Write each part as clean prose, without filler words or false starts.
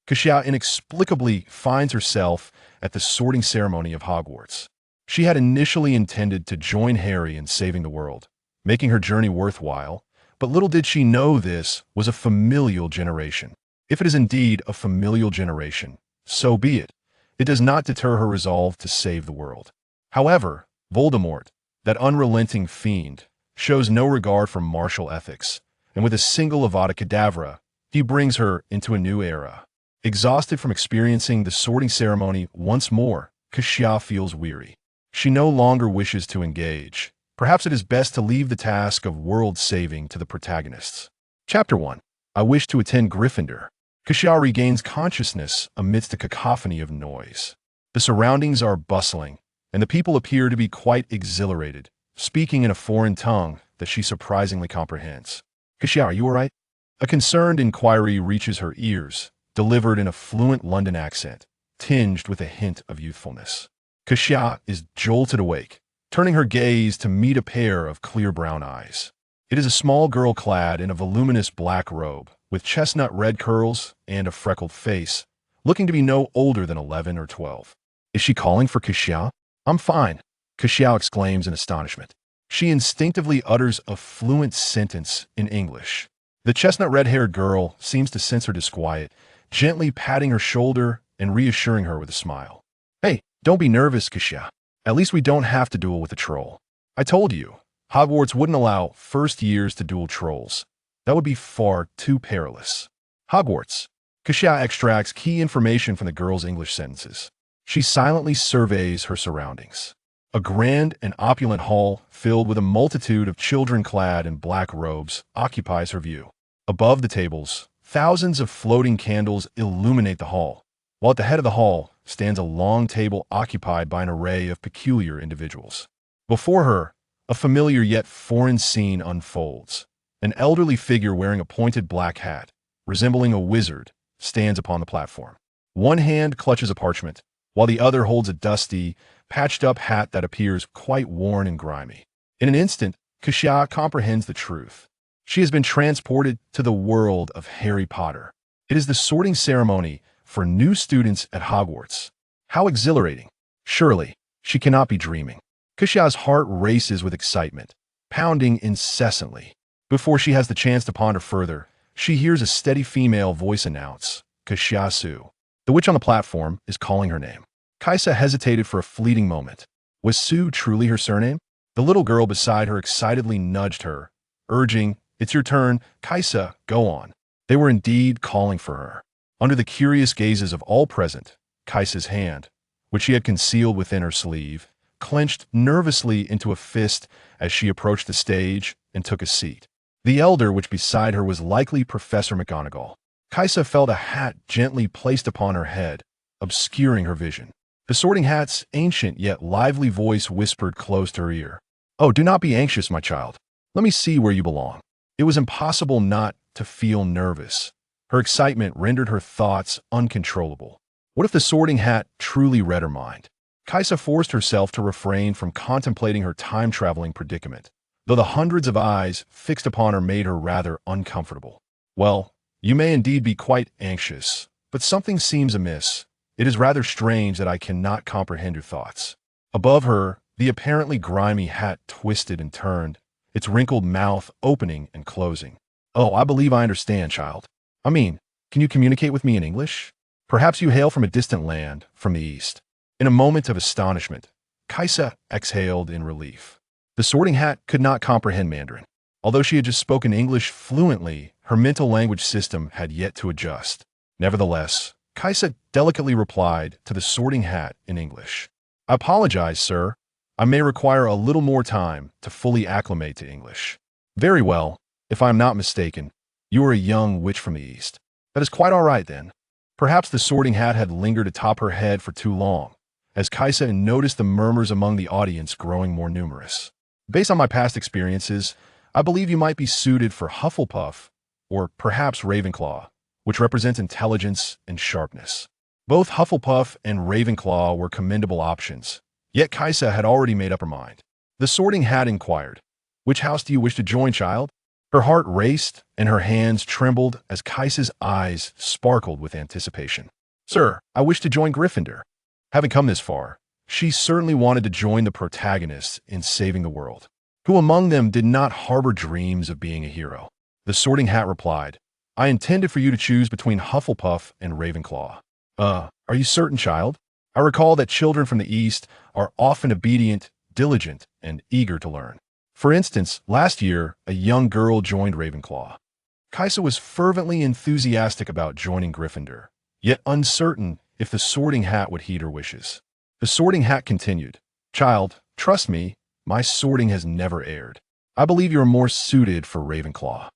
Kassia inexplicably finds herself at the sorting ceremony of Hogwarts. She had initially intended to join Harry in saving the world, making her journey worthwhile, but little did she know this was a familial generation. If it is indeed a familial generation, so be it. It does not deter her resolve to save the world. However, Voldemort, that unrelenting fiend, shows no regard for martial ethics, and with a single Avada Kedavra, he brings her into a new era. Exhausted from experiencing the sorting ceremony once more, Kassia feels weary. She no longer wishes to engage. Perhaps it is best to leave the task of world-saving to the protagonists. Chapter 1. I wish to attend Gryffindor. Kassia regains consciousness amidst a cacophony of noise. The surroundings are bustling, and the people appear to be quite exhilarated, speaking in a foreign tongue that she surprisingly comprehends. Kassia, are you all right? A concerned inquiry reaches her ears, delivered in a fluent London accent, tinged with a hint of youthfulness. Kassia is jolted awake, turning her gaze to meet a pair of clear brown eyes. It is a small girl clad in a voluminous black robe, with chestnut red curls and a freckled face, looking to be no older than 11 or 12. Is she calling for Kassia? I'm fine, Kassia exclaims in astonishment. She instinctively utters a fluent sentence in English. The chestnut red-haired girl seems to sense her disquiet, gently patting her shoulder and reassuring her with a smile. Hey, don't be nervous, Kassia. At least we don't have to duel with a troll. I told you, Hogwarts wouldn't allow first years to duel trolls. That would be far too perilous. Hogwarts. Kassia extracts key information from the girl's English sentences. She silently surveys her surroundings. A grand and opulent hall filled with a multitude of children clad in black robes occupies her view. Above the tables, thousands of floating candles illuminate the hall, while at the head of the hall stands a long table occupied by an array of peculiar individuals. Before her, a familiar yet foreign scene unfolds. An elderly figure wearing a pointed black hat, resembling a wizard, stands upon the platform. One hand clutches a parchment, while the other holds a dusty, patched-up hat that appears quite worn and grimy. In an instant, Kassia comprehends the truth. She has been transported to the world of Harry Potter. It is the sorting ceremony for new students at Hogwarts. How exhilarating! Surely, she cannot be dreaming. Kassia's heart races with excitement, pounding incessantly. Before she has the chance to ponder further, she hears a steady female voice announce, Kassia Sue. The witch on the platform is calling her name. Kassia hesitated for a fleeting moment. Was Sue truly her surname? The little girl beside her excitedly nudged her, urging, It's your turn, Kassia, go on. They were indeed calling for her. Under the curious gazes of all present, Kassia's hand, which she had concealed within her sleeve, clenched nervously into a fist as she approached the stage and took a seat. The elder which beside her was likely Professor McGonagall. Kassia felt a hat gently placed upon her head, obscuring her vision. The sorting hat's ancient yet lively voice whispered close to her ear. Oh, do not be anxious, my child. Let me see where you belong. It was impossible not to feel nervous. Her excitement rendered her thoughts uncontrollable. What if the sorting hat truly read her mind? Kassia forced herself to refrain from contemplating her time-traveling predicament, though the hundreds of eyes fixed upon her made her rather uncomfortable. Well, you may indeed be quite anxious, but something seems amiss. It is rather strange that I cannot comprehend your thoughts. Above her, the apparently grimy hat twisted and turned, its wrinkled mouth opening and closing. Oh, I believe I understand, child. I mean, can you communicate with me in English? Perhaps you hail from a distant land, from the east. In a moment of astonishment, Kassia exhaled in relief. The sorting hat could not comprehend Mandarin. Although she had just spoken English fluently, her mental language system had yet to adjust. Nevertheless, Kassia delicately replied to the sorting hat in English. I apologize, sir. I may require a little more time to fully acclimate to English. Very well. If I am not mistaken, you are a young witch from the east. That is quite all right, then. Perhaps the sorting hat had lingered atop her head for too long, as Kassia noticed the murmurs among the audience growing more numerous. Based on my past experiences, I believe you might be suited for Hufflepuff, or perhaps Ravenclaw, which represent intelligence and sharpness. Both Hufflepuff and Ravenclaw were commendable options, yet Kassia had already made up her mind. The sorting hat inquired, Which house do you wish to join, child? Her heart raced and her hands trembled as Kaissa's eyes sparkled with anticipation. Sir, I wish to join Gryffindor. Having come this far, she certainly wanted to join the protagonists in saving the world. Who among them did not harbor dreams of being a hero? The Sorting Hat replied, I intended for you to choose between Hufflepuff and Ravenclaw. Are you certain, child? I recall that children from the East are often obedient, diligent, and eager to learn. For instance, last year, a young girl joined Ravenclaw. Kaissa was fervently enthusiastic about joining Gryffindor, yet uncertain if the Sorting Hat would heed her wishes. The Sorting Hat continued, Child, trust me, my sorting has never erred. I believe you are more suited for Ravenclaw.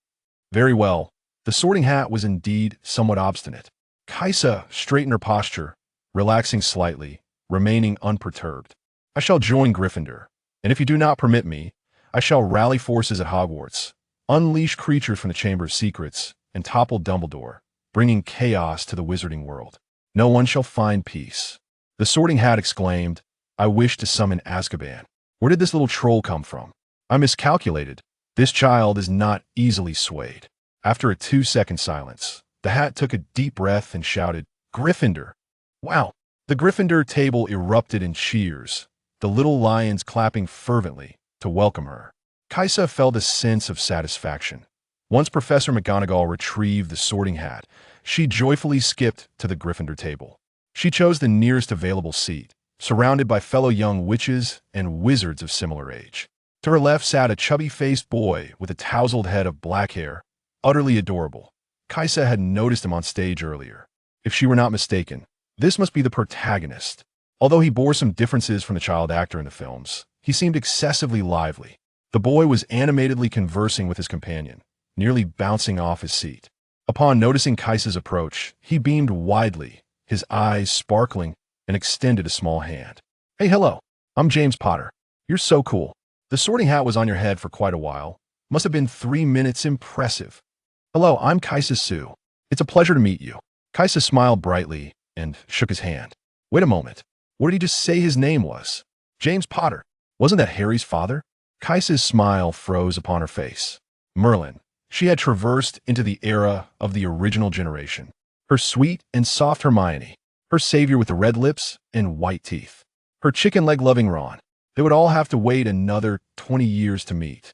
Very well. The Sorting Hat was indeed somewhat obstinate. Kaissa straightened her posture, relaxing slightly, remaining unperturbed. I shall join Gryffindor, and if you do not permit me, I shall rally forces at Hogwarts, unleash creatures from the Chamber of Secrets, and topple Dumbledore, bringing chaos to the wizarding world. No one shall find peace. The Sorting Hat exclaimed, I wish to summon Azkaban. Where did this little troll come from? I miscalculated. This child is not easily swayed. After a 2-second silence, the Hat took a deep breath and shouted, Gryffindor! Wow! The Gryffindor table erupted in cheers, the little lions clapping fervently to welcome her. Kaissa felt a sense of satisfaction. Once Professor McGonagall retrieved the Sorting Hat, she joyfully skipped to the Gryffindor table. She chose the nearest available seat, surrounded by fellow young witches and wizards of similar age. To her left sat a chubby-faced boy with a tousled head of black hair, utterly adorable. Kaissa had noticed him on stage earlier. If she were not mistaken, this must be the protagonist. Although he bore some differences from the child actor in the films, he seemed excessively lively. The boy was animatedly conversing with his companion, nearly bouncing off his seat. Upon noticing Kaissa's approach, he beamed widely, his eyes sparkling, and extended a small hand. Hey, hello. I'm James Potter. You're so cool. The Sorting Hat was on your head for quite a while. Must have been 3 minutes impressive. Hello, I'm Kaissa Sue. It's a pleasure to meet you. Kaissa smiled brightly and shook his hand. Wait a moment. What did he just say his name was? James Potter. Wasn't that Harry's father? Kaissa's smile froze upon her face. Merlin. She had traversed into the era of the original generation. Her sweet and soft Hermione. Her savior with the red lips and white teeth. Her chicken leg-loving Ron. They would all have to wait another 20 years to meet.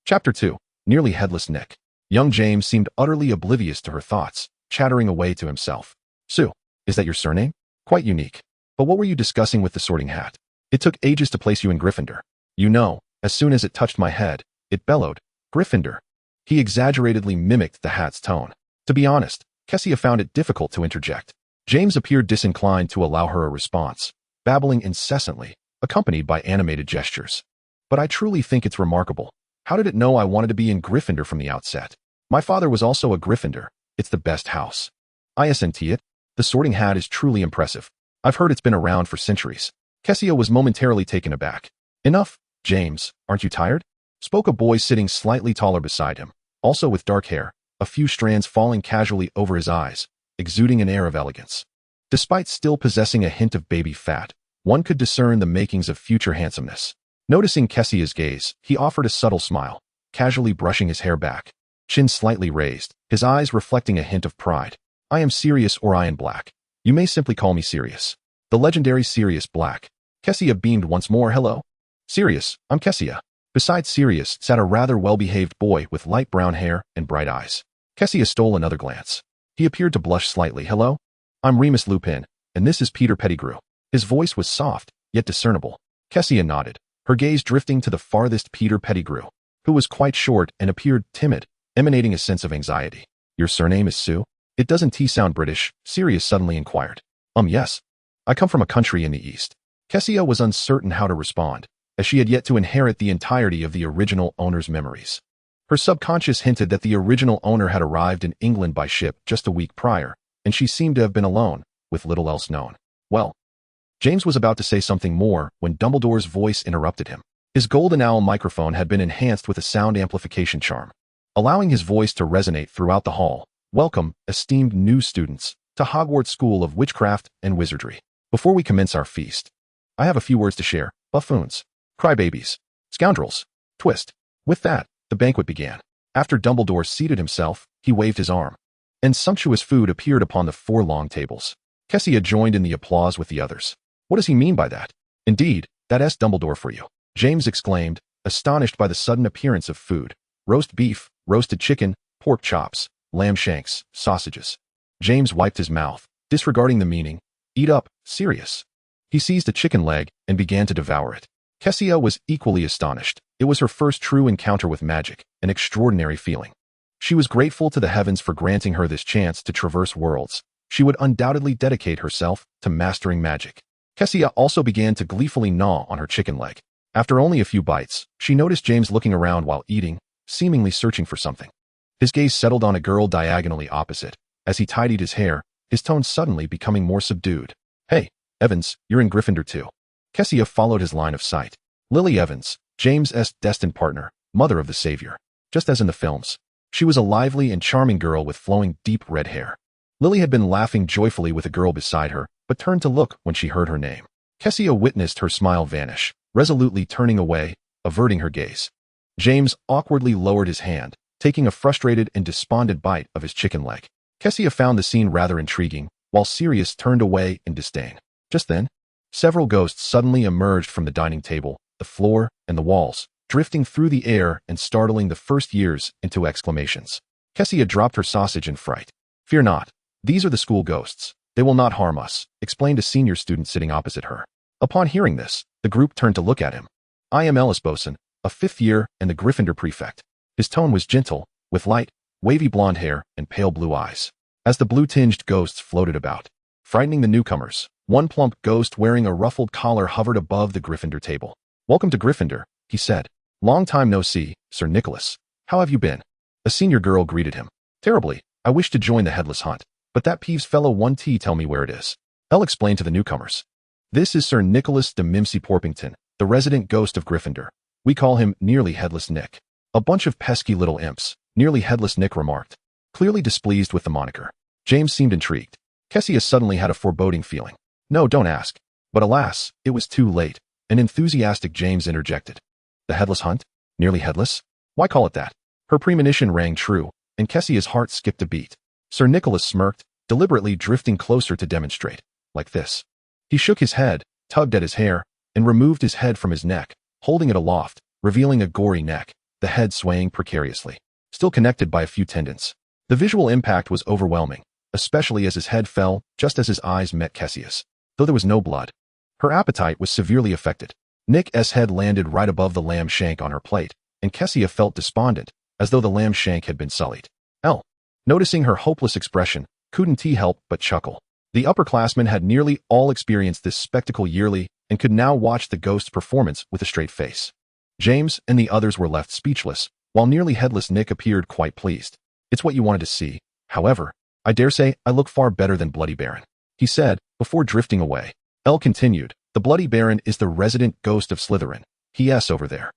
Chapter 2. Nearly Headless Nick. Young James seemed utterly oblivious to her thoughts, chattering away to himself. Sue, is that your surname? Quite unique. But what were you discussing with the Sorting Hat? It took ages to place you in Gryffindor. You know, as soon as it touched my head, it bellowed, Gryffindor. He exaggeratedly mimicked the Hat's tone. To be honest, Kassia found it difficult to interject. James appeared disinclined to allow her a response, babbling incessantly, accompanied by animated gestures. But I truly think it's remarkable. How did it know I wanted to be in Gryffindor from the outset? My father was also a Gryffindor. It's the best house. I assent it. The Sorting Hat is truly impressive. I've heard it's been around for centuries. Kassia was momentarily taken aback. Enough, James, aren't you tired? Spoke a boy sitting slightly taller beside him, also with dark hair, a few strands falling casually over his eyes, exuding an air of elegance. Despite still possessing a hint of baby fat, one could discern the makings of future handsomeness. Noticing Kassia's gaze, he offered a subtle smile, casually brushing his hair back, chin slightly raised, his eyes reflecting a hint of pride. I am Sirius Orion Black. You may simply call me Sirius. The legendary Sirius Black. Kassia beamed once more. Hello? Sirius, I'm Kassia. Beside Sirius sat a rather well-behaved boy with light brown hair and bright eyes. Kassia stole another glance. He appeared to blush slightly. Hello? I'm Remus Lupin, and this is Peter Pettigrew. His voice was soft, yet discernible. Kassia nodded, her gaze drifting to the farthest Peter Pettigrew, who was quite short and appeared timid, emanating a sense of anxiety. Your surname is Sue? It doesn't sound British, Sirius suddenly inquired. Yes. I come from a country in the East. Kassia was uncertain how to respond, as she had yet to inherit the entirety of the original owner's memories. Her subconscious hinted that the original owner had arrived in England by ship just a week prior, and she seemed to have been alone, with little else known. Well, James was about to say something more when Dumbledore's voice interrupted him. His golden owl microphone had been enhanced with a sound amplification charm, allowing his voice to resonate throughout the hall. Welcome, esteemed new students, to Hogwarts School of Witchcraft and Wizardry. Before we commence our feast, I have a few words to share. Buffoons, crybabies, scoundrels, twist. With that, the banquet began. After Dumbledore seated himself, he waved his arm, and sumptuous food appeared upon the 4 long tables. Kassia joined in the applause with the others. What does he mean by that? Indeed, that's Dumbledore for you, James exclaimed, astonished by the sudden appearance of food. Roast beef, roasted chicken, pork chops, lamb shanks, sausages. James wiped his mouth, disregarding the meaning. Eat up, Sirius. He seized a chicken leg and began to devour it. Kassia was equally astonished. It was her first true encounter with magic, an extraordinary feeling. She was grateful to the heavens for granting her this chance to traverse worlds. She would undoubtedly dedicate herself to mastering magic. Kassia also began to gleefully gnaw on her chicken leg. After only a few bites, she noticed James looking around while eating, seemingly searching for something. His gaze settled on a girl diagonally opposite. As he tidied his hair, his tone suddenly becoming more subdued. Hey, Evans, you're in Gryffindor too. Kassia followed his line of sight. Lily Evans, James's destined partner, mother of the savior. Just as in the films. She was a lively and charming girl with flowing deep red hair. Lily had been laughing joyfully with a girl beside her, but turned to look when she heard her name. Kassia witnessed her smile vanish, resolutely turning away, averting her gaze. James awkwardly lowered his hand, taking a frustrated and despondent bite of his chicken leg. Kassia found the scene rather intriguing, while Sirius turned away in disdain. Just then, several ghosts suddenly emerged from the dining table, the floor, and the walls, drifting through the air and startling the first years into exclamations. Kassia dropped her sausage in fright. Fear not. These are the school ghosts. They will not harm us, explained a senior student sitting opposite her. Upon hearing this, the group turned to look at him. I am Ellis Boson, a 5th year and the Gryffindor prefect. His tone was gentle, with light, wavy blonde hair and pale blue eyes. As the blue-tinged ghosts floated about, frightening the newcomers, one plump ghost wearing a ruffled collar hovered above the Gryffindor table. Welcome to Gryffindor, he said. Long time no see, Sir Nicholas. How have you been? A senior girl greeted him. Terribly. I wish to join the Headless Hunt, but that Peeves fellow 1T tell me where it is. Elle explained to the newcomers. This is Sir Nicholas de Mimsy Porpington, the resident ghost of Gryffindor. We call him Nearly Headless Nick. A bunch of pesky little imps, Nearly Headless Nick remarked. Clearly displeased with the moniker. James seemed intrigued. Kassia suddenly had a foreboding feeling. No, don't ask. But alas, it was too late. An enthusiastic James interjected. The Headless Hunt? Nearly Headless? Why call it that? Her premonition rang true, and Kessia's heart skipped a beat. Sir Nicholas smirked, deliberately drifting closer to demonstrate. Like this. He shook his head, tugged at his hair, and removed his head from his neck, holding it aloft, revealing a gory neck, the head swaying precariously, still connected by a few tendons. The visual impact was overwhelming, especially as his head fell just as his eyes met Kessia's. Though there was no blood, her appetite was severely affected. Nick's head landed right above the lamb shank on her plate, and Kassia felt despondent, as though the lamb shank had been sullied. Elle, noticing her hopeless expression, couldn't he help but chuckle. The upperclassmen had nearly all experienced this spectacle yearly and could now watch the ghost's performance with a straight face. James and the others were left speechless, while Nearly Headless Nick appeared quite pleased. It's what you wanted to see. However, I dare say I look far better than Bloody Baron, he said, before drifting away. Elle continued, the Bloody Baron is the resident ghost of Slytherin. He-s over there.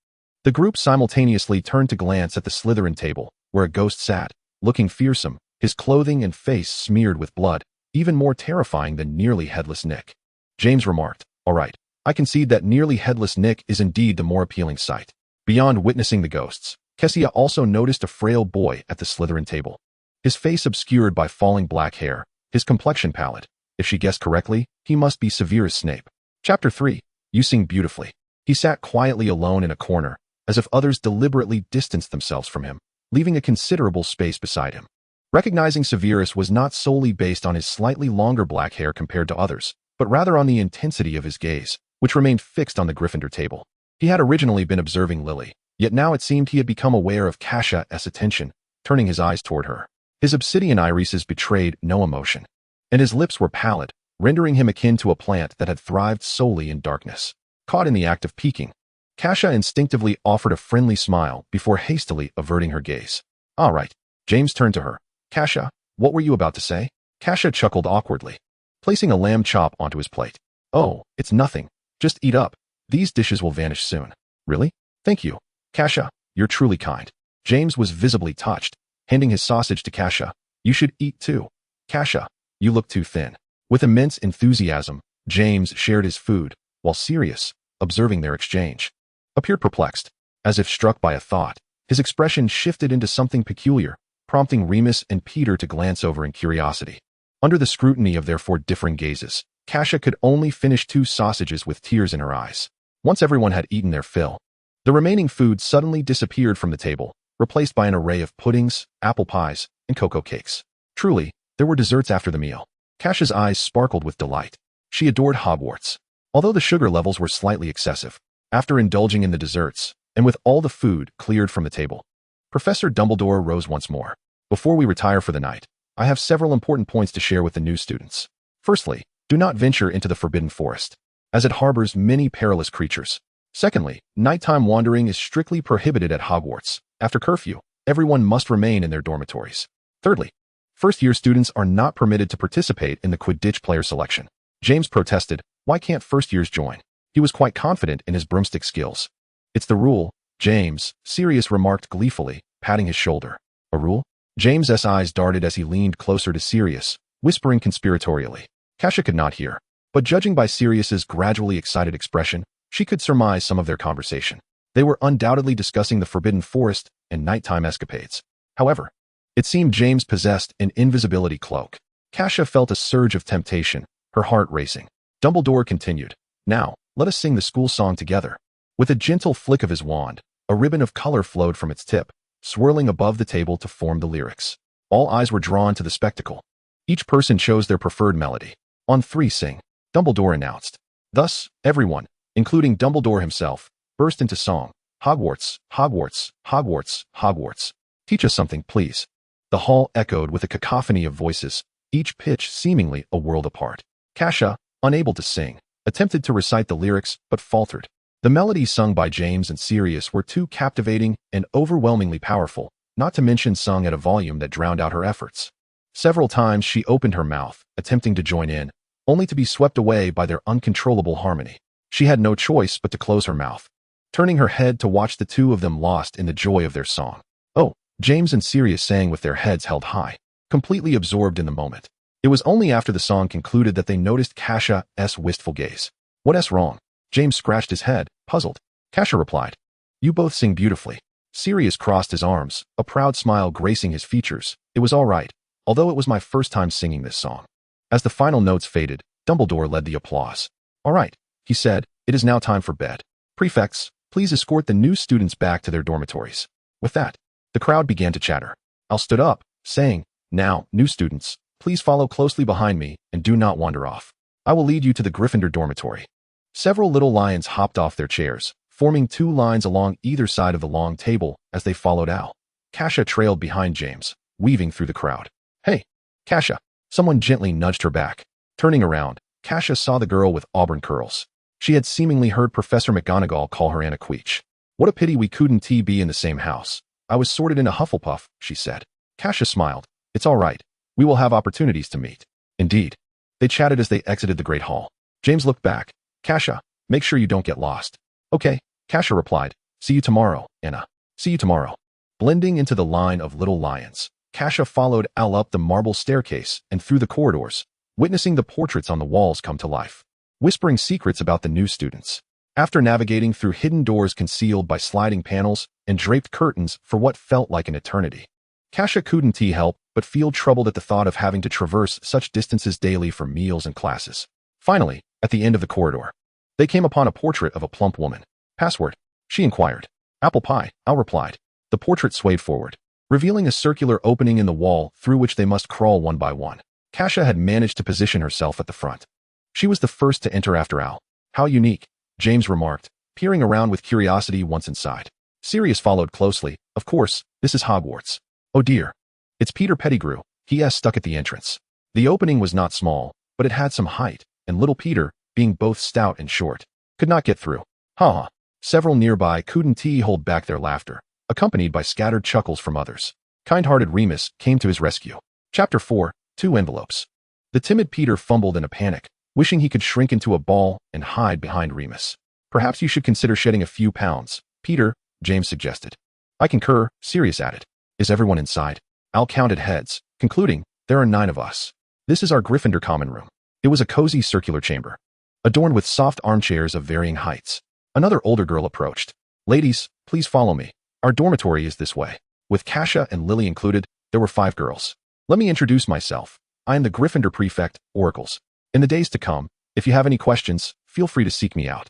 The group simultaneously turned to glance at the Slytherin table, where a ghost sat, looking fearsome, his clothing and face smeared with blood, even more terrifying than Nearly Headless Nick. James remarked, all right, I concede that Nearly Headless Nick is indeed the more appealing sight. Beyond witnessing the ghosts, Kassia also noticed a frail boy at the Slytherin table. His face obscured by falling black hair, his complexion pallid. If she guessed correctly, he must be Severus Snape. Chapter 3. You sing beautifully. He sat quietly alone in a corner, as if others deliberately distanced themselves from him, leaving a considerable space beside him. Recognizing Severus was not solely based on his slightly longer black hair compared to others, but rather on the intensity of his gaze, which remained fixed on the Gryffindor table. He had originally been observing Lily, yet now it seemed he had become aware of Kassia's attention, turning his eyes toward her. His obsidian irises betrayed no emotion, and his lips were pallid, rendering him akin to a plant that had thrived solely in darkness. Caught in the act of peeking, Kassia instinctively offered a friendly smile before hastily averting her gaze. All right. James turned to her. Kassia, what were you about to say? Kassia chuckled awkwardly, placing a lamb chop onto his plate. Oh, it's nothing. Just eat up. These dishes will vanish soon. Really? Thank you. Kassia, you're truly kind. James was visibly touched, handing his sausage to Kassia. You should eat too. Kassia, you look too thin. With immense enthusiasm, James shared his food, while Sirius, observing their exchange, appeared perplexed. As if struck by a thought, His expression shifted into something peculiar, prompting Remus and Peter to glance over in curiosity. Under the scrutiny of their four differing gazes, Kassia could only finish 2 sausages with tears in her eyes. Once everyone had eaten their fill, the remaining food suddenly disappeared from the table, replaced by an array of puddings, apple pies, and cocoa cakes. Truly, there were desserts after the meal. Kassia's eyes sparkled with delight. She adored Hogwarts. Although the sugar levels were slightly excessive, after indulging in the desserts, and with all the food cleared from the table, Professor Dumbledore rose once more. Before we retire for the night, I have several important points to share with the new students. Firstly, do not venture into the Forbidden Forest, as it harbors many perilous creatures. Secondly, nighttime wandering is strictly prohibited at Hogwarts. After curfew, everyone must remain in their dormitories. Thirdly, first-year students are not permitted to participate in the Quidditch player selection. James protested, why can't first-years join? He was quite confident in his broomstick skills. It's the rule, James, Sirius remarked gleefully, patting his shoulder. A rule? James's eyes darted as he leaned closer to Sirius, whispering conspiratorially. Kassia could not hear, but judging by Sirius's gradually excited expression, she could surmise some of their conversation. They were undoubtedly discussing the Forbidden Forest and nighttime escapades. However, it seemed James possessed an invisibility cloak. Kassia felt a surge of temptation, her heart racing. Dumbledore continued, now, let us sing the school song together. With a gentle flick of his wand, a ribbon of color flowed from its tip, swirling above the table to form the lyrics. All eyes were drawn to the spectacle. Each person chose their preferred melody. On 3, sing, Dumbledore announced. Thus, everyone, including Dumbledore himself, burst into song. Hogwarts, Hogwarts, Hogwarts, Hogwarts. Teach us something, please. The hall echoed with a cacophony of voices, each pitch seemingly a world apart. Kassia, unable to sing, attempted to recite the lyrics, but faltered. The melodies sung by James and Sirius were too captivating and overwhelmingly powerful, not to mention sung at a volume that drowned out her efforts. Several times she opened her mouth, attempting to join in, only to be swept away by their uncontrollable harmony. She had no choice but to close her mouth, turning her head to watch the two of them lost in the joy of their song. Oh, James and Sirius sang with their heads held high, completely absorbed in the moment. It was only after the song concluded that they noticed Kassia's wistful gaze. What's wrong? James scratched his head, puzzled. Kassia replied, you both sing beautifully. Sirius crossed his arms, a proud smile gracing his features. It was all right, although it was my first time singing this song. As the final notes faded, Dumbledore led the applause. All right, he said, it is now time for bed. Prefects, please escort the new students back to their dormitories. With that, the crowd began to chatter. Al stood up, saying, now, new students, please follow closely behind me and do not wander off. I will lead you to the Gryffindor dormitory. Several little lions hopped off their chairs, forming 2 lines along either side of the long table as they followed Al. Kassia trailed behind James, weaving through the crowd. Hey, Kassia! Someone gently nudged her back. Turning around, Kassia saw the girl with auburn curls. She had seemingly heard Professor McGonagall call her Anna Queech. What a pity we couldn't be in the same house. I was sorted in a Hufflepuff, she said. Kassia smiled. It's all right. We will have opportunities to meet. Indeed. They chatted as they exited the Great Hall. James looked back. Kassia, make sure you don't get lost. Okay, Kassia replied. See you tomorrow, Anna. See you tomorrow. Blending into the line of little lions, Kassia followed Al up the marble staircase and through the corridors, witnessing the portraits on the walls come to life, whispering secrets about the new students. After navigating through hidden doors concealed by sliding panels and draped curtains for what felt like an eternity, Kassia couldn't help but feel troubled at the thought of having to traverse such distances daily for meals and classes. Finally, at the end of the corridor, they came upon a portrait of a plump woman. Password? She inquired. Apple pie, Al replied. The portrait swayed forward, revealing a circular opening in the wall through which they must crawl one by one. Kassia had managed to position herself at the front. She was the first to enter after Al. How unique, James remarked, peering around with curiosity once inside. Sirius followed closely. Of course, this is Hogwarts. Oh dear. It's Peter Pettigrew. He stuck at the entrance. The opening was not small, but it had some height, and little Peter, being both stout and short, could not get through. Ha ha. Several nearby couldn't hold back their laughter, accompanied by scattered chuckles from others. Kind-hearted Remus came to his rescue. Chapter 4, 2 envelopes. The timid Peter fumbled in a panic, wishing he could shrink into a ball and hide behind Remus. Perhaps you should consider shedding a few pounds, Peter, James suggested. I concur, Sirius added. Is everyone inside? Al counted heads, concluding, there are 9 of us. This is our Gryffindor common room. It was a cozy circular chamber, adorned with soft armchairs of varying heights. Another older girl approached. Ladies, please follow me. Our dormitory is this way. With Kassia and Lily included, there were 5 girls. Let me introduce myself. I am the Gryffindor prefect, Oracles. In the days to come, if you have any questions, feel free to seek me out.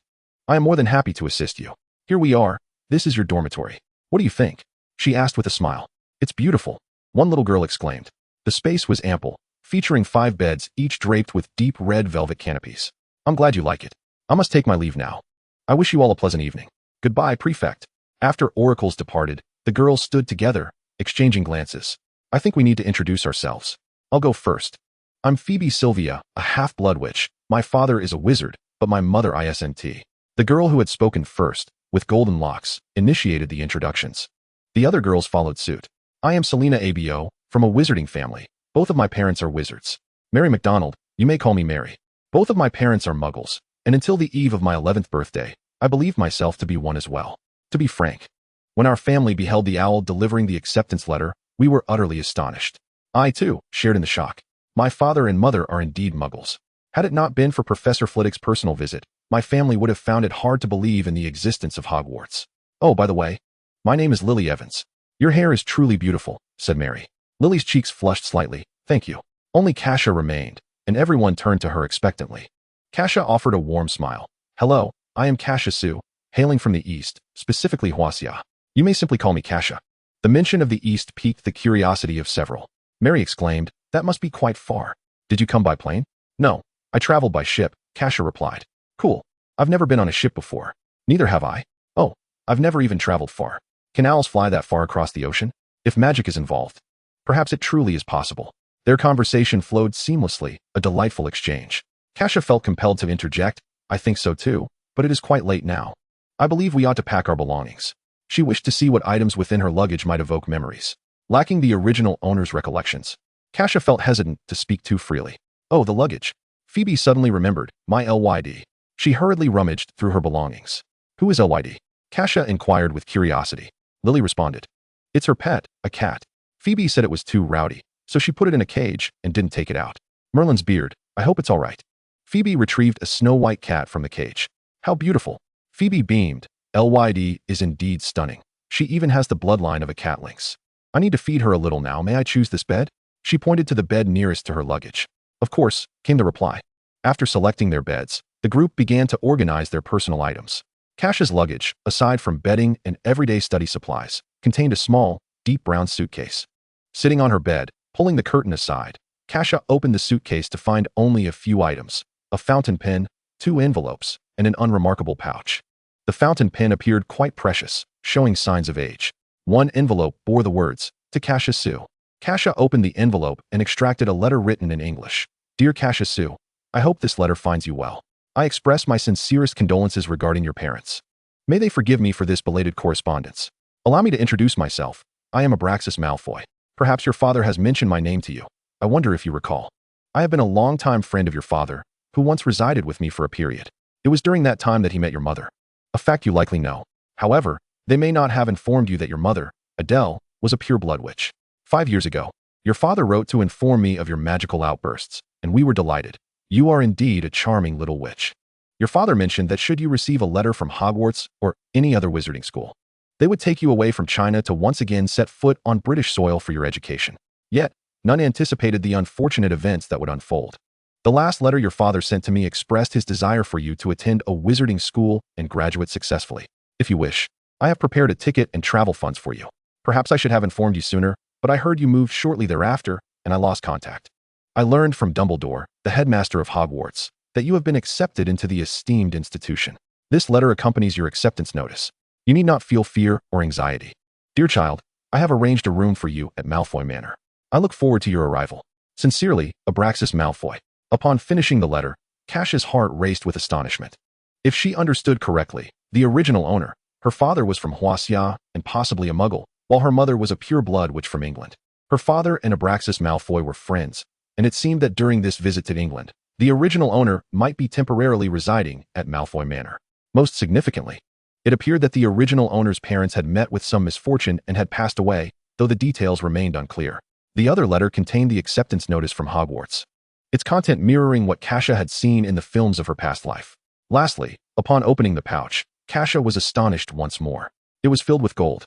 I am more than happy to assist you. Here we are. This is your dormitory. What do you think? She asked with a smile. It's beautiful, one little girl exclaimed. The space was ample, featuring 5 beds, each draped with deep red velvet canopies. I'm glad you like it. I must take my leave now. I wish you all a pleasant evening. Goodbye, prefect. After Oracles departed, the girls stood together, exchanging glances. I think we need to introduce ourselves. I'll go first. I'm Phoebe Sylvia, a half-blood witch. My father is a wizard, but my mother isn't. The girl who had spoken first, with golden locks, initiated the introductions. The other girls followed suit. I am Selena Abo, from a wizarding family. Both of my parents are wizards. Mary MacDonald, you may call me Mary. Both of my parents are muggles, and until the eve of my 11th birthday, I believed myself to be one as well. To be frank, when our family beheld the owl delivering the acceptance letter, we were utterly astonished. I, too, shared in the shock. My father and mother are indeed muggles. Had it not been for Professor Flitwick's personal visit, my family would have found it hard to believe in the existence of Hogwarts. Oh, by the way, my name is Lily Evans. Your hair is truly beautiful, said Mary. Lily's cheeks flushed slightly. Thank you. Only Kassia remained, and everyone turned to her expectantly. Kassia offered a warm smile. Hello, I am Kassia Sue, hailing from the East, specifically Huaxia. You may simply call me Kassia. The mention of the East piqued the curiosity of several. Mary exclaimed, that must be quite far. Did you come by plane? No, I traveled by ship, Kassia replied. Cool. I've never been on a ship before. Neither have I. Oh, I've never even traveled far. Can owls fly that far across the ocean? If magic is involved, perhaps it truly is possible. Their conversation flowed seamlessly, a delightful exchange. Kassia felt compelled to interject. I think so too, but it is quite late now. I believe we ought to pack our belongings. She wished to see what items within her luggage might evoke memories. Lacking the original owner's recollections, Kassia felt hesitant to speak too freely. Oh, the luggage. Phoebe suddenly remembered, my LYD. She hurriedly rummaged through her belongings. Who is LYD? Kassia inquired with curiosity. Lily responded. It's her pet, a cat. Phoebe said it was too rowdy, so she put it in a cage and didn't take it out. Merlin's beard. I hope it's all right. Phoebe retrieved a snow-white cat from the cage. How beautiful. Phoebe beamed. LYD is indeed stunning. She even has the bloodline of a cat lynx. I need to feed her a little now. May I choose this bed? She pointed to the bed nearest to her luggage. Of course, came the reply. After selecting their beds, the group began to organize their personal items. Kassia's luggage, aside from bedding and everyday study supplies, contained a small, deep brown suitcase. Sitting on her bed, pulling the curtain aside, Kassia opened the suitcase to find only a few items: a fountain pen, 2 envelopes, and an unremarkable pouch. The fountain pen appeared quite precious, showing signs of age. One envelope bore the words, to Kassia Sue. Kassia opened the envelope and extracted a letter written in English. Dear Kassia Sue, I hope this letter finds you well. I express my sincerest condolences regarding your parents. May they forgive me for this belated correspondence. Allow me to introduce myself. I am Abraxas Malfoy. Perhaps your father has mentioned my name to you. I wonder if you recall. I have been a long-time friend of your father, who once resided with me for a period. It was during that time that he met your mother. A fact you likely know. However, they may not have informed you that your mother, Adele, was a pure-blood witch. 5 years ago, your father wrote to inform me of your magical outbursts, and we were delighted. You are indeed a charming little witch. Your father mentioned that should you receive a letter from Hogwarts or any other wizarding school, they would take you away from China to once again set foot on British soil for your education. Yet, none anticipated the unfortunate events that would unfold. The last letter your father sent to me expressed his desire for you to attend a wizarding school and graduate successfully. If you wish, I have prepared a ticket and travel funds for you. Perhaps I should have informed you sooner, but I heard you moved shortly thereafter, and I lost contact. I learned from Dumbledore, the headmaster of Hogwarts, that you have been accepted into the esteemed institution. This letter accompanies your acceptance notice. You need not feel fear or anxiety. Dear child, I have arranged a room for you at Malfoy Manor. I look forward to your arrival. Sincerely, Abraxas Malfoy. Upon finishing the letter, Kassia's heart raced with astonishment. If she understood correctly, the original owner, her father was from Huaxia and possibly a muggle, while her mother was a pure-blood witch from England. Her father and Abraxas Malfoy were friends, and it seemed that during this visit to England, the original owner might be temporarily residing at Malfoy Manor. Most significantly, it appeared that the original owner's parents had met with some misfortune and had passed away, though the details remained unclear. The other letter contained the acceptance notice from Hogwarts, its content mirroring what Kassia had seen in the films of her past life. Lastly, upon opening the pouch, Kassia was astonished once more. It was filled with gold.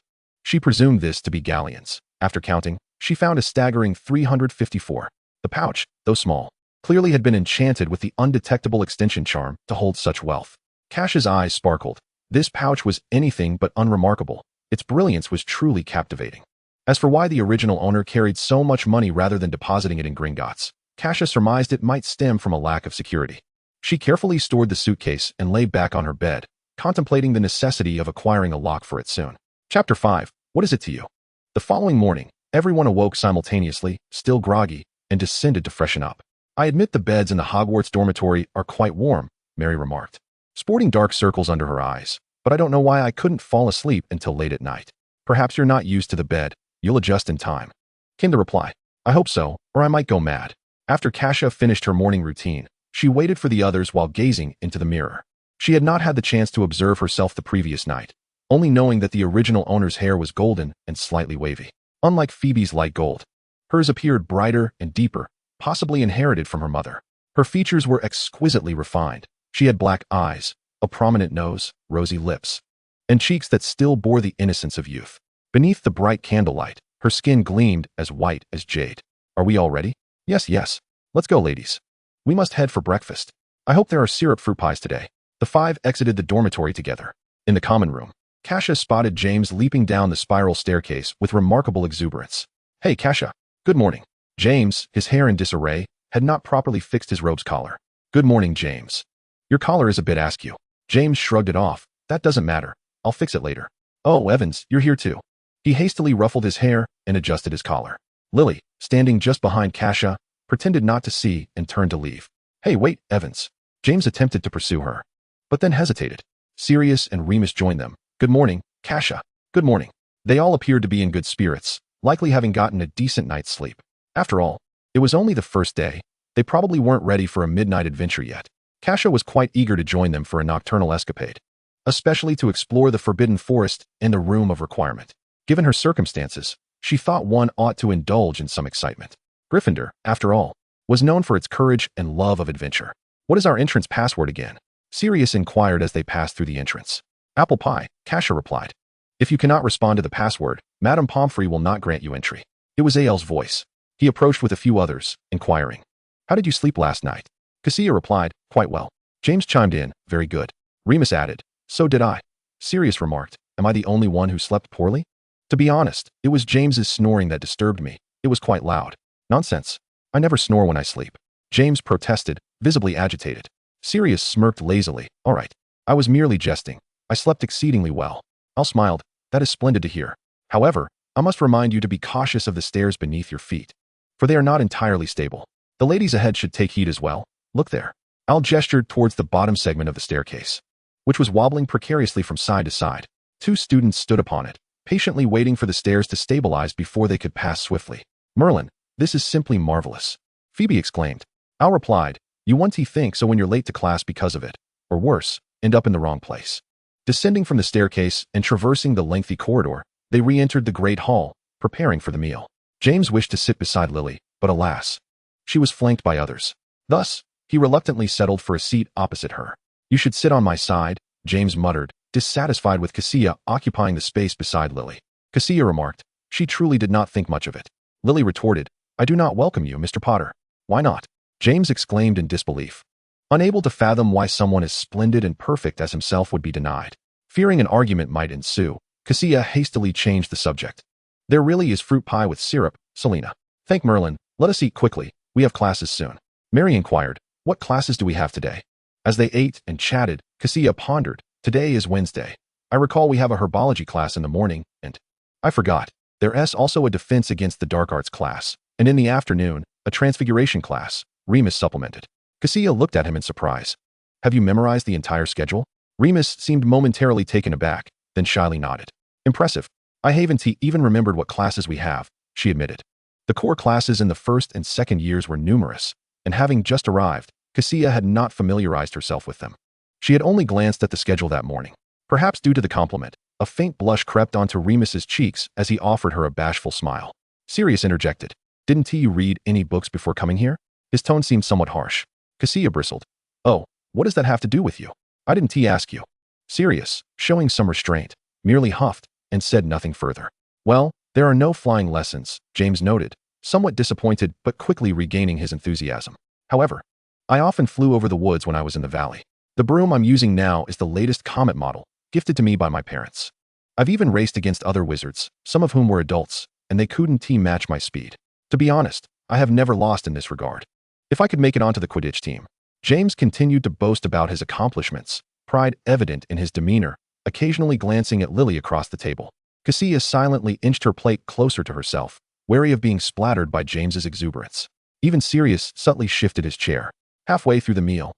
She presumed this to be galleons. After counting, she found a staggering 354. The pouch, though small, clearly had been enchanted with the undetectable extension charm to hold such wealth. Kassia's eyes sparkled. This pouch was anything but unremarkable. Its brilliance was truly captivating. As for why the original owner carried so much money rather than depositing it in Gringotts, Kassia surmised it might stem from a lack of security. She carefully stored the suitcase and lay back on her bed, contemplating the necessity of acquiring a lock for it soon. Chapter 5. What is it to you? The following morning, everyone awoke simultaneously, still groggy, and descended to freshen up. I admit the beds in the Hogwarts dormitory are quite warm, Mary remarked, sporting dark circles under her eyes, but I don't know why I couldn't fall asleep until late at night. Perhaps you're not used to the bed. You'll adjust in time, came the reply. I hope so, or I might go mad. After Kassia finished her morning routine, she waited for the others while gazing into the mirror. She had not had the chance to observe herself the previous night, only knowing that the original owner's hair was golden and slightly wavy. Unlike Phoebe's light gold, hers appeared brighter and deeper, possibly inherited from her mother. Her features were exquisitely refined. She had black eyes, a prominent nose, rosy lips, and cheeks that still bore the innocence of youth. Beneath the bright candlelight, her skin gleamed as white as jade. Are we all ready? Yes. Let's go, ladies. We must head for breakfast. I hope there are syrup fruit pies today. The five exited the dormitory together. In the common room, Kassia spotted James leaping down the spiral staircase with remarkable exuberance. Hey, Kassia. Good morning. James, his hair in disarray, had not properly fixed his robe's collar. Good morning, James. Your collar is a bit askew. James shrugged it off. That doesn't matter. I'll fix it later. Oh, Evans, you're here too. He hastily ruffled his hair and adjusted his collar. Lily, standing just behind Kassia, pretended not to see and turned to leave. Hey, wait, Evans. James attempted to pursue her, but then hesitated. Sirius and Remus joined them. Good morning, Kassia. Good morning. They all appeared to be in good spirits, likely having gotten a decent night's sleep. After all, it was only the first day. They probably weren't ready for a midnight adventure yet. Kassia was quite eager to join them for a nocturnal escapade, especially to explore the Forbidden Forest and the Room of Requirement. Given her circumstances, she thought one ought to indulge in some excitement. Gryffindor, after all, was known for its courage and love of adventure. What is our entrance password again? Sirius inquired as they passed through the entrance. Apple pie, Kassia replied. If you cannot respond to the password, Madame Pomfrey will not grant you entry. It was Ael's voice. He approached with a few others, inquiring, How did you sleep last night? Kassia replied, Quite well. James chimed in, Very good. Remus added, So did I. Sirius remarked, Am I the only one who slept poorly? To be honest, it was James's snoring that disturbed me. It was quite loud. Nonsense. I never snore when I sleep. James protested, visibly agitated. Sirius smirked lazily. All right. I was merely jesting. I slept exceedingly well. Al smiled. That is splendid to hear. However, I must remind you to be cautious of the stairs beneath your feet, for they are not entirely stable. The ladies ahead should take heed as well. Look there. Al gestured towards the bottom segment of the staircase, which was wobbling precariously from side to side. Two students stood upon it, patiently waiting for the stairs to stabilize before they could pass swiftly. Merlin, this is simply marvelous. Phoebe exclaimed. Al replied, You want to think so when you're late to class because of it, or worse, end up in the wrong place. Descending from the staircase and traversing the lengthy corridor, they re-entered the great hall, preparing for the meal. James wished to sit beside Lily, but alas, she was flanked by others. Thus, he reluctantly settled for a seat opposite her. You should sit on my side, James muttered, dissatisfied with Kassia occupying the space beside Lily. Kassia remarked, She truly did not think much of it. Lily retorted, I do not welcome you, Mr. Potter. Why not? James exclaimed in disbelief, unable to fathom why someone as splendid and perfect as himself would be denied. Fearing an argument might ensue, Kassia hastily changed the subject. There really is fruit pie with syrup, Selena. Thank Merlin. Let us eat quickly. We have classes soon. Mary inquired, What classes do we have today? As they ate and chatted, Kassia pondered, Today is Wednesday. I recall we have a herbology class in the morning, and I forgot. There's also a defense against the dark arts class, and in the afternoon, a transfiguration class, Remus supplemented. Kassia looked at him in surprise. Have you memorized the entire schedule? Remus seemed momentarily taken aback, then shyly nodded. Impressive. I haven't even remembered what classes we have, she admitted. The core classes in the first and second years were numerous, and having just arrived, Kassia had not familiarized herself with them. She had only glanced at the schedule that morning. Perhaps due to the compliment, a faint blush crept onto Remus's cheeks as he offered her a bashful smile. Sirius interjected. Didn't you read any books before coming here? His tone seemed somewhat harsh. Kassia bristled. Oh, what does that have to do with you? I didn't ask you. Sirius, showing some restraint, merely huffed and said nothing further. Well, there are no flying lessons, James noted, somewhat disappointed but quickly regaining his enthusiasm. However, I often flew over the woods when I was in the valley. The broom I'm using now is the latest Comet model, gifted to me by my parents. I've even raced against other wizards, some of whom were adults, and they couldn't team match my speed. To be honest, I have never lost in this regard. If I could make it onto the Quidditch team. James continued to boast about his accomplishments, pride evident in his demeanor, occasionally glancing at Lily across the table. Kassia silently inched her plate closer to herself, wary of being splattered by James's exuberance. Even Sirius subtly shifted his chair. Halfway through the meal,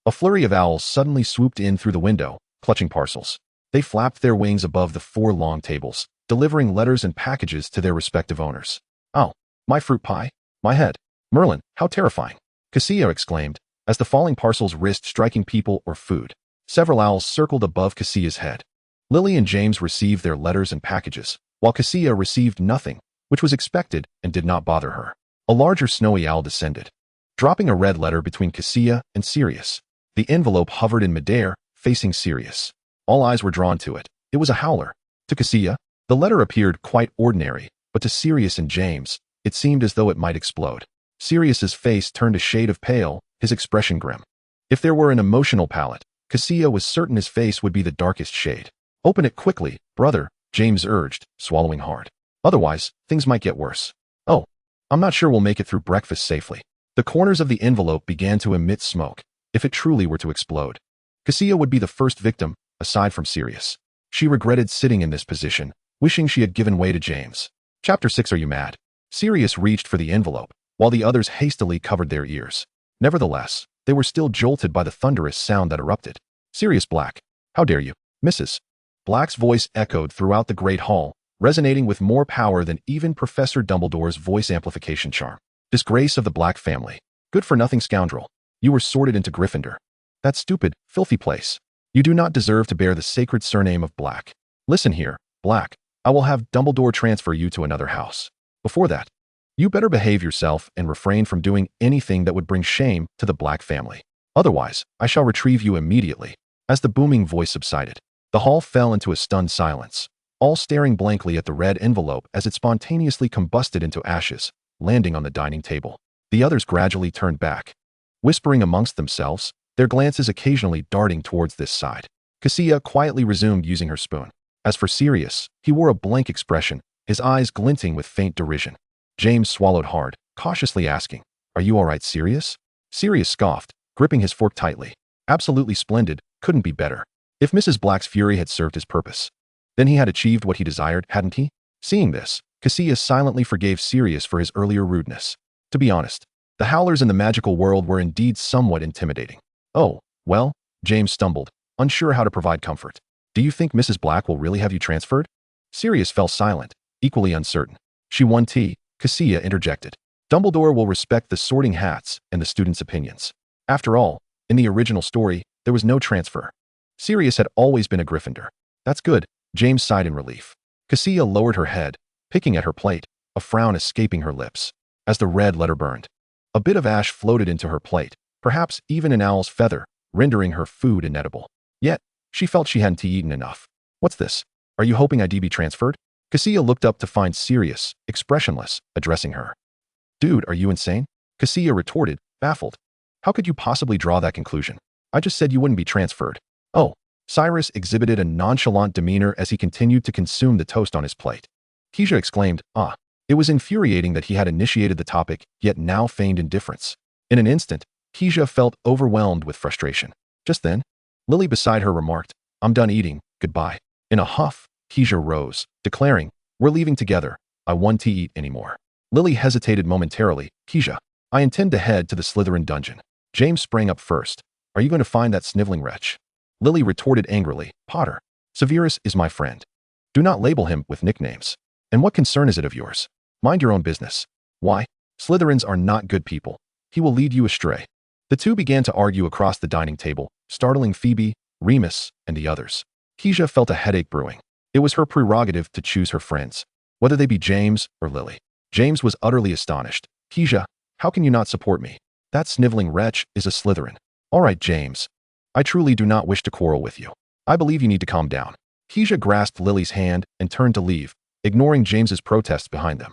a flurry of owls suddenly swooped in through the window, clutching parcels. They flapped their wings above the 4 long tables, delivering letters and packages to their respective owners. Oh, my fruit pie, my head. Merlin, how terrifying, Kassia exclaimed, as the falling parcels risked striking people or food. Several owls circled above Kassia's head. Lily and James received their letters and packages, while Kassia received nothing, which was expected and did not bother her. A larger snowy owl descended, dropping a red letter between Kassia and Sirius. The envelope hovered in midair, facing Sirius. All eyes were drawn to it. It was a howler. To Kassia, the letter appeared quite ordinary, but to Sirius and James, it seemed as though it might explode. Sirius's face turned a shade of pale, his expression grim. If there were an emotional palette, Kassia was certain his face would be the darkest shade. Open it quickly, brother, James urged, swallowing hard. Otherwise, things might get worse. Oh, I'm not sure we'll make it through breakfast safely. The corners of the envelope began to emit smoke. If it truly were to explode, Kassia would be the first victim, aside from Sirius. She regretted sitting in this position, wishing she had given way to James. Chapter 6. Are you mad? Sirius reached for the envelope, while the others hastily covered their ears. Nevertheless, they were still jolted by the thunderous sound that erupted. Sirius Black, how dare you, Mrs. Black's voice echoed throughout the great hall, resonating with more power than even Professor Dumbledore's voice amplification charm. Disgrace of the Black family. Good-for-nothing scoundrel. You were sorted into Gryffindor. That stupid, filthy place. You do not deserve to bear the sacred surname of Black. Listen here, Black. I will have Dumbledore transfer you to another house. Before that, you better behave yourself and refrain from doing anything that would bring shame to the Black family. Otherwise, I shall retrieve you immediately. As the booming voice subsided, the hall fell into a stunned silence, all staring blankly at the red envelope as it spontaneously combusted into ashes, landing on the dining table. The others gradually turned back, whispering amongst themselves, their glances occasionally darting towards this side. Kassia quietly resumed using her spoon. As for Sirius, he wore a blank expression, his eyes glinting with faint derision. James swallowed hard, cautiously asking, "Are you all right, Sirius?" Sirius scoffed, gripping his fork tightly. Absolutely splendid, couldn't be better. If Mrs. Black's fury had served his purpose, then he had achieved what he desired, hadn't he? Seeing this, Kassia silently forgave Sirius for his earlier rudeness. To be honest, the howlers in the magical world were indeed somewhat intimidating. Oh, well, James stumbled, unsure how to provide comfort. Do you think Mrs. Black will really have you transferred? Sirius fell silent, equally uncertain. She won tea, Kassia interjected. Dumbledore will respect the sorting hats and the students' opinions. After all, in the original story, there was no transfer. Sirius had always been a Gryffindor. That's good, James sighed in relief. Kassia lowered her head, picking at her plate, a frown escaping her lips. As the red letter burned, a bit of ash floated into her plate, perhaps even an owl's feather, rendering her food inedible. Yet, she felt she hadn't eaten enough. What's this? Are you hoping I'd be transferred? Kassia looked up to find Sirius, expressionless, addressing her. Dude, are you insane? Kassia retorted, baffled. How could you possibly draw that conclusion? I just said you wouldn't be transferred. Oh, Cyrus exhibited a nonchalant demeanor as he continued to consume the toast on his plate. Keisha exclaimed, ah. It was infuriating that he had initiated the topic, yet now feigned indifference. In an instant, Keisha felt overwhelmed with frustration. Just then, Lily beside her remarked, I'm done eating, goodbye. In a huff, Keisha rose, declaring, we're leaving together, I want to eat anymore. Lily hesitated momentarily. Keisha, I intend to head to the Slytherin dungeon. James sprang up first. Are you going to find that sniveling wretch? Lily retorted angrily, Potter, Severus is my friend. Do not label him with nicknames. And what concern is it of yours? Mind your own business. Why? Slytherins are not good people. He will lead you astray. The two began to argue across the dining table, startling Phoebe, Remus, and the others. Keisha felt a headache brewing. It was her prerogative to choose her friends, whether they be James or Lily. James was utterly astonished. Keisha, how can you not support me? That sniveling wretch is a Slytherin. All right, James. I truly do not wish to quarrel with you. I believe you need to calm down. Keisha grasped Lily's hand and turned to leave, ignoring James's protests behind them.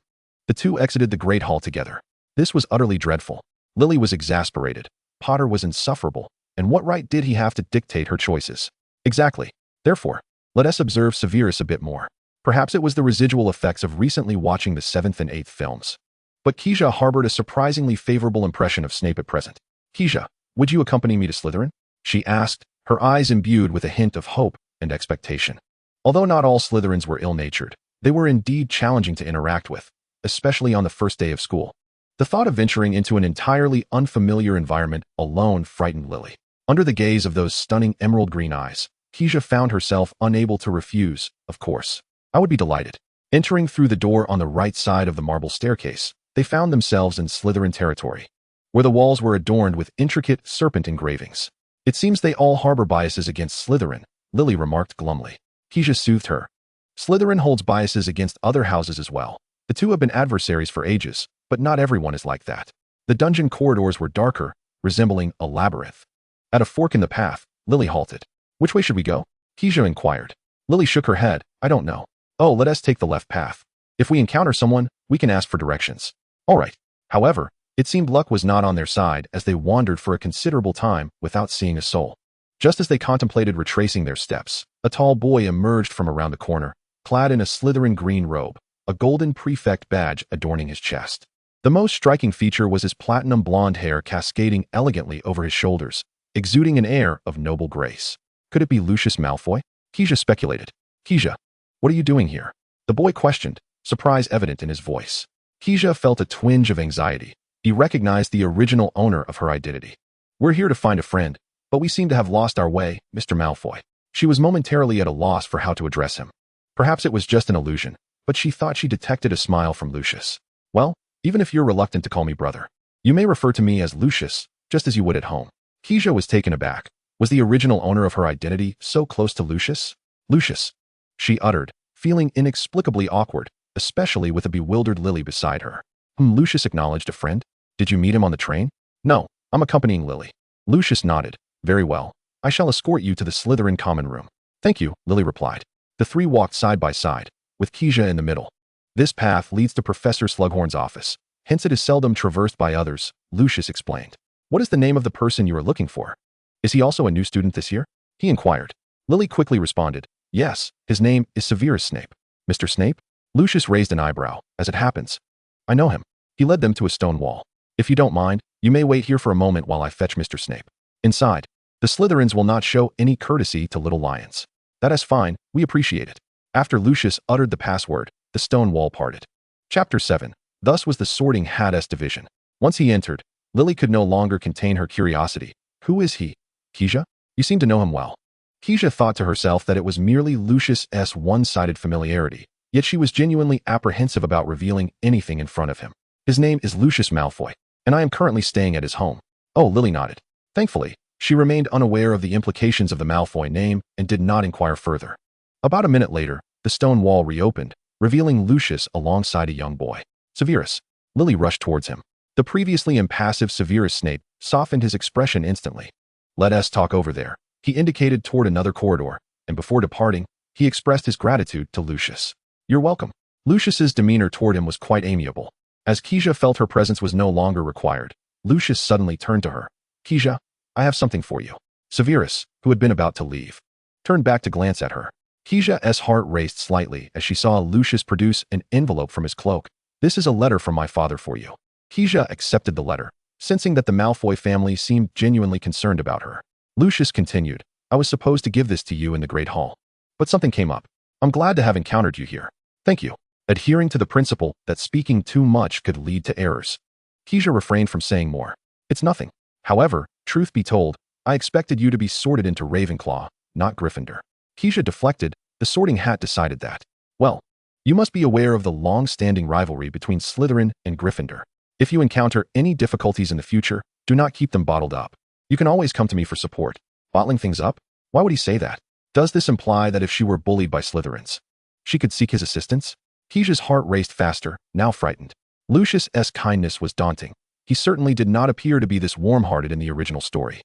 The two exited the Great Hall together. This was utterly dreadful. Lily was exasperated. Potter was insufferable. And what right did he have to dictate her choices? Exactly. Therefore, let us observe Severus a bit more. Perhaps it was the residual effects of recently watching the 7th and 8th films. But Kassia harbored a surprisingly favorable impression of Snape at present. Kassia, would you accompany me to Slytherin? She asked, her eyes imbued with a hint of hope and expectation. Although not all Slytherins were ill-natured, they were indeed challenging to interact with, especially on the first day of school. The thought of venturing into an entirely unfamiliar environment alone frightened Lily. Under the gaze of those stunning emerald green eyes, Kassia found herself unable to refuse. Of course, I would be delighted. Entering through the door on the right side of the marble staircase, they found themselves in Slytherin territory, where the walls were adorned with intricate serpent engravings. It seems they all harbor biases against Slytherin, Lily remarked glumly. Kassia soothed her. Slytherin holds biases against other houses as well. The two have been adversaries for ages, but not everyone is like that. The dungeon corridors were darker, resembling a labyrinth. At a fork in the path, Lily halted. Which way should we go? Kassia inquired. Lily shook her head. I don't know. Oh, let us take the left path. If we encounter someone, we can ask for directions. All right. However, it seemed luck was not on their side as they wandered for a considerable time without seeing a soul. Just as they contemplated retracing their steps, a tall boy emerged from around the corner, clad in a Slytherin green robe, a golden prefect badge adorning his chest. The most striking feature was his platinum blonde hair cascading elegantly over his shoulders, exuding an air of noble grace. Could it be Lucius Malfoy? Kassia speculated. Kassia, what are you doing here? The boy questioned, surprise evident in his voice. Kassia felt a twinge of anxiety. He recognized the original owner of her identity. We're here to find a friend, but we seem to have lost our way, Mr. Malfoy. She was momentarily at a loss for how to address him. Perhaps it was just an illusion, but she thought she detected a smile from Lucius. Well, even if you're reluctant to call me brother, you may refer to me as Lucius, just as you would at home. Kassia was taken aback. Was the original owner of her identity so close to Lucius? Lucius, she uttered, feeling inexplicably awkward, especially with a bewildered Lily beside her. Lucius acknowledged a friend. Did you meet him on the train? No, I'm accompanying Lily. Lucius nodded. Very well. I shall escort you to the Slytherin common room. Thank you, Lily replied. The three walked side by side, with Kassia in the middle. This path leads to Professor Slughorn's office. Hence it is seldom traversed by others, Lucius explained. What is the name of the person you are looking for? Is he also a new student this year? He inquired. Lily quickly responded. Yes, his name is Severus Snape. Mr. Snape? Lucius raised an eyebrow. As it happens, I know him. He led them to a stone wall. If you don't mind, you may wait here for a moment while I fetch Mr. Snape. Inside, the Slytherins will not show any courtesy to little lions. That is fine, we appreciate it. After Lucius uttered the password, the stone wall parted. Chapter 7. Thus was the Sorting Hat's division. Once he entered, Lily could no longer contain her curiosity. Who is he? Kassia? You seem to know him well. Kassia thought to herself that it was merely Lucius's one-sided familiarity, yet she was genuinely apprehensive about revealing anything in front of him. His name is Lucius Malfoy, and I am currently staying at his home. Oh, Lily nodded. Thankfully, she remained unaware of the implications of the Malfoy name and did not inquire further. About a minute later, the stone wall reopened, revealing Lucius alongside a young boy. Severus. Lily rushed towards him. The previously impassive Severus Snape softened his expression instantly. Let us talk over there. He indicated toward another corridor, and before departing, he expressed his gratitude to Lucius. You're welcome. Lucius's demeanor toward him was quite amiable. As Kassia felt her presence was no longer required, Lucius suddenly turned to her. Kassia, I have something for you. Severus, who had been about to leave, turned back to glance at her. Kassia's heart raced slightly as she saw Lucius produce an envelope from his cloak. This is a letter from my father for you. Kassia accepted the letter, sensing that the Malfoy family seemed genuinely concerned about her. Lucius continued, I was supposed to give this to you in the Great Hall, but something came up. I'm glad to have encountered you here. Thank you. Adhering to the principle that speaking too much could lead to errors, Kassia refrained from saying more. It's nothing. However, truth be told, I expected you to be sorted into Ravenclaw, not Gryffindor. Kassia deflected. The Sorting Hat decided that. Well, you must be aware of the long-standing rivalry between Slytherin and Gryffindor. If you encounter any difficulties in the future, do not keep them bottled up. You can always come to me for support. Bottling things up? Why would he say that? Does this imply that if she were bullied by Slytherins, she could seek his assistance? Kassia's heart raced faster, now frightened. Lucius's kindness was daunting. He certainly did not appear to be this warm-hearted in the original story.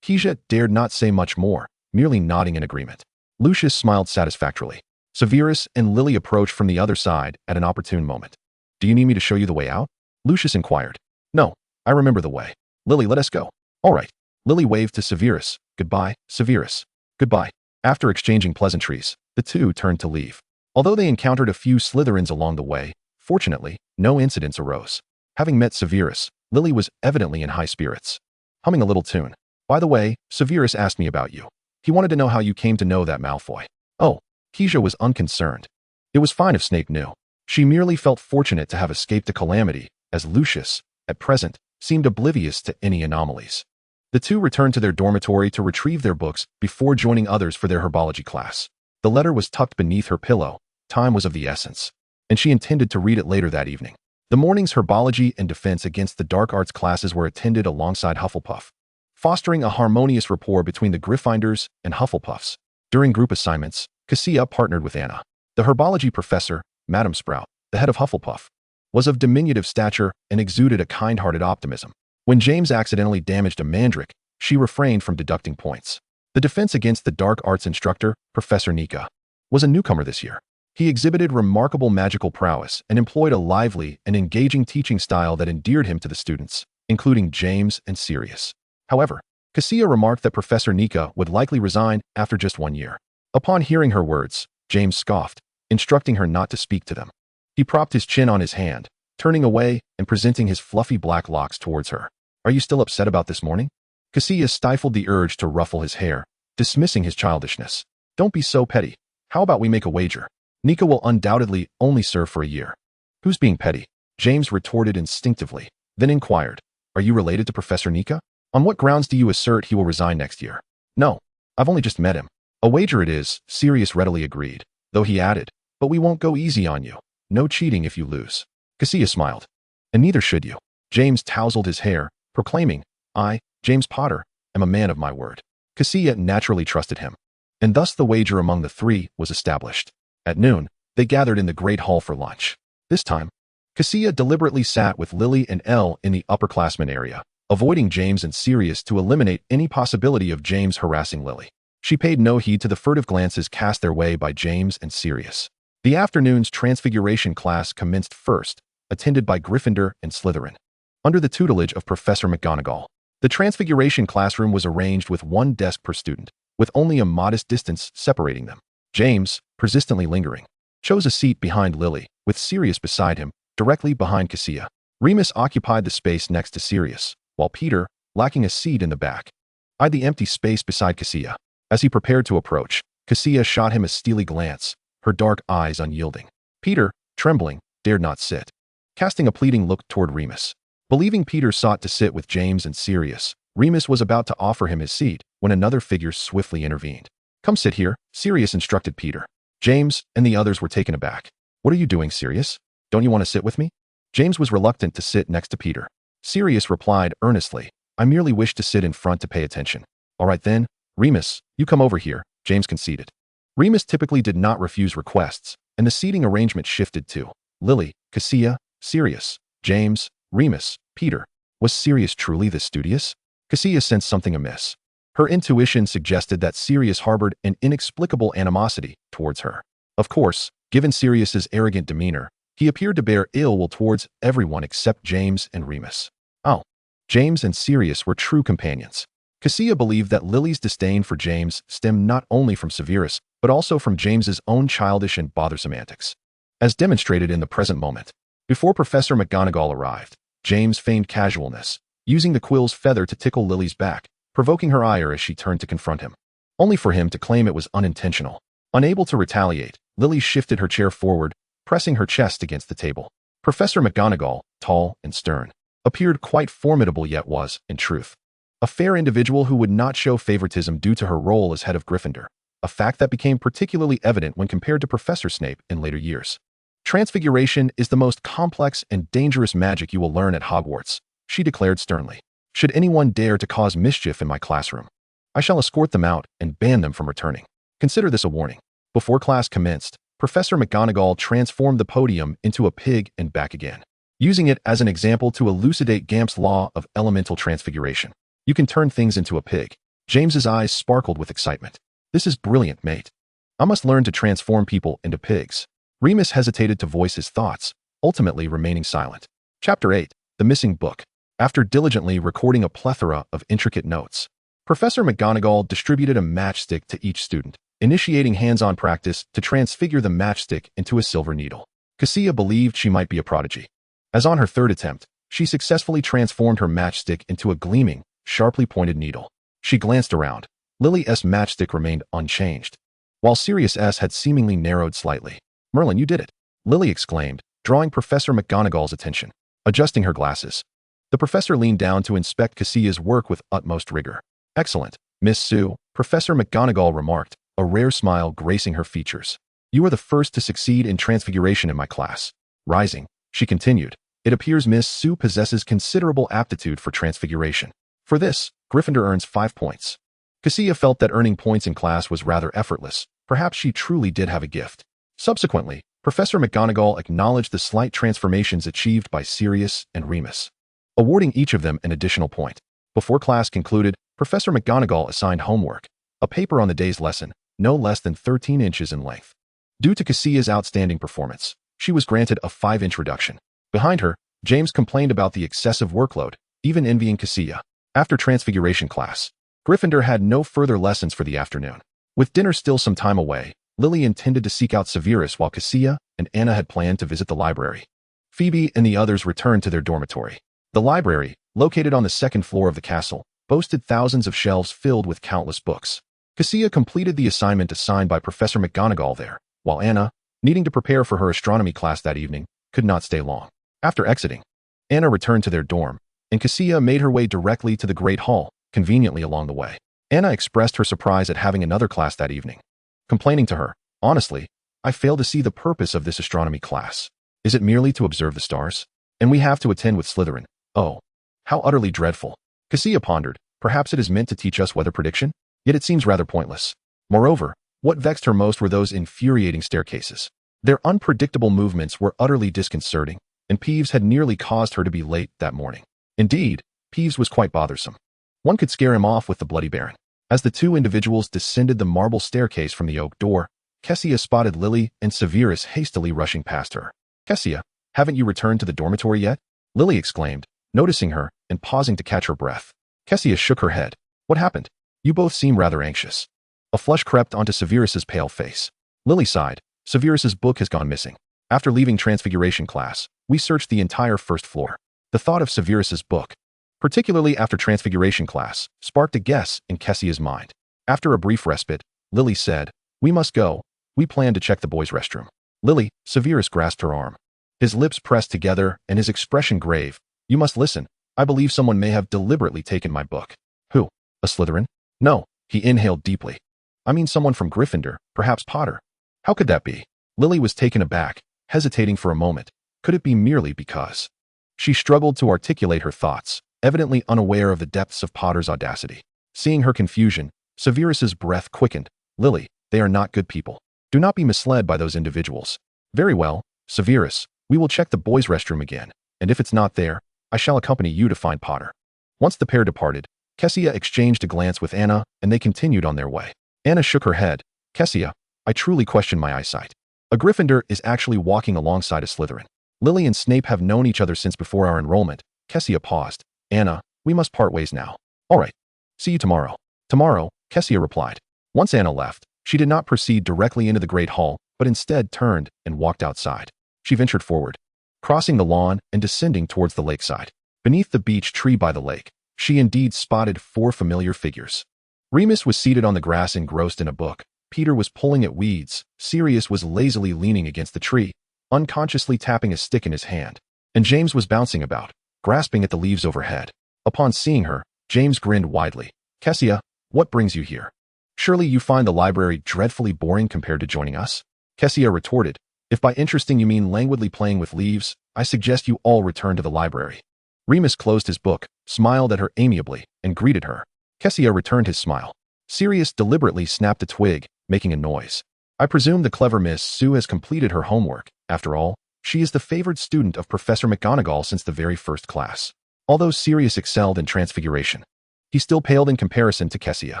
Kassia dared not say much more, merely nodding in agreement. Lucius smiled satisfactorily. Severus and Lily approached from the other side at an opportune moment. Do you need me to show you the way out? Lucius inquired. No, I remember the way. Lily, let us go. All right. Lily waved to Severus. Goodbye, Severus. Goodbye. After exchanging pleasantries, the two turned to leave. Although they encountered a few Slytherins along the way, fortunately, no incidents arose. Having met Severus, Lily was evidently in high spirits. Humming a little tune. By the way, Severus asked me about you. He wanted to know how you came to know that Malfoy. Oh, Keisha was unconcerned. It was fine if Snape knew. She merely felt fortunate to have escaped a calamity, as Lucius, at present, seemed oblivious to any anomalies. The two returned to their dormitory to retrieve their books before joining others for their herbology class. The letter was tucked beneath her pillow. Time was of the essence, and she intended to read it later that evening. The morning's herbology and defense against the dark arts classes were attended alongside Hufflepuff, fostering a harmonious rapport between the Gryffindors and Hufflepuffs. During group assignments, Kassia partnered with Anna. The herbology professor, Madam Sprout, the head of Hufflepuff, was of diminutive stature and exuded a kind-hearted optimism. When James accidentally damaged a mandrake, she refrained from deducting points. The defense against the dark arts instructor, Professor Nika, was a newcomer this year. He exhibited remarkable magical prowess and employed a lively and engaging teaching style that endeared him to the students, including James and Sirius. However, Kassia remarked that Professor Nika would likely resign after just 1 year. Upon hearing her words, James scoffed, instructing her not to speak to them. He propped his chin on his hand, turning away and presenting his fluffy black locks towards her. Are you still upset about this morning? Kassia stifled the urge to ruffle his hair, dismissing his childishness. Don't be so petty. How about we make a wager? Nika will undoubtedly only serve for a year. Who's being petty? James retorted instinctively, then inquired, are you related to Professor Nika? On what grounds do you assert he will resign next year? No, I've only just met him. A wager it is, Sirius readily agreed, though he added, but we won't go easy on you. No cheating if you lose. Kassia smiled. And neither should you. James tousled his hair, proclaiming, I, James Potter, am a man of my word. Kassia naturally trusted him. And thus the wager among the three was established. At noon, they gathered in the Great Hall for lunch. This time, Kassia deliberately sat with Lily and Elle in the upperclassmen area, avoiding James and Sirius to eliminate any possibility of James harassing Lily. She paid no heed to the furtive glances cast their way by James and Sirius. The afternoon's Transfiguration class commenced first, attended by Gryffindor and Slytherin. Under the tutelage of Professor McGonagall, the Transfiguration classroom was arranged with one desk per student, with only a modest distance separating them. James, persistently lingering, chose a seat behind Lily, with Sirius beside him, directly behind Kassia. Remus occupied the space next to Sirius, while Peter, lacking a seat in the back, eyed the empty space beside Kassia. As he prepared to approach, Kassia shot him a steely glance, her dark eyes unyielding. Peter, trembling, dared not sit, casting a pleading look toward Remus. Believing Peter sought to sit with James and Sirius, Remus was about to offer him his seat when another figure swiftly intervened. Come sit here, Sirius instructed Peter. James and the others were taken aback. What are you doing, Sirius? Don't you want to sit with me? James was reluctant to sit next to Peter. Sirius replied earnestly, I merely wish to sit in front to pay attention. All right then, Remus, you come over here, James conceded. Remus typically did not refuse requests, and the seating arrangement shifted to Lily, Kassia, Sirius, James, Remus, Peter. Was Sirius truly this studious? Kassia sensed something amiss. Her intuition suggested that Sirius harbored an inexplicable animosity towards her. Of course, given Sirius's arrogant demeanor, he appeared to bear ill will towards everyone except James and Remus. Oh, James and Sirius were true companions. Kassia believed that Lily's disdain for James stemmed not only from Severus, but also from James's own childish and bothersome antics. As demonstrated in the present moment, before Professor McGonagall arrived, James feigned casualness, using the quill's feather to tickle Lily's back, provoking her ire as she turned to confront him, only for him to claim it was unintentional. Unable to retaliate, Lily shifted her chair forward, pressing her chest against the table. Professor McGonagall, tall and stern, appeared quite formidable yet was, in truth, a fair individual who would not show favoritism due to her role as head of Gryffindor, a fact that became particularly evident when compared to Professor Snape in later years. Transfiguration is the most complex and dangerous magic you will learn at Hogwarts, she declared sternly. Should anyone dare to cause mischief in my classroom, I shall escort them out and ban them from returning. Consider this a warning. Before class commenced, Professor McGonagall transformed the podium into a pig and back again, using it as an example to elucidate Gamp's law of elemental transfiguration. You can turn things into a pig. James's eyes sparkled with excitement. This is brilliant, mate. I must learn to transform people into pigs. Remus hesitated to voice his thoughts, ultimately remaining silent. Chapter 8. The Missing Book. After diligently recording a plethora of intricate notes, Professor McGonagall distributed a matchstick to each student, initiating hands-on practice to transfigure the matchstick into a silver needle. Kassia believed she might be a prodigy, as on her third attempt, she successfully transformed her matchstick into a gleaming, sharply pointed needle. She glanced around. Lily's matchstick remained unchanged, while Sirius S had seemingly narrowed slightly. "Merlin, you did it!" Lily exclaimed, drawing Professor McGonagall's attention. Adjusting her glasses, the professor leaned down to inspect Kassia's work with utmost rigor. "Excellent, Miss Sue," Professor McGonagall remarked, a rare smile gracing her features. "You are the first to succeed in transfiguration in my class." Rising, she continued, "It appears Miss Sue possesses considerable aptitude for transfiguration. For this, Gryffindor earns 5 points." Kassia felt that earning points in class was rather effortless. Perhaps she truly did have a gift. Subsequently, Professor McGonagall acknowledged the slight transformations achieved by Sirius and Remus, awarding each of them an additional point. Before class concluded, Professor McGonagall assigned homework, a paper on the day's lesson, no less than 13 inches in length. Due to Kassia's outstanding performance, she was granted a 5-inch reduction. Behind her, James complained about the excessive workload, even envying Kassia. After transfiguration class, Gryffindor had no further lessons for the afternoon. With dinner still some time away, Lily intended to seek out Severus while Kassia and Anna had planned to visit the library. Phoebe and the others returned to their dormitory. The library, located on the second floor of the castle, boasted thousands of shelves filled with countless books. Kassia completed the assignment assigned by Professor McGonagall there, while Anna, needing to prepare for her astronomy class that evening, could not stay long. After exiting, Anna returned to their dorm, and Kassia made her way directly to the Great Hall, conveniently along the way. Anna expressed her surprise at having another class that evening, complaining to her, "Honestly, I fail to see the purpose of this astronomy class. Is it merely to observe the stars? And we have to attend with Slytherin. Oh, how utterly dreadful." Kassia pondered, "Perhaps it is meant to teach us weather prediction? Yet it seems rather pointless." Moreover, what vexed her most were those infuriating staircases. Their unpredictable movements were utterly disconcerting, and Peeves had nearly caused her to be late that morning. Indeed, Peeves was quite bothersome. One could scare him off with the Bloody Baron. As the two individuals descended the marble staircase from the oak door, Kassia spotted Lily and Severus hastily rushing past her. "Kassia, haven't you returned to the dormitory yet?" Lily exclaimed, noticing her and pausing to catch her breath. Kassia shook her head. "What happened? You both seem rather anxious." A flush crept onto Severus's pale face. Lily sighed. "Severus's book has gone missing. After leaving transfiguration class, we searched the entire first floor." The thought of Severus's book, particularly after transfiguration class, sparked a guess in Kassia's mind. After a brief respite, Lily said, "We must go. We plan to check the boys' restroom." "Lily," Severus grasped her arm. His lips pressed together and his expression grave. "You must listen. I believe someone may have deliberately taken my book." "Who? A Slytherin?" "No." He inhaled deeply. "I mean someone from Gryffindor, perhaps Potter." "How could that be?" Lily was taken aback, hesitating for a moment. Could it be merely because? She struggled to articulate her thoughts, evidently unaware of the depths of Potter's audacity. Seeing her confusion, Severus's breath quickened. "Lily, they are not good people. Do not be misled by those individuals." "Very well, Severus, we will check the boys' restroom again, and if it's not there, I shall accompany you to find Potter." Once the pair departed, Kassia exchanged a glance with Anna, and they continued on their way. Anna shook her head. "Kassia, I truly question my eyesight. A Gryffindor is actually walking alongside a Slytherin. Lily and Snape have known each other since before our enrollment." Kassia paused. "Anna, we must part ways now." "All right. See you tomorrow." "Tomorrow," Kassia replied. Once Anna left, she did not proceed directly into the Great Hall, but instead turned and walked outside. She ventured forward, crossing the lawn and descending towards the lakeside. Beneath the beech tree by the lake, she indeed spotted 4 familiar figures. Remus was seated on the grass engrossed in a book. Peter was pulling at weeds. Sirius was lazily leaning against the tree, unconsciously tapping a stick in his hand. And James was bouncing about, grasping at the leaves overhead. Upon seeing her, James grinned widely. "Kassia, what brings you here? Surely you find the library dreadfully boring compared to joining us?" Kassia retorted, "If by interesting you mean languidly playing with leaves, I suggest you all return to the library." Remus closed his book, smiled at her amiably, and greeted her. Kassia returned his smile. Sirius deliberately snapped a twig, making a noise. "I presume the clever Miss Sue has completed her homework. After all, she is the favored student of Professor McGonagall since the very first class." Although Sirius excelled in transfiguration, he still paled in comparison to Kassia.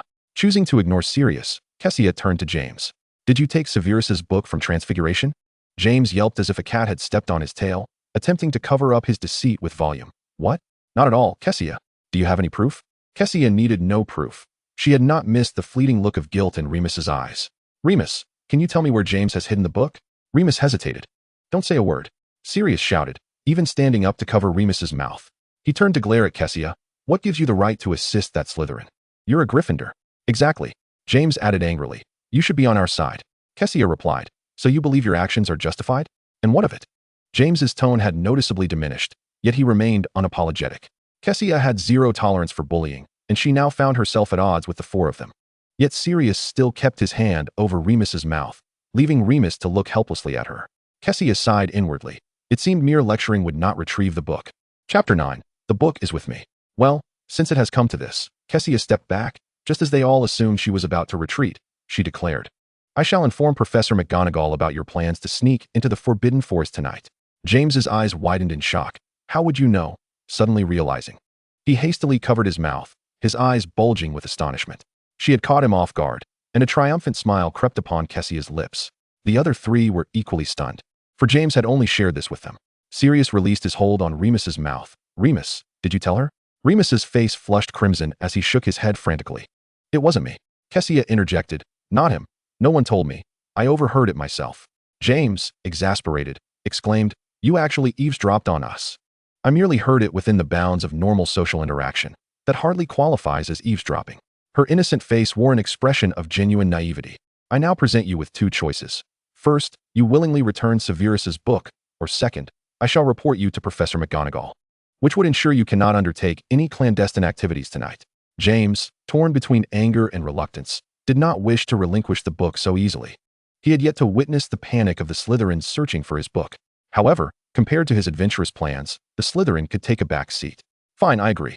Choosing to ignore Sirius, Kassia turned to James. Did you take Severus's book from Transfiguration? James yelped as if a cat had stepped on his tail, attempting to cover up his deceit with volume. What? Not at all, Kassia. Do you have any proof? Kassia needed no proof. She had not missed the fleeting look of guilt in Remus's eyes. Remus, can you tell me where James has hidden the book? Remus hesitated. Don't say a word. Sirius shouted, even standing up to cover Remus's mouth. He turned to glare at Kassia. What gives you the right to assist that Slytherin? You're a Gryffindor. Exactly. James added angrily. You should be on our side. Kassia replied. So you believe your actions are justified? And what of it? James's tone had noticeably diminished, yet he remained unapologetic. Kassia had zero tolerance for bullying, and she now found herself at odds with the four of them. Yet Sirius still kept his hand over Remus's mouth, leaving Remus to look helplessly at her. Kassia sighed inwardly. It seemed mere lecturing would not retrieve the book. Chapter 9. The book is with me. Well, since it has come to this, Kassia stepped back, just as they all assumed she was about to retreat. She declared, I shall inform Professor McGonagall about your plans to sneak into the Forbidden Forest tonight. James's eyes widened in shock. How would you know? Suddenly realizing. He hastily covered his mouth, his eyes bulging with astonishment. She had caught him off guard, and a triumphant smile crept upon Kessia's lips. The other three were equally stunned, for James had only shared this with them. Sirius released his hold on Remus's mouth. Remus, did you tell her? Remus's face flushed crimson as he shook his head frantically. It wasn't me. Kassia interjected. Not him. No one told me. I overheard it myself. James, exasperated, exclaimed, You actually eavesdropped on us. I merely heard it within the bounds of normal social interaction. That hardly qualifies as eavesdropping. Her innocent face wore an expression of genuine naivety. I now present you with two choices. First, you willingly return Severus's book, or second, I shall report you to Professor McGonagall, which would ensure you cannot undertake any clandestine activities tonight. James, torn between anger and reluctance, did not wish to relinquish the book so easily. He had yet to witness the panic of the Slytherins searching for his book. However, compared to his adventurous plans, the Slytherin could take a back seat. Fine, I agree.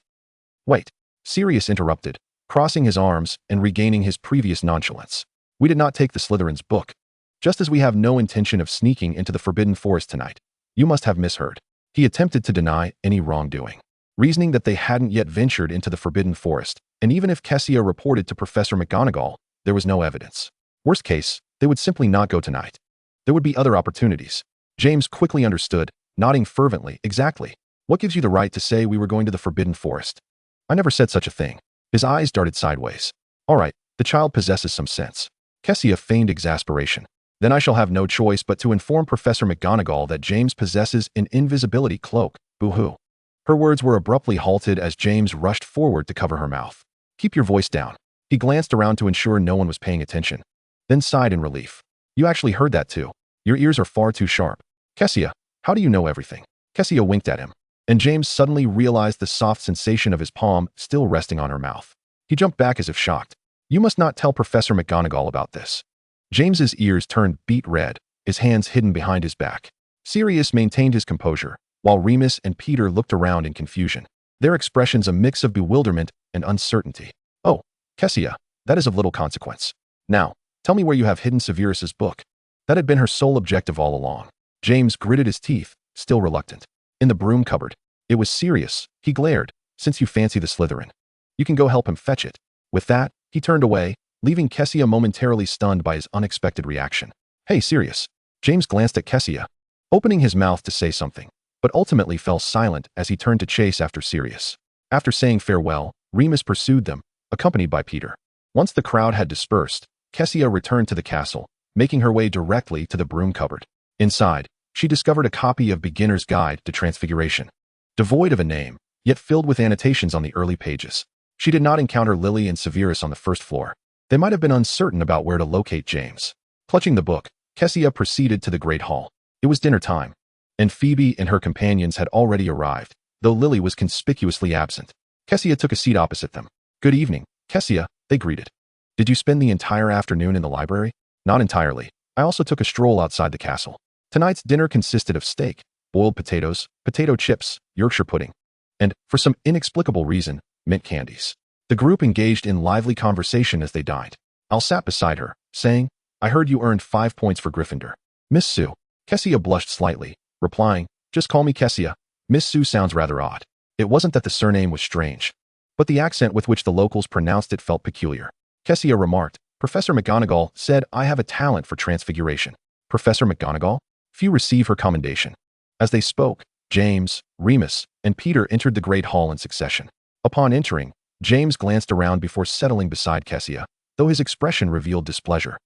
Wait. Sirius interrupted, crossing his arms and regaining his previous nonchalance. We did not take the Slytherin's book. Just as we have no intention of sneaking into the Forbidden Forest tonight. You must have misheard. He attempted to deny any wrongdoing, reasoning that they hadn't yet ventured into the Forbidden Forest, and even if Kassia reported to Professor McGonagall, there was no evidence. Worst case, they would simply not go tonight. There would be other opportunities. James quickly understood, nodding fervently. Exactly. What gives you the right to say we were going to the Forbidden Forest? I never said such a thing. His eyes darted sideways. All right, the child possesses some sense. Kassia feigned exasperation. Then I shall have no choice but to inform Professor McGonagall that James possesses an invisibility cloak. Boo-hoo. Her words were abruptly halted as James rushed forward to cover her mouth. Keep your voice down. He glanced around to ensure no one was paying attention, then sighed in relief. You actually heard that too. Your ears are far too sharp. Kassia, how do you know everything? Kassia winked at him, and James suddenly realized the soft sensation of his palm still resting on her mouth. He jumped back as if shocked. You must not tell Professor McGonagall about this. James's ears turned beet red, his hands hidden behind his back. Sirius maintained his composure, while Remus and Peter looked around in confusion, their expressions a mix of bewilderment and uncertainty. Oh, Kassia, that is of little consequence. Now, tell me where you have hidden Severus's book. That had been her sole objective all along. James gritted his teeth, still reluctant. In the broom cupboard. It was Sirius. He glared. Since you fancy the Slytherin, you can go help him fetch it. With that, he turned away, leaving Kassia momentarily stunned by his unexpected reaction. Hey, Sirius. James glanced at Kassia, opening his mouth to say something, but ultimately fell silent as he turned to chase after Sirius. After saying farewell, Remus pursued them, accompanied by Peter. Once the crowd had dispersed, Kassia returned to the castle, making her way directly to the broom cupboard. Inside, she discovered a copy of Beginner's Guide to Transfiguration. Devoid of a name, yet filled with annotations on the early pages. She did not encounter Lily and Severus on the first floor. They might have been uncertain about where to locate James. Clutching the book, Kassia proceeded to the Great Hall. It was dinner time, and Phoebe and her companions had already arrived, though Lily was conspicuously absent. Kassia took a seat opposite them. Good evening, Kassia, they greeted. Did you spend the entire afternoon in the library? Not entirely. I also took a stroll outside the castle. Tonight's dinner consisted of steak, boiled potatoes, potato chips, Yorkshire pudding, and, for some inexplicable reason, mint candies. The group engaged in lively conversation as they dined. Al sat beside her, saying, I heard you earned 5 points for Gryffindor. Miss Sue. Kassia blushed slightly, replying, Just call me Kassia. Miss Sue sounds rather odd. It wasn't that the surname was strange, but the accent with which the locals pronounced it felt peculiar. Kassia remarked, Professor McGonagall said I have a talent for transfiguration. Professor McGonagall? Few receive her commendation. As they spoke, James, Remus, and Peter entered the great hall in succession. Upon entering, James glanced around before settling beside Kassia, though his expression revealed displeasure,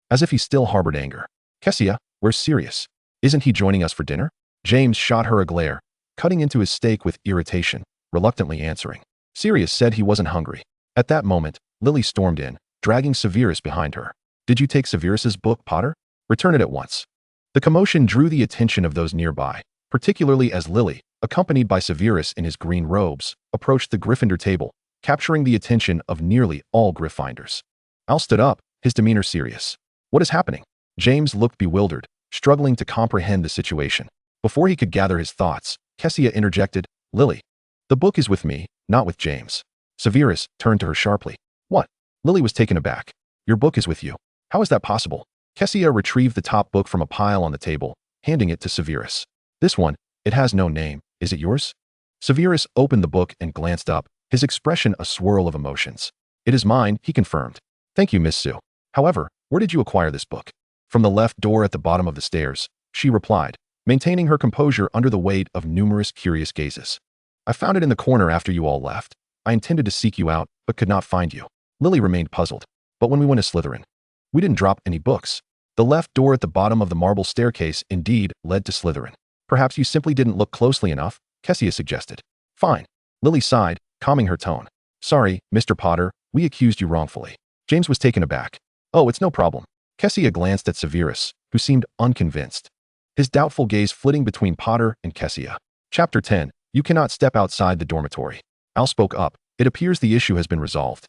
as if he still harbored anger. Kassia, where's Sirius? Isn't he joining us for dinner? James shot her a glare, cutting into his steak with irritation, reluctantly answering. Sirius said he wasn't hungry. At that moment, Lily stormed in, dragging Severus behind her. Did you take Severus's book, Potter? Return it at once. The commotion drew the attention of those nearby, particularly as Lily, accompanied by Severus in his green robes, approached the Gryffindor table, capturing the attention of nearly all Gryffindors. Al stood up, his demeanor serious. What is happening? James looked bewildered, struggling to comprehend the situation. Before he could gather his thoughts, Kassia interjected, Lily, the book is with me, not with James. Severus turned to her sharply. What? Lily was taken aback. Your book is with you. How is that possible? Kassia retrieved the top book from a pile on the table, handing it to Severus. This one, it has no name. Is it yours? Severus opened the book and glanced up, his expression a swirl of emotions. It is mine, he confirmed. Thank you, Miss Sue. However, where did you acquire this book? From the left door at the bottom of the stairs, she replied, maintaining her composure under the weight of numerous curious gazes. I found it in the corner after you all left. I intended to seek you out, but could not find you. Lily remained puzzled. But when we went to Slytherin, we didn't drop any books. The left door at the bottom of the marble staircase indeed led to Slytherin. Perhaps you simply didn't look closely enough, Kassia suggested. Fine. Lily sighed, calming her tone. Sorry, Mr. Potter, we accused you wrongfully. James was taken aback. Oh, it's no problem. Kassia glanced at Severus, who seemed unconvinced, his doubtful gaze flitting between Potter and Kassia. Chapter 10. You cannot step outside the dormitory. Al spoke up. It appears the issue has been resolved.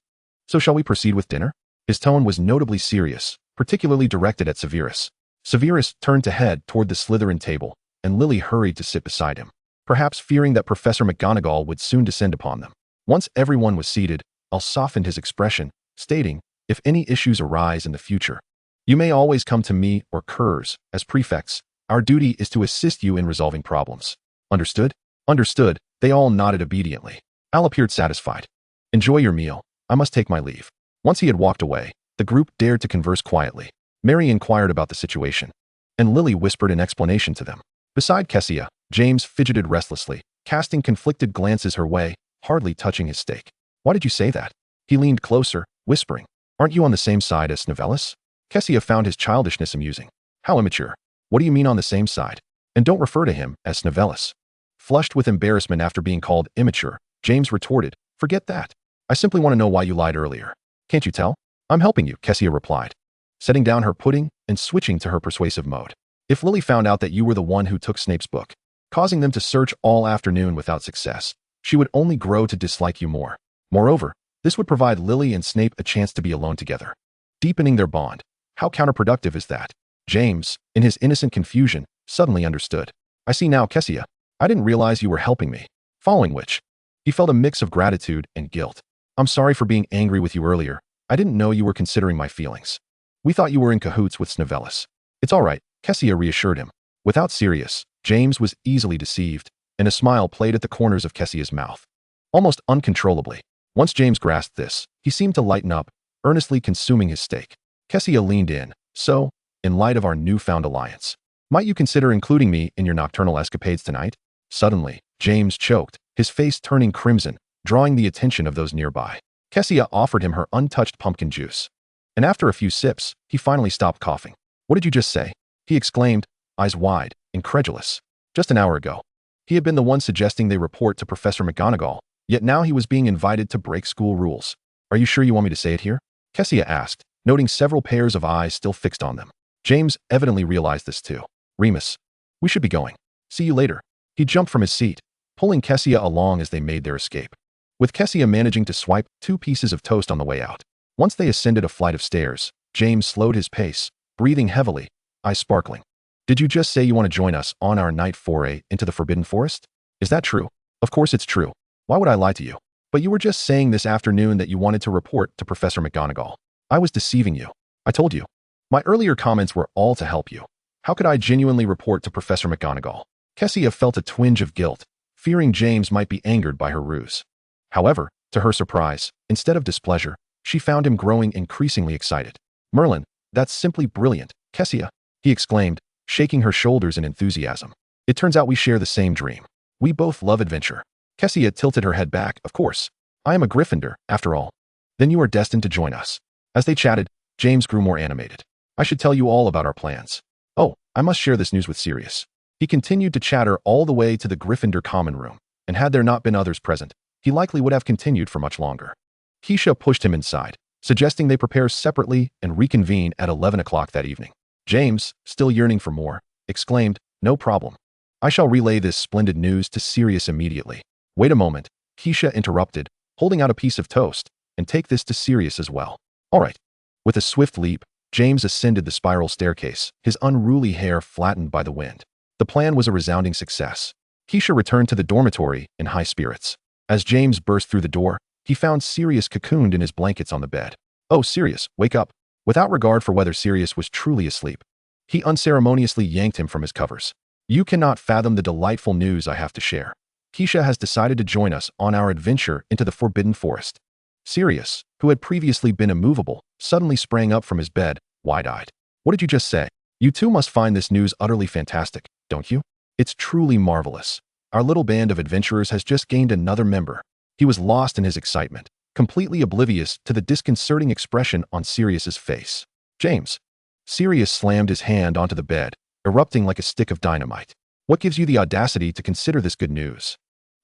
So shall we proceed with dinner? His tone was notably serious, particularly directed at Severus. Severus turned to head toward the Slytherin table, and Lily hurried to sit beside him, perhaps fearing that Professor McGonagall would soon descend upon them. Once everyone was seated, Al softened his expression, stating, if any issues arise in the future, you may always come to me or Kurz, as prefects. Our duty is to assist you in resolving problems. Understood? Understood. They all nodded obediently. Al appeared satisfied. Enjoy your meal. I must take my leave. Once he had walked away, the group dared to converse quietly. Mary inquired about the situation, and Lily whispered an explanation to them. Beside Kassia, James fidgeted restlessly, casting conflicted glances her way, hardly touching his steak. Why did you say that? He leaned closer, whispering, aren't you on the same side as Snivellus? Kassia found his childishness amusing. How immature. What do you mean on the same side? And don't refer to him as Snivellus. Flushed with embarrassment after being called immature, James retorted, forget that. I simply want to know why you lied earlier. Can't you tell? I'm helping you, Kassia replied, setting down her pudding and switching to her persuasive mode. If Lily found out that you were the one who took Snape's book, causing them to search all afternoon without success, she would only grow to dislike you more. Moreover, this would provide Lily and Snape a chance to be alone together, deepening their bond. How counterproductive is that? James, in his innocent confusion, suddenly understood. I see now, Kassia. I didn't realize you were helping me. Following which, he felt a mix of gratitude and guilt. I'm sorry for being angry with you earlier. I didn't know you were considering my feelings. We thought you were in cahoots with Snivellus. It's all right, Kassia reassured him. Without Sirius, James was easily deceived, and a smile played at the corners of Kessia's mouth, almost uncontrollably. Once James grasped this, he seemed to lighten up, earnestly consuming his steak. Kassia leaned in. So, in light of our newfound alliance, might you consider including me in your nocturnal escapades tonight? Suddenly, James choked, his face turning crimson, drawing the attention of those nearby. Kassia offered him her untouched pumpkin juice, and after a few sips, he finally stopped coughing. What did you just say? He exclaimed, eyes wide, incredulous. Just an hour ago, he had been the one suggesting they report to Professor McGonagall, yet now he was being invited to break school rules. Are you sure you want me to say it here? Kassia asked, noting several pairs of eyes still fixed on them. James evidently realized this too. Remus, we should be going. See you later. He jumped from his seat, pulling Kassia along as they made their escape, with Kassia managing to swipe 2 pieces of toast on the way out. Once they ascended a flight of stairs, James slowed his pace, breathing heavily, eyes sparkling. Did you just say you want to join us on our night foray into the Forbidden Forest? Is that true? Of course it's true. Why would I lie to you? But you were just saying this afternoon that you wanted to report to Professor McGonagall. I was deceiving you. I told you. My earlier comments were all to help you. How could I genuinely report to Professor McGonagall? Kassia felt a twinge of guilt, fearing James might be angered by her ruse. However, to her surprise, instead of displeasure, She found him growing increasingly excited. "Merlin, that's simply brilliant, Kassia," he exclaimed, shaking her shoulders in enthusiasm. "It turns out we share the same dream. We both love adventure." Kassia tilted her head back. "Of course. I am a Gryffindor, after all." "Then you are destined to join us." As they chatted, James grew more animated. "I should tell you all about our plans. Oh, I must share this news with Sirius." He continued to chatter all the way to the Gryffindor common room, and had there not been others present, he likely would have continued for much longer. Kassia pushed him inside, suggesting they prepare separately and reconvene at 11 o'clock that evening. James, still yearning for more, exclaimed, "No problem. I shall relay this splendid news to Sirius immediately." "Wait a moment," Kassia interrupted, holding out a piece of toast, "and take this to Sirius as well." "All right." With a swift leap, James ascended the spiral staircase, his unruly hair flattened by the wind. The plan was a resounding success. Kassia returned to the dormitory in high spirits. As James burst through the door, he found Sirius cocooned in his blankets on the bed. "Oh, Sirius, wake up." Without regard for whether Sirius was truly asleep, he unceremoniously yanked him from his covers. "You cannot fathom the delightful news I have to share. Kassia has decided to join us on our adventure into the Forbidden Forest." Sirius, who had previously been immovable, suddenly sprang up from his bed, wide-eyed. "What did you just say? You two must find this news utterly fantastic, don't you? It's truly marvelous. Our little band of adventurers has just gained another member." He was lost in his excitement, completely oblivious to the disconcerting expression on Sirius's face. "James." Sirius slammed his hand onto the bed, erupting like a stick of dynamite. "What gives you the audacity to consider this good news?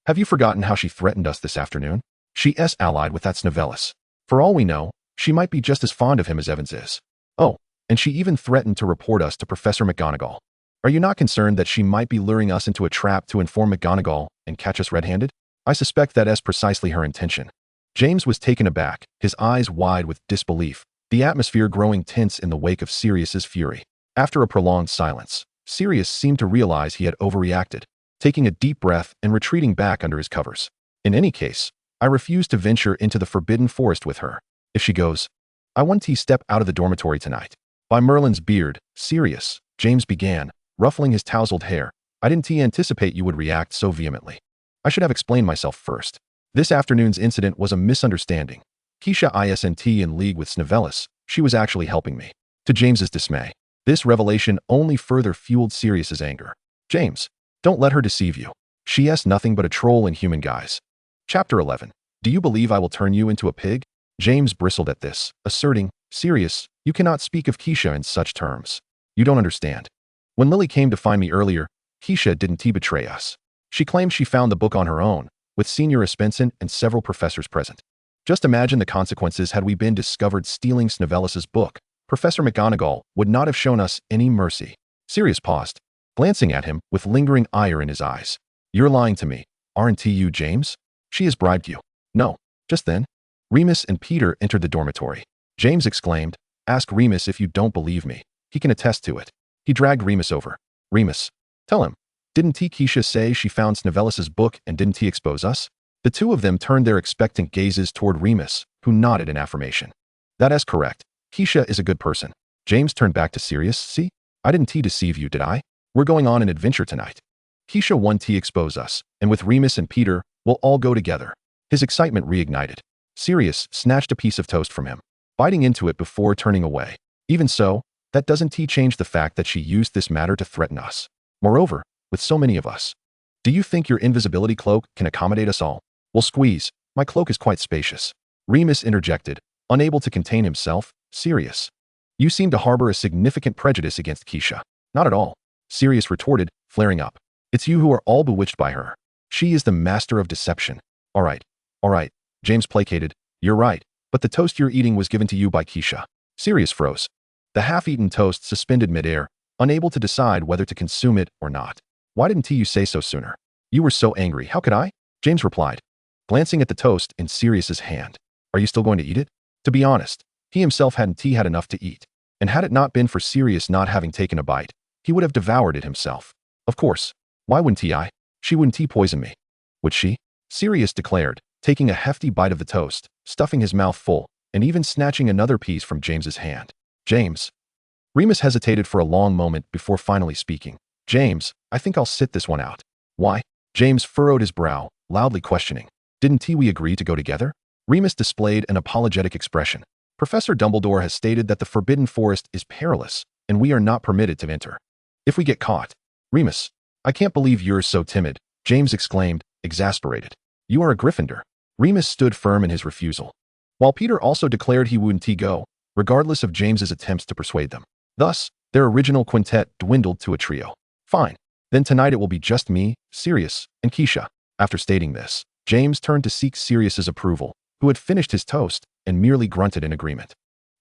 Have you forgotten how she threatened us this afternoon? She's allied with that Snevelis. For all we know, she might be just as fond of him as Evans is. Oh, and she even threatened to report us to Professor McGonagall. Are you not concerned that she might be luring us into a trap to inform McGonagall and catch us red-handed? I suspect that is precisely her intention." James was taken aback, his eyes wide with disbelief, the atmosphere growing tense in the wake of Sirius's fury. After a prolonged silence, Sirius seemed to realize he had overreacted, taking a deep breath and retreating back under his covers. "In any case, I refuse to venture into the Forbidden Forest with her. If she goes, I want to step out of the dormitory tonight." "By Merlin's beard, Sirius," James began, ruffling his tousled hair, "I didn't anticipate you would react so vehemently. I should have explained myself first. This afternoon's incident was a misunderstanding. Kassia isn't in league with Snevelis. She was actually helping me." To James's dismay, this revelation only further fueled Sirius's anger. "James, don't let her deceive you. She's nothing but a troll in human guise." Chapter 11. "Do you believe I will turn you into a pig?" James bristled at this, asserting, "Sirius, you cannot speak of Kassia in such terms. You don't understand. When Lily came to find me earlier, Kassia didn't betray us. She claimed she found the book on her own, with Senior Aspenson and several professors present. Just imagine the consequences had we been discovered stealing Snevelis's book. Professor McGonagall would not have shown us any mercy." Sirius paused, glancing at him with lingering ire in his eyes. "You're lying to me, aren't you, James? She has bribed you." "No." Just then, Remus and Peter entered the dormitory. James exclaimed, "Ask Remus if you don't believe me. He can attest to it." He dragged Remus over. "Remus, tell him. Didn't Kassia say she found Snevelis's book and didn't he expose us?" The two of them turned their expectant gazes toward Remus, who nodded in affirmation. "That is correct. Kassia is a good person." James turned back to Sirius. "See? I didn't deceive you, did I? We're going on an adventure tonight. Kassia won't expose us, and with Remus and Peter, we'll all go together." His excitement reignited. Sirius snatched a piece of toast from him, biting into it before turning away. "Even so, that doesn't change the fact that she used this matter to threaten us. Moreover, with so many of us. Do you think your invisibility cloak can accommodate us all?" "Well, squeeze. My cloak is quite spacious." Remus interjected, unable to contain himself. "Sirius, you seem to harbor a significant prejudice against Kassia." "Not at all," Sirius retorted, flaring up. "It's you who are all bewitched by her. She is the master of deception." All right, James placated. "You're right, but the toast you're eating was given to you by Kassia." Sirius froze. The half-eaten toast suspended midair, unable to decide whether to consume it or not. "Why didn't you say so sooner? You were so angry, how could I?" James replied, glancing at the toast in Sirius's hand. "Are you still going to eat it?" To be honest, he himself hadn't had enough to eat, and had it not been for Sirius not having taken a bite, he would have devoured it himself. "Of course. Why wouldn't I? She wouldn't poison me." "Would she?" Sirius declared, taking a hefty bite of the toast, stuffing his mouth full, and even snatching another piece from James's hand. "James." Remus hesitated for a long moment before finally speaking. "James, I think I'll sit this one out." "Why?" James furrowed his brow, loudly questioning. "Didn't we agree to go together?" Remus displayed an apologetic expression. Professor Dumbledore has stated that the Forbidden Forest is perilous, and we are not permitted to enter. If we get caught. Remus, I can't believe you're so timid, James exclaimed, exasperated. You are a Gryffindor. Remus stood firm in his refusal. While Peter also declared he wouldn't go, regardless of James's attempts to persuade them. Thus, their original quintet dwindled to a trio. Fine. Then tonight it will be just me, Sirius, and Kassia. After stating this, James turned to seek Sirius's approval, who had finished his toast and merely grunted in agreement.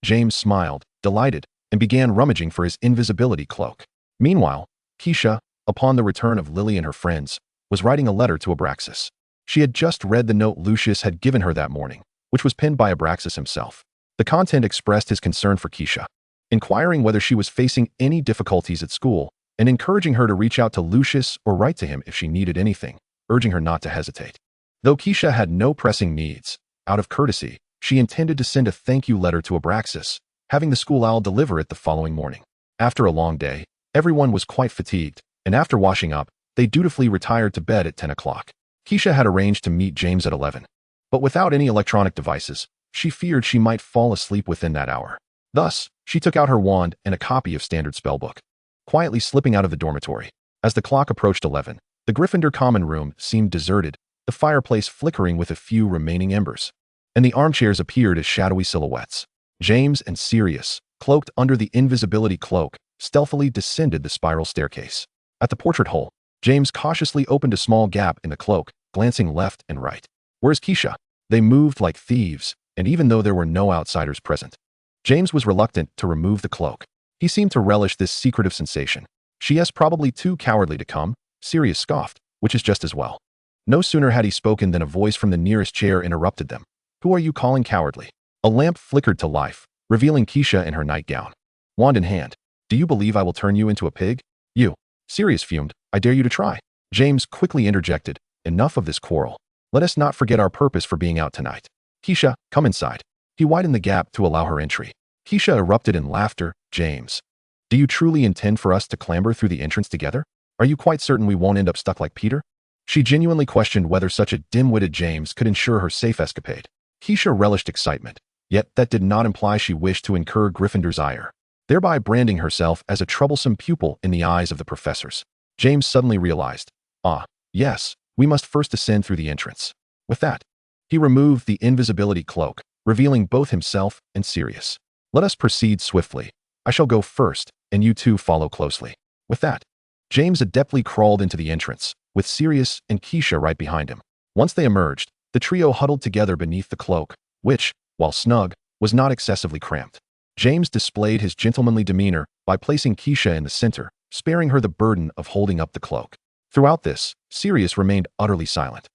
James smiled, delighted, and began rummaging for his invisibility cloak. Meanwhile, Kassia, upon the return of Lily and her friends, was writing a letter to Abraxas. She had just read the note Lucius had given her that morning, which was penned by Abraxas himself. The content expressed his concern for Kassia, inquiring whether she was facing any difficulties at school, and encouraging her to reach out to Lucius or write to him if she needed anything, urging her not to hesitate. Though Kassia had no pressing needs, out of courtesy, she intended to send a thank you letter to Abraxas, having the school owl deliver it the following morning. After a long day, everyone was quite fatigued, and after washing up, they dutifully retired to bed at 10 o'clock. Kassia had arranged to meet James at 11. But without any electronic devices, she feared she might fall asleep within that hour. Thus, she took out her wand and a copy of Standard Spellbook, quietly slipping out of the dormitory. As the clock approached 11, the Gryffindor common room seemed deserted, the fireplace flickering with a few remaining embers, and the armchairs appeared as shadowy silhouettes. James and Sirius, cloaked under the invisibility cloak, stealthily descended the spiral staircase. At the portrait hole, James cautiously opened a small gap in the cloak, glancing left and right. Where's Kassia? They moved like thieves, and even though there were no outsiders present, James was reluctant to remove the cloak. He seemed to relish this secretive sensation. She is probably too cowardly to come, Sirius scoffed, which is just as well. No sooner had he spoken than a voice from the nearest chair interrupted them. Who are you calling cowardly? A lamp flickered to life, revealing Kassia in her nightgown. Wand in hand. Do you believe I will turn you into a pig? You. Sirius fumed. I dare you to try. James quickly interjected. Enough of this quarrel. Let us not forget our purpose for being out tonight. Kassia, come inside. He widened the gap to allow her entry. Kassia erupted in laughter. James, do you truly intend for us to clamber through the entrance together? Are you quite certain we won't end up stuck like Peter? She genuinely questioned whether such a dim-witted James could ensure her safe escapade. Kassia relished excitement, yet that did not imply she wished to incur Gryffindor's ire, thereby branding herself as a troublesome pupil in the eyes of the professors. James suddenly realized, yes, we must first ascend through the entrance. With that, he removed the invisibility cloak, revealing both himself and Sirius. Let us proceed swiftly. I shall go first, and you two follow closely. With that, James adeptly crawled into the entrance, with Sirius and Kassia right behind him. Once they emerged, the trio huddled together beneath the cloak, which, while snug, was not excessively cramped. James displayed his gentlemanly demeanor by placing Kassia in the center, sparing her the burden of holding up the cloak. Throughout this, Sirius remained utterly silent.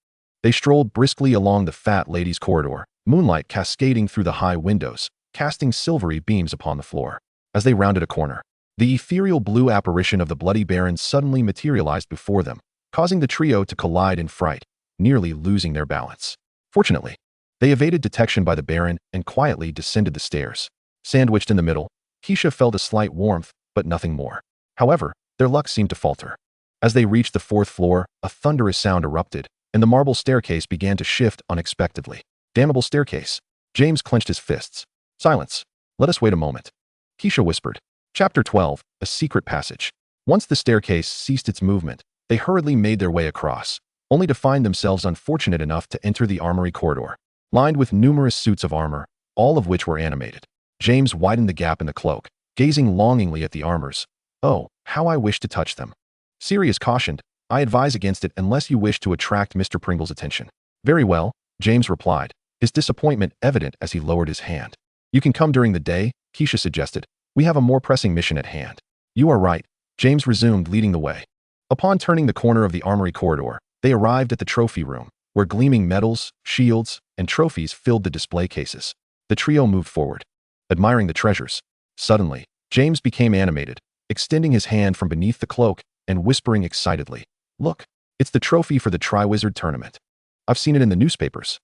They strolled briskly along the fat lady's corridor, moonlight cascading through the high windows, casting silvery beams upon the floor. As they rounded a corner, the ethereal blue apparition of the Bloody Baron suddenly materialized before them, causing the trio to collide in fright, nearly losing their balance. Fortunately, they evaded detection by the Baron and quietly descended the stairs. Sandwiched in the middle, Kassia felt a slight warmth, but nothing more. However, their luck seemed to falter. As they reached the fourth floor, a thunderous sound erupted, and the marble staircase began to shift unexpectedly. Damnable staircase. James clenched his fists. Silence. Let us wait a moment. Kassia whispered. Chapter 12, A Secret Passage. Once the staircase ceased its movement, they hurriedly made their way across, only to find themselves unfortunate enough to enter the armory corridor, lined with numerous suits of armor, all of which were animated. James widened the gap in the cloak, gazing longingly at the armors. Oh, how I wish to touch them. Sirius cautioned, I advise against it unless you wish to attract Mr. Pringle's attention. Very well, James replied, his disappointment evident as he lowered his hand. You can come during the day, Kassia suggested. We have a more pressing mission at hand. You are right, James resumed, leading the way. Upon turning the corner of the armory corridor, they arrived at the trophy room, where gleaming medals, shields, and trophies filled the display cases. The trio moved forward, admiring the treasures. Suddenly, James became animated, extending his hand from beneath the cloak and whispering excitedly, Look, it's the trophy for the Triwizard Tournament. I've seen it in the newspapers.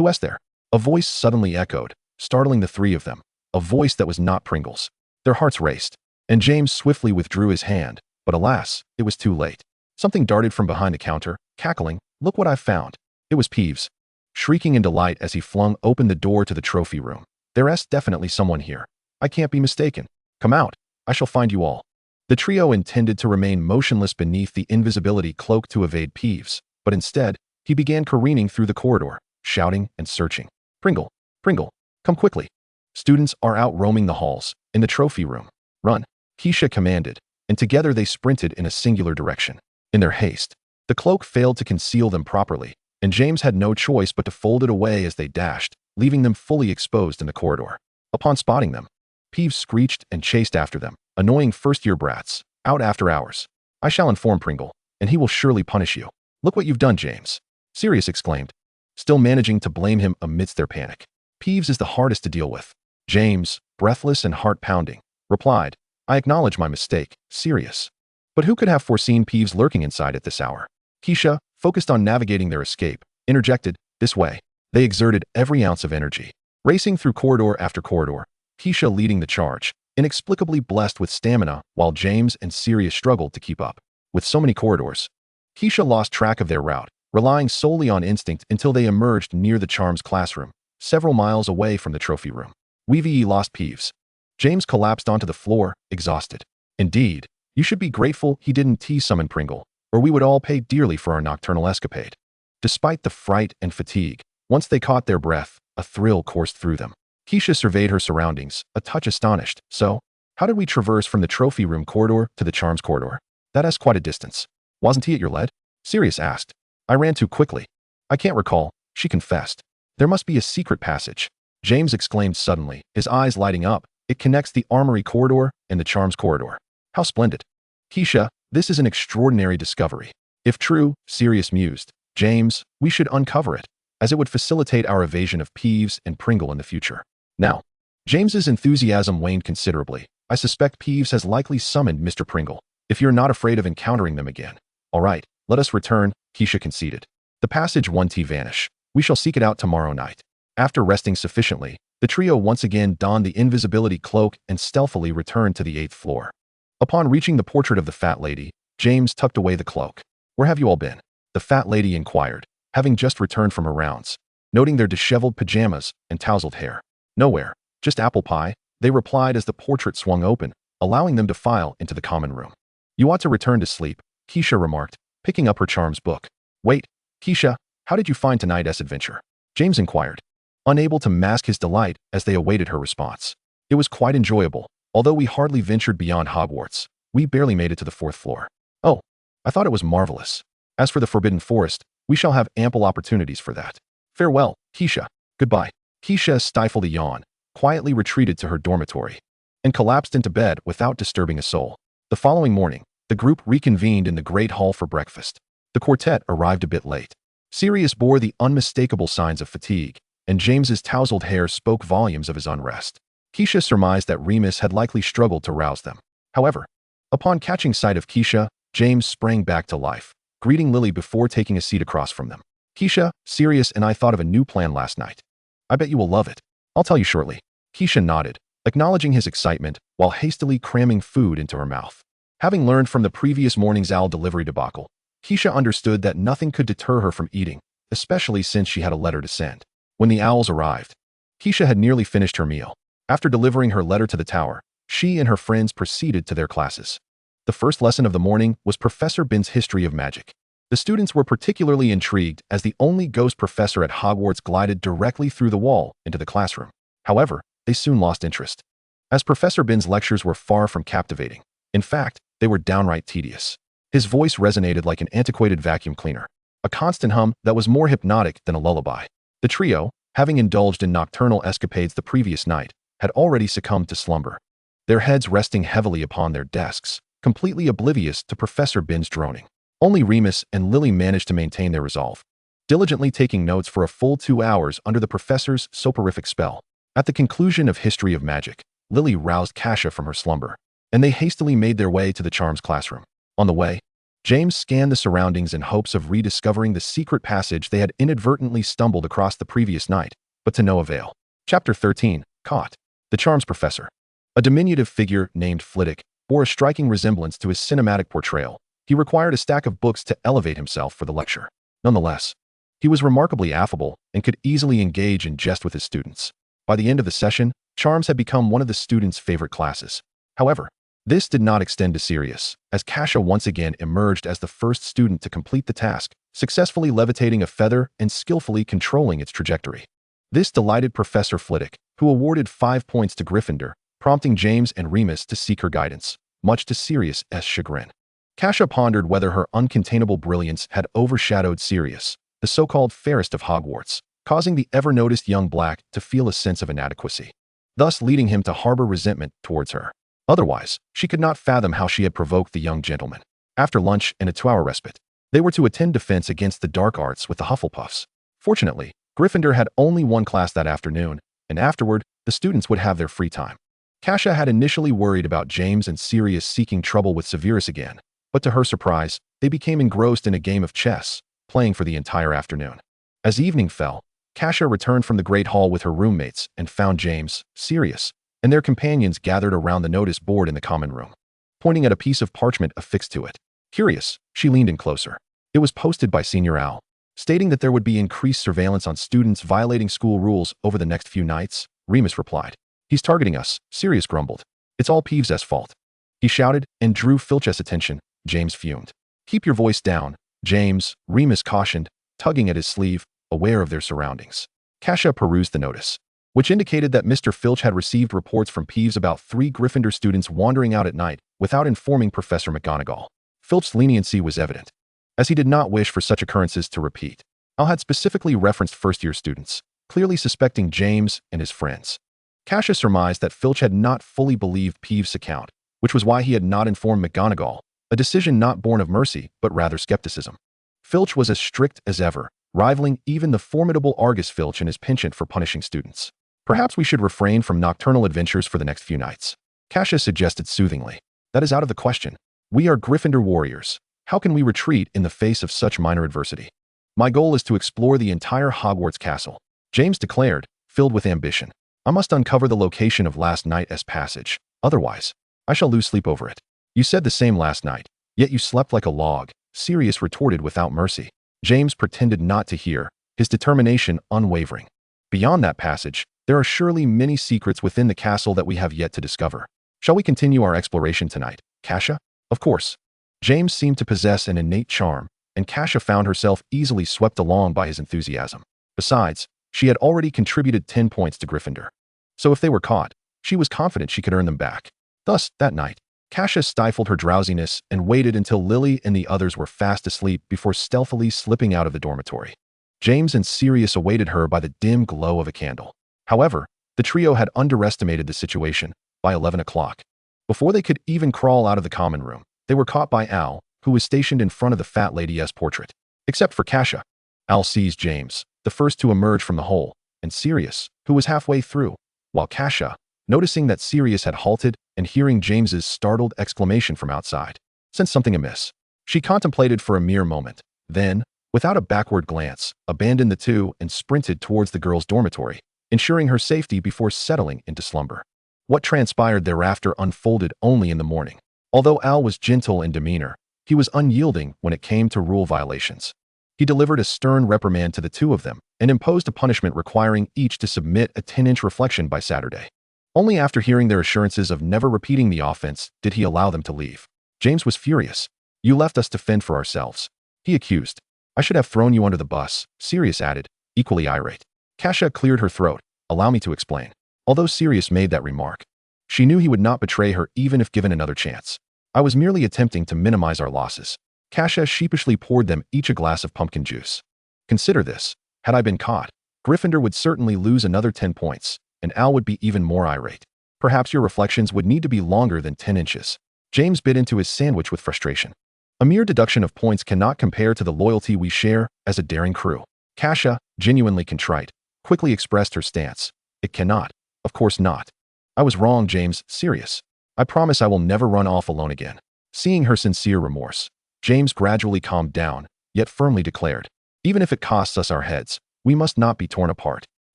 Who is there? A voice suddenly echoed, startling the three of them. A voice that was not Pringle's. Their hearts raced, and James swiftly withdrew his hand, but alas, it was too late. Something darted from behind the counter, cackling, Look what I've found. It was Peeves. shrieking in delight as he flung open the door to the trophy room. "There's definitely someone here. I can't be mistaken. Come out. I shall find you all." The trio intended to remain motionless beneath the invisibility cloak to evade Peeves, but instead, he began careening through the corridor, shouting and searching. "Pringle! Pringle! Come quickly! Students are out roaming the halls, in the trophy room. Run!" Kassia commanded, and together they sprinted in a singular direction. In their haste, the cloak failed to conceal them properly, and James had no choice but to fold it away as they dashed, leaving them fully exposed in the corridor. Upon spotting them, Peeves screeched and chased after them, annoying first-year brats, out after hours. "I shall inform Pringle, and he will surely punish you. Look what you've done, James," Sirius exclaimed, still managing to blame him amidst their panic. "Peeves is the hardest to deal with." James, breathless and heart-pounding, replied, "I acknowledge my mistake, Sirius. But who could have foreseen Peeves lurking inside at this hour?" Kassia, focused on navigating their escape, interjected, "This way." They exerted every ounce of energy, racing through corridor after corridor, Kassia leading the charge, inexplicably blessed with stamina while James and Sirius struggled to keep up. With so many corridors, Kassia lost track of their route, relying solely on instinct until they emerged near the charms classroom, several miles away from the trophy room. "We've lost Peeves." James collapsed onto the floor, exhausted. "Indeed, you should be grateful he didn't summon Pringle, or we would all pay dearly for our nocturnal escapade." Despite the fright and fatigue, once they caught their breath, a thrill coursed through them. Kassia surveyed her surroundings, a touch astonished. "So, how did we traverse from the trophy room corridor to the charms corridor? That's quite a distance. Wasn't he at your lead?" Sirius asked. "I ran too quickly. I can't recall," she confessed. "There must be a secret passage," James exclaimed suddenly, his eyes lighting up. "It connects the armory corridor and the charms corridor." "How splendid." "Kassia, this is an extraordinary discovery. If true," Sirius mused, "James, we should uncover it, as it would facilitate our evasion of Peeves and Pringle in the future." Now, James's enthusiasm waned considerably. "I suspect Peeves has likely summoned Mr. Pringle, if you're not afraid of encountering them again." "All right, let us return," Kassia conceded. "The passage 1T vanish. We shall seek it out tomorrow night." After resting sufficiently, the trio once again donned the invisibility cloak and stealthily returned to the 8th floor. Upon reaching the portrait of the fat lady, James tucked away the cloak. "Where have you all been?" the fat lady inquired, having just returned from her rounds, noting their disheveled pajamas and tousled hair. "Nowhere, just apple pie," they replied as the portrait swung open, allowing them to file into the common room. "You ought to return to sleep," Kassia remarked, picking up her charms book. "Wait, Kassia, how did you find tonight's adventure?" James inquired, unable to mask his delight as they awaited her response. "It was quite enjoyable, although we hardly ventured beyond Hogwarts. We barely made it to the 4th floor. Oh, I thought it was marvelous. As for the Forbidden Forest, we shall have ample opportunities for that. Farewell, Kassia. Goodbye." Kassia stifled a yawn, quietly retreated to her dormitory, and collapsed into bed without disturbing a soul. The following morning, the group reconvened in the Great Hall for breakfast. The quartet arrived a bit late. Sirius bore the unmistakable signs of fatigue, and James's tousled hair spoke volumes of his unrest. Kassia surmised that Remus had likely struggled to rouse them. However, upon catching sight of Kassia, James sprang back to life, greeting Lily before taking a seat across from them. "Kassia, Sirius and I thought of a new plan last night. I bet you will love it. I'll tell you shortly." Kassia nodded, acknowledging his excitement while hastily cramming food into her mouth. Having learned from the previous morning's owl delivery debacle, Kassia understood that nothing could deter her from eating, especially since she had a letter to send. When the owls arrived, Kassia had nearly finished her meal. After delivering her letter to the tower, she and her friends proceeded to their classes. The first lesson of the morning was Professor Bin's History of Magic. The students were particularly intrigued as the only ghost professor at Hogwarts glided directly through the wall into the classroom. However, they soon lost interest, as Professor Bin's lectures were far from captivating. In fact, they were downright tedious. His voice resonated like an antiquated vacuum cleaner, a constant hum that was more hypnotic than a lullaby. The trio, having indulged in nocturnal escapades the previous night, had already succumbed to slumber, their heads resting heavily upon their desks, completely oblivious to Professor Bin's droning. Only Remus and Lily managed to maintain their resolve, diligently taking notes for a full 2 hours under the professor's soporific spell. At the conclusion of History of Magic, Lily roused Kassia from her slumber, and they hastily made their way to the charms classroom. On the way, James scanned the surroundings in hopes of rediscovering the secret passage they had inadvertently stumbled across the previous night, but to no avail. Chapter 13, Caught. The Charms Professor. A diminutive figure named Flitwick bore a striking resemblance to his cinematic portrayal. He required a stack of books to elevate himself for the lecture. Nonetheless, He was remarkably affable and could easily engage in jest with his students. By the end of the session, charms had become one of the students' favorite classes. However, this did not extend to Sirius, as Kassia once again emerged as the first student to complete the task, successfully levitating a feather and skillfully controlling its trajectory. This delighted Professor Flitwick, who awarded 5 points to Gryffindor, prompting James and Remus to seek her guidance, much to Sirius's chagrin. Kassia pondered whether her uncontainable brilliance had overshadowed Sirius, the so-called fairest of Hogwarts, causing the ever-noticed young black to feel a sense of inadequacy, thus leading him to harbor resentment towards her. Otherwise, she could not fathom how she had provoked the young gentleman. After lunch and a 2-hour respite, they were to attend defense against the dark arts with the Hufflepuffs. Fortunately, Gryffindor had only one class that afternoon, and afterward, the students would have their free time. Kassia had initially worried about James and Sirius seeking trouble with Severus again, but to her surprise, they became engrossed in a game of chess, playing for the entire afternoon. As evening fell, Kassia returned from the Great Hall with her roommates and found James, Sirius, and their companions gathered around the notice board in the common room, pointing at a piece of parchment affixed to it. Curious, she leaned in closer. It was posted by Senior Owl, stating that there would be increased surveillance on students violating school rules over the next few nights. Remus replied. He's targeting us, Sirius grumbled. It's all Peeves' fault. He shouted and drew Filch's attention. James fumed. Keep your voice down, James, Remus cautioned, tugging at his sleeve, aware of their surroundings. Kassia perused the notice, which indicated that Mr. Filch had received reports from Peeves about 3 Gryffindor students wandering out at night without informing Professor McGonagall. Filch's leniency was evident, as he did not wish for such occurrences to repeat. Al had specifically referenced first-year students, clearly suspecting James and his friends. Kassia surmised that Filch had not fully believed Peeves' account, which was why he had not informed McGonagall, a decision not born of mercy but rather skepticism. Filch was as strict as ever, rivaling even the formidable Argus Filch in his penchant for punishing students. Perhaps we should refrain from nocturnal adventures for the next few nights, Kassia suggested soothingly. That is out of the question. We are Gryffindor warriors. How can we retreat in the face of such minor adversity? My goal is to explore the entire Hogwarts castle, James declared, filled with ambition. I must uncover the location of last night's passage. Otherwise, I shall lose sleep over it. You said the same last night, yet you slept like a log, Sirius retorted without mercy. James pretended not to hear, his determination unwavering. Beyond that passage, there are surely many secrets within the castle that we have yet to discover. Shall we continue our exploration tonight, Kassia? Of course. James seemed to possess an innate charm, and Kassia found herself easily swept along by his enthusiasm. Besides, she had already contributed 10 points to Gryffindor. So if they were caught, she was confident she could earn them back. Thus, that night, Kassia stifled her drowsiness and waited until Lily and the others were fast asleep before stealthily slipping out of the dormitory. James and Sirius awaited her by the dim glow of a candle. However, the trio had underestimated the situation. By 11 o'clock, before they could even crawl out of the common room, they were caught by Al, who was stationed in front of the fat lady's portrait. Except for Kassia. Al seized James, the first to emerge from the hole, and Sirius, who was halfway through, while Kassia, noticing that Sirius had halted and hearing James's startled exclamation from outside, sensed something amiss. She contemplated for a mere moment, then, without a backward glance, abandoned the two and sprinted towards the girls' dormitory, ensuring her safety before settling into slumber. What transpired thereafter unfolded only in the morning. Although Al was gentle in demeanor, he was unyielding when it came to rule violations. He delivered a stern reprimand to the two of them and imposed a punishment requiring each to submit a 10-inch reflection by Saturday. Only after hearing their assurances of never repeating the offense did he allow them to leave. James was furious. You left us to fend for ourselves, he accused. I should have thrown you under the bus, Sirius added, equally irate. Kassia cleared her throat. Allow me to explain. Although Sirius made that remark, she knew he would not betray her even if given another chance. I was merely attempting to minimize our losses. Kassia sheepishly poured them each a glass of pumpkin juice. Consider this. Had I been caught, Gryffindor would certainly lose another 10 points, and Al would be even more irate. Perhaps your reflections would need to be longer than 10 inches. James bit into his sandwich with frustration. A mere deduction of points cannot compare to the loyalty we share as a daring crew. Kassia, genuinely contrite, quickly expressed her stance. It cannot. Of course not. I was wrong, James, Sirius. I promise I will never run off alone again. Seeing her sincere remorse, James gradually calmed down, yet firmly declared, even if it costs us our heads, we must not be torn apart.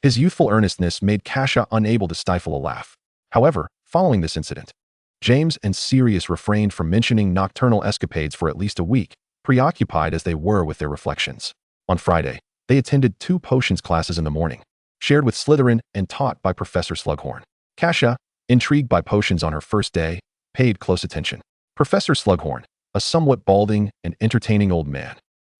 His youthful earnestness made Kassia unable to stifle a laugh. However, following this incident, James and Sirius refrained from mentioning nocturnal escapades for at least a week, preoccupied as they were with their reflections. On Friday, They attended 2 potions classes in the morning, shared with Slytherin and taught by Professor Slughorn. Kassia, intrigued by potions on her first day, paid close attention. Professor Slughorn, a somewhat balding and entertaining old man,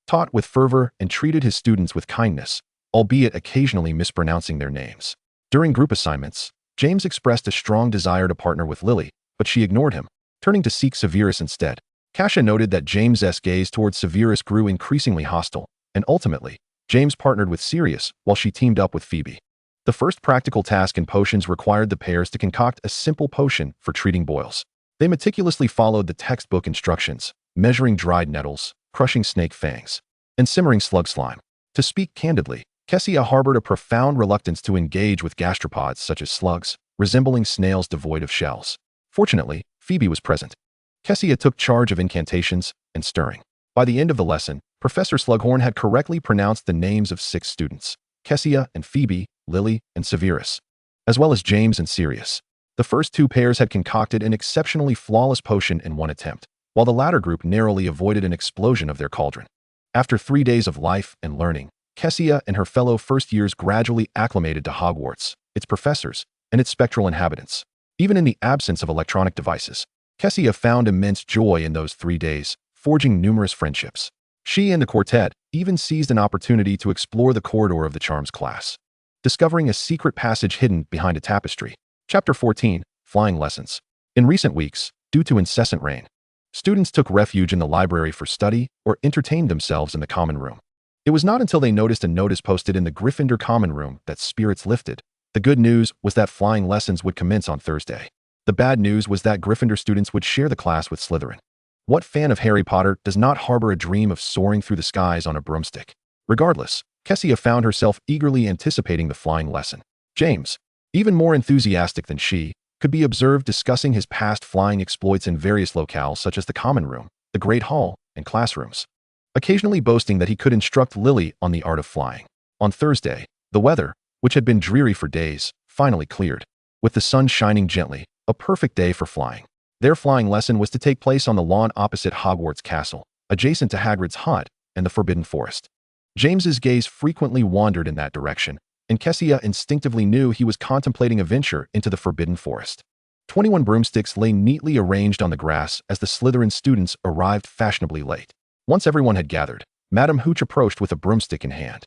taught with fervor and treated his students with kindness, albeit occasionally mispronouncing their names. During group assignments, James expressed a strong desire to partner with Lily, but she ignored him, turning to seek Severus instead. Kassia noted that James's gaze towards Severus grew increasingly hostile, and ultimately, James partnered with Sirius while she teamed up with Phoebe. The first practical task in potions required the pairs to concoct a simple potion for treating boils. They meticulously followed the textbook instructions, measuring dried nettles, crushing snake fangs, and simmering slug slime. To speak candidly, Kassia harbored a profound reluctance to engage with gastropods such as slugs, resembling snails devoid of shells. Fortunately, Phoebe was present. Kassia took charge of incantations and stirring. By the end of the lesson, Professor Slughorn had correctly pronounced the names of 6 students: Kassia and Phoebe, Lily and Severus, as well as James and Sirius. The first 2 pairs had concocted an exceptionally flawless potion in one attempt, while the latter group narrowly avoided an explosion of their cauldron. After 3 days of life and learning, Kassia and her fellow first years gradually acclimated to Hogwarts, its professors, and its spectral inhabitants. Even in the absence of electronic devices, Kassia found immense joy in those 3 days, forging numerous friendships. She and the quartet even seized an opportunity to explore the corridor of the Charms class, discovering a secret passage hidden behind a tapestry. Chapter 14, Flying Lessons. In recent weeks, due to incessant rain, students took refuge in the library for study or entertained themselves in the common room. It was not until they noticed a notice posted in the Gryffindor common room that spirits lifted. The good news was that flying lessons would commence on Thursday. The bad news was that Gryffindor students would share the class with Slytherin. What fan of Harry Potter does not harbor a dream of soaring through the skies on a broomstick? Regardless, Kassia found herself eagerly anticipating the flying lesson. James, even more enthusiastic than she, could be observed discussing his past flying exploits in various locales such as the common room, the Great Hall, and classrooms, occasionally boasting that he could instruct Lily on the art of flying. On Thursday, the weather, which had been dreary for days, finally cleared, with the sun shining gently, a perfect day for flying. Their flying lesson was to take place on the lawn opposite Hogwarts Castle, adjacent to Hagrid's hut and the Forbidden Forest. James's gaze frequently wandered in that direction, and Kassia instinctively knew he was contemplating a venture into the Forbidden Forest. 21 broomsticks lay neatly arranged on the grass as the Slytherin students arrived fashionably late. Once everyone had gathered, Madame Hooch approached with a broomstick in hand.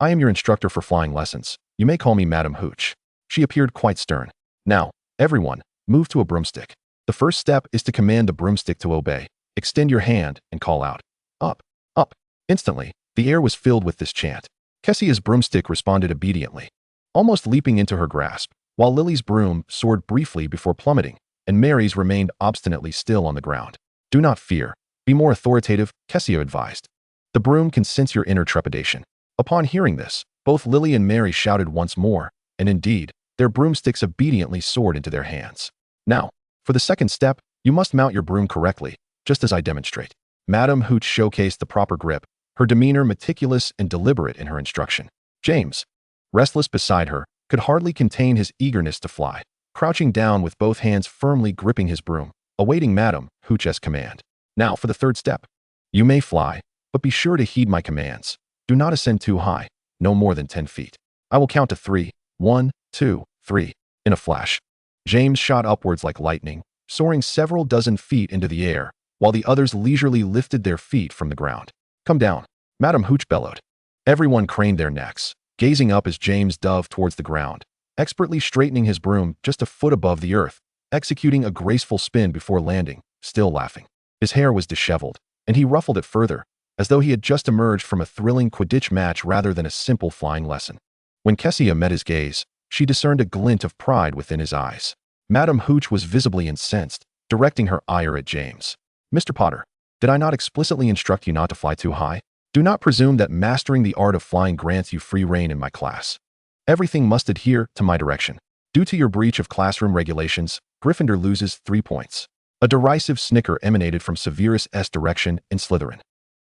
"I am your instructor for flying lessons. You may call me Madame Hooch." She appeared quite stern. "Now, everyone, move to a broomstick. The first step is to command the broomstick to obey. Extend your hand and call out, 'Up, up.'" Instantly, the air was filled with this chant. Kassia's broomstick responded obediently, almost leaping into her grasp, while Lily's broom soared briefly before plummeting, and Mary's remained obstinately still on the ground. "Do not fear. Be more authoritative," Kassia advised. "The broom can sense your inner trepidation." Upon hearing this, both Lily and Mary shouted once more, and indeed, their broomsticks obediently soared into their hands. "Now, for the second step, you must mount your broom correctly, just as I demonstrate." Madame Hooch showcased the proper grip, her demeanor meticulous and deliberate in her instruction. James, restless beside her, could hardly contain his eagerness to fly, crouching down with both hands firmly gripping his broom, awaiting Madame Hooch's command. "Now for the third step. You may fly, but be sure to heed my commands. Do not ascend too high, no more than 10 feet. I will count to 3. 1, 2, 3. In a flash, James shot upwards like lightning, soaring several dozen feet into the air, while the others leisurely lifted their feet from the ground. "Come down," Madame Hooch bellowed. Everyone craned their necks, gazing up as James dove towards the ground, expertly straightening his broom just a foot above the earth, executing a graceful spin before landing, still laughing. His hair was disheveled, and he ruffled it further, as though he had just emerged from a thrilling Quidditch match rather than a simple flying lesson. When Kassia met his gaze, she discerned a glint of pride within his eyes. Madame Hooch was visibly incensed, directing her ire at James. "Mr. Potter, did I not explicitly instruct you not to fly too high? Do not presume that mastering the art of flying grants you free rein in my class. Everything must adhere to my direction. Due to your breach of classroom regulations, Gryffindor loses 3 points." A derisive snicker emanated from Severus's direction in Slytherin,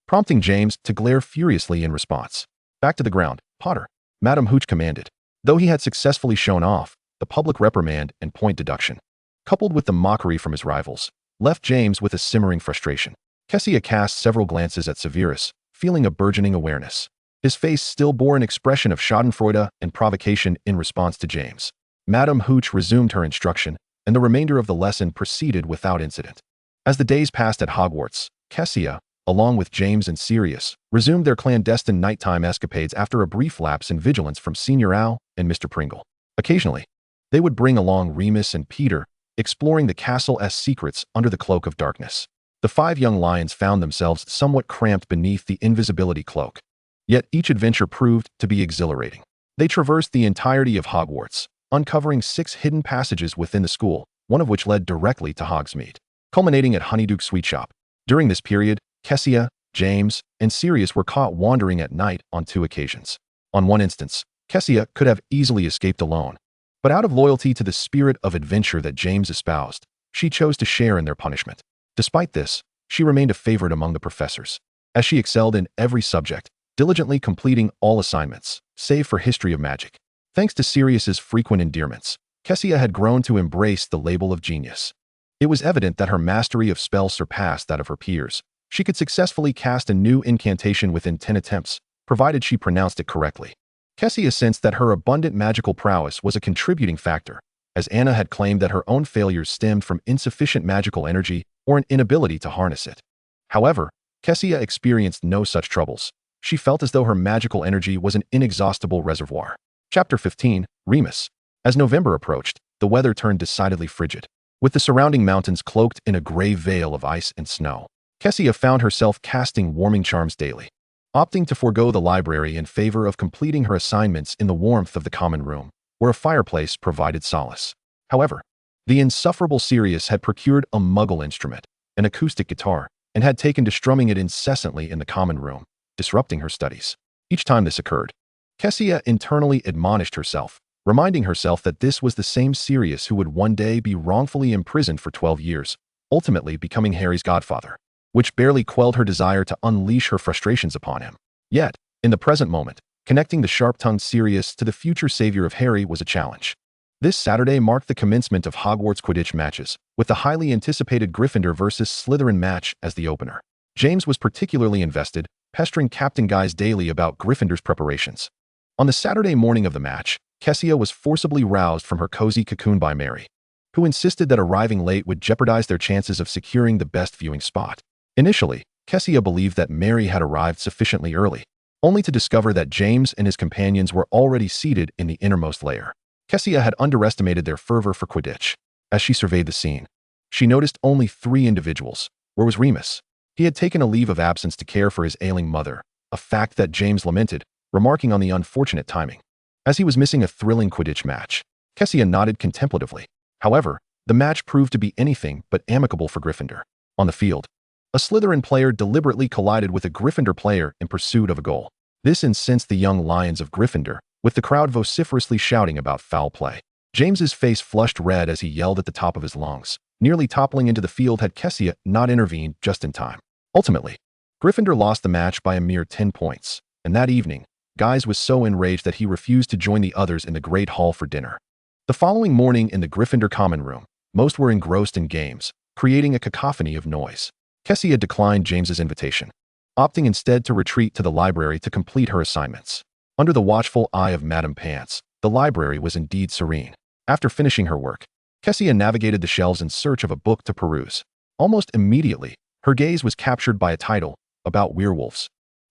prompting James to glare furiously in response. "Back to the ground, Potter," Madame Hooch commanded. Though he had successfully shown off, the public reprimand and point deduction, coupled with the mockery from his rivals, left James with a simmering frustration. Kassia cast several glances at Severus, feeling a burgeoning awareness. His face still bore an expression of schadenfreude and provocation in response to James. Madame Hooch resumed her instruction, and the remainder of the lesson proceeded without incident. As the days passed at Hogwarts, Kassia, along with James and Sirius, resumed their clandestine nighttime escapades after a brief lapse in vigilance from Senior Owl and Mr. Pringle. Occasionally, they would bring along Remus and Peter, exploring the castle's secrets under the cloak of darkness. The 5 young lions found themselves somewhat cramped beneath the invisibility cloak. Yet each adventure proved to be exhilarating. They traversed the entirety of Hogwarts, uncovering 6 hidden passages within the school, one of which led directly to Hogsmeade, culminating at Honeyduke Sweet Shop. During this period, Kassia, James, and Sirius were caught wandering at night on 2 occasions. On one instance, Kassia could have easily escaped alone, but out of loyalty to the spirit of adventure that James espoused, she chose to share in their punishment. Despite this, she remained a favorite among the professors, as she excelled in every subject, diligently completing all assignments, save for history of magic. Thanks to Sirius's frequent endearments, Kassia had grown to embrace the label of genius. It was evident that her mastery of spells surpassed that of her peers. She could successfully cast a new incantation within 10 attempts, provided she pronounced it correctly. Kassia sensed that her abundant magical prowess was a contributing factor, as Anna had claimed that her own failures stemmed from insufficient magical energy or an inability to harness it. However, Kassia experienced no such troubles. She felt as though her magical energy was an inexhaustible reservoir. Chapter 15, Remus. As November approached, the weather turned decidedly frigid, with the surrounding mountains cloaked in a gray veil of ice and snow. Kassia found herself casting warming charms daily, opting to forego the library in favor of completing her assignments in the warmth of the common room, where a fireplace provided solace. However, the insufferable Sirius had procured a muggle instrument, an acoustic guitar, and had taken to strumming it incessantly in the common room, disrupting her studies. Each time this occurred, Kassia internally admonished herself, reminding herself that this was the same Sirius who would one day be wrongfully imprisoned for 12 years, ultimately becoming Harry's godfather, which barely quelled her desire to unleash her frustrations upon him. Yet, in the present moment, connecting the sharp-tongued Sirius to the future savior of Harry was a challenge. This Saturday marked the commencement of Hogwarts Quidditch matches, with the highly anticipated Gryffindor versus Slytherin match as the opener. James was particularly invested, pestering Captain Guys daily about Gryffindor's preparations. On the Saturday morning of the match, Kassia was forcibly roused from her cozy cocoon by Mary, who insisted that arriving late would jeopardize their chances of securing the best viewing spot. Initially, Kassia believed that Mary had arrived sufficiently early, only to discover that James and his companions were already seated in the innermost layer. Kassia had underestimated their fervor for Quidditch. As she surveyed the scene, she noticed only 3 individuals. Where was Remus? He had taken a leave of absence to care for his ailing mother, a fact that James lamented, remarking on the unfortunate timing. As he was missing a thrilling Quidditch match, Kassia nodded contemplatively. However, the match proved to be anything but amicable for Gryffindor. On the field, a Slytherin player deliberately collided with a Gryffindor player in pursuit of a goal. This incensed the young lions of Gryffindor, with the crowd vociferously shouting about foul play. James's face flushed red as he yelled at the top of his lungs, nearly toppling into the field had Kassia not intervened just in time. Ultimately, Gryffindor lost the match by a mere 10 points, and that evening, Guys was so enraged that he refused to join the others in the Great Hall for dinner. The following morning in the Gryffindor common room, most were engrossed in games, creating a cacophony of noise. Kassia declined James's invitation, opting instead to retreat to the library to complete her assignments. Under the watchful eye of Madame Pants, the library was indeed serene. After finishing her work, Kassia navigated the shelves in search of a book to peruse. Almost immediately, her gaze was captured by a title about werewolves.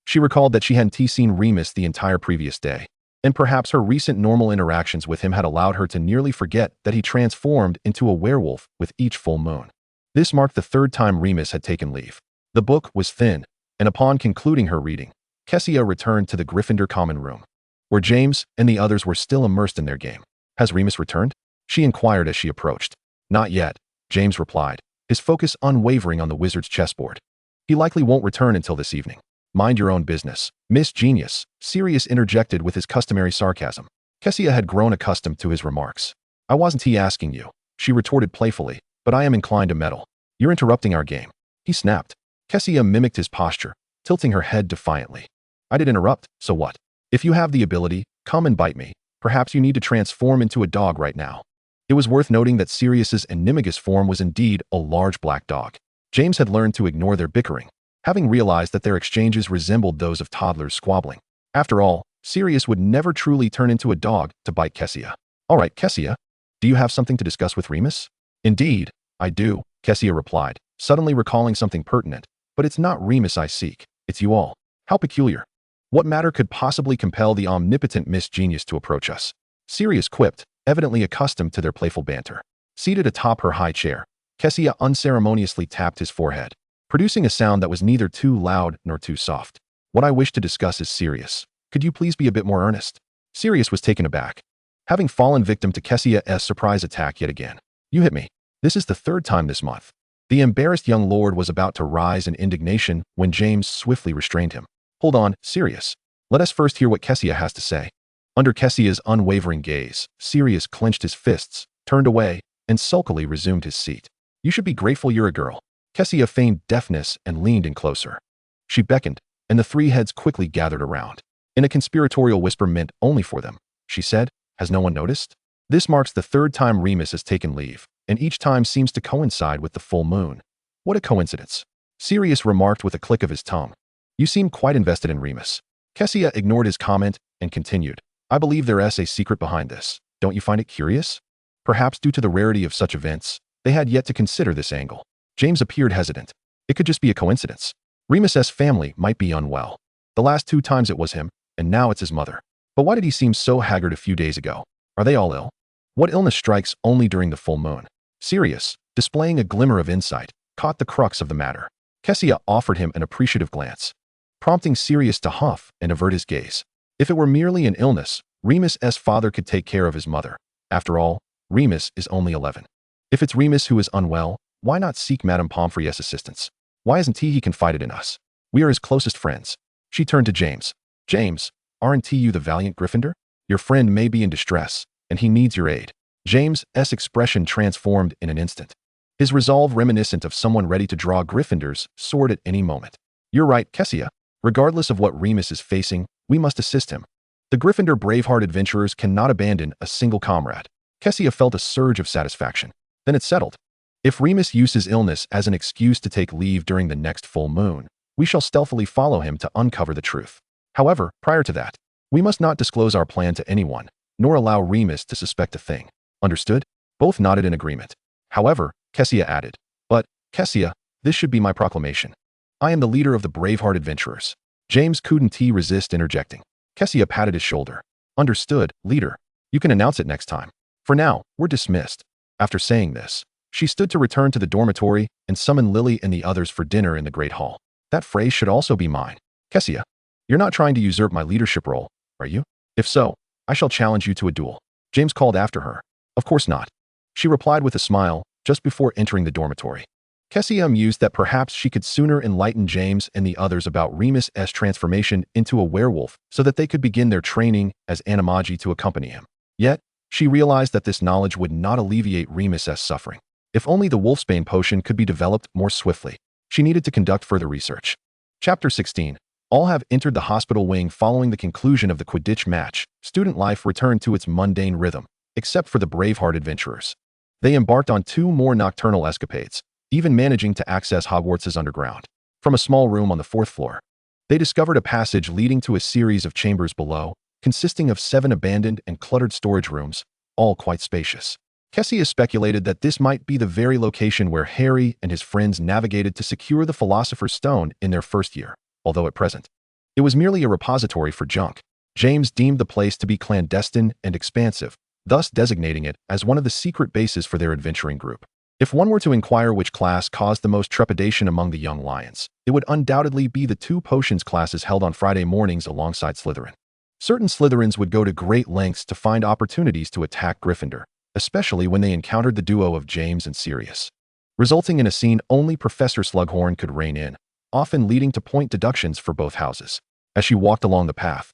She recalled that she hadn't seen Remus the entire previous day, and perhaps her recent normal interactions with him had allowed her to nearly forget that he transformed into a werewolf with each full moon. This marked the 3rd time Remus had taken leave. The book was thin, and upon concluding her reading, Kassia returned to the Gryffindor common room, where James and the others were still immersed in their game. "Has Remus returned?" she inquired as she approached. "Not yet," James replied, his focus unwavering on the wizard's chessboard. "He likely won't return until this evening." "Mind your own business, Miss Genius," Sirius interjected with his customary sarcasm. Kassia had grown accustomed to his remarks. "I wasn't asking you," she retorted playfully, "but I am inclined to meddle. You're interrupting our game," he snapped. Kassia mimicked his posture, tilting her head defiantly. "I did interrupt, so what? If you have the ability, come and bite me. Perhaps you need to transform into a dog right now." It was worth noting that Sirius's animagus form was indeed a large black dog. James had learned to ignore their bickering, having realized that their exchanges resembled those of toddlers squabbling. After all, Sirius would never truly turn into a dog to bite Kassia. All right, Kassia, do you have something to discuss with Remus? Indeed, I do, Kassia replied, suddenly recalling something pertinent. But it's not Remus I seek, it's you all. How peculiar. What matter could possibly compel the omnipotent Miss Genius to approach us? Sirius quipped, evidently accustomed to their playful banter. Seated atop her high chair, Kassia unceremoniously tapped his forehead, producing a sound that was neither too loud nor too soft. What I wish to discuss is Sirius. Could you please be a bit more earnest? Sirius was taken aback, having fallen victim to Kassia's surprise attack yet again. You hit me. This is the third time this month. The embarrassed young lord was about to rise in indignation when James swiftly restrained him. Hold on, Sirius. Let us first hear what Kassia has to say. Under Kassia's unwavering gaze, Sirius clenched his fists, turned away, and sulkily resumed his seat. You should be grateful you're a girl. Kassia feigned deafness and leaned in closer. She beckoned, and the three heads quickly gathered around. In a conspiratorial whisper meant only for them, she said, has no one noticed? This marks the third time Remus has taken leave, and each time seems to coincide with the full moon. What a coincidence. Sirius remarked with a click of his tongue. You seem quite invested in Remus. Kassia ignored his comment and continued. I believe there's a secret behind this. Don't you find it curious? Perhaps due to the rarity of such events, they had yet to consider this angle. James appeared hesitant. It could just be a coincidence. Remus's family might be unwell. The last 2 times it was him, and now it's his mother. But why did he seem so haggard a few days ago? Are they all ill? What illness strikes only during the full moon? Sirius, displaying a glimmer of insight, caught the crux of the matter. Kassia offered him an appreciative glance, prompting Sirius to huff and avert his gaze. If it were merely an illness, Remus's father could take care of his mother. After all, Remus is only 11. If it's Remus who is unwell, why not seek Madame Pomfrey's assistance? Why isn't he confided in us? We are his closest friends. She turned to James. James, aren't you the valiant Gryffindor? Your friend may be in distress, and he needs your aid. James's expression transformed in an instant. His resolve reminiscent of someone ready to draw Gryffindor's sword at any moment. You're right, Kassia. Regardless of what Remus is facing, we must assist him. The Gryffindor Braveheart adventurers cannot abandon a single comrade. Kassia felt a surge of satisfaction. Then it's settled. If Remus uses illness as an excuse to take leave during the next full moon, we shall stealthily follow him to uncover the truth. However, prior to that, we must not disclose our plan to anyone, nor allow Remus to suspect a thing. Understood? Both nodded in agreement. However, Kassia added, but, Kassia, this should be my proclamation. I am the leader of the Braveheart adventurers. James couldn't resist interjecting. Kassia patted his shoulder. Understood, leader. You can announce it next time. For now, we're dismissed. After saying this, she stood to return to the dormitory and summon Lily and the others for dinner in the Great Hall. That phrase should also be mine. Kassia, you're not trying to usurp my leadership role, are you? If so, I shall challenge you to a duel. James called after her. Of course not. She replied with a smile, just before entering the dormitory. Kassia mused that perhaps she could sooner enlighten James and the others about Remus's transformation into a werewolf so that they could begin their training as animagi to accompany him. Yet, she realized that this knowledge would not alleviate Remus's suffering. If only the Wolfsbane potion could be developed more swiftly. She needed to conduct further research. Chapter 16. All have entered the hospital wing following the conclusion of the Quidditch match. Student life returned to its mundane rhythm, except for the Braveheart adventurers. They embarked on 2 more nocturnal escapades, even managing to access Hogwarts' underground. From a small room on the 4th floor, they discovered a passage leading to a series of chambers below, consisting of 7 abandoned and cluttered storage rooms, all quite spacious. Kassia speculated that this might be the very location where Harry and his friends navigated to secure the Philosopher's Stone in their first year, although at present, it was merely a repository for junk. James deemed the place to be clandestine and expansive, thus designating it as one of the secret bases for their adventuring group. If one were to inquire which class caused the most trepidation among the young lions, it would undoubtedly be the 2 potions classes held on Friday mornings alongside Slytherin. Certain Slytherins would go to great lengths to find opportunities to attack Gryffindor, especially when they encountered the duo of James and Sirius, resulting in a scene only Professor Slughorn could rein in, often leading to point deductions for both houses. As she walked along the path,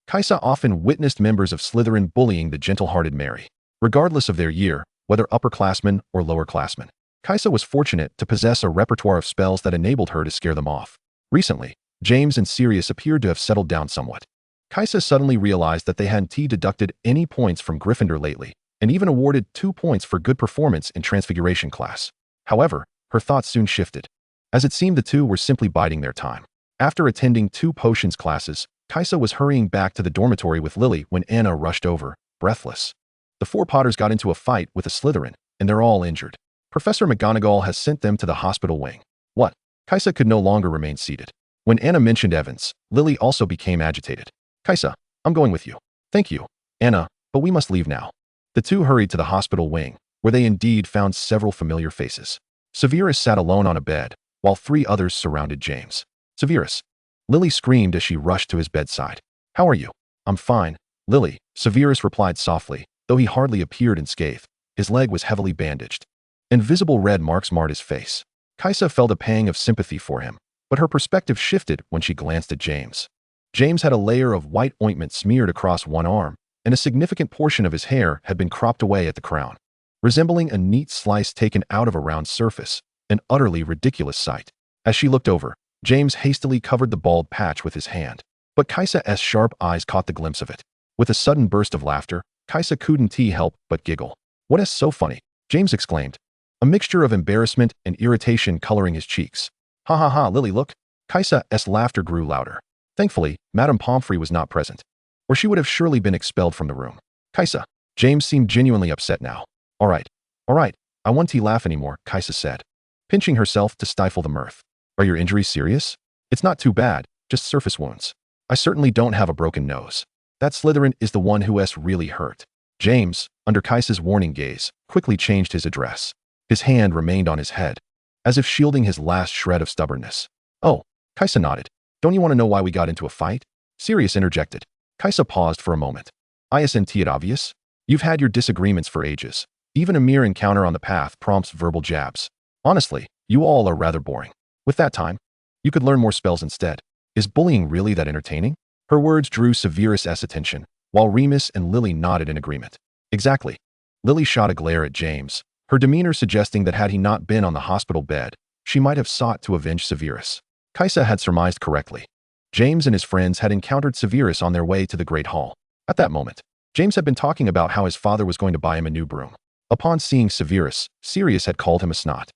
Kassia often witnessed members of Slytherin bullying the gentle-hearted Mary. Regardless of their year, whether upperclassmen or lowerclassmen, Kassia was fortunate to possess a repertoire of spells that enabled her to scare them off. Recently, James and Sirius appeared to have settled down somewhat. Kassia suddenly realized that they hadn't deducted any points from Gryffindor lately, and even awarded 2 points for good performance in Transfiguration class. However, her thoughts soon shifted, as it seemed the 2 were simply biding their time. After attending 2 potions classes, Kassia was hurrying back to the dormitory with Lily when Anna rushed over, breathless. The four Potters got into a fight with a Slytherin, and they're all injured. Professor McGonagall has sent them to the hospital wing. What? Kassia could no longer remain seated. When Anna mentioned Evans, Lily also became agitated. Kassia, I'm going with you. Thank you, Anna, but we must leave now. The two hurried to the hospital wing, where they indeed found several familiar faces. Severus sat alone on a bed, while three others surrounded James. Severus. Lily screamed as she rushed to his bedside. How are you? I'm fine, Lily, Severus replied softly, though he hardly appeared unscathed. His leg was heavily bandaged. Invisible red marks marred his face. Kassia felt a pang of sympathy for him, but her perspective shifted when she glanced at James. James had a layer of white ointment smeared across one arm, and a significant portion of his hair had been cropped away at the crown, resembling a neat slice taken out of a round surface, an utterly ridiculous sight. As she looked over, James hastily covered the bald patch with his hand, but Kassia's sharp eyes caught the glimpse of it. With a sudden burst of laughter, Kassia couldn't help but giggle. What is so funny? James exclaimed, a mixture of embarrassment and irritation coloring his cheeks. Ha ha ha, Lily, look. Kassia's laughter grew louder. Thankfully, Madame Pomfrey was not present, or she would have surely been expelled from the room. Kassia. James seemed genuinely upset now. All right, I won't laugh anymore, Kassia said, pinching herself to stifle the mirth. Are your injuries serious? It's not too bad, just surface wounds. I certainly don't have a broken nose. That Slytherin is the one who's really hurt. James, under Kassia's warning gaze, quickly changed his address. His hand remained on his head, as if shielding his last shred of stubbornness. Oh, Kassia nodded. Don't you want to know why we got into a fight? Sirius interjected. Kassia paused for a moment. Isn't it obvious? You've had your disagreements for ages. Even a mere encounter on the path prompts verbal jabs. Honestly, you all are rather boring. With that time, you could learn more spells instead. Is bullying really that entertaining? Her words drew Severus' attention, while Remus and Lily nodded in agreement. Exactly. Lily shot a glare at James, her demeanor suggesting that had he not been on the hospital bed, she might have sought to avenge Severus. Kassia had surmised correctly. James and his friends had encountered Severus on their way to the Great Hall. At that moment, James had been talking about how his father was going to buy him a new broom. Upon seeing Severus, Sirius had called him a snot,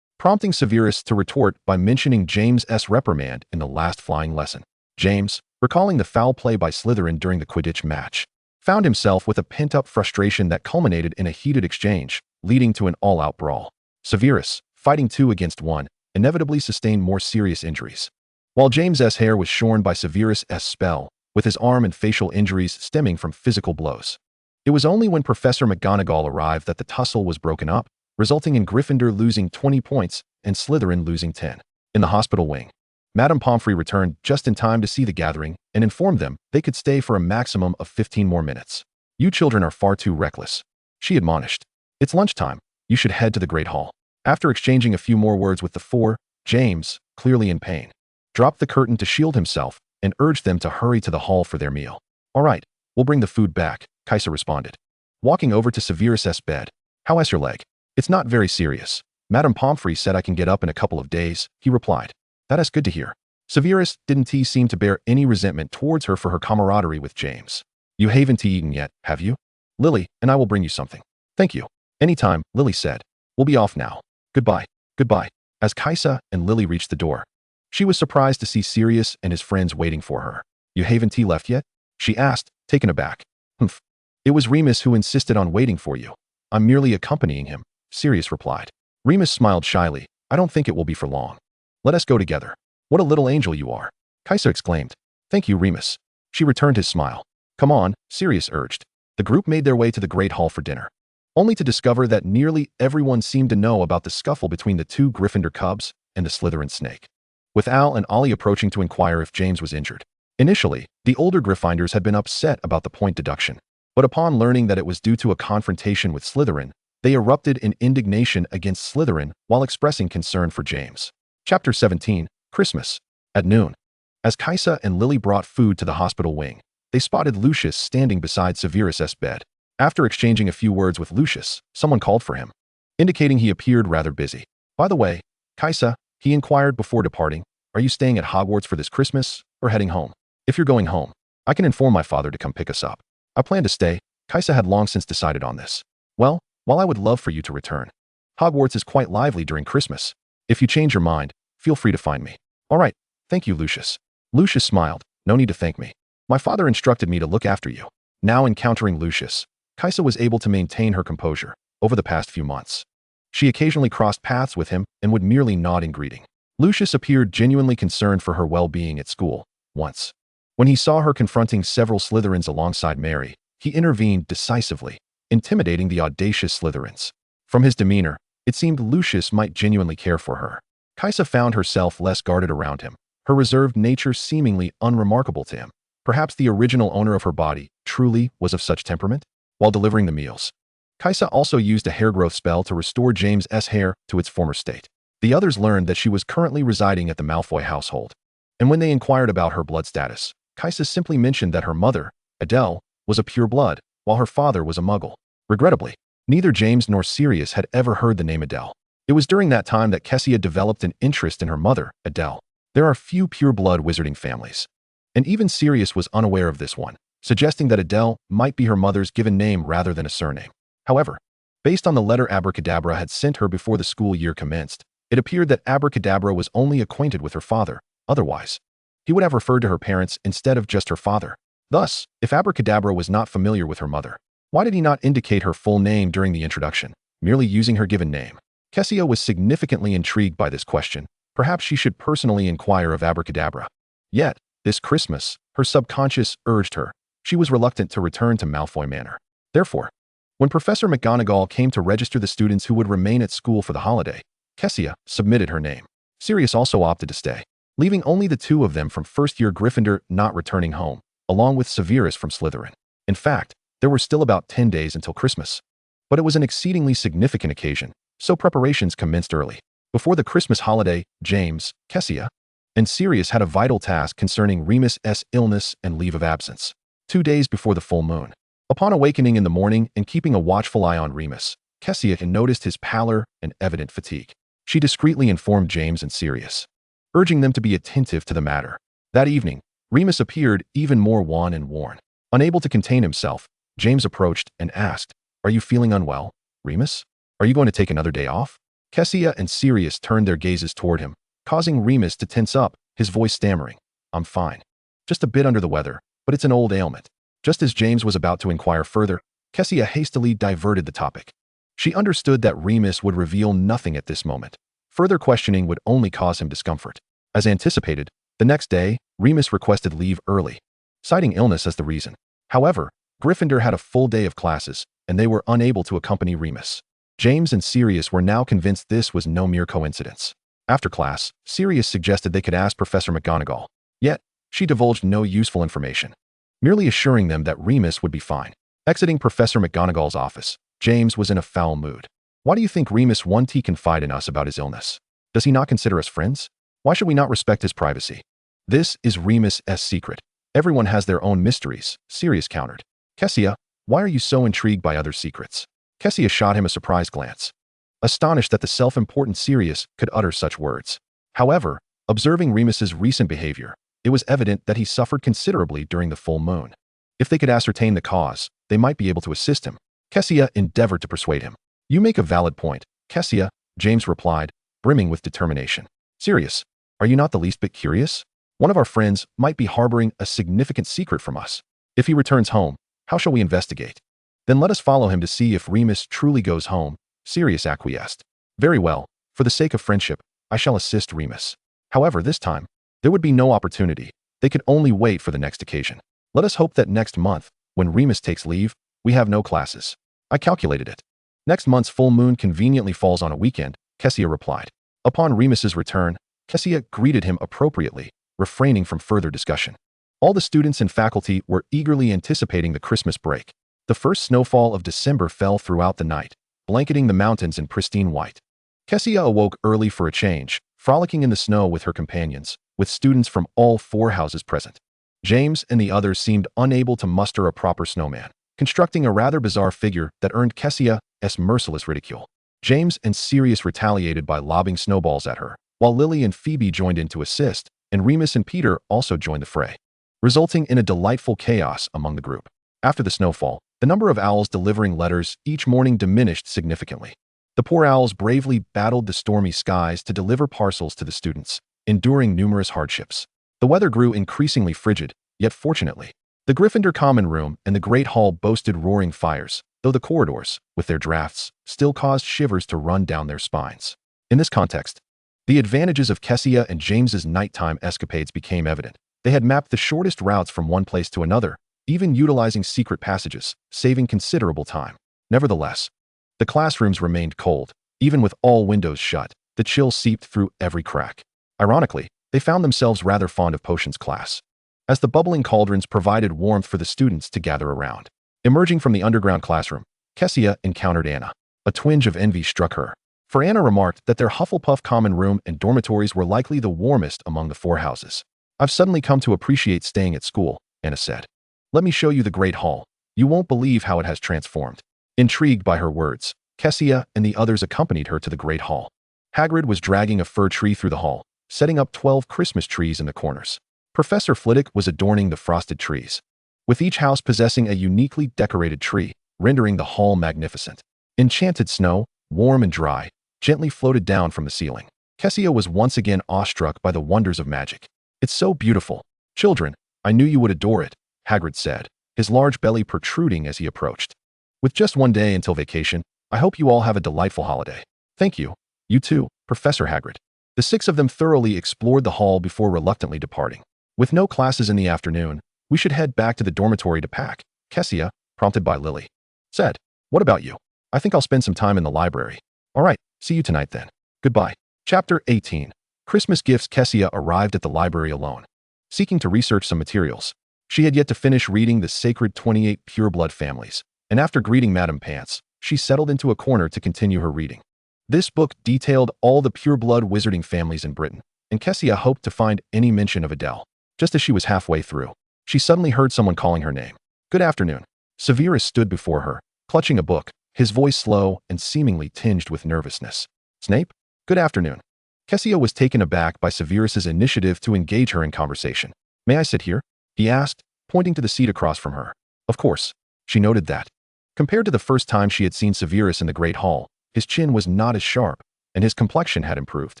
prompting Severus to retort by mentioning James's reprimand in the last flying lesson. James, recalling the foul play by Slytherin during the Quidditch match, found himself with a pent-up frustration that culminated in a heated exchange, leading to an all-out brawl. Severus, fighting 2 against 1, inevitably sustained more serious injuries. While James's hair was shorn by Severus' spell, with his arm and facial injuries stemming from physical blows. It was only when Professor McGonagall arrived that the tussle was broken up, resulting in Gryffindor losing 20 points and Slytherin losing 10. In the hospital wing, Madame Pomfrey returned just in time to see the gathering and informed them they could stay for a maximum of 15 more minutes. You children are far too reckless, she admonished. It's lunchtime. You should head to the Great Hall. After exchanging a few more words with the four, James, clearly in pain, dropped the curtain to shield himself and urged them to hurry to the hall for their meal. All right, we'll bring the food back, Kassia responded, walking over to Severus' bed. How's your leg? It's not very serious. Madame Pomfrey said I can get up in a couple of days, he replied. That is good to hear. Severus didn't seem to bear any resentment towards her for her camaraderie with James. You haven't eaten yet, have you? Lily and I will bring you something. Thank you. Anytime, Lily said. We'll be off now. Goodbye. Goodbye. As Kassia and Lily reached the door, she was surprised to see Sirius and his friends waiting for her. You haven't left yet? She asked, taken aback. Humph. It was Remus who insisted on waiting for you. I'm merely accompanying him, Sirius replied. Remus smiled shyly. I don't think it will be for long. Let us go together. What a little angel you are, Kassia exclaimed. Thank you, Remus. She returned his smile. Come on, Sirius urged. The group made their way to the Great Hall for dinner, only to discover that nearly everyone seemed to know about the scuffle between the 2 Gryffindor cubs and the Slytherin snake, with Al and Ollie approaching to inquire if James was injured. Initially, the older Gryffindors had been upset about the point deduction, but upon learning that it was due to a confrontation with Slytherin, they erupted in indignation against Slytherin while expressing concern for James. Chapter 17, Christmas. At noon, as Kassia and Lily brought food to the hospital wing, they spotted Lucius standing beside Severus' bed. After exchanging a few words with Lucius, someone called for him, indicating he appeared rather busy. By the way, Kassia, he inquired before departing, are you staying at Hogwarts for this Christmas or heading home? If you're going home, I can inform my father to come pick us up. I plan to stay. Kassia had long since decided on this. Well, while I would love for you to return, Hogwarts is quite lively during Christmas. If you change your mind, feel free to find me. All right, thank you, Lucius. Lucius smiled. No need to thank me. My father instructed me to look after you. Now encountering Lucius, Kassia was able to maintain her composure over the past few months. She occasionally crossed paths with him and would merely nod in greeting. Lucius appeared genuinely concerned for her well-being at school. Once, when he saw her confronting several Slytherins alongside Mary, he intervened decisively, intimidating the audacious Slytherins. From his demeanor, it seemed Lucius might genuinely care for her. Kassia found herself less guarded around him, her reserved nature seemingly unremarkable to him. Perhaps the original owner of her body truly was of such temperament? While delivering the meals, Kassia also used a hair growth spell to restore James's hair to its former state. The others learned that she was currently residing at the Malfoy household, and when they inquired about her blood status, Kassia simply mentioned that her mother, Adele, was a pure blood, while her father was a muggle. Regrettably, neither James nor Sirius had ever heard the name Adele. It was during that time that Kassia developed an interest in her mother, Adele. There are few pure-blood wizarding families, and even Sirius was unaware of this one, suggesting that Adele might be her mother's given name rather than a surname. However, based on the letter Abracadabra had sent her before the school year commenced, it appeared that Abracadabra was only acquainted with her father. Otherwise, he would have referred to her parents instead of just her father. Thus, if Abracadabra was not familiar with her mother, why did he not indicate her full name during the introduction, merely using her given name? Kassia was significantly intrigued by this question. Perhaps she should personally inquire of Abracadabra. Yet, this Christmas, her subconscious urged her. She was reluctant to return to Malfoy Manor. Therefore, when Professor McGonagall came to register the students who would remain at school for the holiday, Kassia submitted her name. Sirius also opted to stay, leaving only the two of them from first-year Gryffindor not returning home, along with Severus from Slytherin. In fact, there were still about 10 days until Christmas. But it was an exceedingly significant occasion, so preparations commenced early. Before the Christmas holiday, James, Kassia, and Sirius had a vital task concerning Remus's illness and leave of absence. 2 days before the full moon. Upon awakening in the morning and keeping a watchful eye on Remus, Kassia had noticed his pallor and evident fatigue. She discreetly informed James and Sirius, urging them to be attentive to the matter. That evening, Remus appeared even more wan and worn. Unable to contain himself, James approached and asked, "Are you feeling unwell, Remus? Are you going to take another day off?" Kassia and Sirius turned their gazes toward him, causing Remus to tense up, his voice stammering, "I'm fine. Just a bit under the weather, but it's an old ailment." Just as James was about to inquire further, Kassia hastily diverted the topic. She understood that Remus would reveal nothing at this moment. Further questioning would only cause him discomfort. As anticipated, the next day, Remus requested leave early, citing illness as the reason. However, Gryffindor had a full day of classes, and they were unable to accompany Remus. James and Sirius were now convinced this was no mere coincidence. After class, Sirius suggested they could ask Professor McGonagall. Yet, she divulged no useful information, merely assuring them that Remus would be fine. Exiting Professor McGonagall's office, James was in a foul mood. Why do you think Remus won't confide in us about his illness? Does he not consider us friends? Why should we not respect his privacy? This is Remus's secret. Everyone has their own mysteries, Sirius countered. Kassia, why are you so intrigued by other secrets? Kassia shot him a surprised glance, astonished that the self-important Sirius could utter such words. However, observing Remus's recent behavior, it was evident that he suffered considerably during the full moon. If they could ascertain the cause, they might be able to assist him. Kassia endeavored to persuade him. "You make a valid point, Kassia," James replied, brimming with determination. "Sirius, are you not the least bit curious? One of our friends might be harboring a significant secret from us. If he returns home, how shall we investigate? Then let us follow him to see if Remus truly goes home," Sirius acquiesced. "Very well, for the sake of friendship, I shall assist Remus. However, this time, there would be no opportunity. They could only wait for the next occasion. Let us hope that next month, when Remus takes leave, we have no classes." "I calculated it. Next month's full moon conveniently falls on a weekend," Kassia replied. Upon Remus's return, Kassia greeted him appropriately, refraining from further discussion. All the students and faculty were eagerly anticipating the Christmas break. The first snowfall of December fell throughout the night, blanketing the mountains in pristine white. Kassia awoke early for a change, frolicking in the snow with her companions, with students from all 4 houses present. James and the others seemed unable to muster a proper snowman, constructing a rather bizarre figure that earned Kassia's merciless ridicule. James and Sirius retaliated by lobbing snowballs at her, while Lily and Phoebe joined in to assist, and Remus and Peter also joined the fray, resulting in a delightful chaos among the group. After the snowfall, the number of owls delivering letters each morning diminished significantly. The poor owls bravely battled the stormy skies to deliver parcels to the students, enduring numerous hardships. The weather grew increasingly frigid, yet fortunately, The Gryffindor common room and the Great Hall boasted roaring fires, though the corridors, with their drafts, still caused shivers to run down their spines. In this context, the advantages of Kassia and James's nighttime escapades became evident. They had mapped the shortest routes from one place to another, even utilizing secret passages, saving considerable time. Nevertheless, the classrooms remained cold. Even with all windows shut, the chill seeped through every crack. Ironically, they found themselves rather fond of potions class, as the bubbling cauldrons provided warmth for the students to gather around. Emerging from the underground classroom, Kassia encountered Anna. A twinge of envy struck her, for Anna remarked that their Hufflepuff common room and dormitories were likely the warmest among the four houses. "I've suddenly come to appreciate staying at school," Anna said. "Let me show you the Great Hall. You won't believe how it has transformed." Intrigued by her words, Kassia and the others accompanied her to the Great Hall. Hagrid was dragging a fir tree through the hall, setting up 12 Christmas trees in the corners. Professor Flitwick was adorning the frosted trees, with each house possessing a uniquely decorated tree, rendering the hall magnificent. Enchanted snow, warm and dry, gently floated down from the ceiling. Kassia was once again awestruck by the wonders of magic. "It's so beautiful. Children, I knew you would adore it," Hagrid said, his large belly protruding as he approached. "With just one day until vacation, I hope you all have a delightful holiday." "Thank you. You too, Professor Hagrid." The six of them thoroughly explored the hall before reluctantly departing. "With no classes in the afternoon, we should head back to the dormitory to pack," Kassia, prompted by Lily, said. "What about you? I think I'll spend some time in the library." "All right, see you tonight then. Goodbye." Chapter 18. Christmas Gifts. Kassia arrived at the library alone, seeking to research some materials. She had yet to finish reading the sacred 28 pureblood families, and after greeting Madame Pants, she settled into a corner to continue her reading. This book detailed all the pureblood wizarding families in Britain, and Kassia hoped to find any mention of Adele. Just as she was halfway through, she suddenly heard someone calling her name. "Good afternoon." Severus stood before her, clutching a book, his voice slow and seemingly tinged with nervousness. "Snape? Good afternoon." Kassia was taken aback by Severus's initiative to engage her in conversation. "May I sit here?" he asked, pointing to the seat across from her. Of course, she noted that. Compared to the first time she had seen Severus in the Great Hall, his chin was not as sharp, and his complexion had improved.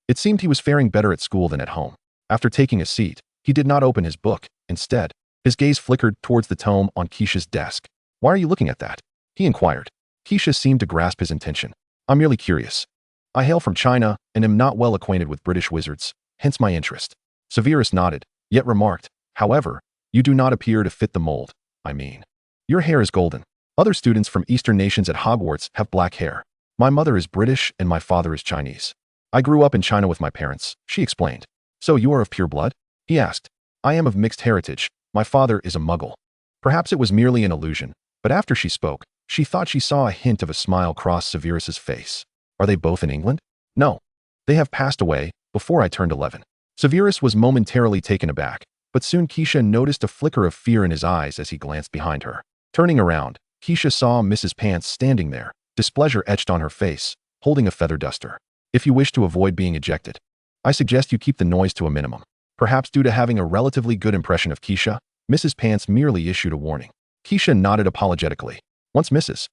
It seemed he was faring better at school than at home. After taking a seat, he did not open his book. Instead, his gaze flickered towards the tome on Keisha's desk. "Why are you looking at that?" he inquired. Keisha seemed to grasp his intention. "I'm merely curious. I hail from China and am not well acquainted with British wizards, hence my interest." Severus nodded, yet remarked, "However, you do not appear to fit the mold. I mean, your hair is golden. Other students from Eastern nations at Hogwarts have black hair. My mother is British and my father is Chinese. I grew up in China with my parents," she explained. "So you are of pure blood?" he asked. "I am of mixed heritage. My father is a Muggle." Perhaps it was merely an illusion, but after she spoke, she thought she saw a hint of a smile cross Severus's face. "Are they both in England?" "No. They have passed away before I turned 11. Severus was momentarily taken aback, but soon Keisha noticed a flicker of fear in his eyes as he glanced behind her. Turning around, Keisha saw Mrs. Pants standing there, displeasure etched on her face, holding a feather duster. "If you wish to avoid being ejected, I suggest you keep the noise to a minimum." Perhaps due to having a relatively good impression of Keisha, Mrs. Pants merely issued a warning. Keisha nodded apologetically. Once Mrs.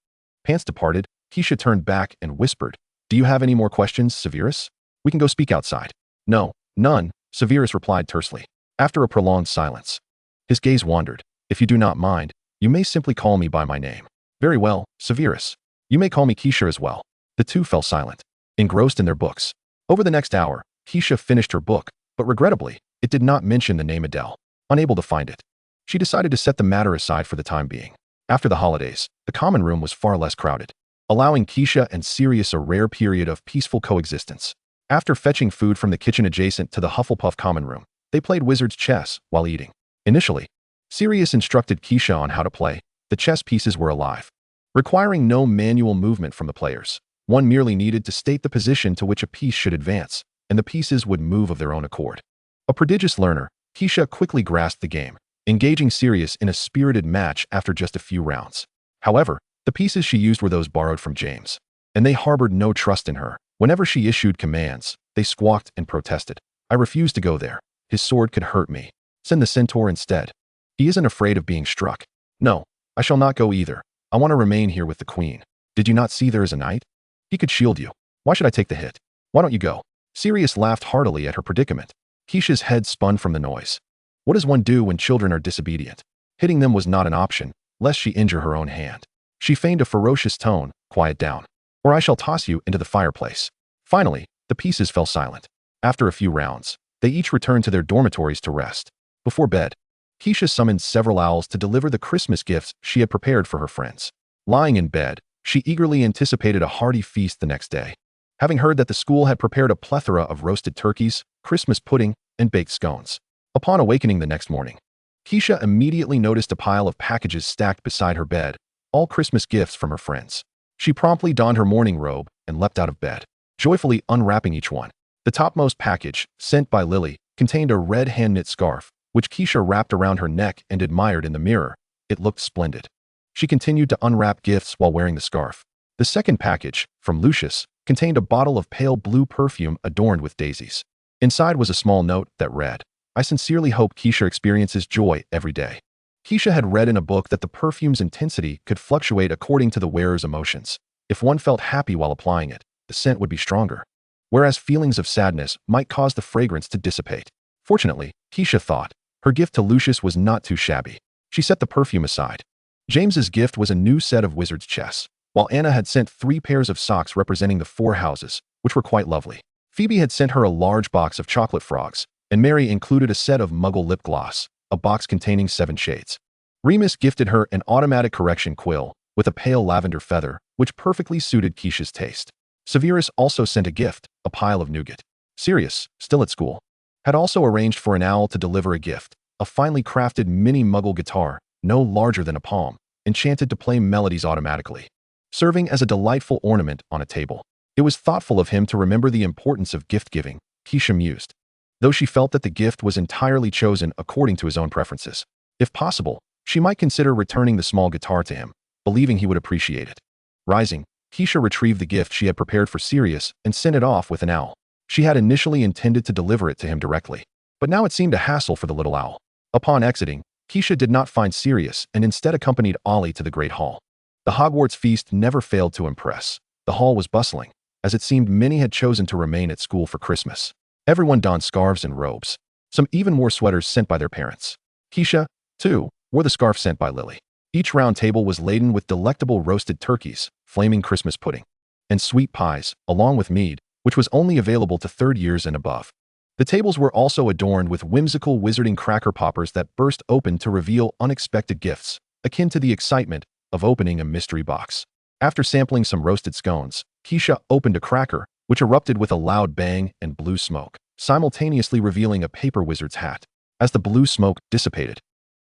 Pants departed, Keisha turned back and whispered, "Do you have any more questions, Severus? We can go speak outside." "No, none," Severus replied tersely. After a prolonged silence, his gaze wandered. "If you do not mind, you may simply call me by my name." "Very well, Severus. You may call me Keisha as well." The two fell silent, engrossed in their books. Over the next hour, Keisha finished her book, but regrettably, it did not mention the name Adele. Unable to find it, she decided to set the matter aside for the time being. After the holidays, the common room was far less crowded, allowing Keisha and Sirius a rare period of peaceful coexistence. After fetching food from the kitchen adjacent to the Hufflepuff common room, they played wizard's chess while eating. Initially, Sirius instructed Keisha on how to play. The chess pieces were alive, requiring no manual movement from the players. One merely needed to state the position to which a piece should advance, and the pieces would move of their own accord. A prodigious learner, Keisha quickly grasped the game, engaging Sirius in a spirited match after just a few rounds. However, the pieces she used were those borrowed from James, and they harbored no trust in her. Whenever she issued commands, they squawked and protested. "I refuse to go there. His sword could hurt me. Send the centaur instead. He isn't afraid of being struck." "No, I shall not go either. I want to remain here with the queen. Did you not see there is a knight? He could shield you. Why should I take the hit? Why don't you go?" Sirius laughed heartily at her predicament. Keisha's head spun from the noise. What does one do when children are disobedient? Hitting them was not an option, lest she injure her own hand. She feigned a ferocious tone, "Quiet down, or I shall toss you into the fireplace." Finally, the pieces fell silent. After a few rounds, they each returned to their dormitories to rest. Before bed, Kassia summoned several owls to deliver the Christmas gifts she had prepared for her friends. Lying in bed, she eagerly anticipated a hearty feast the next day. Having heard that the school had prepared a plethora of roasted turkeys, Christmas pudding, and baked scones. Upon awakening the next morning, Kassia immediately noticed a pile of packages stacked beside her bed, all Christmas gifts from her friends. She promptly donned her morning robe and leapt out of bed, joyfully unwrapping each one. The topmost package, sent by Lily, contained a red hand-knit scarf, which Kassia wrapped around her neck and admired in the mirror. It looked splendid. She continued to unwrap gifts while wearing the scarf. The second package, from Lucius, contained a bottle of pale blue perfume adorned with daisies. Inside was a small note that read, "I sincerely hope Kassia experiences joy every day." Kassia had read in a book that the perfume's intensity could fluctuate according to the wearer's emotions. If one felt happy while applying it, the scent would be stronger, whereas feelings of sadness might cause the fragrance to dissipate. Fortunately, Kassia thought, her gift to Lucius was not too shabby. She set the perfume aside. James's gift was a new set of wizard's chess, while Anna had sent 3 pairs of socks representing the 4 houses, which were quite lovely. Phoebe had sent her a large box of chocolate frogs, and Mary included a set of muggle lip gloss, a box containing 7 shades. Remus gifted her an automatic correction quill with a pale lavender feather, which perfectly suited Kassia's taste. Severus also sent a gift, a pile of nougat. Sirius, still at school, had also arranged for an owl to deliver a gift, a finely crafted mini muggle guitar, no larger than a palm, enchanted to play melodies automatically, serving as a delightful ornament on a table. It was thoughtful of him to remember the importance of gift-giving, Kassia mused, though she felt that the gift was entirely chosen according to his own preferences. If possible, she might consider returning the small guitar to him, believing he would appreciate it. Rising, Kassia retrieved the gift she had prepared for Sirius and sent it off with an owl. She had initially intended to deliver it to him directly, but now it seemed a hassle for the little owl. Upon exiting, Kassia did not find Sirius and instead accompanied Ollie to the Great Hall. The Hogwarts feast never failed to impress. The hall was bustling, as it seemed many had chosen to remain at school for Christmas. Everyone donned scarves and robes. Some even wore sweaters sent by their parents. Kassia, too, wore the scarf sent by Lily. Each round table was laden with delectable roasted turkeys, flaming Christmas pudding, and sweet pies, along with mead, which was only available to 3rd years and above. The tables were also adorned with whimsical wizarding cracker poppers that burst open to reveal unexpected gifts, akin to the excitement of opening a mystery box. After sampling some roasted scones, Kassia opened a cracker, which erupted with a loud bang and blue smoke, simultaneously revealing a paper wizard's hat. As the blue smoke dissipated,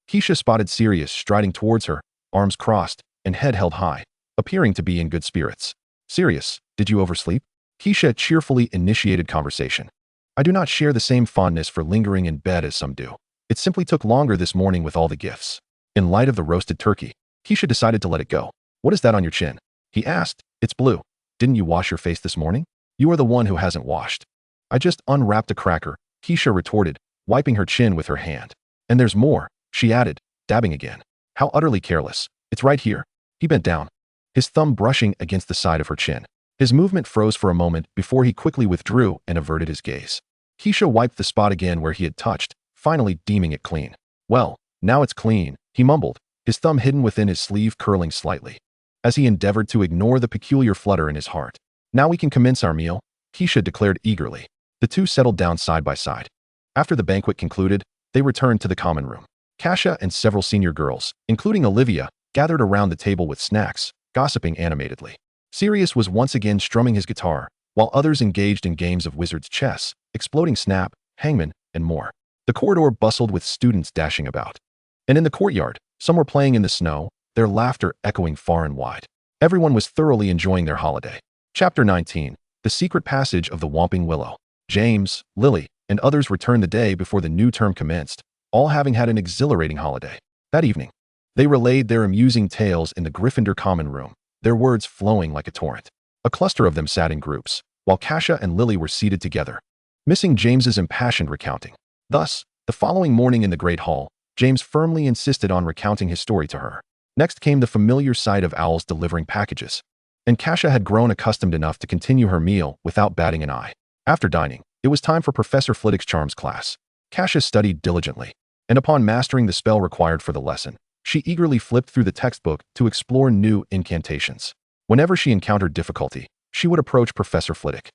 Kassia spotted Sirius striding towards her, arms crossed and head held high, appearing to be in good spirits. "Sirius, did you oversleep?" Kassia cheerfully initiated conversation. "I do not share the same fondness for lingering in bed as some do. It simply took longer this morning with all the gifts." In light of the roasted turkey, Kassia decided to let it go. "What is that on your chin?" he asked. "It's blue. Didn't you wash your face this morning?" "You are the one who hasn't washed." "I just unwrapped a cracker," Kassia retorted, wiping her chin with her hand. "And there's more," she added, dabbing again. "How utterly careless. It's right here." He bent down, his thumb brushing against the side of her chin. His movement froze for a moment before he quickly withdrew and averted his gaze. Kassia wiped the spot again where he had touched, finally deeming it clean. "Well, now it's clean," he mumbled, his thumb hidden within his sleeve curling slightly, as he endeavored to ignore the peculiar flutter in his heart. "Now we can commence our meal," Kassia declared eagerly. The two settled down side by side. After the banquet concluded, they returned to the common room. Kassia and several senior girls, including Olivia, gathered around the table with snacks, gossiping animatedly. Sirius was once again strumming his guitar, while others engaged in games of wizard's chess, exploding snap, hangman, and more. The corridor bustled with students dashing about. And in the courtyard, some were playing in the snow, their laughter echoing far and wide. Everyone was thoroughly enjoying their holiday. Chapter 19. The Secret Passage of the Whomping Willow. James, Lily, and others returned the day before the new term commenced, all having had an exhilarating holiday. That evening, they relayed their amusing tales in the Gryffindor common room, their words flowing like a torrent. A cluster of them sat in groups, while Kassia and Lily were seated together, missing James's impassioned recounting. Thus, the following morning in the Great Hall, James firmly insisted on recounting his story to her. Next came the familiar sight of owls delivering packages, and Kassia had grown accustomed enough to continue her meal without batting an eye. After dining, it was time for Professor Flitwick's charms class. Kassia studied diligently, and upon mastering the spell required for the lesson, She eagerly flipped through the textbook to explore new incantations. Whenever she encountered difficulty, she would approach Professor Flitwick,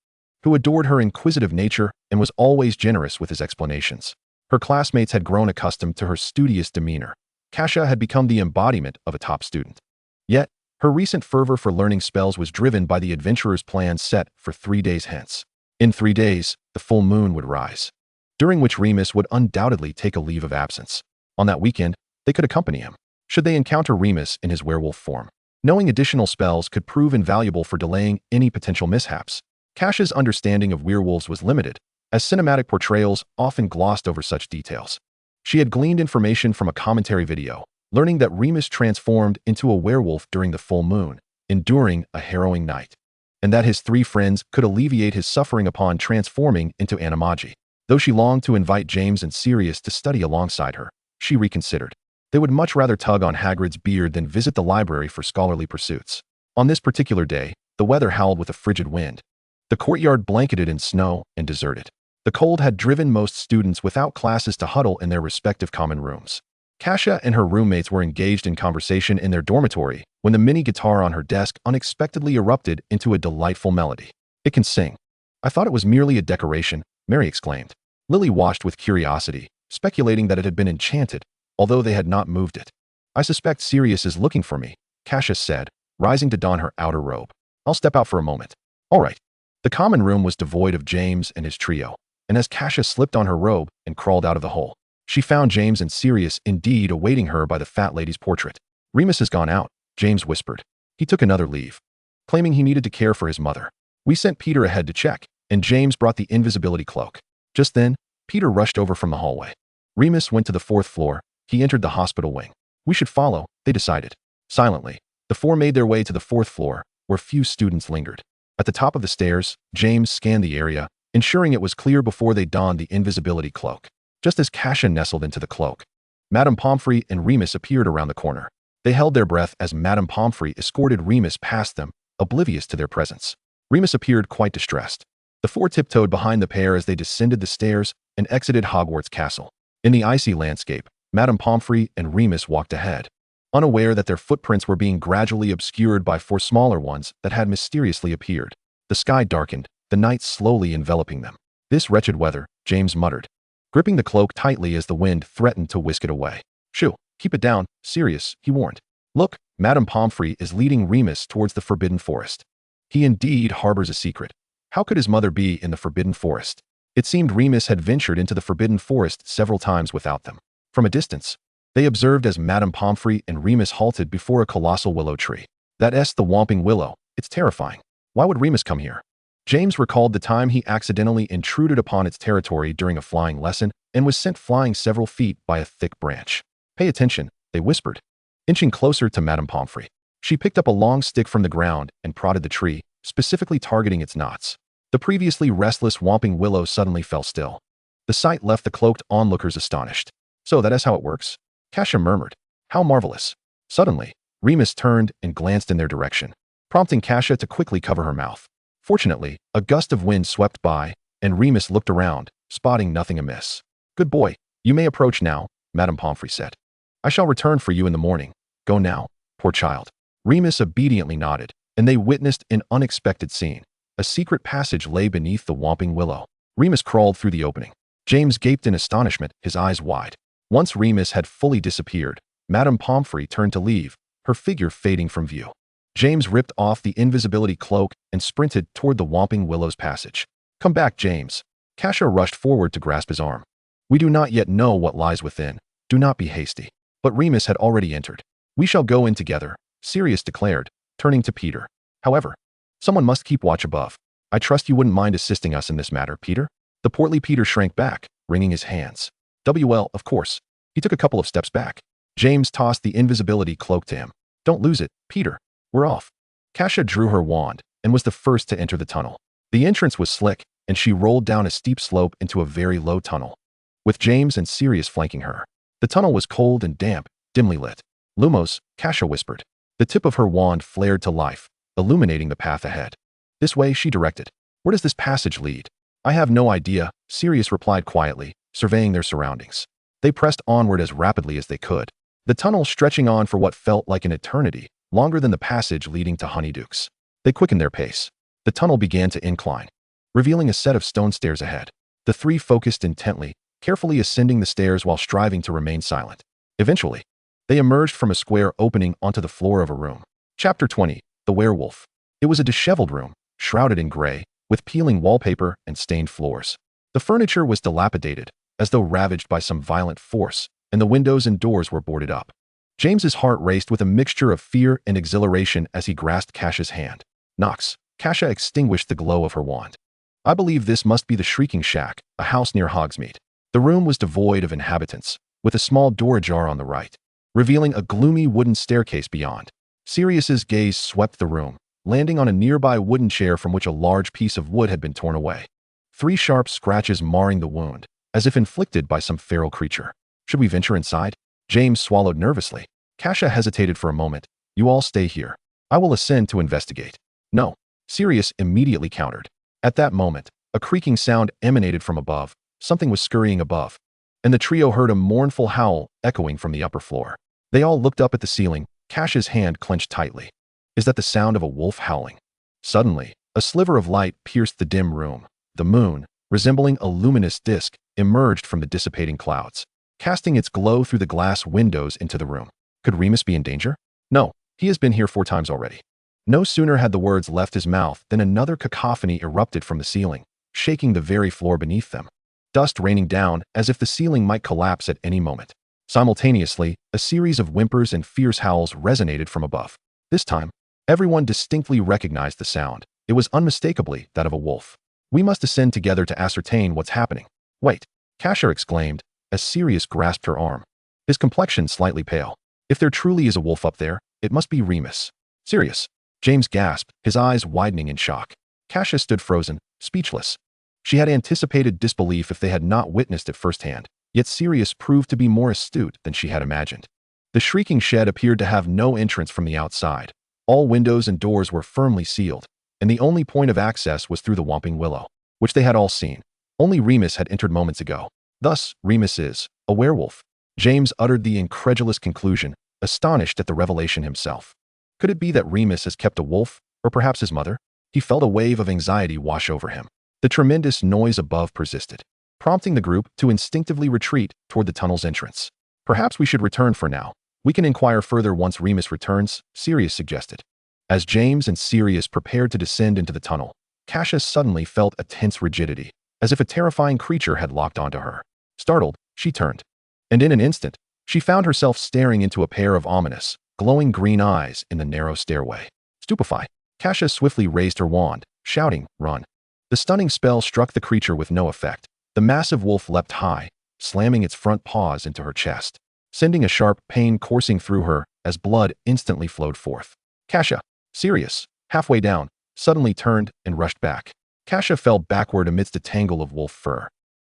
who adored her inquisitive nature and was always generous with his explanations. Her classmates had grown accustomed to her studious demeanor. Kassia had become the embodiment of a top student. Yet, her recent fervor for learning spells was driven by the adventurer's plan set for 3 days hence. In 3 days, the full moon would rise, during which Remus would undoubtedly take a leave of absence. On that weekend, they could accompany him, should they encounter Remus in his werewolf form. Knowing additional spells could prove invaluable for delaying any potential mishaps. Kassia's understanding of werewolves was limited, as cinematic portrayals often glossed over such details. She had gleaned information from a commentary video, learning that Remus transformed into a werewolf during the full moon, enduring a harrowing night, and that his 3 friends could alleviate his suffering upon transforming into animagi. Though she longed to invite James and Sirius to study alongside her, she reconsidered. They would much rather tug on Hagrid's beard than visit the library for scholarly pursuits. On this particular day, the weather howled with a frigid wind. The courtyard blanketed in snow and deserted. The cold had driven most students without classes to huddle in their respective common rooms. Kassia and her roommates were engaged in conversation in their dormitory when the mini guitar on her desk unexpectedly erupted into a delightful melody. "It can sing." "I thought it was merely a decoration," Mary exclaimed. Lily watched with curiosity, speculating that it had been enchanted, although they had not moved it. "I suspect Sirius is looking for me," Kassia said, rising to don her outer robe. "I'll step out for a moment." "All right." The common room was devoid of James and his trio, and as Kassia slipped on her robe and crawled out of the hole, she found James and Sirius indeed awaiting her by the fat lady's portrait. "Remus has gone out," James whispered. "He took another leave, claiming he needed to care for his mother. We sent Peter ahead to check, and James brought the invisibility cloak." Just then, Peter rushed over from the hallway. Remus went to the 4th floor. He entered the hospital wing. "We should follow," they decided. Silently, the 4 made their way to the 4th floor, where few students lingered. At the top of the stairs, James scanned the area, ensuring it was clear before they donned the invisibility cloak. Just as Kassia nestled into the cloak, Madame Pomfrey and Remus appeared around the corner. They held their breath as Madame Pomfrey escorted Remus past them, oblivious to their presence. Remus appeared quite distressed. The 4 tiptoed behind the pair as they descended the stairs and exited Hogwarts Castle. In the icy landscape, Madame Pomfrey and Remus walked ahead, unaware that their footprints were being gradually obscured by 4 smaller ones that had mysteriously appeared. The sky darkened, the night slowly enveloping them. "This wretched weather," James muttered, gripping the cloak tightly as the wind threatened to whisk it away. "Shoo, keep it down, Sirius," he warned. "Look, Madame Pomfrey is leading Remus towards the Forbidden Forest. He indeed harbors a secret. How could his mother be in the Forbidden Forest?" It seemed Remus had ventured into the Forbidden Forest several times without them. From a distance, they observed as Madame Pomfrey and Remus halted before a colossal willow tree. "That's the Whomping Willow. It's terrifying. Why would Remus come here?" James recalled the time he accidentally intruded upon its territory during a flying lesson and was sent flying several feet by a thick branch. "Pay attention," they whispered, inching closer to Madame Pomfrey. She picked up a long stick from the ground and prodded the tree, specifically targeting its knots. The previously restless Whomping Willow suddenly fell still. The sight left the cloaked onlookers astonished. "So that is how it works?" Kassia murmured. "How marvelous." Suddenly, Remus turned and glanced in their direction, prompting Kassia to quickly cover her mouth. Fortunately, a gust of wind swept by, and Remus looked around, spotting nothing amiss. "Good boy, you may approach now," Madame Pomfrey said. "I shall return for you in the morning. Go now, poor child." Remus obediently nodded, and they witnessed an unexpected scene. A secret passage lay beneath the Whomping Willow. Remus crawled through the opening. James gaped in astonishment, his eyes wide. Once Remus had fully disappeared, Madame Pomfrey turned to leave, her figure fading from view. James ripped off the invisibility cloak and sprinted toward the Whomping Willow's passage. "Come back, James." Kassia rushed forward to grasp his arm. "We do not yet know what lies within. Do not be hasty." But Remus had already entered. "We shall go in together," Sirius declared, turning to Peter. "However, someone must keep watch above. I trust you wouldn't mind assisting us in this matter, Peter." The portly Peter shrank back, wringing his hands. "Well, of course." He took a couple of steps back. James tossed the invisibility cloak to him. "Don't lose it, Peter. We're off." Kassia drew her wand and was the first to enter the tunnel. The entrance was slick, and she rolled down a steep slope into a very low tunnel, with James and Sirius flanking her. The tunnel was cold and damp, dimly lit. "Lumos," Kassia whispered. The tip of her wand flared to life, illuminating the path ahead. "This way," she directed. "Where does this passage lead?" "I have no idea," Sirius replied quietly, surveying their surroundings. They pressed onward as rapidly as they could. the tunnel stretching on for what felt like an eternity, longer than the passage leading to Honeydukes. They quickened their pace. The tunnel began to incline, revealing a set of stone stairs ahead. The three focused intently, carefully ascending the stairs while striving to remain silent. Eventually, they emerged from a square opening onto the floor of a room. Chapter 20. The Werewolf. It was a disheveled room, shrouded in gray, with peeling wallpaper and stained floors. The furniture was dilapidated, as though ravaged by some violent force, and the windows and doors were boarded up. James's heart raced with a mixture of fear and exhilaration as he grasped Kassia's hand. Knox. Kassia extinguished the glow of her wand. I believe this must be the Shrieking Shack, a house near Hogsmeade. The room was devoid of inhabitants, with a small door ajar on the right, revealing a gloomy wooden staircase beyond. Sirius's gaze swept the room, landing on a nearby wooden chair from which a large piece of wood had been torn away. 3 sharp scratches marring the wound, as if inflicted by some feral creature. Should we venture inside? James swallowed nervously. Kassia hesitated for a moment. You all stay here. I will ascend to investigate. No. Sirius immediately countered. At that moment, a creaking sound emanated from above. Something was scurrying above, and the trio heard a mournful howl echoing from the upper floor. They all looked up at the ceiling, Kassia's hand clenched tightly. Is that the sound of a wolf howling? Suddenly, a sliver of light pierced the dim room. The moon, resembling a luminous disk, emerged from the dissipating clouds, casting its glow through the glass windows into the room. Could Remus be in danger? No, he has been here 4 times already. No sooner had the words left his mouth than another cacophony erupted from the ceiling, shaking the very floor beneath them. Dust raining down as if the ceiling might collapse at any moment. Simultaneously, a series of whimpers and fierce howls resonated from above. This time, everyone distinctly recognized the sound. It was unmistakably that of a wolf. We must ascend together to ascertain what's happening. Wait, Kassia exclaimed, as Sirius grasped her arm, his complexion slightly pale. If there truly is a wolf up there, it must be Remus. Sirius. James gasped, his eyes widening in shock. Kassia stood frozen, speechless. She had anticipated disbelief if they had not witnessed it firsthand, yet Sirius proved to be more astute than she had imagined. The shrieking shed appeared to have no entrance from the outside. All windows and doors were firmly sealed, and the only point of access was through the Whomping Willow, which they had all seen. Only Remus had entered moments ago. Thus, Remus is a werewolf. James uttered the incredulous conclusion, astonished at the revelation himself. Could it be that Remus has kept a wolf, or perhaps his mother? He felt a wave of anxiety wash over him. The tremendous noise above persisted, prompting the group to instinctively retreat toward the tunnel's entrance. Perhaps we should return for now. We can inquire further once Remus returns, Sirius suggested. As James and Sirius prepared to descend into the tunnel, Kassia suddenly felt a tense rigidity, as if a terrifying creature had locked onto her. Startled, she turned, and in an instant, she found herself staring into a pair of ominous, glowing green eyes in the narrow stairway. Stupefied, Kassia swiftly raised her wand, shouting, "Run!" The stunning spell struck the creature with no effect. The massive wolf leapt high, slamming its front paws into her chest, sending a sharp pain coursing through her as blood instantly flowed forth. Kassia, Sirius, halfway down, suddenly turned and rushed back. Kassia fell backward amidst a tangle of wolf fur,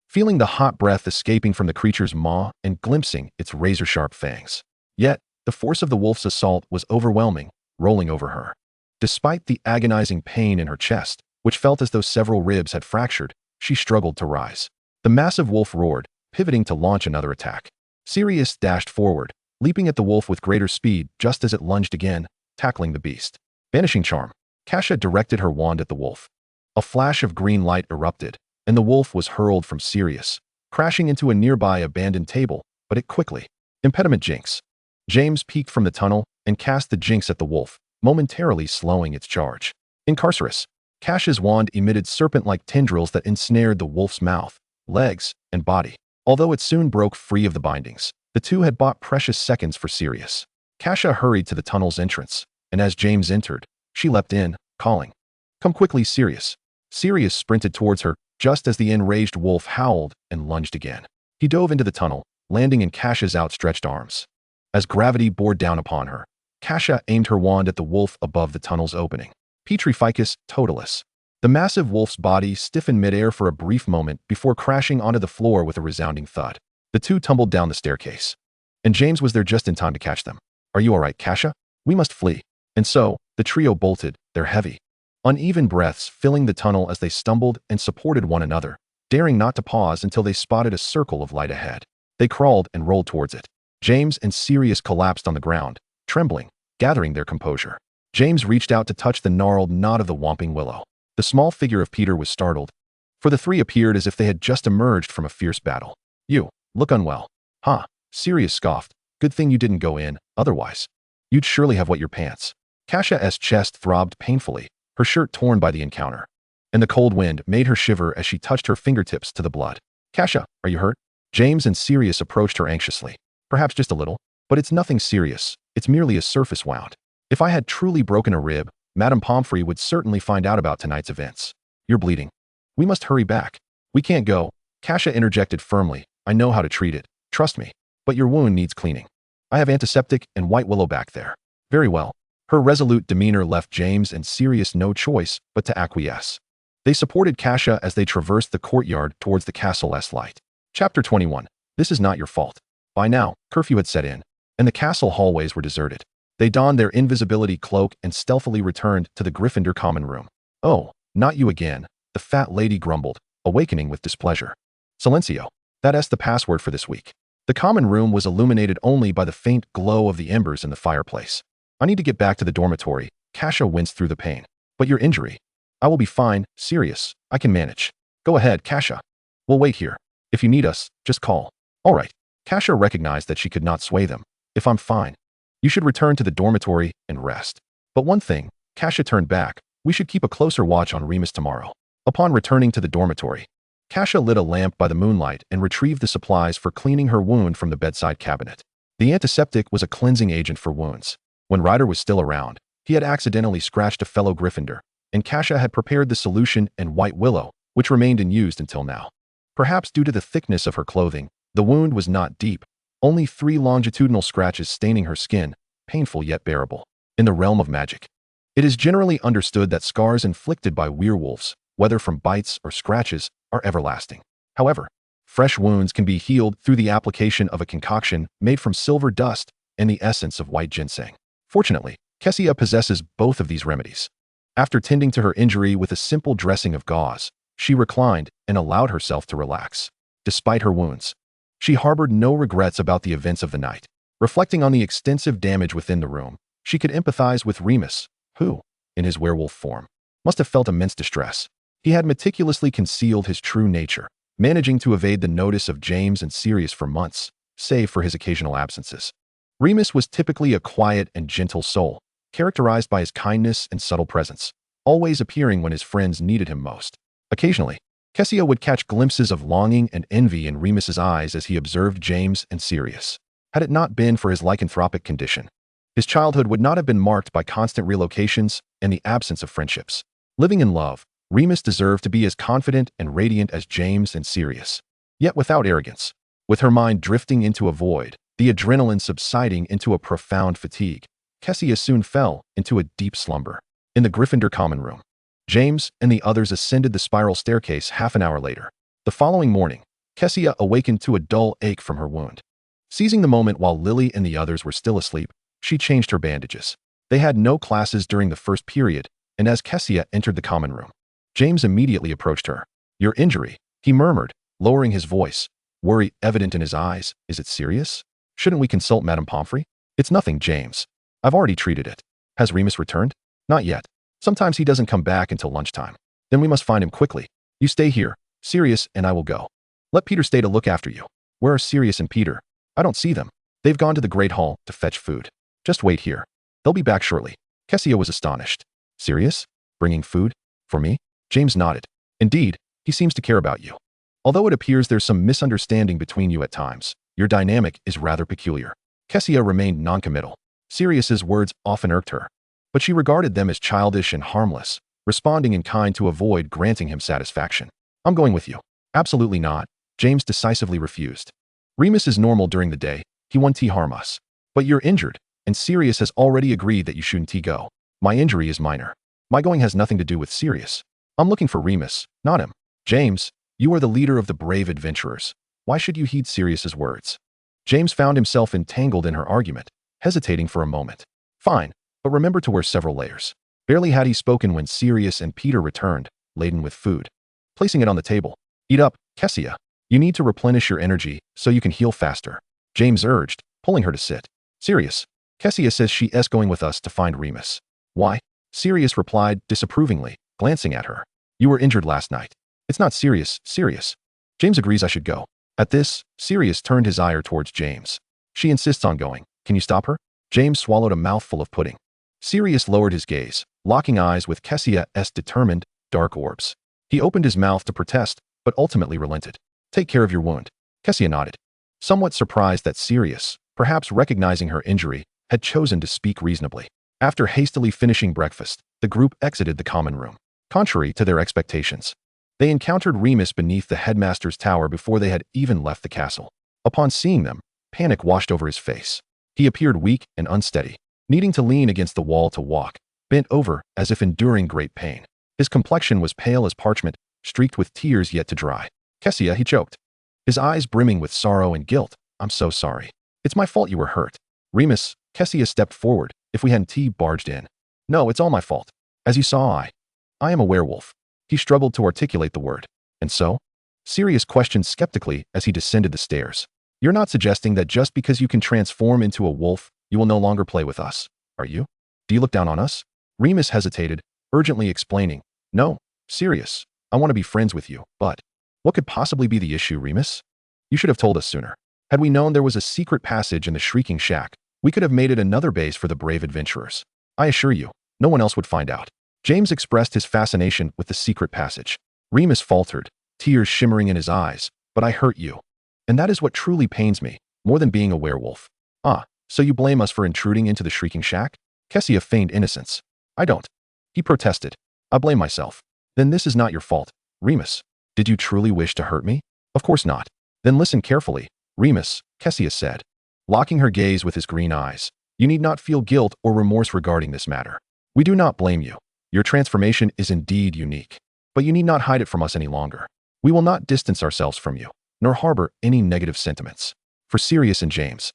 feeling the hot breath escaping from the creature's maw and glimpsing its razor-sharp fangs. Yet, the force of the wolf's assault was overwhelming, rolling over her. Despite the agonizing pain in her chest, which felt as though several ribs had fractured, she struggled to rise. The massive wolf roared, pivoting to launch another attack. Sirius dashed forward, leaping at the wolf with greater speed just as it lunged again, tackling the beast. Vanishing Charm. Kassia directed her wand at the wolf. A flash of green light erupted, and the wolf was hurled from Sirius, crashing into a nearby abandoned table, but it quickly. Impediment Jinx. James peeked from the tunnel and cast the jinx at the wolf, momentarily slowing its charge. Incarcerus. Kassia's wand emitted serpent-like tendrils that ensnared the wolf's mouth, legs, and body. Although it soon broke free of the bindings, the two had bought precious seconds for Sirius. Kassia hurried to the tunnel's entrance, and as James entered, she leapt in, calling, "Come quickly, Sirius." Sirius sprinted towards her, just as the enraged wolf howled and lunged again. He dove into the tunnel, landing in Kassia's outstretched arms. As gravity bore down upon her, Kassia aimed her wand at the wolf above the tunnel's opening. Petrificus totalis. The massive wolf's body stiffened midair for a brief moment before crashing onto the floor with a resounding thud. The two tumbled down the staircase, and James was there just in time to catch them. "Are you all right, Kassia? We must flee." And so, the trio bolted, their heavy, uneven breaths filling the tunnel as they stumbled and supported one another, daring not to pause until they spotted a circle of light ahead. They crawled and rolled towards it, James and Sirius collapsed on the ground, trembling, gathering their composure. James reached out to touch the gnarled knot of the whomping willow. The small figure of Peter was startled, for the three appeared as if they had just emerged from a fierce battle. "You look unwell." "Huh," Sirius scoffed. "Good thing you didn't go in, otherwise you'd surely have wet your pants." Kassia's chest throbbed painfully, her shirt torn by the encounter, and the cold wind made her shiver as she touched her fingertips to the blood. "Kassia, are you hurt?" James and Sirius approached her anxiously. "Perhaps just a little, but it's nothing serious. It's merely a surface wound. If I had truly broken a rib, Madame Pomfrey would certainly find out about tonight's events." "You're bleeding. We must hurry back." "We can't go," Kassia interjected firmly. "I know how to treat it. Trust me. But your wound needs cleaning. I have antiseptic and white willow back there." "Very well." Her resolute demeanor left James and Sirius no choice but to acquiesce. They supported Kassia as they traversed the courtyard towards the castle's light. Chapter 21. This is not your fault. By now, curfew had set in, and the castle hallways were deserted. They donned their invisibility cloak and stealthily returned to the Gryffindor common room. "Oh, not you again," the fat lady grumbled, awakening with displeasure. "Silencio. That's the password for this week." The common room was illuminated only by the faint glow of the embers in the fireplace. "I need to get back to the dormitory." Kassia winced through the pain. "But your injury." "I will be fine, Sirius. I can manage." "Go ahead, Kassia. We'll wait here. If you need us, just call." "All right." Kassia recognized that she could not sway them. "If I'm fine, you should return to the dormitory and rest. But one thing," Kassia turned back, "we should keep a closer watch on Remus tomorrow." Upon returning to the dormitory, Kassia lit a lamp by the moonlight and retrieved the supplies for cleaning her wound from the bedside cabinet. The antiseptic was a cleansing agent for wounds. When Ryder was still around, he had accidentally scratched a fellow Gryffindor, and Kassia had prepared the solution in white willow, which remained unused until now. Perhaps due to the thickness of her clothing, the wound was not deep, only 3 longitudinal scratches staining her skin, painful yet bearable. In the realm of magic, it is generally understood that scars inflicted by werewolves, whether from bites or scratches, are everlasting. However, fresh wounds can be healed through the application of a concoction made from silver dust and the essence of white ginseng. Fortunately, Kassia possesses both of these remedies. After tending to her injury with a simple dressing of gauze, she reclined and allowed herself to relax. Despite her wounds, she harbored no regrets about the events of the night. Reflecting on the extensive damage within the room, she could empathize with Remus, who, in his werewolf form, must have felt immense distress. He had meticulously concealed his true nature, managing to evade the notice of James and Sirius for months, save for his occasional absences. Remus was typically a quiet and gentle soul, characterized by his kindness and subtle presence, always appearing when his friends needed him most. Occasionally, Kassia would catch glimpses of longing and envy in Remus's eyes as he observed James and Sirius. Had it not been for his lycanthropic condition, his childhood would not have been marked by constant relocations and the absence of friendships. Living in love, Remus deserved to be as confident and radiant as James and Sirius, yet without arrogance. With her mind drifting into a void, the adrenaline subsiding into a profound fatigue, Kassia soon fell into a deep slumber. In the Gryffindor common room, James and the others ascended the spiral staircase half an hour later. The following morning, Kassia awakened to a dull ache from her wound. Seizing the moment while Lily and the others were still asleep, she changed her bandages. They had no classes during the first period, and as Kassia entered the common room, James immediately approached her. "Your injury," he murmured, lowering his voice, worry evident in his eyes. "Is it serious? Shouldn't we consult Madame Pomfrey?" "It's nothing, James. I've already treated it." "Has Remus returned?" "Not yet. Sometimes he doesn't come back until lunchtime. Then we must find him quickly. You stay here. Sirius and I will go. Let Peter stay to look after you." "Where are Sirius and Peter?" "I don't see them. They've gone to the Great Hall to fetch food. Just wait here. They'll be back shortly." Kassia was astonished. "Sirius? Bringing food? For me?" James nodded. "Indeed, he seems to care about you. Although it appears there's some misunderstanding between you at times, your dynamic is rather peculiar." Kassia remained noncommittal. Sirius's words often irked her, but she regarded them as childish and harmless, responding in kind to avoid granting him satisfaction. "I'm going with you." "Absolutely not." James decisively refused. "Remus is normal during the day. He won't harm us. But you're injured, and Sirius has already agreed that you shouldn't go." "My injury is minor. My going has nothing to do with Sirius. I'm looking for Remus, not him." "James, you are the leader of the brave adventurers. Why should you heed Sirius's words?" James found himself entangled in her argument, hesitating for a moment. "Fine, but remember to wear several layers." Barely had he spoken when Sirius and Peter returned, laden with food. Placing it on the table, "Eat up, Kassia. You need to replenish your energy so you can heal faster," James urged, pulling her to sit. Sirius, Kassia says she is going with us to find Remus. Why? Sirius replied disapprovingly, glancing at her. You were injured last night. It's not serious, Sirius. James agrees I should go. At this, Sirius turned his ire towards James. She insists on going. Can you stop her? James swallowed a mouthful of pudding. Sirius lowered his gaze, locking eyes with Kassia's determined, dark orbs. He opened his mouth to protest, but ultimately relented. Take care of your wound. Kassia nodded. Somewhat surprised that Sirius, perhaps recognizing her injury, had chosen to speak reasonably. After hastily finishing breakfast, the group exited the common room. Contrary to their expectations, they encountered Remus beneath the headmaster's tower before they had even left the castle. Upon seeing them, panic washed over his face. He appeared weak and unsteady, needing to lean against the wall to walk, bent over as if enduring great pain. His complexion was pale as parchment, streaked with tears yet to dry. Kassia, he choked, his eyes brimming with sorrow and guilt. I'm so sorry. It's my fault you were hurt. Remus, Kassia stepped forward. If we hadn't barged in. No, it's all my fault. As you saw, I am a werewolf. He struggled to articulate the word. And so? Sirius questioned skeptically as he descended the stairs. You're not suggesting that just because you can transform into a wolf, you will no longer play with us, are you? Do you look down on us? Remus hesitated, urgently explaining. No, Sirius, I want to be friends with you, but what could possibly be the issue, Remus? You should have told us sooner. Had we known there was a secret passage in the Shrieking Shack, we could have made it another base for the brave adventurers. I assure you, no one else would find out. James expressed his fascination with the secret passage. Remus faltered, tears shimmering in his eyes. But I hurt you. And that is what truly pains me, more than being a werewolf. Ah, so you blame us for intruding into the Shrieking Shack? Kassia feigned innocence. I don't. He protested. I blame myself. Then this is not your fault. Remus, did you truly wish to hurt me? Of course not. Then listen carefully. Remus, Kassia said, locking her gaze with his green eyes. You need not feel guilt or remorse regarding this matter. We do not blame you. Your transformation is indeed unique. But you need not hide it from us any longer. We will not distance ourselves from you, nor harbor any negative sentiments. For Sirius and James,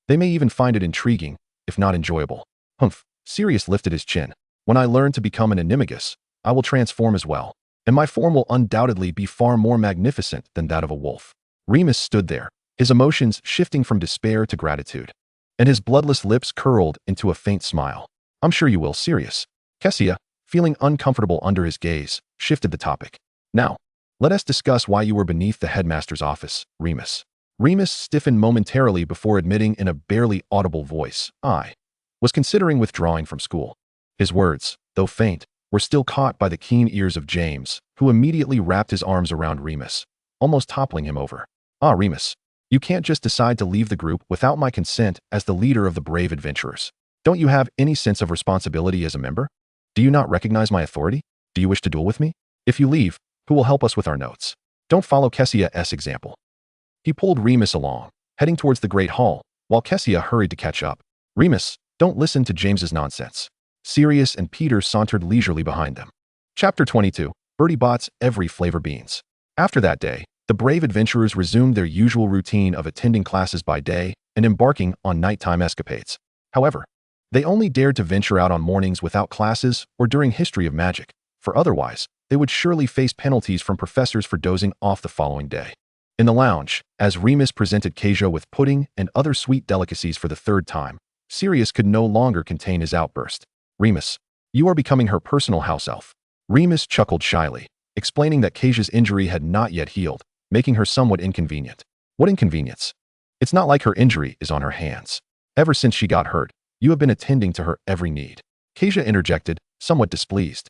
they may even find it intriguing, if not enjoyable. Humph, Sirius lifted his chin. When I learn to become an animagus, I will transform as well. And my form will undoubtedly be far more magnificent than that of a wolf. Remus stood there, his emotions shifting from despair to gratitude. And his bloodless lips curled into a faint smile. I'm sure you will, Sirius. Kassia, feeling uncomfortable under his gaze, shifted the topic. Now, let us discuss why you were beneath the headmaster's office, Remus. Remus stiffened momentarily before admitting in a barely audible voice, I was considering withdrawing from school. His words, though faint, were still caught by the keen ears of James, who immediately wrapped his arms around Remus, almost toppling him over. Ah, Remus, you can't just decide to leave the group without my consent as the leader of the brave adventurers. Don't you have any sense of responsibility as a member? Do you not recognize my authority? Do you wish to duel with me? If you leave, who will help us with our notes? Don't follow Kassia's example. He pulled Remus along, heading towards the Great Hall, while Kassia hurried to catch up. Remus, don't listen to James's nonsense. Sirius and Peter sauntered leisurely behind them. Chapter 22. Bertie Bott's Every Flavor Beans. After that day, the brave adventurers resumed their usual routine of attending classes by day and embarking on nighttime escapades. However, they only dared to venture out on mornings without classes or during History of Magic, for otherwise, they would surely face penalties from professors for dozing off the following day. In the lounge, as Remus presented Kassia with pudding and other sweet delicacies for the third time, Sirius could no longer contain his outburst. Remus, you are becoming her personal house elf. Remus chuckled shyly, explaining that Kassia's injury had not yet healed, making her somewhat inconvenient. What inconvenience? It's not like her injury is on her hands. Ever since she got hurt, you have been attending to her every need. Kassia interjected, somewhat displeased,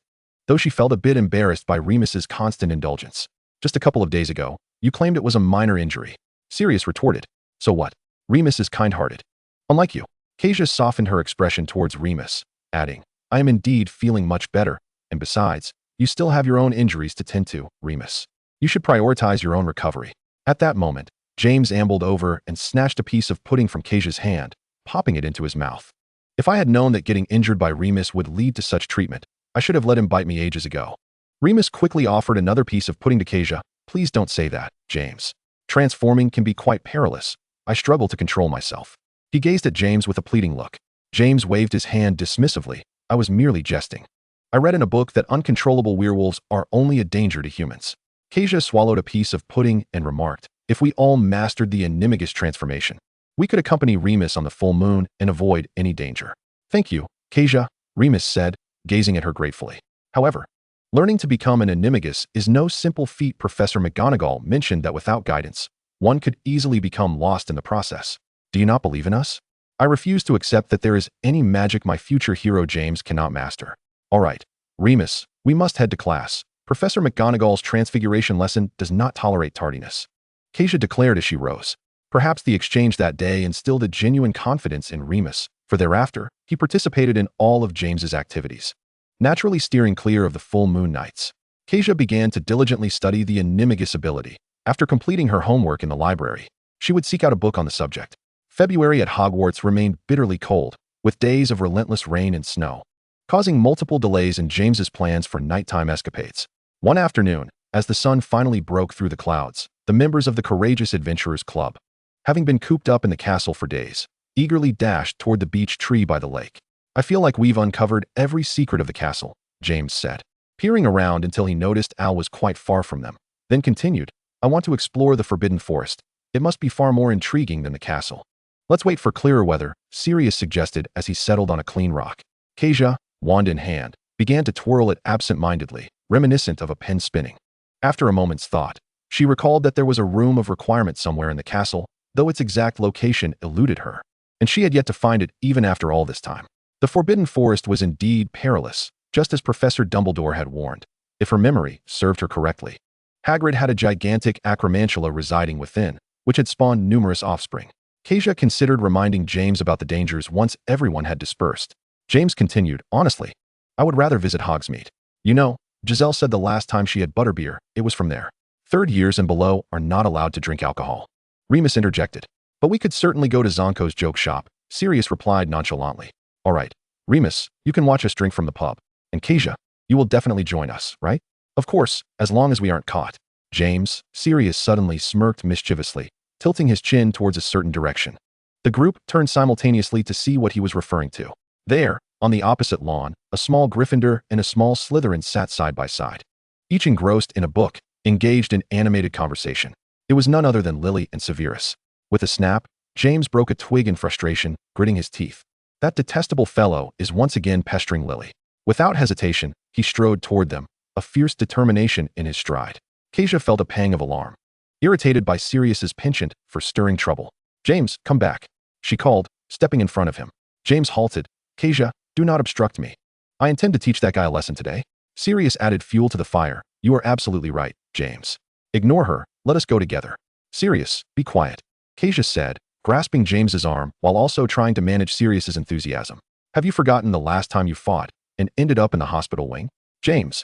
though she felt a bit embarrassed by Remus's constant indulgence. Just a couple of days ago, you claimed it was a minor injury. Sirius retorted. So what? Remus is kind-hearted. Unlike you. Kassia softened her expression towards Remus, adding, I am indeed feeling much better, and besides, you still have your own injuries to tend to, Remus. You should prioritize your own recovery. At that moment, James ambled over and snatched a piece of pudding from Kassia's hand, popping it into his mouth. If I had known that getting injured by Remus would lead to such treatment, I should have let him bite me ages ago. Remus quickly offered another piece of pudding to Kassia. Please don't say that, James. Transforming can be quite perilous. I struggle to control myself. He gazed at James with a pleading look. James waved his hand dismissively. I was merely jesting. I read in a book that uncontrollable werewolves are only a danger to humans. Kassia swallowed a piece of pudding and remarked, if we all mastered the animagus transformation, We could accompany Remus on the full moon and avoid any danger. Thank you, Kassia, Remus said, gazing at her gratefully. However, learning to become an animagus is no simple feat. Professor McGonagall mentioned that without guidance, one could easily become lost in the process. Do you not believe in us? I refuse to accept that there is any magic my future hero James cannot master. All right, Remus, we must head to class. Professor McGonagall's transfiguration lesson does not tolerate tardiness. Kassia declared as she rose. Perhaps the exchange that day instilled a genuine confidence in Remus, for thereafter, he participated in all of James's activities, naturally steering clear of the full moon nights. Kassia began to diligently study the animagus ability. After completing her homework in the library, she would seek out a book on the subject. February at Hogwarts remained bitterly cold, with days of relentless rain and snow, causing multiple delays in James's plans for nighttime escapades. One afternoon, as the sun finally broke through the clouds, the members of the Courageous Adventurers Club, having been cooped up in the castle for days, eagerly dashed toward the beech tree by the lake. I feel like we've uncovered every secret of the castle, James said, peering around until he noticed Al was quite far from them, then continued, I want to explore the Forbidden Forest. It must be far more intriguing than the castle. Let's wait for clearer weather, Sirius suggested as he settled on a clean rock. Kassia, wand in hand, began to twirl it absent-mindedly, reminiscent of a pen spinning. After a moment's thought, she recalled that there was a room of requirement somewhere in the castle, though its exact location eluded her, and she had yet to find it even after all this time. The Forbidden Forest was indeed perilous, just as Professor Dumbledore had warned, if her memory served her correctly. Hagrid had a gigantic acromantula residing within, which had spawned numerous offspring. Kassia considered reminding James about the dangers once everyone had dispersed. James continued, honestly, I would rather visit Hogsmeade. You know, Giselle said the last time she had butterbeer, it was from there. Third years and below are not allowed to drink alcohol. Remus interjected. But we could certainly go to Zonko's joke shop, Sirius replied nonchalantly. All right, Remus, you can watch us drink from the pub. And Kassia, you will definitely join us, right? Of course, as long as we aren't caught. James, Sirius suddenly smirked mischievously, tilting his chin towards a certain direction. The group turned simultaneously to see what he was referring to. There, on the opposite lawn, a small Gryffindor and a small Slytherin sat side by side, each engrossed in a book, engaged in animated conversation. It was none other than Lily and Severus. With a snap, James broke a twig in frustration, gritting his teeth. That detestable fellow is once again pestering Lily. Without hesitation, he strode toward them, a fierce determination in his stride. Kassia felt a pang of alarm, irritated by Sirius's penchant for stirring trouble. James, come back, she called, stepping in front of him. James halted. Kassia, do not obstruct me. I intend to teach that guy a lesson today. Sirius added fuel to the fire. You are absolutely right, James. Ignore her, let us go together. Sirius, be quiet, Kassia said, grasping James's arm while also trying to manage Sirius's enthusiasm. Have you forgotten the last time you fought and ended up in the hospital wing? James,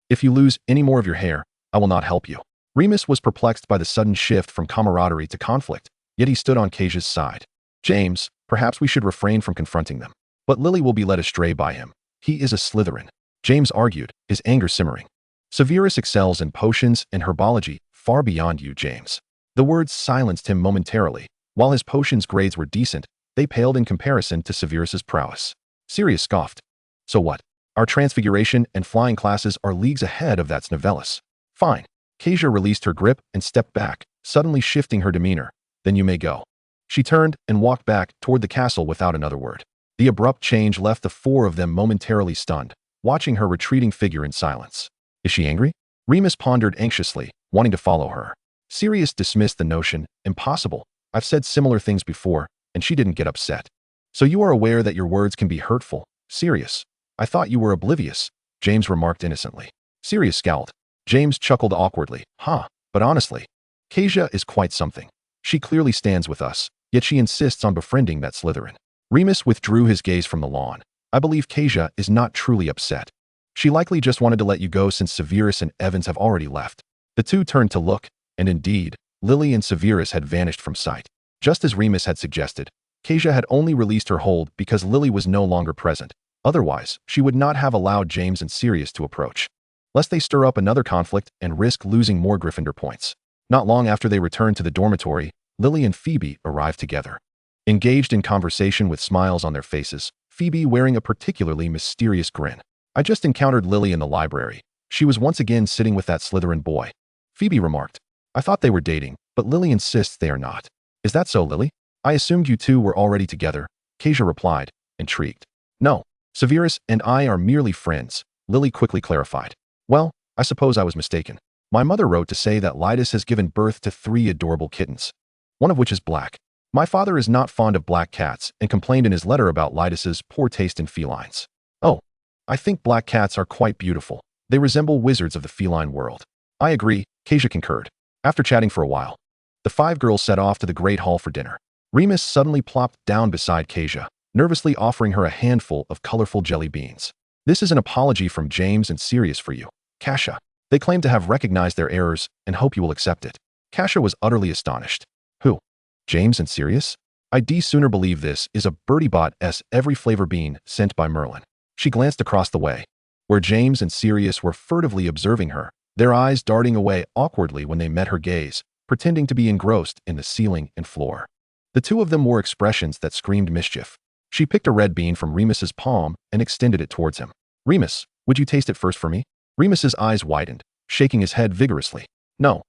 if you lose any more of your hair, I will not help you. Remus was perplexed by the sudden shift from camaraderie to conflict, yet he stood on Kassia's side. James, perhaps we should refrain from confronting them. But Lily will be led astray by him. He is a Slytherin, James argued, his anger simmering. Severus excels in potions and herbology far beyond you, James. The words silenced him momentarily. While his potions grades were decent, they paled in comparison to Severus's prowess. Sirius scoffed. So what? Our transfiguration and flying classes are leagues ahead of that's Novellis. Fine. Kassia released her grip and stepped back, suddenly shifting her demeanor. Then you may go. She turned and walked back toward the castle without another word. The abrupt change left the four of them momentarily stunned, watching her retreating figure in silence. Is she angry? Remus pondered anxiously, wanting to follow her. Sirius dismissed the notion. Impossible. I've said similar things before, and she didn't get upset. So you are aware that your words can be hurtful, Sirius. I thought you were oblivious, James remarked innocently. Sirius scowled. James chuckled awkwardly. But honestly, Kassia is quite something. She clearly stands with us, yet she insists on befriending that Slytherin. Remus withdrew his gaze from the lawn. I believe Kassia is not truly upset. She likely just wanted to let you go since Severus and Evans have already left. The two turned to look, and indeed, Lily and Severus had vanished from sight. Just as Remus had suggested, Kassia had only released her hold because Lily was no longer present. Otherwise, she would not have allowed James and Sirius to approach, lest they stir up another conflict and risk losing more Gryffindor points. Not long after they returned to the dormitory, Lily and Phoebe arrived together. Engaged in conversation with smiles on their faces, Phoebe wearing a particularly mysterious grin. I just encountered Lily in the library. She was once again sitting with that Slytherin boy. Phoebe remarked. I thought they were dating, but Lily insists they are not. Is that so, Lily? I assumed you two were already together, Kassia replied, intrigued. No, Severus and I are merely friends, Lily quickly clarified. Well, I suppose I was mistaken. My mother wrote to say that Lytus has given birth to 3 adorable kittens, one of which is black. My father is not fond of black cats and complained in his letter about Lytus's poor taste in felines. Oh, I think black cats are quite beautiful. They resemble wizards of the feline world. I agree, Kassia concurred. After chatting for a while, the 5 girls set off to the great hall for dinner. Remus suddenly plopped down beside Kassia, nervously offering her a handful of colorful jelly beans. This is an apology from James and Sirius for you, Kassia. They claim to have recognized their errors and hope you will accept it. Kassia was utterly astonished. Who? James and Sirius? I'd sooner believe this is a BirdieBot's every flavor bean sent by Merlin. She glanced across the way, where James and Sirius were furtively observing her, their eyes darting away awkwardly when they met her gaze, pretending to be engrossed in the ceiling and floor. The two of them wore expressions that screamed mischief. She picked a red bean from Remus's palm and extended it towards him. Remus, would you taste it first for me? Remus's eyes widened, shaking his head vigorously. No,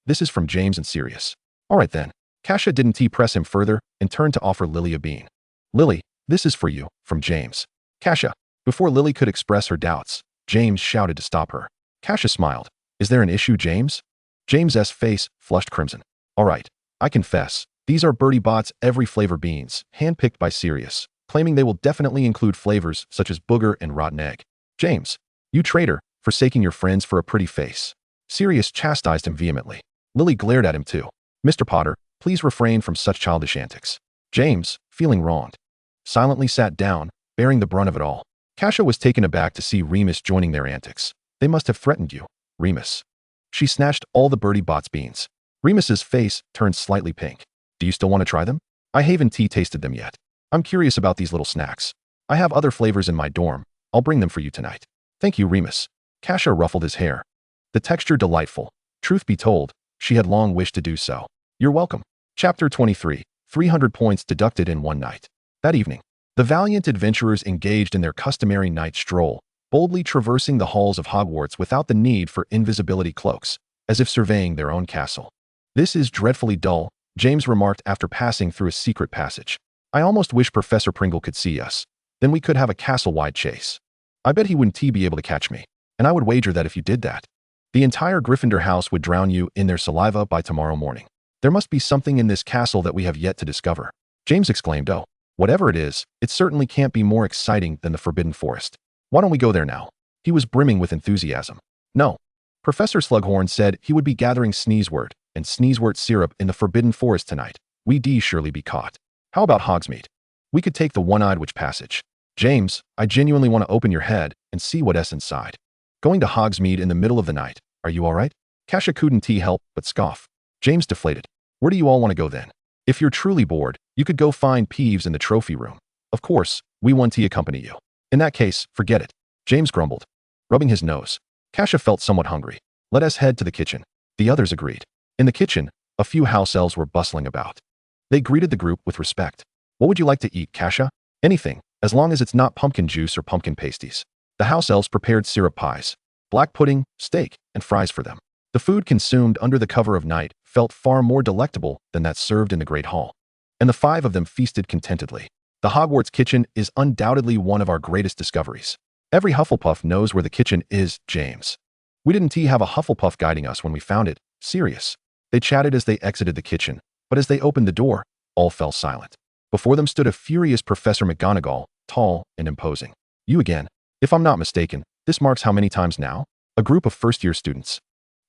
this is from James and Sirius. All right then. Kassia didn't press him further and turned to offer Lily a bean. Lily, this is for you, from James. Kassia. Before Lily could express her doubts, James shouted to stop her. Kassia smiled. Is there an issue, James? James's face flushed crimson. All right, I confess, these are BirdieBot's every flavor beans, handpicked by Sirius, claiming they will definitely include flavors such as booger and rotten egg. James, you traitor, forsaking your friends for a pretty face. Sirius chastised him vehemently. Lily glared at him too. Mr. Potter, please refrain from such childish antics. James, feeling wronged, silently sat down, bearing the brunt of it all. Kassia was taken aback to see Remus joining their antics. They must have threatened you, Remus. She snatched all the BirdieBot's beans. Remus's face turned slightly pink. Do you still want to try them? I haven't tasted them yet. I'm curious about these little snacks. I have other flavors in my dorm. I'll bring them for you tonight. Thank you, Remus. Kassia ruffled his hair. The texture delightful. Truth be told, she had long wished to do so. You're welcome. Chapter 23, 300 points deducted in one night. That evening, the valiant adventurers engaged in their customary night stroll, boldly traversing the halls of Hogwarts without the need for invisibility cloaks, as if surveying their own castle. This is dreadfully dull, James remarked after passing through a secret passage. I almost wish Professor Pringle could see us. Then we could have a castle-wide chase. I bet he wouldn't be able to catch me, and I would wager that if you did that, the entire Gryffindor house would drown you in their saliva by tomorrow morning. There must be something in this castle that we have yet to discover. James exclaimed, oh, whatever it is, it certainly can't be more exciting than the Forbidden Forest. Why don't we go there now? He was brimming with enthusiasm. No. Professor Slughorn said he would be gathering Sneezewort and Sneezewort syrup in the Forbidden Forest tonight. We'd surely be caught. How about Hogsmeade? We could take the One-Eyed Witch passage. James, I genuinely want to open your head and see what's inside. Going to Hogsmeade in the middle of the night. Are you all right? Kassia couldn't help but scoff. James deflated. Where do you all want to go then? If you're truly bored, you could go find Peeves in the trophy room. Of course, we want to accompany you. In that case, forget it. James grumbled, rubbing his nose. Kassia felt somewhat hungry. Let us head to the kitchen. The others agreed. In the kitchen, a few house elves were bustling about. They greeted the group with respect. What would you like to eat, Kassia? Anything, as long as it's not pumpkin juice or pumpkin pasties. The house elves prepared syrup pies, black pudding, steak, and fries for them. The food consumed under the cover of night felt far more delectable than that served in the Great Hall. And the 5 of them feasted contentedly. The Hogwarts kitchen is undoubtedly one of our greatest discoveries. Every Hufflepuff knows where the kitchen is, James. We didn't have a Hufflepuff guiding us when we found it, Sirius. They chatted as they exited the kitchen, but as they opened the door, all fell silent. Before them stood a furious Professor McGonagall, tall and imposing. You again. If I'm not mistaken, this marks how many times now? A group of first-year students.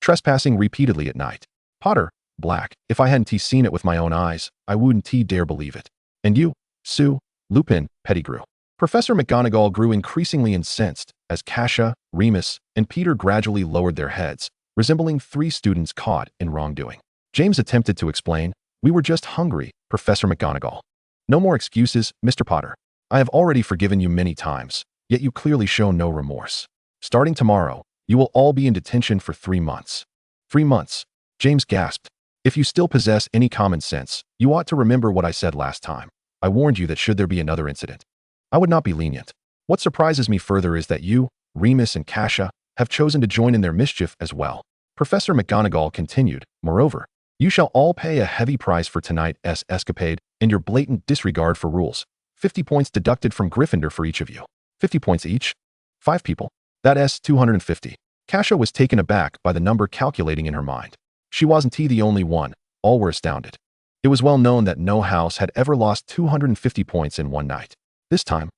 Trespassing repeatedly at night. Potter, Black, if I hadn't seen it with my own eyes, I wouldn't dare believe it. And you, Sue, Lupin, Pettigrew. Professor McGonagall grew increasingly incensed as Kassia, Remus, and Peter gradually lowered their heads, resembling 3 students caught in wrongdoing. James attempted to explain, we were just hungry, Professor McGonagall. No more excuses, Mr. Potter. I have already forgiven you many times, yet you clearly show no remorse. Starting tomorrow, you will all be in detention for 3 months. 3 months, James gasped. If you still possess any common sense, you ought to remember what I said last time. I warned you that should there be another incident, I would not be lenient. What surprises me further is that you, Remus, and Kassia have chosen to join in their mischief as well. Professor McGonagall continued, moreover, You shall all pay a heavy price for tonight's escapade and your blatant disregard for rules. 50 points deducted from Gryffindor for each of you. 50 points each? 5 people. That's 250. Kassia was taken aback by the number calculating in her mind. She wasn't the only one. All were astounded. It was well known that no house had ever lost 250 points in one night. This time,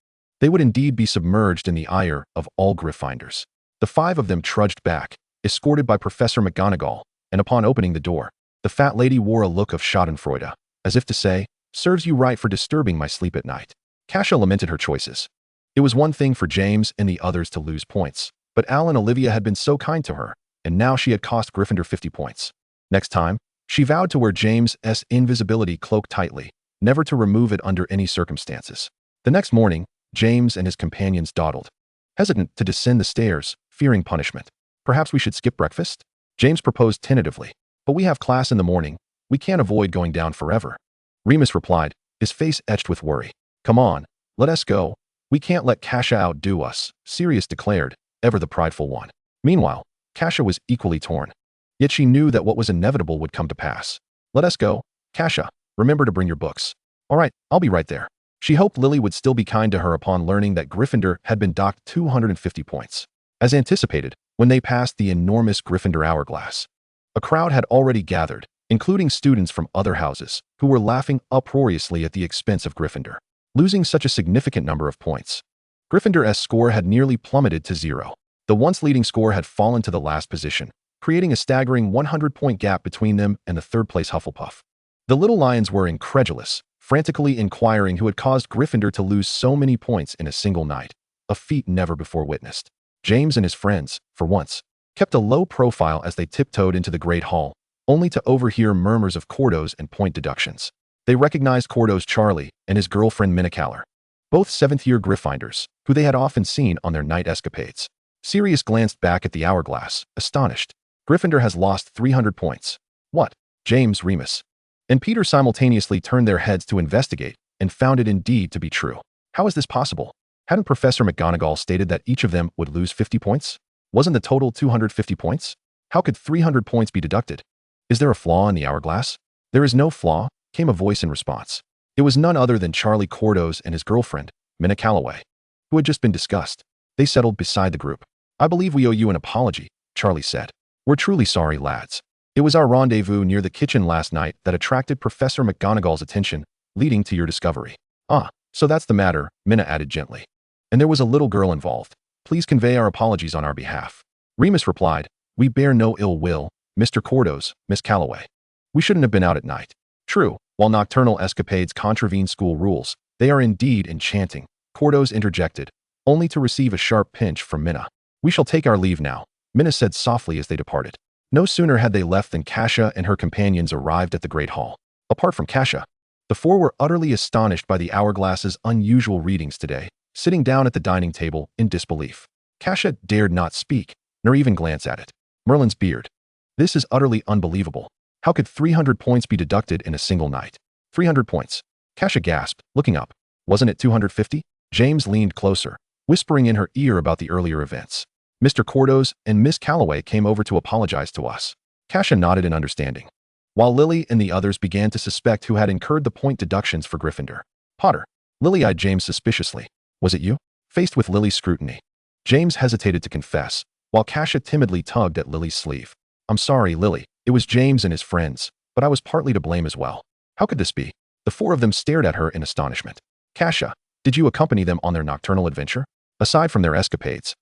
they would indeed be submerged in the ire of all Gryffindors. The 5 of them trudged back, escorted by Professor McGonagall, and upon opening the door, the fat lady wore a look of schadenfreude, as if to say, "Serves you right for disturbing my sleep at night." Kassia lamented her choices. It was one thing for James and the others to lose points, but Al and Olivia had been so kind to her, and now she had cost Gryffindor 50 points. Next time, she vowed to wear James's invisibility cloak tightly, never to remove it under any circumstances. The next morning, James and his companions dawdled, hesitant to descend the stairs, fearing punishment. "Perhaps we should skip breakfast?" James proposed tentatively. "But we have class in the morning. We can't avoid going down forever." Remus replied, his face etched with worry. "Come on, let us go. We can't let Kassia outdo us," Sirius declared, ever the prideful one. Meanwhile, Kassia was equally torn. Yet she knew that what was inevitable would come to pass. "Let us go. Kassia, remember to bring your books." "All right, I'll be right there." She hoped Lily would still be kind to her upon learning that Gryffindor had been docked 250 points. As anticipated, when they passed the enormous Gryffindor hourglass, a crowd had already gathered, including students from other houses, who were laughing uproariously at the expense of Gryffindor, losing such a significant number of points. Gryffindor's score had nearly plummeted to 0. The once leading score had fallen to the last position, creating a staggering 100-point gap between them and the third-place Hufflepuff. The little lions were incredulous, frantically inquiring who had caused Gryffindor to lose so many points in a single night, a feat never before witnessed. James and his friends, for once, kept a low profile as they tiptoed into the Great Hall, only to overhear murmurs of quartos and point deductions. They recognized Quarto's Charlie and his girlfriend Minna Caller, both 7th-year Gryffindors, who they had often seen on their night escapades. Sirius glanced back at the hourglass, astonished. "Gryffindor has lost 300 points. What?" James, Remus, and Peter simultaneously turned their heads to investigate and found it indeed to be true. How is this possible? Hadn't Professor McGonagall stated that each of them would lose 50 points? Wasn't the total 250 points? How could 300 points be deducted? "Is there a flaw in the hourglass?" "There is no flaw," came a voice in response. It was none other than Charlie Quartos and his girlfriend, Minna Calloway, who had just been discussed. They settled beside the group. "I believe we owe you an apology," Charlie said. "We're truly sorry, lads. It was our rendezvous near the kitchen last night that attracted Professor McGonagall's attention, leading to your discovery." "Ah, so that's the matter," Minna added gently. "And there was a little girl involved. Please convey our apologies on our behalf." Remus replied, "We bear no ill will, Mr. Quartos, Miss Calloway. We shouldn't have been out at night." "True, while nocturnal escapades contravene school rules, they are indeed enchanting," Quartos interjected, only to receive a sharp pinch from Minna. "We shall take our leave now," Minna said softly as they departed. No sooner had they left than Kassia and her companions arrived at the Great Hall. Apart from Kassia, the 4 were utterly astonished by the hourglass's unusual readings today, sitting down at the dining table in disbelief. Kassia dared not speak, nor even glance at it. Merlin's beard. "This is utterly unbelievable. How could 300 points be deducted in a single night?" 300 points. Kassia gasped, looking up. "Wasn't it 250? James leaned closer, whispering in her ear about the earlier events. "Mr. Quartos and Miss Calloway came over to apologize to us." Kassia nodded in understanding, while Lily and the others began to suspect who had incurred the point deductions for Gryffindor. "Potter." Lily eyed James suspiciously. "Was it you?" Faced with Lily's scrutiny, James hesitated to confess, while Kassia timidly tugged at Lily's sleeve. "I'm sorry, Lily. It was James and his friends, but I was partly to blame as well." "How could this be?" The 4 of them stared at her in astonishment. "Kassia, did you accompany them on their nocturnal adventure?" Aside from their escapades,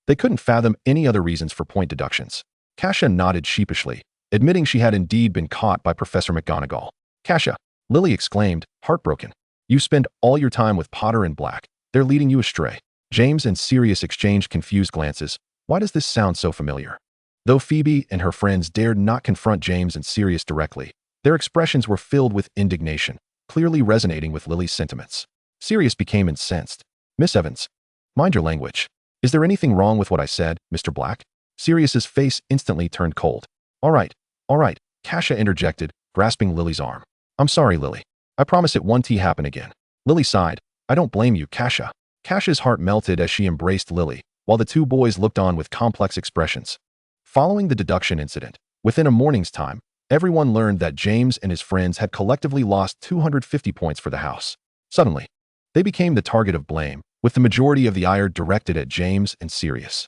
they couldn't fathom any other reasons for point deductions. Kassia nodded sheepishly, admitting she had indeed been caught by Professor McGonagall. "Kassia," Lily exclaimed, heartbroken. "You spend all your time with Potter and Black. They're leading you astray." James and Sirius exchanged confused glances. Why does this sound so familiar? Though Phoebe and her friends dared not confront James and Sirius directly, their expressions were filled with indignation, clearly resonating with Lily's sentiments. Sirius became incensed. "Miss Evans, mind your language. Is there anything wrong with what I said, Mr. Black?" Sirius's face instantly turned cold. All right, Kassia interjected, grasping Lily's arm. "I'm sorry, Lily. I promise it won't happen again." Lily sighed. "I don't blame you, Kassia." Kassia's heart melted as she embraced Lily, while the 2 boys looked on with complex expressions. Following the deduction incident, within a morning's time, everyone learned that James and his friends had collectively lost 250 points for the house. Suddenly, they became the target of blame, with the majority of the ire directed at James and Sirius.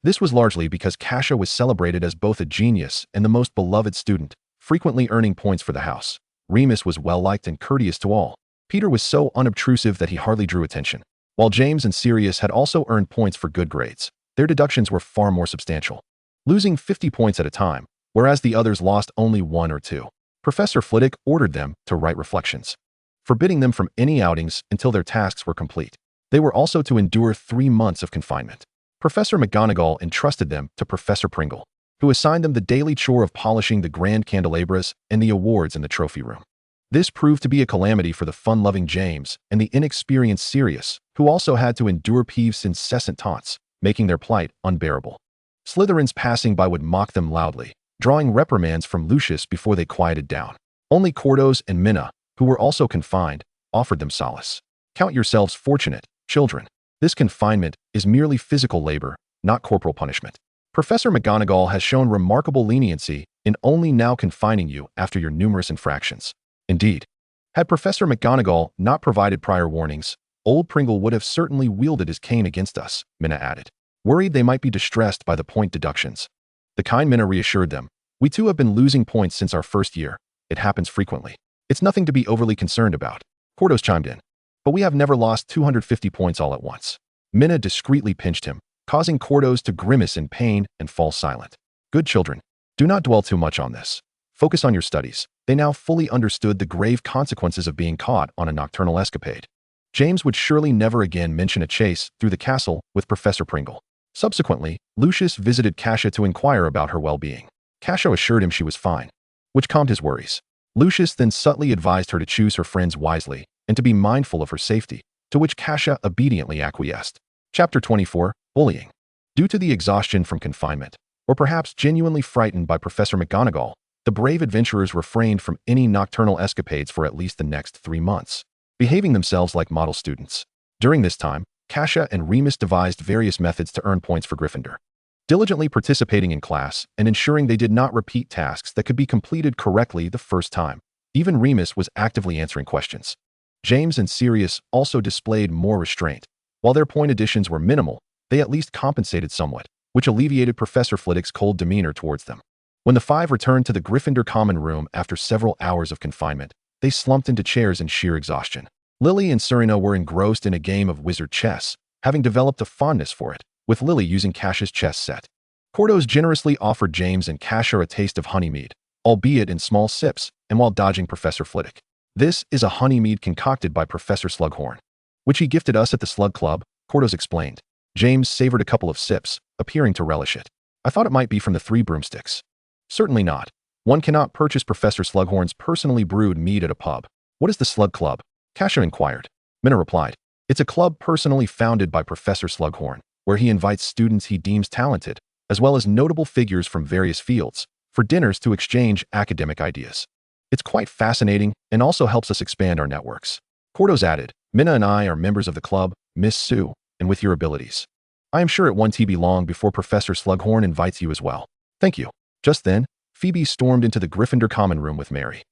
This was largely because Kassia was celebrated as both a genius and the most beloved student, frequently earning points for the house. Remus was well-liked and courteous to all. Peter was so unobtrusive that he hardly drew attention. While James and Sirius had also earned points for good grades, their deductions were far more substantial, losing 50 points at a time, whereas the others lost only 1 or 2. Professor Flitwick ordered them to write reflections, forbidding them from any outings until their tasks were complete. They were also to endure 3 months of confinement. Professor McGonagall entrusted them to Professor Pringle, who assigned them the daily chore of polishing the grand candelabras and the awards in the trophy room. This proved to be a calamity for the fun-loving James and the inexperienced Sirius, who also had to endure Peeves' incessant taunts, making their plight unbearable. Slytherins passing by would mock them loudly, drawing reprimands from Lucius before they quieted down. Only Cordos and Minna, who were also confined, offered them solace. Count yourselves fortunate, children. This confinement is merely physical labor, not corporal punishment. Professor McGonagall has shown remarkable leniency in only now confining you after your numerous infractions. Indeed, had Professor McGonagall not provided prior warnings, old Pringle would have certainly wielded his cane against us, Minna added, worried they might be distressed by the point deductions. The kind Minna reassured them. We too have been losing points since our first year. It happens frequently. It's nothing to be overly concerned about. Cordos chimed in. But we have never lost 250 points all at once. Minna discreetly pinched him, causing Cordos to grimace in pain and fall silent. Good children, do not dwell too much on this. Focus on your studies. They now fully understood the grave consequences of being caught on a nocturnal escapade. James would surely never again mention a chase through the castle with Professor Pringle. Subsequently, Lucius visited Kassia to inquire about her well-being. Kassia assured him she was fine, which calmed his worries. Lucius then subtly advised her to choose her friends wisely and to be mindful of her safety, to which Kassia obediently acquiesced. Chapter 24, Bullying. Due to the exhaustion from confinement, or perhaps genuinely frightened by Professor McGonagall, the brave adventurers refrained from any nocturnal escapades for at least the next 3 months, behaving themselves like model students. During this time, Kassia and Remus devised various methods to earn points for Gryffindor, diligently participating in class and ensuring they did not repeat tasks that could be completed correctly the first time. Even Remus was actively answering questions. James and Sirius also displayed more restraint. While their point additions were minimal, they at least compensated somewhat, which alleviated Professor Flitwick's cold demeanor towards them. When the 5 returned to the Gryffindor common room after several hours of confinement, they slumped into chairs in sheer exhaustion. Lily and Serena were engrossed in a game of wizard chess, having developed a fondness for it, with Lily using Cassia's chess set. Cordos generously offered James and Kassia a taste of honeymead, albeit in small sips, and while dodging Professor Flitwick. This is a honeymead concocted by Professor Slughorn, which he gifted us at the Slug Club, Cordos explained. James savored a couple of sips, appearing to relish it. I thought it might be from the 3 broomsticks. Certainly not. One cannot purchase Professor Slughorn's personally brewed mead at a pub. What is the Slug Club? Kassia inquired. Minna replied. It's a club personally founded by Professor Slughorn, where he invites students he deems talented, as well as notable figures from various fields, for dinners to exchange academic ideas. It's quite fascinating and also helps us expand our networks. Cordos added, Minna and I are members of the club, Miss Sue, and with your abilities, I am sure it won't be long before Professor Slughorn invites you as well. Thank you. Just then, Phoebe stormed into the Gryffindor common room with Mary,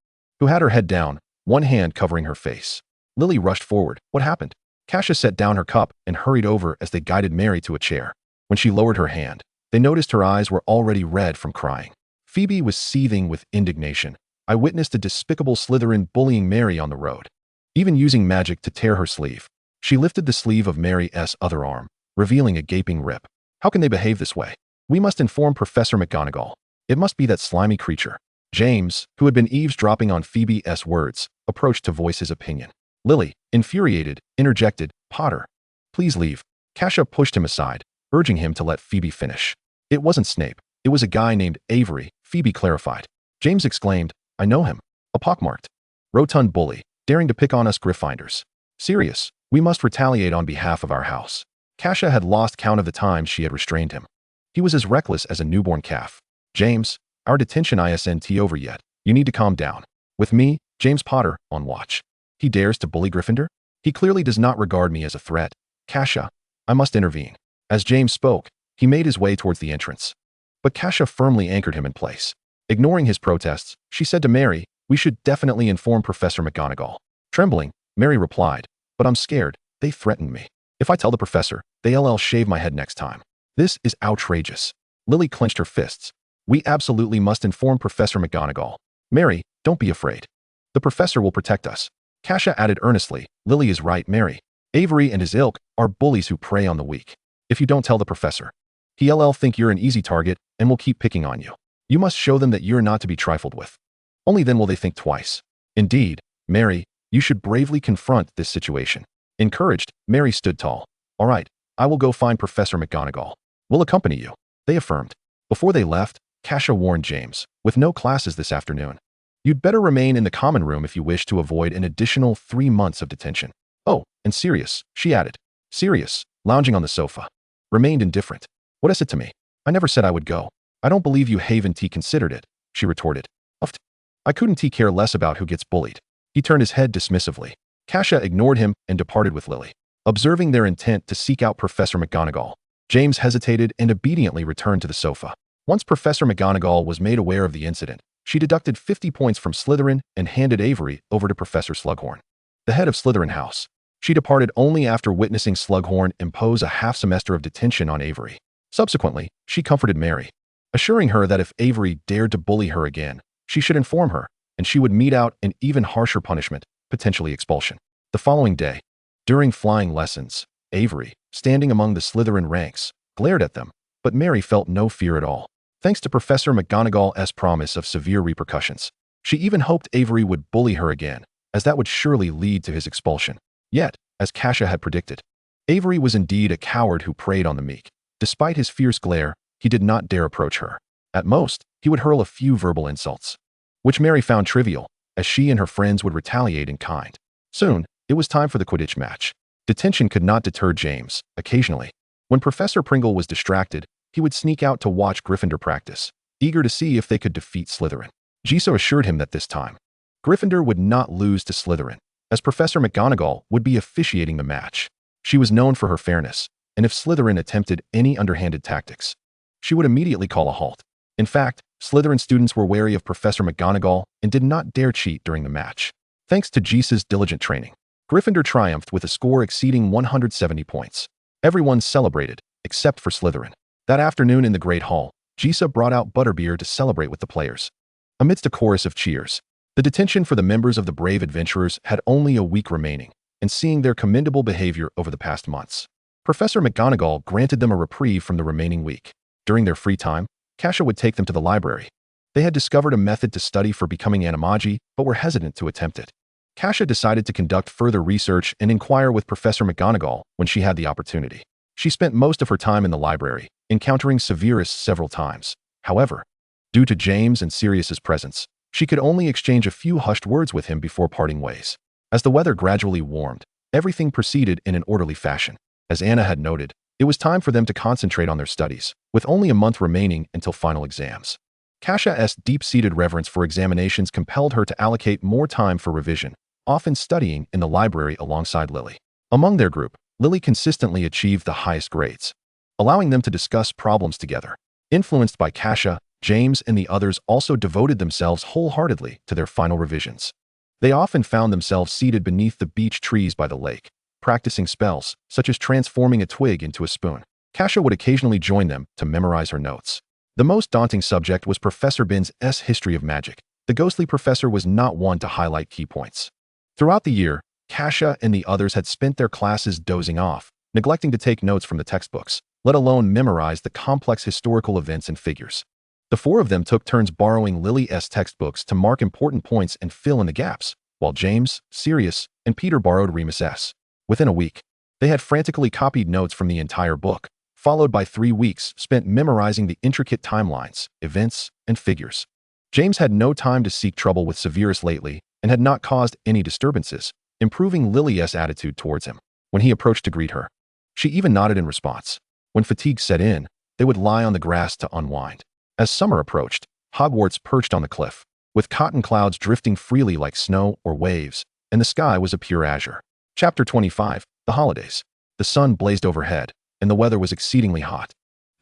who had her head down, one hand covering her face. Lily rushed forward. What happened? Kassia set down her cup and hurried over as they guided Mary to a chair. When she lowered her hand, they noticed her eyes were already red from crying. Phoebe was seething with indignation. I witnessed a despicable Slytherin bullying Mary on the road, even using magic to tear her sleeve. She lifted the sleeve of Mary's other arm, revealing a gaping rip. How can they behave this way? We must inform Professor McGonagall. It must be that slimy creature. James, who had been eavesdropping on Phoebe's words, approached to voice his opinion. Lily, infuriated, interjected, Potter, please leave. Kassia pushed him aside, urging him to let Phoebe finish. It wasn't Snape. It was a guy named Avery, Phoebe clarified. James exclaimed, I know him. A pockmarked, rotund bully, daring to pick on us Gryffindors. Sirius, we must retaliate on behalf of our house. Kassia had lost count of the times she had restrained him. He was as reckless as a newborn calf. James, our detention isn't over yet. You need to calm down. With me, James Potter, on watch. He dares to bully Gryffindor? He clearly does not regard me as a threat. Kassia, I must intervene. As James spoke, he made his way towards the entrance. But Kassia firmly anchored him in place. Ignoring his protests, she said to Mary, "We should definitely inform Professor McGonagall." Trembling, Mary replied, "But I'm scared. They threatened me. If I tell the professor, they'll shave my head next time. This is outrageous." Lily clenched her fists. "We absolutely must inform Professor McGonagall. Mary, don't be afraid. The professor will protect us." Kassia added earnestly, "Lily is right, Mary. Avery and his ilk are bullies who prey on the weak. If you don't tell the professor, he'll think you're an easy target and will keep picking on you. You must show them that you're not to be trifled with. Only then will they think twice. Indeed, Mary, you should bravely confront this situation." Encouraged, Mary stood tall. "All right, I will go find Professor McGonagall. We'll accompany you," they affirmed. Before they left, Kassia warned James, "With no classes this afternoon, you'd better remain in the common room if you wish to avoid an additional 3 months of detention." "Oh, and Sirius," she added. Sirius, lounging on the sofa, remained indifferent. "What is it to me? I never said I would go." "I don't believe you haven't considered it," she retorted. "Uft. I couldn't care less about who gets bullied." He turned his head dismissively. Kassia ignored him and departed with Lily. Observing their intent to seek out Professor McGonagall, James hesitated and obediently returned to the sofa. Once Professor McGonagall was made aware of the incident, she deducted 50 points from Slytherin and handed Avery over to Professor Slughorn, the head of Slytherin House. She departed only after witnessing Slughorn impose a half-semester of detention on Avery. Subsequently, she comforted Mary, assuring her that if Avery dared to bully her again, she should inform her, and she would mete out an even harsher punishment, potentially expulsion. The following day, during flying lessons, Avery, standing among the Slytherin ranks, glared at them, but Mary felt no fear at all, thanks to Professor McGonagall's promise of severe repercussions. She even hoped Avery would bully her again, as that would surely lead to his expulsion. Yet, as Kassia had predicted, Avery was indeed a coward who preyed on the meek. Despite his fierce glare, he did not dare approach her. At most, he would hurl a few verbal insults, which Mary found trivial, as she and her friends would retaliate in kind. Soon, it was time for the Quidditch match. Detention could not deter James. Occasionally, when Professor Pringle was distracted, he would sneak out to watch Gryffindor practice, eager to see if they could defeat Slytherin. Jiso assured him that this time, Gryffindor would not lose to Slytherin, as Professor McGonagall would be officiating the match. She was known for her fairness, and if Slytherin attempted any underhanded tactics, she would immediately call a halt. In fact, Slytherin students were wary of Professor McGonagall and did not dare cheat during the match. Thanks to Jisa's diligent training, Gryffindor triumphed with a score exceeding 170 points. Everyone celebrated, except for Slytherin. That afternoon in the Great Hall, Jisa brought out butterbeer to celebrate with the players. Amidst a chorus of cheers, the detention for the members of the Brave Adventurers had only a week remaining, and seeing their commendable behavior over the past months, Professor McGonagall granted them a reprieve from the remaining week. During their free time, Kassia would take them to the library. They had discovered a method to study for becoming animagi, but were hesitant to attempt it. Kassia decided to conduct further research and inquire with Professor McGonagall when she had the opportunity. She spent most of her time in the library, encountering Severus several times. However, due to James and Sirius's presence, she could only exchange a few hushed words with him before parting ways. As the weather gradually warmed, everything proceeded in an orderly fashion. As Anna had noted, it was time for them to concentrate on their studies, with only a month remaining until final exams. Kassia's deep-seated reverence for examinations compelled her to allocate more time for revision, often studying in the library alongside Lily. Among their group, Lily consistently achieved the highest grades, allowing them to discuss problems together. Influenced by Kassia, James and the others also devoted themselves wholeheartedly to their final revisions. They often found themselves seated beneath the beech trees by the lake, practicing spells, such as transforming a twig into a spoon. Kassia would occasionally join them to memorize her notes. The most daunting subject was Professor Bin's history of magic. The ghostly professor was not one to highlight key points. Throughout the year, Kassia and the others had spent their classes dozing off, neglecting to take notes from the textbooks, let alone memorize the complex historical events and figures. The four of them took turns borrowing Lily's textbooks to mark important points and fill in the gaps, while James, Sirius, and Peter borrowed Remus's. Within a week, they had frantically copied notes from the entire book, followed by 3 weeks spent memorizing the intricate timelines, events, and figures. James had no time to seek trouble with Severus lately and had not caused any disturbances, improving Lily's attitude towards him. When he approached to greet her, she even nodded in response. When fatigue set in, they would lie on the grass to unwind. As summer approached, Hogwarts perched on the cliff, with cotton clouds drifting freely like snow or waves, and the sky was a pure azure. Chapter 25, The Holidays. The sun blazed overhead, and the weather was exceedingly hot.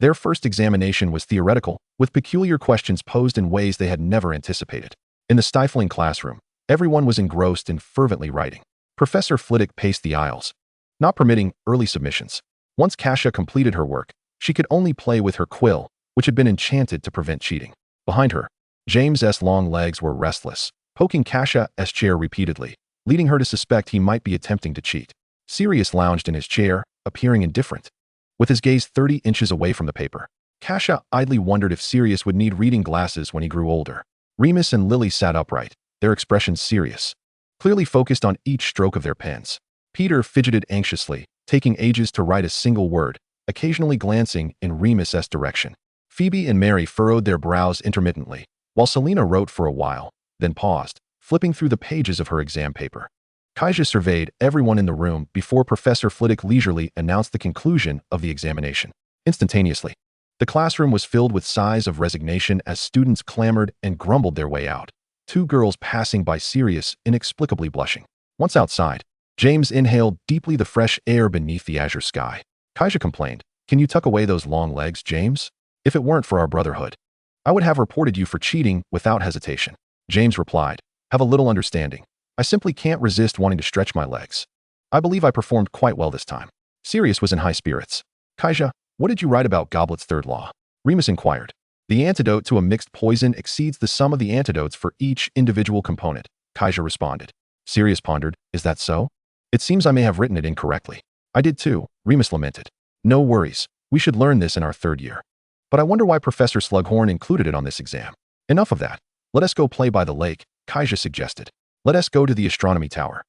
Their first examination was theoretical, with peculiar questions posed in ways they had never anticipated. In the stifling classroom, everyone was engrossed in fervently writing. Professor Flitwick paced the aisles, not permitting early submissions. Once Kassia completed her work, she could only play with her quill, which had been enchanted to prevent cheating. Behind her, James's long legs were restless, poking Kassia's chair repeatedly, leading her to suspect he might be attempting to cheat. Sirius lounged in his chair, appearing indifferent. With his gaze 30 inches away from the paper, Kassia idly wondered if Sirius would need reading glasses when he grew older. Remus and Lily sat upright, their expressions serious, clearly focused on each stroke of their pens. Peter fidgeted anxiously, taking ages to write a single word, occasionally glancing in Remus's direction. Phoebe and Mary furrowed their brows intermittently, while Selena wrote for a while, then paused, flipping through the pages of her exam paper. Kassia surveyed everyone in the room before Professor Flitwick leisurely announced the conclusion of the examination. Instantaneously, the classroom was filled with sighs of resignation as students clamored and grumbled their way out, two girls passing by Sirius inexplicably blushing. Once outside, James inhaled deeply the fresh air beneath the azure sky. Kassia complained, "Can you tuck away those long legs, James? If it weren't for our brotherhood, I would have reported you for cheating without hesitation." James replied, "Have a little understanding. I simply can't resist wanting to stretch my legs. I believe I performed quite well this time." Sirius was in high spirits. "Kassia, what did you write about Goblet's third law?" Remus inquired. "The antidote to a mixed poison exceeds the sum of the antidotes for each individual component," Kassia responded. Sirius pondered, "Is that so? It seems I may have written it incorrectly." "I did too," Remus lamented. "No worries. We should learn this in our third year. But I wonder why Professor Slughorn included it on this exam." "Enough of that. Let us go play by the lake," Kassia suggested. "Let us go to the astronomy tower.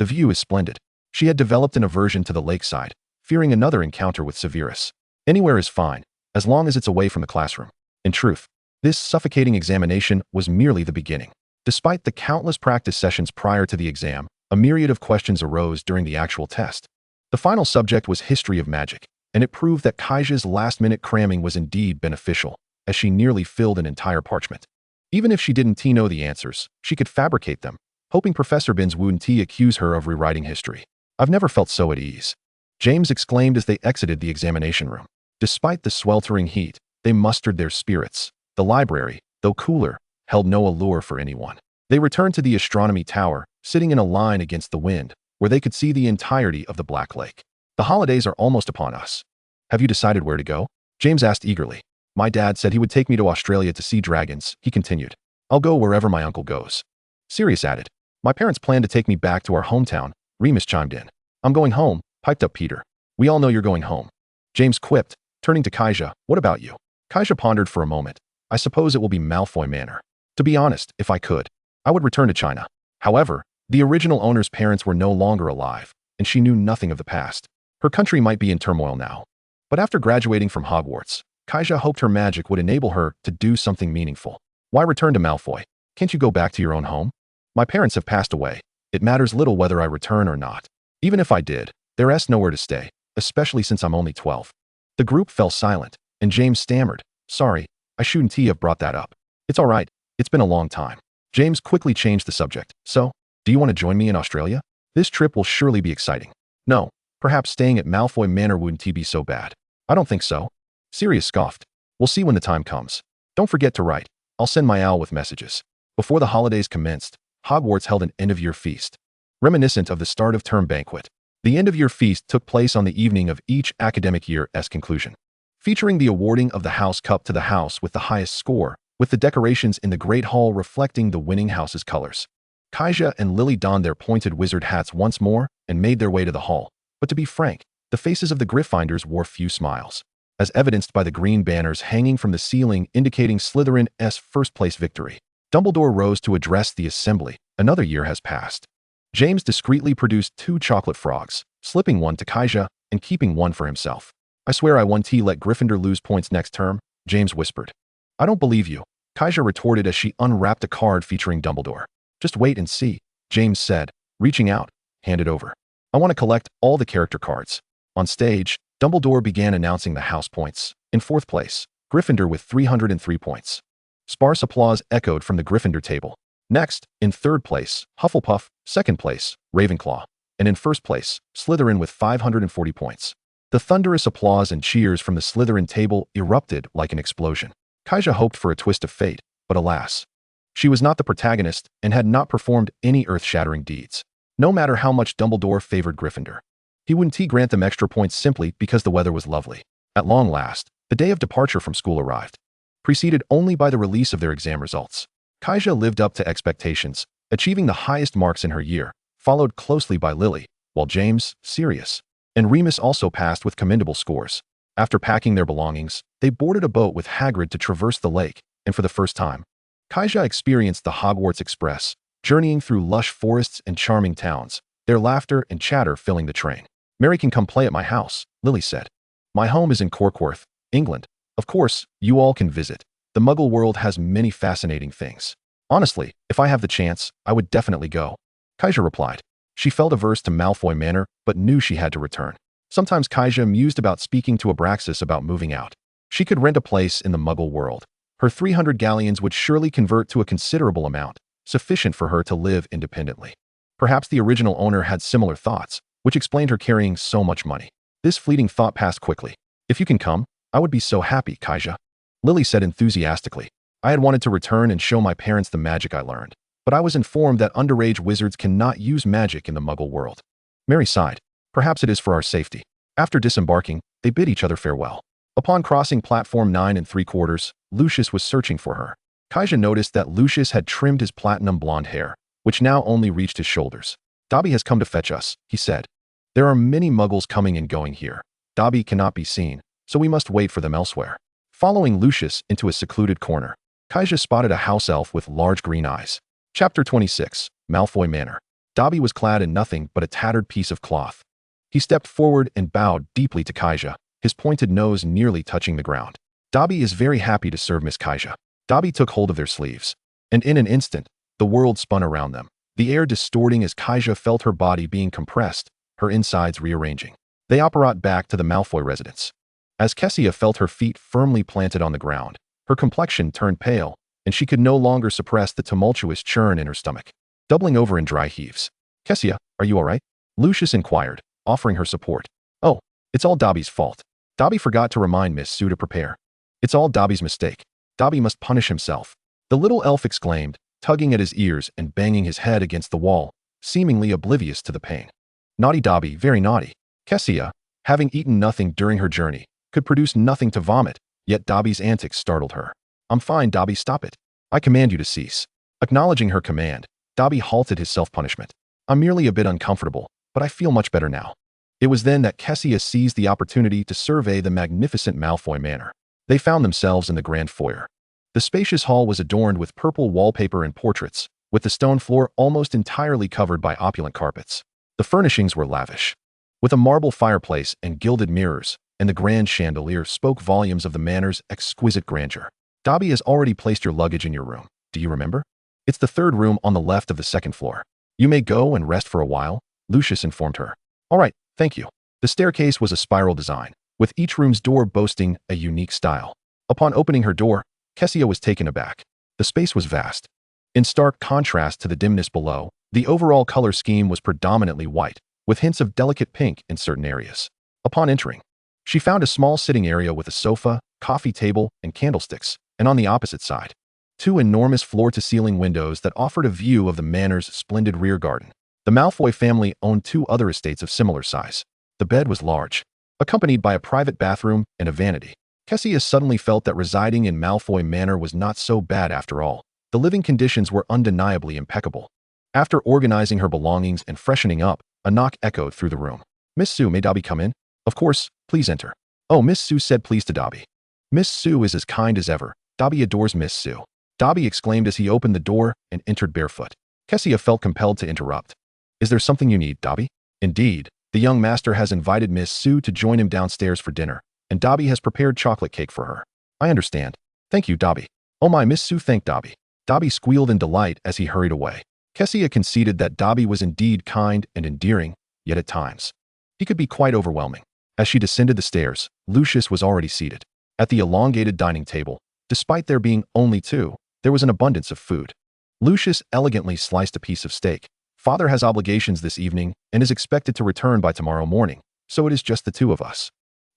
The view is splendid." She had developed an aversion to the lakeside, fearing another encounter with Severus. Anywhere is fine, as long as it's away from the classroom. In truth, this suffocating examination was merely the beginning. Despite the countless practice sessions prior to the exam, a myriad of questions arose during the actual test. The final subject was history of magic, and it proved that Kassia's last-minute cramming was indeed beneficial, as she nearly filled an entire parchment. Even if she didn't know the answers, she could fabricate them, hoping Professor Binns wouldn't accuse her of rewriting history. "I've never felt so at ease," James exclaimed as they exited the examination room. Despite the sweltering heat, they mustered their spirits. The library, though cooler, held no allure for anyone. They returned to the astronomy tower, sitting in a line against the wind, where they could see the entirety of the Black Lake. "The holidays are almost upon us. Have you decided where to go?" James asked eagerly. "My dad said he would take me to Australia to see dragons," he continued. "I'll go wherever my uncle goes." Sirius added, "My parents plan to take me back to our hometown," Remus chimed in. "I'm going home," piped up Peter. "We all know you're going home," James quipped, turning to Kassia. "What about you?" Kassia pondered for a moment. "I suppose it will be Malfoy Manor. To be honest, if I could, I would return to China." However, the original owner's parents were no longer alive, and she knew nothing of the past. Her country might be in turmoil now. But after graduating from Hogwarts, Kassia hoped her magic would enable her to do something meaningful. "Why return to Malfoy? Can't you go back to your own home?" "My parents have passed away. It matters little whether I return or not. Even if I did, there's nowhere to stay, especially since I'm only 12. The group fell silent, and James stammered, "Sorry, I shouldn't have brought that up." "It's all right. It's been a long time." James quickly changed the subject. "So, do you want to join me in Australia? This trip will surely be exciting." "No, perhaps staying at Malfoy Manor wouldn't be so bad." "I don't think so." Sirius scoffed. "We'll see when the time comes. Don't forget to write. I'll send my owl with messages." Before the holidays commenced, Hogwarts held an end-of-year feast, reminiscent of the start-of-term banquet. The end-of-year feast took place on the evening of each academic year's conclusion, featuring the awarding of the House Cup to the house with the highest score, with the decorations in the Great Hall reflecting the winning house's colors. Kassia and Lily donned their pointed wizard hats once more and made their way to the hall. But to be frank, the faces of the Gryffindors wore few smiles, as evidenced by the green banners hanging from the ceiling indicating Slytherin's first-place victory. Dumbledore rose to address the assembly. "Another year has passed." James discreetly produced 2 chocolate frogs, slipping one to Kassia and keeping one for himself. "I swear I won't let Gryffindor lose points next term," James whispered. "I don't believe you," Kassia retorted as she unwrapped a card featuring Dumbledore. "Just wait and see," James said, reaching out, hand it over. "I want to collect all the character cards." On stage, Dumbledore began announcing the house points. In 4th place, Gryffindor with 303 points. Sparse applause echoed from the Gryffindor table. Next, in 3rd place, Hufflepuff, 2nd place, Ravenclaw, and in 1st place, Slytherin with 540 points. The thunderous applause and cheers from the Slytherin table erupted like an explosion. Kassia hoped for a twist of fate, but alas. She was not the protagonist and had not performed any earth-shattering deeds. No matter how much Dumbledore favored Gryffindor, he wouldn't grant them extra points simply because the weather was lovely. At long last, the day of departure from school arrived, preceded only by the release of their exam results. Kassia lived up to expectations, achieving the highest marks in her year, followed closely by Lily, while James, Sirius, and Remus also passed with commendable scores. After packing their belongings, they boarded a boat with Hagrid to traverse the lake, and for the first time, Kassia experienced the Hogwarts Express, journeying through lush forests and charming towns, their laughter and chatter filling the train. "Mary can come play at my house," Lily said. "My home is in Corkworth, England. Of course, you all can visit. The Muggle world has many fascinating things. Honestly, if I have the chance, I would definitely go," Kassia replied. She felt averse to Malfoy Manor, but knew she had to return. Sometimes Kassia mused about speaking to Abraxas about moving out. She could rent a place in the Muggle world. Her 300 galleons would surely convert to a considerable amount, sufficient for her to live independently. Perhaps the original owner had similar thoughts, which explained her carrying so much money. This fleeting thought passed quickly. "If you can come, I would be so happy, Kassia," Lily said enthusiastically. "I had wanted to return and show my parents the magic I learned, but I was informed that underage wizards cannot use magic in the Muggle world." Mary sighed. "Perhaps it is for our safety." After disembarking, they bid each other farewell. Upon crossing platform 9 3/4, Lucius was searching for her. Kassia noticed that Lucius had trimmed his platinum blonde hair, which now only reached his shoulders. "Dobby has come to fetch us," he said. "There are many Muggles coming and going here. Dobby cannot be seen, so we must wait for them elsewhere." Following Lucius into a secluded corner, Kassia spotted a house elf with large green eyes. Chapter 26, Malfoy Manor. Dobby was clad in nothing but a tattered piece of cloth. He stepped forward and bowed deeply to Kassia, his pointed nose nearly touching the ground. "Dobby is very happy to serve Miss Kassia." Dobby took hold of their sleeves, and in an instant, the world spun around them, the air distorting as Kassia felt her body being compressed, her insides rearranging. They apparat back to the Malfoy residence. As Kassia felt her feet firmly planted on the ground, her complexion turned pale, and she could no longer suppress the tumultuous churn in her stomach, doubling over in dry heaves. "Kassia, are you all right?" Lucius inquired, offering her support. "Oh, it's all Dobby's fault. Dobby forgot to remind Miss Sue to prepare. It's all Dobby's mistake. Dobby must punish himself," the little elf exclaimed, tugging at his ears and banging his head against the wall, seemingly oblivious to the pain. "Naughty Dobby, very naughty." Kassia, having eaten nothing during her journey, could produce nothing to vomit, yet Dobby's antics startled her. "I'm fine, Dobby, stop it. I command you to cease." Acknowledging her command, Dobby halted his self-punishment. "I'm merely a bit uncomfortable, but I feel much better now." It was then that Kassia seized the opportunity to survey the magnificent Malfoy Manor. They found themselves in the grand foyer. The spacious hall was adorned with purple wallpaper and portraits, with the stone floor almost entirely covered by opulent carpets. The furnishings were lavish, with a marble fireplace and gilded mirrors, and the grand chandelier spoke volumes of the manor's exquisite grandeur. "Dobby has already placed your luggage in your room. Do you remember? It's the third room on the left of the second floor. You may go and rest for a while," Lucius informed her. "All right, thank you." The staircase was a spiral design, with each room's door boasting a unique style. Upon opening her door, Kassia was taken aback. The space was vast. In stark contrast to the dimness below, the overall color scheme was predominantly white, with hints of delicate pink in certain areas. Upon entering, she found a small sitting area with a sofa, coffee table, and candlesticks, and on the opposite side, two enormous floor-to-ceiling windows that offered a view of the manor's splendid rear garden. The Malfoy family owned 2 other estates of similar size. The bed was large, accompanied by a private bathroom and a vanity. Kassia suddenly felt that residing in Malfoy Manor was not so bad after all. The living conditions were undeniably impeccable. After organizing her belongings and freshening up, a knock echoed through the room. "Miss Sue, may Dobby come in?" "Of course, please enter." "Oh," Miss Sue said please to Dobby. "Miss Sue is as kind as ever. Dobby adores Miss Sue," Dobby exclaimed as he opened the door and entered barefoot. Kassia felt compelled to interrupt. "Is there something you need, Dobby?" "Indeed. The young master has invited Miss Sue to join him downstairs for dinner, and Dobby has prepared chocolate cake for her." "I understand. Thank you, Dobby." "Oh my," Miss Sue thanked Dobby. Dobby squealed in delight as he hurried away. Kassia conceded that Dobby was indeed kind and endearing, yet at times, he could be quite overwhelming. As she descended the stairs, Lucius was already seated. At the elongated dining table, despite there being only 2, there was an abundance of food. Lucius elegantly sliced a piece of steak. "Father has obligations this evening and is expected to return by tomorrow morning, so it is just the 2 of us."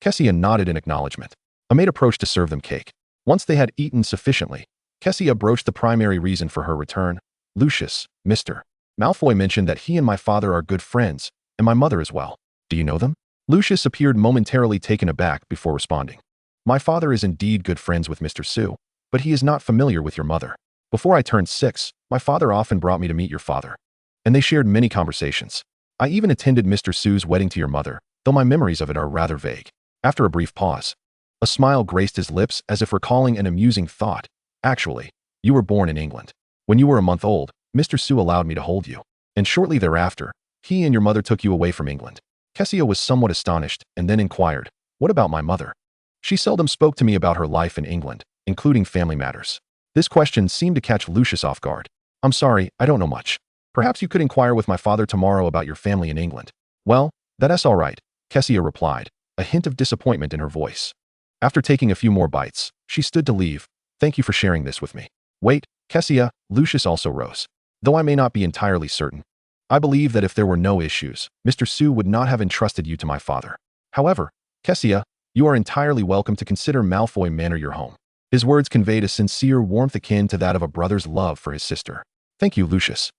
Kassia nodded in acknowledgement. A maid approached to serve them cake. Once they had eaten sufficiently, Kassia broached the primary reason for her return. Lucius, Mr. Malfoy mentioned that he and my father are good friends, and my mother as well. Do you know them? Lucius appeared momentarily taken aback before responding. My father is indeed good friends with Mr. Sue, but he is not familiar with your mother. Before I turned 6, my father often brought me to meet your father, and they shared many conversations. I even attended Mr. Sue's wedding to your mother, though my memories of it are rather vague. After a brief pause, a smile graced his lips as if recalling an amusing thought. Actually, you were born in England. When you were a month old, Mr. Sue allowed me to hold you, and shortly thereafter, he and your mother took you away from England. Kassia was somewhat astonished and then inquired, what about my mother? She seldom spoke to me about her life in England, including family matters. This question seemed to catch Lucius off guard. I'm sorry, I don't know much. Perhaps you could inquire with my father tomorrow about your family in England. Well, that's all right, Kassia replied, a hint of disappointment in her voice. After taking a few more bites, she stood to leave. Thank you for sharing this with me. Wait, Kassia, Lucius also rose. Though I may not be entirely certain, I believe that if there were no issues, Mr. Sue would not have entrusted you to my father. However, Kassia, you are entirely welcome to consider Malfoy Manor your home. His words conveyed a sincere warmth akin to that of a brother's love for his sister. Thank you, Lucius.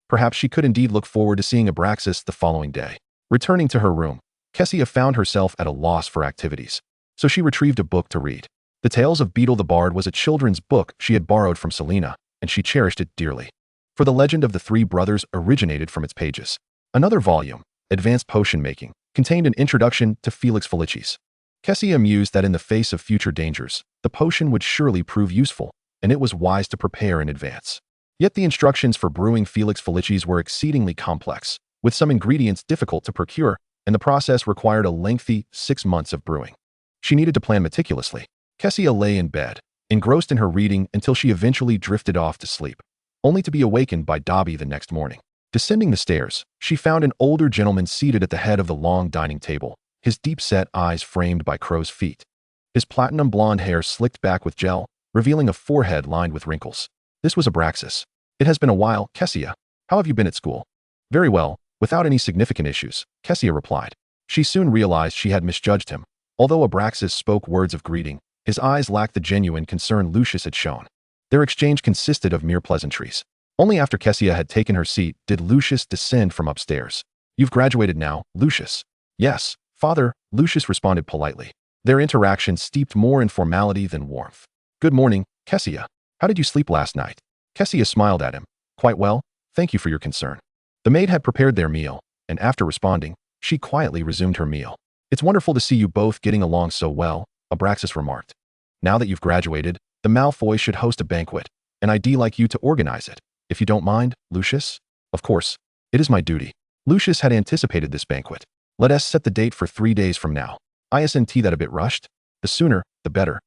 Perhaps she could indeed look forward to seeing Abraxas the following day. Returning to her room, Kassia found herself at a loss for activities, so she retrieved a book to read. The Tales of Beetle the Bard was a children's book she had borrowed from Selena, and she cherished it dearly. For the legend of the three brothers originated from its pages. Another volume, Advanced Potion Making, contained an introduction to Felix Felicis. Kassia mused that in the face of future dangers, the potion would surely prove useful, and it was wise to prepare in advance. Yet the instructions for brewing Felix Felicis were exceedingly complex, with some ingredients difficult to procure, and the process required a lengthy 6 months of brewing. She needed to plan meticulously. Kassia lay in bed, engrossed in her reading until she eventually drifted off to sleep, only to be awakened by Dobby the next morning. Descending the stairs, she found an older gentleman seated at the head of the long dining table, his deep-set eyes framed by crow's feet. His platinum blonde hair slicked back with gel, revealing a forehead lined with wrinkles. This was Abraxas. It has been a while, Kassia. How have you been at school? Very well, without any significant issues, Kassia replied. She soon realized she had misjudged him. Although Abraxas spoke words of greeting, his eyes lacked the genuine concern Lucius had shown. Their exchange consisted of mere pleasantries. Only after Kassia had taken her seat did Lucius descend from upstairs. You've graduated now, Lucius. Yes, father, Lucius responded politely. Their interaction steeped more in formality than warmth. Good morning, Kassia. How did you sleep last night? Kassia smiled at him. Quite well, thank you for your concern. The maid had prepared their meal, and after responding, she quietly resumed her meal. It's wonderful to see you both getting along so well, Abraxas remarked. Now that you've graduated, the Malfoy should host a banquet, and I'd like you to organize it. If you don't mind, Lucius? Of course, it is my duty. Lucius had anticipated this banquet. Let us set the date for 3 days from now. Isn't that a bit rushed? The sooner, the better.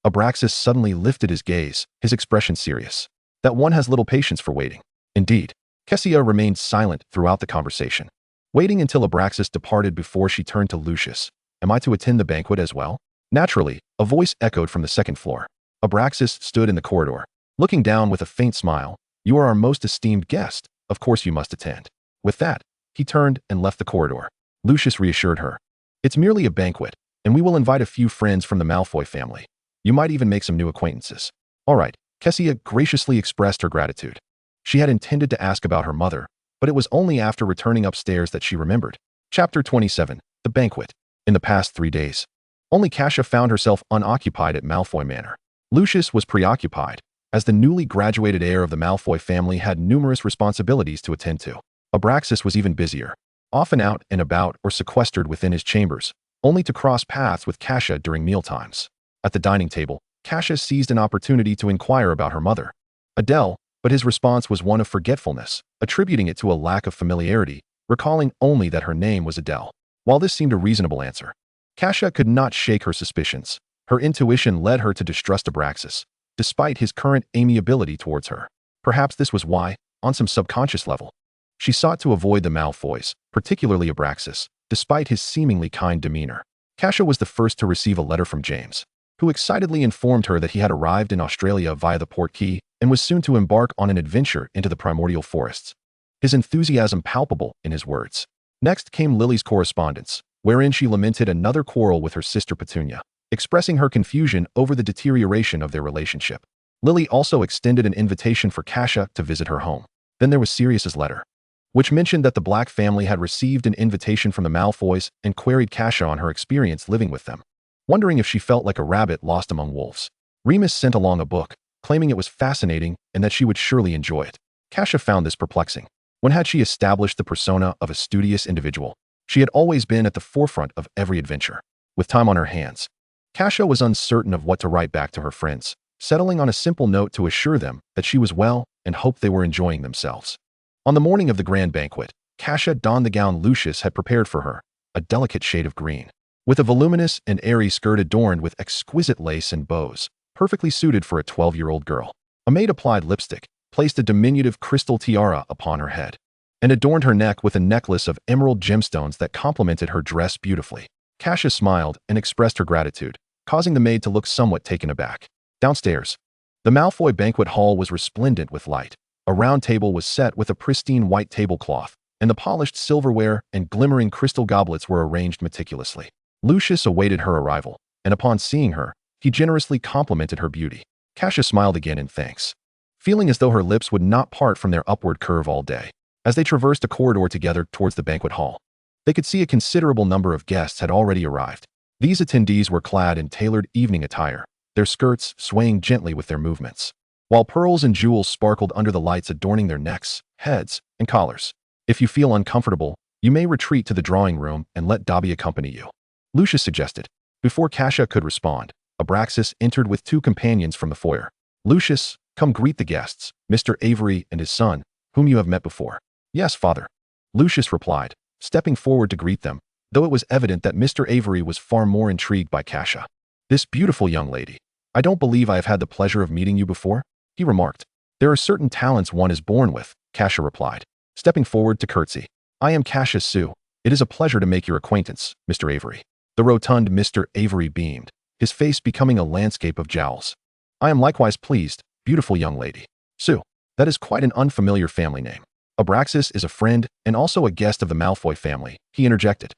Abraxas suddenly lifted his gaze, his expression serious. That one has little patience for waiting. Indeed, Kassia remained silent throughout the conversation, waiting until Abraxas departed before she turned to Lucius. Am I to attend the banquet as well? Naturally, a voice echoed from the second floor. Abraxas stood in the corridor, looking down with a faint smile. You are our most esteemed guest. Of course you must attend. With that, he turned and left the corridor. Lucius reassured her. It's merely a banquet, and we will invite a few friends from the Malfoy family. You might even make some new acquaintances. All right, Kassia graciously expressed her gratitude. She had intended to ask about her mother, but it was only after returning upstairs that she remembered. Chapter 27, The Banquet. In the past 3 days, only Kassia found herself unoccupied at Malfoy Manor. Lucius was preoccupied, as the newly graduated heir of the Malfoy family had numerous responsibilities to attend to. Abraxas was even busier, often out and about or sequestered within his chambers, only to cross paths with Kassia during mealtimes. At the dining table, Kassia seized an opportunity to inquire about her mother, Adele, but his response was one of forgetfulness, attributing it to a lack of familiarity, recalling only that her name was Adele. While this seemed a reasonable answer, Kassia could not shake her suspicions. Her intuition led her to distrust Abraxas, despite his current amiability towards her. Perhaps this was why, on some subconscious level, she sought to avoid the Malfoys, particularly Abraxas, despite his seemingly kind demeanor. Kassia was the first to receive a letter from James, who excitedly informed her that he had arrived in Australia via the port key and was soon to embark on an adventure into the primordial forests. His enthusiasm palpable in his words. Next came Lily's correspondence, wherein she lamented another quarrel with her sister Petunia, expressing her confusion over the deterioration of their relationship. Lily also extended an invitation for Kassia to visit her home. Then there was Sirius's letter, which mentioned that the Black family had received an invitation from the Malfoys and queried Kassia on her experience living with them. Wondering if she felt like a rabbit lost among wolves, Remus sent along a book, claiming it was fascinating and that she would surely enjoy it. Kassia found this perplexing. When had she established the persona of a studious individual? She had always been at the forefront of every adventure. With time on her hands, Kassia was uncertain of what to write back to her friends, settling on a simple note to assure them that she was well and hoped they were enjoying themselves. On the morning of the grand banquet, Kassia donned the gown Lucius had prepared for her, a delicate shade of green, with a voluminous and airy skirt adorned with exquisite lace and bows, perfectly suited for a 12-year-old girl. A maid applied lipstick, placed a diminutive crystal tiara upon her head, and adorned her neck with a necklace of emerald gemstones that complemented her dress beautifully. Kassia smiled and expressed her gratitude, causing the maid to look somewhat taken aback. Downstairs, the Malfoy banquet hall was resplendent with light. A round table was set with a pristine white tablecloth, and the polished silverware and glimmering crystal goblets were arranged meticulously. Lucius awaited her arrival, and upon seeing her, he generously complimented her beauty. Kassia smiled again in thanks, feeling as though her lips would not part from their upward curve all day. As they traversed a corridor together towards the banquet hall, they could see a considerable number of guests had already arrived. These attendees were clad in tailored evening attire, their skirts swaying gently with their movements, while pearls and jewels sparkled under the lights adorning their necks, heads, and collars. If you feel uncomfortable, you may retreat to the drawing room and let Dobby accompany you, Lucius suggested. Before Kassia could respond, Abraxas entered with two companions from the foyer. Lucius, come greet the guests, Mr. Avery and his son, whom you have met before. Yes, father, Lucius replied, stepping forward to greet them, though it was evident that Mr. Avery was far more intrigued by Kassia. This beautiful young lady. I don't believe I have had the pleasure of meeting you before, he remarked. There are certain talents one is born with, Kassia replied, stepping forward to curtsy. I am Kassia Sue. It is a pleasure to make your acquaintance, Mr. Avery. The rotund Mr. Avery beamed, his face becoming a landscape of jowls. I am likewise pleased, beautiful young lady. Sue. That is quite an unfamiliar family name. Abraxas is a friend and also a guest of the Malfoy family, he interjected.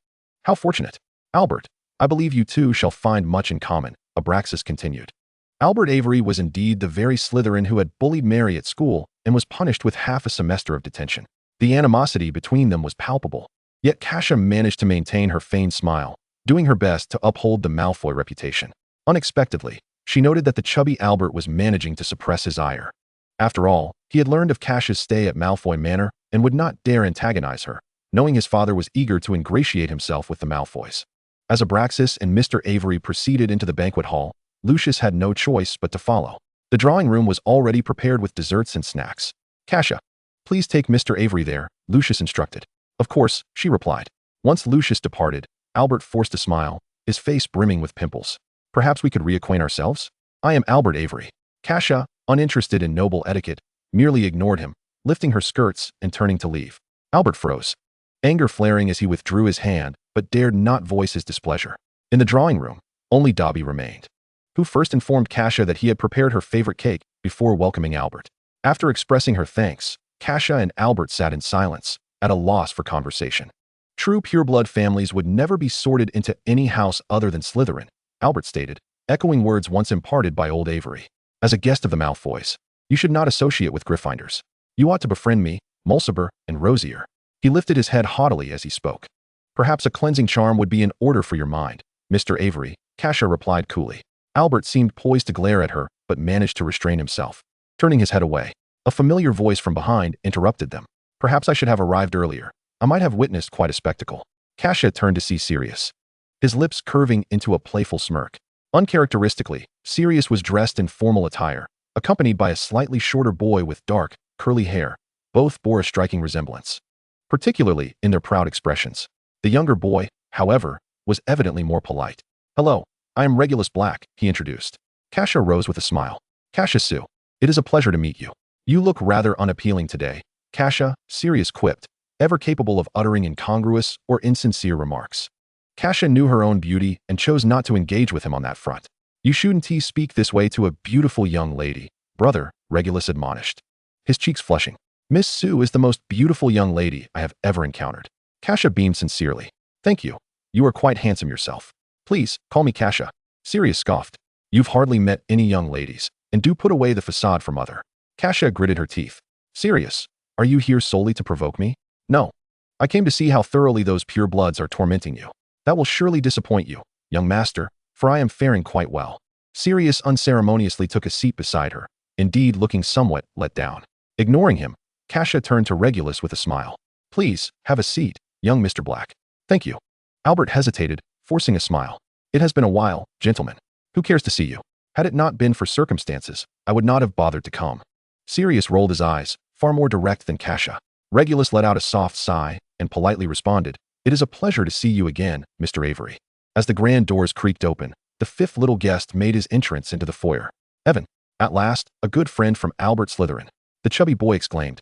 How fortunate. Albert, I believe you two shall find much in common, Abraxas continued. Albert Avery was indeed the very Slytherin who had bullied Mary at school and was punished with half a semester of detention. The animosity between them was palpable, yet Kassia managed to maintain her feigned smile, doing her best to uphold the Malfoy reputation. Unexpectedly, she noted that the chubby Albert was managing to suppress his ire. After all, he had learned of Cassia's stay at Malfoy Manor and would not dare antagonize her, knowing his father was eager to ingratiate himself with the Malfoys. As Abraxas and Mr. Avery proceeded into the banquet hall, Lucius had no choice but to follow. The drawing room was already prepared with desserts and snacks. Kassia, please take Mr. Avery there, Lucius instructed. Of course, she replied. Once Lucius departed, Albert forced a smile, his face brimming with pimples. Perhaps we could reacquaint ourselves? I am Albert Avery. Kassia, uninterested in noble etiquette, merely ignored him, lifting her skirts and turning to leave. Albert froze, anger flaring as he withdrew his hand, but dared not voice his displeasure. In the drawing room, only Dobby remained, who first informed Kassia that he had prepared her favorite cake before welcoming Albert. After expressing her thanks, Kassia and Albert sat in silence, at a loss for conversation. True pureblood families would never be sorted into any house other than Slytherin, Albert stated, echoing words once imparted by old Avery. As a guest of the Malfoys, you should not associate with Gryffindors. You ought to befriend me, Mulciber, and Rosier. He lifted his head haughtily as he spoke. Perhaps a cleansing charm would be in order for your mind, Mr. Avery, Kassia replied coolly. Albert seemed poised to glare at her, but managed to restrain himself. Turning his head away, a familiar voice from behind interrupted them. Perhaps I should have arrived earlier. I might have witnessed quite a spectacle. Kassia turned to see Sirius, his lips curving into a playful smirk. Uncharacteristically, Sirius was dressed in formal attire, accompanied by a slightly shorter boy with dark, curly hair. Both bore a striking resemblance, particularly in their proud expressions. The younger boy, however, was evidently more polite. Hello, I am Regulus Black, he introduced. Kassia rose with a smile. Kassia Sue, it is a pleasure to meet you. You look rather unappealing today, Kassia, Sirius quipped, ever capable of uttering incongruous or insincere remarks. Kassia knew her own beauty and chose not to engage with him on that front. You shouldn't speak this way to a beautiful young lady, brother, Regulus admonished, his cheeks flushing. Miss Sue is the most beautiful young lady I have ever encountered. Kassia beamed sincerely. Thank you. You are quite handsome yourself. Please, call me Kassia. Sirius scoffed. You've hardly met any young ladies, and do put away the facade for mother. Kassia gritted her teeth. Sirius, are you here solely to provoke me? No. I came to see how thoroughly those pure bloods are tormenting you. That will surely disappoint you, young master, for I am faring quite well. Sirius unceremoniously took a seat beside her, indeed looking somewhat let down. Ignoring him, Kassia turned to Regulus with a smile. Please, have a seat, young Mr. Black. Thank you. Albert hesitated, forcing a smile. It has been a while, gentlemen. Who cares to see you? Had it not been for circumstances, I would not have bothered to come. Sirius rolled his eyes, far more direct than Kassia. Regulus let out a soft sigh, and politely responded, It is a pleasure to see you again, Mr. Avery. As the grand doors creaked open, the fifth little guest made his entrance into the foyer. Evan, at last, a good friend from Albert Slytherin, the chubby boy exclaimed,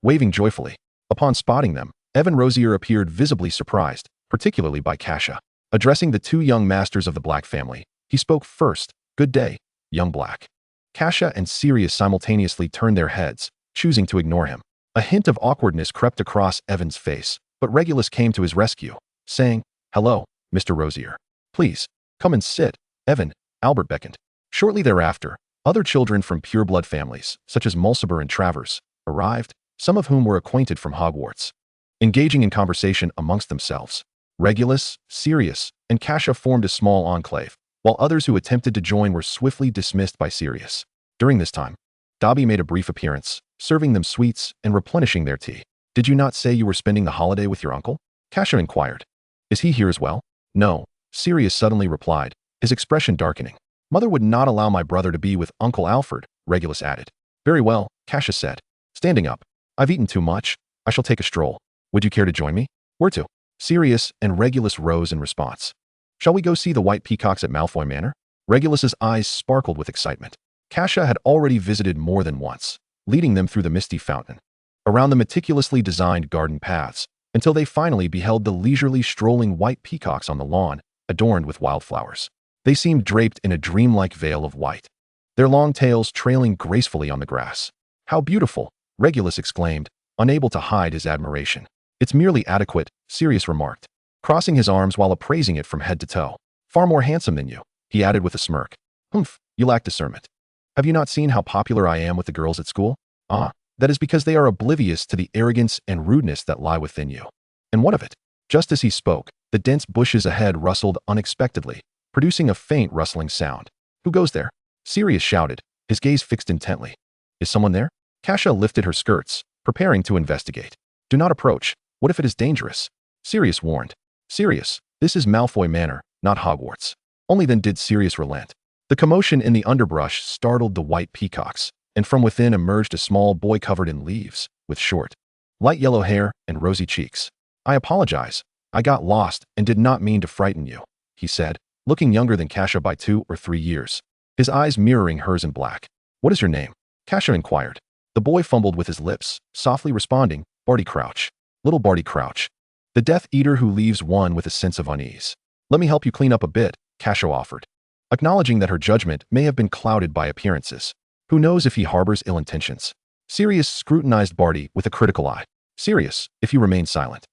waving joyfully. Upon spotting them, Evan Rosier appeared visibly surprised, particularly by Kassia. Addressing the two young masters of the Black family, he spoke first, Good day, young Black. Kassia and Sirius simultaneously turned their heads, choosing to ignore him. A hint of awkwardness crept across Evan's face, but Regulus came to his rescue, saying, Hello, Mr. Rosier. Please, come and sit. Evan, Albert beckoned. Shortly thereafter, other children from pure-blood families, such as Mulciber and Travers, arrived, some of whom were acquainted from Hogwarts. Engaging in conversation amongst themselves, Regulus, Sirius, and Kassia formed a small enclave, while others who attempted to join were swiftly dismissed by Sirius. During this time, Dobby made a brief appearance, serving them sweets and replenishing their tea. Did you not say you were spending the holiday with your uncle? Kassia inquired. Is he here as well? No, Sirius suddenly replied, his expression darkening. Mother would not allow my brother to be with Uncle Alfred, Regulus added. Very well, Kassia said. Standing up. I've eaten too much. I shall take a stroll. Would you care to join me? Where to? Sirius and Regulus rose in response. Shall we go see the white peacocks at Malfoy Manor? Regulus's eyes sparkled with excitement. Kassia had already visited more than once, leading them through the misty fountain, around the meticulously designed garden paths, until they finally beheld the leisurely strolling white peacocks on the lawn, adorned with wildflowers. They seemed draped in a dreamlike veil of white, their long tails trailing gracefully on the grass. How beautiful, Regulus exclaimed, unable to hide his admiration. It's merely adequate, Sirius remarked, crossing his arms while appraising it from head to toe. Far more handsome than you, he added with a smirk. Humph, you lack discernment. Have you not seen how popular I am with the girls at school? Ah, that is because they are oblivious to the arrogance and rudeness that lie within you. And what of it? Just as he spoke, the dense bushes ahead rustled unexpectedly, producing a faint rustling sound. Who goes there? Sirius shouted, his gaze fixed intently. Is someone there? Kassia lifted her skirts, preparing to investigate. Do not approach. What if it is dangerous? Sirius warned. Sirius, this is Malfoy Manor, not Hogwarts. Only then did Sirius relent. The commotion in the underbrush startled the white peacocks, and from within emerged a small boy covered in leaves, with short, light yellow hair and rosy cheeks. I apologize. I got lost and did not mean to frighten you, he said, looking younger than Kassia by 2 or 3 years, his eyes mirroring hers in black. What is your name? Kassia inquired. The boy fumbled with his lips, softly responding, Barty Crouch. Little Barty Crouch. The Death Eater who leaves one with a sense of unease. Let me help you clean up a bit, Kassia offered, acknowledging that her judgment may have been clouded by appearances. Who knows if he harbors ill intentions? Sirius scrutinized Barty with a critical eye. Sirius, if you remain silent,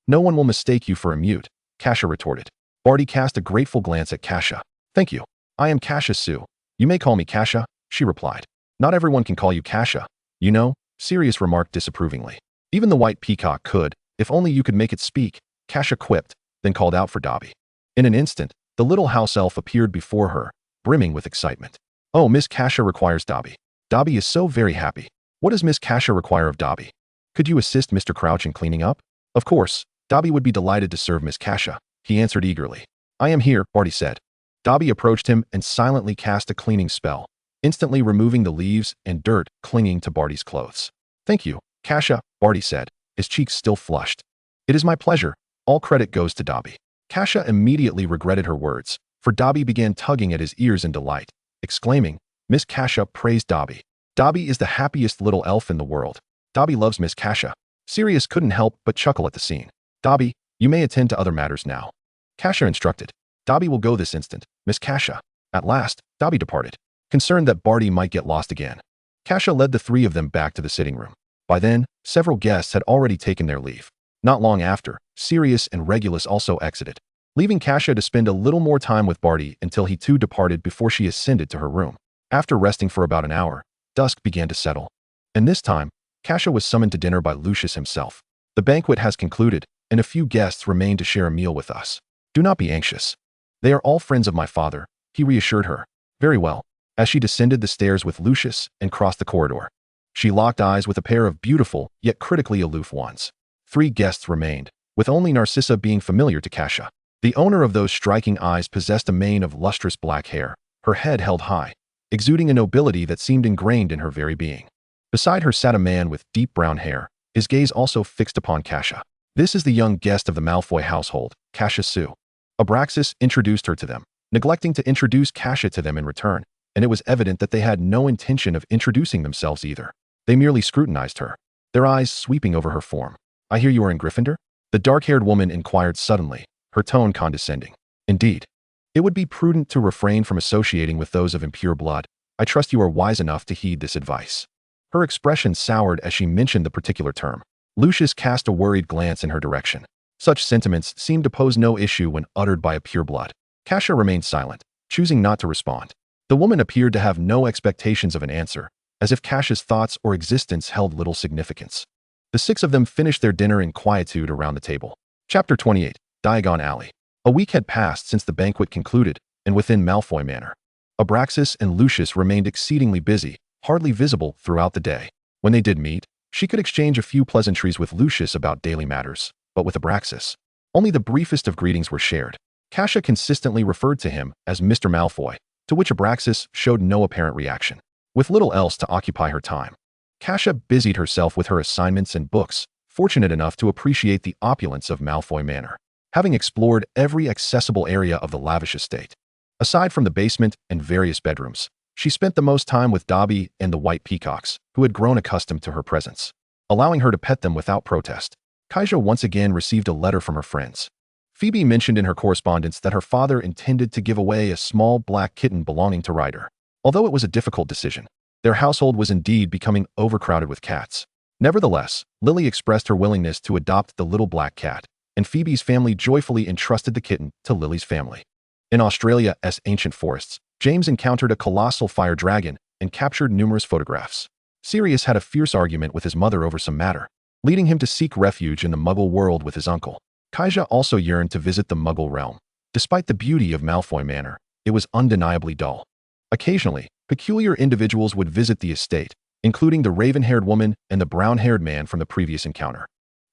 no one will mistake you for a mute, Kassia retorted. Barty cast a grateful glance at Kassia. Thank you. I am Kassia Sue. You may call me Kassia, she replied. Not everyone can call you Kassia. You know, Sirius remarked disapprovingly. Even the white peacock could, if only you could make it speak, Kassia quipped, then called out for Dobby. In an instant, the little house elf appeared before her, brimming with excitement. Oh, Miss Kassia requires Dobby. Dobby is so very happy. What does Miss Kassia require of Dobby? Could you assist Mr. Crouch in cleaning up? Of course, Dobby would be delighted to serve Miss Kassia, he answered eagerly. I am here, Barty said. Dobby approached him and silently cast a cleaning spell, instantly removing the leaves and dirt clinging to Barty's clothes. Thank you, Kassia, Barty said, his cheeks still flushed. It is my pleasure. All credit goes to Dobby. Kassia immediately regretted her words, for Dobby began tugging at his ears in delight, exclaiming, Miss Kassia praised Dobby. Dobby is the happiest little elf in the world. Dobby loves Miss Kassia. Sirius couldn't help but chuckle at the scene. Dobby, you may attend to other matters now. Kassia instructed. Dobby will go this instant, Miss Kassia. At last, Dobby departed, concerned that Barty might get lost again. Kassia led the 3 of them back to the sitting room. By then, several guests had already taken their leave. Not long after, Sirius and Regulus also exited. leaving Kassia to spend a little more time with Barty until he too departed before she ascended to her room. After resting for about an hour, dusk began to settle. And this time, Kassia was summoned to dinner by Lucius himself. The banquet has concluded, and a few guests remain to share a meal with us. Do not be anxious. They are all friends of my father, he reassured her. Very well. As she descended the stairs with Lucius and crossed the corridor, she locked eyes with a pair of beautiful, yet critically aloof ones. 3 guests remained, with only Narcissa being familiar to Kassia. The owner of those striking eyes possessed a mane of lustrous black hair, her head held high, exuding a nobility that seemed ingrained in her very being. Beside her sat a man with deep brown hair, his gaze also fixed upon Kassia. This is the young guest of the Malfoy household, Kassia Sue. Abraxas introduced her to them, neglecting to introduce Kassia to them in return, and it was evident that they had no intention of introducing themselves either. They merely scrutinized her, their eyes sweeping over her form. I hear you are in Gryffindor? The dark-haired woman inquired suddenly, her tone condescending. Indeed. It would be prudent to refrain from associating with those of impure blood. I trust you are wise enough to heed this advice. Her expression soured as she mentioned the particular term. Lucius cast a worried glance in her direction. Such sentiments seemed to pose no issue when uttered by a pureblood. Kassia remained silent, choosing not to respond. The woman appeared to have no expectations of an answer, as if Kassia's thoughts or existence held little significance. The 6 of them finished their dinner in quietude around the table. Chapter 28, Diagon Alley. A week had passed since the banquet concluded, and within Malfoy Manor, Abraxas and Lucius remained exceedingly busy, hardly visible throughout the day. When they did meet, she could exchange a few pleasantries with Lucius about daily matters, but with Abraxas, only the briefest of greetings were shared. Kassia consistently referred to him as Mr. Malfoy, to which Abraxas showed no apparent reaction. With little else to occupy her time, Kassia busied herself with her assignments and books, fortunate enough to appreciate the opulence of Malfoy Manor, having explored every accessible area of the lavish estate. Aside from the basement and various bedrooms, she spent the most time with Dobby and the white peacocks, who had grown accustomed to her presence, allowing her to pet them without protest. Kassia once again received a letter from her friends. Phoebe mentioned in her correspondence that her father intended to give away a small black kitten belonging to Ryder. Although it was a difficult decision, their household was indeed becoming overcrowded with cats. Nevertheless, Lily expressed her willingness to adopt the little black cat, and Phoebe's family joyfully entrusted the kitten to Lily's family. In Australia's ancient forests, James encountered a colossal fire dragon and captured numerous photographs. Sirius had a fierce argument with his mother over some matter, leading him to seek refuge in the Muggle world with his uncle. Kassia also yearned to visit the Muggle realm. Despite the beauty of Malfoy Manor, it was undeniably dull. Occasionally, peculiar individuals would visit the estate, including the raven-haired woman and the brown-haired man from the previous encounter.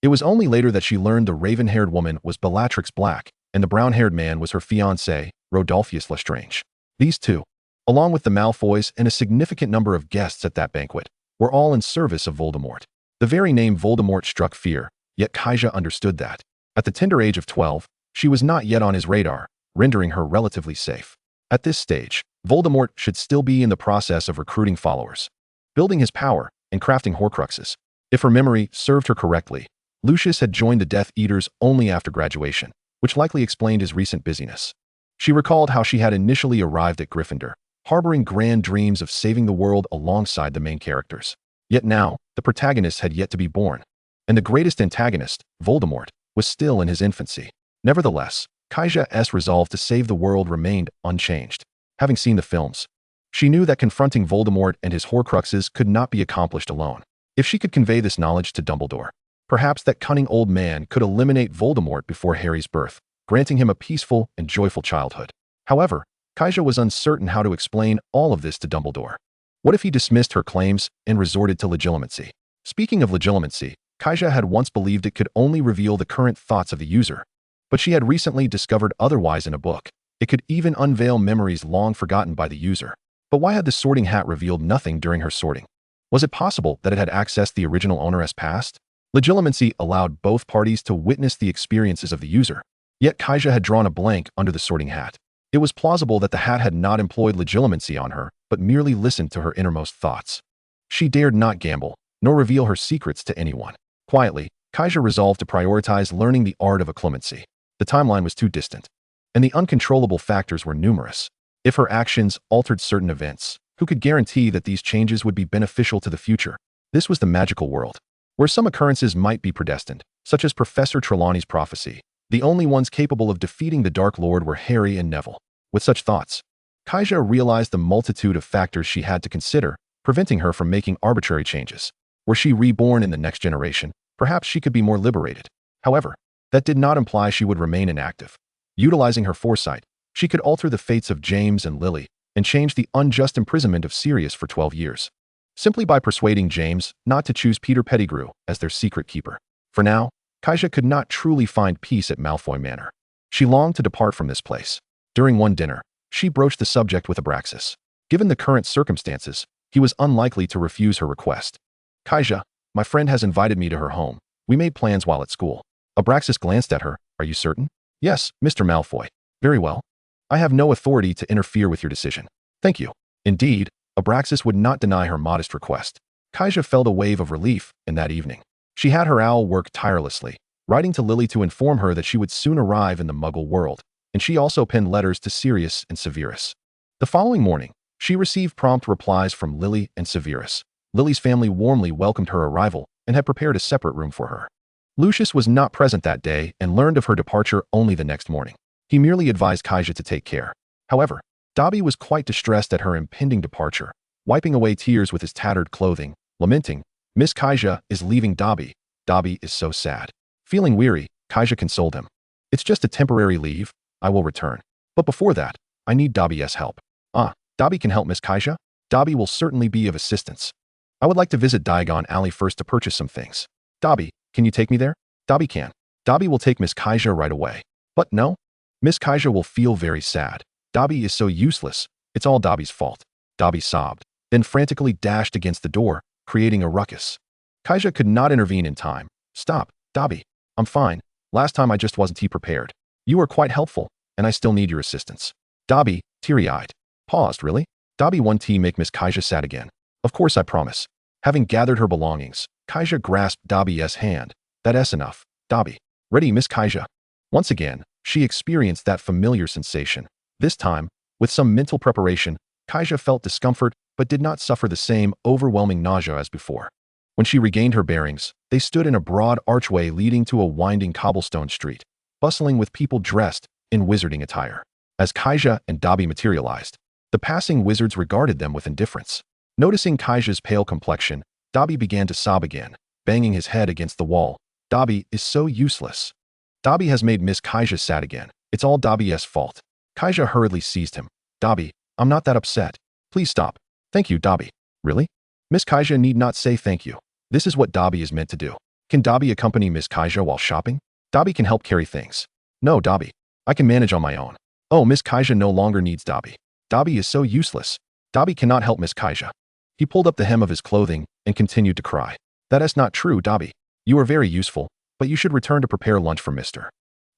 It was only later that she learned the raven-haired woman was Bellatrix Black, and the brown-haired man was her fiancé, Rodolphus Lestrange. These two, along with the Malfoys and a significant number of guests at that banquet, were all in service of Voldemort. The very name Voldemort struck fear, yet Kassia understood that. At the tender age of 12, she was not yet on his radar, rendering her relatively safe. At this stage, Voldemort should still be in the process of recruiting followers, building his power, and crafting Horcruxes. If her memory served her correctly, Lucius had joined the Death Eaters only after graduation, which likely explained his recent busyness. She recalled how she had initially arrived at Gryffindor, harboring grand dreams of saving the world alongside the main characters. Yet now, the protagonist had yet to be born, and the greatest antagonist, Voldemort, was still in his infancy. Nevertheless, Kassia's resolve to save the world remained unchanged. Having seen the films, she knew that confronting Voldemort and his Horcruxes could not be accomplished alone. If she could convey this knowledge to Dumbledore, perhaps that cunning old man could eliminate Voldemort before Harry's birth, granting him a peaceful and joyful childhood. However, Kassia was uncertain how to explain all of this to Dumbledore. What if he dismissed her claims and resorted to legilimency? Speaking of legilimency, Kassia had once believed it could only reveal the current thoughts of the user, but she had recently discovered otherwise in a book. It could even unveil memories long forgotten by the user. But why had the sorting hat revealed nothing during her sorting? Was it possible that it had accessed the original owner's past? Legilimency allowed both parties to witness the experiences of the user. Yet Kassia had drawn a blank under the sorting hat. It was plausible that the hat had not employed legilimency on her, but merely listened to her innermost thoughts. She dared not gamble, nor reveal her secrets to anyone. Quietly, Kassia resolved to prioritize learning the art of occlumency. The timeline was too distant, and the uncontrollable factors were numerous. If her actions altered certain events, who could guarantee that these changes would be beneficial to the future? This was the magical world, where some occurrences might be predestined, such as Professor Trelawney's prophecy, The only ones capable of defeating the Dark Lord were Harry and Neville. With such thoughts, Kassia realized the multitude of factors she had to consider, preventing her from making arbitrary changes. Were she reborn in the next generation, perhaps she could be more liberated. However, that did not imply she would remain inactive. Utilizing her foresight, she could alter the fates of James and Lily and change the unjust imprisonment of Sirius for 12 years. Simply by persuading James not to choose Peter Pettigrew as their secret keeper. For now, Kassia could not truly find peace at Malfoy Manor. She longed to depart from this place. During one dinner, she broached the subject with Abraxas. Given the current circumstances, he was unlikely to refuse her request. Kassia, my friend has invited me to her home. We made plans while at school. Abraxas glanced at her. Are you certain? Yes, Mr. Malfoy. Very well. I have no authority to interfere with your decision. Thank you. Indeed, Abraxas would not deny her modest request. Kassia felt a wave of relief in that evening. She had her owl work tirelessly, writing to Lily to inform her that she would soon arrive in the Muggle world, and she also penned letters to Sirius and Severus. The following morning, she received prompt replies from Lily and Severus. Lily's family warmly welcomed her arrival and had prepared a separate room for her. Lucius was not present that day and learned of her departure only the next morning. He merely advised Kassia to take care. However, Dobby was quite distressed at her impending departure, wiping away tears with his tattered clothing, lamenting, Miss Kassia is leaving Dobby. Dobby is so sad. Feeling weary, Kassia consoled him. It's just a temporary leave. I will return. But before that, I need Dobby's help. Dobby can help Miss Kassia? Dobby will certainly be of assistance. I would like to visit Diagon Alley first to purchase some things. Dobby, can you take me there? Dobby can. Dobby will take Miss Kassia right away. But no. Miss Kassia will feel very sad. Dobby is so useless. It's all Dobby's fault. Dobby sobbed, then frantically dashed against the door, creating a ruckus. Kassia could not intervene in time. Stop, Dobby. I'm fine. Last time I just wasn't prepared. You were quite helpful, and I still need your assistance. Dobby, teary-eyed, paused. Really? Dobby one tea make Miss Kassia sad again. Of course I promise. Having gathered her belongings, Kassia grasped Dobby's hand. That's enough. Dobby. Ready, Miss Kassia. Once again, she experienced that familiar sensation. This time, with some mental preparation, Kassia felt discomfort but did not suffer the same overwhelming nausea as before. When she regained her bearings, they stood in a broad archway leading to a winding cobblestone street, bustling with people dressed in wizarding attire. As Kassia and Dobby materialized, the passing wizards regarded them with indifference. Noticing Kassia's pale complexion, Dobby began to sob again, banging his head against the wall. Dobby is so useless. Dobby has made Miss Kassia sad again. It's all Dobby's fault. Kassia hurriedly seized him. Dobby, I'm not that upset. Please stop. Thank you, Dobby. Really? Miss Kassia need not say thank you. This is what Dobby is meant to do. Can Dobby accompany Miss Kassia while shopping? Dobby can help carry things. No, Dobby. I can manage on my own. Oh, Miss Kassia no longer needs Dobby. Dobby is so useless. Dobby cannot help Miss Kassia. He pulled up the hem of his clothing and continued to cry. That is not true, Dobby. You are very useful, but you should return to prepare lunch for Mr.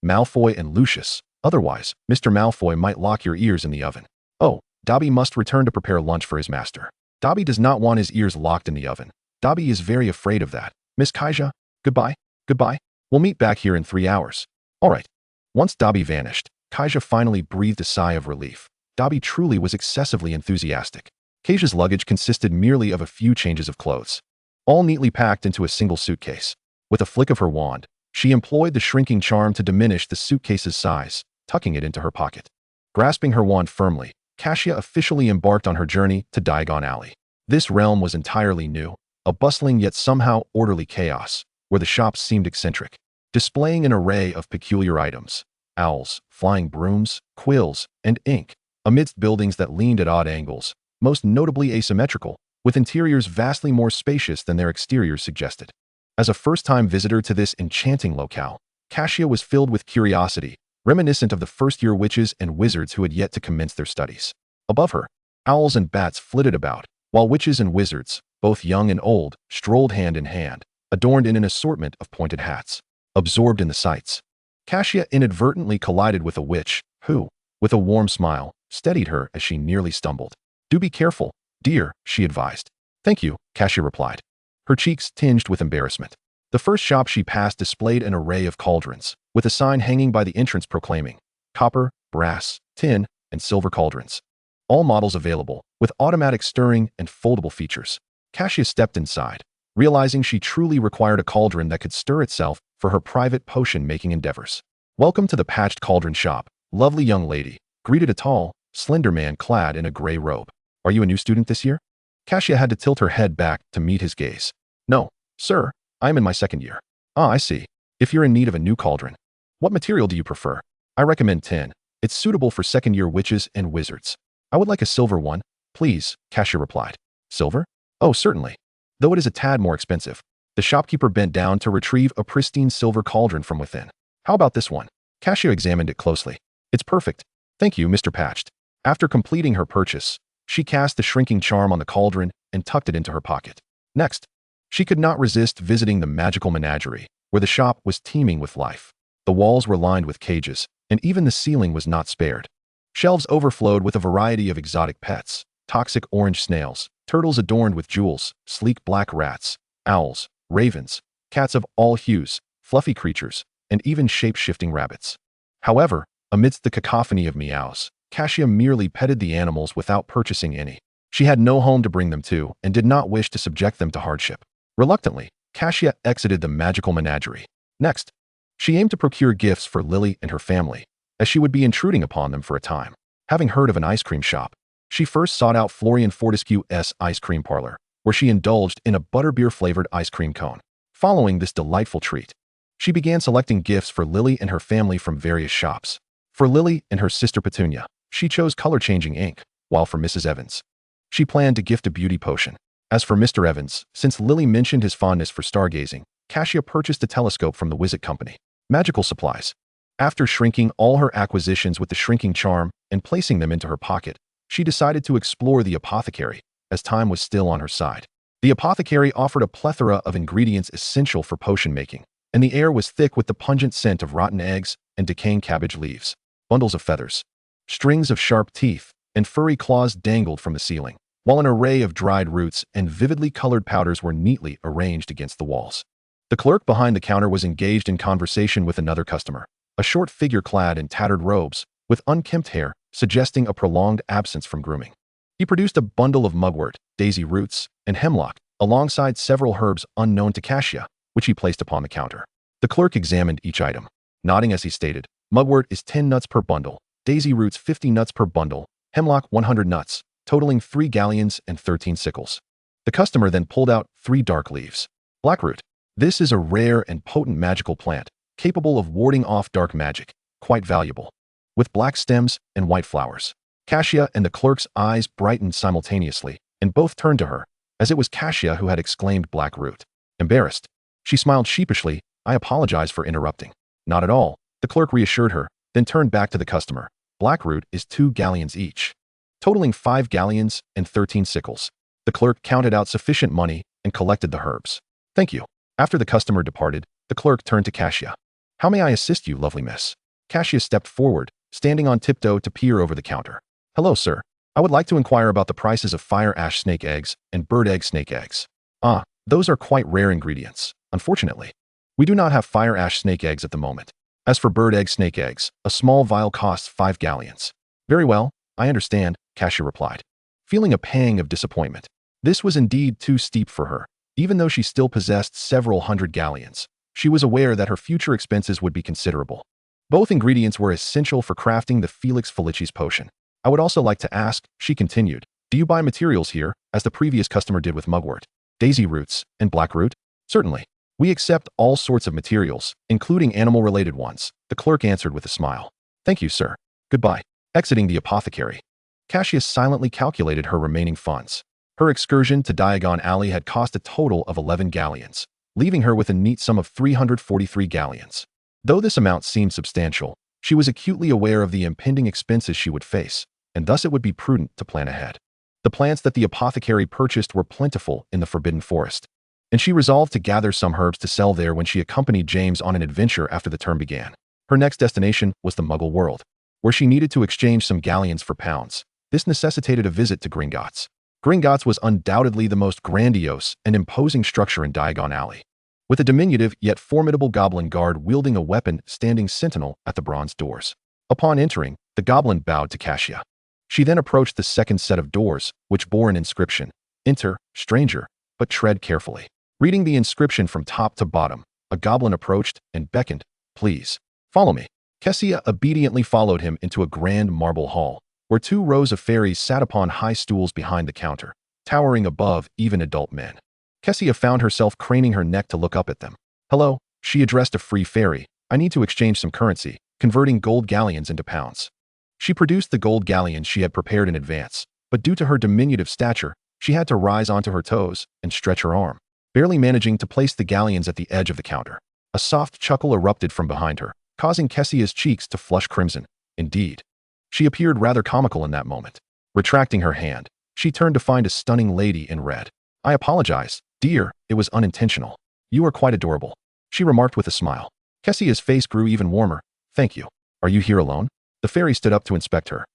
Malfoy and Lucius. Otherwise, Mr. Malfoy might lock your ears in the oven. Oh, Dobby must return to prepare lunch for his master. Dobby does not want his ears locked in the oven. Dobby is very afraid of that. Miss Kassia, goodbye. Goodbye. We'll meet back here in 3 hours. All right. Once Dobby vanished, Kassia finally breathed a sigh of relief. Dobby truly was excessively enthusiastic. Kassia's luggage consisted merely of a few changes of clothes, all neatly packed into a single suitcase. With a flick of her wand, she employed the shrinking charm to diminish the suitcase's size, tucking it into her pocket. Grasping her wand firmly, Kassia officially embarked on her journey to Diagon Alley. This realm was entirely new, a bustling yet somehow orderly chaos, where the shops seemed eccentric, displaying an array of peculiar items: owls, flying brooms, quills, and ink, amidst buildings that leaned at odd angles, most notably asymmetrical, with interiors vastly more spacious than their exteriors suggested. As a first-time visitor to this enchanting locale, Kassia was filled with curiosity, reminiscent of the first-year witches and wizards who had yet to commence their studies. Above her, owls and bats flitted about, while witches and wizards, both young and old, strolled hand in hand, adorned in an assortment of pointed hats. Absorbed in the sights, Kassia inadvertently collided with a witch, who, with a warm smile, steadied her as she nearly stumbled. Do be careful, dear, she advised. Thank you, Kassia replied, her cheeks tinged with embarrassment. The first shop she passed displayed an array of cauldrons, with a sign hanging by the entrance proclaiming, copper, brass, tin, and silver cauldrons. All models available, with automatic stirring and foldable features. Kassia stepped inside, realizing she truly required a cauldron that could stir itself for her private potion-making endeavors. "Welcome to the Patched Cauldron Shop, lovely young lady," greeted a tall, slender man clad in a gray robe. "Are you a new student this year?" Kassia had to tilt her head back to meet his gaze. "No, sir, I am in my second year." "Ah, I see. If you're in need of a new cauldron, what material do you prefer?" "I recommend tin. It's suitable for second-year witches and wizards." "I would like a silver one, please," Kassia replied. "Silver? Oh, certainly. Though it is a tad more expensive." The shopkeeper bent down to retrieve a pristine silver cauldron from within. "How about this one?" Kassia examined it closely. "It's perfect. Thank you, Mr. Patched." After completing her purchase, she cast the shrinking charm on the cauldron and tucked it into her pocket. Next, she could not resist visiting the magical menagerie, where the shop was teeming with life. The walls were lined with cages, and even the ceiling was not spared. Shelves overflowed with a variety of exotic pets: toxic orange snails, turtles adorned with jewels, sleek black rats, owls, ravens, cats of all hues, fluffy creatures, and even shape-shifting rabbits. However, amidst the cacophony of meows, Kassia merely petted the animals without purchasing any. She had no home to bring them to and did not wish to subject them to hardship. Reluctantly, Kassia exited the magical menagerie. Next, she aimed to procure gifts for Lily and her family, as she would be intruding upon them for a time. Having heard of an ice cream shop, she first sought out Florian Fortescue's ice cream parlor, where she indulged in a butterbeer-flavored ice cream cone. Following this delightful treat, she began selecting gifts for Lily and her family from various shops. For Lily and her sister Petunia, she chose color-changing ink, while for Mrs. Evans, she planned to gift a beauty potion. As for Mr. Evans, since Lily mentioned his fondness for stargazing, Kassia purchased a telescope from the Wizard Company. Magical supplies. After shrinking all her acquisitions with the shrinking charm and placing them into her pocket, she decided to explore the apothecary, as time was still on her side. The apothecary offered a plethora of ingredients essential for potion making, and the air was thick with the pungent scent of rotten eggs and decaying cabbage leaves. Bundles of feathers, strings of sharp teeth, and furry claws dangled from the ceiling, while an array of dried roots and vividly colored powders were neatly arranged against the walls. The clerk behind the counter was engaged in conversation with another customer, a short figure clad in tattered robes, with unkempt hair, suggesting a prolonged absence from grooming. He produced a bundle of mugwort, daisy roots, and hemlock, alongside several herbs unknown to Kassia, which he placed upon the counter. The clerk examined each item, nodding as he stated, "Mugwort is 10 nuts per bundle, daisy roots 50 nuts per bundle, hemlock 100 nuts, totaling 3 galleons and 13 sickles." The customer then pulled out 3 dark leaves. Blackroot. This is a rare and potent magical plant, capable of warding off dark magic, quite valuable. With black stems and white flowers. Kassia and the clerk's eyes brightened simultaneously, and both turned to her, as it was Kassia who had exclaimed blackroot. Embarrassed, she smiled sheepishly. "I apologize for interrupting." "Not at all," the clerk reassured her, then turned back to the customer. "Blackroot is 2 galleons each, totaling 5 galleons and 13 sickles." The clerk counted out sufficient money and collected the herbs. "Thank you." After the customer departed, the clerk turned to Kassia. "How may I assist you, lovely miss?" Kassia stepped forward, standing on tiptoe to peer over the counter. "Hello, sir. I would like to inquire about the prices of fire ash snake eggs and bird egg snake eggs." "Ah, those are quite rare ingredients. Unfortunately, we do not have fire ash snake eggs at the moment. As for bird egg snake eggs, a small vial costs 5 galleons." "Very well, I understand," Kassia replied, feeling a pang of disappointment. This was indeed too steep for her. Even though she still possessed several hundred galleons, she was aware that her future expenses would be considerable. Both ingredients were essential for crafting the Felix Felicis potion. "I would also like to ask," she continued, "do you buy materials here, as the previous customer did with mugwort, daisy roots, and blackroot?" "Certainly. We accept all sorts of materials, including animal-related ones," the clerk answered with a smile. "Thank you, sir. Goodbye." Exiting the apothecary, Kassia silently calculated her remaining funds. Her excursion to Diagon Alley had cost a total of 11 galleons, leaving her with a neat sum of 343 galleons. Though this amount seemed substantial, she was acutely aware of the impending expenses she would face, and thus it would be prudent to plan ahead. The plants that the apothecary purchased were plentiful in the Forbidden Forest, and she resolved to gather some herbs to sell there when she accompanied James on an adventure after the term began. Her next destination was the Muggle world, where she needed to exchange some galleons for pounds. This necessitated a visit to Gringotts. Gringotts was undoubtedly the most grandiose and imposing structure in Diagon Alley, with a diminutive yet formidable goblin guard wielding a weapon standing sentinel at the bronze doors. Upon entering, the goblin bowed to Kassia. She then approached the second set of doors, which bore an inscription, "Enter, stranger, but tread carefully." Reading the inscription from top to bottom, a goblin approached and beckoned, "Please, follow me." Kassia obediently followed him into a grand marble hall, where 2 rows of fairies sat upon high stools behind the counter, towering above even adult men. Kassia found herself craning her neck to look up at them. "Hello," she addressed a free fairy. "I need to exchange some currency," converting gold galleons into pounds. She produced the gold galleons she had prepared in advance, but due to her diminutive stature, she had to rise onto her toes and stretch her arm, barely managing to place the galleons at the edge of the counter. A soft chuckle erupted from behind her, causing Kassia's cheeks to flush crimson. Indeed, she appeared rather comical in that moment. Retracting her hand, she turned to find a stunning lady in red. "I apologize, dear, it was unintentional. You are quite adorable," she remarked with a smile. Kassia's face grew even warmer. "Thank you. Are you here alone?" The fairy stood up to inspect her,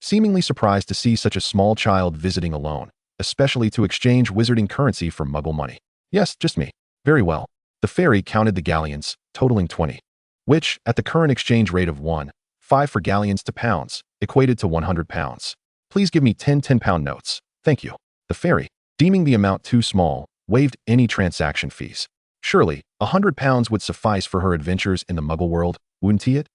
seemingly surprised to see such a small child visiting alone, especially to exchange wizarding currency for muggle money. "Yes, just me." "Very well." The fairy counted the galleons, totaling 20, which, at the current exchange rate of 1.5 for galleons to pounds, equated to 100 pounds. "Please give me 10 10-pound notes. Thank you." The fairy, deeming the amount too small, waived any transaction fees. Surely, 100 pounds would suffice for her adventures in the muggle world, wouldn't it?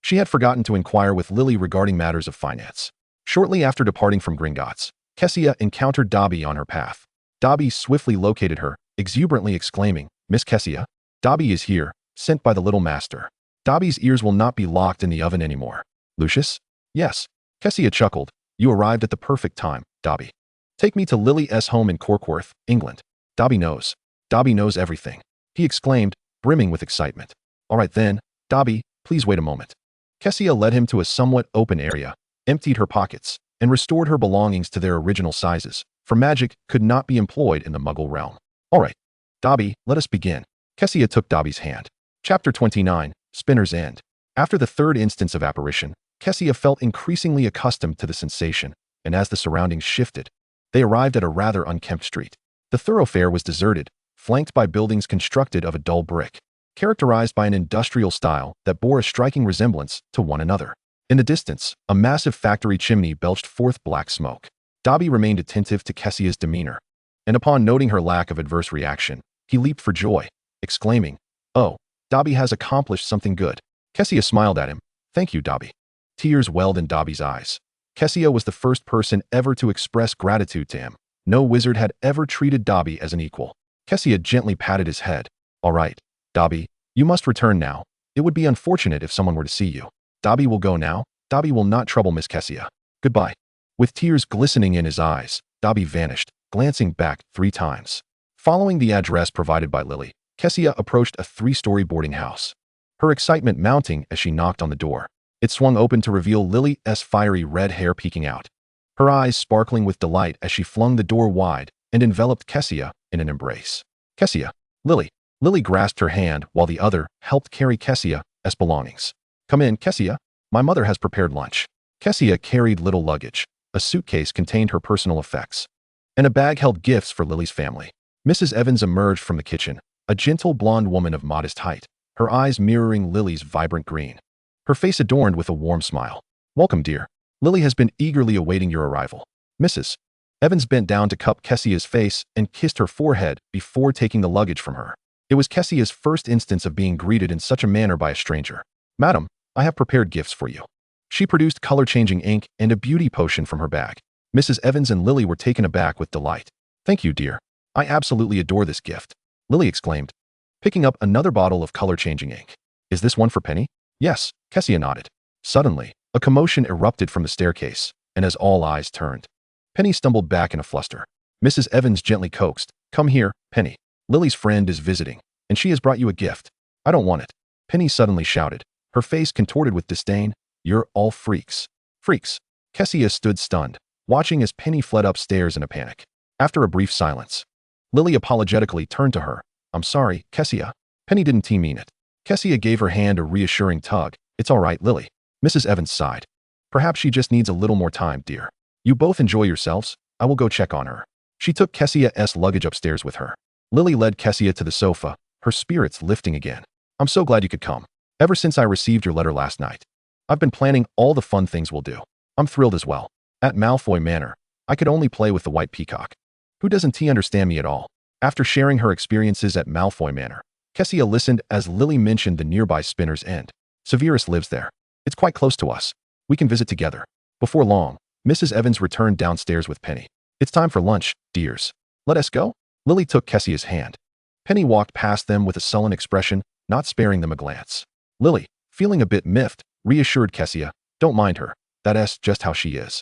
She had forgotten to inquire with Lily regarding matters of finance. Shortly after departing from Gringotts, Kassia encountered Dobby on her path. Dobby swiftly located her, exuberantly exclaiming, "Miss Kassia, Dobby is here, sent by the little master." Dobby's ears will not be locked in the oven anymore. "Lucius?" "Yes." Kassia chuckled. "You arrived at the perfect time, Dobby. Take me to Lily's home in Corkworth, England." Dobby knows. Dobby knows everything," he exclaimed, brimming with excitement. "All right then, Dobby, please wait a moment." Kassia led him to a somewhat open area, emptied her pockets, and restored her belongings to their original sizes, for magic could not be employed in the muggle realm. "All right, Dobby, let us begin." Kassia took Dobby's hand. Chapter 29, Spinner's End. After the third instance of apparition, Kassia felt increasingly accustomed to the sensation, and as the surroundings shifted, they arrived at a rather unkempt street. The thoroughfare was deserted, flanked by buildings constructed of a dull brick, characterized by an industrial style that bore a striking resemblance to one another. In the distance, a massive factory chimney belched forth black smoke. Dobby remained attentive to Kassia's demeanor, and upon noting her lack of adverse reaction, he leaped for joy, exclaiming, "Oh, Dobby has accomplished something good." Kassia smiled at him. "Thank you, Dobby." Tears welled in Dobby's eyes. Kassia was the first person ever to express gratitude to him. No wizard had ever treated Dobby as an equal. Kassia gently patted his head. "All right, Dobby, you must return now. It would be unfortunate if someone were to see you." "Dobby will go now. Dobby will not trouble Miss Kassia. Goodbye." With tears glistening in his eyes, Dobby vanished, glancing back 3 times. Following the address provided by Lily, Kassia approached a 3-story boarding house, her excitement mounting as she knocked on the door. It swung open to reveal Lily's fiery red hair peeking out, her eyes sparkling with delight as she flung the door wide and enveloped Kassia in an embrace. "Kassia, Lily." Lily grasped her hand while the other helped carry Kassia's belongings. "Come in, Kassia. My mother has prepared lunch." Kassia carried little luggage. A suitcase contained her personal effects, and a bag held gifts for Lily's family. Mrs. Evans emerged from the kitchen, a gentle blonde woman of modest height, her eyes mirroring Lily's vibrant green, her face adorned with a warm smile. "Welcome, dear. Lily has been eagerly awaiting your arrival." Mrs. Evans bent down to cup Kassia's face and kissed her forehead before taking the luggage from her. It was Kassia's first instance of being greeted in such a manner by a stranger. "Madam, I have prepared gifts for you." She produced color-changing ink and a beauty potion from her bag. Mrs. Evans and Lily were taken aback with delight. "Thank you, dear. I absolutely adore this gift," Lily exclaimed, picking up another bottle of color-changing ink. "Is this one for Penny?" "Yes," Kassia nodded. Suddenly, a commotion erupted from the staircase, and as all eyes turned, Penny stumbled back in a fluster. Mrs. Evans gently coaxed, "Come here, Penny. Lily's friend is visiting, and she has brought you a gift." "I don't want it," Penny suddenly shouted, her face contorted with disdain. "You're all freaks." "Freaks." Kassia stood stunned, watching as Penny fled upstairs in a panic. After a brief silence, Lily apologetically turned to her. "I'm sorry, Kassia. Penny didn't mean it." Kassia gave her hand a reassuring tug. "It's all right, Lily." Mrs. Evans sighed. "Perhaps she just needs a little more time, dear. You both enjoy yourselves. I will go check on her." She took Kassia's luggage upstairs with her. Lily led Kassia to the sofa, her spirits lifting again. "I'm so glad you could come. Ever since I received your letter last night, I've been planning all the fun things we'll do. I'm thrilled as well. At Malfoy Manor, I could only play with the white peacock. Who doesn't understand me at all?" After sharing her experiences at Malfoy Manor, Kassia listened as Lily mentioned the nearby Spinner's End. "Severus lives there. It's quite close to us. We can visit together. Before long, Mrs. Evans returned downstairs with Penny. It's time for lunch, dears. Let us go? Lily took Kessia's hand. Penny walked past them with a sullen expression, not sparing them a glance. Lily, feeling a bit miffed, reassured Kassia, don't mind her. That's just how she is.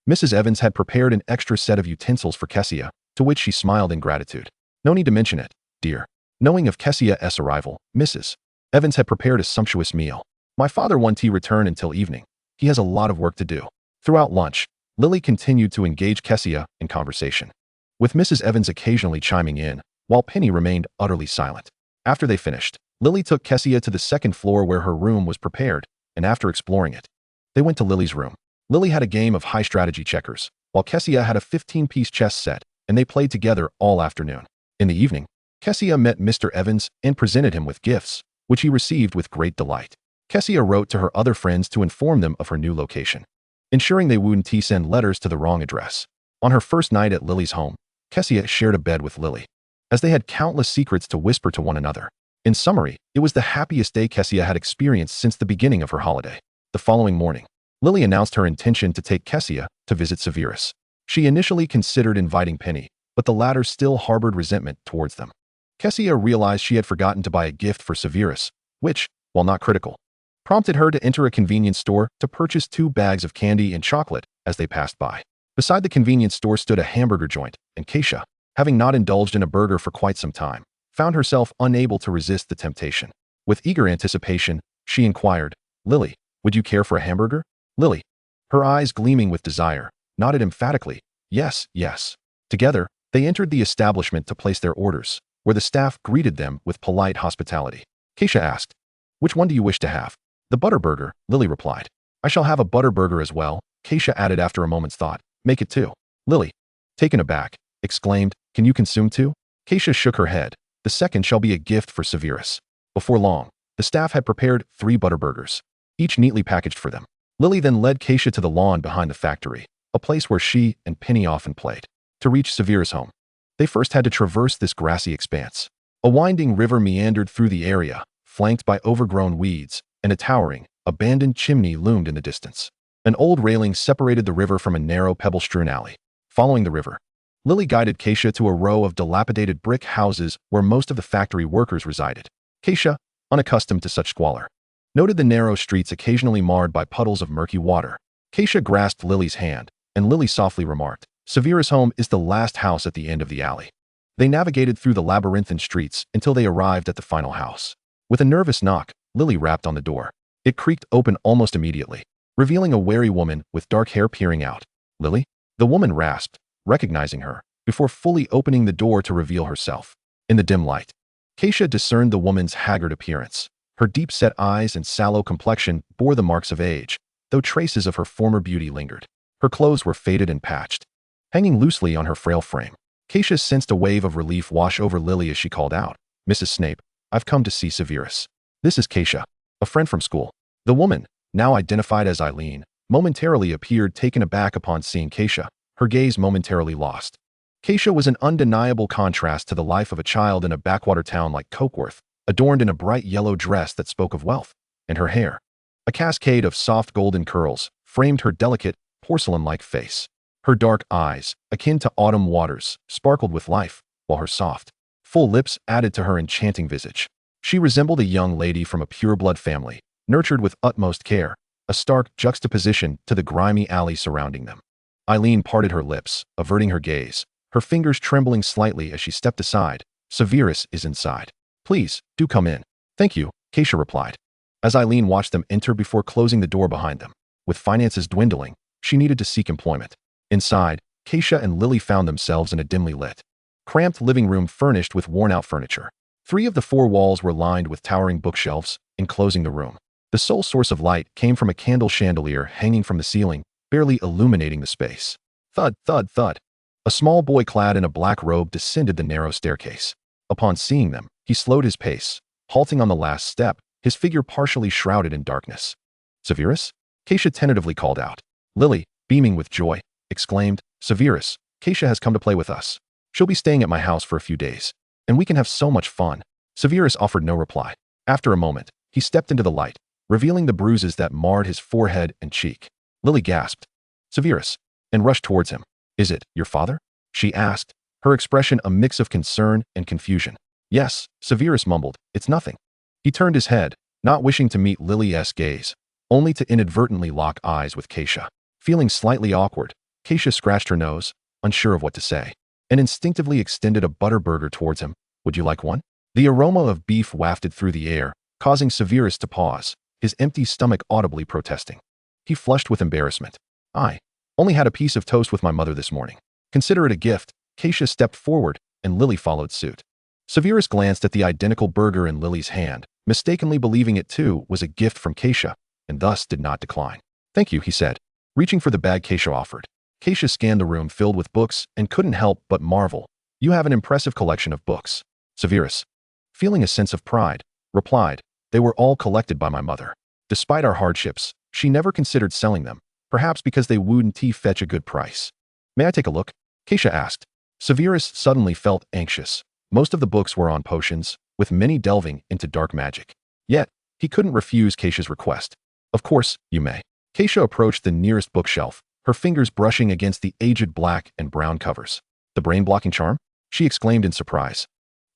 Mrs. Evans had prepared an extra set of utensils for Kassia, to which she smiled in gratitude. No need to mention it, dear. Knowing of Kessia's arrival, Mrs. Evans had prepared a sumptuous meal. My father won't return until evening. He has a lot of work to do. Throughout lunch, Lily continued to engage Kassia in conversation, with Mrs. Evans occasionally chiming in, while Penny remained utterly silent. After they finished, Lily took Kassia to the second floor where her room was prepared, and after exploring it, they went to Lily's room. Lily had a game of high-strategy checkers, while Kassia had a 15-piece chess set, and they played together all afternoon. In the evening, Kassia met Mr. Evans and presented him with gifts, which he received with great delight. Kassia wrote to her other friends to inform them of her new location, ensuring they wouldn't send letters to the wrong address. On her first night at Lily's home, Kassia shared a bed with Lily, as they had countless secrets to whisper to one another. In summary, it was the happiest day Kassia had experienced since the beginning of her holiday. The following morning, Lily announced her intention to take Kassia to visit Severus. She initially considered inviting Penny, but the latter still harbored resentment towards them. Kassia realized she had forgotten to buy a gift for Severus, which, while not critical, prompted her to enter a convenience store to purchase 2 bags of candy and chocolate as they passed by. Beside the convenience store stood a hamburger joint, and Kassia, having not indulged in a burger for quite some time, found herself unable to resist the temptation. With eager anticipation, she inquired, Lily, would you care for a hamburger? Lily, her eyes gleaming with desire, nodded emphatically, yes, yes. Together, they entered the establishment to place their orders, where the staff greeted them with polite hospitality. Kassia asked, which one do you wish to have? The butter burger, Lily replied. I shall have a butter burger as well, Kassia added after a moment's thought. Make it 2. Lily, taken aback, exclaimed, can you consume 2? Kassia shook her head. The second shall be a gift for Severus. Before long, the staff had prepared 3 butter burgers, each neatly packaged for them. Lily then led Kassia to the lawn behind the factory, a place where she and Penny often played. To reach Severus' home, they first had to traverse this grassy expanse. A winding river meandered through the area, flanked by overgrown weeds, and a towering, abandoned chimney loomed in the distance. An old railing separated the river from a narrow pebble-strewn alley. Following the river, Lily guided Kassia to a row of dilapidated brick houses where most of the factory workers resided. Kassia, unaccustomed to such squalor, noted the narrow streets occasionally marred by puddles of murky water. Kassia grasped Lily's hand, and Lily softly remarked, Severus' home is the last house at the end of the alley. They navigated through the labyrinthine streets until they arrived at the final house. With a nervous knock, Lily rapped on the door. It creaked open almost immediately, revealing a wary woman with dark hair peering out. Lily? The woman rasped, recognizing her, before fully opening the door to reveal herself. In the dim light, Kassia discerned the woman's haggard appearance. Her deep-set eyes and sallow complexion bore the marks of age, though traces of her former beauty lingered. Her clothes were faded and patched, hanging loosely on her frail frame. Kassia sensed a wave of relief wash over Lily as she called out, Mrs. Snape, I've come to see Severus. This is Kassia, a friend from school. The woman, now identified as Eileen, momentarily appeared taken aback upon seeing Kassia, her gaze momentarily lost. Kassia was an undeniable contrast to the life of a child in a backwater town like Cokeworth, adorned in a bright yellow dress that spoke of wealth, and her hair, a cascade of soft golden curls, framed her delicate, porcelain-like face. Her dark eyes, akin to autumn waters, sparkled with life, while her soft, full lips added to her enchanting visage. She resembled a young lady from a pure-blood family, nurtured with utmost care, a stark juxtaposition to the grimy alley surrounding them. Eileen parted her lips, averting her gaze, her fingers trembling slightly as she stepped aside. Severus is inside. Please, do come in. Thank you, Kassia replied, as Eileen watched them enter before closing the door behind them. With finances dwindling, she needed to seek employment. Inside, Kassia and Lily found themselves in a dimly lit, cramped living room furnished with worn-out furniture. 3 of the 4 walls were lined with towering bookshelves, enclosing the room. The sole source of light came from a candle chandelier hanging from the ceiling, barely illuminating the space. Thud, thud, thud. A small boy clad in a black robe descended the narrow staircase. Upon seeing them, he slowed his pace, halting on the last step, his figure partially shrouded in darkness. Severus? Kassia tentatively called out. Lily, beaming with joy, exclaimed, Severus, Kassia has come to play with us. She'll be staying at my house for a few days, and we can have so much fun. Severus offered no reply. After a moment, he stepped into the light, revealing the bruises that marred his forehead and cheek. Lily gasped, "Severus," and rushed towards him. "Is it your father?" she asked, her expression a mix of concern and confusion. "Yes," Severus mumbled, "it's nothing." He turned his head, not wishing to meet Lily's gaze, only to inadvertently lock eyes with Kassia. Feeling slightly awkward, Kassia scratched her nose, unsure of what to say, and instinctively extended a butter burger towards him. "Would you like one?" The aroma of beef wafted through the air, causing Severus to pause, his empty stomach audibly protesting. He flushed with embarrassment. "I only had a piece of toast with my mother this morning. Consider it a gift." Kassia stepped forward, and Lily followed suit. Severus glanced at the identical burger in Lily's hand, mistakenly believing it too was a gift from Kassia, and thus did not decline. "Thank you," he said, reaching for the bag Kassia offered. Kassia scanned the room filled with books and couldn't help but marvel. "You have an impressive collection of books." Severus, feeling a sense of pride, replied, "They were all collected by my mother. Despite our hardships, she never considered selling them, perhaps because they wouldn't fetch a good price." "May I take a look?" Kassia asked. Severus suddenly felt anxious. Most of the books were on potions, with many delving into dark magic. Yet, he couldn't refuse Kassia's request. "Of course, you may." Kassia approached the nearest bookshelf, her fingers brushing against the aged black and brown covers. "The brain-blocking charm?" she exclaimed in surprise,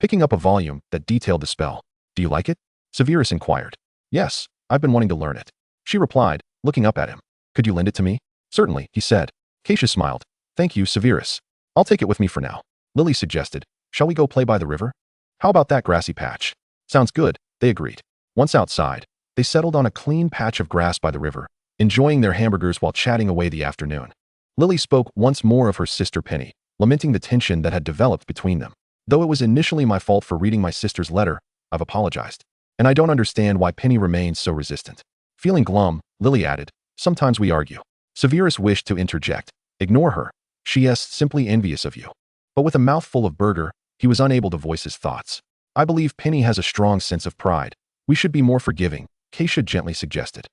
picking up a volume that detailed the spell. "Do you like it?" Severus inquired. "Yes, I've been wanting to learn it," she replied, looking up at him. "Could you lend it to me?" "Certainly," he said. Kassia smiled. "Thank you, Severus. I'll take it with me for now." Lily suggested, "Shall we go play by the river?" "How about that grassy patch?" "Sounds good," they agreed. Once outside, they settled on a clean patch of grass by the river, enjoying their hamburgers while chatting away the afternoon. Lily spoke once more of her sister Penny, lamenting the tension that had developed between them. "Though it was initially my fault for reading my sister's letter, I've apologized. And I don't understand why Penny remains so resistant." Feeling glum, Lily added, "Sometimes we argue." Severus wished to interject. "Ignore her. She is simply envious of you." But with a mouthful of burger, he was unable to voice his thoughts. "I believe Penny has a strong sense of pride. We should be more forgiving," Kassia gently suggested.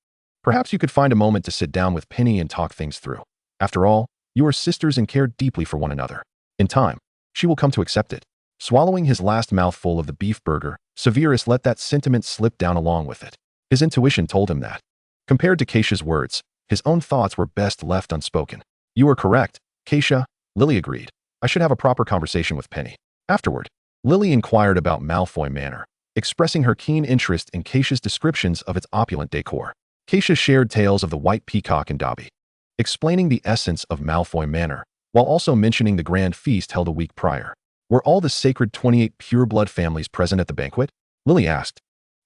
"Perhaps you could find a moment to sit down with Penny and talk things through. After all, you are sisters and care deeply for one another. In time, she will come to accept it." Swallowing his last mouthful of the beef burger, Severus let that sentiment slip down along with it. His intuition told him that, compared to Kassia's words, his own thoughts were best left unspoken. "You are correct, Kassia," Lily agreed. "I should have a proper conversation with Penny." Afterward, Lily inquired about Malfoy Manor, expressing her keen interest in Kassia's descriptions of its opulent decor. Kassia shared tales of the White Peacock and Dobby, explaining the essence of Malfoy Manor, while also mentioning the grand feast held a week prior. "Were all the sacred 28 pure-blood families present at the banquet?" Lily asked,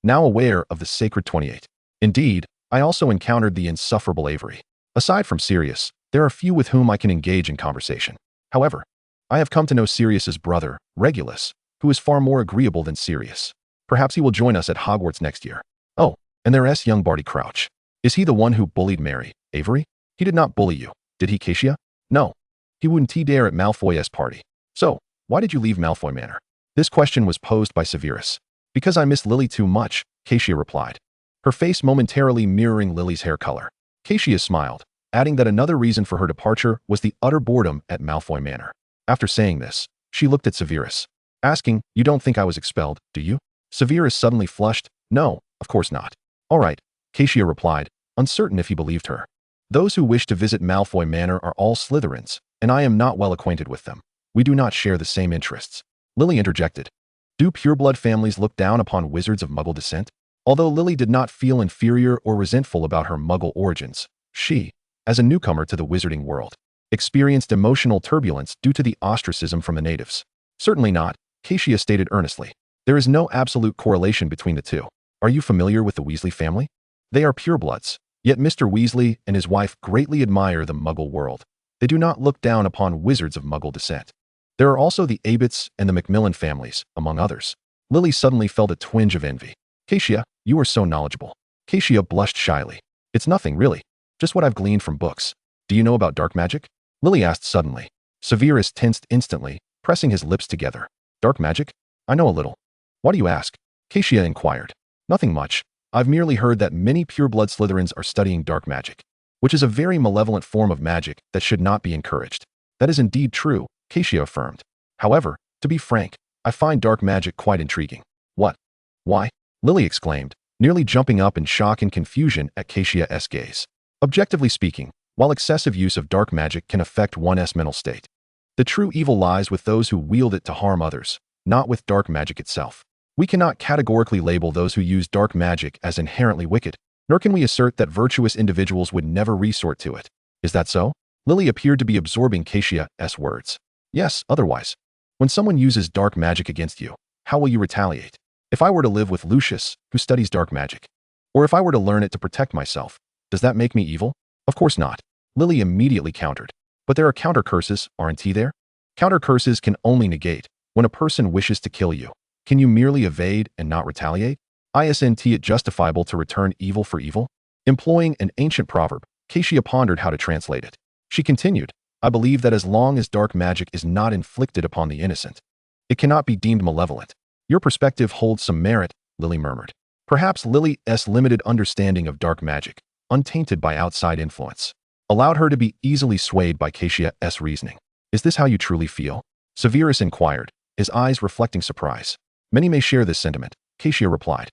now aware of the sacred 28. "Indeed, I also encountered the insufferable Avery. Aside from Sirius, there are few with whom I can engage in conversation. However, I have come to know Sirius's brother, Regulus, who is far more agreeable than Sirius. Perhaps he will join us at Hogwarts next year. Oh, and there's young Barty Crouch. Is he the one who bullied Mary, Avery? He did not bully you, did he, Kassia?" "No. He wouldn't dare at Malfoy's party. So, why did you leave Malfoy Manor?" This question was posed by Severus. "Because I miss Lily too much," Kassia replied, her face momentarily mirroring Lily's hair color. Kassia smiled, adding that another reason for her departure was the utter boredom at Malfoy Manor. After saying this, she looked at Severus, asking, "You don't think I was expelled, do you?" Severus suddenly flushed. "No, of course not." "All right," Kassia replied, uncertain if he believed her. "Those who wish to visit Malfoy Manor are all Slytherins, and I am not well acquainted with them. We do not share the same interests." Lily interjected. "Do pureblood families look down upon wizards of Muggle descent?" Although Lily did not feel inferior or resentful about her Muggle origins, she, as a newcomer to the wizarding world, experienced emotional turbulence due to the ostracism from the natives. "Certainly not," Kassia stated earnestly. "There is no absolute correlation between the two. Are you familiar with the Weasley family? They are purebloods, yet Mr. Weasley and his wife greatly admire the Muggle world. They do not look down upon wizards of Muggle descent. There are also the Abbotts and the Macmillan families, among others." Lily suddenly felt a twinge of envy. "Kassia, you are so knowledgeable." Kassia blushed shyly. "It's nothing, really. Just what I've gleaned from books. Do you know about dark magic?" Lily asked suddenly. Severus tensed instantly, pressing his lips together. "Dark magic? I know a little." "Why do you ask?" Kassia inquired. "Nothing much. I've merely heard that many pureblood Slytherins are studying dark magic, which is a very malevolent form of magic that should not be encouraged." "That is indeed true," Kassia affirmed. "However, to be frank, I find dark magic quite intriguing." "What? Why?" Lily exclaimed, nearly jumping up in shock and confusion at Kassia's gaze. Objectively speaking, while excessive use of dark magic can affect one's mental state, the true evil lies with those who wield it to harm others, not with dark magic itself. We cannot categorically label those who use dark magic as inherently wicked, nor can we assert that virtuous individuals would never resort to it. Is that so? Lily appeared to be absorbing Kassia's words. Yes, otherwise. When someone uses dark magic against you, how will you retaliate? If I were to live with Lucius, who studies dark magic, or if I were to learn it to protect myself, does that make me evil? Of course not. Lily immediately countered. But there are counter curses, aren't there? Counter curses can only negate. When a person wishes to kill you, can you merely evade and not retaliate? Isn't it justifiable to return evil for evil? Employing an ancient proverb, Kassia pondered how to translate it. She continued, I believe that as long as dark magic is not inflicted upon the innocent, it cannot be deemed malevolent. Your perspective holds some merit, Lily murmured. Perhaps Lily's limited understanding of dark magic, untainted by outside influence, allowed her to be easily swayed by Kassia's reasoning. Is this how you truly feel? Severus inquired, his eyes reflecting surprise. Many may share this sentiment, Kassia replied.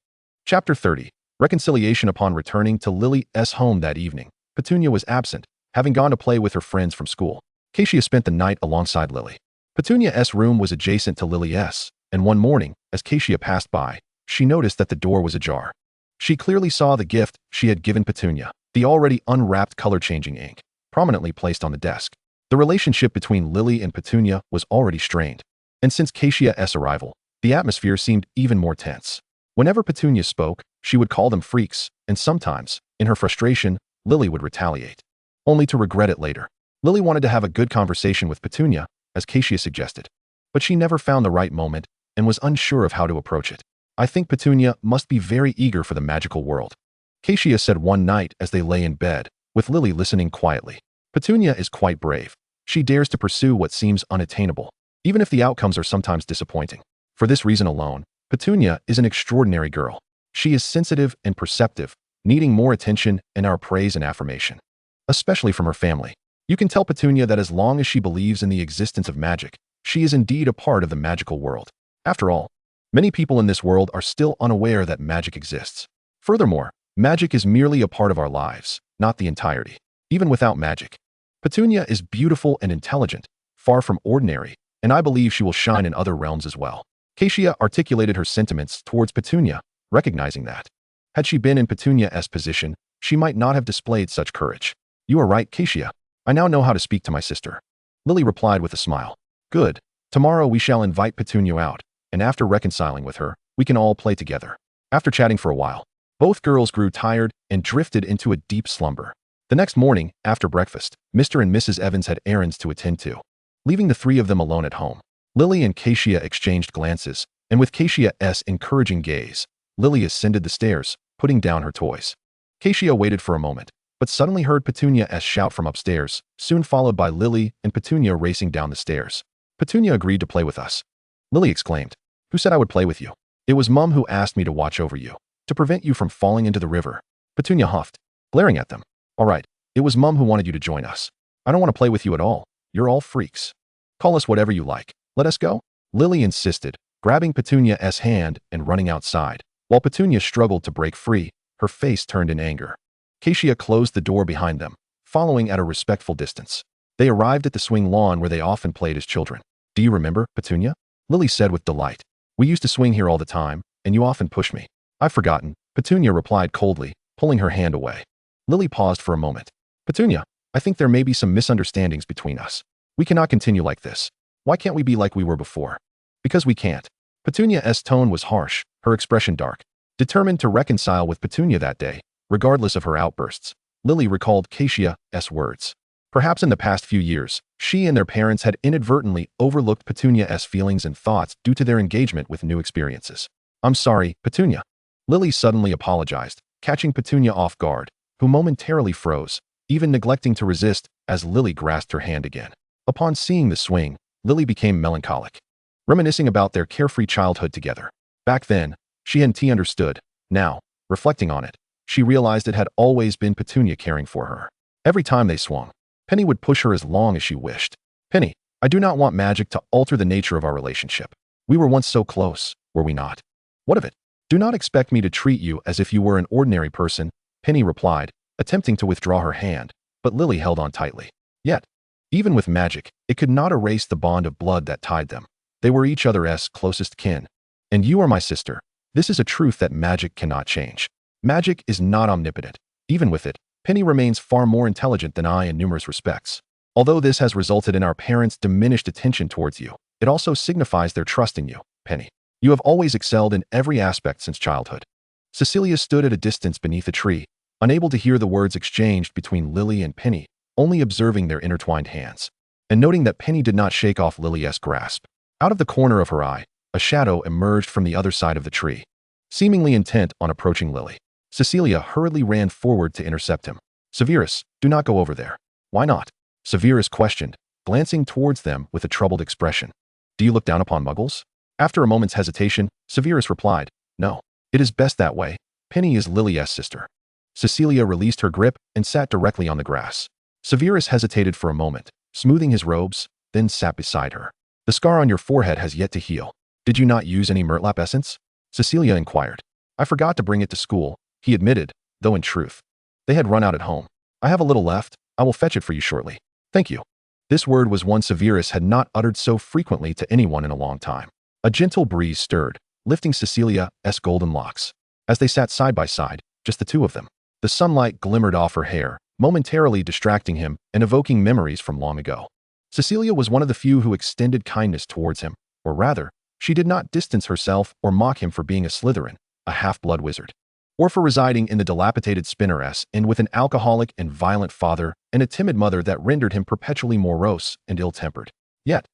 Chapter 30. Reconciliation. Upon returning to Lily's home that evening, Petunia was absent, having gone to play with her friends from school. Kassia spent the night alongside Lily. Petunia's room was adjacent to Lily's, and one morning, as Kassia passed by, she noticed that the door was ajar. She clearly saw the gift she had given Petunia, the already unwrapped color-changing ink, prominently placed on the desk. The relationship between Lily and Petunia was already strained, and since Kassia's arrival, the atmosphere seemed even more tense. Whenever Petunia spoke, she would call them freaks, and sometimes, in her frustration, Lily would retaliate, only to regret it later. Lily wanted to have a good conversation with Petunia, as Kassia suggested, but she never found the right moment and was unsure of how to approach it. I think Petunia must be very eager for the magical world, Kassia said one night as they lay in bed, with Lily listening quietly. Petunia is quite brave. She dares to pursue what seems unattainable, even if the outcomes are sometimes disappointing. For this reason alone, Petunia is an extraordinary girl. She is sensitive and perceptive, needing more attention and our praise and affirmation, especially from her family. You can tell Petunia that as long as she believes in the existence of magic, she is indeed a part of the magical world. After all, many people in this world are still unaware that magic exists. Furthermore, magic is merely a part of our lives, not the entirety. Even without magic, Petunia is beautiful and intelligent, far from ordinary, and I believe she will shine in other realms as well. Kassia articulated her sentiments towards Petunia, recognizing that, had she been in Petunia's position, she might not have displayed such courage. You are right, Kassia. I now know how to speak to my sister. Lily replied with a smile. Good. Tomorrow we shall invite Petunia out, and after reconciling with her, we can all play together. After chatting for a while, both girls grew tired and drifted into a deep slumber. The next morning, after breakfast, Mr. and Mrs. Evans had errands to attend to. Leaving the three of them alone at home, Lily and Kassia exchanged glances, and with Kassia's encouraging gaze, Lily ascended the stairs, putting down her toys. Kassia waited for a moment, but suddenly heard Petunia's shout from upstairs, soon followed by Lily and Petunia racing down the stairs. Petunia agreed to play with us. Lily exclaimed, Who said I would play with you? It was Mum who asked me to watch over you, to prevent you from falling into the river. Petunia huffed, glaring at them. All right, it was Mum who wanted you to join us. I don't want to play with you at all. You're all freaks. Call us whatever you like. Let us go? Lily insisted, grabbing Petunia's hand and running outside. While Petunia struggled to break free, her face turned in anger. Kassia closed the door behind them, following at a respectful distance. They arrived at the swing lawn where they often played as children. Do you remember, Petunia? Lily said with delight. We used to swing here all the time, and you often pushed me. I've forgotten, Petunia replied coldly, pulling her hand away. Lily paused for a moment. Petunia, I think there may be some misunderstandings between us. We cannot continue like this. Why can't we be like we were before? Because we can't. Petunia's tone was harsh, her expression dark. Determined to reconcile with Petunia that day, regardless of her outbursts, Lily recalled Kassia's words. Perhaps in the past few years, she and their parents had inadvertently overlooked Petunia's feelings and thoughts due to their engagement with new experiences. I'm sorry, Petunia. Lily suddenly apologized, catching Petunia off guard, who momentarily froze, even neglecting to resist as Lily grasped her hand again. Upon seeing the swing, Lily became melancholic, reminiscing about their carefree childhood together. Back then, she hadn't understood. Now, reflecting on it, she realized it had always been Petunia caring for her. Every time they swung, Penny would push her as long as she wished. Penny, I do not want magic to alter the nature of our relationship. We were once so close, were we not? What of it? Do not expect me to treat you as if you were an ordinary person, Penny replied, attempting to withdraw her hand, but Lily held on tightly. Yet, even with magic, it could not erase the bond of blood that tied them. They were each other's closest kin. And you are my sister. This is a truth that magic cannot change. Magic is not omnipotent. Even with it, Penny remains far more intelligent than I in numerous respects. Although this has resulted in our parents' diminished attention towards you, it also signifies their trust in you, Penny. You have always excelled in every aspect since childhood. Cecilia stood at a distance beneath a tree, unable to hear the words exchanged between Lily and Penny, only observing their intertwined hands, and noting that Penny did not shake off Lily's grasp. Out of the corner of her eye, a shadow emerged from the other side of the tree, seemingly intent on approaching Lily. Cecilia hurriedly ran forward to intercept him. Severus, do not go over there. Why not? Severus questioned, glancing towards them with a troubled expression. Do you look down upon muggles? After a moment's hesitation, Severus replied, no. It is best that way. Penny is Lily's sister. Cecilia released her grip and sat directly on the grass. Severus hesitated for a moment, smoothing his robes, then sat beside her. The scar on your forehead has yet to heal. Did you not use any murtlap essence? Cecilia inquired. I forgot to bring it to school, he admitted, though in truth, they had run out at home. I have a little left. I will fetch it for you shortly. Thank you. This word was one Severus had not uttered so frequently to anyone in a long time. A gentle breeze stirred, lifting Cecilia's golden locks. As they sat side by side, just the two of them, the sunlight glimmered off her hair, momentarily distracting him and evoking memories from long ago. Cecilia was one of the few who extended kindness towards him, or rather, she did not distance herself or mock him for being a Slytherin, a half-blood wizard, or for residing in the dilapidated Spinner's Inn with an alcoholic and violent father and a timid mother that rendered him perpetually morose and ill-tempered. Yet,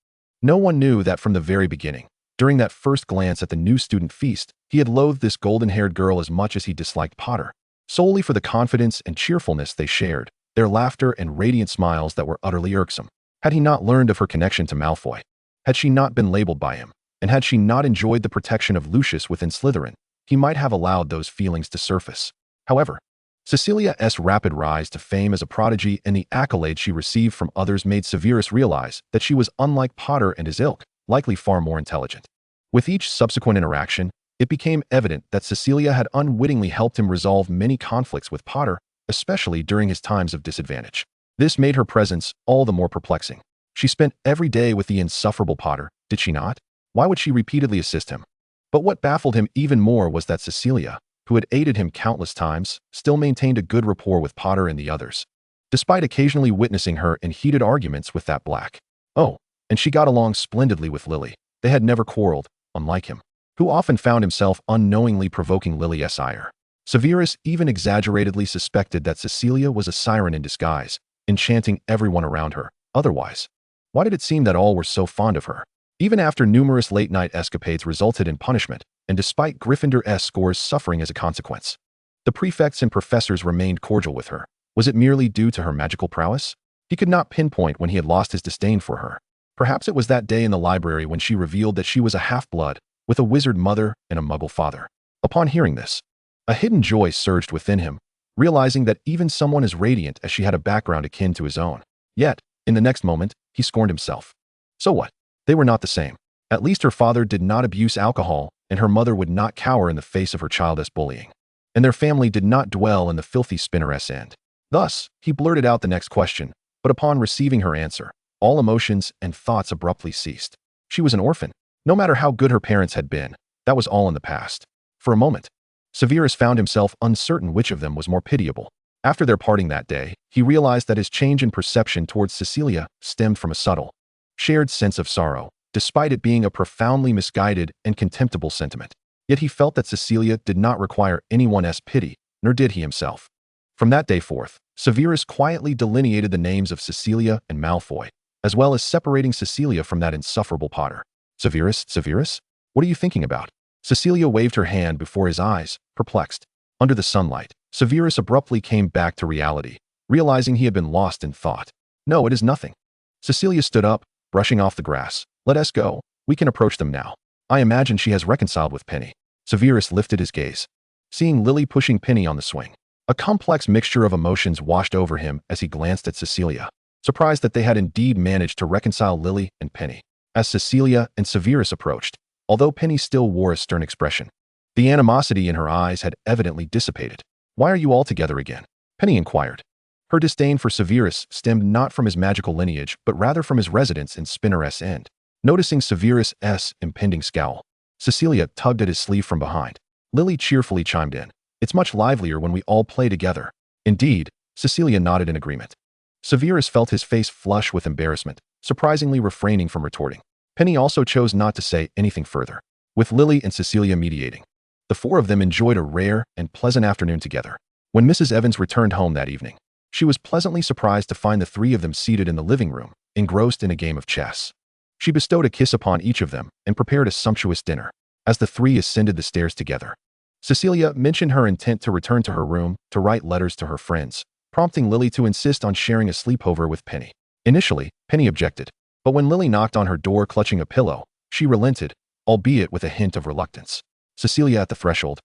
no one knew that from the very beginning. During that first glance at the new student feast, he had loathed this golden-haired girl as much as he disliked Potter, solely for the confidence and cheerfulness they shared, their laughter and radiant smiles that were utterly irksome. Had he not learned of her connection to Malfoy? Had she not been labeled by him? And had she not enjoyed the protection of Lucius within Slytherin, he might have allowed those feelings to surface. However, Cecilia's rapid rise to fame as a prodigy and the accolades she received from others made Severus realize that she was unlike Potter and his ilk, likely far more intelligent. With each subsequent interaction, it became evident that Cecilia had unwittingly helped him resolve many conflicts with Potter, especially during his times of disadvantage. This made her presence all the more perplexing. She spent every day with the insufferable Potter, did she not? Why would she repeatedly assist him? But what baffled him even more was that Cecilia, who had aided him countless times, still maintained a good rapport with Potter and the others, despite occasionally witnessing her in heated arguments with that black. Oh, and she got along splendidly with Lily. They had never quarreled, unlike him, who often found himself unknowingly provoking Lily's ire. Severus even exaggeratedly suspected that Cecilia was a siren in disguise, enchanting everyone around her. Otherwise, why did it seem that all were so fond of her? Even after numerous late-night escapades resulted in punishment, and despite Gryffindor's scores suffering as a consequence, the prefects and professors remained cordial with her. Was it merely due to her magical prowess? He could not pinpoint when he had lost his disdain for her. Perhaps it was that day in the library when she revealed that she was a half-blood, with a wizard mother and a muggle father. Upon hearing this, a hidden joy surged within him, realizing that even someone as radiant as she had a background akin to his own. Yet, in the next moment, he scorned himself. So what? They were not the same. At least her father did not abuse alcohol, and her mother would not cower in the face of her childish bullying. And their family did not dwell in the filthy Spinner's Inn. Thus, he blurted out the next question, but upon receiving her answer, all emotions and thoughts abruptly ceased. She was an orphan. No matter how good her parents had been, that was all in the past. For a moment, Severus found himself uncertain which of them was more pitiable. After their parting that day, he realized that his change in perception towards Cecilia stemmed from a subtle, shared sense of sorrow, despite it being a profoundly misguided and contemptible sentiment. Yet he felt that Cecilia did not require anyone's pity, nor did he himself. From that day forth, Severus quietly delineated the names of Cecilia and Malfoy, as well as separating Cecilia from that insufferable Potter. Severus, what are you thinking about? Cecilia waved her hand before his eyes, perplexed. Under the sunlight, Severus abruptly came back to reality, realizing he had been lost in thought. No, it is nothing. Cecilia stood up, brushing off the grass. Let us go. We can approach them now. I imagine she has reconciled with Penny. Severus lifted his gaze, seeing Lily pushing Penny on the swing. A complex mixture of emotions washed over him as he glanced at Cecilia, surprised that they had indeed managed to reconcile Lily and Penny. As Cecilia and Severus approached, although Penny still wore a stern expression, The animosity in her eyes had evidently dissipated. "Why are you all together again?" Penny inquired. Her disdain for Severus stemmed not from his magical lineage, but rather from his residence in Spinner's End. Noticing Severus's impending scowl, Cecilia tugged at his sleeve from behind. Lily cheerfully chimed in. "It's much livelier when we all play together." Indeed, Cecilia nodded in agreement. Severus felt his face flush with embarrassment, surprisingly refraining from retorting. Penny also chose not to say anything further, with Lily and Cecilia mediating. The four of them enjoyed a rare and pleasant afternoon together. When Mrs. Evans returned home that evening, she was pleasantly surprised to find the three of them seated in the living room, engrossed in a game of chess. She bestowed a kiss upon each of them and prepared a sumptuous dinner. As the three ascended the stairs together, Cecilia mentioned her intent to return to her room to write letters to her friends, prompting Lily to insist on sharing a sleepover with Penny. Initially, Penny objected, but when Lily knocked on her door clutching a pillow, she relented, albeit with a hint of reluctance. Cecilia at the threshold.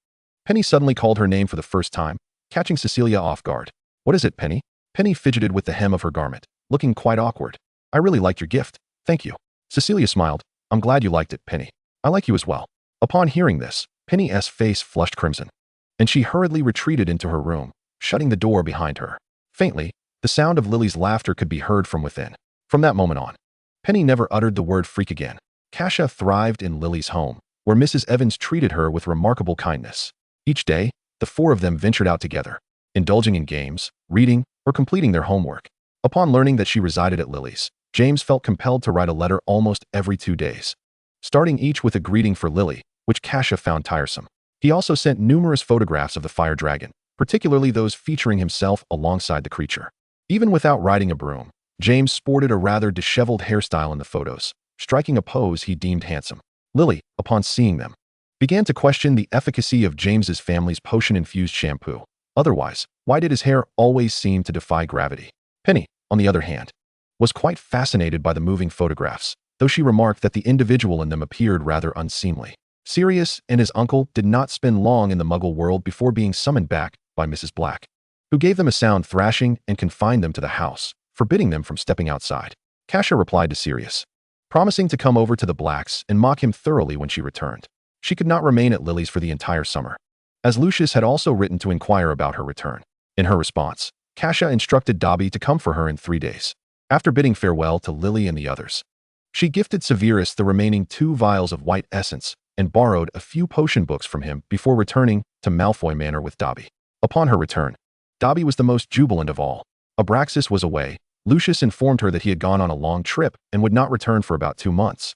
Penny suddenly called her name for the first time, catching Cecilia off guard. "What is it, Penny?" Penny fidgeted with the hem of her garment, looking quite awkward. "I really liked your gift, thank you." Cecilia smiled. "I'm glad you liked it, Penny. I like you as well." Upon hearing this, Penny's face flushed crimson, and she hurriedly retreated into her room, shutting the door behind her. Faintly, the sound of Lily's laughter could be heard from within. From that moment on, Penny never uttered the word freak again. Kassia thrived in Lily's home, where Mrs. Evans treated her with remarkable kindness. Each day, the four of them ventured out together, indulging in games, reading, or completing their homework. Upon learning that she resided at Lily's, James felt compelled to write a letter almost every 2 days, starting each with a greeting for Lily, which Kassia found tiresome. He also sent numerous photographs of the fire dragon, particularly those featuring himself alongside the creature. Even without riding a broom, James sported a rather disheveled hairstyle in the photos, striking a pose he deemed handsome. Lily, upon seeing them, began to question the efficacy of James's family's potion-infused shampoo. Otherwise, why did his hair always seem to defy gravity? Penny, on the other hand, was quite fascinated by the moving photographs, though she remarked that the individual in them appeared rather unseemly. Sirius and his uncle did not spend long in the Muggle world before being summoned back by Mrs. Black, who gave them a sound thrashing and confined them to the house, forbidding them from stepping outside. Kassia replied to Sirius, promising to come over to the Blacks and mock him thoroughly when she returned. She could not remain at Lily's for the entire summer, as Lucius had also written to inquire about her return. In her response, Kassia instructed Dobby to come for her in 3 days. After bidding farewell to Lily and the others, she gifted Severus the remaining 2 vials of white essence and borrowed a few potion books from him before returning to Malfoy Manor with Dobby. Upon her return, Dobby was the most jubilant of all. Abraxas was away. Lucius informed her that he had gone on a long trip and would not return for about 2 months,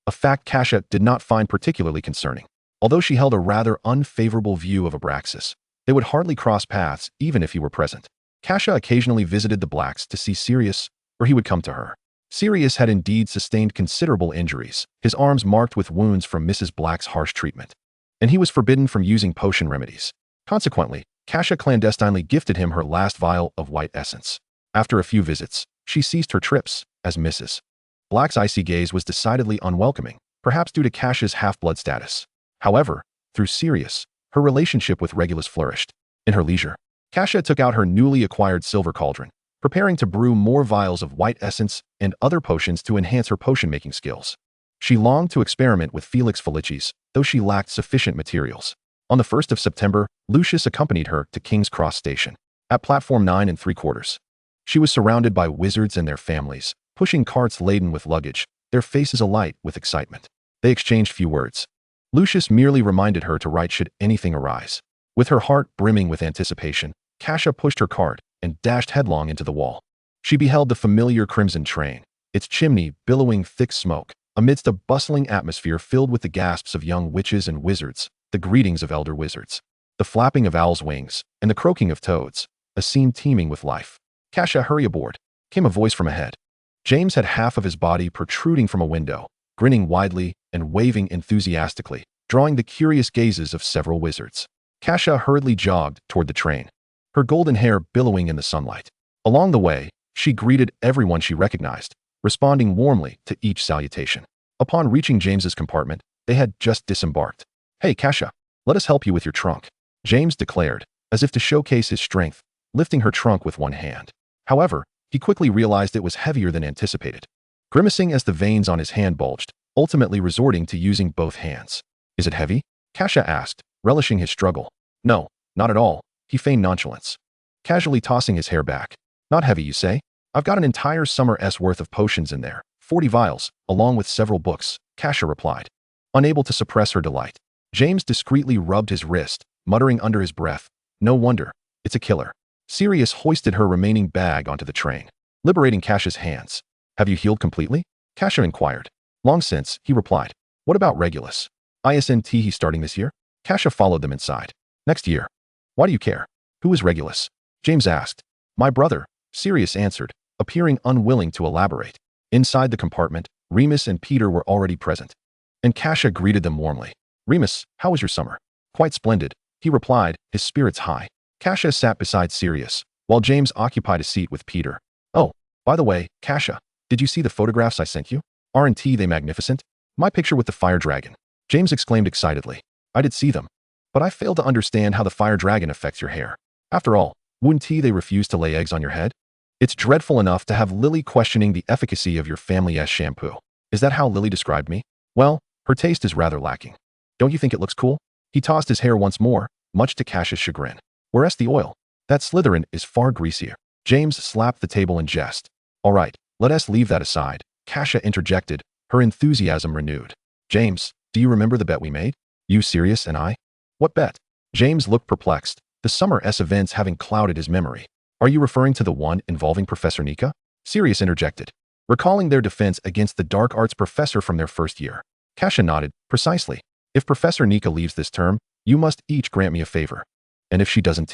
a fact Kassia did not find particularly concerning. Although she held a rather unfavorable view of Abraxas, they would hardly cross paths even if he were present. Kassia occasionally visited the Blacks to see Sirius, or he would come to her. Sirius had indeed sustained considerable injuries, his arms marked with wounds from Mrs. Black's harsh treatment, and he was forbidden from using potion remedies. Consequently, Kassia clandestinely gifted him her last vial of white essence. After a few visits, she ceased her trips, as Mrs. Black's icy gaze was decidedly unwelcoming, perhaps due to Cassia's half-blood status. However, through Sirius, her relationship with Regulus flourished. In her leisure, Kassia took out her newly acquired silver cauldron, preparing to brew more vials of white essence and other potions to enhance her potion-making skills. She longed to experiment with Felix Felicis, though she lacked sufficient materials. On the 1st of September, Lucius accompanied her to King's Cross Station. At platform 9 3/4, she was surrounded by wizards and their families, pushing carts laden with luggage, their faces alight with excitement. They exchanged few words. Lucius merely reminded her to write should anything arise. With her heart brimming with anticipation, Kassia pushed her cart and dashed headlong into the wall. She beheld the familiar crimson train, its chimney billowing thick smoke, amidst a bustling atmosphere filled with the gasps of young witches and wizards, the greetings of elder wizards, the flapping of owls' wings, and the croaking of toads, a scene teeming with life. "Kassia, hurry aboard," came a voice from ahead. James had half of his body protruding from a window, grinning widely and waving enthusiastically, drawing the curious gazes of several wizards. Kassia hurriedly jogged toward the train, her golden hair billowing in the sunlight. Along the way, she greeted everyone she recognized, responding warmly to each salutation. Upon reaching James's compartment, they had just disembarked. "Hey, Kassia, let us help you with your trunk," James declared, as if to showcase his strength, lifting her trunk with one hand. However, he quickly realized it was heavier than anticipated, grimacing as the veins on his hand bulged, ultimately resorting to using both hands. "Is it heavy?" Kassia asked, relishing his struggle. No, not at all, he feigned nonchalance, casually tossing his hair back. Not heavy, you say? I've got an entire summer's worth of potions in there, 40 vials, along with several books, Kassia replied, unable to suppress her delight. James discreetly rubbed his wrist, muttering under his breath, no wonder, it's a killer. Sirius hoisted her remaining bag onto the train, liberating Kassia's hands. Have you healed completely? Kassia inquired. Long since, he replied. What about Regulus? Isn't he starting this year? Kassia followed them inside. Next year. Why do you care? Who is Regulus? James asked. My brother, Sirius answered, appearing unwilling to elaborate. Inside the compartment, Remus and Peter were already present, and Kassia greeted them warmly. Remus, how was your summer? Quite splendid, he replied, his spirits high. Kassia sat beside Sirius, while James occupied a seat with Peter. Oh, by the way, Kassia, did you see the photographs I sent you? Aren't they magnificent? My picture with the fire dragon. James exclaimed excitedly. I did see them, but I failed to understand how the fire dragon affects your hair. After all, wouldn't they refuse to lay eggs on your head? It's dreadful enough to have Lily questioning the efficacy of your family's shampoo. Is that how Lily described me? Well, her taste is rather lacking. Don't you think it looks cool? He tossed his hair once more, much to Kassia's chagrin. Whereas the oil? That Slytherin is far greasier. James slapped the table in jest. All right, let us leave that aside, Kassia interjected, her enthusiasm renewed. James, do you remember the bet we made? You, Sirius, and I? What bet? James looked perplexed, the summer's events having clouded his memory. Are you referring to the one involving Professor Nika? Sirius interjected, recalling their defense against the dark arts professor from their first year. Kassia nodded. Precisely. If Professor Nika leaves this term, you must each grant me a favor. And if she doesn't?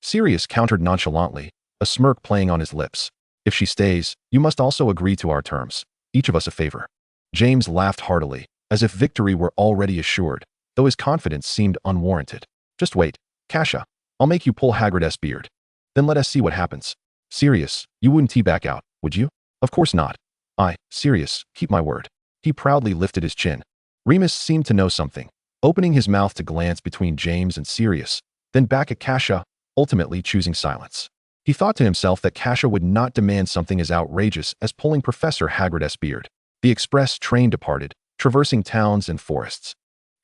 Sirius countered nonchalantly, a smirk playing on his lips. If she stays, you must also agree to our terms. Each of us a favor. James laughed heartily, as if victory were already assured, though his confidence seemed unwarranted. Just wait, Kassia. I'll make you pull Hagrid's beard. Then let us see what happens. Sirius, you wouldn't back out, would you? Of course not. Sirius, keep my word. He proudly lifted his chin. Remus seemed to know something, opening his mouth to glance between James and Sirius, then back at Kassia, ultimately choosing silence. He thought to himself that Kassia would not demand something as outrageous as pulling Professor Hagrid's beard. The express train departed, traversing towns and forests.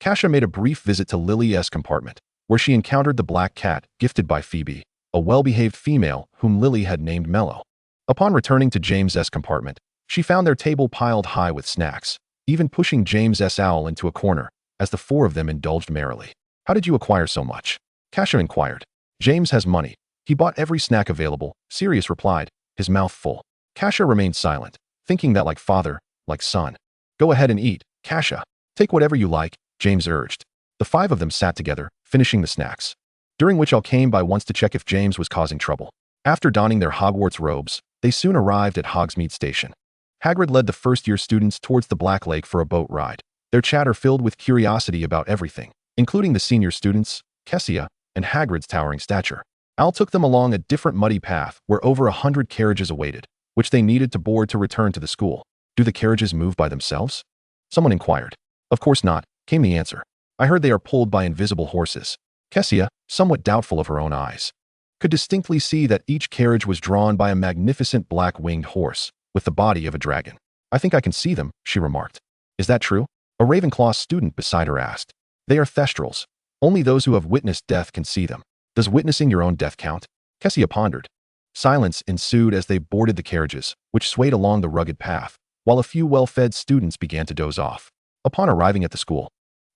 Kassia made a brief visit to Lily's compartment, where she encountered the black cat gifted by Phoebe, a well-behaved female whom Lily had named Mellow. Upon returning to James's compartment, she found their table piled high with snacks, even pushing James's owl into a corner, as the four of them indulged merrily. How did you acquire so much? Kassia inquired. James has money. He bought every snack available, Sirius replied, his mouth full. Kassia remained silent, thinking that like father, like son. Go ahead and eat, Kassia. Take whatever you like, James urged. The five of them sat together, finishing the snacks, during which all came by once to check if James was causing trouble. After donning their Hogwarts robes, they soon arrived at Hogsmeade Station. Hagrid led the first-year students towards the Black Lake for a boat ride, their chatter filled with curiosity about everything, including the senior students, Kassia, and Hagrid's towering stature. Al took them along a different muddy path where over 100 carriages awaited, which they needed to board to return to the school. Do the carriages move by themselves? Someone inquired. Of course not, came the answer. I heard they are pulled by invisible horses. Kassia, somewhat doubtful of her own eyes, could distinctly see that each carriage was drawn by a magnificent black-winged horse, with the body of a dragon. I think I can see them, she remarked. Is that true? A Ravenclaw student beside her asked. They are thestrals. Only those who have witnessed death can see them. Does witnessing your own death count? Kassia pondered. Silence ensued as they boarded the carriages, which swayed along the rugged path, while a few well-fed students began to doze off. Upon arriving at the school,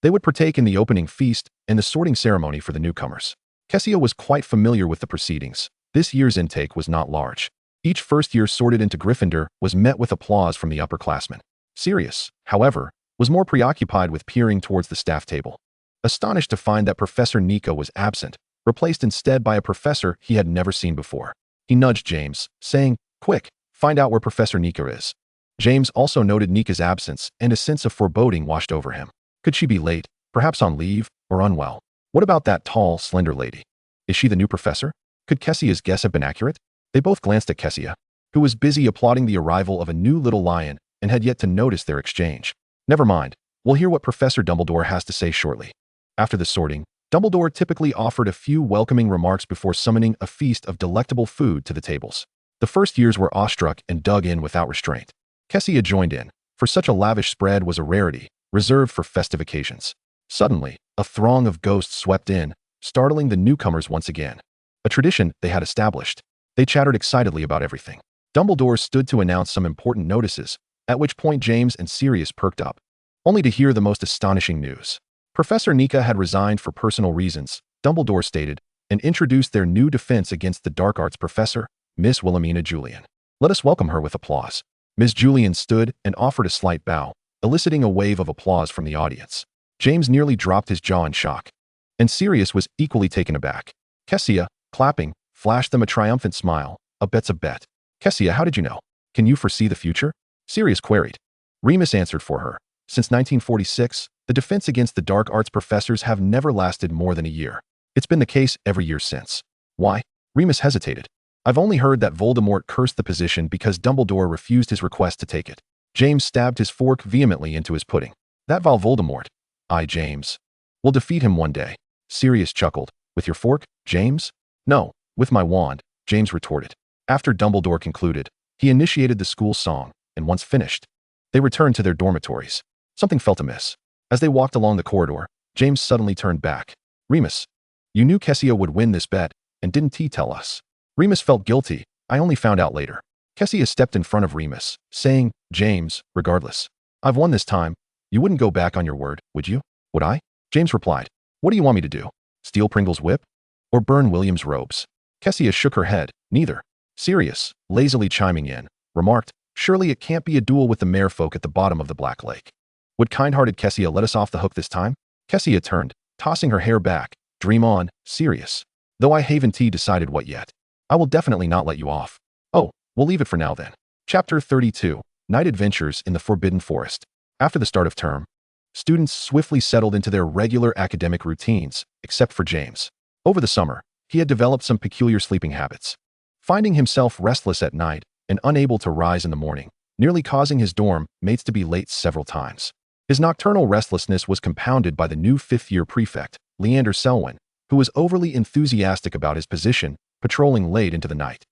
they would partake in the opening feast and the sorting ceremony for the newcomers. Kassia was quite familiar with the proceedings. This year's intake was not large. Each first year sorted into Gryffindor was met with applause from the upperclassmen. Sirius, however, was more preoccupied with peering towards the staff table, astonished to find that Professor Nika was absent, replaced instead by a professor he had never seen before. He nudged James, saying, Quick, find out where Professor Nika is. James also noted Nika's absence, and a sense of foreboding washed over him. Could she be late, perhaps on leave, or unwell? What about that tall, slender lady? Is she the new professor? Could Kassia's guess have been accurate? They both glanced at Kassia, who was busy applauding the arrival of a new little lion and had yet to notice their exchange. Never mind, we'll hear what Professor Dumbledore has to say shortly. After the sorting, Dumbledore typically offered a few welcoming remarks before summoning a feast of delectable food to the tables. The first years were awestruck and dug in without restraint. Kassia joined in, for such a lavish spread was a rarity, reserved for festive occasions. Suddenly, a throng of ghosts swept in, startling the newcomers once again. A tradition they had established. They chattered excitedly about everything. Dumbledore stood to announce some important notices, at which point James and Sirius perked up, only to hear the most astonishing news. Professor Nika had resigned for personal reasons, Dumbledore stated, and introduced their new defense against the dark arts professor, Miss Wilhelmina Julian. Let us welcome her with applause. Miss Julian stood and offered a slight bow, eliciting a wave of applause from the audience. James nearly dropped his jaw in shock, and Sirius was equally taken aback. Kassia, clapping, flashed them a triumphant smile. A bet's a bet. Kassia, how did you know? Can you foresee the future? Sirius queried. Remus answered for her. Since 1946, the defense against the dark arts professors have never lasted more than a year. It's been the case every year since. Why? Remus hesitated. I've only heard that Voldemort cursed the position because Dumbledore refused his request to take it. James stabbed his fork vehemently into his pudding. That vile Voldemort. I, James, will defeat him one day. Sirius chuckled. With your fork, James? No, with my wand, James retorted. After Dumbledore concluded, he initiated the school song, and once finished, they returned to their dormitories. Something felt amiss. As they walked along the corridor, James suddenly turned back. Remus, you knew Kassia would win this bet, and didn't he tell us? Remus felt guilty. I only found out later. Kassia stepped in front of Remus, saying, James, regardless, I've won this time. You wouldn't go back on your word, would you? Would I? James replied. What do you want me to do? Steal Pringle's whip? Or burn William's robes? Kassia shook her head. Neither. Sirius, lazily chiming in, remarked, surely it can't be a duel with the merfolk at the bottom of the Black Lake. Would kind-hearted Kassia let us off the hook this time? Kassia turned, tossing her hair back. Dream on, Sirius. Though I haven't decided what yet. I will definitely not let you off. Oh, we'll leave it for now then. Chapter 32. Night Adventures in the Forbidden Forest. After the start of term, students swiftly settled into their regular academic routines, except for James. Over the summer, he had developed some peculiar sleeping habits. Finding himself restless at night and unable to rise in the morning, nearly causing his dorm mates to be late several times. His nocturnal restlessness was compounded by the new fifth-year prefect, Leander Selwyn, who was overly enthusiastic about his position, patrolling late into the night,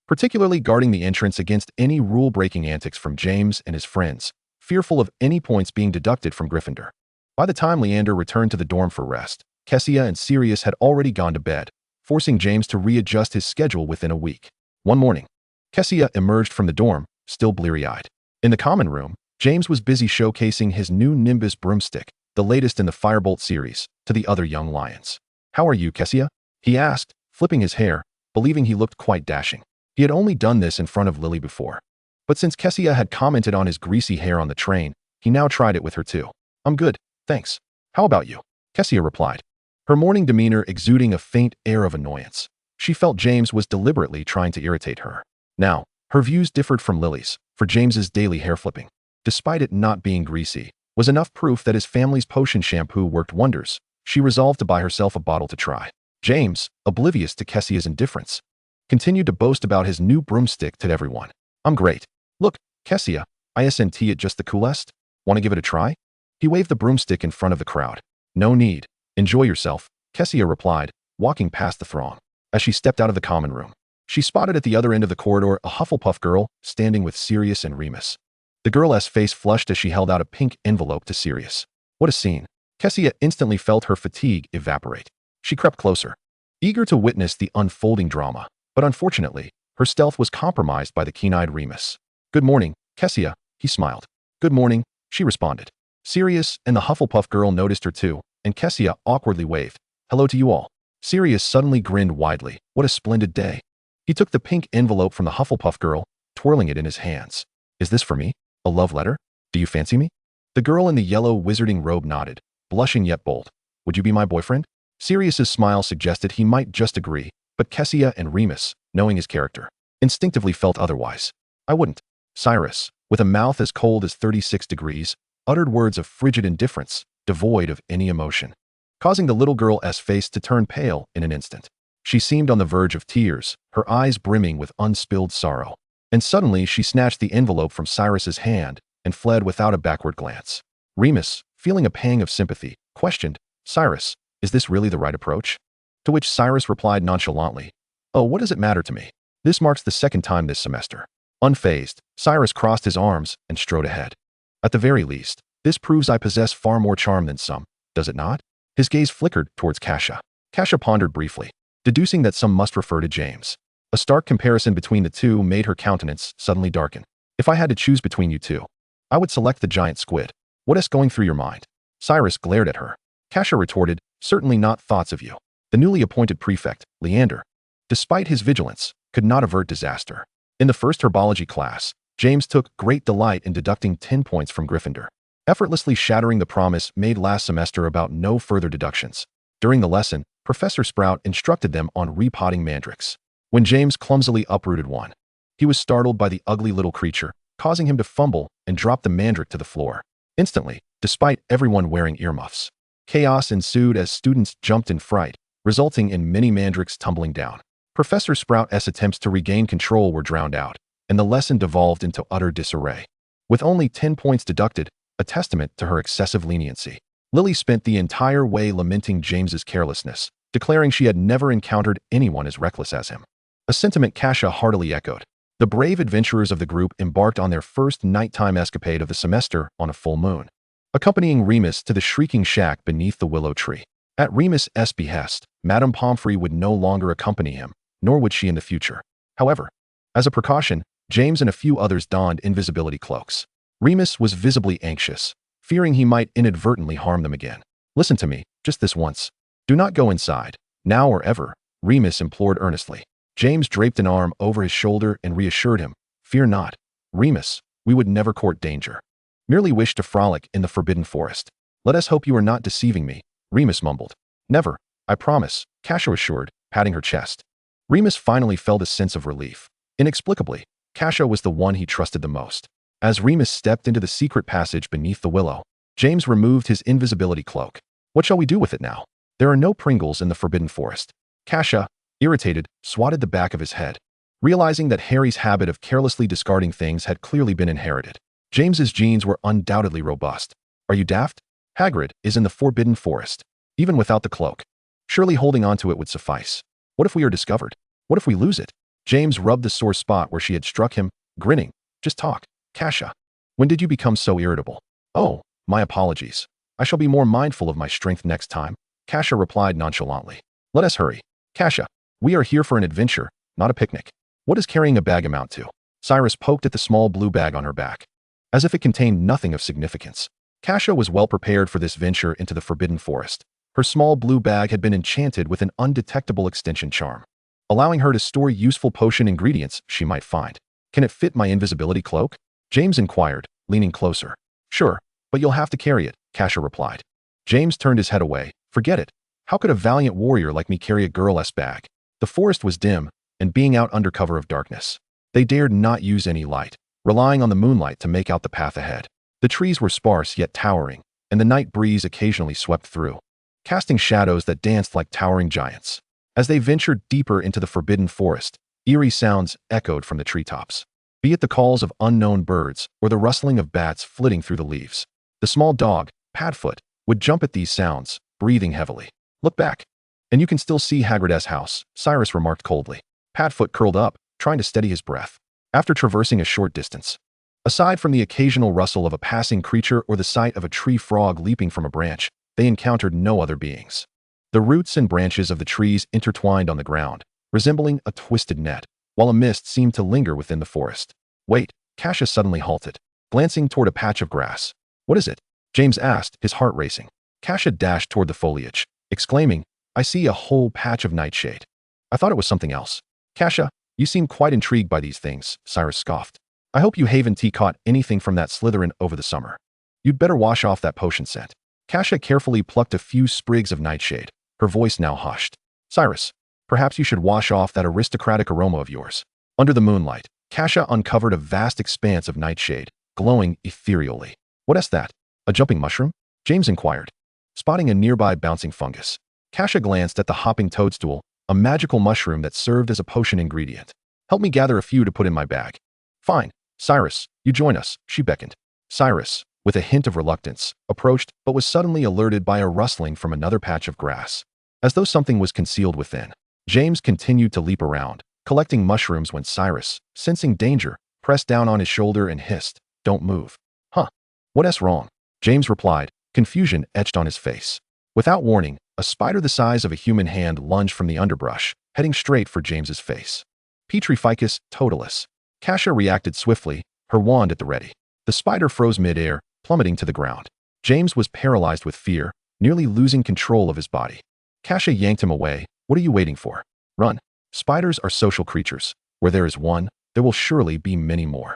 particularly guarding the entrance against any rule-breaking antics from James and his friends, fearful of any points being deducted from Gryffindor. By the time Leander returned to the dorm for rest, Kassia and Sirius had already gone to bed, forcing James to readjust his schedule within a week. One morning, Kassia emerged from the dorm, still bleary-eyed. In the common room, James was busy showcasing his new Nimbus broomstick, the latest in the Firebolt series, to the other young lions. How are you, Kassia? He asked, flipping his hair, believing he looked quite dashing. He had only done this in front of Lily before. But since Kassia had commented on his greasy hair on the train, he now tried it with her too. I'm good, thanks. How about you? Kassia replied, her morning demeanor exuding a faint air of annoyance. She felt James was deliberately trying to irritate her. Now, her views differed from Lily's, for James's daily hair flipping, despite it not being greasy, was enough proof that his family's potion shampoo worked wonders. She resolved to buy herself a bottle to try. James, oblivious to Kessia's indifference, continued to boast about his new broomstick to everyone. I'm great. Look, Kassia, isn't it just the coolest? Want to give it a try? He waved the broomstick in front of the crowd. No need. Enjoy yourself, Kassia replied, walking past the throng. As she stepped out of the common room, she spotted at the other end of the corridor a Hufflepuff girl standing with Sirius and Remus. The girl's face flushed as she held out a pink envelope to Sirius. What a scene. Kassia instantly felt her fatigue evaporate. She crept closer, eager to witness the unfolding drama, but unfortunately, her stealth was compromised by the keen-eyed Remus. Good morning, Kassia, he smiled. Good morning, she responded. Sirius and the Hufflepuff girl noticed her too, and Kassia awkwardly waved. Hello to you all. Sirius suddenly grinned widely. What a splendid day. He took the pink envelope from the Hufflepuff girl, twirling it in his hands. Is this for me? A love letter? Do you fancy me? The girl in the yellow wizarding robe nodded, blushing yet bold. Would you be my boyfriend? Sirius's smile suggested he might just agree, but Kassia and Remus, knowing his character, instinctively felt otherwise. I wouldn't. Cyrus, with a mouth as cold as 36 degrees, uttered words of frigid indifference, devoid of any emotion, causing the little girl's face to turn pale in an instant. She seemed on the verge of tears, her eyes brimming with unspilled sorrow. And suddenly she snatched the envelope from Cyrus's hand and fled without a backward glance. Remus, feeling a pang of sympathy, questioned, Cyrus, is this really the right approach? To which Cyrus replied nonchalantly, oh, what does it matter to me? This marks the second time this semester. Unfazed, Cyrus crossed his arms and strode ahead. At the very least, this proves I possess far more charm than some. does it not? His gaze flickered towards Kassia. Kassia pondered briefly, deducing that some must refer to James. A stark comparison between the two made her countenance suddenly darken. If I had to choose between you two, I would select the giant squid. What is going through your mind? Cyrus glared at her. Kassia retorted, certainly not thoughts of you. The newly appointed prefect, Leander, despite his vigilance, could not avert disaster. In the first herbology class, James took great delight in deducting 10 points from Gryffindor, effortlessly shattering the promise made last semester about no further deductions. During the lesson, Professor Sprout instructed them on repotting mandrakes. When James clumsily uprooted one, he was startled by the ugly little creature, causing him to fumble and drop the mandrake to the floor. Instantly, despite everyone wearing earmuffs, chaos ensued as students jumped in fright, resulting in many mandrakes tumbling down. Professor Sprout's attempts to regain control were drowned out, and the lesson devolved into utter disarray. With only 10 points deducted, a testament to her excessive leniency, Lily spent the entire way lamenting James's carelessness, declaring she had never encountered anyone as reckless as him. A sentiment Kassia heartily echoed. The brave adventurers of the group embarked on their first nighttime escapade of the semester on a full moon, accompanying Remus to the shrieking shack beneath the willow tree. At Remus's behest, Madame Pomfrey would no longer accompany him, nor would she in the future. However, as a precaution, James and a few others donned invisibility cloaks. Remus was visibly anxious, fearing he might inadvertently harm them again. Listen to me, just this once. Do not go inside, now or ever, Remus implored earnestly. James draped an arm over his shoulder and reassured him, fear not, Remus, we would never court danger. Merely wish to frolic in the forbidden forest. Let us hope you are not deceiving me, Remus mumbled. Never, I promise, Kassia assured, patting her chest. Remus finally felt a sense of relief. Inexplicably, Kassia was the one he trusted the most. As Remus stepped into the secret passage beneath the willow, James removed his invisibility cloak. What shall we do with it now? There are no Pringles in the forbidden forest. Kassia, irritated, swatted the back of his head, realizing that Harry's habit of carelessly discarding things had clearly been inherited. James's genes were undoubtedly robust. Are you daft? Hagrid is in the forbidden forest, even without the cloak. Surely holding onto it would suffice. What if we are discovered? What if we lose it? James rubbed the sore spot where she had struck him, grinning. Just talk, Kassia. When did you become so irritable? Oh, my apologies. I shall be more mindful of my strength next time, Kassia replied nonchalantly. Let us hurry. Kassia, we are here for an adventure, not a picnic. What does carrying a bag amount to? Cyrus poked at the small blue bag on her back, as if it contained nothing of significance. Kassia was well prepared for this venture into the forbidden forest. Her small blue bag had been enchanted with an undetectable extension charm, allowing her to store useful potion ingredients she might find. Can it fit my invisibility cloak? James inquired, leaning closer. Sure, but you'll have to carry it, Kassia replied. James turned his head away. Forget it. How could a valiant warrior like me carry a girl's bag? The forest was dim, and being out under cover of darkness, they dared not use any light, relying on the moonlight to make out the path ahead. The trees were sparse yet towering, and the night breeze occasionally swept through, casting shadows that danced like towering giants. As they ventured deeper into the forbidden forest, eerie sounds echoed from the treetops, be it the calls of unknown birds or the rustling of bats flitting through the leaves. The small dog, Padfoot, would jump at these sounds, breathing heavily. Look back, and you can still see Hagrid's house, Cyrus remarked coldly. Padfoot curled up, trying to steady his breath. After traversing a short distance, aside from the occasional rustle of a passing creature or the sight of a tree frog leaping from a branch, they encountered no other beings. The roots and branches of the trees intertwined on the ground, resembling a twisted net, while a mist seemed to linger within the forest. Wait, Kassia suddenly halted, glancing toward a patch of grass. What is it? James asked, his heart racing. Kassia dashed toward the foliage, exclaiming, I see a whole patch of nightshade. I thought it was something else. Kassia, you seem quite intrigued by these things, Cyrus scoffed. I hope you haven't caught anything from that Slytherin over the summer. You'd better wash off that potion scent. Kassia carefully plucked a few sprigs of nightshade, her voice now hushed. Cyrus, perhaps you should wash off that aristocratic aroma of yours. Under the moonlight, Kassia uncovered a vast expanse of nightshade, glowing ethereally. What is that? A jumping mushroom? James inquired, spotting a nearby bouncing fungus. Kassia glanced at the hopping toadstool, a magical mushroom that served as a potion ingredient. Help me gather a few to put in my bag. Fine. Cyrus, you join us, she beckoned. Cyrus, with a hint of reluctance, approached but was suddenly alerted by a rustling from another patch of grass, as though something was concealed within. James continued to leap around, collecting mushrooms when Cyrus, sensing danger, pressed down on his shoulder and hissed, Don't move. Huh. What's wrong? James replied, Confusion etched on his face. Without warning, a spider the size of a human hand lunged from the underbrush, heading straight for James's face. Petrificus totalis. Kassia reacted swiftly, her wand at the ready. The spider froze mid-air, plummeting to the ground. James was paralyzed with fear, nearly losing control of his body. Kassia yanked him away. What are you waiting for? Run. Spiders are social creatures. Where there is one, there will surely be many more.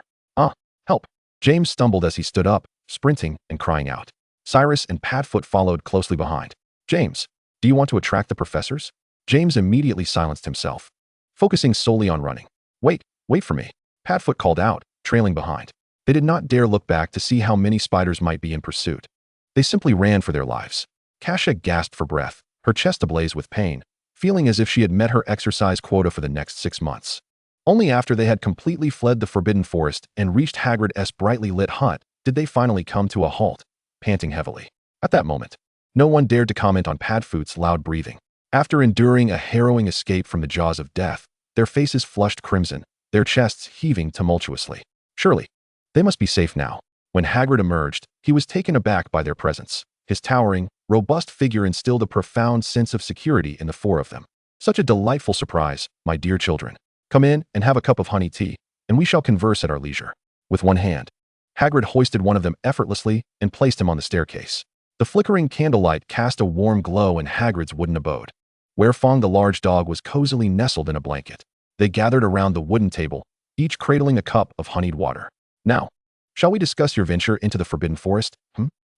Help. James stumbled as he stood up, sprinting and crying out. Cyrus and Padfoot followed closely behind. James, do you want to attract the professors? James immediately silenced himself, focusing solely on running. Wait for me. Padfoot called out, trailing behind. They did not dare look back to see how many spiders might be in pursuit. They simply ran for their lives. Kassia gasped for breath, her chest ablaze with pain, feeling as if she had met her exercise quota for the next 6 months. Only after they had completely fled the Forbidden Forest and reached Hagrid's brightly lit hut did they finally come to a halt, panting heavily. At that moment, no one dared to comment on Padfoot's loud breathing. After enduring a harrowing escape from the jaws of death, their faces flushed crimson, their chests heaving tumultuously. Surely, they must be safe now. When Hagrid emerged, he was taken aback by their presence. His towering, robust figure instilled a profound sense of security in the four of them. Such a delightful surprise, my dear children. Come in and have a cup of honey tea, and we shall converse at our leisure. With one hand, Hagrid hoisted one of them effortlessly and placed him on the staircase. The flickering candlelight cast a warm glow in Hagrid's wooden abode, where Fong the large dog was cozily nestled in a blanket. They gathered around the wooden table, each cradling a cup of honeyed water. Now, shall we discuss your venture into the Forbidden Forest?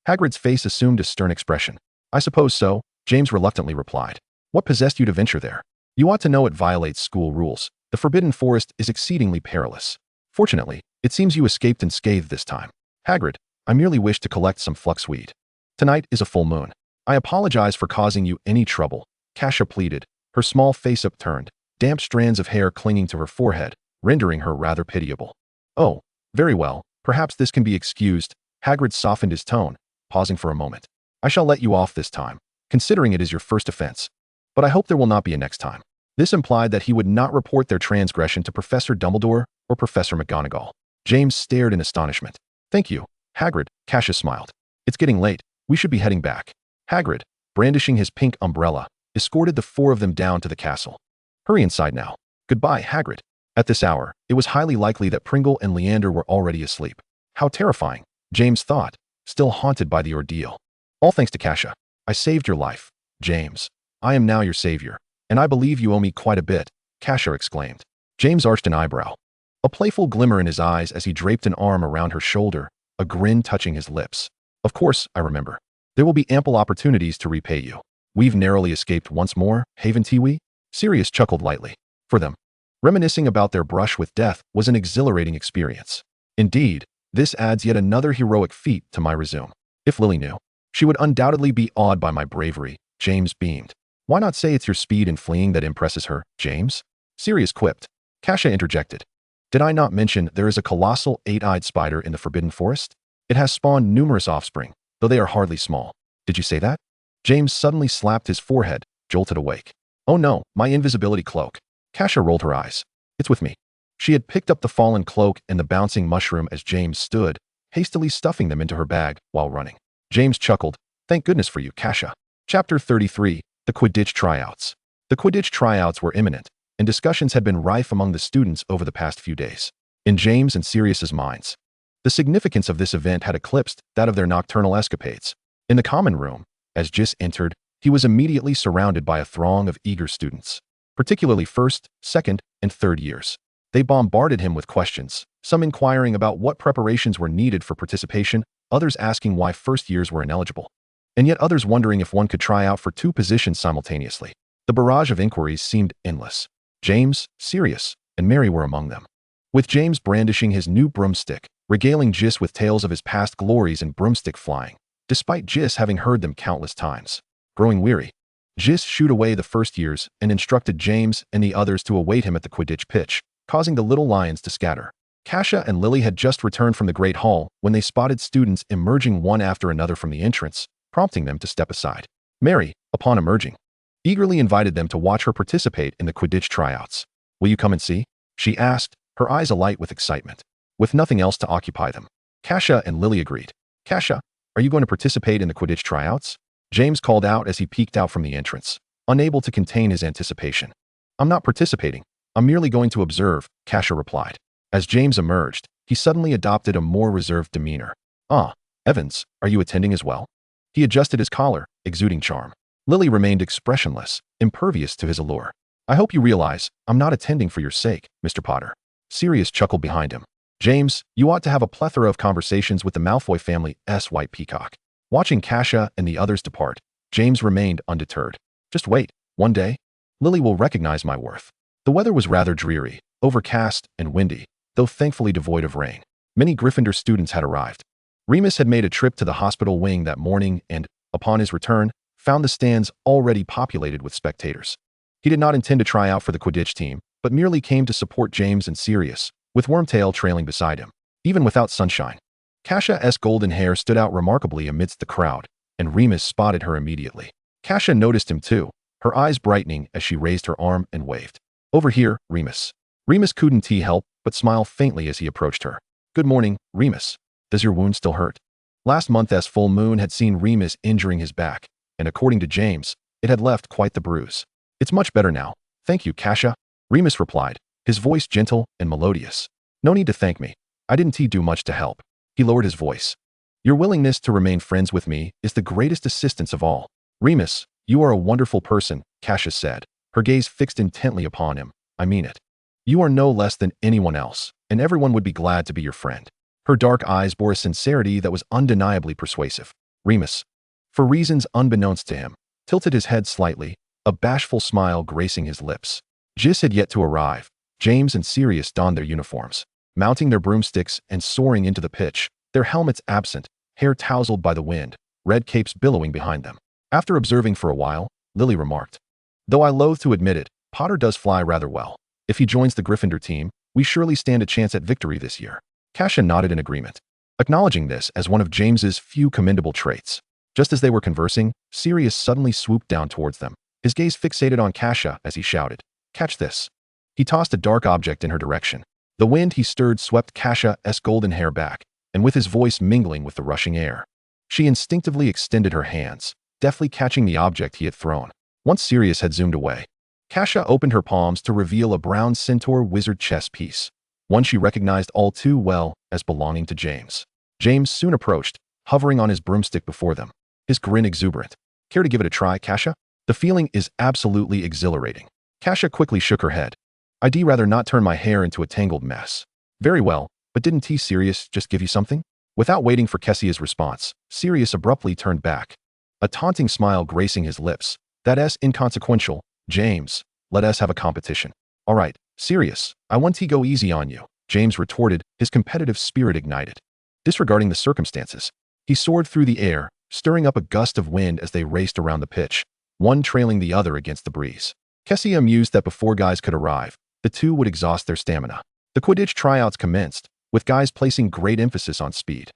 Hagrid's face assumed a stern expression. I suppose so, James reluctantly replied. What possessed you to venture there? You ought to know it violates school rules. The Forbidden Forest is exceedingly perilous. Fortunately, it seems you escaped unscathed this time. Hagrid, I merely wish to collect some fluxweed. Tonight is a full moon. I apologize for causing you any trouble, Kassia pleaded, her small face upturned, damp strands of hair clinging to her forehead, rendering her rather pitiable. Oh, very well, perhaps this can be excused. Hagrid softened his tone, pausing for a moment. I shall let you off this time, considering it is your first offense. But I hope there will not be a next time. This implied that he would not report their transgression to Professor Dumbledore or Professor McGonagall. James stared in astonishment. Thank you, Hagrid, Kassia smiled. It's getting late. We should be heading back. Hagrid, brandishing his pink umbrella, escorted the four of them down to the castle. Hurry inside now. Goodbye, Hagrid. At this hour, it was highly likely that Pringle and Leander were already asleep. How terrifying, James thought, still haunted by the ordeal. All thanks to Kassia. I saved your life, James. I am now your savior, and I believe you owe me quite a bit, Kassia exclaimed. James arched an eyebrow, a playful glimmer in his eyes as he draped an arm around her shoulder, a grin touching his lips. Of course, I remember. There will be ample opportunities to repay you. We've narrowly escaped once more, haven't we? Sirius chuckled lightly. For them, reminiscing about their brush with death was an exhilarating experience. Indeed, this adds yet another heroic feat to my resume. If Lily knew, she would undoubtedly be awed by my bravery, James beamed. Why not say it's your speed in fleeing that impresses her, James? Sirius quipped. Kassia interjected. Did I not mention there is a colossal eight-eyed spider in the Forbidden Forest? It has spawned numerous offspring, though they are hardly small. Did you say that? James suddenly slapped his forehead, jolted awake. Oh no, my invisibility cloak. Kassia rolled her eyes. It's with me. She had picked up the fallen cloak and the bouncing mushroom as James stood, hastily stuffing them into her bag while running. James chuckled. Thank goodness for you, Kassia. Chapter 33, The Quidditch Tryouts. The Quidditch tryouts were imminent, and discussions had been rife among the students over the past few days. In James and Sirius's minds, the significance of this event had eclipsed that of their nocturnal escapades. In the common room, as Gis entered, he was immediately surrounded by a throng of eager students, particularly first, second, and third years. They bombarded him with questions, some inquiring about what preparations were needed for participation, others asking why first years were ineligible, and yet others wondering if one could try out for 2 positions simultaneously. The barrage of inquiries seemed endless. James, Sirius, and Mary were among them. With James brandishing his new broomstick, regaling Gis with tales of his past glories in broomstick flying, despite Gis having heard them countless times. Growing weary, Gis shooed away the first years and instructed James and the others to await him at the Quidditch pitch, causing the little lions to scatter. Kassia and Lily had just returned from the Great Hall when they spotted students emerging one after another from the entrance, prompting them to step aside. Mary, upon emerging, eagerly invited them to watch her participate in the Quidditch tryouts. Will you come and see? She asked, her eyes alight with excitement. With nothing else to occupy them, Kassia and Lily agreed. Kassia, are you going to participate in the Quidditch tryouts? James called out as he peeked out from the entrance, unable to contain his anticipation. I'm not participating. I'm merely going to observe, Kassia replied. As James emerged, he suddenly adopted a more reserved demeanor. Ah, Evans, are you attending as well? He adjusted his collar, exuding charm. Lily remained expressionless, impervious to his allure. I hope you realize, I'm not attending for your sake, Mr. Potter. Sirius chuckled behind him. James, you ought to have a plethora of conversations with the Malfoy family's white peacock. Watching Kassia and the others depart, James remained undeterred. Just wait, one day, Lily will recognize my worth. The weather was rather dreary, overcast and windy, though thankfully devoid of rain. Many Gryffindor students had arrived. Remus had made a trip to the hospital wing that morning and, upon his return, found the stands already populated with spectators. He did not intend to try out for the Quidditch team, but merely came to support James and Sirius, with Wormtail trailing beside him. Even without sunshine, Kassia's golden hair stood out remarkably amidst the crowd, and Remus spotted her immediately. Kassia noticed him too, her eyes brightening as she raised her arm and waved. Over here, Remus. Remus couldn't help but smile faintly as he approached her. Good morning, Remus. Does your wound still hurt? Last month's full moon had seen Remus injuring his back, and according to James, it had left quite the bruise. It's much better now. Thank you, Kassia. Remus replied, his voice gentle and melodious. No need to thank me. I didn't do much to help. He lowered his voice. Your willingness to remain friends with me is the greatest assistance of all. Remus, you are a wonderful person, Kassia said, her gaze fixed intently upon him. I mean it. You are no less than anyone else, and everyone would be glad to be your friend. Her dark eyes bore a sincerity that was undeniably persuasive. Remus, for reasons unbeknownst to him, tilted his head slightly, a bashful smile gracing his lips. Jis had yet to arrive. James and Sirius donned their uniforms, mounting their broomsticks and soaring into the pitch, their helmets absent, hair tousled by the wind, red capes billowing behind them. After observing for a while, Lily remarked, though I loathe to admit it, Potter does fly rather well. If he joins the Gryffindor team, we surely stand a chance at victory this year. Kassia nodded in agreement, acknowledging this as one of James's few commendable traits. Just as they were conversing, Sirius suddenly swooped down towards them, his gaze fixated on Kassia as he shouted, Catch this. He tossed a dark object in her direction. The wind he stirred swept Kassia's golden hair back, and with his voice mingling with the rushing air. She instinctively extended her hands, deftly catching the object he had thrown. Once Sirius had zoomed away, Kassia opened her palms to reveal a brown centaur wizard chess piece, one she recognized all too well as belonging to James. James soon approached, hovering on his broomstick before them, his grin exuberant. Care to give it a try, Kassia? The feeling is absolutely exhilarating. Kassia quickly shook her head. I'd rather not turn my hair into a tangled mess. Very well, but didn't Sirius just give you something? Without waiting for Kassia's response, Sirius abruptly turned back, a taunting smile gracing his lips. That's inconsequential, James. Let us have a competition. All right, Sirius, I want to go easy on you, James retorted, his competitive spirit ignited. Disregarding the circumstances, he soared through the air, stirring up a gust of wind as they raced around the pitch, one trailing the other against the breeze. Kassia mused that before guys could arrive, the two would exhaust their stamina. The Quidditch tryouts commenced, with guys placing great emphasis on speed.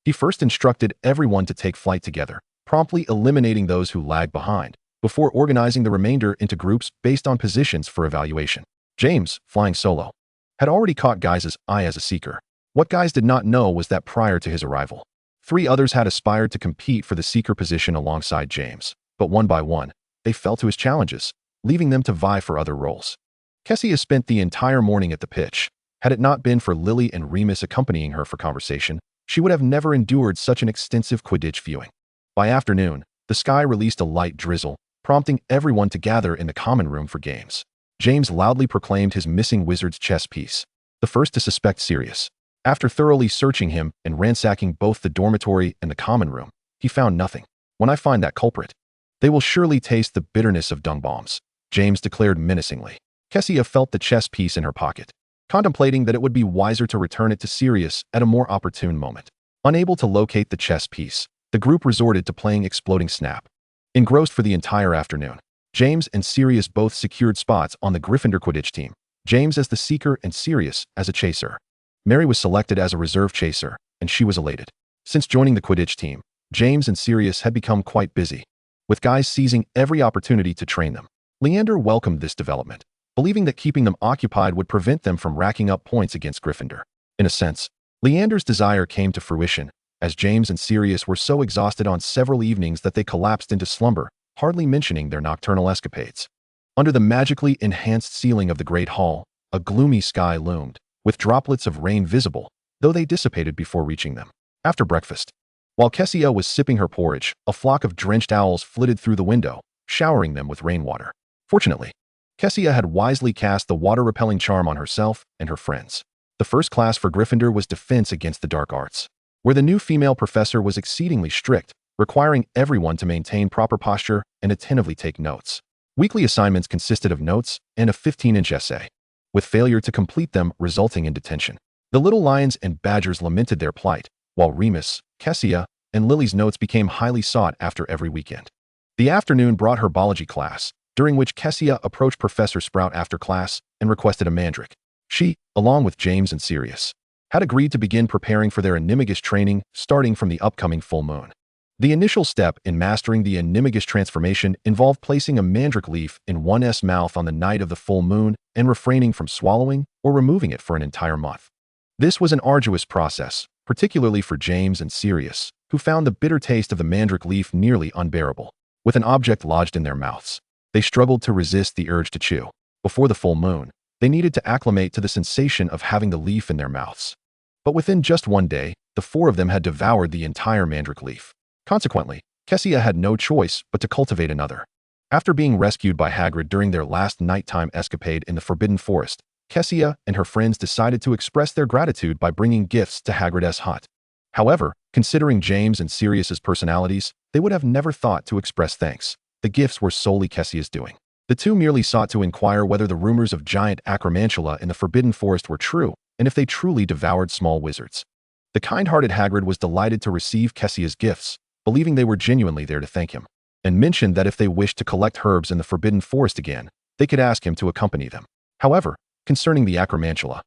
He first instructed everyone to take flight together, promptly eliminating those who lagged behind, before organizing the remainder into groups based on positions for evaluation. James, flying solo, had already caught Guys' eye as a seeker. What Guys did not know was that prior to his arrival, 3 others had aspired to compete for the seeker position alongside James, but one by one, they fell to his challenges, leaving them to vie for other roles. Kassia spent the entire morning at the pitch. Had it not been for Lily and Remus accompanying her for conversation, she would have never endured such an extensive Quidditch viewing. By afternoon, the sky released a light drizzle, prompting everyone to gather in the common room for games. James loudly proclaimed his missing wizard's chess piece, the first to suspect Sirius. After thoroughly searching him and ransacking both the dormitory and the common room, he found nothing. When I find that culprit, they will surely taste the bitterness of dung bombs, James declared menacingly. Kassia felt the chess piece in her pocket, contemplating that it would be wiser to return it to Sirius at a more opportune moment. Unable to locate the chess piece, the group resorted to playing Exploding Snap. Engrossed for the entire afternoon, James and Sirius both secured spots on the Gryffindor Quidditch team, James as the seeker and Sirius as a chaser. Mary was selected as a reserve chaser, and she was elated. Since joining the Quidditch team, James and Sirius had become quite busy, with guys seizing every opportunity to train them. Leander welcomed this development, believing that keeping them occupied would prevent them from racking up points against Gryffindor. In a sense, Leander's desire came to fruition, as James and Sirius were so exhausted on several evenings that they collapsed into slumber, hardly mentioning their nocturnal escapades. Under the magically enhanced ceiling of the Great Hall, a gloomy sky loomed, with droplets of rain visible, though they dissipated before reaching them. After breakfast, while Kassia was sipping her porridge, a flock of drenched owls flitted through the window, showering them with rainwater. Fortunately, Kassia had wisely cast the water-repelling charm on herself and her friends. The first class for Gryffindor was Defense Against the Dark Arts, where the new female professor was exceedingly strict, requiring everyone to maintain proper posture and attentively take notes. Weekly assignments consisted of notes and a 15-inch essay, with failure to complete them resulting in detention. The little lions and badgers lamented their plight, while Remus, Kassia, and Lily's notes became highly sought after every weekend. The afternoon brought her biology class, during which Kassia approached Professor Sprout after class and requested a mandrake. She, along with James and Sirius, had agreed to begin preparing for their Animagus training starting from the upcoming full moon. The initial step in mastering the Animagus transformation involved placing a mandrake leaf in one's mouth on the night of the full moon and refraining from swallowing or removing it for an entire month. This was an arduous process, particularly for James and Sirius, who found the bitter taste of the mandrake leaf nearly unbearable. With an object lodged in their mouths, they struggled to resist the urge to chew. Before the full moon, they needed to acclimate to the sensation of having the leaf in their mouths. But within just one day, the four of them had devoured the entire mandrake leaf. Consequently, Kassia had no choice but to cultivate another. After being rescued by Hagrid during their last nighttime escapade in the Forbidden Forest, Kassia and her friends decided to express their gratitude by bringing gifts to Hagrid's hut. However, considering James and Sirius's personalities, they would have never thought to express thanks. The gifts were solely Cassia's doing. The two merely sought to inquire whether the rumors of giant acromantula in the Forbidden Forest were true, and if they truly devoured small wizards. The kind-hearted Hagrid was delighted to receive Cassia's gifts, believing they were genuinely there to thank him, and mentioned that if they wished to collect herbs in the Forbidden Forest again, they could ask him to accompany them. However, concerning the acromantula,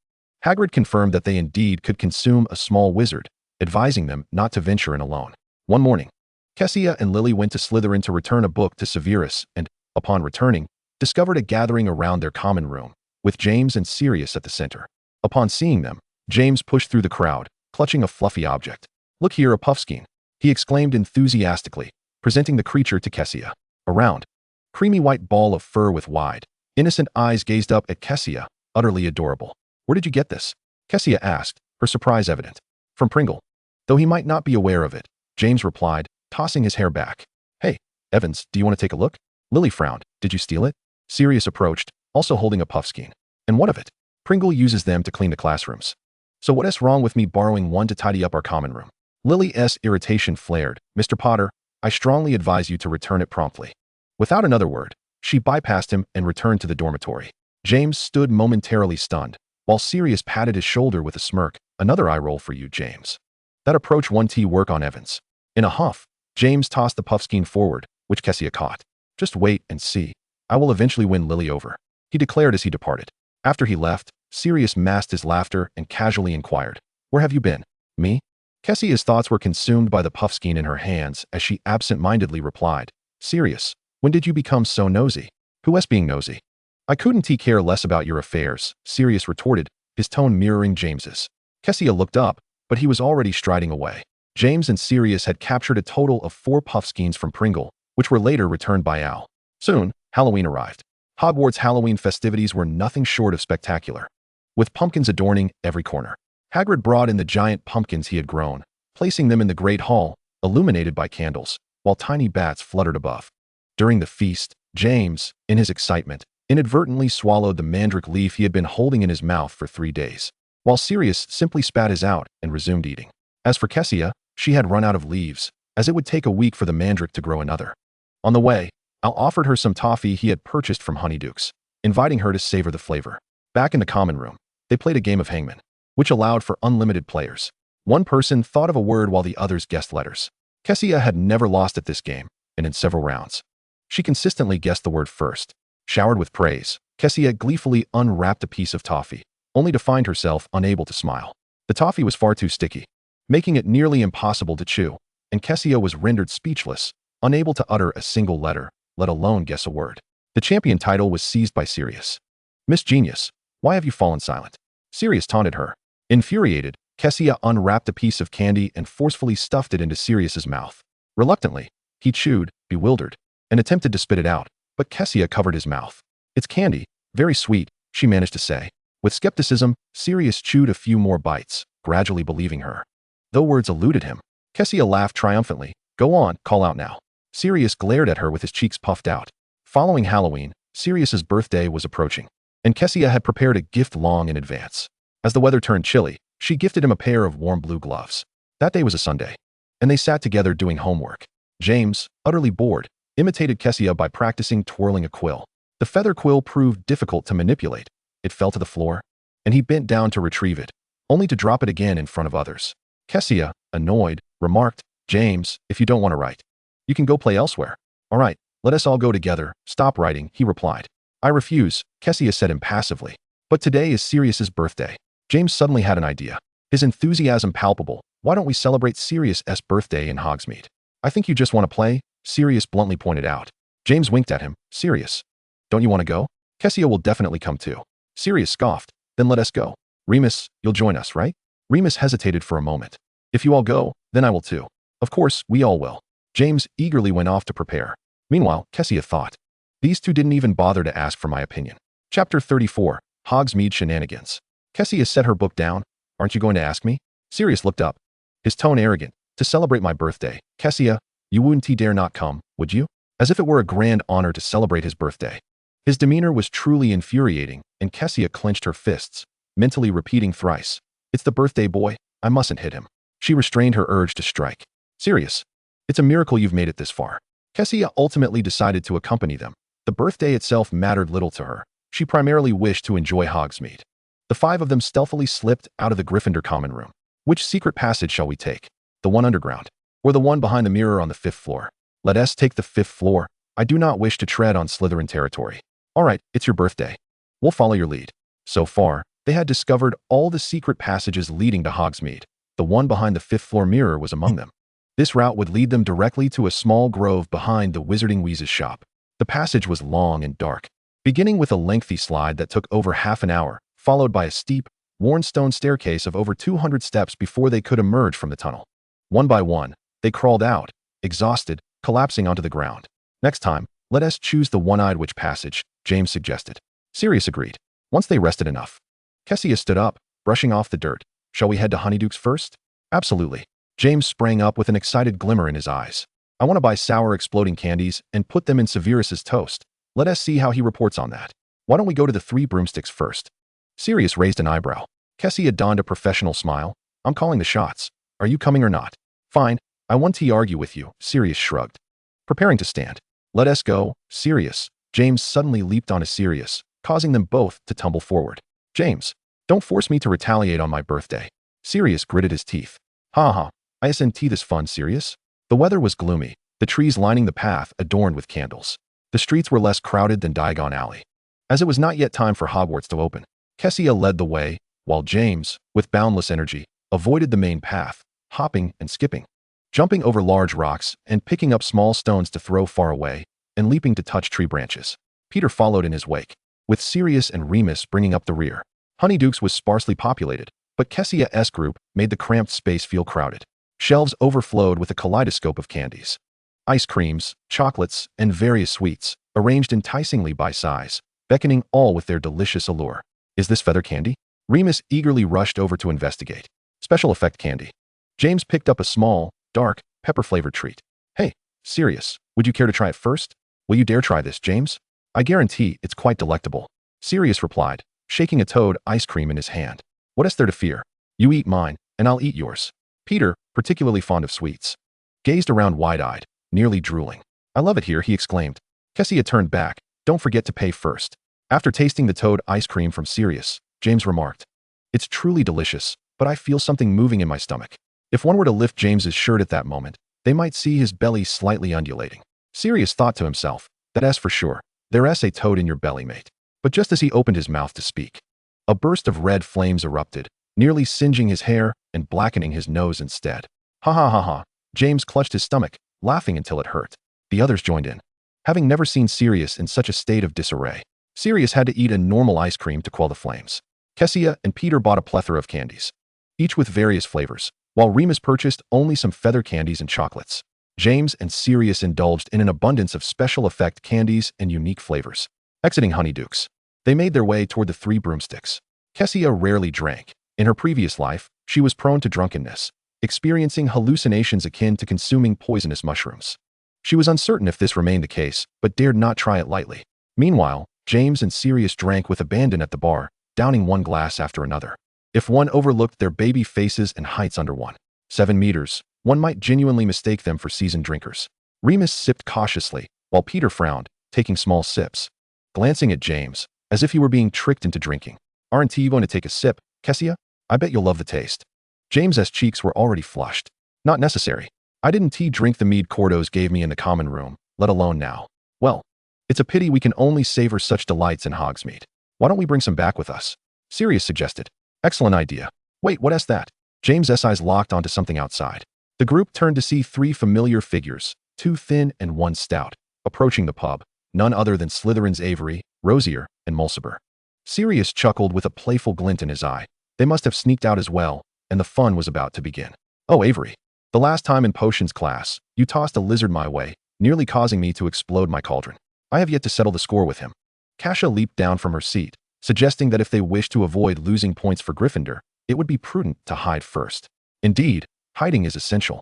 Hagrid confirmed that they indeed could consume a small wizard, advising them not to venture in alone. One morning, Kassia and Lily went to Slytherin to return a book to Severus and, upon returning, discovered a gathering around their common room, with James and Sirius at the center. Upon seeing them, James pushed through the crowd, clutching a fluffy object. "Look here, a puffskein," he exclaimed enthusiastically, presenting the creature to Kassia. A round, creamy white ball of fur with wide, innocent eyes gazed up at Kassia, utterly adorable. "Where did you get this?" Kassia asked, her surprise evident. "From Pringle." Though he might not be aware of it, James replied, tossing his hair back. "Hey, Evans, do you want to take a look?" Lily frowned. "Did you steal it?" Sirius approached, also holding a puffskein. "And what of it?" "Pringle uses them to clean the classrooms. So what's wrong with me borrowing one to tidy up our common room?" Lily's irritation flared. "Mr. Potter, I strongly advise you to return it promptly." Without another word, she bypassed him and returned to the dormitory. James stood momentarily stunned, while Sirius patted his shoulder with a smirk. "Another eye roll for you, James. That approach won't work on Evans." In a huff, James tossed the puffskein forward, which Kassia caught. "Just wait and see. I will eventually win Lily over," he declared as he departed. After he left, Sirius masked his laughter and casually inquired, "Where have you been?" "Me?" Kassia's thoughts were consumed by the puffskein in her hands as she absent-mindedly replied, "Sirius, when did you become so nosy?" "Who's being nosy?" "I couldn't care less about your affairs," Sirius retorted, his tone mirroring James's. Kassia looked up, but he was already striding away. James and Sirius had captured a total of 4 puffskeins from Pringle, which were later returned by Al. Soon, Halloween arrived. Hogwarts' Halloween festivities were nothing short of spectacular, with pumpkins adorning every corner. Hagrid brought in the giant pumpkins he had grown, placing them in the Great Hall, illuminated by candles, while tiny bats fluttered above. During the feast, James, in his excitement, inadvertently swallowed the mandrake leaf he had been holding in his mouth for 3 days, while Sirius simply spat his out and resumed eating. As for Kassia, she had run out of leaves, as it would take a week for the mandrake to grow another. On the way, Al offered her some toffee he had purchased from Honeydukes, inviting her to savor the flavor. Back in the common room, they played a game of hangman, which allowed for unlimited players. One person thought of a word while the others guessed letters. Kassia had never lost at this game, and in several rounds, she consistently guessed the word first. Showered with praise, Kassia gleefully unwrapped a piece of toffee, only to find herself unable to smile. The toffee was far too sticky, making it nearly impossible to chew, and Kassia was rendered speechless, unable to utter a single letter, let alone guess a word. The champion title was seized by Sirius. "Miss Genius, why have you fallen silent?" Sirius taunted her. Infuriated, Kassia unwrapped a piece of candy and forcefully stuffed it into Sirius's mouth. Reluctantly, he chewed, bewildered, and attempted to spit it out, but Kassia covered his mouth. "It's candy, very sweet," she managed to say. With skepticism, Sirius chewed a few more bites, gradually believing her. Though words eluded him, Kassia laughed triumphantly. "Go on, call out now." Sirius glared at her with his cheeks puffed out. Following Halloween, Sirius's birthday was approaching, and Kassia had prepared a gift long in advance. As the weather turned chilly, she gifted him a pair of warm blue gloves. That day was a Sunday, and they sat together doing homework. James, utterly bored, imitated Kassia by practicing twirling a quill. The feather quill proved difficult to manipulate. It fell to the floor, and he bent down to retrieve it, only to drop it again in front of others. Kassia, annoyed, remarked, "James, if you don't want to write, you can go play elsewhere." "All right, let us all go together. Stop writing," he replied. "I refuse," Kassia said impassively. "But today is Sirius's birthday." James suddenly had an idea, his enthusiasm palpable. "Why don't we celebrate Sirius's birthday in Hogsmeade?" "I think you just want to play," Sirius bluntly pointed out. James winked at him. "Sirius, don't you want to go? Kassia will definitely come too." Sirius scoffed. "Then let us go. Remus, you'll join us, right?" Remus hesitated for a moment. "If you all go, then I will too." "Of course, we all will." James eagerly went off to prepare. Meanwhile, Kassia thought, "These two didn't even bother to ask for my opinion." Chapter 34, Hogsmeade Shenanigans. Kassia set her book down. "Aren't you going to ask me?" Sirius looked up, his tone arrogant. "To celebrate my birthday, Kassia, you wouldn't dare not come, would you?" As if it were a grand honor to celebrate his birthday. His demeanor was truly infuriating, and Kassia clenched her fists, mentally repeating thrice, "It's the birthday boy, I mustn't hit him." She restrained her urge to strike. "Sirius, it's a miracle you've made it this far." Kassia ultimately decided to accompany them. The birthday itself mattered little to her. She primarily wished to enjoy Hogsmeade. The five of them stealthily slipped out of the Gryffindor common room. "Which secret passage shall we take? The one underground, or the one behind the mirror on the 5th floor?" "Let us take the 5th floor. I do not wish to tread on Slytherin territory." "All right, it's your birthday. We'll follow your lead." So far, they had discovered all the secret passages leading to Hogsmeade. The one behind the 5th floor mirror was among them. This route would lead them directly to a small grove behind the Wizarding Wheez's shop. The passage was long and dark, beginning with a lengthy slide that took over half an hour, followed by a steep, worn stone staircase of over 200 steps before they could emerge from the tunnel. One by one, they crawled out, exhausted, collapsing onto the ground. "Next time, let us choose the one-eyed witch passage," James suggested. Sirius agreed. Once they rested enough, Kassia stood up, brushing off the dirt. "Shall we head to Honeyduke's first?" "Absolutely." James sprang up with an excited glimmer in his eyes. "I want to buy sour exploding candies and put them in Severus's toast. Let us see how he reports on that. Why don't we go to the 3 broomsticks first?" Sirius raised an eyebrow. Kassia donned a professional smile. "I'm calling the shots. Are you coming or not?" "Fine. I won't argue with you," Sirius shrugged, preparing to stand. "Let us go, Sirius." James suddenly leaped onto Sirius, causing them both to tumble forward. "James, don't force me to retaliate on my birthday." Sirius gritted his teeth. "Ha ha, isn't this fun, Sirius?" The weather was gloomy, the trees lining the path adorned with candles. The streets were less crowded than Diagon Alley. As it was not yet time for Hogwarts to open, Kassia led the way, while James, with boundless energy, avoided the main path, hopping and skipping, jumping over large rocks and picking up small stones to throw far away, and leaping to touch tree branches. Peter followed in his wake, with Sirius and Remus bringing up the rear. Honeyduke's was sparsely populated, but Kassia's group made the cramped space feel crowded. Shelves overflowed with a kaleidoscope of candies. Ice creams, chocolates, and various sweets, arranged enticingly by size, beckoning all with their delicious allure. "Is this feather candy?" Remus eagerly rushed over to investigate. "Special effect candy." James picked up a small, dark, pepper-flavored treat. "Hey, Sirius, would you care to try it first?" "Will you dare try this, James? I guarantee it's quite delectable," Sirius replied, shaking a toad ice cream in his hand. "What is there to fear? You eat mine, and I'll eat yours." Peter, particularly fond of sweets, gazed around wide-eyed, nearly drooling. "I love it here," he exclaimed. Kassia turned back. "Don't forget to pay first." After tasting the toad ice cream from Sirius, James remarked, "It's truly delicious, but I feel something moving in my stomach." If one were to lift James's shirt at that moment, they might see his belly slightly undulating. Sirius thought to himself, "That's for sure. There's a toad in your belly, mate." But just as he opened his mouth to speak, a burst of red flames erupted, nearly singeing his hair and blackening his nose instead. "Ha ha ha ha." James clutched his stomach, laughing until it hurt. The others joined in, having never seen Sirius in such a state of disarray. Sirius had to eat a normal ice cream to quell the flames. Kassia and Peter bought a plethora of candies. each with various flavors, while Remus purchased only some feather candies and chocolates. James and Sirius indulged in an abundance of special effect candies and unique flavors. Exiting Honeydukes, they made their way toward the three broomsticks. Kassia rarely drank. In her previous life, she was prone to drunkenness, experiencing hallucinations akin to consuming poisonous mushrooms. She was uncertain if this remained the case, but dared not try it lightly. Meanwhile, James and Sirius drank with abandon at the bar, downing one glass after another. If one overlooked their baby faces and heights under 1.7 meters, one might genuinely mistake them for seasoned drinkers. Remus sipped cautiously, while Peter frowned, taking small sips, glancing at James, as if he were being tricked into drinking. "Aren't you going to take a sip, Kassia? I bet you'll love the taste." James's cheeks were already flushed. "Not necessary. I didn't drink the mead Cordos gave me in the common room, let alone now. Well, it's a pity we can only savor such delights in Hogsmeade. Why don't we bring some back with us?" Sirius suggested. "Excellent idea. Wait, what's that?" James's eyes locked onto something outside. The group turned to see three familiar figures, two thin and one stout, approaching the pub, none other than Slytherin's Avery, Rosier, and Mulciber. Sirius chuckled with a playful glint in his eye. They must have sneaked out as well, and the fun was about to begin. "Oh, Avery. The last time in potions class, you tossed a lizard my way, nearly causing me to explode my cauldron. I have yet to settle the score with him." Kassia leaped down from her seat, suggesting that if they wished to avoid losing points for Gryffindor, it would be prudent to hide first. "Indeed, hiding is essential.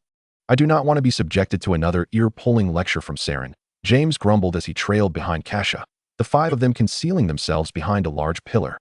I do not want to be subjected to another ear-pulling lecture from Saren," James grumbled as he trailed behind Kassia, the five of them concealing themselves behind a large pillar.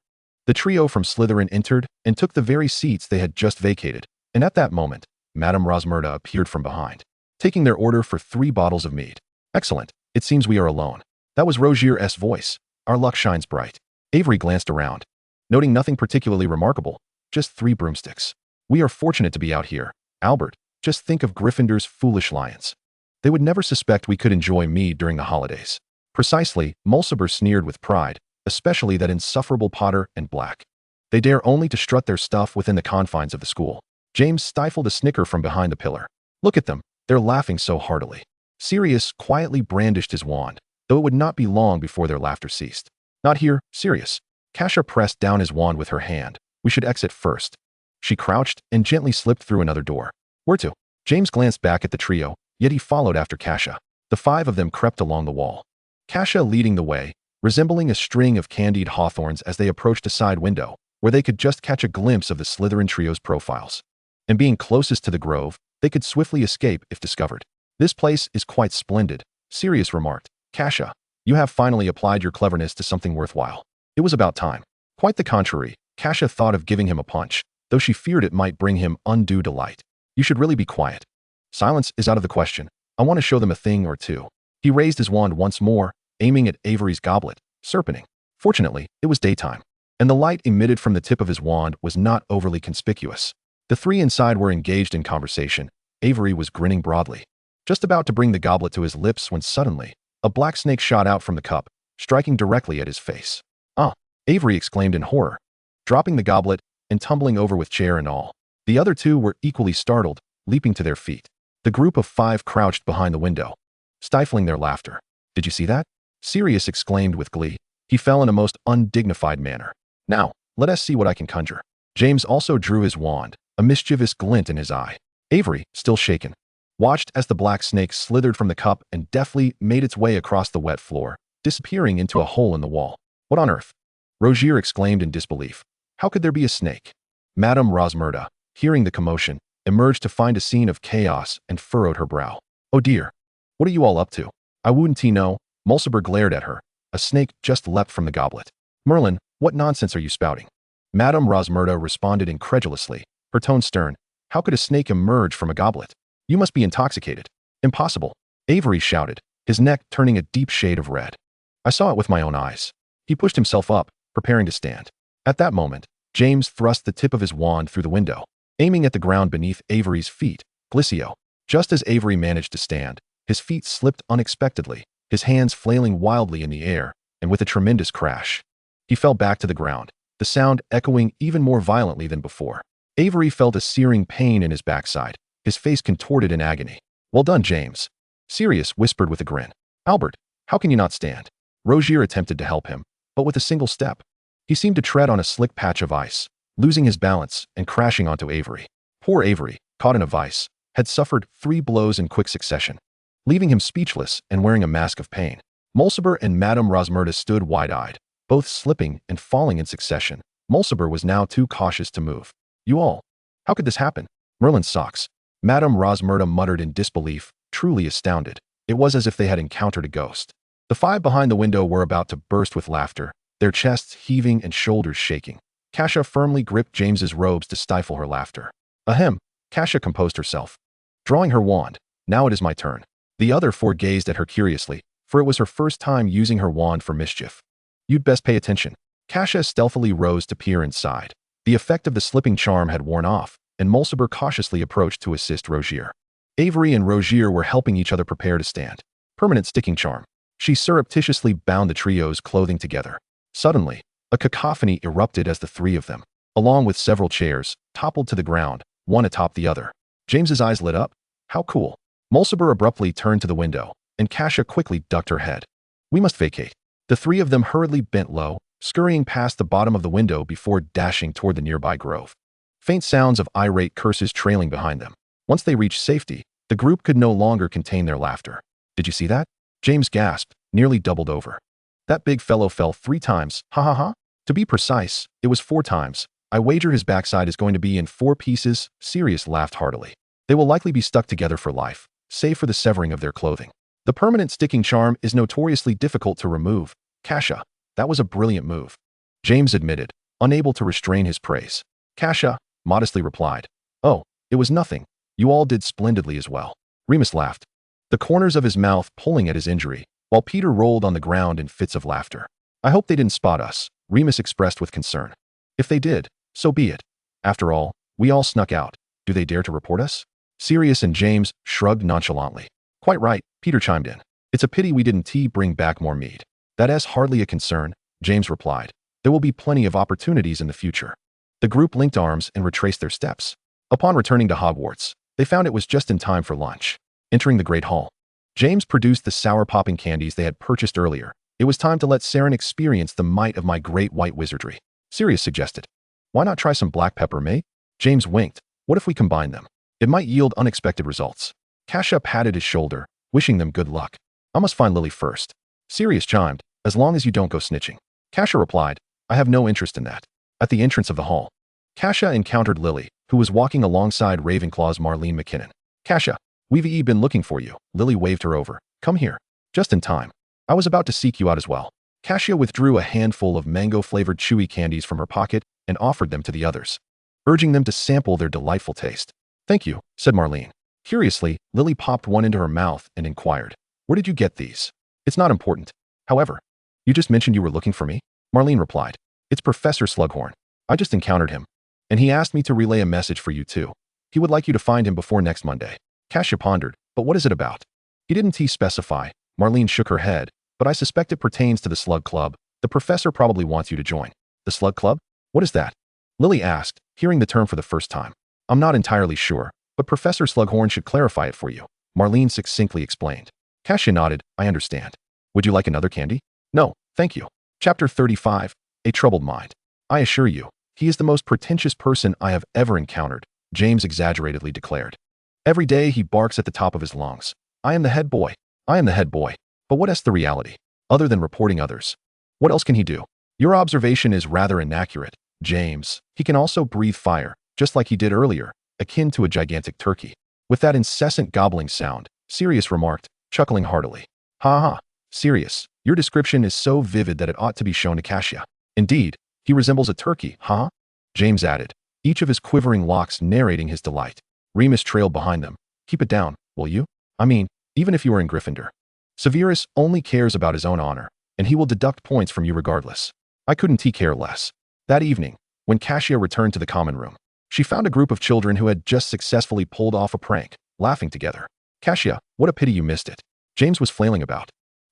The trio from Slytherin entered and took the very seats they had just vacated, and at that moment, Madame Rosmerta appeared from behind, taking their order for 3 bottles of mead. "Excellent. It seems we are alone." That was Rosier's voice. "Our luck shines bright." Avery glanced around, noting nothing particularly remarkable, just 3 broomsticks. "We are fortunate to be out here. Albert, just think of Gryffindor's foolish lions. They would never suspect we could enjoy mead during the holidays." "Precisely," Mulciber sneered with pride, "especially that insufferable Potter and Black. They dare only to strut their stuff within the confines of the school." James stifled a snicker from behind the pillar. "Look at them, they're laughing so heartily." Sirius quietly brandished his wand, though it would not be long before their laughter ceased. "Not here, Sirius." Kassia pressed down his wand with her hand. "We should exit first." She crouched and gently slipped through another door. "Where to?" James glanced back at the trio, yet he followed after Kassia. The 5 of them crept along the wall, Kassia leading the way, resembling a string of candied hawthorns as they approached a side window, where they could just catch a glimpse of the Slytherin trio's profiles. And being closest to the grove, they could swiftly escape if discovered. "This place is quite splendid," Sirius remarked. "Kassia, you have finally applied your cleverness to something worthwhile." It was about time. Quite the contrary, Kassia thought of giving him a punch, though she feared it might bring him undue delight. "You should really be quiet. Silence is out of the question. I want to show them a thing or two." He raised his wand once more, aiming at Avery's goblet, serpenting. Fortunately, it was daytime, and the light emitted from the tip of his wand was not overly conspicuous. The 3 inside were engaged in conversation. Avery was grinning broadly, just about to bring the goblet to his lips when suddenly, a black snake shot out from the cup, striking directly at his face. "Ah!" Avery exclaimed in horror, dropping the goblet and tumbling over with chair and all. The other 2 were equally startled, leaping to their feet. The group of 5 crouched behind the window, stifling their laughter. "Did you see that?" Sirius exclaimed with glee. He fell in a most undignified manner. "Now, let us see what I can conjure." James also drew his wand, a mischievous glint in his eye. Avery, still shaken, watched as the black snake slithered from the cup and deftly made its way across the wet floor, disappearing into a hole in the wall. "What on earth?" Rosier exclaimed in disbelief. "How could there be a snake?" Madame Rosmerta, hearing the commotion, emerged to find a scene of chaos and furrowed her brow. "Oh dear. What are you all up to?" "I wouldn't know." Mulciber glared at her. A snake just leapt from the goblet. "Merlin, what nonsense are you spouting?" Madame Rosmerta responded incredulously, her tone stern. "How could a snake emerge from a goblet? You must be intoxicated." "Impossible," Avery shouted, his neck turning a deep shade of red. "I saw it with my own eyes." He pushed himself up, preparing to stand. At that moment, James thrust the tip of his wand through the window, aiming at the ground beneath Avery's feet. Glissio. Just as Avery managed to stand, his feet slipped unexpectedly, his hands flailing wildly in the air, and with a tremendous crash, he fell back to the ground, the sound echoing even more violently than before. Avery felt a searing pain in his backside, his face contorted in agony. "Well done, James," Sirius whispered with a grin. "Albert, how can you not stand?" Rosier attempted to help him, but with a single step, he seemed to tread on a slick patch of ice. losing his balance and crashing onto Avery. Poor Avery, caught in a vice, had suffered 3 blows in quick succession, leaving him speechless and wearing a mask of pain. Mulciber and Madame Rosmerta stood wide-eyed, both slipping and falling in succession. Mulciber was now too cautious to move. You all, how could this happen? Merlin's socks. Madame Rosmerta muttered in disbelief, truly astounded. It was as if they had encountered a ghost. The 5 behind the window were about to burst with laughter, their chests heaving and shoulders shaking. Kassia firmly gripped James's robes to stifle her laughter. Ahem, Kassia composed herself. Drawing her wand, now it is my turn. The other 4 gazed at her curiously, for it was her first time using her wand for mischief. You'd best pay attention. Kassia stealthily rose to peer inside. The effect of the slipping charm had worn off, and Mulciber cautiously approached to assist Rogier. Avery and Rogier were helping each other prepare to stand. Permanent sticking charm. She surreptitiously bound the trio's clothing together. Suddenly, a cacophony erupted as the 3 of them, along with several chairs, toppled to the ground, one atop the other. James's eyes lit up. How cool. Mulciber abruptly turned to the window, and Kassia quickly ducked her head. We must vacate. The 3 of them hurriedly bent low, scurrying past the bottom of the window before dashing toward the nearby grove. Faint sounds of irate curses trailing behind them. Once they reached safety, the group could no longer contain their laughter. Did you see that? James gasped, nearly doubled over. That big fellow fell 3 times, ha ha ha. To be precise, it was 4 times. I wager his backside is going to be in 4 pieces. Sirius laughed heartily. They will likely be stuck together for life, save for the severing of their clothing. The permanent sticking charm is notoriously difficult to remove. Kassia, that was a brilliant move. James admitted, unable to restrain his praise. Kassia modestly replied, oh, it was nothing. You all did splendidly as well. Remus laughed, the corners of his mouth pulling at his injury, while Peter rolled on the ground in fits of laughter. I hope they didn't spot us, Remus expressed with concern. If they did, so be it. After all, we all snuck out. Do they dare to report us? Sirius and James shrugged nonchalantly. Quite right, Peter chimed in. It's a pity we didn't bring back more mead. That's hardly a concern, James replied. There will be plenty of opportunities in the future. The group linked arms and retraced their steps. Upon returning to Hogwarts, they found it was just in time for lunch. Entering the Great Hall, James produced the sour-popping candies they had purchased earlier. It was time to let Saren experience the might of my great white wizardry. Sirius suggested. Why not try some black pepper, mate? James winked. What if we combine them? It might yield unexpected results. Kassia patted his shoulder, wishing them good luck. I must find Lily first. Sirius chimed, as long as you don't go snitching. Kassia replied, I have no interest in that. At the entrance of the hall, Kassia encountered Lily, who was walking alongside Ravenclaw's Marlene McKinnon. Kassia, we've been looking for you. Lily waved her over. Come here. Just in time. I was about to seek you out as well. Kassia withdrew a handful of mango-flavored chewy candies from her pocket and offered them to the others, urging them to sample their delightful taste. Thank you, said Marlene. Curiously, Lily popped one into her mouth and inquired, where did you get these? It's not important. However, you just mentioned you were looking for me? Marlene replied, it's Professor Slughorn. I just encountered him, and he asked me to relay a message for you too. He would like you to find him before next Monday. Kassia pondered, but what is it about? He didn't specify. Marlene shook her head, but I suspect it pertains to the Slug Club. The professor probably wants you to join. The Slug Club? What is that? Lily asked, hearing the term for the first time. I'm not entirely sure, but Professor Slughorn should clarify it for you. Marlene succinctly explained. Kassia nodded, I understand. Would you like another candy? No, thank you. Chapter 35, A Troubled Mind. I assure you, he is the most pretentious person I have ever encountered, James exaggeratedly declared. Every day he barks at the top of his lungs. I am the head boy. I am the head boy. But what is the reality? Other than reporting others. What else can he do? Your observation is rather inaccurate, James. He can also breathe fire, just like he did earlier, akin to a gigantic turkey. With that incessant gobbling sound, Sirius remarked, chuckling heartily. Ha ha, Sirius, your description is so vivid that it ought to be shown to Kassia. Indeed, he resembles a turkey, huh? James added, each of his quivering locks narrating his delight. Remus trailed behind them. Keep it down, will you? I mean, even if you are in Gryffindor. Severus only cares about his own honor, and he will deduct points from you regardless. I couldn't care less. That evening, when Kassia returned to the common room, she found a group of children who had just successfully pulled off a prank, laughing together. Kassia, what a pity you missed it. James was flailing about,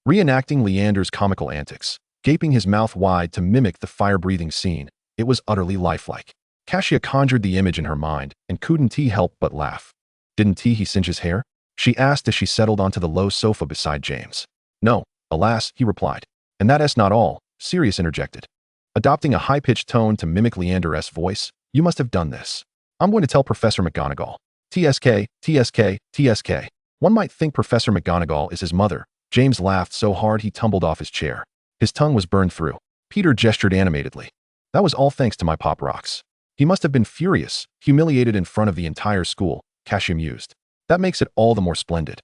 reenacting Leander's comical antics, gaping his mouth wide to mimic the fire-breathing scene. It was utterly lifelike. Kassia conjured the image in her mind and couldn't help but laugh. Didn't he singe his hair? She asked as she settled onto the low sofa beside James. No, alas, he replied. And that's not all, Sirius interjected. adopting a high-pitched tone to mimic Leander's voice. You must have done this. I'm going to tell Professor McGonagall. TSK, TSK, TSK. One might think Professor McGonagall is his mother. James laughed so hard he tumbled off his chair. His tongue was burned through. Peter gestured animatedly. That was all thanks to my pop rocks. He must have been furious, humiliated in front of the entire school, Kassia mused. That makes it all the more splendid.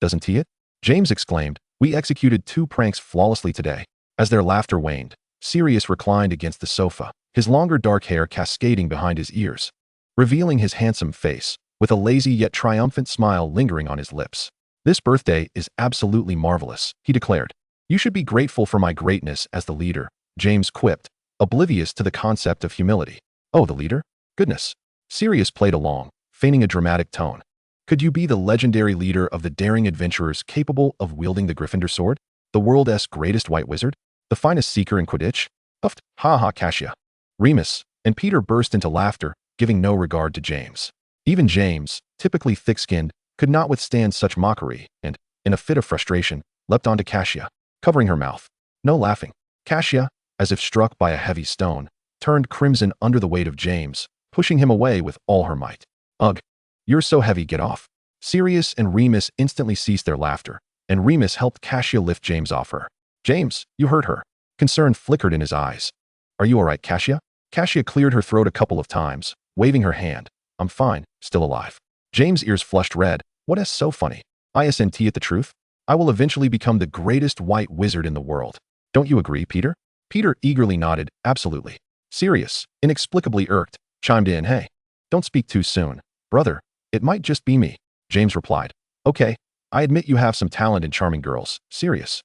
Doesn't he it? James exclaimed. We executed 2 pranks flawlessly today. As their laughter waned, Sirius reclined against the sofa, his longer dark hair cascading behind his ears, revealing his handsome face, with a lazy yet triumphant smile lingering on his lips. This birthday is absolutely marvelous, he declared. You should be grateful for my greatness as the leader, James quipped, oblivious to the concept of humility. Oh, the leader? Goodness. Sirius played along, feigning a dramatic tone. Could you be the legendary leader of the daring adventurers capable of wielding the Gryffindor sword? The world's greatest white wizard? The finest seeker in Quidditch? Puffed, ha, Kassia. Remus and Peter burst into laughter, giving no regard to James. Even James, typically thick-skinned, could not withstand such mockery and, in a fit of frustration, leapt onto Kassia, covering her mouth. No laughing. Kassia, as if struck by a heavy stone, turned crimson under the weight of James, pushing him away with all her might. Ugh. You're so heavy, get off. Sirius and Remus instantly ceased their laughter, and Remus helped Kassia lift James off her. James, you hurt her. Concern flickered in his eyes. Are you all right, Kassia? Kassia cleared her throat a couple of times, waving her hand. I'm fine, still alive. James' ears flushed red. What is so funny? ISNT at the truth? I will eventually become the greatest white wizard in the world. Don't you agree, Peter? Peter eagerly nodded. Absolutely. Sirius, inexplicably irked, chimed in. Hey, don't speak too soon. Brother, it might just be me. James replied. Okay, I admit you have some talent in charming girls, Sirius.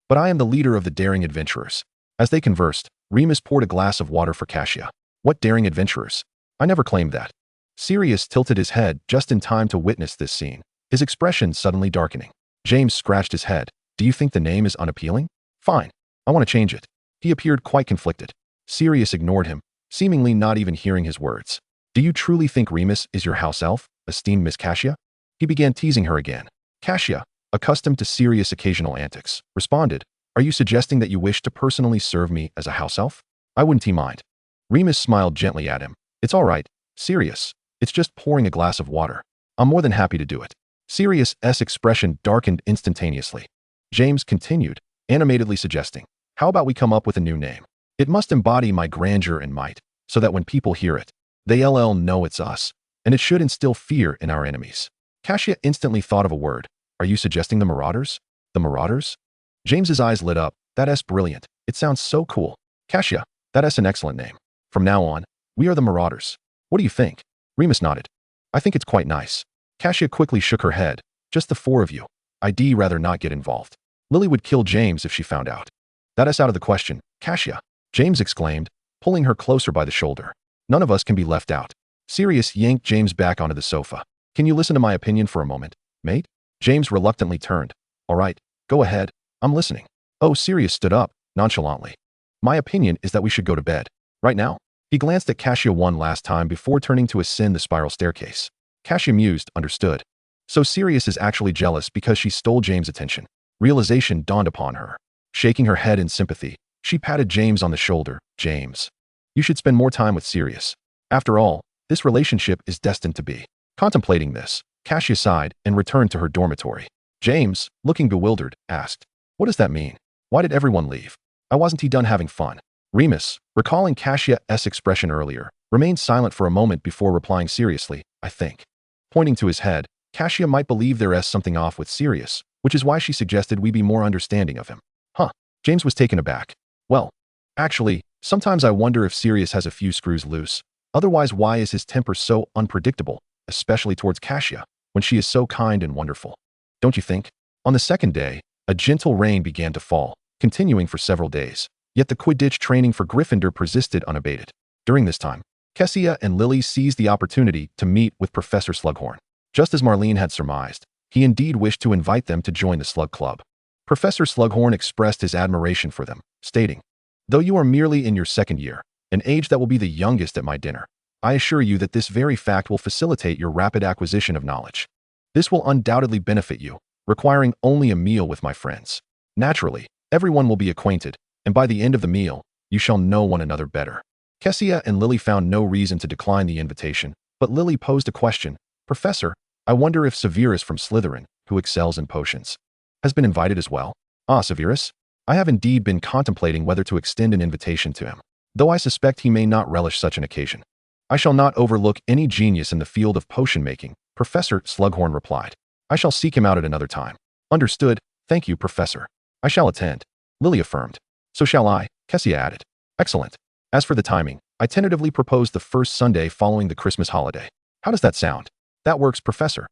But I am the leader of the daring adventurers. As they conversed, Remus poured a glass of water for Kassia. What daring adventurers? I never claimed that. Sirius tilted his head just in time to witness this scene, his expression suddenly darkening. James scratched his head. Do you think the name is unappealing? Fine. I want to change it. He appeared quite conflicted. Sirius ignored him, seemingly not even hearing his words. Do you truly think Remus is your house elf, esteemed Miss Kassia? He began teasing her again. Kassia, accustomed to Sirius' occasional antics, responded, Are you suggesting that you wish to personally serve me as a house elf? I wouldn't mind. Remus smiled gently at him. It's all right, Sirius. It's just pouring a glass of water. I'm more than happy to do it. Sirius' expression darkened instantaneously. James continued, animatedly suggesting, How about we come up with a new name? It must embody my grandeur and might, so that when people hear it, they'll know it's us, and it should instill fear in our enemies. Kassia instantly thought of a word. Are you suggesting the Marauders? The Marauders? James's eyes lit up. That's brilliant. It sounds so cool. Kassia, that's an excellent name. From now on, we are the Marauders. What do you think? Remus nodded. I think it's quite nice. Kassia quickly shook her head. Just the 4 of you. I'd rather not get involved. Lily would kill James if she found out. That's out of the question, Kassia, James exclaimed, pulling her closer by the shoulder. None of us can be left out. Sirius yanked James back onto the sofa. Can you listen to my opinion for a moment, mate? James reluctantly turned. All right, go ahead. I'm listening. Oh, Sirius stood up, nonchalantly. My opinion is that we should go to bed. Right now? He glanced at Kassia one last time before turning to ascend the spiral staircase. Kassia mused, understood. So Sirius is actually jealous because she stole James' attention. Realization dawned upon her. Shaking her head in sympathy, she patted James on the shoulder. James, you should spend more time with Sirius. After all, this relationship is destined to be. Contemplating this, Kassia sighed and returned to her dormitory. James, looking bewildered, asked, What does that mean? Why did everyone leave? Wasn't he done having fun? Remus, recalling Kassia's expression earlier, remained silent for a moment before replying seriously, I think. Pointing to his head, Kassia might believe there is something off with Sirius, which is why she suggested we be more understanding of him. Huh. James was taken aback. Well, actually, sometimes I wonder if Sirius has a few screws loose. Otherwise, why is his temper so unpredictable, especially towards Kassia, when she is so kind and wonderful? Don't you think? On the second day, a gentle rain began to fall, continuing for several days. Yet the Quidditch training for Gryffindor persisted unabated. During this time, Kassia and Lily seized the opportunity to meet with Professor Slughorn. Just as Marlene had surmised, he indeed wished to invite them to join the Slug Club. Professor Slughorn expressed his admiration for them, stating, Though you are merely in your second year, an age that will be the youngest at my dinner, I assure you that this very fact will facilitate your rapid acquisition of knowledge. This will undoubtedly benefit you, requiring only a meal with my friends. Naturally, everyone will be acquainted, and by the end of the meal, You shall know one another better." Kassia and Lily found no reason to decline the invitation, but Lily posed a question. "Professor, I wonder if Severus from Slytherin, who excels in potions, has been invited as well?" "Ah, Severus? I have indeed been contemplating whether to extend an invitation to him, though I suspect he may not relish such an occasion." "I shall not overlook any genius in the field of potion-making," Professor Slughorn replied. "I shall seek him out at another time." "Understood. Thank you, Professor. I shall attend," Lily affirmed. "So shall I," Kassia added. "Excellent. As for the timing, I tentatively proposed the first Sunday following the Christmas holiday. How does that sound?" "That works, Professor."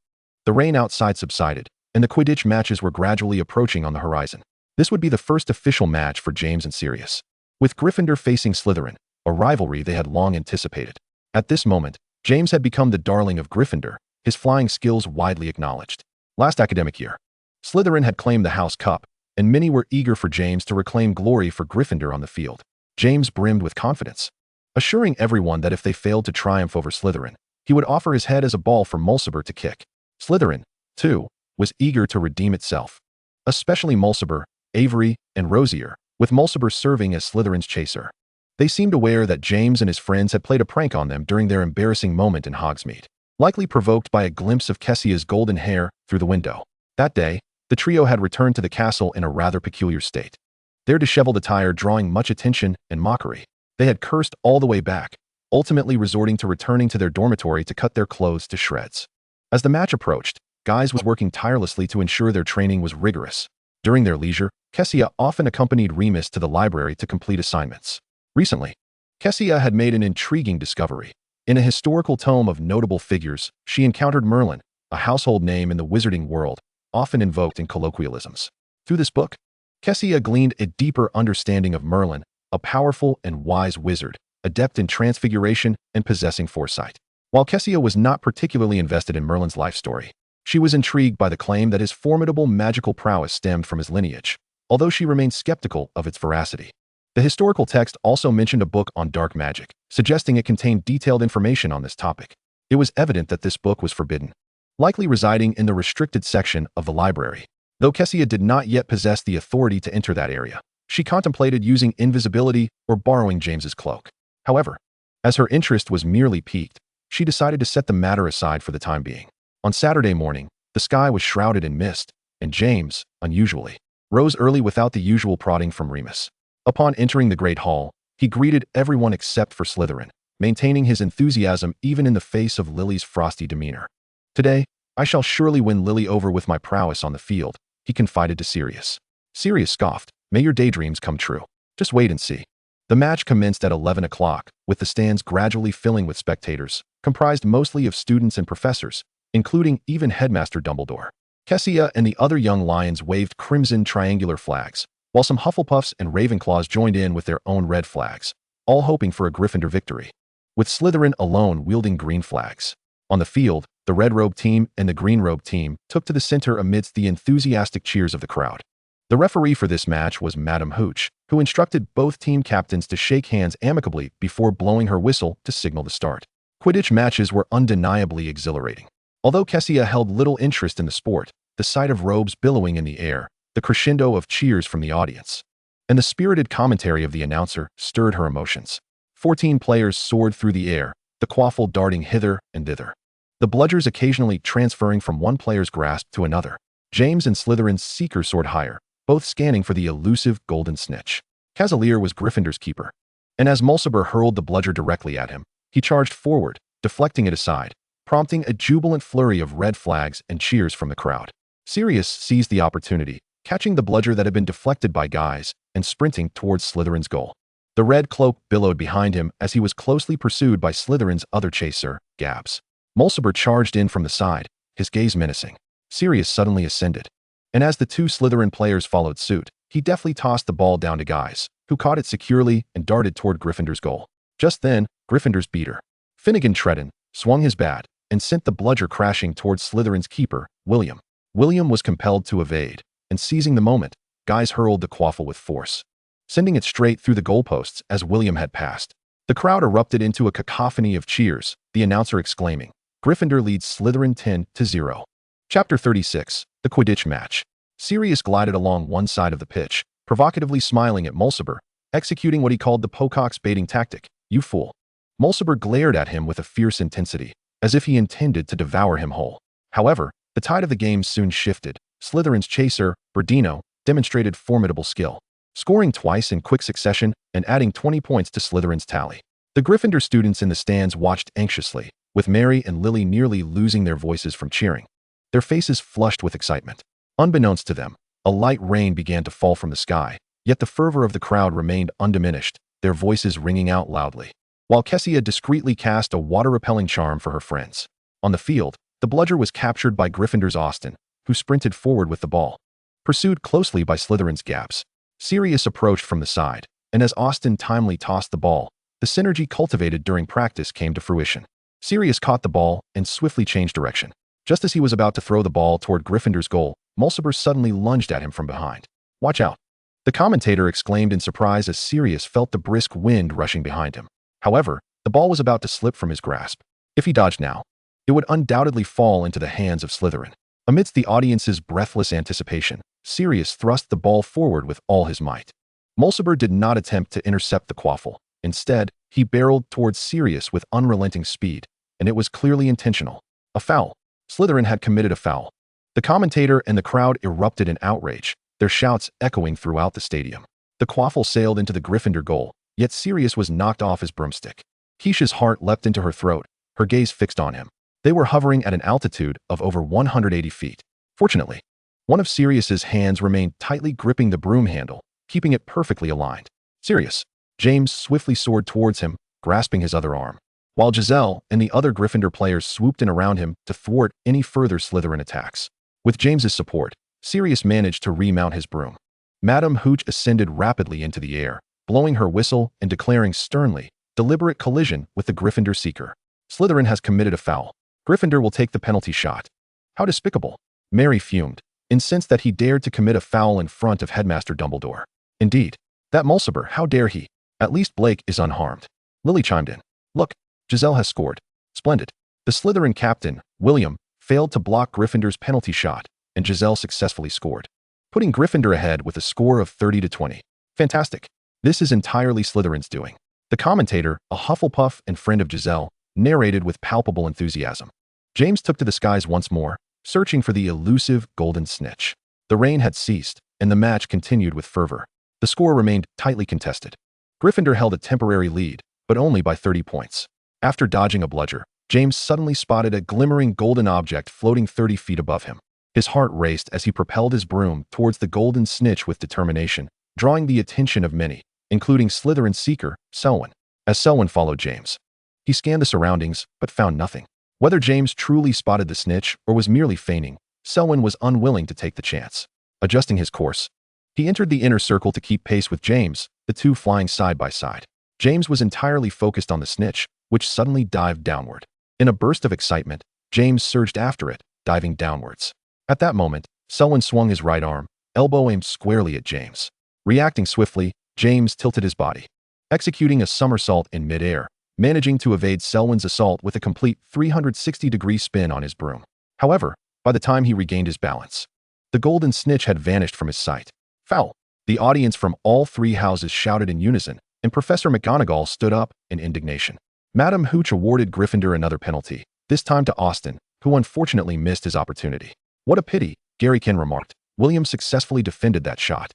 The rain outside subsided, and the Quidditch matches were gradually approaching on the horizon. This would be the first official match for James and Sirius, with Gryffindor facing Slytherin, a rivalry they had long anticipated. At this moment, James had become the darling of Gryffindor, his flying skills widely acknowledged. Last academic year, Slytherin had claimed the House Cup, and many were eager for James to reclaim glory for Gryffindor on the field. James brimmed with confidence, assuring everyone that if they failed to triumph over Slytherin, he would offer his head as a ball for Mulciber to kick. Slytherin, too, was eager to redeem itself, especially Mulciber, Avery, and Rosier, with Mulciber serving as Slytherin's chaser. They seemed aware that James and his friends had played a prank on them during their embarrassing moment in Hogsmeade, likely provoked by a glimpse of Kessia's golden hair through the window. That day, the trio had returned to the castle in a rather peculiar state, their disheveled attire drawing much attention and mockery. They had cursed all the way back, ultimately resorting to returning to their dormitory to cut their clothes to shreds. As the match approached, Guys was working tirelessly to ensure their training was rigorous. During their leisure, Kassia often accompanied Remus to the library to complete assignments. Recently, Kassia had made an intriguing discovery. In a historical tome of notable figures, she encountered Merlin, a household name in the wizarding world, often invoked in colloquialisms. Through this book, Kassia gleaned a deeper understanding of Merlin, a powerful and wise wizard, adept in transfiguration and possessing foresight. While Kassia was not particularly invested in Merlin's life story, she was intrigued by the claim that his formidable magical prowess stemmed from his lineage, although she remained skeptical of its veracity. The historical text also mentioned a book on dark magic, suggesting it contained detailed information on this topic. It was evident that this book was forbidden, likely residing in the restricted section of the library. Though Kassia did not yet possess the authority to enter that area, she contemplated using invisibility or borrowing James's cloak. However, as her interest was merely piqued, she decided to set the matter aside for the time being. On Saturday morning, the sky was shrouded in mist, and James, unusually, rose early without the usual prodding from Remus. Upon entering the Great Hall, he greeted everyone except for Slytherin, maintaining his enthusiasm even in the face of Lily's frosty demeanor. "Today, I shall surely win Lily over with my prowess on the field," he confided to Sirius. Sirius scoffed, "May your daydreams come true. Just wait and see." The match commenced at 11 o'clock, with the stands gradually filling with spectators, comprised mostly of students and professors, including even Headmaster Dumbledore. Kassia and the other young lions waved crimson triangular flags, while some Hufflepuffs and Ravenclaws joined in with their own red flags, all hoping for a Gryffindor victory, with Slytherin alone wielding green flags. On the field, the red-robe team and the green-robe team took to the center amidst the enthusiastic cheers of the crowd. The referee for this match was Madame Hooch, who instructed both team captains to shake hands amicably before blowing her whistle to signal the start. Quidditch matches were undeniably exhilarating. Although Kassia held little interest in the sport, the sight of robes billowing in the air, the crescendo of cheers from the audience, and the spirited commentary of the announcer stirred her emotions. 14 players soared through the air, the quaffle darting hither and thither, the bludgers occasionally transferring from one player's grasp to another. James and Slytherin's seeker soared higher, both scanning for the elusive golden snitch. Cavalier was Gryffindor's keeper, and as Mulciber hurled the bludger directly at him, he charged forward, deflecting it aside, prompting a jubilant flurry of red flags and cheers from the crowd. Sirius seized the opportunity, catching the bludger that had been deflected by Guys and sprinting towards Slytherin's goal. The red cloak billowed behind him as he was closely pursued by Slytherin's other chaser, Gabs. Mulciber charged in from the side, his gaze menacing. Sirius suddenly ascended, and as the two Slytherin players followed suit, he deftly tossed the ball down to Guys, who caught it securely and darted toward Gryffindor's goal. Just then, Gryffindor's beater, Finnegan Tredden, swung his bat and sent the bludger crashing towards Slytherin's keeper, William. William was compelled to evade, and seizing the moment, Guys hurled the quaffle with force, sending it straight through the goalposts as William had passed. The crowd erupted into a cacophony of cheers, the announcer exclaiming, "Gryffindor leads Slytherin 10-0. Chapter 36, The Quidditch Match. Sirius glided along one side of the pitch, provocatively smiling at Mulciber, executing what he called the pocock's baiting tactic. You fool. Mulciber glared at him with a fierce intensity, as if he intended to devour him whole. However, the tide of the game soon shifted. Slytherin's chaser, Berdino, demonstrated formidable skill, scoring twice in quick succession and adding 20 points to Slytherin's tally. The Gryffindor students in the stands watched anxiously, with Mary and Lily nearly losing their voices from cheering, their faces flushed with excitement. Unbeknownst to them, a light rain began to fall from the sky, yet the fervor of the crowd remained undiminished, their voices ringing out loudly, while Kassia discreetly cast a water-repelling charm for her friends. On the field, the bludger was captured by Gryffindor's Austin, who sprinted forward with the ball. Pursued closely by Slytherin's Gaps, Sirius approached from the side, and as Austin timely tossed the ball, the synergy cultivated during practice came to fruition. Sirius caught the ball and swiftly changed direction. Just as he was about to throw the ball toward Gryffindor's goal, Mulciber suddenly lunged at him from behind. "Watch out!" The commentator exclaimed in surprise as Sirius felt the brisk wind rushing behind him. However, the ball was about to slip from his grasp. If he dodged now, it would undoubtedly fall into the hands of Slytherin. Amidst the audience's breathless anticipation, Sirius thrust the ball forward with all his might. Mulciber did not attempt to intercept the quaffle. Instead, he barreled towards Sirius with unrelenting speed, and it was clearly intentional. A foul. Slytherin had committed a foul. The commentator and the crowd erupted in outrage, their shouts echoing throughout the stadium. The quaffle sailed into the Gryffindor goal, yet Sirius was knocked off his broomstick. Keisha's heart leapt into her throat, her gaze fixed on him. They were hovering at an altitude of over 180 feet. Fortunately, one of Sirius's hands remained tightly gripping the broom handle, keeping it perfectly aligned. "Sirius!" James swiftly soared towards him, grasping his other arm, while Giselle and the other Gryffindor players swooped in around him to thwart any further Slytherin attacks. With James's support, Sirius managed to remount his broom. Madame Hooch ascended rapidly into the air, blowing her whistle and declaring sternly, "Deliberate collision with the Gryffindor seeker. Slytherin has committed a foul. Gryffindor will take the penalty shot." "How despicable!" Mary fumed, incensed that he dared to commit a foul in front of Headmaster Dumbledore. "Indeed, that Mulciber, how dare he? At least Blake is unharmed." Lily chimed in. "Look, Giselle has scored. Splendid." The Slytherin captain, William, failed to block Gryffindor's penalty shot, and Giselle successfully scored, putting Gryffindor ahead with a score of 30-20. "Fantastic. This is entirely Slytherin's doing." The commentator, a Hufflepuff and friend of Giselle, narrated with palpable enthusiasm. James took to the skies once more, searching for the elusive golden snitch. The rain had ceased, and the match continued with fervor. The score remained tightly contested. Gryffindor held a temporary lead, but only by 30 points. After dodging a bludger, James suddenly spotted a glimmering golden object floating 30 feet above him. His heart raced as he propelled his broom towards the golden snitch with determination, drawing the attention of many, including Slytherin's seeker, Selwyn. As Selwyn followed James, he scanned the surroundings, but found nothing. Whether James truly spotted the snitch or was merely feigning, Selwyn was unwilling to take the chance. Adjusting his course, he entered the inner circle to keep pace with James, the two flying side by side. James was entirely focused on the snitch, which suddenly dived downward. In a burst of excitement, James surged after it, diving downwards. At that moment, Selwyn swung his right arm, elbow aimed squarely at James. Reacting swiftly, James tilted his body, executing a somersault in midair, managing to evade Selwyn's assault with a complete 360-degree spin on his broom. However, by the time he regained his balance, the golden snitch had vanished from his sight. "Foul!" The audience from all three houses shouted in unison, and Professor McGonagall stood up in indignation. Madame Hooch awarded Gryffindor another penalty, this time to Austin, who unfortunately missed his opportunity. "What a pity," Gary Ken remarked. "William successfully defended that shot.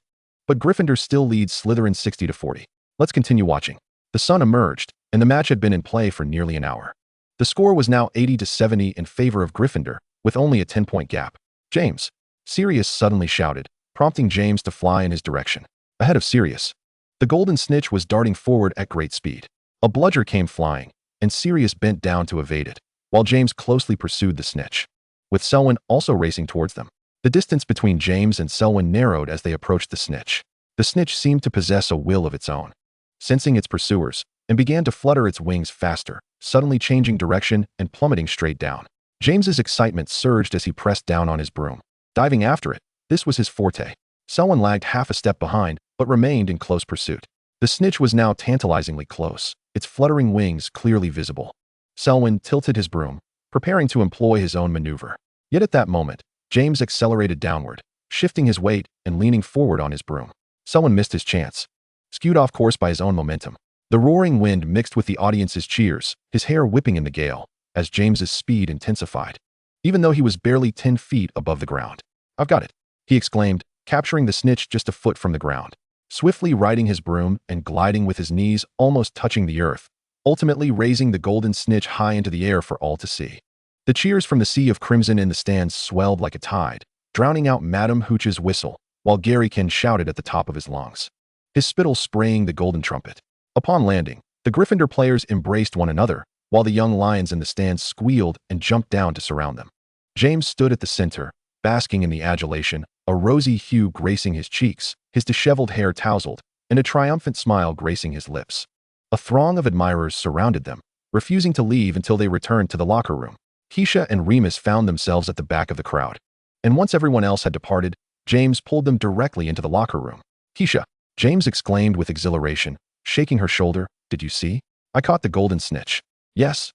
But Gryffindor still leads Slytherin 60-40. Let's continue watching." The sun emerged, and the match had been in play for nearly an hour. The score was now 80-70 in favor of Gryffindor, with only a 10-point gap. "James!" Sirius suddenly shouted, prompting James to fly in his direction. Ahead of Sirius, the golden snitch was darting forward at great speed. A bludger came flying, and Sirius bent down to evade it, while James closely pursued the snitch, with Selwyn also racing towards them. The distance between James and Selwyn narrowed as they approached the snitch. The snitch seemed to possess a will of its own, sensing its pursuers, and began to flutter its wings faster, suddenly changing direction and plummeting straight down. James's excitement surged as he pressed down on his broom, diving after it. This was his forte. Selwyn lagged half a step behind, but remained in close pursuit. The snitch was now tantalizingly close, its fluttering wings clearly visible. Selwyn tilted his broom, preparing to employ his own maneuver. Yet at that moment, James accelerated downward, shifting his weight and leaning forward on his broom. Selwyn missed his chance. skewed off course by his own momentum. The roaring wind mixed with the audience's cheers, his hair whipping in the gale, as James's speed intensified, even though he was barely 10 feet above the ground. "I've got it," he exclaimed, capturing the snitch just a foot from the ground, swiftly riding his broom and gliding with his knees almost touching the earth, ultimately raising the golden snitch high into the air for all to see. The cheers from the sea of crimson in the stands swelled like a tide, drowning out Madame Hooch's whistle, while Garrican shouted at the top of his lungs, his spittle spraying the golden trumpet. Upon landing, the Gryffindor players embraced one another, while the young lions in the stands squealed and jumped down to surround them. James stood at the center, basking in the adulation, a rosy hue gracing his cheeks, his disheveled hair tousled, and a triumphant smile gracing his lips. A throng of admirers surrounded them, refusing to leave until they returned to the locker room. Kassia and Remus found themselves at the back of the crowd, and once everyone else had departed, James pulled them directly into the locker room. "Kassia," James exclaimed with exhilaration, shaking her shoulder, "did you see? I caught the golden snitch." Yes,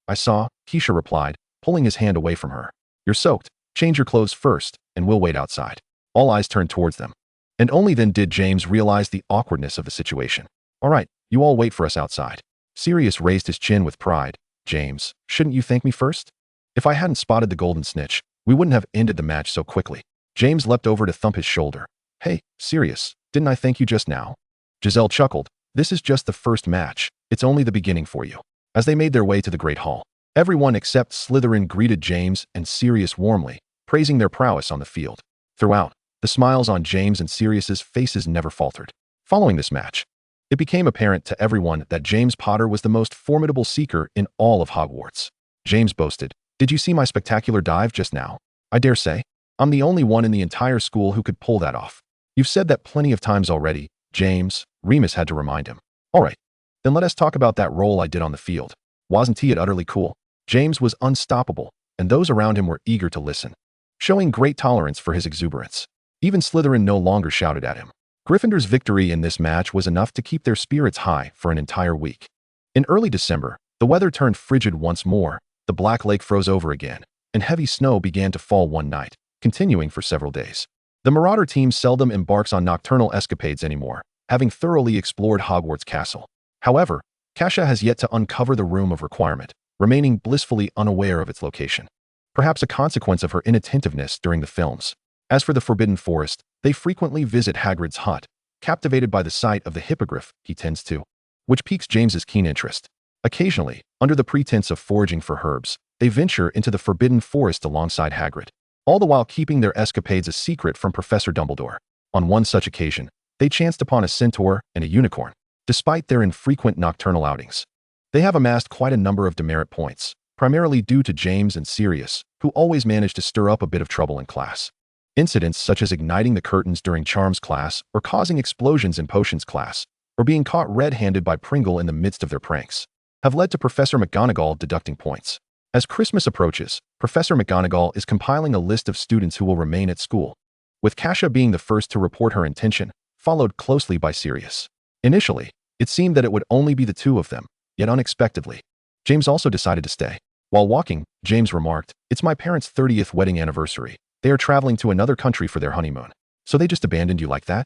I saw," Kassia replied, pulling his hand away from her. "You're soaked. Change your clothes first, and we'll wait outside." All eyes turned towards them. And only then did James realize the awkwardness of the situation. "All right, you all wait for us outside." Sirius raised his chin with pride. "James, shouldn't you thank me first? If I hadn't spotted the golden snitch, we wouldn't have ended the match so quickly." James leapt over to thump his shoulder. "Hey, Sirius, didn't I thank you just now?" Giselle chuckled. "This is just the first match. It's only the beginning for you." As they made their way to the Great Hall, everyone except Slytherin greeted James and Sirius warmly, praising their prowess on the field. Throughout, the smiles on James and Sirius's faces never faltered. Following this match, it became apparent to everyone that James Potter was the most formidable seeker in all of Hogwarts. James boasted, "Did you see my spectacular dive just now? I dare say, I'm the only one in the entire school who could pull that off." "You've said that plenty of times already, James," Remus had to remind him. "All right, then let us talk about that roll I did on the field. Wasn't it utterly cool?" James was unstoppable, and those around him were eager to listen, showing great tolerance for his exuberance. Even Slytherin no longer shouted at him. Gryffindor's victory in this match was enough to keep their spirits high for an entire week. In early December, the weather turned frigid once more, the Black Lake froze over again, and heavy snow began to fall one night, continuing for several days. The Marauder team seldom embarks on nocturnal escapades anymore, having thoroughly explored Hogwarts Castle. However, Kassia has yet to uncover the Room of Requirement, remaining blissfully unaware of its location. Perhaps a consequence of her inattentiveness during the films. As for the Forbidden Forest, they frequently visit Hagrid's hut, captivated by the sight of the hippogriff he tends to, which piques James's keen interest. Occasionally, under the pretense of foraging for herbs, they venture into the Forbidden Forest alongside Hagrid, all the while keeping their escapades a secret from Professor Dumbledore. On one such occasion, they chanced upon a centaur and a unicorn. Despite their infrequent nocturnal outings, they have amassed quite a number of demerit points, primarily due to James and Sirius, who always manage to stir up a bit of trouble in class. Incidents such as igniting the curtains during Charms class, or causing explosions in Potions class, or being caught red-handed by Pringle in the midst of their pranks, have led to Professor McGonagall deducting points. As Christmas approaches, Professor McGonagall is compiling a list of students who will remain at school, with Kassia being the first to report her intention, followed closely by Sirius. Initially, it seemed that it would only be the two of them, yet unexpectedly, James also decided to stay. While walking, James remarked, "It's my parents' 30th wedding anniversary. They are traveling to another country for their honeymoon. So they just abandoned you like that?"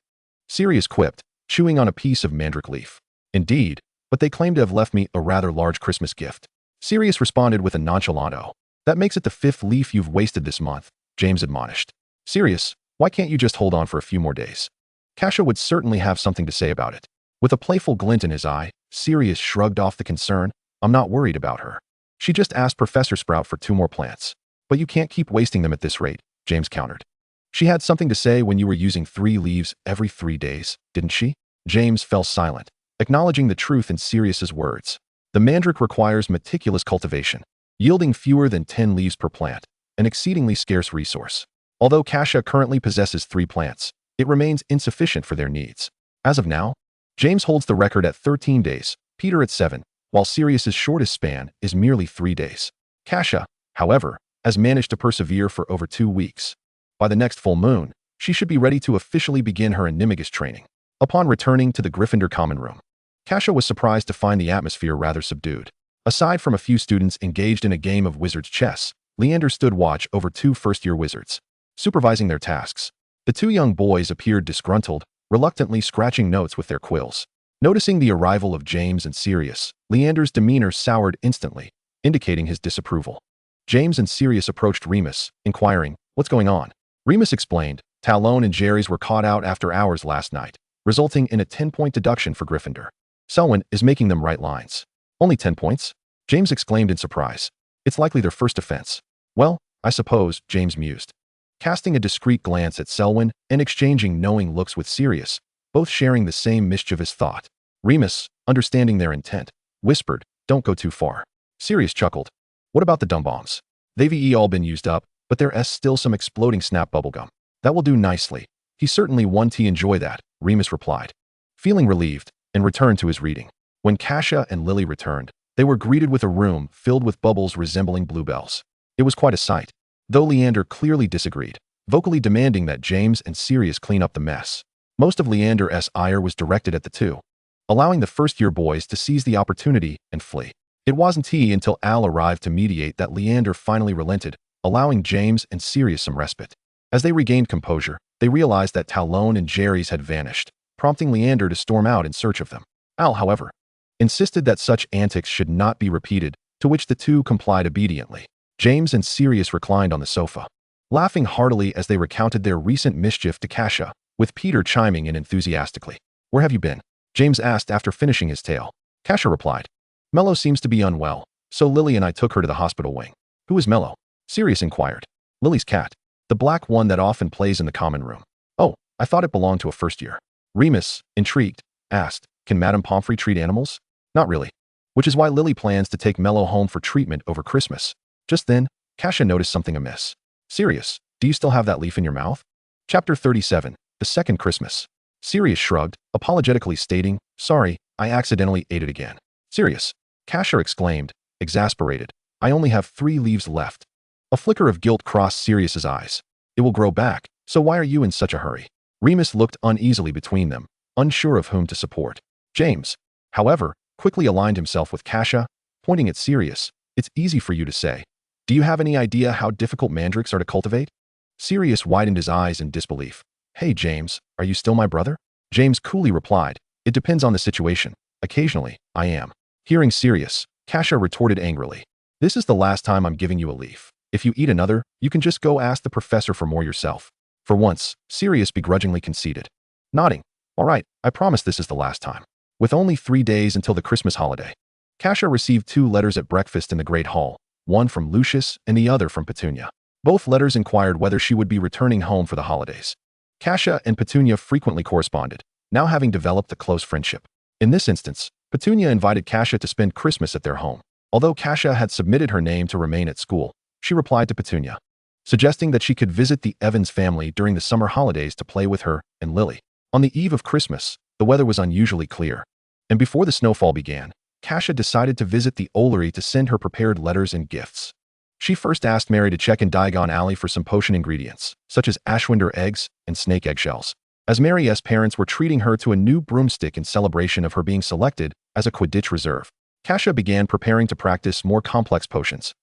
Sirius quipped, chewing on a piece of mandrake leaf. "Indeed, but they claim to have left me a rather large Christmas gift." Sirius responded with a nonchalant "Oh, that makes it the 5th leaf you've wasted this month," James admonished. "Sirius, why can't you just hold on for a few more days?" Kassia would certainly have something to say about it. With a playful glint in his eye, Sirius shrugged off the concern. "I'm not worried about her. She just asked Professor Sprout for 2 more plants. But you can't keep wasting them at this rate," James countered. "She had something to say when you were using 3 leaves every 3 days, didn't she?" James fell silent, acknowledging the truth in Sirius's words. The mandrake requires meticulous cultivation, yielding fewer than 10 leaves per plant, an exceedingly scarce resource. Although Kassia currently possesses 3 plants, it remains insufficient for their needs. As of now, James holds the record at 13 days, Peter at 7, while Sirius's shortest span is merely 3 days. Kassia, however, has managed to persevere for over 2 weeks. By the next full moon, she should be ready to officially begin her animagus training. Upon returning to the Gryffindor common room, Kassia was surprised to find the atmosphere rather subdued. Aside from a few students engaged in a game of wizard's chess, Leander stood watch over 2 first-year wizards, supervising their tasks. The 2 young boys appeared disgruntled, reluctantly scratching notes with their quills. Noticing the arrival of James and Sirius, Leander's demeanor soured instantly, indicating his disapproval. James and Sirius approached Remus, inquiring, "What's going on?" Remus explained, "Talon and Jerry's were caught out after hours last night, resulting in a 10-point deduction for Gryffindor. Selwyn is making them write lines." "Only 10 points?" James exclaimed in surprise. "It's likely their first offense." "Well, I suppose," James mused. Casting a discreet glance at Selwyn and exchanging knowing looks with Sirius, both sharing the same mischievous thought. Remus, understanding their intent, whispered, "Don't go too far." Sirius chuckled. "What about the dumb bombs? They've all been used up, but there's still some exploding snap bubblegum. That will do nicely. He certainly won't enjoy that," Remus replied, feeling relieved, and returned to his reading. When Kassia and Lily returned, they were greeted with a room filled with bubbles resembling bluebells. It was quite a sight, though Leander clearly disagreed, vocally demanding that James and Sirius clean up the mess. Most of Leander's ire was directed at the two, allowing the first-year boys to seize the opportunity and flee. It wasn't until Al arrived to mediate that Leander finally relented, allowing James and Sirius some respite. As they regained composure, they realized that Talon and Jerry's had vanished, prompting Leander to storm out in search of them. Al, however, insisted that such antics should not be repeated, to which the two complied obediently. James and Sirius reclined on the sofa, laughing heartily as they recounted their recent mischief to Kassia, with Peter chiming in enthusiastically. "Where have you been?" James asked after finishing his tale. Kassia replied, "Mello seems to be unwell, so Lily and I took her to the hospital wing." "Who is Mello?" Sirius inquired. "Lily's cat. The black one that often plays in the common room." "Oh, I thought it belonged to a first year." Remus, intrigued, asked, "Can Madame Pomfrey treat animals?" "Not really. Which is why Lily plans to take Mello home for treatment over Christmas." Just then, Kassia noticed something amiss. "Sirius, do you still have that leaf in your mouth?" Chapter 37, The Second Christmas. Sirius shrugged, apologetically stating, "Sorry, I accidentally ate it again." "Sirius," Kassia exclaimed, exasperated, "I only have 3 leaves left." A flicker of guilt crossed Sirius's eyes. "It will grow back, so why are you in such a hurry?" Remus looked uneasily between them, unsure of whom to support. James, however, quickly aligned himself with Kassia, pointing at Sirius. "It's easy for you to say. Do you have any idea how difficult mandrakes are to cultivate?" Sirius widened his eyes in disbelief. "Hey, James, are you still my brother?" James coolly replied, "It depends on the situation. Occasionally, I am." Hearing Sirius, Kassia retorted angrily, "This is the last time I'm giving you a leaf. If you eat another, you can just go ask the professor for more yourself." For once, Sirius begrudgingly conceded. Nodding, "All right, I promise this is the last time." With only 3 days until the Christmas holiday, Kassia received 2 letters at breakfast in the Great Hall, one from Lucius and the other from Petunia. Both letters inquired whether she would be returning home for the holidays. Kassia and Petunia frequently corresponded, now having developed a close friendship. In this instance, Petunia invited Kassia to spend Christmas at their home. Although Kassia had submitted her name to remain at school, she replied to Petunia, suggesting that she could visit the Evans family during the summer holidays to play with her and Lily. On the eve of Christmas, the weather was unusually clear, and before the snowfall began, Kassia decided to visit the Olery to send her prepared letters and gifts. She first asked Mary to check in Diagon Alley for some potion ingredients, such as Ashwinder eggs and snake eggshells, as Mary's parents were treating her to a new broomstick in celebration of her being selected as a Quidditch reserve. Kassia began preparing to practice more complex potions,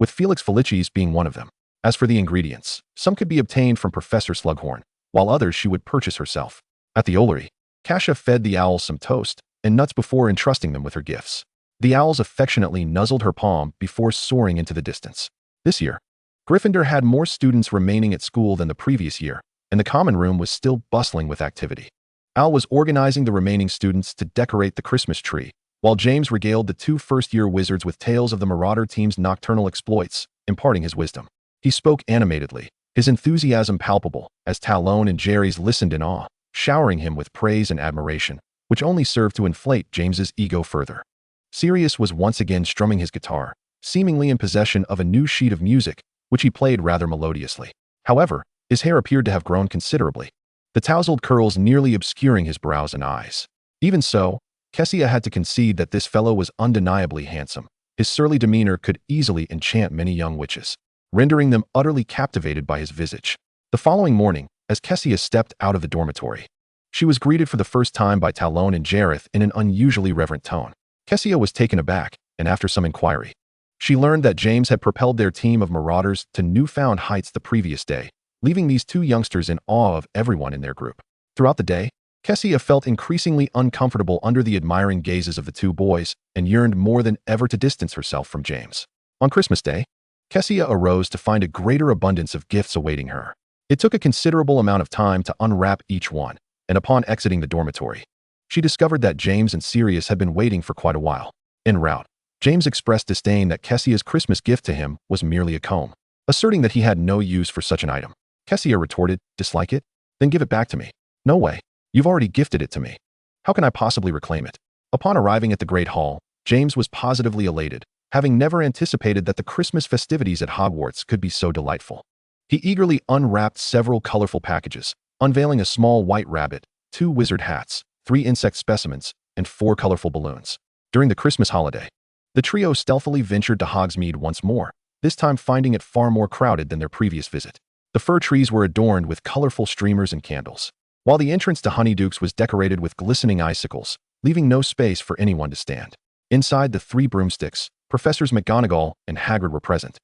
with Felix Felicis being one of them. As for the ingredients, some could be obtained from Professor Slughorn, while others she would purchase herself. At the Olery, Kassia fed the owls some toast and nuts before entrusting them with her gifts. The owls affectionately nuzzled her palm before soaring into the distance. This year, Gryffindor had more students remaining at school than the previous year, and the common room was still bustling with activity. Al was organizing the remaining students to decorate the Christmas tree, while James regaled the 2 first-year wizards with tales of the Marauder team's nocturnal exploits, imparting his wisdom. He spoke animatedly, his enthusiasm palpable, as Talon and Jerry's listened in awe, showering him with praise and admiration, which only served to inflate James's ego further. Sirius was once again strumming his guitar, seemingly in possession of a new sheet of music, which he played rather melodiously. However, his hair appeared to have grown considerably, the tousled curls nearly obscuring his brows and eyes. Even so, Kassia had to concede that this fellow was undeniably handsome. His surly demeanor could easily enchant many young witches, rendering them utterly captivated by his visage. The following morning, as Kassia stepped out of the dormitory, she was greeted for the first time by Talon and Jareth in an unusually reverent tone. Kassia was taken aback, and after some inquiry, she learned that James had propelled their team of marauders to newfound heights the previous day, leaving these 2 youngsters in awe of everyone in their group. Throughout the day, Kassia felt increasingly uncomfortable under the admiring gazes of the two boys and yearned more than ever to distance herself from James. On Christmas Day, Kassia arose to find a greater abundance of gifts awaiting her. It took a considerable amount of time to unwrap each one, and upon exiting the dormitory, she discovered that James and Sirius had been waiting for quite a while. En route, James expressed disdain that Kassia's Christmas gift to him was merely a comb, asserting that he had no use for such an item. Kassia retorted, "Dislike it? Then give it back to me." "No way. You've already gifted it to me. How can I possibly reclaim it?" Upon arriving at the Great Hall, James was positively elated, having never anticipated that the Christmas festivities at Hogwarts could be so delightful. He eagerly unwrapped several colorful packages, unveiling a small white rabbit, 2 wizard hats, 3 insect specimens, and 4 colorful balloons. During the Christmas holiday, the trio stealthily ventured to Hogsmeade once more, this time finding it far more crowded than their previous visit. The fir trees were adorned with colorful streamers and candles, while the entrance to Honeydukes was decorated with glistening icicles, leaving no space for anyone to stand. Inside the 3 broomsticks, Professors McGonagall and Hagrid were present,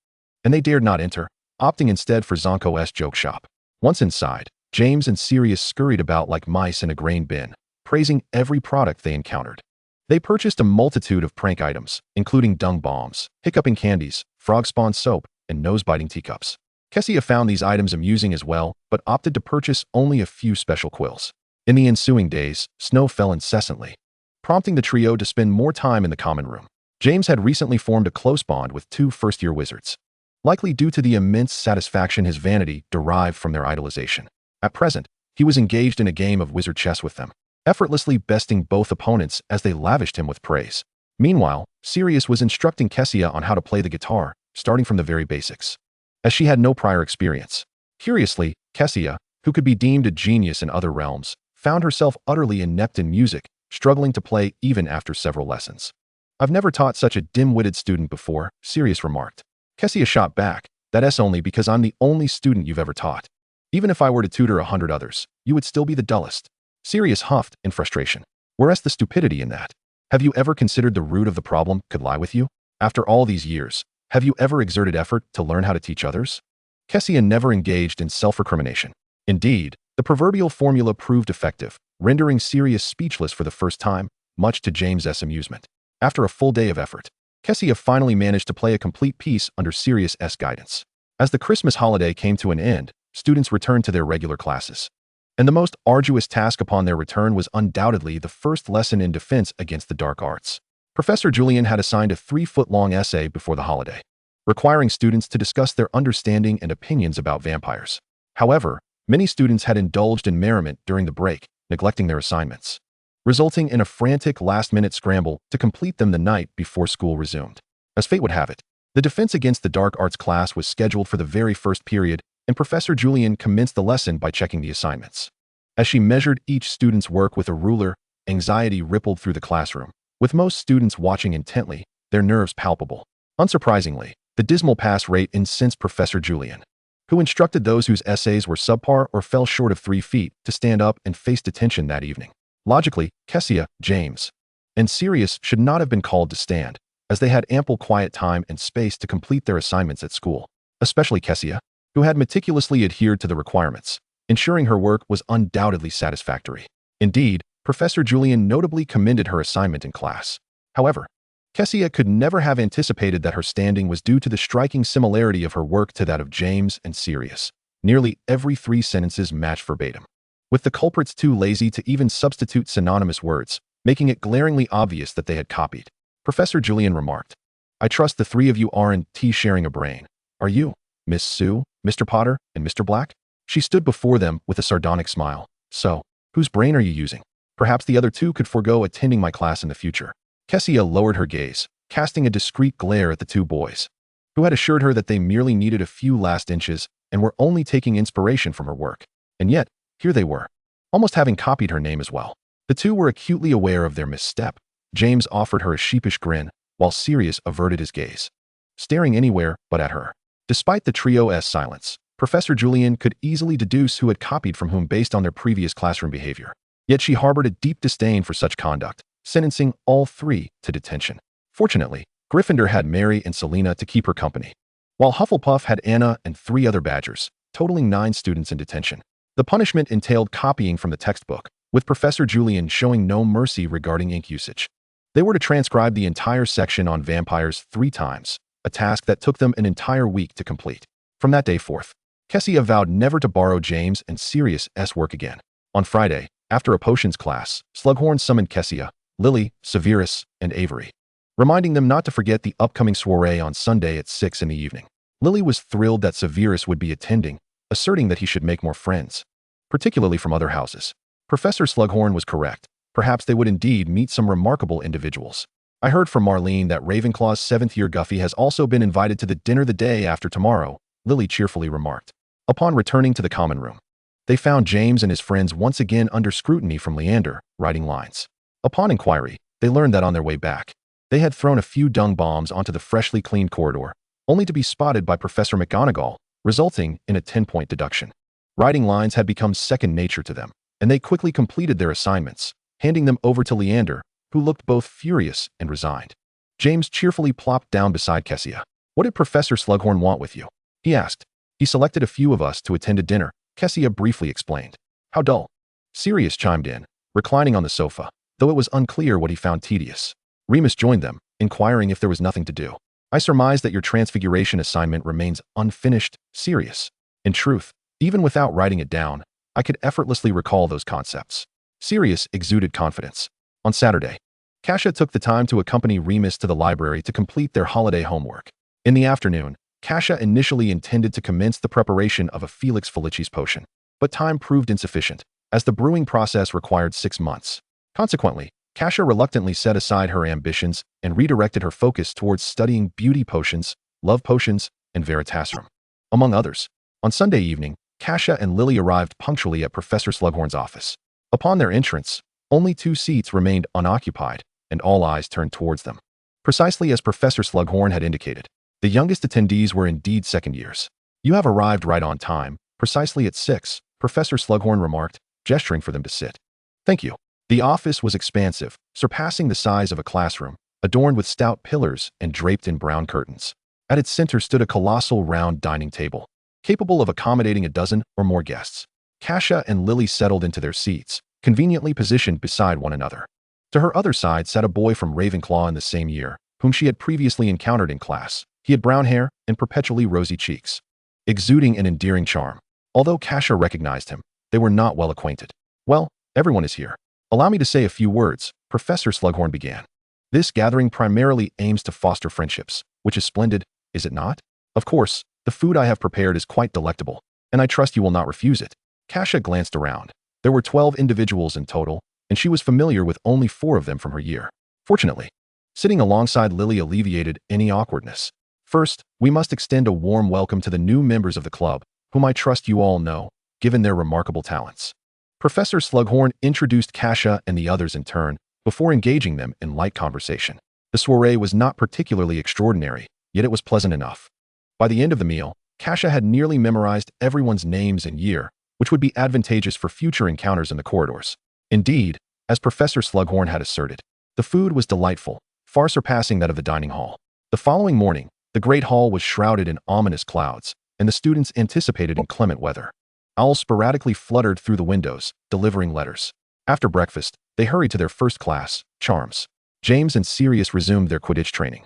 and they dared not enter, opting instead for Zonko's joke shop. Once inside, James and Sirius scurried about like mice in a grain bin, praising every product they encountered. They purchased a multitude of prank items, including dung bombs, hiccuping candies, frog spawn soap, and nose-biting teacups. Kassia found these items amusing as well, but opted to purchase only a few special quills. In the ensuing days, snow fell incessantly, prompting the trio to spend more time in the common room. James had recently formed a close bond with 2 first-year wizards, likely due to the immense satisfaction his vanity derived from their idolization. At present, he was engaged in a game of wizard chess with them, effortlessly besting both opponents as they lavished him with praise. Meanwhile, Sirius was instructing Kassia on how to play the guitar, starting from the very basics, as she had no prior experience. Curiously, Kassia, who could be deemed a genius in other realms, found herself utterly inept in music, struggling to play even after several lessons. "I've never taught such a dim-witted student before," Sirius remarked. Kassia shot back, "That's only because I'm the only student you've ever taught. Even if I were to tutor 100 others, you would still be the dullest." Sirius huffed in frustration. "Where's the stupidity in that? Have you ever considered the root of the problem could lie with you? After all these years, have you ever exerted effort to learn how to teach others?" Kassia never engaged in self-recrimination. Indeed, the proverbial formula proved effective, rendering Sirius speechless for the first time, much to James's amusement. After a full day of effort, Kassia finally managed to play a complete piece under Sirius's guidance. As the Christmas holiday came to an end, students returned to their regular classes, and the most arduous task upon their return was undoubtedly the first lesson in defense against the dark arts. Professor Julian had assigned a 3-foot-long essay before the holiday, requiring students to discuss their understanding and opinions about vampires. However, many students had indulged in merriment during the break, neglecting their assignments, resulting in a frantic last-minute scramble to complete them the night before school resumed. As fate would have it, the defense against the dark arts class was scheduled for the very first period, and Professor Julian commenced the lesson by checking the assignments. As she measured each student's work with a ruler, anxiety rippled through the classroom, with most students watching intently, their nerves palpable. Unsurprisingly, the dismal pass rate incensed Professor Julian, who instructed those whose essays were subpar or fell short of 3 feet to stand up and face detention that evening. Logically, Kassia, James, and Sirius should not have been called to stand, as they had ample quiet time and space to complete their assignments at school, especially Kassia, who had meticulously adhered to the requirements, ensuring her work was undoubtedly satisfactory. Indeed, Professor Julian notably commended her assignment in class. However, Kassia could never have anticipated that her standing was due to the striking similarity of her work to that of James and Sirius. Nearly every 3 sentences matched verbatim, with the culprits too lazy to even substitute synonymous words, making it glaringly obvious that they had copied. Professor Julian remarked, "I trust the 3 of you aren't sharing a brain, are you, Miss Sue, Mr. Potter, and Mr. Black?" She stood before them with a sardonic smile. "So, whose brain are you using? Perhaps the other 2 could forego attending my class in the future." Kassia lowered her gaze, casting a discreet glare at the 2 boys, who had assured her that they merely needed a few last inches and were only taking inspiration from her work. And yet, here they were, almost having copied her name as well. The 2 were acutely aware of their misstep. James offered her a sheepish grin, while Sirius averted his gaze, staring anywhere but at her. Despite the trio's silence, Professor Julian could easily deduce who had copied from whom based on their previous classroom behavior. Yet she harbored a deep disdain for such conduct, sentencing all 3 to detention. Fortunately, Gryffindor had Mary and Selena to keep her company, while Hufflepuff had Anna and 3 other Badgers, totaling 9 students in detention. The punishment entailed copying from the textbook, with Professor Julian showing no mercy regarding ink usage. They were to transcribe the entire section on vampires 3 times, a task that took them an entire week to complete. From that day forth, Kassia vowed never to borrow James and Sirius's work again. On Friday, after a potions class, Slughorn summoned Kassia, Lily, Severus, and Avery, reminding them not to forget the upcoming soiree on Sunday at 6 in the evening. Lily was thrilled that Severus would be attending, asserting that he should make more friends, particularly from other houses. Professor Slughorn was correct. Perhaps they would indeed meet some remarkable individuals. I heard from Marlene that Ravenclaw's 7th-year Guffey has also been invited to the dinner the day after tomorrow, Lily cheerfully remarked. Upon returning to the common room, they found James and his friends once again under scrutiny from Leander, writing lines. Upon inquiry, they learned that on their way back, they had thrown a few dung bombs onto the freshly cleaned corridor, only to be spotted by Professor McGonagall, resulting in a 10-point deduction. Writing lines had become second nature to them, and they quickly completed their assignments, handing them over to Leander, who looked both furious and resigned. James cheerfully plopped down beside Kassia. "What did Professor Slughorn want with you?" he asked. "He selected a few of us to attend a dinner," Kassia briefly explained. "How dull." Sirius chimed in, reclining on the sofa, though it was unclear what he found tedious. Remus joined them, inquiring if there was nothing to do. "I surmise that your transfiguration assignment remains unfinished, Sirius. In truth, even without writing it down, I could effortlessly recall those concepts." Sirius exuded confidence. On Saturday, Kassia took the time to accompany Remus to the library to complete their holiday homework. In the afternoon, Kassia initially intended to commence the preparation of a Felix Felicis potion, but time proved insufficient, as the brewing process required 6 months. Consequently, Kassia reluctantly set aside her ambitions and redirected her focus towards studying beauty potions, love potions, and Veritasium, among others. On Sunday evening, Kassia and Lily arrived punctually at Professor Slughorn's office. Upon their entrance, only 2 seats remained unoccupied, and all eyes turned towards them. Precisely as Professor Slughorn had indicated, the youngest attendees were indeed second years. "You have arrived right on time, precisely at 6, Professor Slughorn remarked, gesturing for them to sit. "Thank you." The office was expansive, surpassing the size of a classroom, adorned with stout pillars and draped in brown curtains. At its center stood a colossal round dining table, capable of accommodating a dozen or more guests. Kassia and Lily settled into their seats, conveniently positioned beside one another. To her other side sat a boy from Ravenclaw in the same year, whom she had previously encountered in class. He had brown hair and perpetually rosy cheeks, exuding an endearing charm. Although Kassia recognized him, they were not well acquainted. "Well, everyone is here. Allow me to say a few words," Professor Slughorn began. "This gathering primarily aims to foster friendships, which is splendid, is it not? Of course, the food I have prepared is quite delectable, and I trust you will not refuse it." Kassia glanced around. There were 12 individuals in total, and she was familiar with only 4 of them from her year. Fortunately, sitting alongside Lily alleviated any awkwardness. "First, we must extend a warm welcome to the new members of the club, whom I trust you all know, given their remarkable talents." Professor Slughorn introduced Kassia and the others in turn, before engaging them in light conversation. The soiree was not particularly extraordinary, yet it was pleasant enough. By the end of the meal, Kassia had nearly memorized everyone's names and year, which would be advantageous for future encounters in the corridors. Indeed, as Professor Slughorn had asserted, the food was delightful, far surpassing that of the dining hall. The following morning, the great hall was shrouded in ominous clouds, and the students anticipated inclement weather. Owls sporadically fluttered through the windows, delivering letters. After breakfast, they hurried to their first class, Charms. James and Sirius resumed their Quidditch training.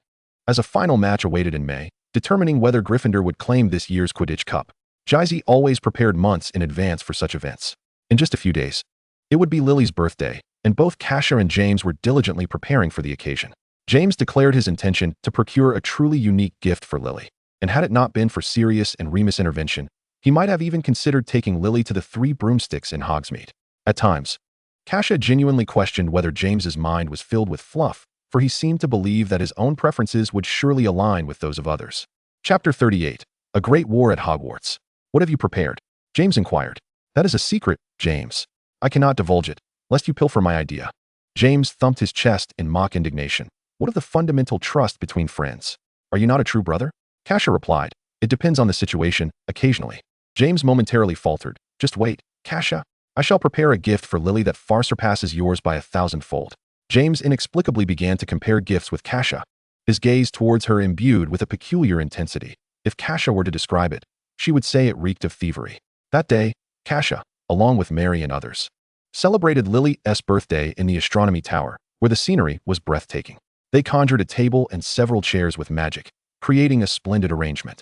As a final match awaited in May, determining whether Gryffindor would claim this year's Quidditch Cup, Jizzy always prepared months in advance for such events. In just a few days, it would be Lily's birthday, and both Kassia and James were diligently preparing for the occasion. James declared his intention to procure a truly unique gift for Lily, and had it not been for Sirius and Remus' intervention, he might have even considered taking Lily to the 3 broomsticks in Hogsmeade. At times, Kassia genuinely questioned whether James's mind was filled with fluff, for he seemed to believe that his own preferences would surely align with those of others. Chapter 38. A Great War at Hogwarts. "What have you prepared?" James inquired. "That is a secret, James. I cannot divulge it, lest you pilfer my idea." James thumped his chest in mock indignation. "What of the fundamental trust between friends? Are you not a true brother?" Kassia replied. "It depends on the situation, occasionally." James momentarily faltered. "Just wait, Kassia. I shall prepare a gift for Lily that far surpasses yours by 1,000-fold." James inexplicably began to compare gifts with Kassia, his gaze towards her imbued with a peculiar intensity. If Kassia were to describe it, she would say it reeked of thievery. That day, Kassia, along with Mary and others, celebrated Lily's birthday in the astronomy tower, where the scenery was breathtaking. They conjured a table and several chairs with magic, creating a splendid arrangement.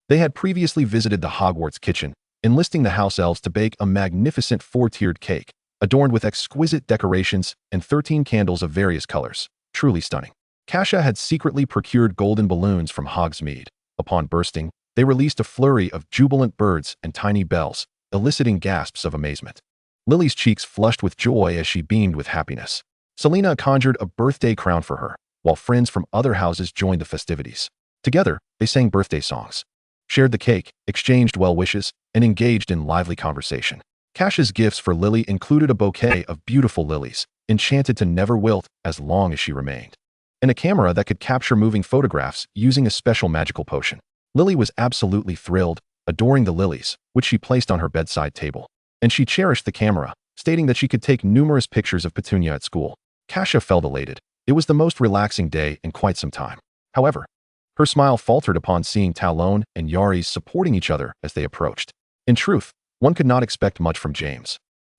They had previously visited the Hogwarts kitchen, enlisting the house elves to bake a magnificent 4-tiered cake, adorned with exquisite decorations and 13 candles of various colors. Truly stunning. Kassia had secretly procured golden balloons from Hogsmeade. Upon bursting, they released a flurry of jubilant birds and tiny bells, eliciting gasps of amazement. Lily's cheeks flushed with joy as she beamed with happiness. Selena conjured a birthday crown for her, while friends from other houses joined the festivities. Together, they sang birthday songs, shared the cake, exchanged well wishes, and engaged in lively conversation. Kassia's gifts for Lily included a bouquet of beautiful lilies, enchanted to never wilt as long as she remained, and a camera that could capture moving photographs using a special magical potion. Lily was absolutely thrilled, adoring the lilies, which she placed on her bedside table. And she cherished the camera, stating that she could take numerous pictures of Petunia at school. Kassia felt elated. It was the most relaxing day in quite some time. However, her smile faltered upon seeing Talon and Yaris supporting each other as they approached. In truth, one could not expect much from James,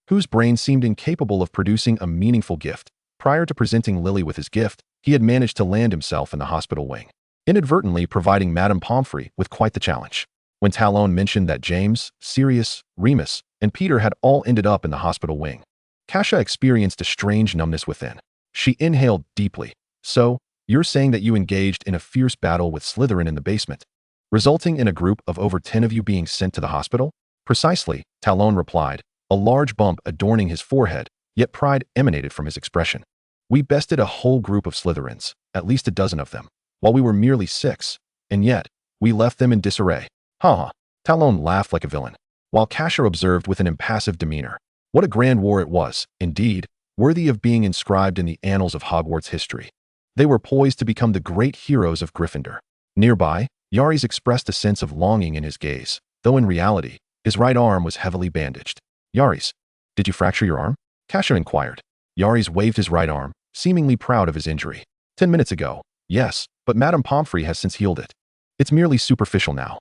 whose brain seemed incapable of producing a meaningful gift. Prior to presenting Lily with his gift, he had managed to land himself in the hospital wing, inadvertently providing Madame Pomfrey with quite the challenge. When Talon mentioned that James, Sirius, Remus, and Peter had all ended up in the hospital wing, Kassia experienced a strange numbness within. She inhaled deeply. So, you're saying that you engaged in a fierce battle with Slytherin in the basement, resulting in a group of over 10 of you being sent to the hospital? Precisely, Talon replied, a large bump adorning his forehead, yet pride emanated from his expression. We bested a whole group of Slytherins, at least a dozen of them, while we were merely 6, and yet, we left them in disarray. Ha! Talon laughed like a villain, while Kassia observed with an impassive demeanor. What a grand war it was, indeed, worthy of being inscribed in the annals of Hogwarts history. They were poised to become the great heroes of Gryffindor. Nearby, Yaris expressed a sense of longing in his gaze, though in reality, his right arm was heavily bandaged. Yaris, did you fracture your arm? Kassia inquired. Yaris waved his right arm, seemingly proud of his injury. 10 minutes ago, yes, but Madame Pomfrey has since healed it. It's merely superficial now.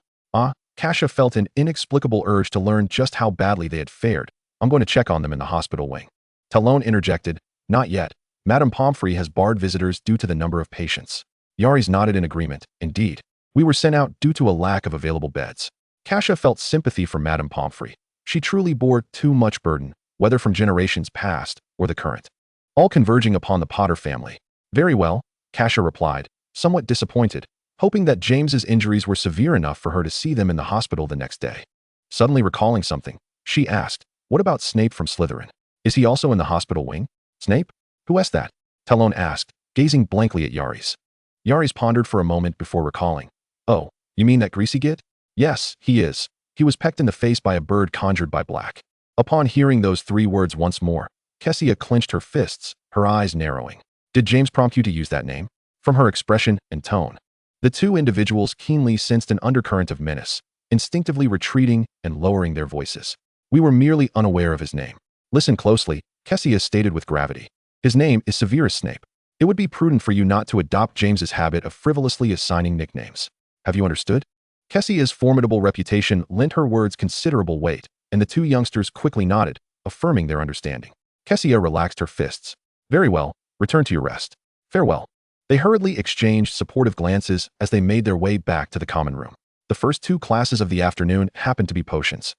Kassia felt an inexplicable urge to learn just how badly they had fared. I'm going to check on them in the hospital wing. Talon interjected, not yet. Madame Pomfrey has barred visitors due to the number of patients. Yaris nodded in agreement. Indeed, we were sent out due to a lack of available beds. Kassia felt sympathy for Madame Pomfrey. She truly bore too much burden, whether from generations past or the current, all converging upon the Potter family. Very well, Kassia replied, somewhat disappointed, hoping that James's injuries were severe enough for her to see them in the hospital the next day. Suddenly recalling something, she asked, what about Snape from Slytherin? Is he also in the hospital wing? Snape? Who asked that? Talon asked, gazing blankly at Yaris. Yaris pondered for a moment before recalling. Oh, you mean that greasy git? Yes, he is. He was pecked in the face by a bird conjured by Black. Upon hearing those 3 words once more, Kassia clenched her fists, her eyes narrowing. Did James prompt you to use that name? From her expression and tone, the 2 individuals keenly sensed an undercurrent of menace, instinctively retreating and lowering their voices. We were merely unaware of his name. Listen closely, Kassia stated with gravity. His name is Severus Snape. It would be prudent for you not to adopt James's habit of frivolously assigning nicknames. Have you understood? Kassia's formidable reputation lent her words considerable weight, and the 2 youngsters quickly nodded, affirming their understanding. Kassia relaxed her fists. Very well, return to your rest. Farewell. They hurriedly exchanged supportive glances as they made their way back to the common room. The first 2 classes of the afternoon happened to be potions,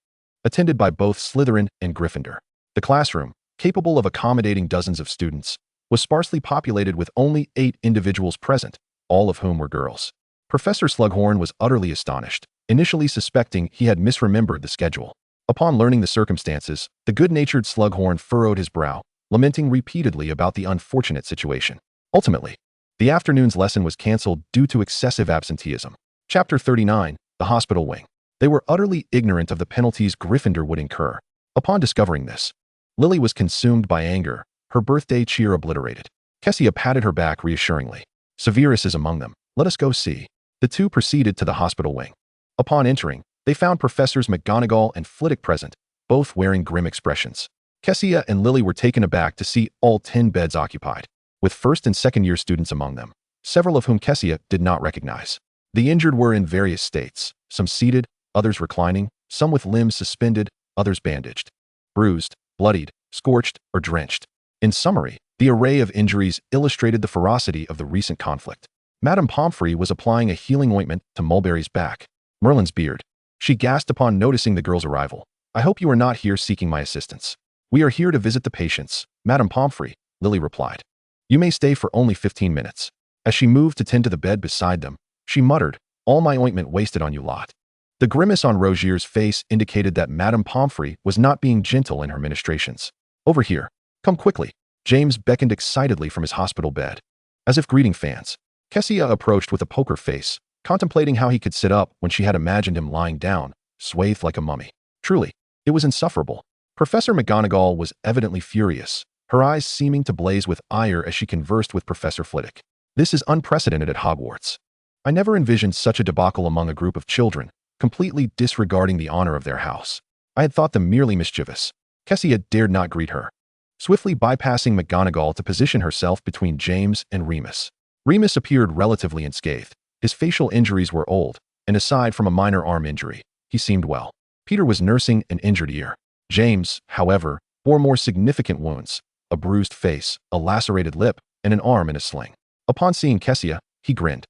attended by both Slytherin and Gryffindor. The classroom, capable of accommodating dozens of students, was sparsely populated with only 8 individuals present, all of whom were girls. Professor Slughorn was utterly astonished, initially suspecting he had misremembered the schedule. Upon learning the circumstances, the good-natured Slughorn furrowed his brow, lamenting repeatedly about the unfortunate situation. Ultimately, the afternoon's lesson was cancelled due to excessive absenteeism. Chapter 39, The Hospital Wing. They were utterly ignorant of the penalties Gryffindor would incur. Upon discovering this, Lily was consumed by anger, her birthday cheer obliterated. Kassia patted her back reassuringly. Severus is among them. Let us go see. The 2 proceeded to the hospital wing. Upon entering, they found Professors McGonagall and Flitwick present, both wearing grim expressions. Kassia and Lily were taken aback to see all 10 beds occupied, with first and second-year students among them, several of whom Kassia did not recognize. The injured were in various states, some seated, others reclining, some with limbs suspended, others bandaged, bruised, bloodied, scorched, or drenched. In summary, the array of injuries illustrated the ferocity of the recent conflict. Madame Pomfrey was applying a healing ointment to Mulberry's back. Merlin's beard. She gasped upon noticing the girl's arrival. "I hope you are not here seeking my assistance." "We are here to visit the patients, Madame Pomfrey," Lily replied. "You may stay for only 15 minutes. As she moved to tend to the bed beside them, she muttered, "All my ointment wasted on you lot." The grimace on Rogier's face indicated that Madame Pomfrey was not being gentle in her ministrations. "Over here. Come quickly." James beckoned excitedly from his hospital bed. As if greeting fans, Kassia approached with a poker face, contemplating how he could sit up when she had imagined him lying down, swathed like a mummy. Truly, it was insufferable. Professor McGonagall was evidently furious, her eyes seeming to blaze with ire as she conversed with Professor Flitwick. "This is unprecedented at Hogwarts. I never envisioned such a debacle among a group of children, completely disregarding the honor of their house. I had thought them merely mischievous." Kassia dared not greet her, swiftly bypassing McGonagall to position herself between James and Remus. Remus appeared relatively unscathed. His facial injuries were old, and aside from a minor arm injury, he seemed well. Peter was nursing an injured ear. James, however, bore more significant wounds, a bruised face, a lacerated lip, and an arm in a sling. Upon seeing Kassia, he grinned,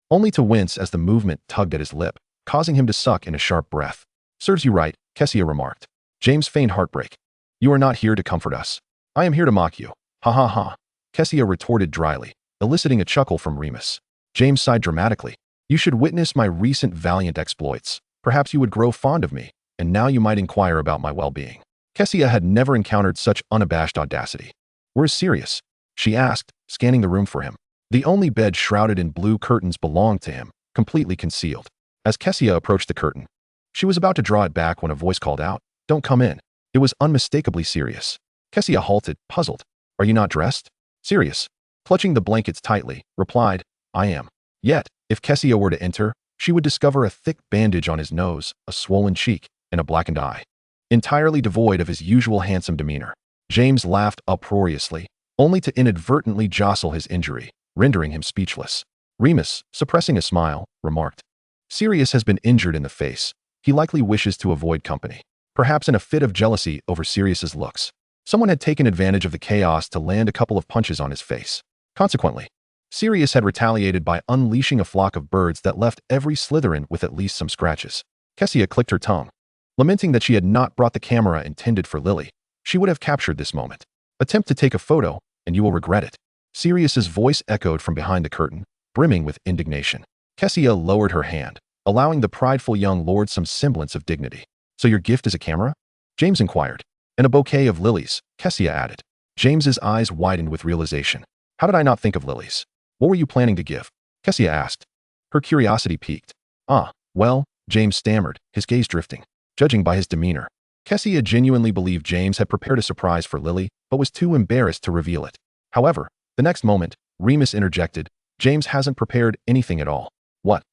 only to wince as the movement tugged at his lip, causing him to suck in a sharp breath. "Serves you right," Kassia remarked. James feigned heartbreak. "You are not here to comfort us. I am here to mock you." "Ha ha ha," Kassia retorted dryly, eliciting a chuckle from Remus. James sighed dramatically. "You should witness my recent valiant exploits. Perhaps you would grow fond of me, and now you might inquire about my well-being." Kassia had never encountered such unabashed audacity. "We're serious?" she asked, scanning the room for him. The only bed shrouded in blue curtains belonged to him, completely concealed. As Kassia approached the curtain, she was about to draw it back when a voice called out, "Don't come in." It was unmistakably Sirius. Kassia halted, puzzled. "Are you not dressed?" Sirius, clutching the blankets tightly, replied, "I am." Yet, if Kassia were to enter, she would discover a thick bandage on his nose, a swollen cheek, and a blackened eye. Entirely devoid of his usual handsome demeanor. James laughed uproariously, only to inadvertently jostle his injury, rendering him speechless. Remus, suppressing a smile, remarked, "Sirius has been injured in the face. He likely wishes to avoid company." Perhaps in a fit of jealousy over Sirius's looks, someone had taken advantage of the chaos to land a couple of punches on his face. Consequently, Sirius had retaliated by unleashing a flock of birds that left every Slytherin with at least some scratches. Kassia clicked her tongue. Lamenting that she had not brought the camera intended for Lily, she would have captured this moment. "Attempt to take a photo, and you will regret it." Sirius's voice echoed from behind the curtain, brimming with indignation. Kassia lowered her hand, allowing the prideful young lord some semblance of dignity. "So your gift is a camera?" James inquired. "And a bouquet of lilies," Kassia added. James's eyes widened with realization. "How did I not think of lilies? What were you planning to give?" Kassia asked. Her curiosity piqued. Well," James stammered, his gaze drifting. Judging by his demeanor, Kassia genuinely believed James had prepared a surprise for Lily, but was too embarrassed to reveal it. However, the next moment, Remus interjected, "James hasn't prepared anything at all." "What?"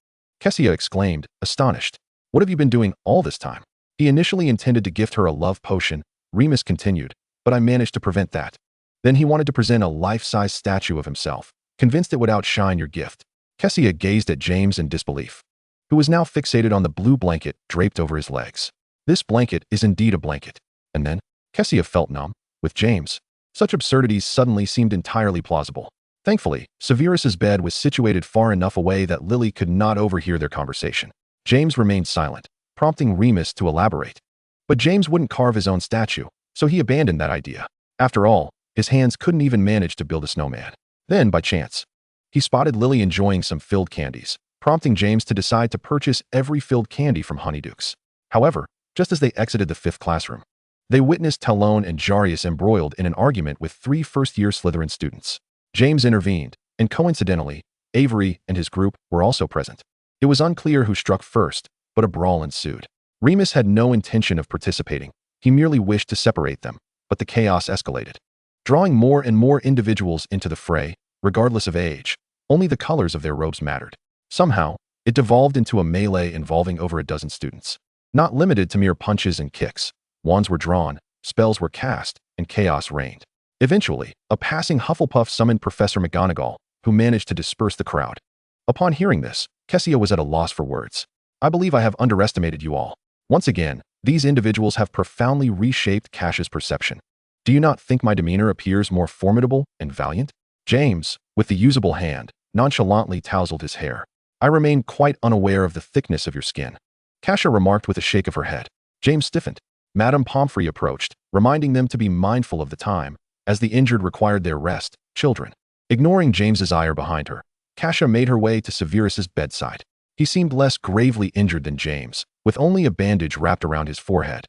Kassia exclaimed, astonished. "What have you been doing all this time?" "He initially intended to gift her a love potion," Remus continued, "but I managed to prevent that. Then he wanted to present a life-size statue of himself, convinced it would outshine your gift." Kassia gazed at James in disbelief, who was now fixated on the blue blanket draped over his legs. "This blanket is indeed a blanket." And then, Kassia felt numb. With James, such absurdities suddenly seemed entirely plausible. Thankfully, Severus's bed was situated far enough away that Lily could not overhear their conversation. James remained silent, prompting Remus to elaborate. But James wouldn't carve his own statue, so he abandoned that idea. After all, his hands couldn't even manage to build a snowman. Then, by chance, he spotted Lily enjoying some filled candies, prompting James to decide to purchase every filled candy from Honeydukes. However, just as they exited the 5th classroom, they witnessed Talon and Jarius embroiled in an argument with 3 first-year Slytherin students. James intervened, and coincidentally, Avery and his group were also present. It was unclear who struck first, but a brawl ensued. Remus had no intention of participating. He merely wished to separate them, but the chaos escalated, drawing more and more individuals into the fray, regardless of age. Only the colors of their robes mattered. Somehow, it devolved into a melee involving over a dozen students. Not limited to mere punches and kicks, wands were drawn, spells were cast, and chaos reigned. Eventually, a passing Hufflepuff summoned Professor McGonagall, who managed to disperse the crowd. Upon hearing this, Kassia was at a loss for words. "I believe I have underestimated you all. Once again, these individuals have profoundly reshaped Cassia's perception. Do you not think my demeanor appears more formidable and valiant? James, with the usable hand, nonchalantly tousled his hair. I remain quite unaware of the thickness of your skin. Kassia remarked with a shake of her head. James stiffened. Madame Pomfrey approached, reminding them to be mindful of the time, as the injured required their rest. Children. Ignoring James's ire behind her, Kassia made her way to Severus's bedside. He seemed less gravely injured than James, with only a bandage wrapped around his forehead.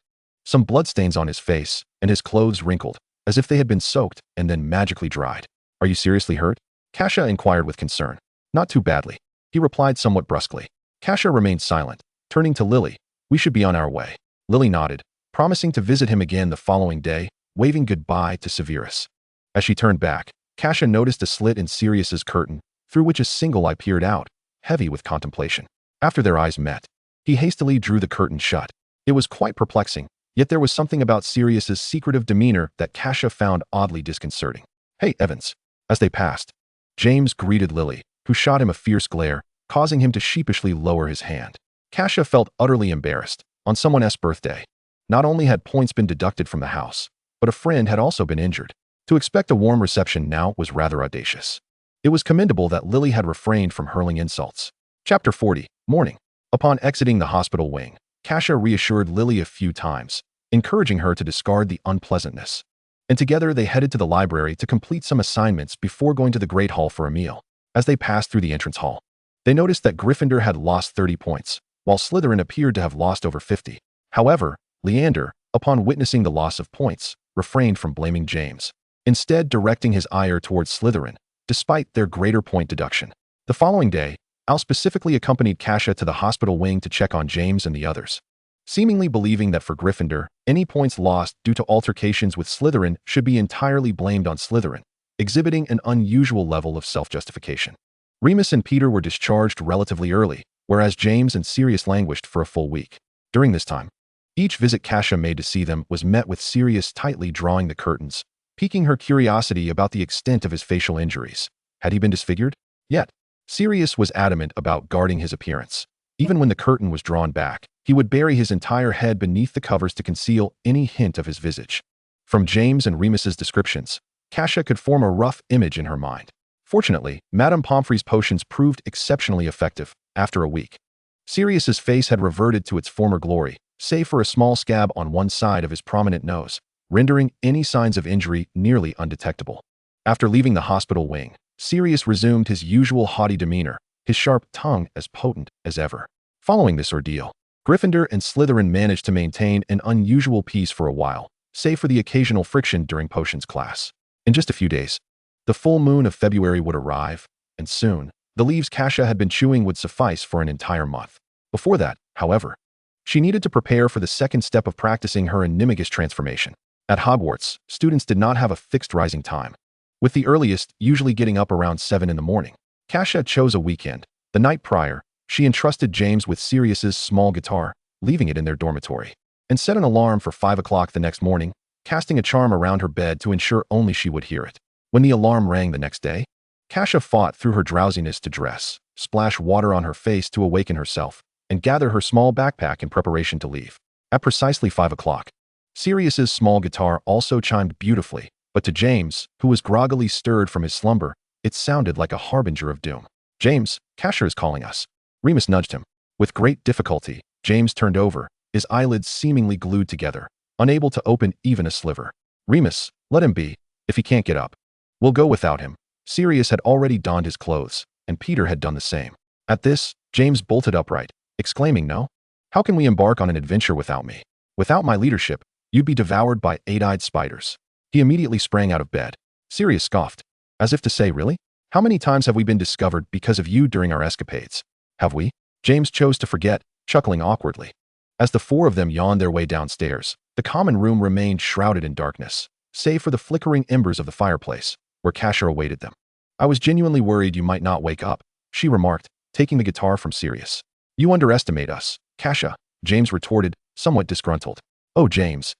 Some bloodstains on his face, and his clothes wrinkled, as if they had been soaked and then magically dried. Are you seriously hurt? Kassia inquired with concern. Not too badly, he replied somewhat brusquely. Kassia remained silent, turning to Lily. We should be on our way. Lily nodded, promising to visit him again the following day, waving goodbye to Severus. As she turned back, Kassia noticed a slit in Sirius's curtain, through which a single eye peered out, heavy with contemplation. After their eyes met, he hastily drew the curtain shut. It was quite perplexing, yet there was something about Sirius's secretive demeanor that Kassia found oddly disconcerting. Hey, Evans. As they passed, James greeted Lily, who shot him a fierce glare, causing him to sheepishly lower his hand. Kassia felt utterly embarrassed. On someone's birthday, not only had points been deducted from the house, but a friend had also been injured. To expect a warm reception now was rather audacious. It was commendable that Lily had refrained from hurling insults. Chapter 40. Morning. Upon exiting the hospital wing, Kassia reassured Lily a few times, encouraging her to discard the unpleasantness. And together they headed to the library to complete some assignments before going to the Great Hall for a meal. As they passed through the entrance hall, they noticed that Gryffindor had lost 30 points, while Slytherin appeared to have lost over 50. However, Leander, upon witnessing the loss of points, refrained from blaming James, instead directing his ire towards Slytherin, despite their greater point deduction. The following day, Al specifically accompanied Kassia to the hospital wing to check on James and the others, seemingly believing that for Gryffindor, any points lost due to altercations with Slytherin should be entirely blamed on Slytherin, exhibiting an unusual level of self-justification. Remus and Peter were discharged relatively early, whereas James and Sirius languished for a full week. During this time, each visit Kassia made to see them was met with Sirius tightly drawing the curtains, piquing her curiosity about the extent of his facial injuries. Had he been disfigured? Yet, Sirius was adamant about guarding his appearance. Even when the curtain was drawn back, he would bury his entire head beneath the covers to conceal any hint of his visage. From James and Remus's descriptions, Kassia could form a rough image in her mind. Fortunately, Madame Pomfrey's potions proved exceptionally effective. After a week, Sirius's face had reverted to its former glory, save for a small scab on one side of his prominent nose, rendering any signs of injury nearly undetectable. After leaving the hospital wing, Sirius resumed his usual haughty demeanor, his sharp tongue as potent as ever. Following this ordeal, Gryffindor and Slytherin managed to maintain an unusual peace for a while, save for the occasional friction during potions class. In just a few days, the full moon of February would arrive, and soon, the leaves Kassia had been chewing would suffice for an entire month. Before that, however, she needed to prepare for the second step of practicing her animagus transformation. At Hogwarts, students did not have a fixed rising time, with the earliest usually getting up around 7 in the morning. Kassia chose a weekend. The night prior, she entrusted James with Sirius's small guitar, leaving it in their dormitory, and set an alarm for 5 o'clock the next morning, casting a charm around her bed to ensure only she would hear it. When the alarm rang the next day, Kassia fought through her drowsiness to dress, splash water on her face to awaken herself, and gather her small backpack in preparation to leave. At precisely 5 o'clock, Sirius's small guitar also chimed beautifully, but to James, who was groggily stirred from his slumber, it sounded like a harbinger of doom. James, Kassia is calling us. Remus nudged him. With great difficulty, James turned over, his eyelids seemingly glued together, unable to open even a sliver. Remus, let him be, if he can't get up. We'll go without him. Sirius had already donned his clothes, and Peter had done the same. At this, James bolted upright, exclaiming, No? How can we embark on an adventure without me? Without my leadership, you'd be devoured by 8-eyed spiders. He immediately sprang out of bed. Sirius scoffed, as if to say, Really? How many times have we been discovered because of you during our escapades? Have we? James chose to forget, chuckling awkwardly. As the four of them yawned their way downstairs, the common room remained shrouded in darkness, save for the flickering embers of the fireplace, where Kassia awaited them. I was genuinely worried you might not wake up, she remarked, taking the guitar from Sirius. You underestimate us, Kassia, James retorted, somewhat disgruntled. Oh, James.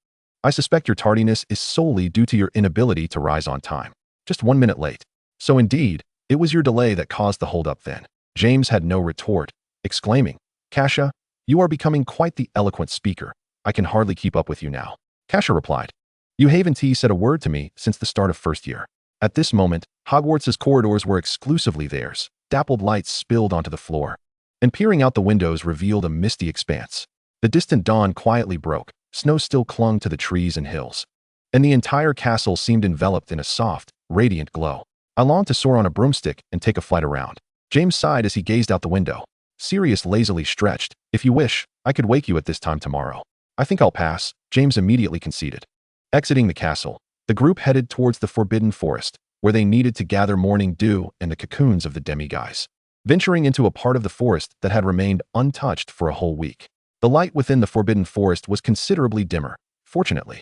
I suspect your tardiness is solely due to your inability to rise on time. Just 1 minute late. So indeed, it was your delay that caused the holdup then. James had no retort, exclaiming, Kassia, you are becoming quite the eloquent speaker. I can hardly keep up with you now. Kassia replied, You haven't said a word to me since the start of first year. At this moment, Hogwarts' corridors were exclusively theirs. Dappled lights spilled onto the floor, and peering out the windows revealed a misty expanse. The distant dawn quietly broke, snow still clung to the trees and hills, and the entire castle seemed enveloped in a soft, radiant glow. I longed to soar on a broomstick and take a flight around. James sighed as he gazed out the window. Sirius lazily stretched. If you wish, I could wake you at this time tomorrow. I think I'll pass, James immediately conceded. Exiting the castle, the group headed towards the Forbidden Forest, where they needed to gather morning dew and the cocoons of the demiguise, venturing into a part of the forest that had remained untouched for a whole week. The light within the Forbidden Forest was considerably dimmer, fortunately.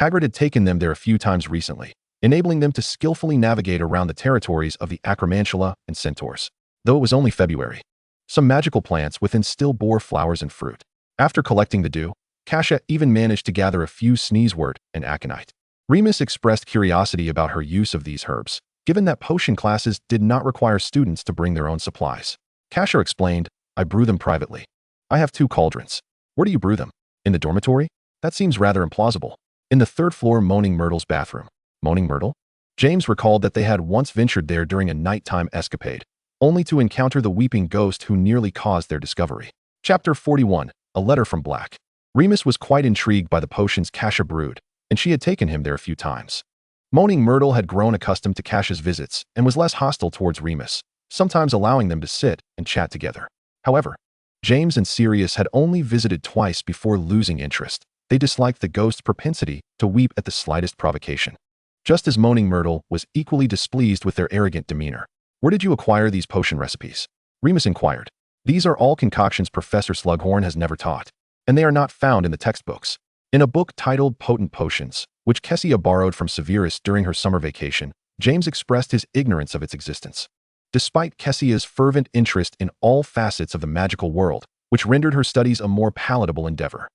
Hagrid had taken them there a few times recently, enabling them to skillfully navigate around the territories of the Acromantula and Centaurs. Though it was only February, some magical plants within still bore flowers and fruit. After collecting the dew, Kassia even managed to gather a few sneezewort and aconite. Remus expressed curiosity about her use of these herbs, given that potion classes did not require students to bring their own supplies. Kassia explained, I brew them privately. I have 2 cauldrons. Where do you brew them? In the dormitory? That seems rather implausible. In the 3rd floor Moaning Myrtle's bathroom. Moaning Myrtle? James recalled that they had once ventured there during a nighttime escapade, only to encounter the weeping ghost who nearly caused their discovery. Chapter 41, A Letter from Black. Remus was quite intrigued by the potions Kassia brewed, and she had taken him there a few times. Moaning Myrtle had grown accustomed to Cassia's visits and was less hostile towards Remus, sometimes allowing them to sit and chat together. However, James and Sirius had only visited twice before losing interest. They disliked the ghost's propensity to weep at the slightest provocation, just as Moaning Myrtle was equally displeased with their arrogant demeanor. Where did you acquire these potion recipes? Remus inquired. These are all concoctions Professor Slughorn has never taught, and they are not found in the textbooks. In a book titled Potent Potions, which Kassia borrowed from Severus during her summer vacation, James expressed his ignorance of its existence. Despite Kassia's fervent interest in all facets of the magical world, which rendered her studies a more palatable endeavor,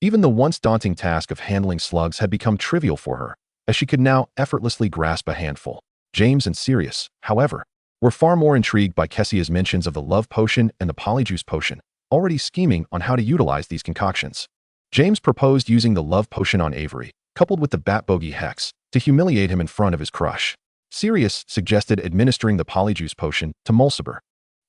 even the once daunting task of handling slugs had become trivial for her, as she could now effortlessly grasp a handful. James and Sirius, however, were far more intrigued by Kassia's mentions of the love potion and the polyjuice potion, already scheming on how to utilize these concoctions. James proposed using the love potion on Avery, coupled with the bat bogey hex, to humiliate him in front of his crush. Sirius suggested administering the polyjuice potion to Mulciber,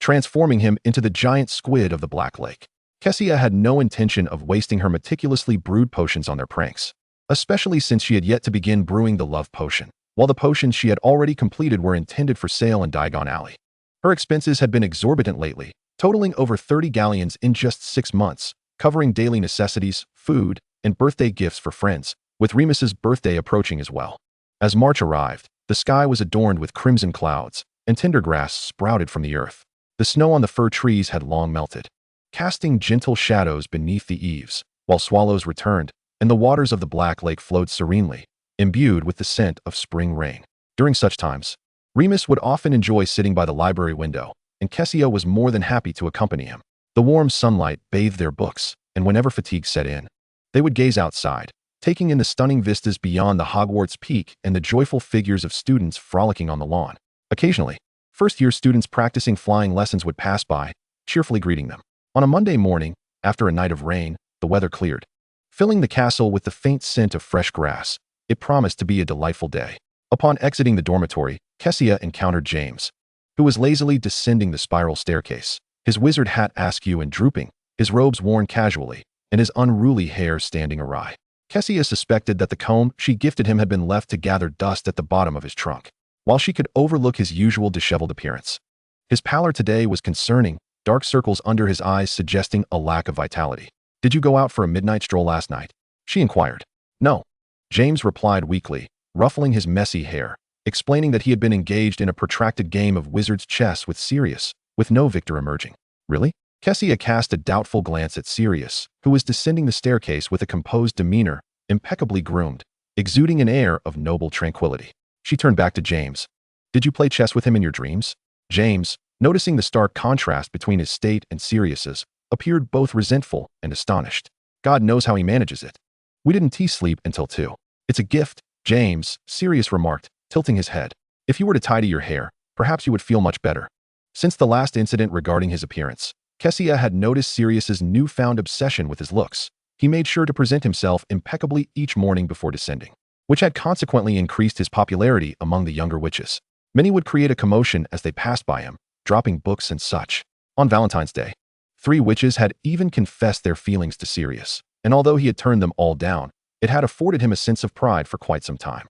transforming him into the giant squid of the Black Lake. Kassia had no intention of wasting her meticulously brewed potions on their pranks, especially since she had yet to begin brewing the love potion, while the potions she had already completed were intended for sale in Diagon Alley. Her expenses had been exorbitant lately, totaling over 30 galleons in just 6 months, covering daily necessities, food, and birthday gifts for friends, with Remus's birthday approaching as well. As March arrived, the sky was adorned with crimson clouds, and tender grass sprouted from the earth. The snow on the fir trees had long melted, casting gentle shadows beneath the eaves, while swallows returned, and the waters of the Black Lake flowed serenely, imbued with the scent of spring rain. During such times, Remus would often enjoy sitting by the library window, and Kassia was more than happy to accompany him. The warm sunlight bathed their books, and whenever fatigue set in, they would gaze outside, taking in the stunning vistas beyond the Hogwarts peak and the joyful figures of students frolicking on the lawn. Occasionally, first-year students practicing flying lessons would pass by, cheerfully greeting them. On a Monday morning, after a night of rain, the weather cleared, filling the castle with the faint scent of fresh grass. It promised to be a delightful day. Upon exiting the dormitory, Kassia encountered James, who was lazily descending the spiral staircase, his wizard hat askew and drooping, his robes worn casually, and his unruly hair standing awry. Kassia suspected that the comb she gifted him had been left to gather dust at the bottom of his trunk, while she could overlook his usual disheveled appearance. His pallor today was concerning, dark circles under his eyes suggesting a lack of vitality. Did you go out for a midnight stroll last night? She inquired. No. James replied weakly, ruffling his messy hair, explaining that he had been engaged in a protracted game of wizard's chess with Sirius, with no victor emerging. Really? Kassia cast a doubtful glance at Sirius, who was descending the staircase with a composed demeanor, impeccably groomed, exuding an air of noble tranquility. She turned back to James. Did you play chess with him in your dreams? James, noticing the stark contrast between his state and Sirius's, appeared both resentful and astonished. God knows how he manages it. We didn't sleep until 2. It's a gift, James, Sirius remarked, tilting his head. If you were to tidy your hair, perhaps you would feel much better. Since the last incident regarding his appearance, Kassia had noticed Sirius's newfound obsession with his looks. He made sure to present himself impeccably each morning before descending. which had consequently increased his popularity among the younger witches. Many would create a commotion as they passed by him, dropping books and such. On Valentine's Day, 3 witches had even confessed their feelings to Sirius, and although he had turned them all down, it had afforded him a sense of pride for quite some time.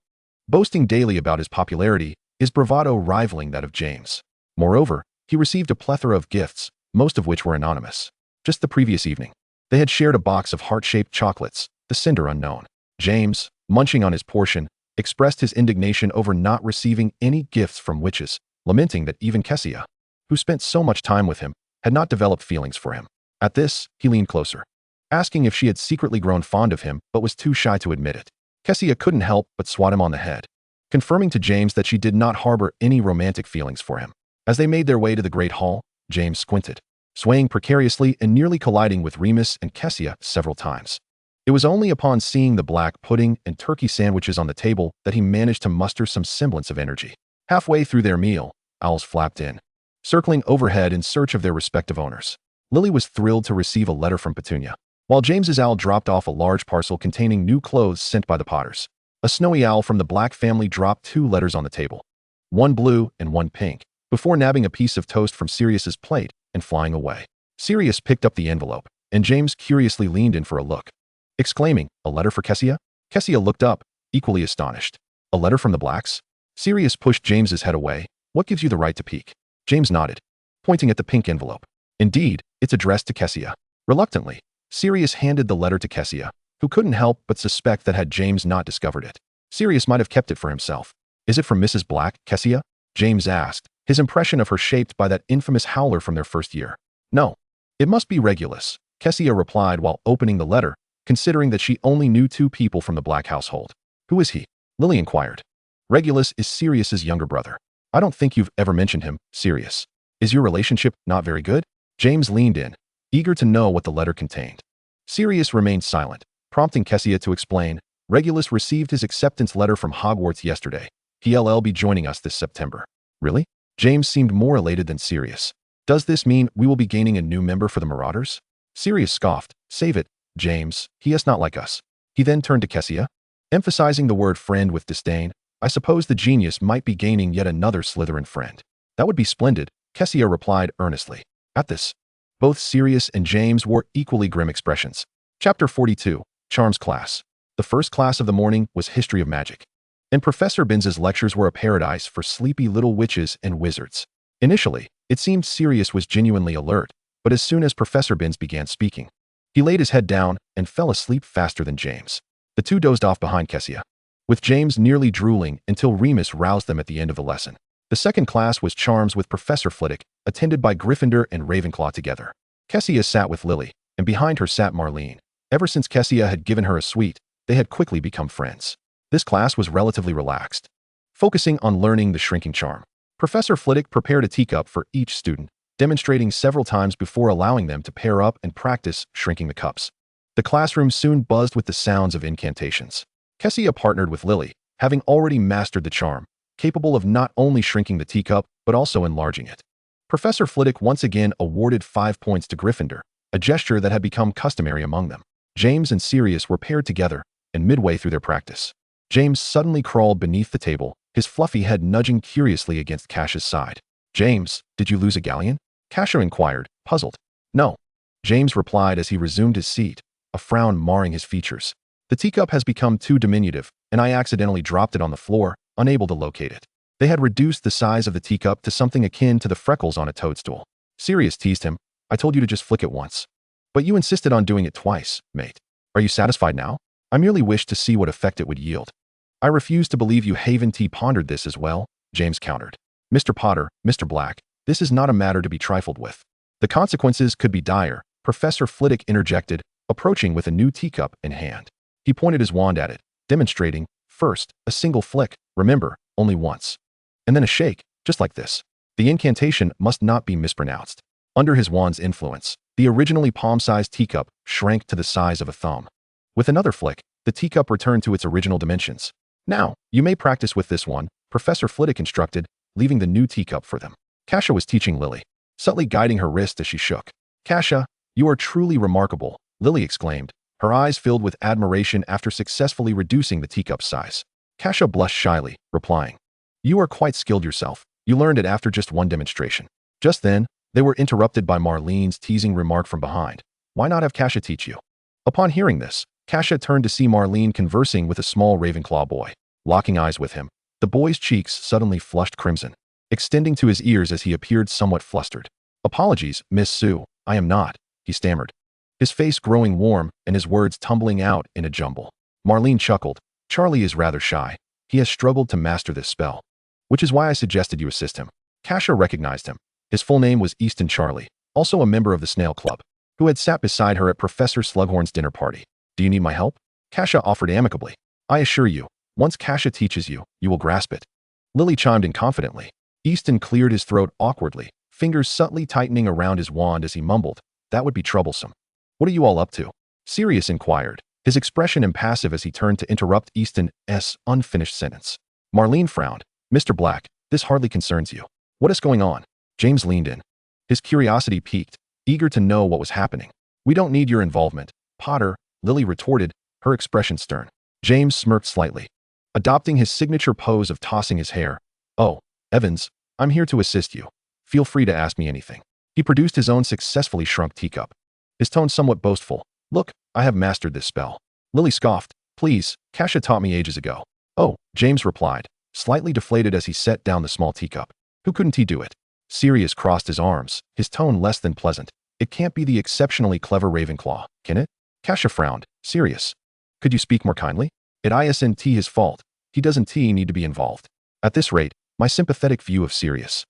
Boasting daily about his popularity, his bravado rivaling that of James. Moreover, he received a plethora of gifts, most of which were anonymous. Just the previous evening, they had shared a box of heart-shaped chocolates, the sender unknown. James, munching on his portion, expressed his indignation over not receiving any gifts from witches, lamenting that even Kassia, who spent so much time with him, had not developed feelings for him. At this, he leaned closer, asking if she had secretly grown fond of him but was too shy to admit it. Kassia couldn't help but swat him on the head, confirming to James that she did not harbor any romantic feelings for him. As they made their way to the Great Hall, James squinted, swaying precariously and nearly colliding with Remus and Kassia several times. It was only upon seeing the black pudding and turkey sandwiches on the table that he managed to muster some semblance of energy. Halfway through their meal, owls flapped in, circling overhead in search of their respective owners. Lily was thrilled to receive a letter from Petunia, while James's owl dropped off a large parcel containing new clothes sent by the Potters. A snowy owl from the Black family dropped 2 letters on the table, one blue and one pink, before nabbing a piece of toast from Sirius's plate and flying away. Sirius picked up the envelope, and James curiously leaned in for a look, exclaiming, "A letter for Kassia?" Kassia looked up, equally astonished. "A letter from the Blacks?" Sirius pushed James's head away. "What gives you the right to peek?" James nodded, pointing at the pink envelope. "Indeed, it's addressed to Kassia." Reluctantly, Sirius handed the letter to Kassia, who couldn't help but suspect that had James not discovered it, Sirius might have kept it for himself. "Is it from Mrs. Black, Kassia?" James asked, his impression of her shaped by that infamous howler from their first year. "No. It must be Regulus," Kassia replied while opening the letter, considering that she only knew 2 people from the Black household. "Who is he?" Lily inquired. "Regulus is Sirius's younger brother. I don't think you've ever mentioned him, Sirius. Is your relationship not very good?" James leaned in, eager to know what the letter contained. Sirius remained silent, prompting Kassia to explain. "Regulus received his acceptance letter from Hogwarts yesterday. He'll be joining us this September." "Really?" James seemed more elated than Sirius. "Does this mean we will be gaining a new member for the Marauders?" Sirius scoffed. "Save it, James. He is not like us." He then turned to Kassia, emphasizing the word friend with disdain. "I suppose the genius might be gaining yet another Slytherin friend." "That would be splendid," Kassia replied earnestly. At this, both Sirius and James wore equally grim expressions. Chapter 42, Charms Class. The first class of the morning was History of Magic, and Professor Binz's lectures were a paradise for sleepy little witches and wizards. Initially, it seemed Sirius was genuinely alert, but as soon as Professor Binz began speaking, he laid his head down and fell asleep faster than James. The 2 dozed off behind Kassia, with James nearly drooling until Remus roused them at the end of the lesson. The second class was Charms with Professor Flitwick, attended by Gryffindor and Ravenclaw together. Kassia sat with Lily, and behind her sat Marlene. Ever since Kassia had given her a sweet, they had quickly become friends. This class was relatively relaxed, focusing on learning the shrinking charm. Professor Flitwick prepared a teacup for each student, demonstrating several times before allowing them to pair up and practice shrinking the cups. The classroom soon buzzed with the sounds of incantations. Kassia partnered with Lily, having already mastered the charm, capable of not only shrinking the teacup, but also enlarging it. Professor Flitwick once again awarded 5 points to Gryffindor, a gesture that had become customary among them. James and Sirius were paired together, and midway through their practice, James suddenly crawled beneath the table, his fluffy head nudging curiously against Kassia's side. "James, did you lose a galleon?" Kassia inquired, puzzled. "No," James replied as he resumed his seat, a frown marring his features. "The teacup has become too diminutive, and I accidentally dropped it on the floor, unable to locate it." They had reduced the size of the teacup to something akin to the freckles on a toadstool. Sirius teased him. "I told you to just flick it once. But you insisted on doing it twice, mate. Are you satisfied now?" "I merely wished to see what effect it would yield." "I refuse to believe you Haven T pondered this as well," James countered. "Mr. Potter, Mr. Black, this is not a matter to be trifled with. The consequences could be dire," Professor Flitwick interjected, approaching with a new teacup in hand. He pointed his wand at it, demonstrating, first, a single flick, remember, only once, and then a shake, just like this. The incantation must not be mispronounced. Under his wand's influence, the originally palm-sized teacup shrank to the size of a thumb. With another flick, the teacup returned to its original dimensions. "Now, you may practice with this one," Professor Flitwick instructed, leaving the new teacup for them. Kassia was teaching Lily, subtly guiding her wrist as she shook. "Kassia, you are truly remarkable," Lily exclaimed, her eyes filled with admiration after successfully reducing the teacup's size. Kassia blushed shyly, replying, "You are quite skilled yourself. You learned it after just one demonstration." Just then, they were interrupted by Marlene's teasing remark from behind. "Why not have Kassia teach you?" Upon hearing this, Kassia turned to see Marlene conversing with a small Ravenclaw boy. Locking eyes with him, the boy's cheeks suddenly flushed crimson, extending to his ears as he appeared somewhat flustered. "Apologies, Miss Sue, I am not," he stammered, his face growing warm and his words tumbling out in a jumble. Marlene chuckled. "Charlie is rather shy. He has struggled to master this spell, which is why I suggested you assist him." Kassia recognized him. His full name was Easton Charlie, also a member of the Snail Club, who had sat beside her at Professor Slughorn's dinner party. "Do you need my help?" Kassia offered amicably. "I assure you, once Kassia teaches you, you will grasp it." Lily chimed in confidently. Easton cleared his throat awkwardly, fingers subtly tightening around his wand as he mumbled, "That would be troublesome." "What are you all up to?" Sirius inquired, his expression impassive as he turned to interrupt Easton's unfinished sentence. Marlene frowned. "Mr. Black, this hardly concerns you. What is going on?" James leaned in, his curiosity piqued, eager to know what was happening. "We don't need your involvement, Potter," Lily retorted, her expression stern. James smirked slightly, adopting his signature pose of tossing his hair. "Oh, Evans, I'm here to assist you. Feel free to ask me anything." He produced his own successfully shrunk teacup, his tone somewhat boastful. "Look, I have mastered this spell." Lily scoffed. "Please, Kassia taught me ages ago." "Oh," James replied, slightly deflated as he set down the small teacup. "Who couldn't he do it?" Sirius crossed his arms, his tone less than pleasant. "It can't be the exceptionally clever Ravenclaw, can it?" Kassia frowned. "Sirius, could you speak more kindly? It isn't his fault. He doesn't need to be involved." At this rate, my sympathetic view of Sirius,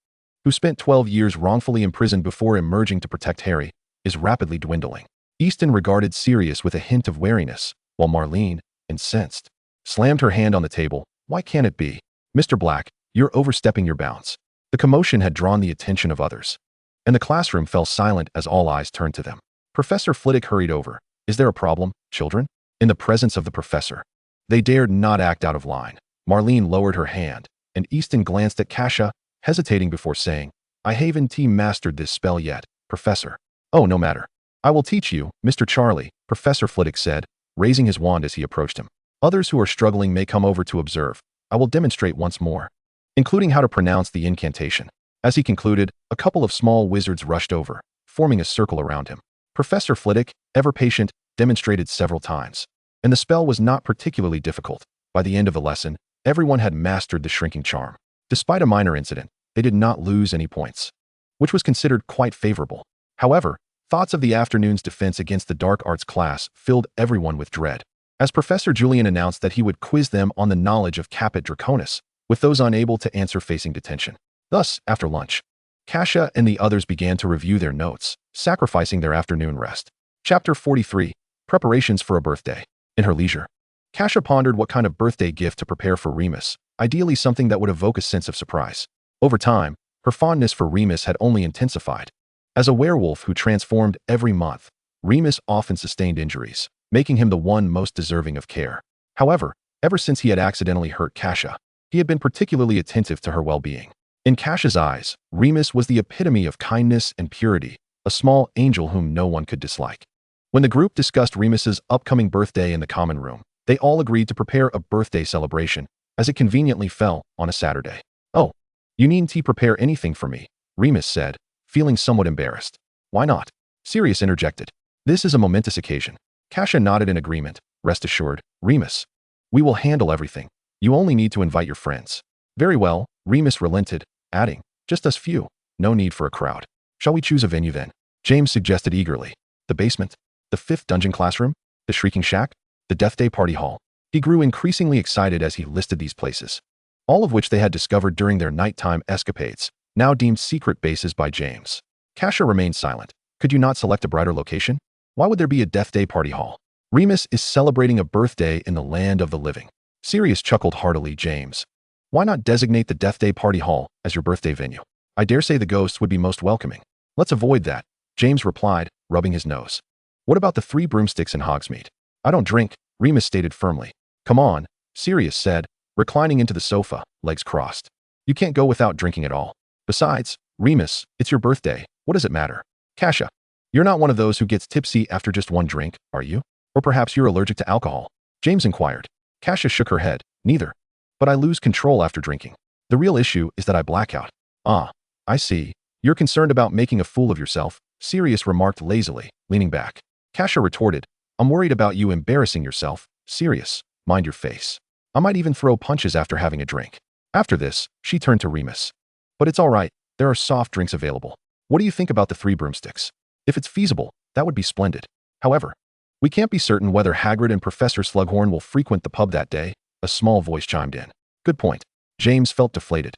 who spent 12 years wrongfully imprisoned before emerging to protect Harry, is rapidly dwindling. Easton regarded Sirius with a hint of wariness, while Marlene, incensed, slammed her hand on the table. "Why can't it be? Mr. Black, you're overstepping your bounds." The commotion had drawn the attention of others, and the classroom fell silent as all eyes turned to them. Professor Flitwick hurried over. "Is there a problem, children?" In the presence of the professor, they dared not act out of line. Marlene lowered her hand, and Easton glanced at Kassia, hesitating before saying, "I haven't mastered this spell yet, Professor." "Oh, no matter. I will teach you, Mr. Charlie," Professor Flitwick said, raising his wand as he approached him. "Others who are struggling may come over to observe. I will demonstrate once more, including how to pronounce the incantation." As he concluded, a couple of small wizards rushed over, forming a circle around him. Professor Flitwick, ever patient, demonstrated several times, and the spell was not particularly difficult. By the end of the lesson, everyone had mastered the shrinking charm. Despite a minor incident, they did not lose any points, which was considered quite favorable. However, thoughts of the afternoon's defense against the dark arts class filled everyone with dread, as Professor Julian announced that he would quiz them on the knowledge of Caput Draconis, with those unable to answer facing detention. Thus, after lunch, Kassia and the others began to review their notes, sacrificing their afternoon rest. Chapter 43. Preparations for a Birthday. In her leisure, Kassia pondered what kind of birthday gift to prepare for Remus, ideally something that would evoke a sense of surprise. Over time, her fondness for Remus had only intensified. As a werewolf who transformed every month, Remus often sustained injuries, making him the one most deserving of care. However, ever since he had accidentally hurt Kassia, he had been particularly attentive to her well-being. In Kassia's eyes, Remus was the epitome of kindness and purity, a small angel whom no one could dislike. When the group discussed Remus's upcoming birthday in the common room, they all agreed to prepare a birthday celebration, as it conveniently fell on a Saturday. "Oh, you needn't prepare anything for me," Remus said, feeling somewhat embarrassed. "Why not?" Sirius interjected. "This is a momentous occasion." Kassia nodded in agreement. "Rest assured, Remus, we will handle everything. You only need to invite your friends." "Very well," Remus relented, adding, "just us few. No need for a crowd." "Shall we choose a venue then?" James suggested eagerly. "The basement? The 5th dungeon classroom? The Shrieking Shack? The Death Day Party Hall?" He grew increasingly excited as he listed these places, all of which they had discovered during their nighttime escapades, now deemed secret bases by James. Kassia remained silent. "Could you not select a brighter location? Why would there be a Death Day Party Hall? Remus is celebrating a birthday in the land of the living." Sirius chuckled heartily. "James, why not designate the Death Day Party Hall as your birthday venue? I dare say the ghosts would be most welcoming." "Let's avoid that," James replied, rubbing his nose. "What about the 3 broomsticks in Hogsmeade?" "I don't drink," Remus stated firmly. "Come on," Sirius said, reclining into the sofa, legs crossed. "You can't go without drinking at all. Besides, Remus, it's your birthday. What does it matter?" "Kassia, you're not one of those who gets tipsy after just one drink, are you? Or perhaps you're allergic to alcohol?" James inquired. Kassia shook her head. "Neither. but I lose control after drinking. The real issue is that I black out. Ah, I see. You're concerned about making a fool of yourself, Sirius remarked lazily, leaning back. Kassia retorted, I'm worried about you embarrassing yourself. Sirius, mind your face. I might even throw punches after having a drink. After this, she turned to Remus. But it's all right, there are soft drinks available. What do you think about the 3 broomsticks? If it's feasible, that would be splendid. However, we can't be certain whether Hagrid and Professor Slughorn will frequent the pub that day, a small voice chimed in. Good point. James felt deflated.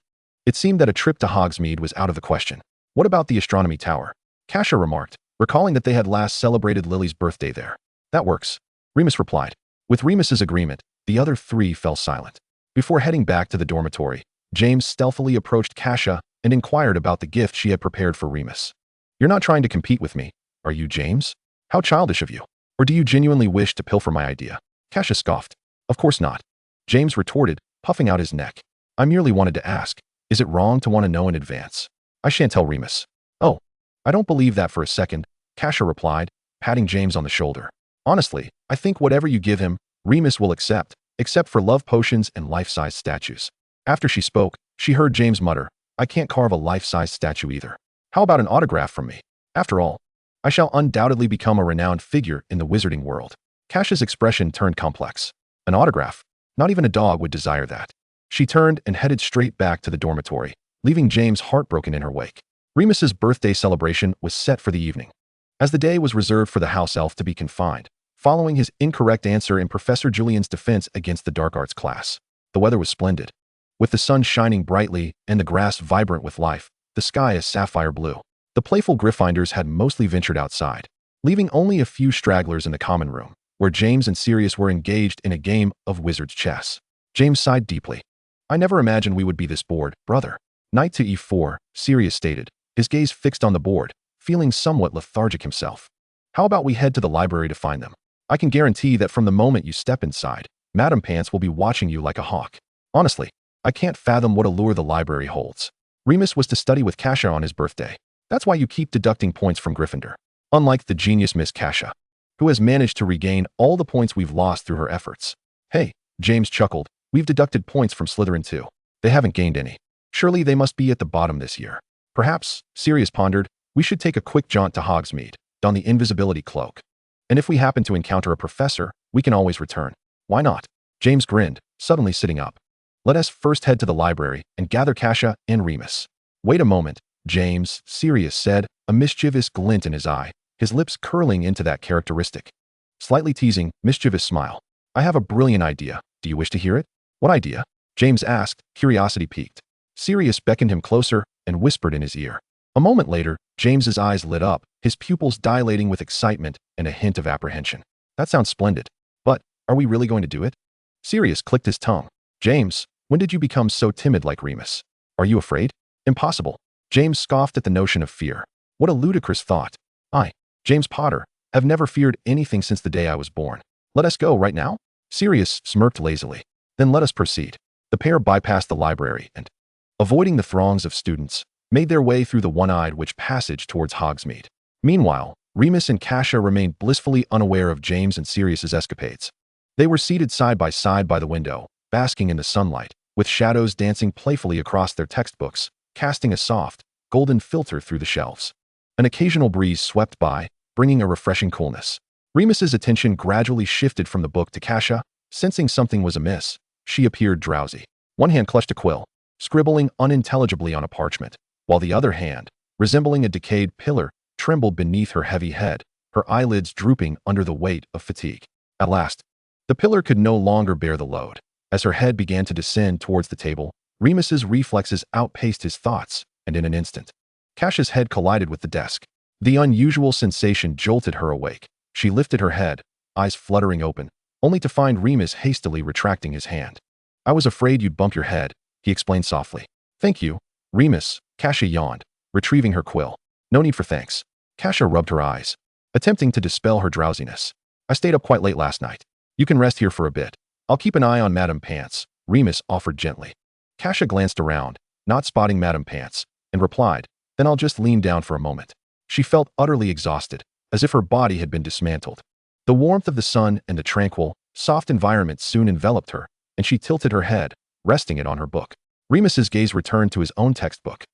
It seemed that a trip to Hogsmeade was out of the question. What about the astronomy tower? Kassia remarked, recalling that they had last celebrated Lily's birthday there. That works, Remus replied. With Remus's agreement, the other 3 fell silent. Before heading back to the dormitory, James stealthily approached Kassia and inquired about the gift she had prepared for Remus. You're not trying to compete with me, are you, James? How childish of you. Or do you genuinely wish to pilfer my idea? Kassia scoffed. Of course not. James retorted, puffing out his neck. I merely wanted to ask, is it wrong to want to know in advance? I shan't tell Remus. Oh, I don't believe that for a second, Kassia replied, patting James on the shoulder. Honestly, I think whatever you give him, Remus will accept, except for love potions and life-size statues. After she spoke, she heard James mutter, I can't carve a life-size statue either. How about an autograph from me? After all, I shall undoubtedly become a renowned figure in the wizarding world. Kassia's expression turned complex. An autograph? Not even a dog would desire that. She turned and headed straight back to the dormitory, leaving James heartbroken in her wake. Remus's birthday celebration was set for the evening. As the day was reserved for the house elf to be confined, following his incorrect answer in Professor Julian's defense against the dark arts class. The weather was splendid. With the sun shining brightly and the grass vibrant with life, the sky is sapphire blue. The playful Gryffindors had mostly ventured outside, leaving only a few stragglers in the common room, where James and Sirius were engaged in a game of wizard's chess. James sighed deeply. I never imagined we would be this bored, brother. Knight to e4, Sirius stated, his gaze fixed on the board, feeling somewhat lethargic himself. How about we head to the library to find them? I can guarantee that from the moment you step inside, Madame Pants will be watching you like a hawk. Honestly, I can't fathom what allure the library holds. Remus was to study with Kassia on his birthday. That's why you keep deducting points from Gryffindor. Unlike the genius Miss Kassia, who has managed to regain all the points we've lost through her efforts. Hey, James chuckled, we've deducted points from Slytherin too. They haven't gained any. Surely they must be at the bottom this year. Perhaps, Sirius pondered, we should take a quick jaunt to Hogsmeade, don the invisibility cloak. And if we happen to encounter a professor, we can always return. Why not? James grinned, suddenly sitting up. Let us first head to the library and gather Kassia and Remus. Wait a moment, James, Sirius said, a mischievous glint in his eye, his lips curling into that characteristic, slightly teasing, mischievous smile. I have a brilliant idea. Do you wish to hear it? What idea? James asked, curiosity piqued. Sirius beckoned him closer and whispered in his ear. A moment later, James's eyes lit up, his pupils dilating with excitement and a hint of apprehension. That sounds splendid. But, are we really going to do it? Sirius clicked his tongue. James, when did you become so timid like Remus? Are you afraid? Impossible. James scoffed at the notion of fear. What a ludicrous thought. I, James Potter, have never feared anything since the day I was born. Let us go right now? Sirius smirked lazily. Then let us proceed. The pair bypassed the library and, avoiding the throngs of students, made their way through the one-eyed witch passage towards Hogsmeade. Meanwhile, Remus and Kassia remained blissfully unaware of James and Sirius's escapades. They were seated side by the window, basking in the sunlight, with shadows dancing playfully across their textbooks, casting a soft, golden filter through the shelves. An occasional breeze swept by, bringing a refreshing coolness. Remus's attention gradually shifted from the book to Kassia. Sensing something was amiss, she appeared drowsy. One hand clutched a quill, scribbling unintelligibly on a parchment, while the other hand, resembling a decayed pillar, trembled beneath her heavy head, her eyelids drooping under the weight of fatigue. At last, the pillar could no longer bear the load. As her head began to descend towards the table, Remus's reflexes outpaced his thoughts, and in an instant, Kassia's head collided with the desk. The unusual sensation jolted her awake. She lifted her head, eyes fluttering open, only to find Remus hastily retracting his hand. I was afraid you'd bump your head, he explained softly. Thank you, Remus, Kassia yawned, retrieving her quill. No need for thanks. Kassia rubbed her eyes, attempting to dispel her drowsiness. I stayed up quite late last night. You can rest here for a bit. I'll keep an eye on Madame Pants, Remus offered gently. Kassia glanced around, not spotting Madame Pants, and replied, then I'll just lean down for a moment. She felt utterly exhausted, as if her body had been dismantled. The warmth of the sun and the tranquil, soft environment soon enveloped her, and she tilted her head, resting it on her book. Remus's gaze returned to his own textbook.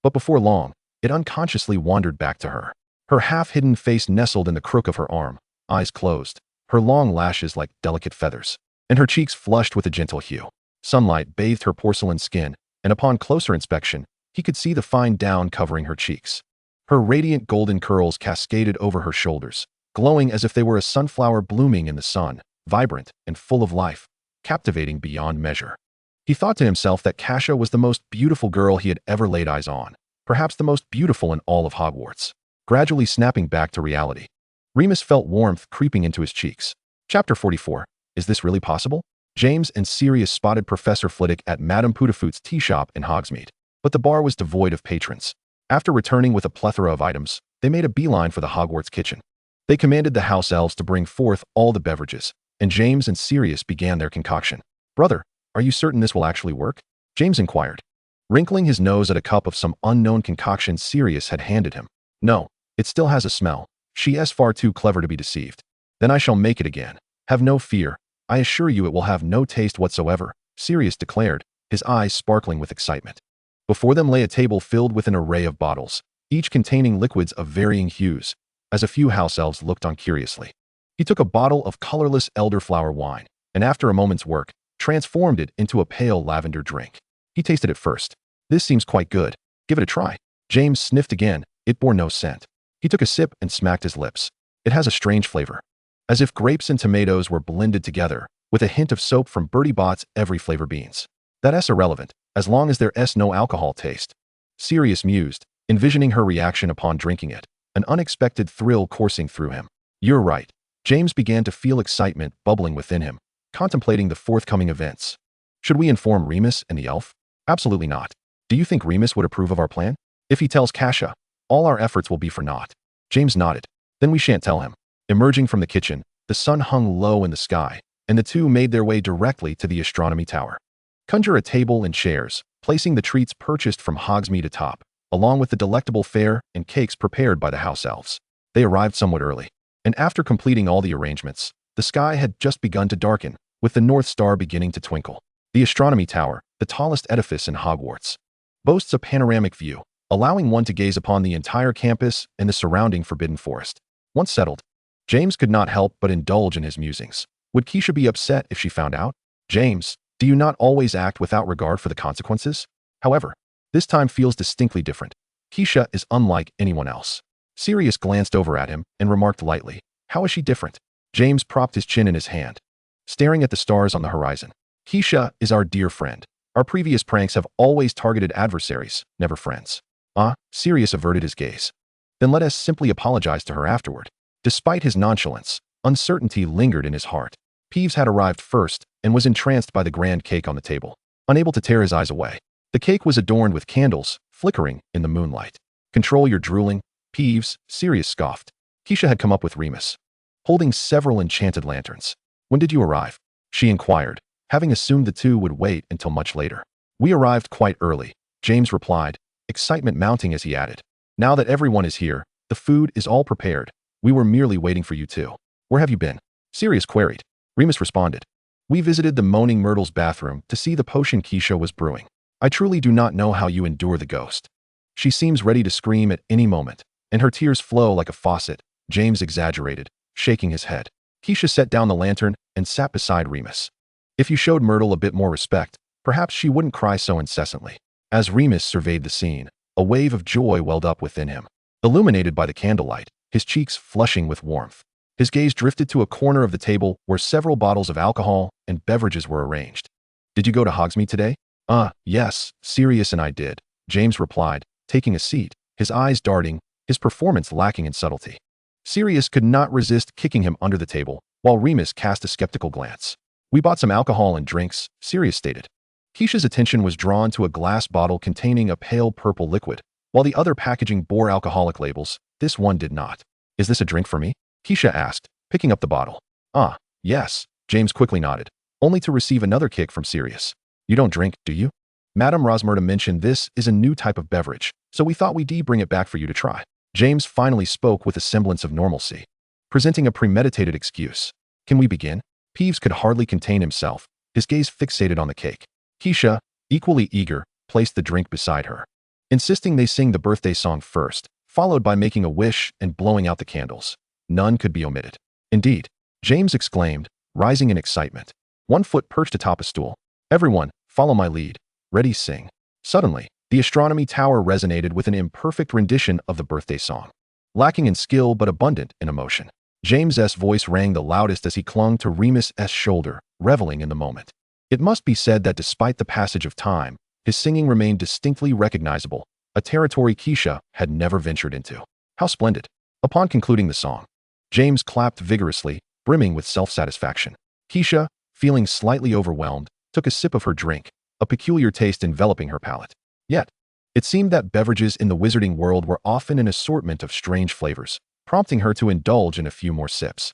But before long, it unconsciously wandered back to her. Her half-hidden face nestled in the crook of her arm, eyes closed, her long lashes like delicate feathers, and her cheeks flushed with a gentle hue. Sunlight bathed her porcelain skin, and upon closer inspection, he could see the fine down covering her cheeks. Her radiant golden curls cascaded over her shoulders, glowing as if they were a sunflower blooming in the sun, vibrant and full of life, captivating beyond measure. He thought to himself that Kassia was the most beautiful girl he had ever laid eyes on, perhaps the most beautiful in all of Hogwarts. Gradually snapping back to reality, Remus felt warmth creeping into his cheeks. Chapter 44. Is this really possible? James and Sirius spotted Professor Flitwick at Madame Putafoot's tea shop in Hogsmeade, but the bar was devoid of patrons. After returning with a plethora of items, they made a beeline for the Hogwarts kitchen. They commanded the house elves to bring forth all the beverages, and James and Sirius began their concoction. "Brother, are you certain this will actually work?" James inquired, wrinkling his nose at a cup of some unknown concoction Sirius had handed him. "No, it still has a smell. She is far too clever to be deceived." "Then I shall make it again. Have no fear. I assure you it will have no taste whatsoever," Sirius declared, his eyes sparkling with excitement. Before them lay a table filled with an array of bottles, each containing liquids of varying hues, as a few house elves looked on curiously. He took a bottle of colorless elderflower wine, and after a moment's work, transformed it into a pale lavender drink. He tasted it first. "This seems quite good. Give it a try." James sniffed again. It bore no scent. He took a sip and smacked his lips. "It has a strange flavor, as if grapes and tomatoes were blended together, with a hint of soap from Bertie Bott's every flavor beans. That's irrelevant, as long as there's no alcohol taste." Sirius mused, envisioning her reaction upon drinking it, an unexpected thrill coursing through him. "You're right." James began to feel excitement bubbling within him, contemplating the forthcoming events. "Should we inform Remus and the elf?" "Absolutely not. Do you think Remus would approve of our plan? If he tells Kassia, all our efforts will be for naught." James nodded. "Then we shan't tell him." Emerging from the kitchen, the sun hung low in the sky, and the two made their way directly to the astronomy tower. Conjure a table and chairs, placing the treats purchased from Hogsmeade atop, along with the delectable fare and cakes prepared by the house elves. They arrived somewhat early, and after completing all the arrangements, the sky had just begun to darken, with the North Star beginning to twinkle. The astronomy tower, the tallest edifice in Hogwarts, boasts a panoramic view, allowing one to gaze upon the entire campus and the surrounding forbidden forest. Once settled, James could not help but indulge in his musings. Would Kassia be upset if she found out? "James, do you not always act without regard for the consequences? However, this time feels distinctly different. Kassia is unlike anyone else." Sirius glanced over at him and remarked lightly, "How is she different?" James propped his chin in his hand, staring at the stars on the horizon. "Kassia is our dear friend. Our previous pranks have always targeted adversaries, never friends." Sirius averted his gaze. "Then let us simply apologize to her afterward." Despite his nonchalance, uncertainty lingered in his heart. Peeves had arrived first and was entranced by the grand cake on the table, unable to tear his eyes away. The cake was adorned with candles, flickering in the moonlight. "Control your drooling, Peeves," Sirius scoffed. Kassia had come up with Remus, holding several enchanted lanterns. "When did you arrive?" she inquired, having assumed the two would wait until much later. "We arrived quite early," James replied, excitement mounting as he added, "Now that everyone is here, the food is all prepared. We were merely waiting for you two." "Where have you been?" Sirius queried. Remus responded, "We visited the Moaning Myrtle's bathroom to see the potion Kassia was brewing. I truly do not know how you endure the ghost. She seems ready to scream at any moment, and her tears flow like a faucet," James exaggerated, shaking his head. Kassia set down the lantern and sat beside Remus. "If you showed Myrtle a bit more respect, perhaps she wouldn't cry so incessantly." As Remus surveyed the scene, a wave of joy welled up within him. Illuminated by the candlelight, his cheeks flushing with warmth, his gaze drifted to a corner of the table where several bottles of alcohol and beverages were arranged. "Did you go to Hogsmeade today?" Yes, Sirius and I did," James replied, taking a seat, his eyes darting, his performance lacking in subtlety. Sirius could not resist kicking him under the table, while Remus cast a skeptical glance. "We bought some alcohol and drinks," Sirius stated. Kassia's attention was drawn to a glass bottle containing a pale purple liquid. While the other packaging bore alcoholic labels, this one did not. "Is this a drink for me?" Kassia asked, picking up the bottle. Yes," James quickly nodded, only to receive another kick from Sirius. "You don't drink, do you?" "Madame Rosmerta mentioned this is a new type of beverage, so we thought we'd bring it back for you to try." James finally spoke with a semblance of normalcy, presenting a premeditated excuse. "Can we begin?" Peeves could hardly contain himself, his gaze fixated on the cake. Kassia, equally eager, placed the drink beside her, insisting they sing the birthday song first, followed by making a wish and blowing out the candles. None could be omitted. Indeed, James exclaimed, rising in excitement. One foot perched atop a stool. Everyone, follow my lead. Ready, sing. Suddenly, the astronomy tower resonated with an imperfect rendition of the birthday song. Lacking in skill but abundant in emotion, James's voice rang the loudest as he clung to Remus's shoulder, reveling in the moment. It must be said that despite the passage of time, his singing remained distinctly recognizable, a territory Kassia had never ventured into. How splendid! Upon concluding the song, James clapped vigorously, brimming with self-satisfaction. Kassia, feeling slightly overwhelmed, took a sip of her drink, a peculiar taste enveloping her palate. Yet, it seemed that beverages in the wizarding world were often an assortment of strange flavors, prompting her to indulge in a few more sips.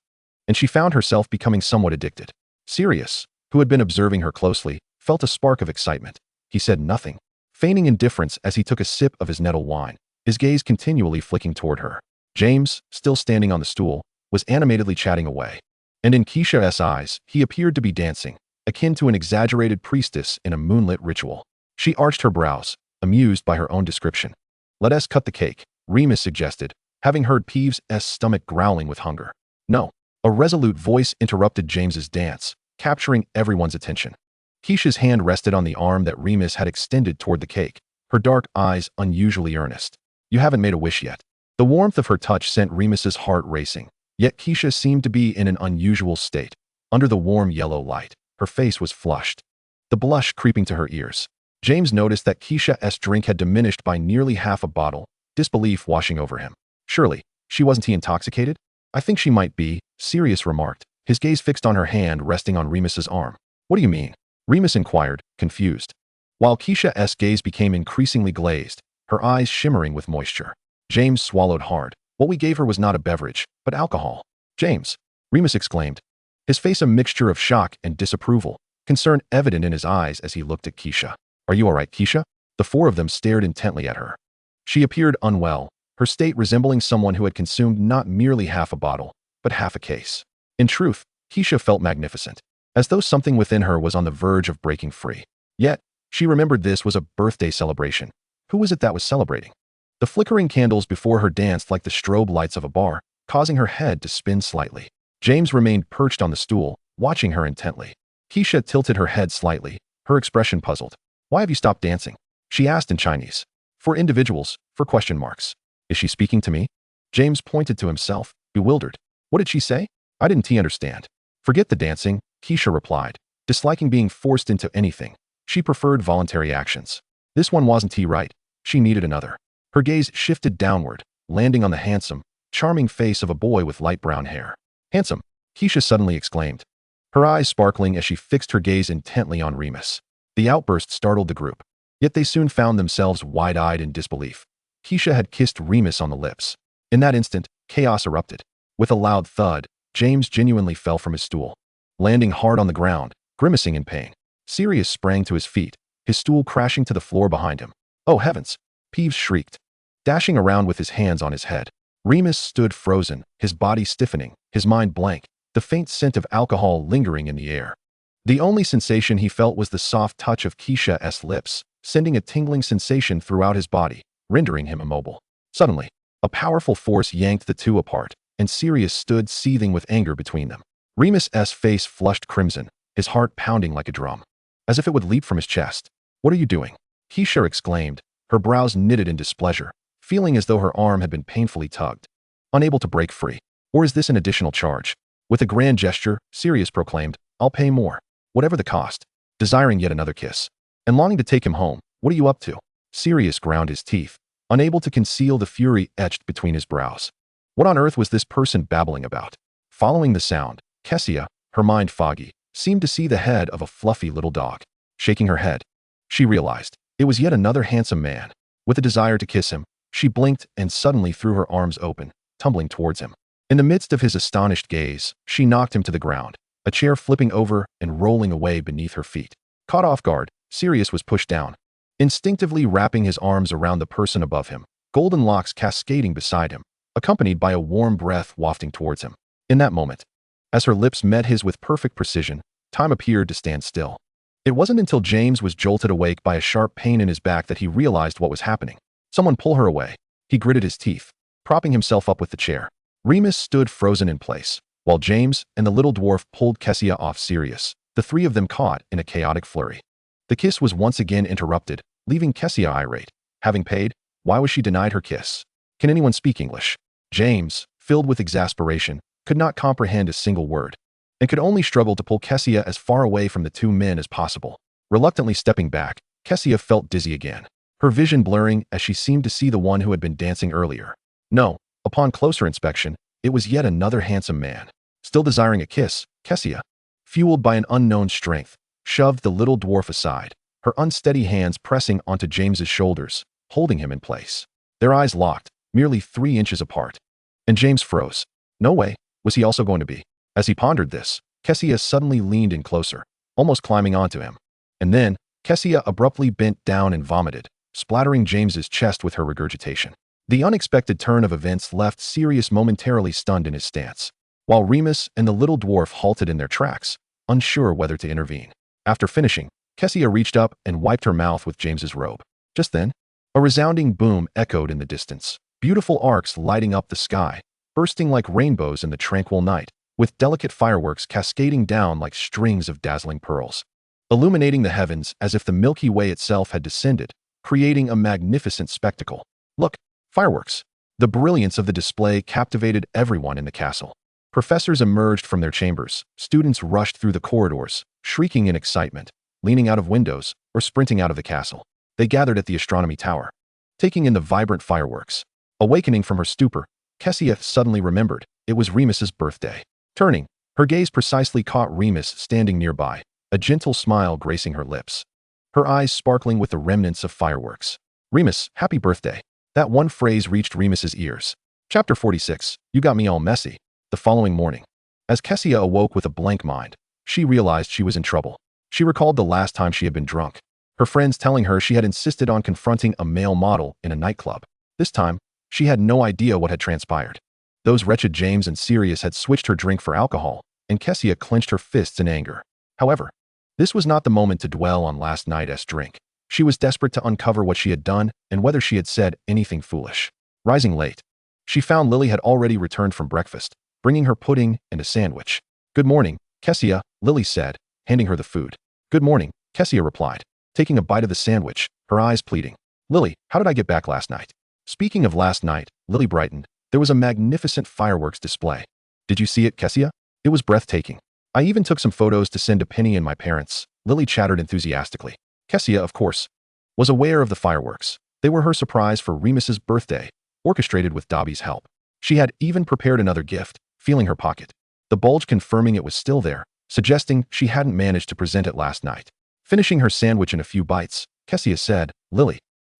And she found herself becoming somewhat addicted. Sirius, who had been observing her closely, felt a spark of excitement. He said nothing, feigning indifference as he took a sip of his nettle wine, his gaze continually flicking toward her. James, still standing on the stool, was animatedly chatting away. And in Kassia's eyes, he appeared to be dancing, akin to an exaggerated priestess in a moonlit ritual. She arched her brows, amused by her own description. "Let us cut the cake," Remus suggested, having heard Peeves' stomach growling with hunger. "No." A resolute voice interrupted James's dance, capturing everyone's attention. Kassia's hand rested on the arm that Remus had extended toward the cake, her dark eyes unusually earnest. "You haven't made a wish yet." The warmth of her touch sent Remus's heart racing, yet Kassia seemed to be in an unusual state. Under the warm yellow light, her face was flushed, the blush creeping to her ears. James noticed that Kassia's drink had diminished by nearly half a bottle, disbelief washing over him. "Surely, wasn't he intoxicated?" "I think she might be," Sirius remarked, his gaze fixed on her hand resting on Remus's arm. "What do you mean?" Remus inquired, confused. While Kassia's gaze became increasingly glazed, her eyes shimmering with moisture. James swallowed hard. What we gave her was not a beverage, but alcohol. "James!" Remus exclaimed, his face a mixture of shock and disapproval, concern evident in his eyes as he looked at Kassia. "Are you all right, Kassia?" The four of them stared intently at her. She appeared unwell, her state resembling someone who had consumed not merely half a bottle, but half a case. In truth, Kassia felt magnificent, as though something within her was on the verge of breaking free. Yet, she remembered this was a birthday celebration. Who was it that was celebrating? The flickering candles before her danced like the strobe lights of a bar, causing her head to spin slightly. James remained perched on the stool, watching her intently. Kassia tilted her head slightly, her expression puzzled. "Why have you stopped dancing?" she asked in Chinese. "For individuals, for question marks." "Is she speaking to me?" James pointed to himself, bewildered. "What did she say?" "I didn't understand." "Forget the dancing," Kassia replied, disliking being forced into anything. She preferred voluntary actions. This one wasn't right. She needed another. Her gaze shifted downward, landing on the handsome, charming face of a boy with light brown hair. "Handsome," Kassia suddenly exclaimed, her eyes sparkling as she fixed her gaze intently on Remus. The outburst startled the group, yet they soon found themselves wide-eyed in disbelief. Kassia had kissed Remus on the lips. In that instant, chaos erupted. With a loud thud, James genuinely fell from his stool, landing hard on the ground, grimacing in pain. Sirius sprang to his feet, his stool crashing to the floor behind him. "Oh heavens!" Peeves shrieked, dashing around with his hands on his head. Remus stood frozen, his body stiffening, his mind blank, the faint scent of alcohol lingering in the air. The only sensation he felt was the soft touch of Kassia's lips, sending a tingling sensation throughout his body, rendering him immobile. Suddenly, a powerful force yanked the two apart, and Sirius stood seething with anger between them. Remus's face flushed crimson, his heart pounding like a drum, as if it would leap from his chest. "What are you doing?" Kassia exclaimed, her brows knitted in displeasure, feeling as though her arm had been painfully tugged, unable to break free. "Or is this an additional charge?" With a grand gesture, Sirius proclaimed, "I'll pay more, whatever the cost." Desiring yet another kiss, and longing to take him home, "What are you up to?" Sirius ground his teeth, unable to conceal the fury etched between his brows. What on earth was this person babbling about? Following the sound, Kassia, her mind foggy, seemed to see the head of a fluffy little dog. Shaking her head, she realized it was yet another handsome man. With a desire to kiss him, she blinked and suddenly threw her arms open, tumbling towards him. In the midst of his astonished gaze, she knocked him to the ground, a chair flipping over and rolling away beneath her feet. Caught off guard, Sirius was pushed down, instinctively wrapping his arms around the person above him, golden locks cascading beside him, accompanied by a warm breath wafting towards him. In that moment, as her lips met his with perfect precision, time appeared to stand still. It wasn't until James was jolted awake by a sharp pain in his back that he realized what was happening. Someone pull her away. He gritted his teeth, propping himself up with the chair. Remus stood frozen in place, while James and the little dwarf pulled Kassia off Sirius, the three of them caught in a chaotic flurry. The kiss was once again interrupted, leaving Kassia irate. Having paid, why was she denied her kiss? Can anyone speak English? James, filled with exasperation, could not comprehend a single word, and could only struggle to pull Kassia as far away from the two men as possible. Reluctantly stepping back, Kassia felt dizzy again, her vision blurring as she seemed to see the one who had been dancing earlier. No, upon closer inspection, it was yet another handsome man. Still desiring a kiss, Kassia, fueled by an unknown strength, shoved the little dwarf aside, her unsteady hands pressing onto James's shoulders, holding him in place. Their eyes locked, merely 3 inches apart. And James froze. No way, was he also going to be? As he pondered this, Kassia suddenly leaned in closer, almost climbing onto him. And then, Kassia abruptly bent down and vomited, splattering James's chest with her regurgitation. The unexpected turn of events left Sirius momentarily stunned in his stance, while Remus and the little dwarf halted in their tracks, unsure whether to intervene. After finishing, Kassia reached up and wiped her mouth with James's robe. Just then, a resounding boom echoed in the distance, beautiful arcs lighting up the sky, bursting like rainbows in the tranquil night, with delicate fireworks cascading down like strings of dazzling pearls, illuminating the heavens as if the Milky Way itself had descended, creating a magnificent spectacle. Look, fireworks! The brilliance of the display captivated everyone in the castle. Professors emerged from their chambers, students rushed through the corridors, shrieking in excitement, leaning out of windows, or sprinting out of the castle. They gathered at the astronomy tower, taking in the vibrant fireworks. Awakening from her stupor, Kassia suddenly remembered it was Remus's birthday. Turning, her gaze precisely caught Remus standing nearby, a gentle smile gracing her lips, her eyes sparkling with the remnants of fireworks. Remus, happy birthday. That one phrase reached Remus's ears. Chapter 46, You Got Me All Messy. The following morning, as Kassia awoke with a blank mind, she realized she was in trouble. She recalled the last time she had been drunk, her friends telling her she had insisted on confronting a male model in a nightclub. This time, she had no idea what had transpired. Those wretched James and Sirius had switched her drink for alcohol, and Kassia clenched her fists in anger. However, this was not the moment to dwell on last night's drink. She was desperate to uncover what she had done and whether she had said anything foolish. Rising late, she found Lily had already returned from breakfast, bringing her pudding and a sandwich. Good morning, Kassia, Lily said, handing her the food. Good morning, Kassia replied, taking a bite of the sandwich, her eyes pleading. Lily, how did I get back last night? Speaking of last night, Lily brightened. There was a magnificent fireworks display. Did you see it, Kassia? It was breathtaking. I even took some photos to send to Penny and my parents, Lily chattered enthusiastically. Kassia, of course, was aware of the fireworks. They were her surprise for Remus's birthday, orchestrated with Dobby's help. She had even prepared another gift, feeling her pocket, the bulge confirming it was still there, suggesting she hadn't managed to present it last night. Finishing her sandwich in a few bites, Kassia said, Lily,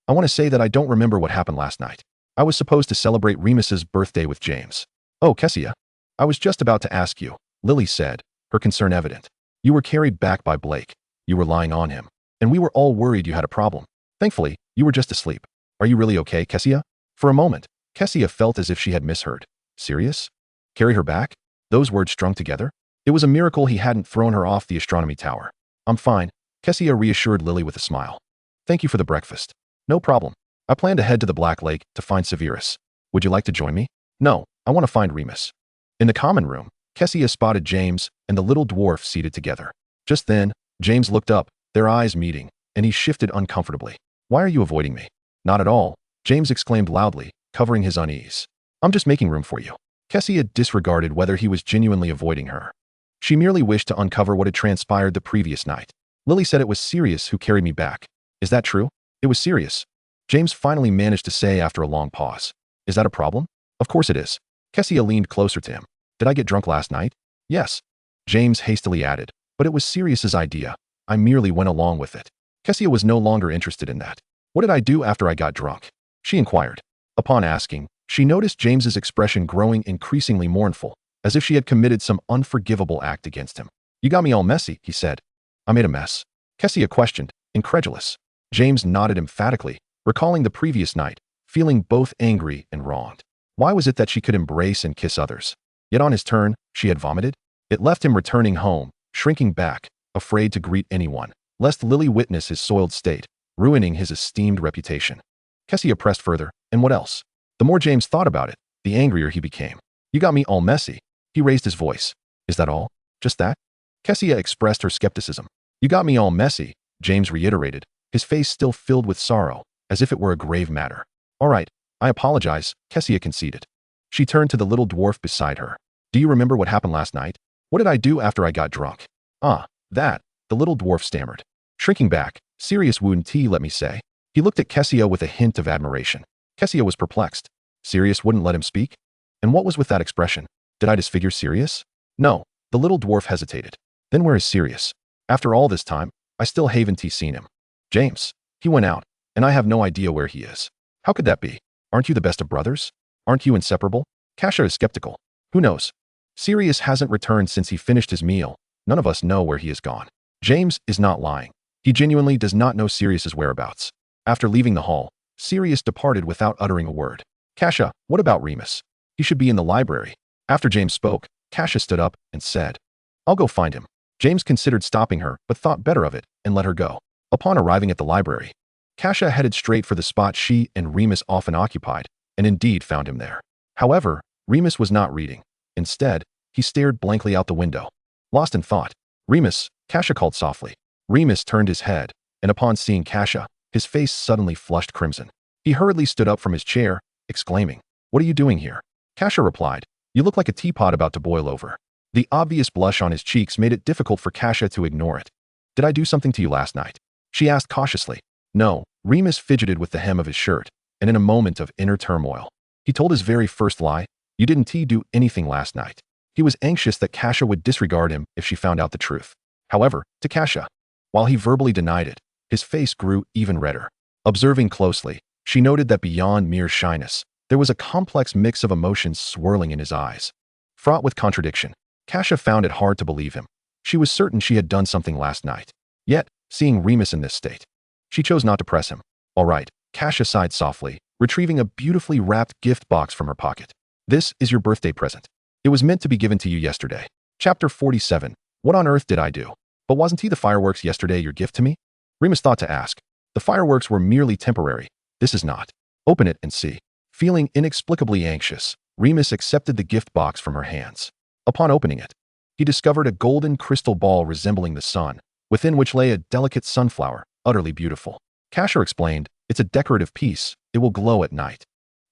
I want to say that I don't remember what happened last night. I was supposed to celebrate Remus's birthday with James. Oh, Kassia, I was just about to ask you, Lily said, her concern evident. You were carried back by Blake. You were lying on him, and we were all worried you had a problem. Thankfully, you were just asleep. Are you really okay, Kassia? For a moment, Kassia felt as if she had misheard. Serious? Carry her back? Those words strung together? It was a miracle he hadn't thrown her off the astronomy tower. I'm fine, Kassia reassured Lily with a smile. Thank you for the breakfast. No problem. I plan to head to the Black Lake to find Severus. Would you like to join me? No, I want to find Remus. In the common room, Kassia spotted James and the little dwarf seated together. Just then, James looked up, their eyes meeting, and he shifted uncomfortably. Why are you avoiding me? Not at all, James exclaimed loudly, covering his unease. I'm just making room for you. Kassia disregarded whether he was genuinely avoiding her. She merely wished to uncover what had transpired the previous night. Lily said it was Sirius who carried me back. Is that true? It was Sirius. James finally managed to say after a long pause. Is that a problem? Of course it is. Kassia leaned closer to him. Did I get drunk last night? Yes. James hastily added. But it was Sirius's idea. I merely went along with it. Kassia was no longer interested in that. What did I do after I got drunk? She inquired. Upon asking, she noticed James's expression growing increasingly mournful, as if she had committed some unforgivable act against him. You got me all messy, he said. I made a mess. Kassia questioned, incredulous. James nodded emphatically, recalling the previous night, feeling both angry and wronged. Why was it that she could embrace and kiss others? Yet on his turn, she had vomited? It left him returning home, shrinking back, afraid to greet anyone, lest Lily witness his soiled state, ruining his esteemed reputation. Kassia pressed further, and what else? The more James thought about it, the angrier he became. You got me all messy. He raised his voice. Is that all? Just that? Kassia expressed her skepticism. You got me all messy, James reiterated, his face still filled with sorrow, as if it were a grave matter. All right, I apologize, Kassia conceded. She turned to the little dwarf beside her. Do you remember what happened last night? What did I do after I got drunk? Ah, that, the little dwarf stammered. Shrinking back, serious wound tea, let me say. He looked at Kassia with a hint of admiration. Kassia was perplexed. Sirius wouldn't let him speak? And what was with that expression? Did I disfigure Sirius? No, the little dwarf hesitated. Then where is Sirius? After all this time, I still haven't seen him. James. He went out, and I have no idea where he is. How could that be? Aren't you the best of brothers? Aren't you inseparable? Kassia is skeptical. Who knows? Sirius hasn't returned since he finished his meal. None of us know where he has gone. James is not lying. He genuinely does not know Sirius's whereabouts. After leaving the hall, Sirius departed without uttering a word. Kassia, what about Remus? He should be in the library. After James spoke, Kassia stood up and said, I'll go find him. James considered stopping her, but thought better of it and let her go. Upon arriving at the library, Kassia headed straight for the spot she and Remus often occupied, and indeed found him there. However, Remus was not reading. Instead, he stared blankly out the window. Lost in thought. Remus, Kassia called softly. Remus turned his head, and upon seeing Kassia, his face suddenly flushed crimson. He hurriedly stood up from his chair, exclaiming, What are you doing here? Kassia replied, You look like a teapot about to boil over. The obvious blush on his cheeks made it difficult for Kassia to ignore it. Did I do something to you last night? She asked cautiously. No, Remus fidgeted with the hem of his shirt, and in a moment of inner turmoil, he told his very first lie, You didn't do anything last night. He was anxious that Kassia would disregard him if she found out the truth. However, to Kassia, while he verbally denied it, his face grew even redder. Observing closely, she noted that beyond mere shyness, there was a complex mix of emotions swirling in his eyes. Fraught with contradiction, Kassia found it hard to believe him. She was certain she had done something last night. Yet, seeing Remus in this state, she chose not to press him. All right, Kassia sighed softly, retrieving a beautifully wrapped gift box from her pocket. This is your birthday present. It was meant to be given to you yesterday. Chapter 47. What on earth did I do? But wasn't the fireworks yesterday your gift to me? Remus thought to ask. The fireworks were merely temporary. This is not. Open it and see. Feeling inexplicably anxious, Remus accepted the gift box from her hands. Upon opening it, he discovered a golden crystal ball resembling the sun, within which lay a delicate sunflower, utterly beautiful. Kassia explained, It's a decorative piece. It will glow at night.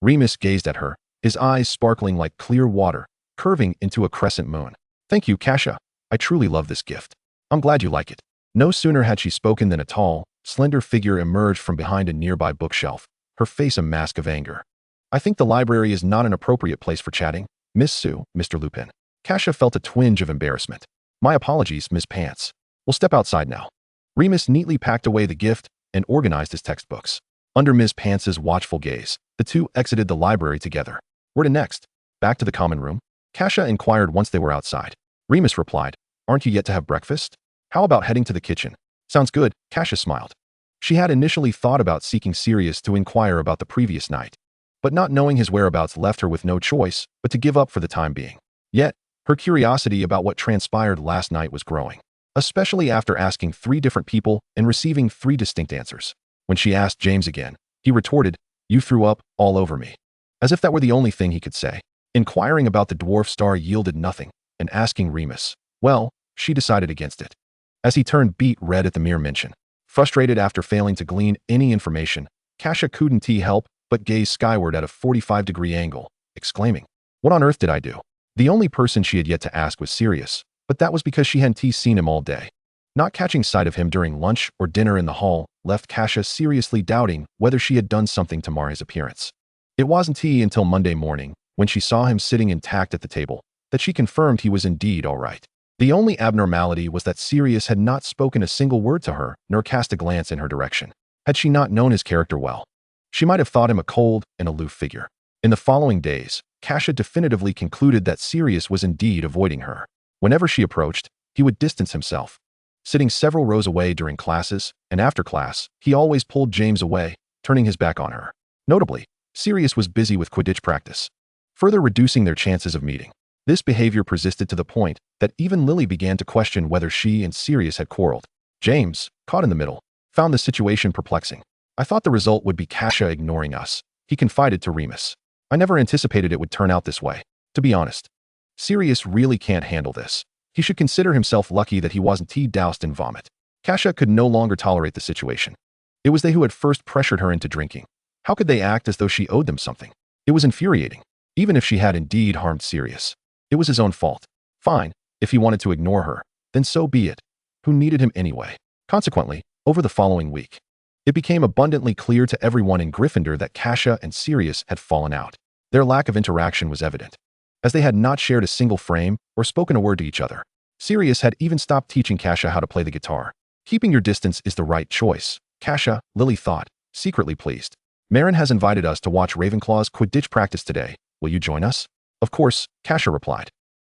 Remus gazed at her, his eyes sparkling like clear water, curving into a crescent moon. Thank you, Kassia. I truly love this gift. I'm glad you like it. No sooner had she spoken than a tall, slender figure emerged from behind a nearby bookshelf, her face a mask of anger. I think the library is not an appropriate place for chatting. Miss Sue, Mr. Lupin. Kassia felt a twinge of embarrassment. My apologies, Miss Pants. We'll step outside now. Remus neatly packed away the gift and organized his textbooks. Under Miss Pants's watchful gaze, the two exited the library together. Where to next? Back to the common room? Kassia inquired once they were outside. Remus replied, Aren't you yet to have breakfast? How about heading to the kitchen? Sounds good, Kassia smiled. She had initially thought about seeking Sirius to inquire about the previous night, but not knowing his whereabouts left her with no choice but to give up for the time being. Yet, her curiosity about what transpired last night was growing, especially after asking 3 different people and receiving 3 distinct answers. When she asked James again, he retorted, You threw up all over me. As if that were the only thing he could say. Inquiring about the dwarf star yielded nothing, and asking Remus, well, she decided against it. As he turned beet red at the mere mention, frustrated after failing to glean any information, Kassia couldn't help but gaze skyward at a 45-degree angle, exclaiming, What on earth did I do? The only person she had yet to ask was Sirius, but that was because she hadn't seen him all day. Not catching sight of him during lunch or dinner in the hall left Kassia seriously doubting whether she had done something to mar his appearance. It wasn't until Monday morning, when she saw him sitting intact at the table, that she confirmed he was indeed all right. The only abnormality was that Sirius had not spoken a single word to her, nor cast a glance in her direction. Had she not known his character well, she might have thought him a cold and aloof figure. In the following days, Kassia definitively concluded that Sirius was indeed avoiding her. Whenever she approached, he would distance himself. Sitting several rows away during classes, and after class, he always pulled James away, turning his back on her. Notably, Sirius was busy with Quidditch practice, further reducing their chances of meeting. This behavior persisted to the point that even Lily began to question whether she and Sirius had quarreled. James, caught in the middle, found the situation perplexing. I thought the result would be Kassia ignoring us, he confided to Remus. I never anticipated it would turn out this way, to be honest. Sirius really can't handle this. He should consider himself lucky that he wasn't doused in vomit. Kassia could no longer tolerate the situation. It was they who had first pressured her into drinking. How could they act as though she owed them something? It was infuriating. Even if she had indeed harmed Sirius, it was his own fault. Fine, if he wanted to ignore her, then so be it. Who needed him anyway? Consequently, over the following week, it became abundantly clear to everyone in Gryffindor that Kassia and Sirius had fallen out. Their lack of interaction was evident, as they had not shared a single frame or spoken a word to each other. Sirius had even stopped teaching Kassia how to play the guitar. Keeping your distance is the right choice, Kassia, Lily thought, secretly pleased. Marin has invited us to watch Ravenclaw's Quidditch practice today. Will you join us? Of course, Kassia replied.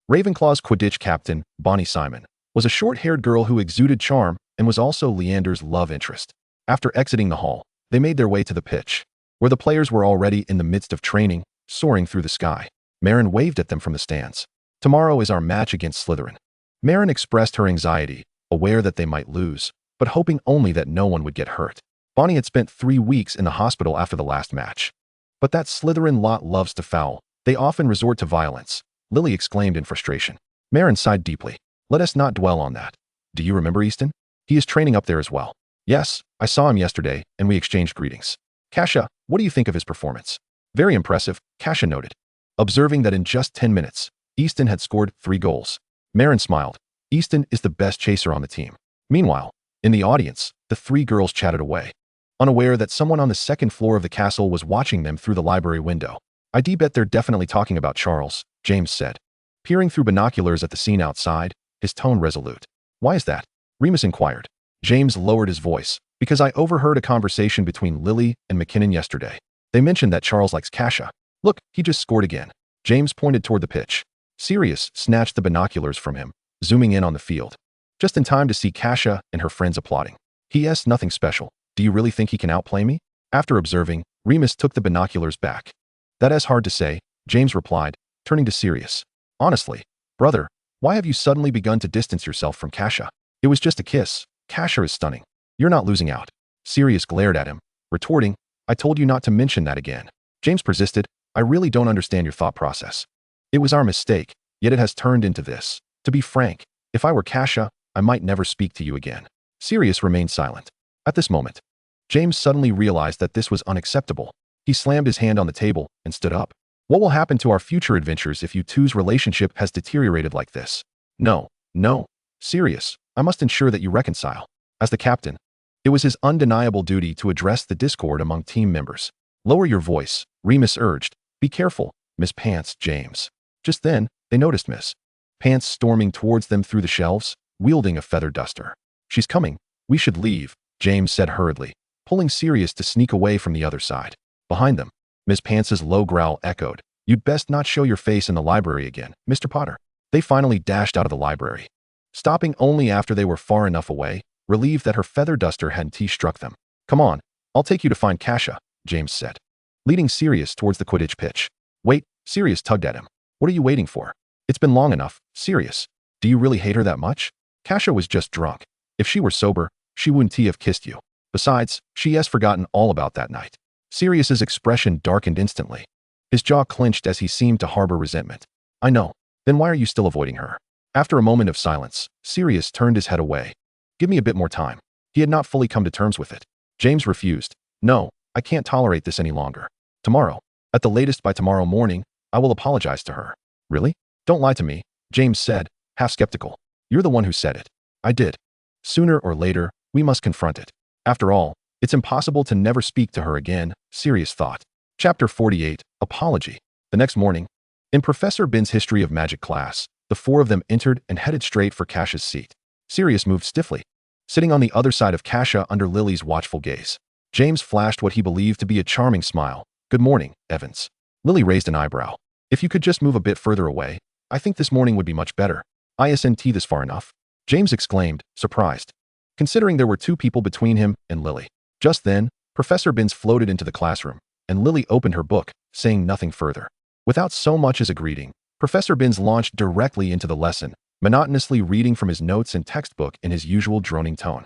Ravenclaw's Quidditch captain, Bonnie Simon, was a short-haired girl who exuded charm and was also Leander's love interest. After exiting the hall, they made their way to the pitch, where the players were already in the midst of training, soaring through the sky. Marin waved at them from the stands. Tomorrow is our match against Slytherin. Marin expressed her anxiety, aware that they might lose, but hoping only that no one would get hurt. Bonnie had spent 3 weeks in the hospital after the last match. But that Slytherin lot loves to foul. They often resort to violence, Lily exclaimed in frustration. Marin sighed deeply. Let us not dwell on that. Do you remember Easton? He is training up there as well. Yes, I saw him yesterday, and we exchanged greetings. Kassia, what do you think of his performance? Very impressive, Kassia noted, observing that in just 10 minutes, Easton had scored 3 goals. Marin smiled. Easton is the best chaser on the team. Meanwhile, in the audience, the 3 girls chatted away, unaware that someone on the 2nd floor of the castle was watching them through the library window. I bet they're definitely talking about Charles, James said, peering through binoculars at the scene outside, his tone resolute. Why is that? Remus inquired. James lowered his voice. Because I overheard a conversation between Lily and McKinnon yesterday. They mentioned that Charles likes Kassia. Look, he just scored again. James pointed toward the pitch. Sirius snatched the binoculars from him, zooming in on the field. Just in time to see Kassia and her friends applauding. P.S. Nothing special. Do you really think he can outplay me? After observing, Remus took the binoculars back. That is hard to say, James replied, turning to Sirius. Honestly, brother, why have you suddenly begun to distance yourself from Kassia? It was just a kiss. Kassia is stunning. You're not losing out. Sirius glared at him, retorting, I told you not to mention that again. James persisted, I really don't understand your thought process. It was our mistake, yet it has turned into this. To be frank, if I were Kassia, I might never speak to you again. Sirius remained silent. At this moment, James suddenly realized that this was unacceptable. He slammed his hand on the table and stood up. What will happen to our future adventures if you two's relationship has deteriorated like this? No. Sirius, I must ensure that you reconcile. As the captain, it was his undeniable duty to address the discord among team members. Lower your voice, Remus urged. Be careful, Miss Pants, James. Just then, they noticed Miss Pants storming towards them through the shelves, wielding a feather duster. She's coming. We should leave, James said hurriedly, pulling Sirius to sneak away from the other side. Behind them, Miss Pants's low growl echoed. You'd best not show your face in the library again, Mr. Potter. They finally dashed out of the library, stopping only after they were far enough away, relieved that her feather duster hadn't struck them. Come on, I'll take you to find Kassia, James said, leading Sirius towards the Quidditch pitch. Wait, Sirius tugged at him. What are you waiting for? It's been long enough, Sirius. Do you really hate her that much? Kassia was just drunk. If she were sober, she wouldn't have kissed you. Besides, she has forgotten all about that night. Sirius's expression darkened instantly. His jaw clenched as he seemed to harbor resentment. I know. Then why are you still avoiding her? After a moment of silence, Sirius turned his head away. Give me a bit more time. He had not fully come to terms with it. James refused. No, I can't tolerate this any longer. Tomorrow, at the latest by tomorrow morning, I will apologize to her. Really? Don't lie to me, James said, half skeptical. You're the one who said it. I did. Sooner or later, we must confront it. After all, it's impossible to never speak to her again, Sirius thought. Chapter 48, Apology. The next morning, in Professor Bin's History of Magic class, the 4 of them entered and headed straight for Kassia's seat. Sirius moved stiffly, sitting on the other side of Kassia under Lily's watchful gaze. James flashed what he believed to be a charming smile. Good morning, Evans. Lily raised an eyebrow. If you could just move a bit further away, I think this morning would be much better. Isn't this far enough? James exclaimed, surprised, considering there were 2 people between him and Lily. Just then, Professor Binns floated into the classroom, and Lily opened her book, saying nothing further. Without so much as a greeting, Professor Binns launched directly into the lesson, monotonously reading from his notes and textbook in his usual droning tone.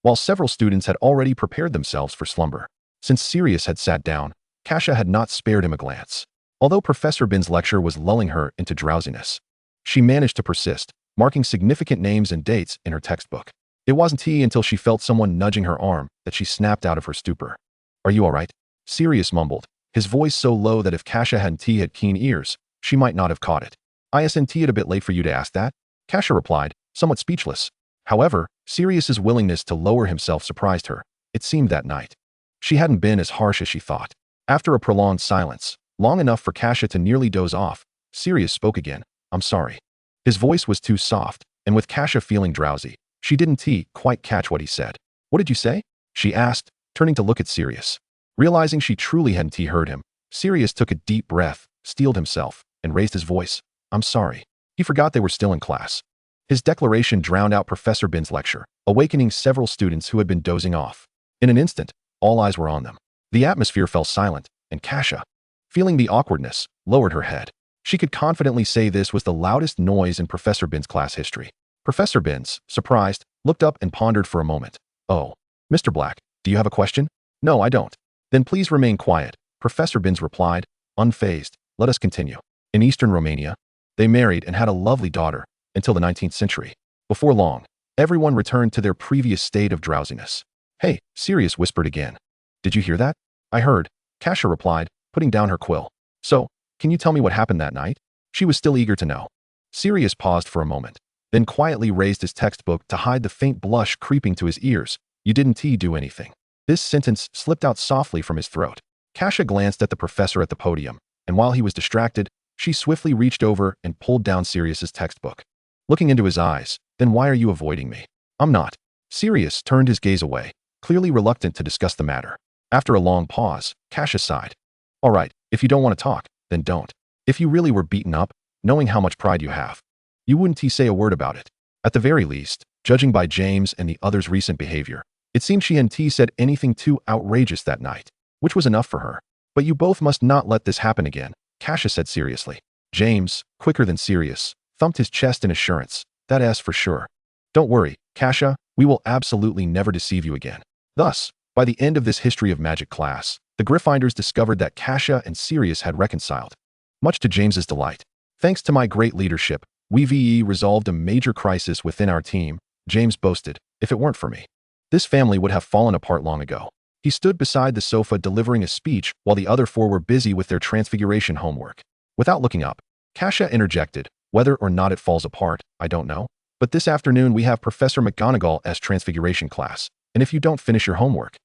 while several students had already prepared themselves for slumber. Since Sirius had sat down, Kassia had not spared him a glance. Although Professor Bin's lecture was lulling her into drowsiness, she managed to persist, marking significant names and dates in her textbook. It wasn't until she felt someone nudging her arm that she snapped out of her stupor. "Are you all right?" Sirius mumbled, his voice so low that if Kassia had keen ears, she might not have caught it. "Isn't it a bit late for you to ask that?" Kassia replied, somewhat speechless. However, Sirius's willingness to lower himself surprised her. It seemed that night she hadn't been as harsh as she thought. After a prolonged silence, long enough for Kassia to nearly doze off, Sirius spoke again. "I'm sorry." His voice was too soft, and with Kassia feeling drowsy, she didn't quite catch what he said. "What did you say?" she asked, turning to look at Sirius. Realizing she truly hadn't heard him, Sirius took a deep breath, steeled himself, and raised his voice. "I'm sorry." He forgot they were still in class. His declaration drowned out Professor Bin's lecture, awakening several students who had been dozing off. In an instant, all eyes were on them. The atmosphere fell silent, and Kassia, feeling the awkwardness, lowered her head. She could confidently say this was the loudest noise in Professor Bin's class history. Professor Bin's, surprised, looked up and pondered for a moment. "Oh, Mr. Black, do you have a question?" "No, I don't." "Then please remain quiet," Professor Bin's replied, unfazed. "Let us continue. In eastern Romania, they married and had a lovely daughter until the 19th century. Before long, everyone returned to their previous state of drowsiness." "Hey," Sirius whispered again. "Did you hear that?" "I heard," Kassia replied, putting down her quill. "So, can you tell me what happened that night?" She was still eager to know. Sirius paused for a moment, then quietly raised his textbook to hide the faint blush creeping to his ears. "You didn't do anything." This sentence slipped out softly from his throat. Kassia glanced at the professor at the podium, and while he was distracted, she swiftly reached over and pulled down Sirius's textbook. Looking into his eyes, "Then why are you avoiding me?" "I'm not." Sirius turned his gaze away, clearly reluctant to discuss the matter. After a long pause, Kassia sighed. "All right, if you don't want to talk, then don't. If you really were beaten up, knowing how much pride you have, you wouldn't say a word about it." At the very least, judging by James and the others' recent behavior, it seemed she hadn't said anything too outrageous that night, which was enough for her. "But you both must not let this happen again," Kassia said seriously. James, quicker than Sirius, thumped his chest in assurance. "That's for sure. Don't worry, Kassia, we will absolutely never deceive you again." Thus, by the end of this History of Magic class, the Gryffindors discovered that Kassia and Sirius had reconciled, much to James's delight. "Thanks to my great leadership, we've resolved a major crisis within our team," James boasted. "If it weren't for me, this family would have fallen apart long ago." He stood beside the sofa delivering a speech while the other four were busy with their transfiguration homework. Without looking up, Kassia interjected, "Whether or not it falls apart, I don't know. But this afternoon we have Professor McGonagall's transfiguration class, and if you don't finish your homework,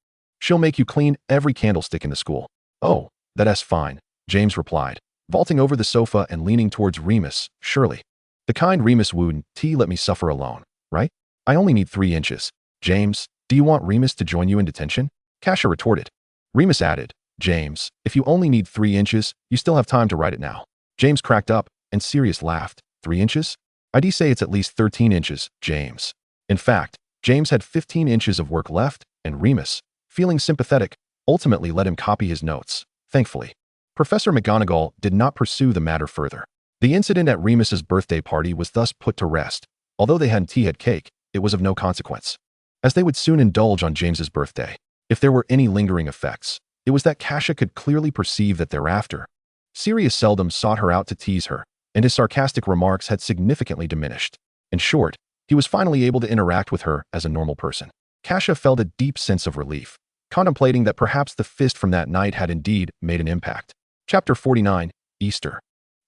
she'll make you clean every candlestick in the school." "Oh, that's fine," James replied, vaulting over the sofa and leaning towards Remus. "Surely. The kind Remus wouldn't let me suffer alone, right? I only need 3 inches. James, do you want Remus to join you in detention?" Kassia retorted. Remus added, "James, if you only need 3 inches, you still have time to write it now." James cracked up, and Sirius laughed. 3 inches? I'd say it's at least 13 inches, James. In fact, James had 15 inches of work left, and Remus, feeling sympathetic, ultimately let him copy his notes. Thankfully, Professor McGonagall did not pursue the matter further. The incident at Remus's birthday party was thus put to rest. Although they hadn't had cake, it was of no consequence, as they would soon indulge on James's birthday. If there were any lingering effects, it was that Kassia could clearly perceive that thereafter, Sirius seldom sought her out to tease her, and his sarcastic remarks had significantly diminished. In short, he was finally able to interact with her as a normal person. Kassia felt a deep sense of relief, contemplating that perhaps the fist from that night had indeed made an impact. Chapter 49, Easter.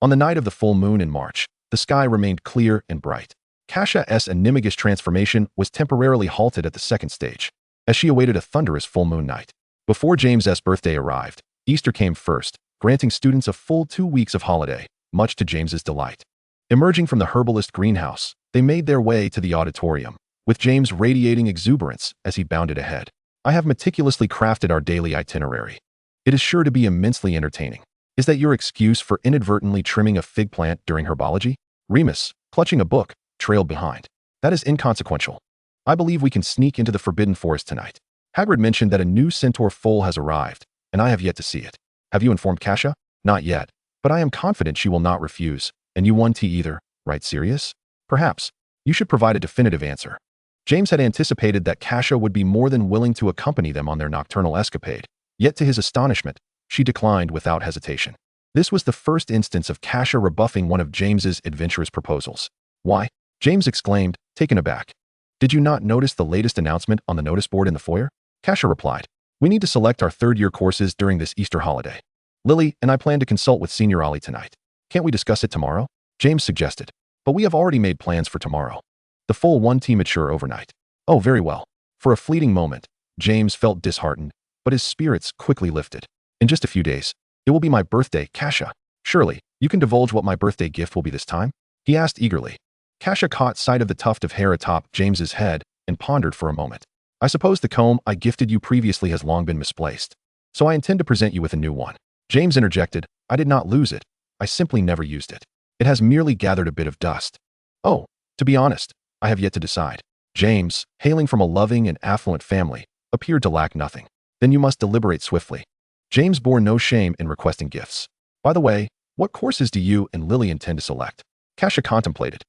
On the night of the full moon in March, the sky remained clear and bright. Kassia's animagus transformation was temporarily halted at the second stage, as she awaited a thunderous full moon night. Before James's birthday arrived, Easter came first, granting students a full 2 weeks of holiday, much to James's delight. Emerging from the herbalist greenhouse, they made their way to the auditorium, with James radiating exuberance as he bounded ahead. "I have meticulously crafted our daily itinerary. It is sure to be immensely entertaining." "Is that your excuse for inadvertently trimming a fig plant during herbology?" Remus, clutching a book, trailed behind. "That is inconsequential. I believe we can sneak into the Forbidden Forest tonight. Hagrid mentioned that a new centaur foal has arrived, and I have yet to see it. Have you informed Kassia?" "Not yet, but I am confident she will not refuse, and you won't either, right, Sirius?" "Perhaps. You should provide a definitive answer." James had anticipated that Kassia would be more than willing to accompany them on their nocturnal escapade, yet to his astonishment, she declined without hesitation. This was the first instance of Kassia rebuffing one of James's adventurous proposals. "Why?" James exclaimed, taken aback. "Did you not notice the latest announcement on the notice board in the foyer?" Kassia replied. "We need to select our third-year courses during this Easter holiday. Lily and I plan to consult with Senior Ollie tonight. Can't we discuss it tomorrow?" James suggested. "But we have already made plans for tomorrow. The full one team mature overnight." "Oh, very well." For a fleeting moment, James felt disheartened, but his spirits quickly lifted. "In just a few days, it will be my birthday, Kassia. Surely, you can divulge what my birthday gift will be this time?" he asked eagerly. Kassia caught sight of the tuft of hair atop James's head and pondered for a moment. "I suppose the comb I gifted you previously has long been misplaced, so I intend to present you with a new one." James interjected. "I did not lose it. I simply never used it. It has merely gathered a bit of dust." "Oh, to be honest, I have yet to decide." James, hailing from a loving and affluent family, appeared to lack nothing. "Then you must deliberate swiftly." James bore no shame in requesting gifts. "By the way, what courses do you and Lily intend to select?" Kassia contemplated,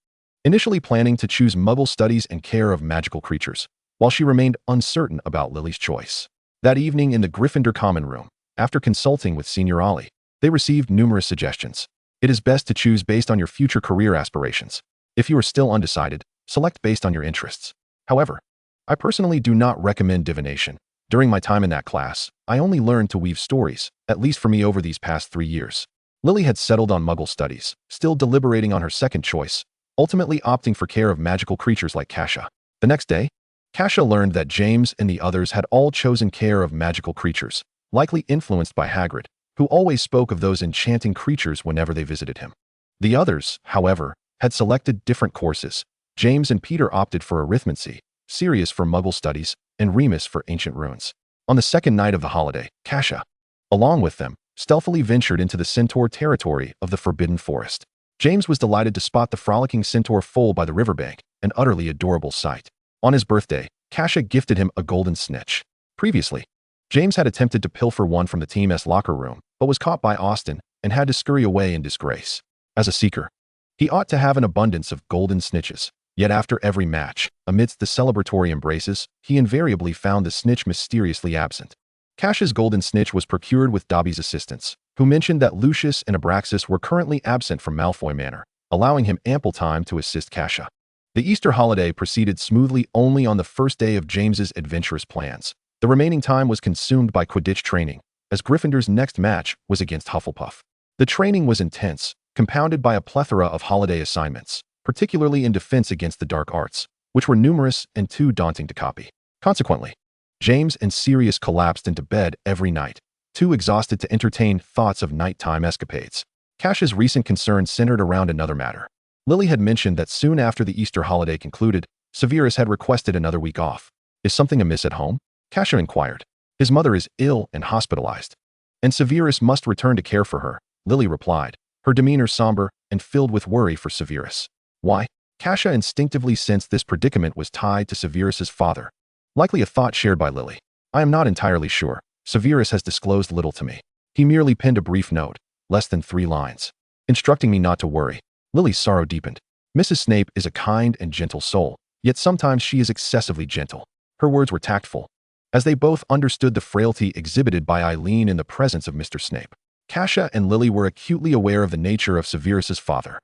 initially planning to choose Muggle studies and care of magical creatures, while she remained uncertain about Lily's choice. That evening in the Gryffindor common room, after consulting with Senior Ollie, they received numerous suggestions. "It is best to choose based on your future career aspirations. If you are still undecided, select based on your interests. However, I personally do not recommend divination. During my time in that class, I only learned to weave stories, at least for me over these past 3 years." Lily had settled on Muggle studies, still deliberating on her second choice, ultimately opting for care of magical creatures like Kassia. The next day, Kassia learned that James and the others had all chosen care of magical creatures, likely influenced by Hagrid, who always spoke of those enchanting creatures whenever they visited him. The others, however, had selected different courses. James and Peter opted for arithmancy, Sirius for Muggle studies, and Remus for ancient runes. On the second night of the holiday, Kassia, along with them, stealthily ventured into the centaur territory of the Forbidden Forest. James was delighted to spot the frolicking centaur foal by the riverbank, an utterly adorable sight. On his birthday, Kassia gifted him a golden snitch. Previously, James had attempted to pilfer one from the team's locker room, but was caught by Austin and had to scurry away in disgrace. As a seeker, he ought to have an abundance of golden snitches. Yet after every match, amidst the celebratory embraces, he invariably found the snitch mysteriously absent. Kassia's golden snitch was procured with Dobby's assistance, who mentioned that Lucius and Abraxas were currently absent from Malfoy Manor, allowing him ample time to assist Kassia. The Easter holiday proceeded smoothly only on the first day of James's adventurous plans. The remaining time was consumed by Quidditch training, as Gryffindor's next match was against Hufflepuff. The training was intense, compounded by a plethora of holiday assignments, particularly in defense against the dark arts, which were numerous and too daunting to copy. Consequently, James and Sirius collapsed into bed every night, too exhausted to entertain thoughts of nighttime escapades. Kassia's recent concern centered around another matter. Lily had mentioned that soon after the Easter holiday concluded, Severus had requested another week off. "Is something amiss at home?" Kassia inquired. "His mother is ill and hospitalized, and Severus must return to care for her," Lily replied, her demeanor somber and filled with worry for Severus. "Why?" Kassia instinctively sensed this predicament was tied to Severus's father. Likely a thought shared by Lily. "I am not entirely sure. Severus has disclosed little to me. He merely penned a brief note, less than 3 lines, instructing me not to worry." Lily's sorrow deepened. Mrs. Snape is a kind and gentle soul, yet sometimes she is excessively gentle. Her words were tactful, as they both understood the frailty exhibited by Eileen in the presence of Mr. Snape. Kassia and Lily were acutely aware of the nature of Severus's father.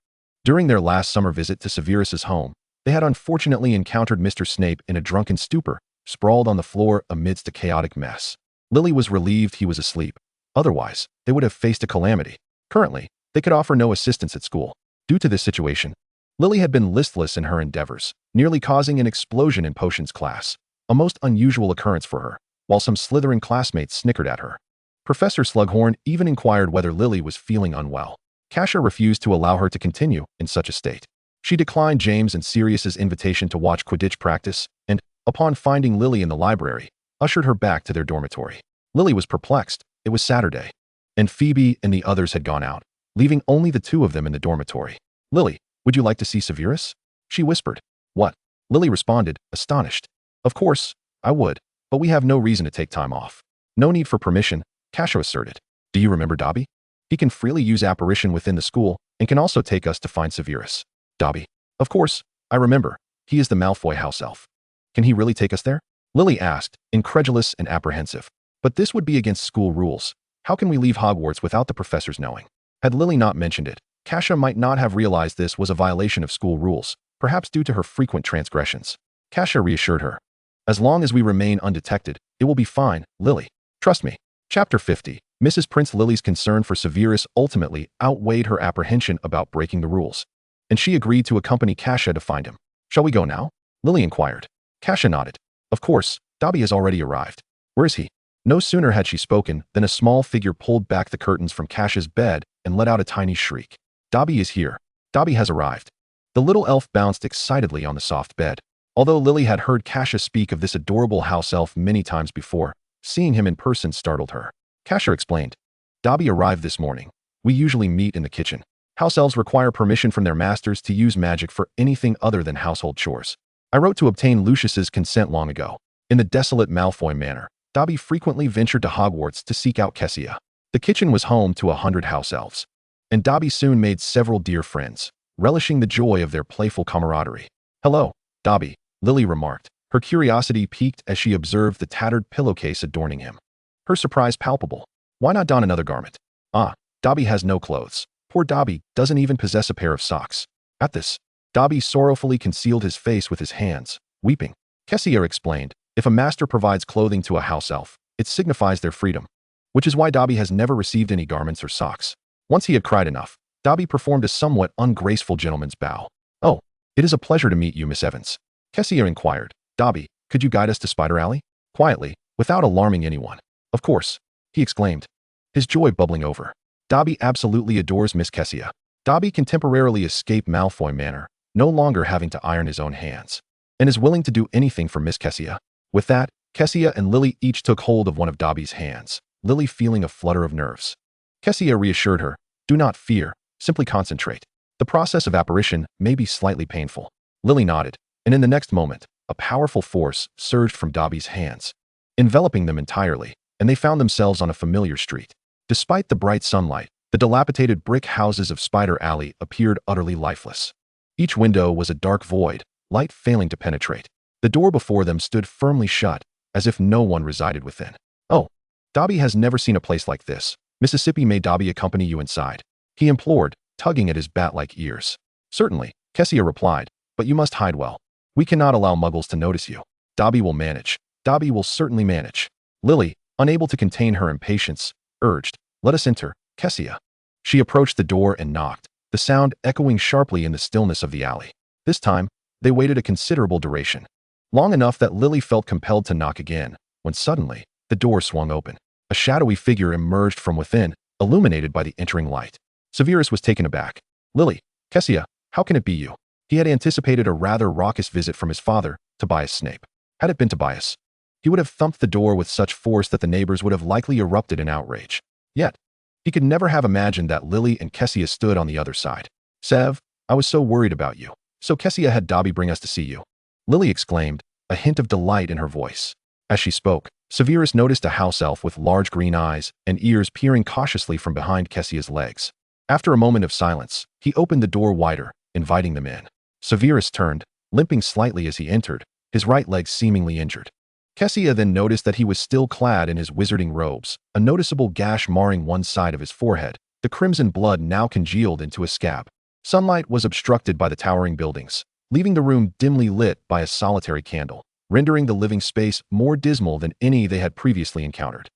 During their last summer visit to Severus's home, they had unfortunately encountered Mr. Snape in a drunken stupor, sprawled on the floor amidst a chaotic mess. Lily was relieved he was asleep. Otherwise, they would have faced a calamity. Currently, they could offer no assistance at school. Due to this situation, Lily had been listless in her endeavors, nearly causing an explosion in potions class, a most unusual occurrence for her, while some Slytherin classmates snickered at her. Professor Slughorn even inquired whether Lily was feeling unwell. Kassia refused to allow her to continue in such a state. She declined James and Sirius's invitation to watch Quidditch practice and, upon finding Lily in the library, ushered her back to their dormitory. Lily was perplexed. It was Saturday, and Phoebe and the others had gone out, leaving only the 2 of them in the dormitory. "Lily, would you like to see Severus?" she whispered. "What?" Lily responded, astonished. "Of course, I would, but we have no reason to take time off." "No need for permission," Kassia asserted. "Do you remember Dobby? He can freely use apparition within the school and can also take us to find Severus." "Dobby? Of course, I remember. He is the Malfoy house elf." Can he really take us there? Lily asked, incredulous and apprehensive. But this would be against school rules. How can we leave Hogwarts without the professors knowing? Had Lily not mentioned it, Kassia might not have realized this was a violation of school rules, perhaps due to her frequent transgressions. Kassia reassured her. As long as we remain undetected, it will be fine, Lily. Trust me. Chapter 50. Mrs. Prince Lily's concern for Severus ultimately outweighed her apprehension about breaking the rules, and she agreed to accompany Kassia to find him. Shall we go now? Lily inquired. Kassia nodded. Of course, Dobby has already arrived. Where is he? No sooner had she spoken than a small figure pulled back the curtains from Kassia's bed and let out a tiny shriek. Dobby is here. Dobby has arrived. The little elf bounced excitedly on the soft bed. Although Lily had heard Kassia speak of this adorable house elf many times before, seeing him in person startled her. Kassia explained. Dobby arrived this morning. We usually meet in the kitchen. House elves require permission from their masters to use magic for anything other than household chores. I wrote to obtain Lucius's consent long ago. In the desolate Malfoy manor, Dobby frequently ventured to Hogwarts to seek out Kassia. The kitchen was home to 100 house elves, and Dobby soon made several dear friends, relishing the joy of their playful camaraderie. Hello, Dobby, Lily remarked, her curiosity piqued as she observed the tattered pillowcase adorning him. Her surprise palpable. Why not don another garment? Ah, Dobby has no clothes. Poor Dobby doesn't even possess a pair of socks. At this, Dobby sorrowfully concealed his face with his hands, weeping. Kassia explained, if a master provides clothing to a house elf, it signifies their freedom, which is why Dobby has never received any garments or socks. Once he had cried enough, Dobby performed a somewhat ungraceful gentleman's bow. Oh, it is a pleasure to meet you, Miss Evans. Kassia inquired. Dobby, could you guide us to Spider Alley? Quietly, without alarming anyone. Of course, he exclaimed, his joy bubbling over. Dobby absolutely adores Miss Kassia. Dobby can temporarily escape Malfoy Manor, no longer having to iron his own hands, and is willing to do anything for Miss Kassia. With that, Kassia and Lily each took hold of one of Dobby's hands, Lily feeling a flutter of nerves. Kassia reassured her, do not fear, simply concentrate. The process of apparition may be slightly painful. Lily nodded, and in the next moment, a powerful force surged from Dobby's hands, enveloping them entirely, and they found themselves on a familiar street. Despite the bright sunlight, the dilapidated brick houses of Spider Alley appeared utterly lifeless. Each window was a dark void, light failing to penetrate. The door before them stood firmly shut, as if no one resided within. Oh, Dobby has never seen a place like this. Mississippi, may Dobby accompany you inside? He implored, tugging at his bat-like ears. Certainly, Kassia replied, but you must hide well. We cannot allow muggles to notice you. Dobby will manage. Dobby will certainly manage. Lily, unable to contain her impatience, urged, let us enter, Kassia. She approached the door and knocked, the sound echoing sharply in the stillness of the alley. This time, they waited a considerable duration. Long enough that Lily felt compelled to knock again, when suddenly, the door swung open. A shadowy figure emerged from within, illuminated by the entering light. Severus was taken aback. Lily, Kassia, how can it be you? He had anticipated a rather raucous visit from his father, Tobias Snape. Had it been Tobias, he would have thumped the door with such force that the neighbors would have likely erupted in outrage. Yet, he could never have imagined that Lily and Kassia stood on the other side. Sev, I was so worried about you. So Kassia had Dobby bring us to see you. Lily exclaimed, a hint of delight in her voice. As she spoke, Severus noticed a house elf with large green eyes and ears peering cautiously from behind Cassia's legs. After a moment of silence, he opened the door wider, inviting them in. Severus turned, limping slightly as he entered, his right leg seemingly injured. Kassia then noticed that he was still clad in his wizarding robes, a noticeable gash marring one side of his forehead, the crimson blood now congealed into a scab. Sunlight was obstructed by the towering buildings, leaving the room dimly lit by a solitary candle, rendering the living space more dismal than any they had previously encountered.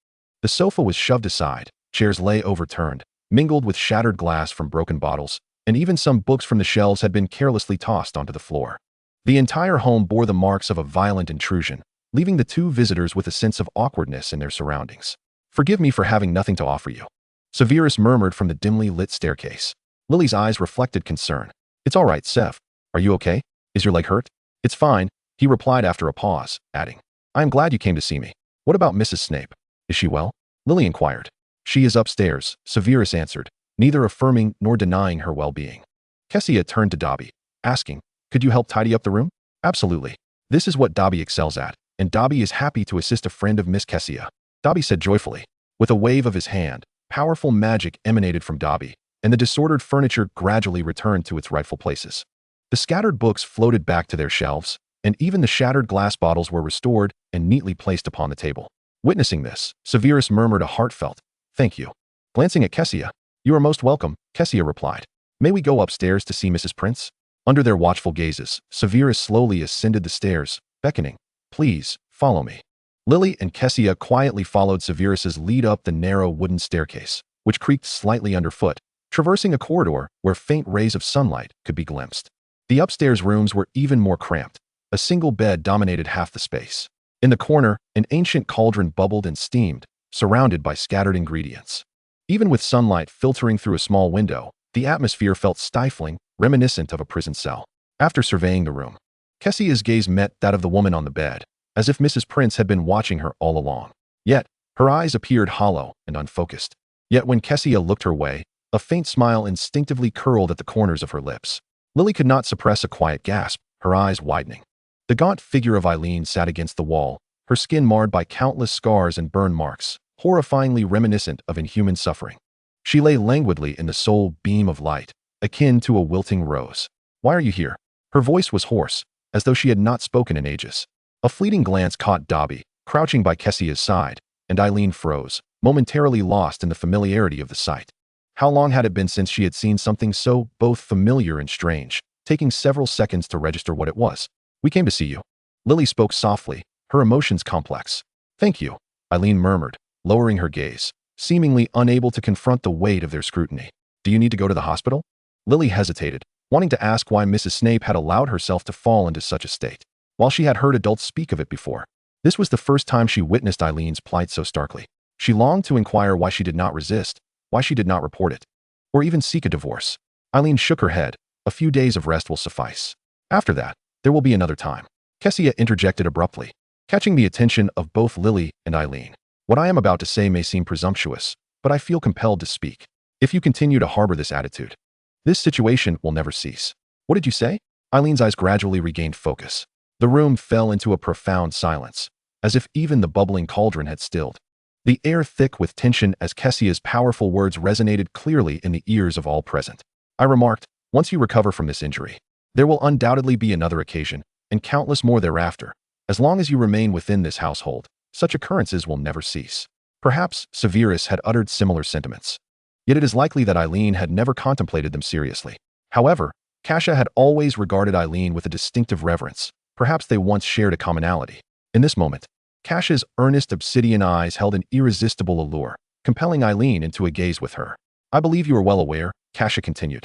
The sofa was shoved aside, chairs lay overturned, mingled with shattered glass from broken bottles, and even some books from the shelves had been carelessly tossed onto the floor. The entire home bore the marks of a violent intrusion, leaving the two visitors with a sense of awkwardness in their surroundings. Forgive me for having nothing to offer you, Severus murmured from the dimly lit staircase. Lily's eyes reflected concern. It's all right, Sev. Are you okay? Is your leg hurt? It's fine, he replied after a pause, adding, I am glad you came to see me. What about Mrs. Snape? Is she well? Lily inquired. She is upstairs, Severus answered, neither affirming nor denying her well-being. Kassia turned to Dobby, asking, could you help tidy up the room? Absolutely. This is what Dobby excels at, and Dobby is happy to assist a friend of Miss Kassia, Dobby said joyfully. With a wave of his hand, powerful magic emanated from Dobby, and the disordered furniture gradually returned to its rightful places. The scattered books floated back to their shelves, and even the shattered glass bottles were restored and neatly placed upon the table. Witnessing this, Severus murmured a heartfelt, "Thank you." Glancing at Kassia, "You are most welcome," Kassia replied. "May we go upstairs to see Mrs. Prince?" Under their watchful gazes, Severus slowly ascended the stairs, beckoning, "Please, follow me." Lily and Kassia quietly followed Severus's lead up the narrow wooden staircase, which creaked slightly underfoot, traversing a corridor where faint rays of sunlight could be glimpsed. The upstairs rooms were even more cramped. A single bed dominated half the space. In the corner, an ancient cauldron bubbled and steamed, surrounded by scattered ingredients. Even with sunlight filtering through a small window, the atmosphere felt stifling, reminiscent of a prison cell. After surveying the room, Kassia's gaze met that of the woman on the bed, as if Mrs. Prince had been watching her all along. Yet, her eyes appeared hollow and unfocused. Yet when Kassia looked her way, a faint smile instinctively curled at the corners of her lips. Lily could not suppress a quiet gasp, her eyes widening. The gaunt figure of Eileen sat against the wall, her skin marred by countless scars and burn marks, horrifyingly reminiscent of inhuman suffering. She lay languidly in the sole beam of light, akin to a wilting rose. "Why are you here?" Her voice was hoarse, as though she had not spoken in ages. A fleeting glance caught Dobby, crouching by Kessia's side, and Eileen froze, momentarily lost in the familiarity of the sight. How long had it been since she had seen something so both familiar and strange, taking several seconds to register what it was? "We came to see you." Lily spoke softly, her emotions complex. "Thank you," Eileen murmured, lowering her gaze, seemingly unable to confront the weight of their scrutiny. "Do you need to go to the hospital?" Lily hesitated, wanting to ask why Mrs. Snape had allowed herself to fall into such a state. While she had heard adults speak of it before, this was the first time she witnessed Eileen's plight so starkly. She longed to inquire why she did not resist, why she did not report it, or even seek a divorce. Eileen shook her head. "A few days of rest will suffice. After that, there will be another time." Kassia interjected abruptly, catching the attention of both Lily and Eileen. "What I am about to say may seem presumptuous, but I feel compelled to speak. If you continue to harbor this attitude, this situation will never cease." "What did you say?" Eileen's eyes gradually regained focus. The room fell into a profound silence, as if even the bubbling cauldron had stilled. The air thick with tension as Kassia's powerful words resonated clearly in the ears of all present. "I remarked, once you recover from this injury, there will undoubtedly be another occasion, and countless more thereafter. As long as you remain within this household, such occurrences will never cease." Perhaps Severus had uttered similar sentiments. Yet it is likely that Eileen had never contemplated them seriously. However, Kassia had always regarded Eileen with a distinctive reverence. Perhaps they once shared a commonality. In this moment, Kassia's earnest obsidian eyes held an irresistible allure, compelling Eileen into a gaze with her. "I believe you are well aware," Kassia continued,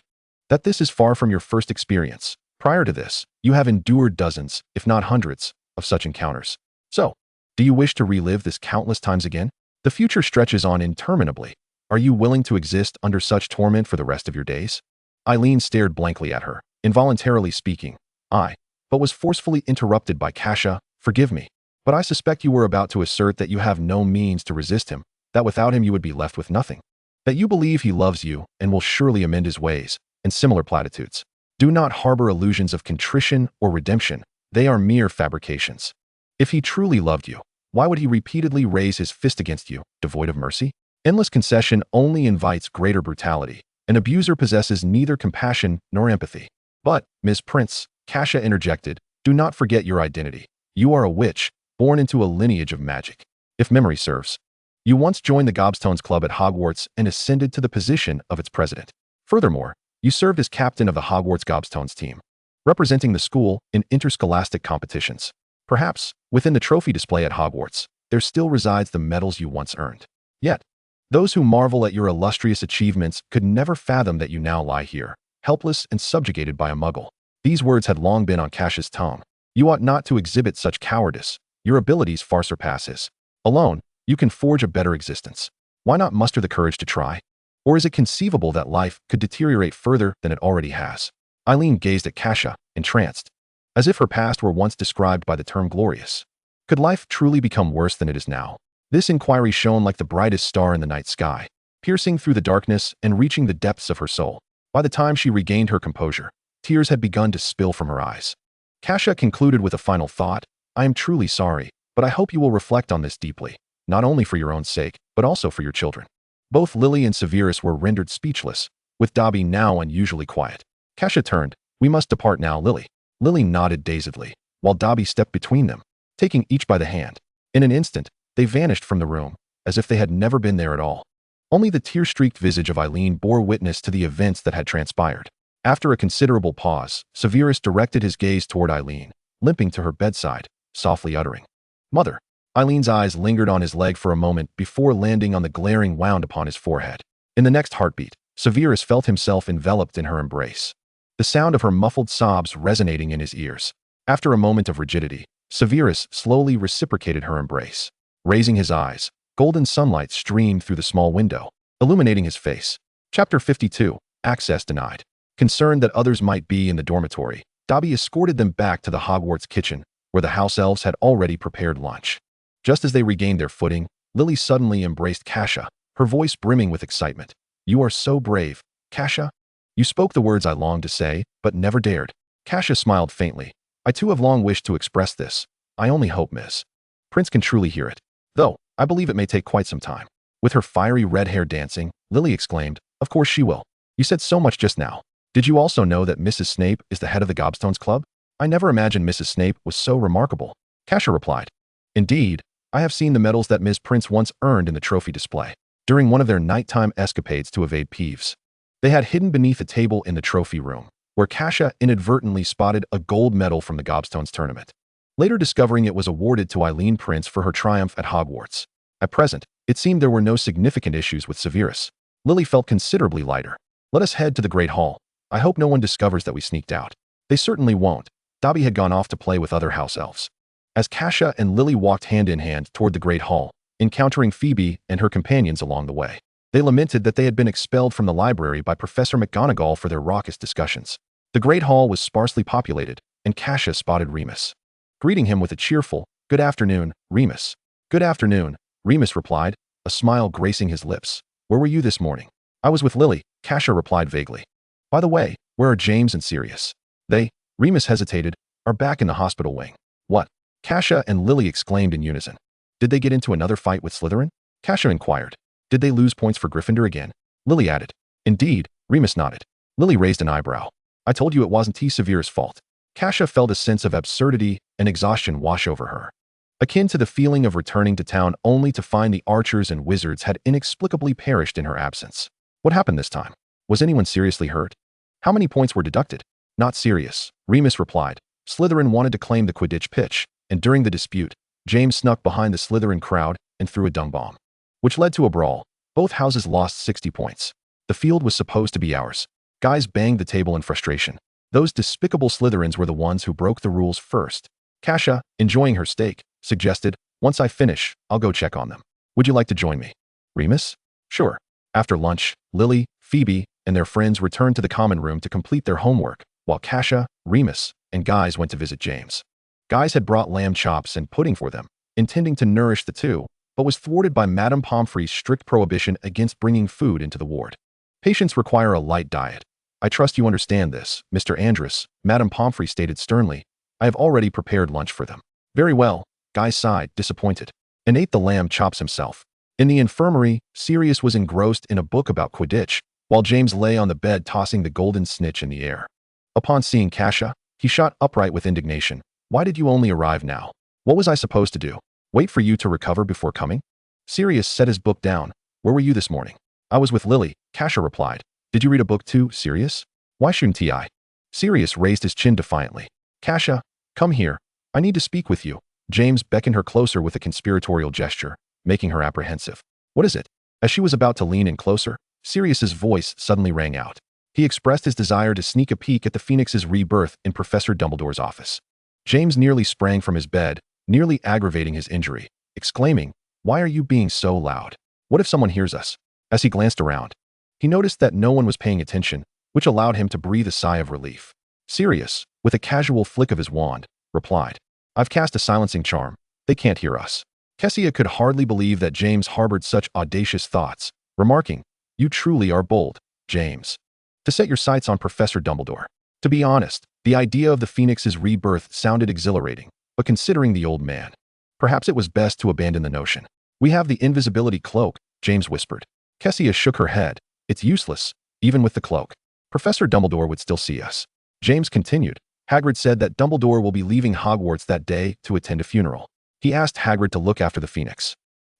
"that this is far from your first experience. Prior to this, you have endured dozens, if not hundreds, of such encounters. So, do you wish to relive this countless times again? The future stretches on interminably. Are you willing to exist under such torment for the rest of your days?" Eileen stared blankly at her, involuntarily speaking, "I," but was forcefully interrupted by Kassia. "Forgive me, but I suspect you were about to assert that you have no means to resist him, that without him you would be left with nothing. That you believe he loves you and will surely amend his ways," and similar platitudes. Do not harbor illusions of contrition or redemption. They are mere fabrications. If he truly loved you, why would he repeatedly raise his fist against you, devoid of mercy? Endless concession only invites greater brutality. An abuser possesses neither compassion nor empathy. "But, Ms. Prince," Kassia interjected, "do not forget your identity. You are a witch, born into a lineage of magic. If memory serves, you once joined the Gobstones Club at Hogwarts and ascended to the position of its president. Furthermore, you served as captain of the Hogwarts Gobstones team, representing the school in interscholastic competitions. Perhaps, within the trophy display at Hogwarts, there still resides the medals you once earned. Yet, those who marvel at your illustrious achievements could never fathom that you now lie here, helpless and subjugated by a muggle." These words had long been on Kassia's tongue. "You ought not to exhibit such cowardice. Your abilities far surpass his. Alone, you can forge a better existence. Why not muster the courage to try? Or is it conceivable that life could deteriorate further than it already has?" Eileen gazed at Kassia, entranced, as if her past were once described by the term glorious. Could life truly become worse than it is now? This inquiry shone like the brightest star in the night sky, piercing through the darkness and reaching the depths of her soul. By the time she regained her composure, tears had begun to spill from her eyes. Kassia concluded with a final thought, "I am truly sorry, but I hope you will reflect on this deeply, not only for your own sake, but also for your children." Both Lily and Severus were rendered speechless, with Dobby now unusually quiet. Kassia turned. "We must depart now, Lily." Lily nodded dazedly. while Dobby stepped between them, taking each by the hand. In an instant, they vanished from the room, as if they had never been there at all. Only the tear-streaked visage of Eileen bore witness to the events that had transpired. After a considerable pause, Severus directed his gaze toward Eileen, limping to her bedside, softly uttering, "Mother." Eileen's eyes lingered on his leg for a moment before landing on the glaring wound upon his forehead. In the next heartbeat, Severus felt himself enveloped in her embrace, the sound of her muffled sobs resonating in his ears. After a moment of rigidity, Severus slowly reciprocated her embrace. Raising his eyes, golden sunlight streamed through the small window, illuminating his face. Chapter 52, Access Denied. Concerned that others might be in the dormitory, Dobby escorted them back to the Hogwarts kitchen, where the house elves had already prepared lunch. Just as they regained their footing, Lily suddenly embraced Kassia, her voice brimming with excitement. "You are so brave, Kassia. You spoke the words I longed to say, but never dared." Kassia smiled faintly. "I too have long wished to express this. I only hope Miss Prince can truly hear it. Though, I believe it may take quite some time." With her fiery red hair dancing, Lily exclaimed, "Of course she will. You said so much just now. Did you also know that Mrs. Snape is the head of the Gobstones Club? I never imagined Mrs. Snape was so remarkable." Kassia replied, "Indeed, I have seen the medals that Ms. Prince once earned in the trophy display, during one of their nighttime escapades to evade Peeves. They had hidden beneath a table in the trophy room, where Kassia inadvertently spotted a gold medal from the Gobstones tournament, later discovering it was awarded to Eileen Prince for her triumph at Hogwarts. At present, it seemed there were no significant issues with Severus. Lily felt considerably lighter. "Let us head to the Great Hall. I hope no one discovers that we sneaked out." They certainly won't. Dobby had gone off to play with other house elves. As Kassia and Lily walked hand in hand toward the Great Hall, encountering Phoebe and her companions along the way, they lamented that they had been expelled from the library by Professor McGonagall for their raucous discussions. The Great Hall was sparsely populated, and Kassia spotted Remus, greeting him with a cheerful, "Good afternoon, Remus." "Good afternoon," Remus replied, a smile gracing his lips. "Where were you this morning?" "I was with Lily," Kassia replied vaguely. "By the way, where are James and Sirius?" "They," Remus hesitated, "are back in the hospital wing." "What?" Kassia and Lily exclaimed in unison. "Did they get into another fight with Slytherin?" Kassia inquired. "Did they lose points for Gryffindor again?" Lily added. "Indeed," Remus nodded. Lily raised an eyebrow. "I told you it wasn't T. Severus' fault." Kassia felt a sense of absurdity and exhaustion wash over her, akin to the feeling of returning to town only to find the archers and wizards had inexplicably perished in her absence. What happened this time? Was anyone seriously hurt? How many points were deducted? "Not serious," Remus replied. "Slytherin wanted to claim the Quidditch pitch, and during the dispute, James snuck behind the Slytherin crowd and threw a dung bomb, which led to a brawl. Both houses lost 60 points. The field was supposed to be ours." Guys banged the table in frustration. Those despicable Slytherins were the ones who broke the rules first. Kassia, enjoying her steak, suggested, "Once I finish, I'll go check on them. Would you like to join me?" "Remus?" "Sure." After lunch, Lily, Phoebe, and their friends returned to the common room to complete their homework, while Kassia, Remus, and Guys went to visit James. Guys had brought lamb chops and pudding for them, intending to nourish the two, but was thwarted by Madame Pomfrey's strict prohibition against bringing food into the ward. "Patients require a light diet. I trust you understand this, Mr. Andrus," Madame Pomfrey stated sternly. "I have already prepared lunch for them." "Very well," Guy sighed, disappointed, and ate the lamb chops himself. In the infirmary, Sirius was engrossed in a book about Quidditch, while James lay on the bed tossing the golden snitch in the air. Upon seeing Kassia, he shot upright with indignation. "Why did you only arrive now? What was I supposed to do? Wait for you to recover before coming?" Sirius set his book down. "Where were you this morning?" "I was with Lily," Kassia replied. "Did you read a book too, Sirius?" "Why shouldn't I?" Sirius raised his chin defiantly. "Kassia, come here. I need to speak with you." James beckoned her closer with a conspiratorial gesture, making her apprehensive. "What is it?" As she was about to lean in closer, Sirius's voice suddenly rang out. He expressed his desire to sneak a peek at the Phoenix's rebirth in Professor Dumbledore's office. James nearly sprang from his bed, nearly aggravating his injury, exclaiming, "Why are you being so loud? What if someone hears us?" As he glanced around, he noticed that no one was paying attention, which allowed him to breathe a sigh of relief. Sirius, with a casual flick of his wand, replied, "I've cast a silencing charm. They can't hear us." Kassia could hardly believe that James harbored such audacious thoughts, remarking, "You truly are bold, James, to set your sights on Professor Dumbledore." To be honest, the idea of the Phoenix's rebirth sounded exhilarating, but considering the old man, perhaps it was best to abandon the notion. "We have the invisibility cloak," James whispered. Kassia shook her head. "It's useless, even with the cloak. Professor Dumbledore would still see us." James continued, Hagrid said that Dumbledore will be leaving Hogwarts that day to attend a funeral. He asked Hagrid to look after the Phoenix.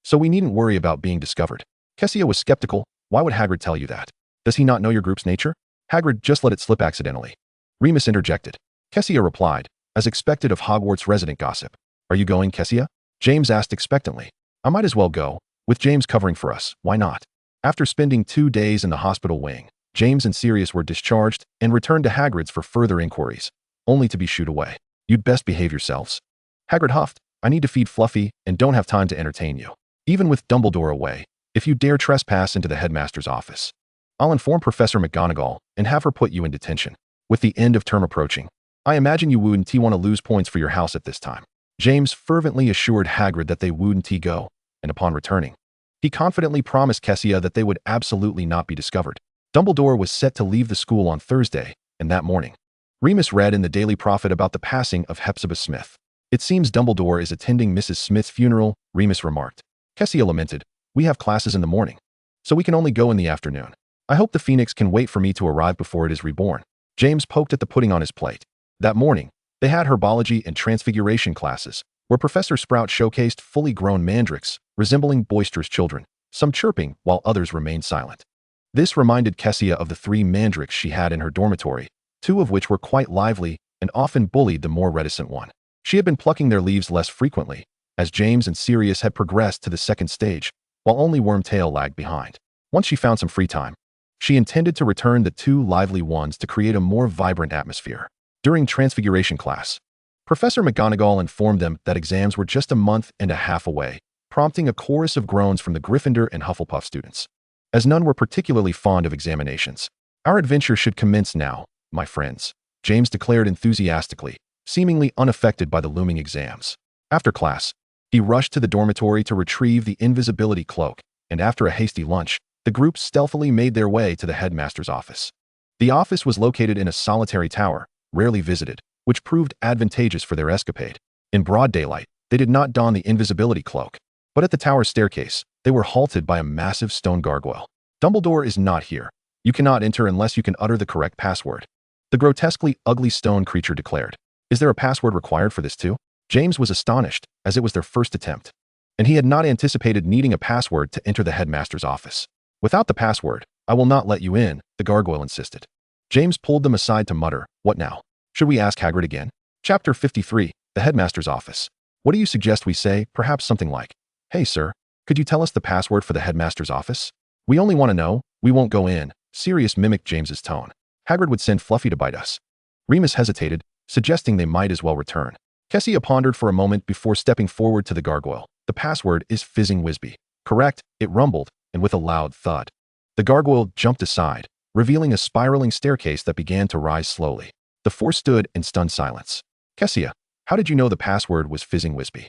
So we needn't worry about being discovered. Kassia was skeptical. Why would Hagrid tell you that? Does he not know your group's nature? Hagrid just let it slip accidentally. Remus interjected. Kassia replied, as expected of Hogwarts resident gossip. Are you going, Kassia? James asked expectantly. I might as well go. With James covering for us, why not? After spending 2 days in the hospital wing, James and Sirius were discharged and returned to Hagrid's for further inquiries, only to be shooed away. You'd best behave yourselves. Hagrid huffed. I need to feed Fluffy and don't have time to entertain you. Even with Dumbledore away, if you dare trespass into the headmaster's office, I'll inform Professor McGonagall and have her put you in detention. With the end of term approaching, I imagine you wouldn't want to lose points for your house at this time. James fervently assured Hagrid that they wouldn't go, and upon returning, he confidently promised Kassia that they would absolutely not be discovered. Dumbledore was set to leave the school on Thursday, and that morning, Remus read in the Daily Prophet about the passing of Hepzibah Smith. It seems Dumbledore is attending Mrs. Smith's funeral, Remus remarked. Kassia lamented. We have classes in the morning, so we can only go in the afternoon. I hope the Phoenix can wait for me to arrive before it is reborn. James poked at the pudding on his plate. That morning, they had herbology and transfiguration classes, where Professor Sprout showcased fully grown mandrakes, resembling boisterous children, some chirping while others remained silent. This reminded Kassia of the 3 mandrakes she had in her dormitory, 2 of which were quite lively and often bullied the more reticent one. She had been plucking their leaves less frequently, as James and Sirius had progressed to the second stage, while only Wormtail lagged behind. Once she found some free time, she intended to return the 2 lively ones to create a more vibrant atmosphere. During Transfiguration class, Professor McGonagall informed them that exams were just a month and a half away, prompting a chorus of groans from the Gryffindor and Hufflepuff students, as none were particularly fond of examinations. Our adventure should commence now, my friends, James declared enthusiastically, seemingly unaffected by the looming exams. After class, he rushed to the dormitory to retrieve the invisibility cloak, and after a hasty lunch, the group stealthily made their way to the headmaster's office. The office was located in a solitary tower, rarely visited, which proved advantageous for their escapade. In broad daylight, they did not don the invisibility cloak, but at the tower's staircase, they were halted by a massive stone gargoyle. Dumbledore is not here. You cannot enter unless you can utter the correct password, the grotesquely ugly stone creature declared. Is there a password required for this too? James was astonished, as it was their first attempt, and he had not anticipated needing a password to enter the headmaster's office. Without the password, I will not let you in, the gargoyle insisted. James pulled them aside to mutter, what now? Should we ask Hagrid again? Chapter 53, The Headmaster's Office. What do you suggest we say? Perhaps something like, hey sir, could you tell us the password for the headmaster's office? We only want to know, we won't go in. Sirius mimicked James's tone. Hagrid would send Fluffy to bite us. Remus hesitated, suggesting they might as well return. Kassia pondered for a moment before stepping forward to the gargoyle. The password is Fizzing Wisby. Correct, it rumbled, and with a loud thud, the gargoyle jumped aside, revealing a spiraling staircase that began to rise slowly. The 4 stood in stunned silence. Kassia, how did you know the password was Fizzing Wisby?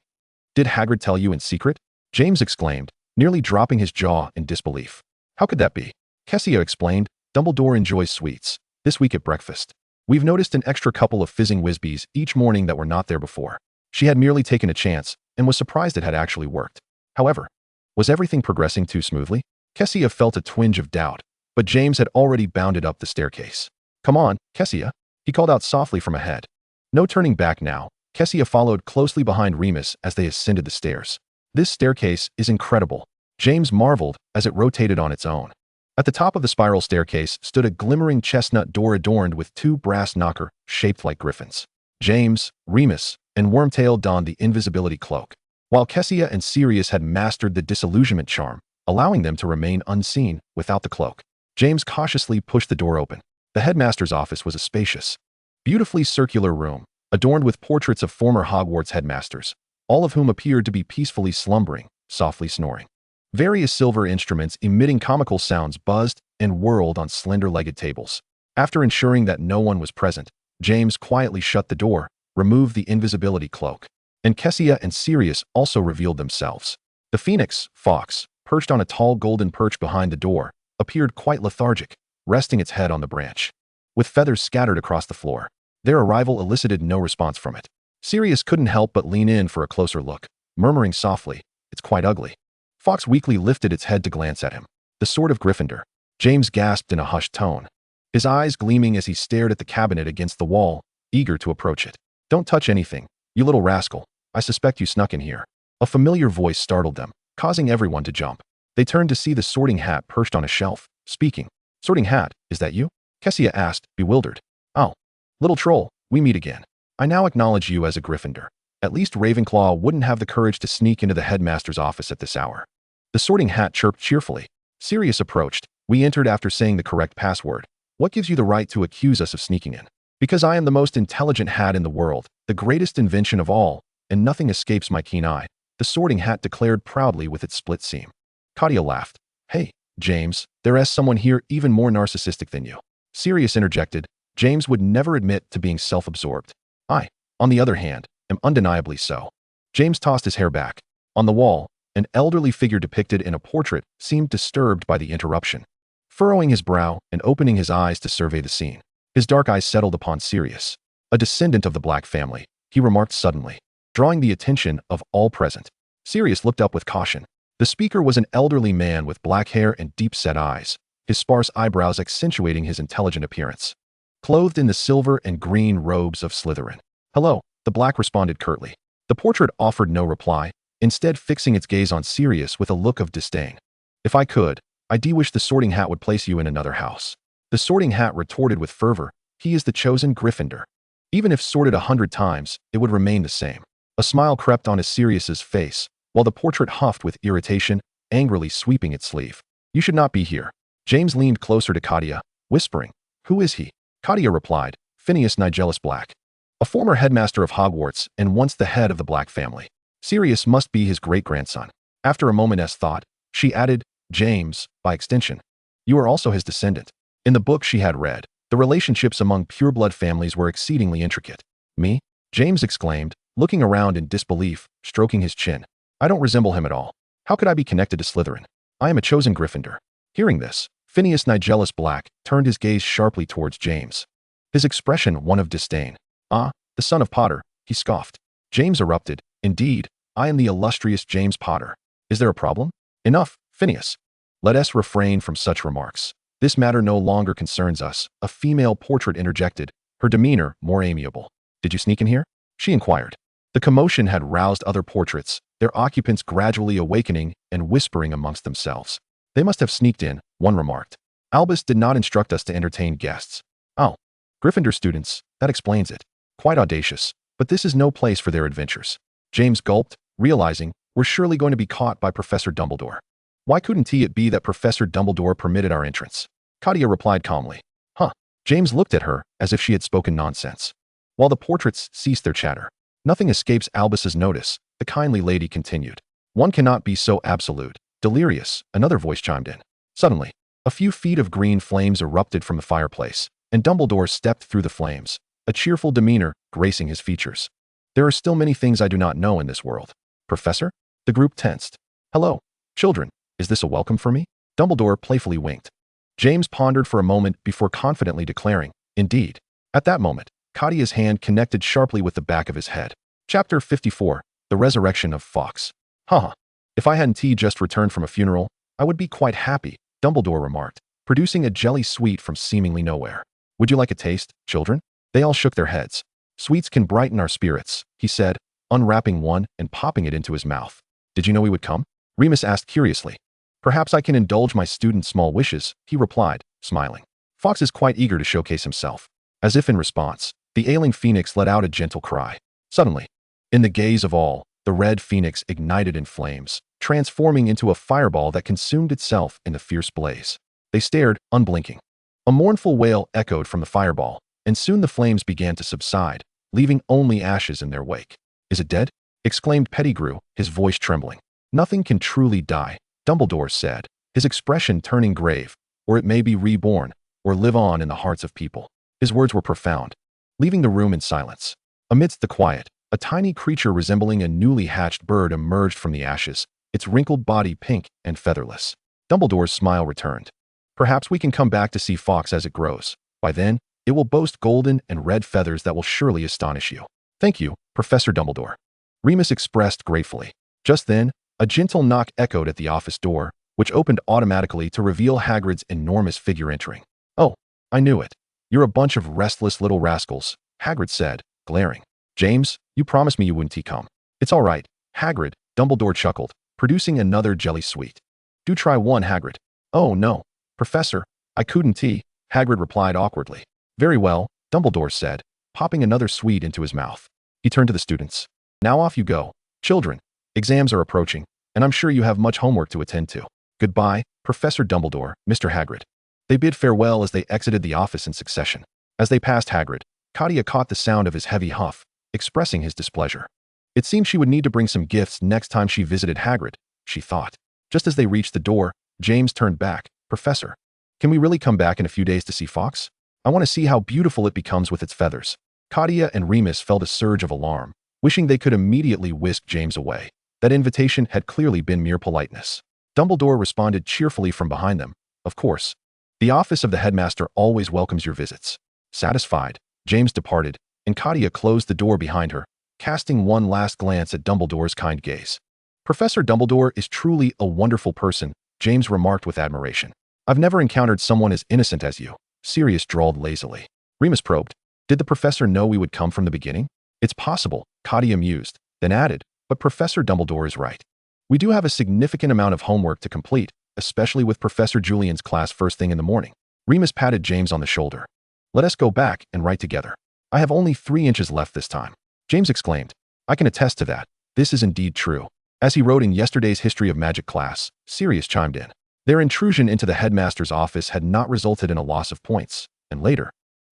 Did Hagrid tell you in secret? James exclaimed, nearly dropping his jaw in disbelief. How could that be? Kassia explained, Dumbledore enjoys sweets. This week at breakfast, we've noticed an extra couple of Fizzing Wisbies each morning that were not there before. She had merely taken a chance and was surprised it had actually worked. However, was everything progressing too smoothly? Kassia felt a twinge of doubt, but James had already bounded up the staircase. Come on, Kassia, he called out softly from ahead. No turning back now. Kassia followed closely behind Remus as they ascended the stairs. This staircase is incredible, James marveled as it rotated on its own. At the top of the spiral staircase stood a glimmering chestnut door adorned with 2 brass knockers shaped like griffins. James, Remus, and Wormtail donned the invisibility cloak, while Kassia and Sirius had mastered the disillusionment charm, allowing them to remain unseen without the cloak. James cautiously pushed the door open. The headmaster's office was a spacious, beautifully circular room, adorned with portraits of former Hogwarts headmasters, all of whom appeared to be peacefully slumbering, softly snoring. Various silver instruments emitting comical sounds buzzed and whirled on slender-legged tables. After ensuring that no one was present, James quietly shut the door, removed the invisibility cloak, and Kassia and Sirius also revealed themselves. The Phoenix, Fawkes, perched on a tall golden perch behind the door, appeared quite lethargic, resting its head on the branch, with feathers scattered across the floor. Their arrival elicited no response from it. Sirius couldn't help but lean in for a closer look, murmuring softly, "It's quite ugly." Fawkes weakly lifted its head to glance at him. "The Sword of Gryffindor." James gasped in a hushed tone, his eyes gleaming as he stared at the cabinet against the wall, eager to approach it. "Don't touch anything, you little rascal. I suspect you snuck in here." A familiar voice startled them, causing everyone to jump. They turned to see the Sorting Hat perched on a shelf, speaking. "Sorting Hat, is that you?" Kassia asked, bewildered. "Oh, little troll, we meet again. I now acknowledge you as a Gryffindor. At least Ravenclaw wouldn't have the courage to sneak into the headmaster's office at this hour." The Sorting Hat chirped cheerfully. Sirius approached. "We entered after saying the correct password. What gives you the right to accuse us of sneaking in?" "Because I am the most intelligent hat in the world, the greatest invention of all, and nothing escapes my keen eye," the Sorting Hat declared proudly with its split seam. Kassia laughed. "Hey, James, there's someone here even more narcissistic than you." Sirius interjected. James would never admit to being self-absorbed. "I, on the other hand, am undeniably so." James tossed his hair back. On the wall, an elderly figure depicted in a portrait seemed disturbed by the interruption. Furrowing his brow and opening his eyes to survey the scene, his dark eyes settled upon Sirius. "A descendant of the Black family," he remarked suddenly, drawing the attention of all present. Sirius looked up with caution. The speaker was an elderly man with black hair and deep-set eyes, his sparse eyebrows accentuating his intelligent appearance. Clothed in the silver and green robes of Slytherin. "Hello," the Black responded curtly. The portrait offered no reply, instead fixing its gaze on Sirius with a look of disdain. "If I could, I do wish the Sorting Hat would place you in another house." The Sorting Hat retorted with fervor. "He is the chosen Gryffindor. Even if sorted 100 times, it would remain the same." A smile crept on Sirius's face, while the portrait huffed with irritation, angrily sweeping its sleeve. "You should not be here." James leaned closer to Kassia, whispering. "Who is he?" Kassia replied, "Phineas Nigellus Black. A former headmaster of Hogwarts and once the head of the Black family. Sirius must be his great-grandson." After a moment's thought, she added, "James, by extension. You are also his descendant." In the book she had read, the relationships among pureblood families were exceedingly intricate. "Me?" James exclaimed, looking around in disbelief, stroking his chin. "I don't resemble him at all. How could I be connected to Slytherin? I am a chosen Gryffindor." Hearing this, Phineas Nigellus Black turned his gaze sharply towards James. His expression one of disdain. "Ah, the son of Potter," he scoffed. James erupted. "Indeed, I am the illustrious James Potter. Is there a problem?" "Enough, Phineas. Let us refrain from such remarks. This matter no longer concerns us," a female portrait interjected, her demeanor more amiable. "Did you sneak in here?" she inquired. The commotion had roused other portraits, their occupants gradually awakening and whispering amongst themselves. "They must have sneaked in," one remarked. "Albus did not instruct us to entertain guests." "Oh, Gryffindor students, that explains it. Quite audacious, but this is no place for their adventures." James gulped, realizing, "We're surely going to be caught by Professor Dumbledore." "Why couldn't it be that Professor Dumbledore permitted our entrance?" Kassia replied calmly. "Huh." James looked at her as if she had spoken nonsense. While the portraits ceased their chatter, "Nothing escapes Albus's notice," the kindly lady continued. "One cannot be so absolute. Delirious," another voice chimed in. Suddenly, a few feet of green flames erupted from the fireplace, and Dumbledore stepped through the flames, a cheerful demeanor gracing his features. "There are still many things I do not know in this world." "Professor?" The group tensed. "Hello, children. Is this a welcome for me?" Dumbledore playfully winked. James pondered for a moment before confidently declaring, "Indeed." At that moment, Kassia's hand connected sharply with the back of his head. Chapter 54, The Resurrection of Fawkes. "Haha. If I hadn't just returned from a funeral, I would be quite happy," Dumbledore remarked, producing a jelly sweet from seemingly nowhere. "Would you like a taste, children?" They all shook their heads. "Sweets can brighten our spirits," he said, unwrapping one and popping it into his mouth. "Did you know we would come?" Remus asked curiously. "Perhaps I can indulge my students' small wishes," he replied, smiling. Fawkes is quite eager to showcase himself. As if in response, the ailing phoenix let out a gentle cry. Suddenly, in the gaze of all, the red phoenix ignited in flames, transforming into a fireball that consumed itself in the fierce blaze. They stared, unblinking. A mournful wail echoed from the fireball, and soon the flames began to subside, leaving only ashes in their wake. "Is it dead?" exclaimed Pettigrew, his voice trembling. "Nothing can truly die," Dumbledore said, his expression turning grave, "or it may be reborn, or live on in the hearts of people." His words were profound, leaving the room in silence. Amidst the quiet, a tiny creature resembling a newly hatched bird emerged from the ashes, its wrinkled body pink and featherless. Dumbledore's smile returned. "Perhaps we can come back to see Fawkes as it grows. By then, it will boast golden and red feathers that will surely astonish you." "Thank you, Professor Dumbledore," Remus expressed gratefully. Just then, a gentle knock echoed at the office door, which opened automatically to reveal Hagrid's enormous figure entering. "Oh, I knew it. You're a bunch of restless little rascals," Hagrid said, glaring. James, you promised me you wouldn't come. It's all right, Hagrid, Dumbledore chuckled, producing another jelly sweet. Do try one, Hagrid. Oh no, Professor, I couldn't tea, Hagrid replied awkwardly. Very well, Dumbledore said, popping another sweet into his mouth. He turned to the students. Now off you go. Children, exams are approaching, and I'm sure you have much homework to attend to. Goodbye, Professor Dumbledore, Mr. Hagrid. They bid farewell as they exited the office in succession. As they passed Hagrid, Kassia caught the sound of his heavy huff, expressing his displeasure. It seemed she would need to bring some gifts next time she visited Hagrid, she thought. Just as they reached the door, James turned back. Professor, can we really come back in a few days to see Fox? I want to see how beautiful it becomes with its feathers. Kassia and Remus felt a surge of alarm, wishing they could immediately whisk James away. That invitation had clearly been mere politeness. Dumbledore responded cheerfully from behind them. Of course. The office of the headmaster always welcomes your visits. Satisfied, James departed, and Kassia closed the door behind her, casting one last glance at Dumbledore's kind gaze. Professor Dumbledore is truly a wonderful person, James remarked with admiration. I've never encountered someone as innocent as you, Sirius drawled lazily. Remus probed. Did the professor know we would come from the beginning? It's possible, Kassia mused, then added, but Professor Dumbledore is right. We do have a significant amount of homework to complete, especially with Professor Julian's class first thing in the morning. Remus patted James on the shoulder. Let us go back and write together. I have only 3 inches left this time. James exclaimed. I can attest to that. This is indeed true. As he wrote in yesterday's History of Magic class, Sirius chimed in. Their intrusion into the headmaster's office had not resulted in a loss of points, and later,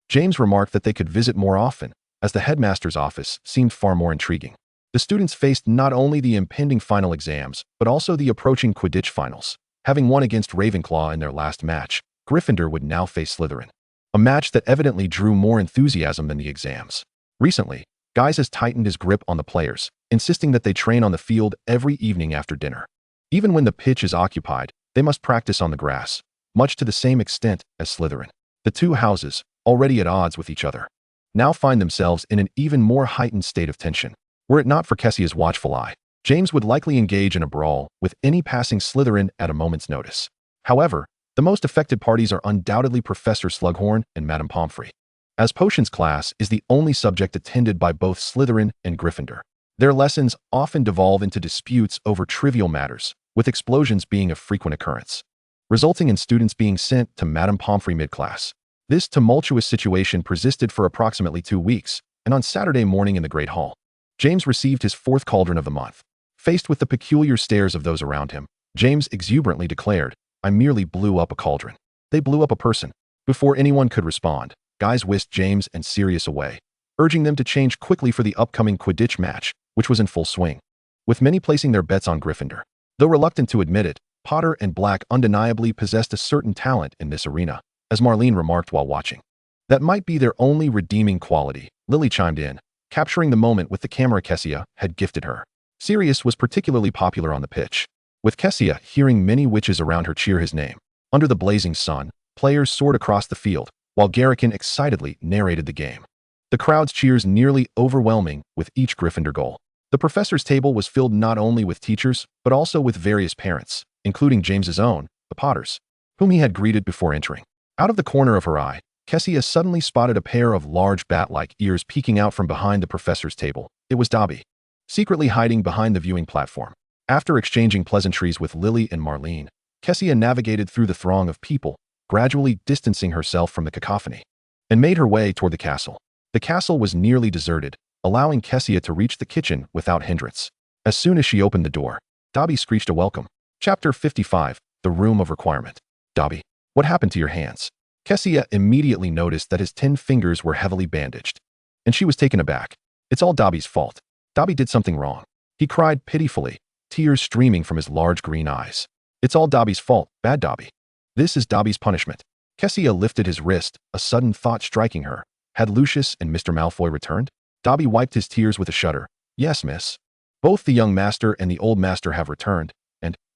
James remarked that they could visit more often, as the headmaster's office seemed far more intriguing. The students faced not only the impending final exams, but also the approaching Quidditch finals. Having won against Ravenclaw in their last match, Gryffindor would now face Slytherin. A match that evidently drew more enthusiasm than the exams. Recently, Guys has tightened his grip on the players, insisting that they train on the field every evening after dinner. Even when the pitch is occupied, they must practice on the grass, much to the same extent as Slytherin. The two houses, already at odds with each other, now find themselves in an even more heightened state of tension. Were it not for Kessia's watchful eye, James would likely engage in a brawl with any passing Slytherin at a moment's notice. However, the most affected parties are undoubtedly Professor Slughorn and Madame Pomfrey, as Potions class is the only subject attended by both Slytherin and Gryffindor. Their lessons often devolve into disputes over trivial matters, with explosions being a frequent occurrence, resulting in students being sent to Madame Pomfrey mid-class. This tumultuous situation persisted for approximately 2 weeks, and on Saturday morning in the Great Hall, James received his 4th cauldron of the month. Faced with the peculiar stares of those around him, James exuberantly declared, I merely blew up a cauldron. They blew up a person. Before anyone could respond, Guys whisked James and Sirius away, urging them to change quickly for the upcoming Quidditch match, which was in full swing, with many placing their bets on Gryffindor. Though reluctant to admit it, Potter and Black undeniably possessed a certain talent in this arena, as Marlene remarked while watching. That might be their only redeeming quality, Lily chimed in, capturing the moment with the camera Kassia had gifted her. Sirius was particularly popular on the pitch, with Kassia hearing many witches around her cheer his name. Under the blazing sun, players soared across the field, while Garrican excitedly narrated the game. The crowd's cheers nearly overwhelming with each Gryffindor goal. The professor's table was filled not only with teachers, but also with various parents, including James's own, the Potters, whom he had greeted before entering. Out of the corner of her eye, Kassia suddenly spotted a pair of large bat-like ears peeking out from behind the professor's table. It was Dobby, secretly hiding behind the viewing platform. After exchanging pleasantries with Lily and Marlene, Kassia navigated through the throng of people, gradually distancing herself from the cacophony, and made her way toward the castle. The castle was nearly deserted, allowing Kassia to reach the kitchen without hindrance. As soon as she opened the door, Dobby screeched a welcome. Chapter 55, The Room of Requirement. Dobby, what happened to your hands? Kassia immediately noticed that his 10 fingers were heavily bandaged, and she was taken aback. It's all Dobby's fault. Dobby did something wrong. He cried pitifully, tears streaming from his large green eyes. It's all Dobby's fault, bad Dobby. This is Dobby's punishment. Kassia lifted his wrist, a sudden thought striking her. Had Lucius and Mr. Malfoy returned? Dobby wiped his tears with a shudder. Yes, miss. Both the young master and the old master have returned,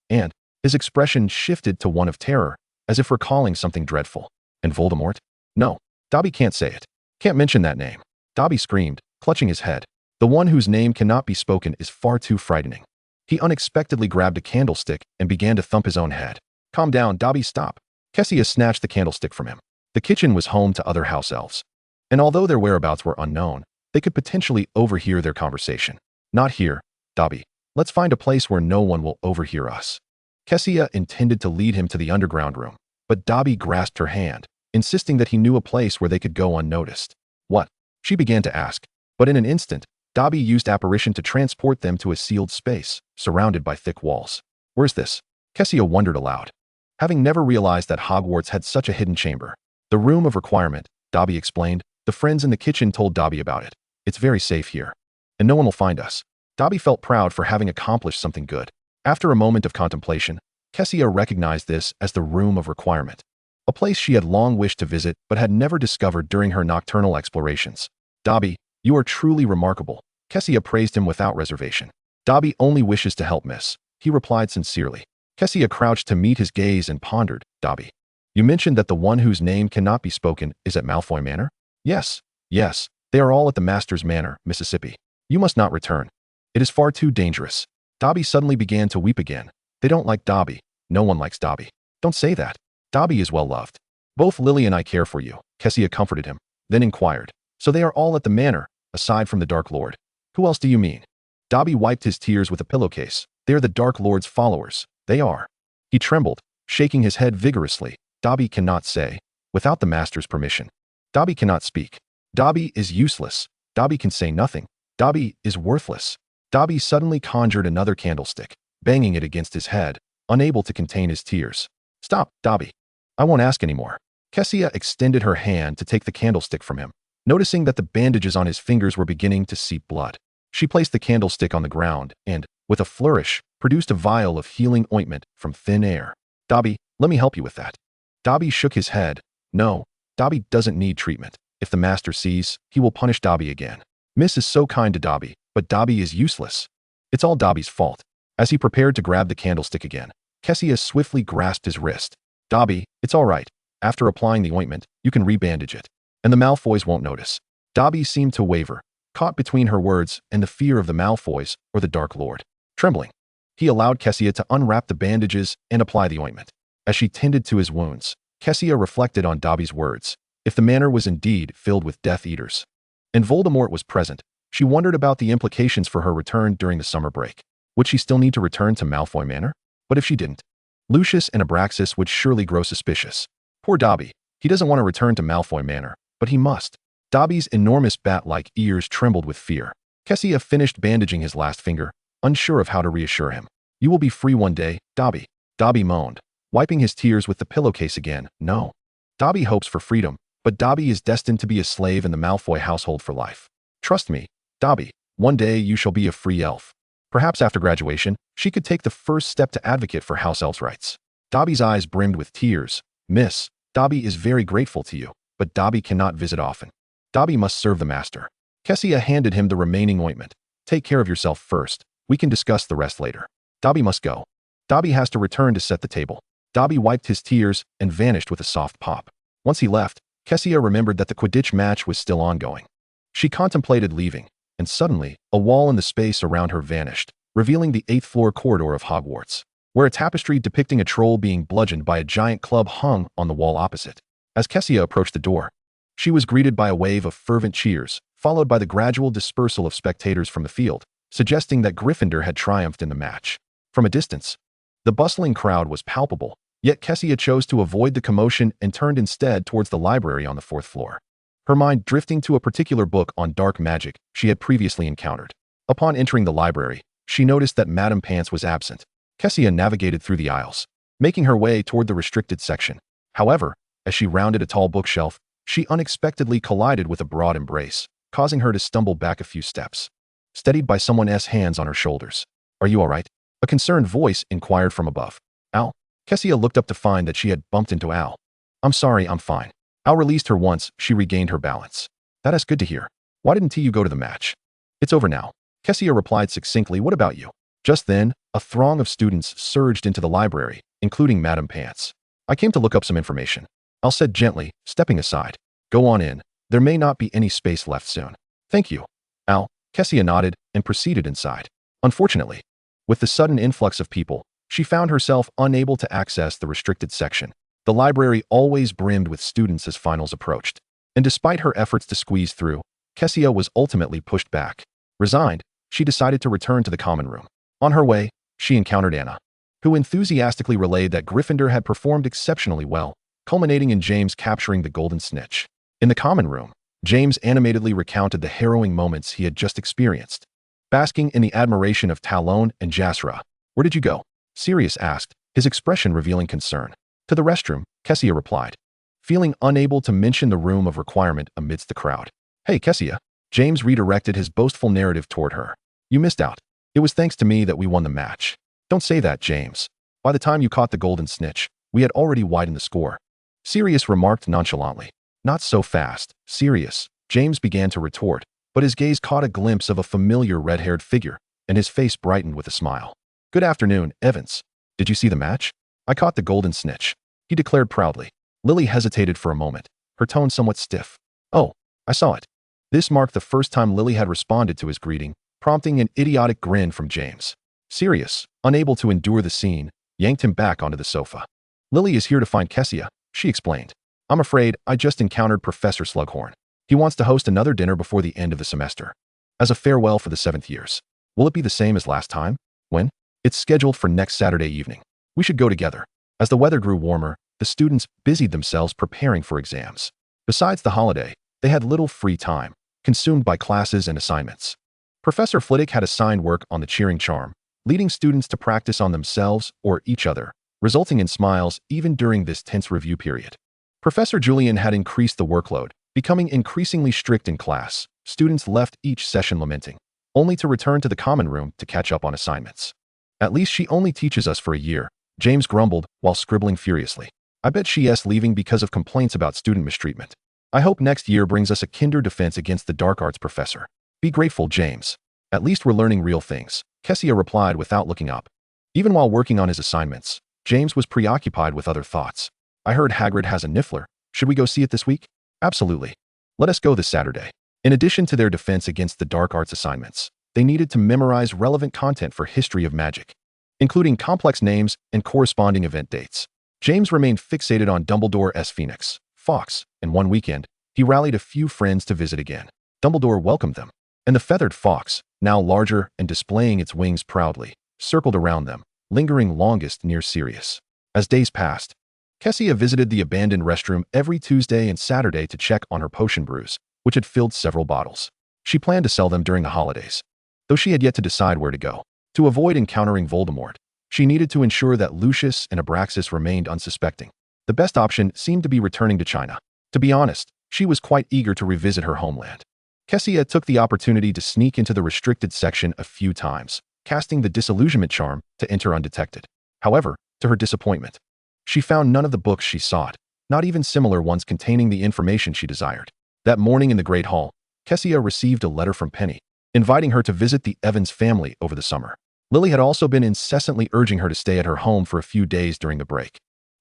and his expression shifted to one of terror, as if recalling something dreadful. And Voldemort? No, Dobby can't say it. Can't mention that name. Dobby screamed, clutching his head. The one whose name cannot be spoken is far too frightening. He unexpectedly grabbed a candlestick and began to thump his own head. Calm down, Dobby, stop. Kassia snatched the candlestick from him. The kitchen was home to other house elves. And although their whereabouts were unknown, they could potentially overhear their conversation. Not here, Dobby. Let's find a place where no one will overhear us. Kassia intended to lead him to the underground room, but Dobby grasped her hand, insisting that he knew a place where they could go unnoticed. What? She began to ask, but in an instant, Dobby used apparition to transport them to a sealed space, surrounded by thick walls. Where's this? Kassia wondered aloud, having never realized that Hogwarts had such a hidden chamber. The room of requirement, Dobby explained. The friends in the kitchen told Dobby about it. It's very safe here, and no one will find us. Dobby felt proud for having accomplished something good. After a moment of contemplation, Kassia recognized this as the room of requirement, a place she had long wished to visit but had never discovered during her nocturnal explorations. Dobby, you are truly remarkable. Kassia praised him without reservation. Dobby only wishes to help, miss, he replied sincerely. Kassia crouched to meet his gaze and pondered. Dobby, you mentioned that the one whose name cannot be spoken is at Malfoy Manor? Yes, yes, they are all at the Master's Manor, Mississippi. You must not return. It is far too dangerous. Dobby suddenly began to weep again. They don't like Dobby. No one likes Dobby. Don't say that. Dobby is well loved. Both Lily and I care for you, Kassia comforted him, then inquired. So they are all at the manor, aside from the Dark Lord. Who else do you mean? Dobby wiped his tears with a pillowcase. They are the Dark Lord's followers. They are. He trembled, shaking his head vigorously. Dobby cannot say, without the Master's permission. Dobby cannot speak. Dobby is useless. Dobby can say nothing. Dobby is worthless. Dobby suddenly conjured another candlestick, banging it against his head, unable to contain his tears. Stop, Dobby. I won't ask anymore. Kassia extended her hand to take the candlestick from him, noticing that the bandages on his fingers were beginning to seep blood. She placed the candlestick on the ground and, with a flourish, produced a vial of healing ointment from thin air. Dobby, let me help you with that. Dobby shook his head. No, Dobby doesn't need treatment. If the Master sees, he will punish Dobby again. Miss is so kind to Dobby, but Dobby is useless. It's all Dobby's fault. As he prepared to grab the candlestick again, Kassia swiftly grasped his wrist. Dobby, it's all right. After applying the ointment, you can rebandage it, and the Malfoys won't notice. Dobby seemed to waver, caught between her words and the fear of the Malfoys or the Dark Lord. Trembling, he allowed Kassia to unwrap the bandages and apply the ointment. As she tended to his wounds, Kassia reflected on Dobby's words. If the manor was indeed filled with Death Eaters, and Voldemort was present, she wondered about the implications for her return during the summer break. Would she still need to return to Malfoy Manor? But if she didn't, Lucius and Abraxas would surely grow suspicious. Poor Dobby. He doesn't want to return to Malfoy Manor, but he must. Dobby's enormous bat-like ears trembled with fear. Kassia finished bandaging his last finger, unsure of how to reassure him. You will be free one day, Dobby. Dobby moaned, wiping his tears with the pillowcase again. No. Dobby hopes for freedom, but Dobby is destined to be a slave in the Malfoy household for life. Trust me, Dobby, one day you shall be a free elf. Perhaps after graduation, she could take the first step to advocate for house elves' rights. Dobby's eyes brimmed with tears. Miss, Dobby is very grateful to you, but Dobby cannot visit often. Dobby must serve the Master. Kassia handed him the remaining ointment. Take care of yourself first. We can discuss the rest later. Dobby must go. Dobby has to return to set the table. Dobby wiped his tears and vanished with a soft pop. Once he left, Kassia remembered that the Quidditch match was still ongoing. She contemplated leaving, and suddenly, a wall in the space around her vanished, revealing the 8th floor corridor of Hogwarts, where a tapestry depicting a troll being bludgeoned by a giant club hung on the wall opposite. As Kassia approached the door, she was greeted by a wave of fervent cheers, followed by the gradual dispersal of spectators from the field, suggesting that Gryffindor had triumphed in the match. From a distance, the bustling crowd was palpable, yet Kassia chose to avoid the commotion and turned instead towards the library on the 4th floor, her mind drifting to a particular book on dark magic she had previously encountered. Upon entering the library, she noticed that Madame Pants was absent. Kassia navigated through the aisles, making her way toward the restricted section. However, as she rounded a tall bookshelf, she unexpectedly collided with a broad embrace, causing her to stumble back a few steps. Steadied by someone's hands on her shoulders. Are you all right? A concerned voice inquired from above. Al? Kassia looked up to find that she had bumped into Al. I'm sorry, I'm fine. Al released her once she regained her balance. That is good to hear. Why didn't you go to the match? It's over now. Kassia replied succinctly. What about you? Just then, a throng of students surged into the library, including Madame Pants. I came to look up some information. Al said gently, stepping aside. Go on in. There may not be any space left soon. Thank you. Al. Kassia nodded and proceeded inside. Unfortunately, with the sudden influx of people, she found herself unable to access the restricted section. The library always brimmed with students as finals approached. And despite her efforts to squeeze through, Kassia was ultimately pushed back. Resigned, she decided to return to the common room. On her way, she encountered Anna, who enthusiastically relayed that Gryffindor had performed exceptionally well, culminating in James capturing the golden snitch. In the common room, James animatedly recounted the harrowing moments he had just experienced. Basking in the admiration of Talon and Jasra. "Where did you go?" Sirius asked, his expression revealing concern. "To the restroom," Kassia replied, feeling unable to mention the room of requirement amidst the crowd. "Hey, Kassia," James redirected his boastful narrative toward her. "You missed out. It was thanks to me that we won the match." "Don't say that, James. By the time you caught the golden snitch, we had already widened the score," Sirius remarked nonchalantly. "Not so fast, Sirius," James began to retort, but his gaze caught a glimpse of a familiar red-haired figure, and his face brightened with a smile. "Good afternoon, Evans. Did you see the match?" "I caught the golden snitch," he declared proudly. Lily hesitated for a moment, her tone somewhat stiff. "Oh, I saw it." This marked the first time Lily had responded to his greeting, prompting an idiotic grin from James. Sirius, unable to endure the scene, yanked him back onto the sofa. "Lily is here to find Kassia," she explained. "I'm afraid I just encountered Professor Slughorn. He wants to host another dinner before the end of the semester, as a farewell for the 7th years. Will it be the same as last time?" "When?" "It's scheduled for next Saturday evening. We should go together." As the weather grew warmer, the students busied themselves preparing for exams. Besides the holiday, they had little free time, consumed by classes and assignments. Professor Flitwick had assigned work on the cheering charm, leading students to practice on themselves or each other, resulting in smiles even during this tense review period. Professor Julian had increased the workload, becoming increasingly strict in class. Students left each session lamenting, only to return to the common room to catch up on assignments. "At least she only teaches us for a year," James grumbled while scribbling furiously. "I bet she's leaving because of complaints about student mistreatment. I hope next year brings us a kinder defense against the dark arts professor." "Be grateful, James. At least we're learning real things," Kassia replied without looking up. Even while working on his assignments, James was preoccupied with other thoughts. "I heard Hagrid has a Niffler. Should we go see it this week?" "Absolutely. Let us go this Saturday." In addition to their defense against the dark arts assignments, they needed to memorize relevant content for history of magic, including complex names and corresponding event dates. James remained fixated on Dumbledore's Phoenix, Fawkes, and one weekend, he rallied a few friends to visit again. Dumbledore welcomed them, and the feathered Fawkes, now larger and displaying its wings proudly, circled around them, lingering longest near Sirius. As days passed, Kassia visited the abandoned restroom every Tuesday and Saturday to check on her potion brews, which had filled several bottles. She planned to sell them during the holidays, though she had yet to decide where to go. To avoid encountering Voldemort, she needed to ensure that Lucius and Abraxas remained unsuspecting. The best option seemed to be returning to China. To be honest, she was quite eager to revisit her homeland. Kassia took the opportunity to sneak into the restricted section a few times, casting the disillusionment charm to enter undetected. However, to her disappointment, she found none of the books she sought, not even similar ones containing the information she desired. That morning in the Great Hall, Kassia received a letter from Penny, inviting her to visit the Evans family over the summer. Lily had also been incessantly urging her to stay at her home for a few days during the break.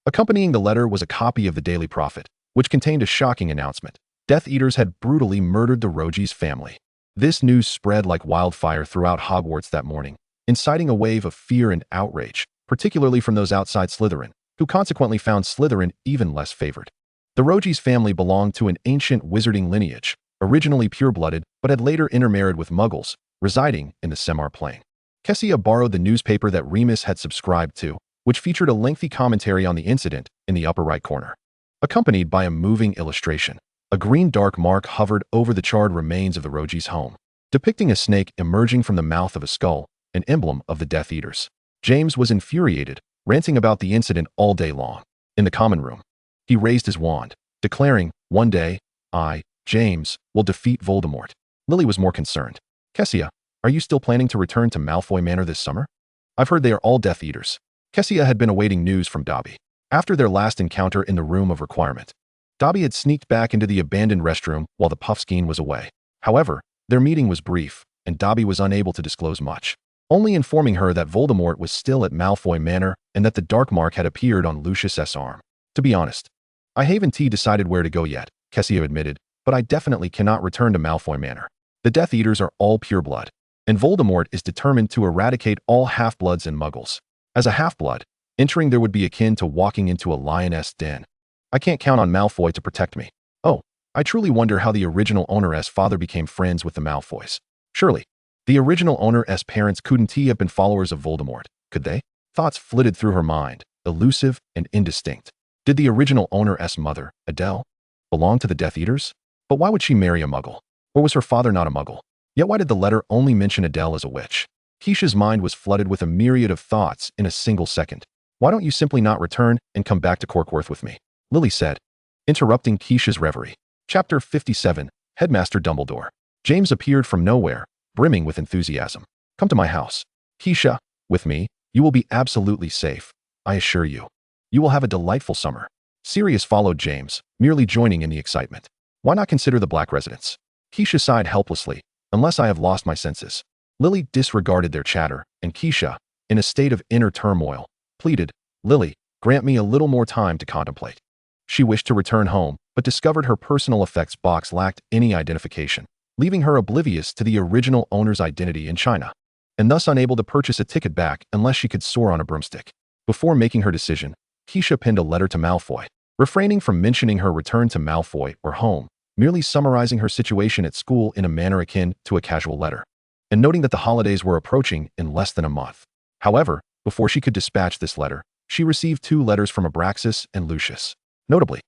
Accompanying the letter was a copy of the Daily Prophet, which contained a shocking announcement. Death Eaters had brutally murdered the Rogies family. This news spread like wildfire throughout Hogwarts that morning, inciting a wave of fear and outrage, particularly from those outside Slytherin, who consequently found Slytherin even less favored. The Rogies family belonged to an ancient wizarding lineage, originally pure-blooded but had later intermarried with Muggles, residing in the Semar Plane. Kassia borrowed the newspaper that Remus had subscribed to, which featured a lengthy commentary on the incident in the upper right corner. Accompanied by a moving illustration, a green dark mark hovered over the charred remains of the Rogies' home, depicting a snake emerging from the mouth of a skull, an emblem of the Death Eaters. James was infuriated, ranting about the incident all day long. In the common room, he raised his wand, declaring, "One day, I, James, will defeat Voldemort." Lily was more concerned. "Kassia, are you still planning to return to Malfoy Manor this summer? I've heard they are all Death Eaters." Kassia had been awaiting news from Dobby. After their last encounter in the room of requirement, Dobby had sneaked back into the abandoned restroom while the Puffskein was away. However, their meeting was brief, and Dobby was unable to disclose much, only informing her that Voldemort was still at Malfoy Manor and that the dark mark had appeared on Lucius's arm. "To be honest, I haven't decided where to go yet," Kassia admitted, "but I definitely cannot return to Malfoy Manor. The Death Eaters are all pure blood, and Voldemort is determined to eradicate all half-bloods and muggles. As a half-blood, entering there would be akin to walking into a lioness den. I can't count on Malfoy to protect me." "Oh, I truly wonder how the original owner's father became friends with the Malfoys. Surely, the original owner's parents couldn't have been followers of Voldemort, could they? Thoughts flitted through her mind, elusive and indistinct. Did the original owner's mother, Adele, belong to the Death Eaters? But why would she marry a muggle? Or was her father not a muggle? Yet why did the letter only mention Adele as a witch? Kassia's mind was flooded with a myriad of thoughts in a single second. Why don't you simply not return and come back to Corkworth with me? Lily said, interrupting Kassia's reverie. Chapter 57, Headmaster Dumbledore. James appeared from nowhere, brimming with enthusiasm. Come to my house. Kassia, with me, you will be absolutely safe. I assure you. You will have a delightful summer. Sirius followed James, merely joining in the excitement. Why not consider the Black residence? Kassia sighed helplessly. Unless I have lost my senses. Lily disregarded their chatter, and Kassia, in a state of inner turmoil, pleaded, Lily, grant me a little more time to contemplate. She wished to return home, but discovered her personal effects box lacked any identification, leaving her oblivious to the original owner's identity in China, and thus unable to purchase a ticket back unless she could soar on a broomstick. Before making her decision, Kassia penned a letter to Malfoy, refraining from mentioning her return to Malfoy or home, merely summarizing her situation at school in a manner akin to a casual letter, and noting that the holidays were approaching in less than a month. However, before she could dispatch this letter, she received 2 letters from Abraxas and Lucius. Notably,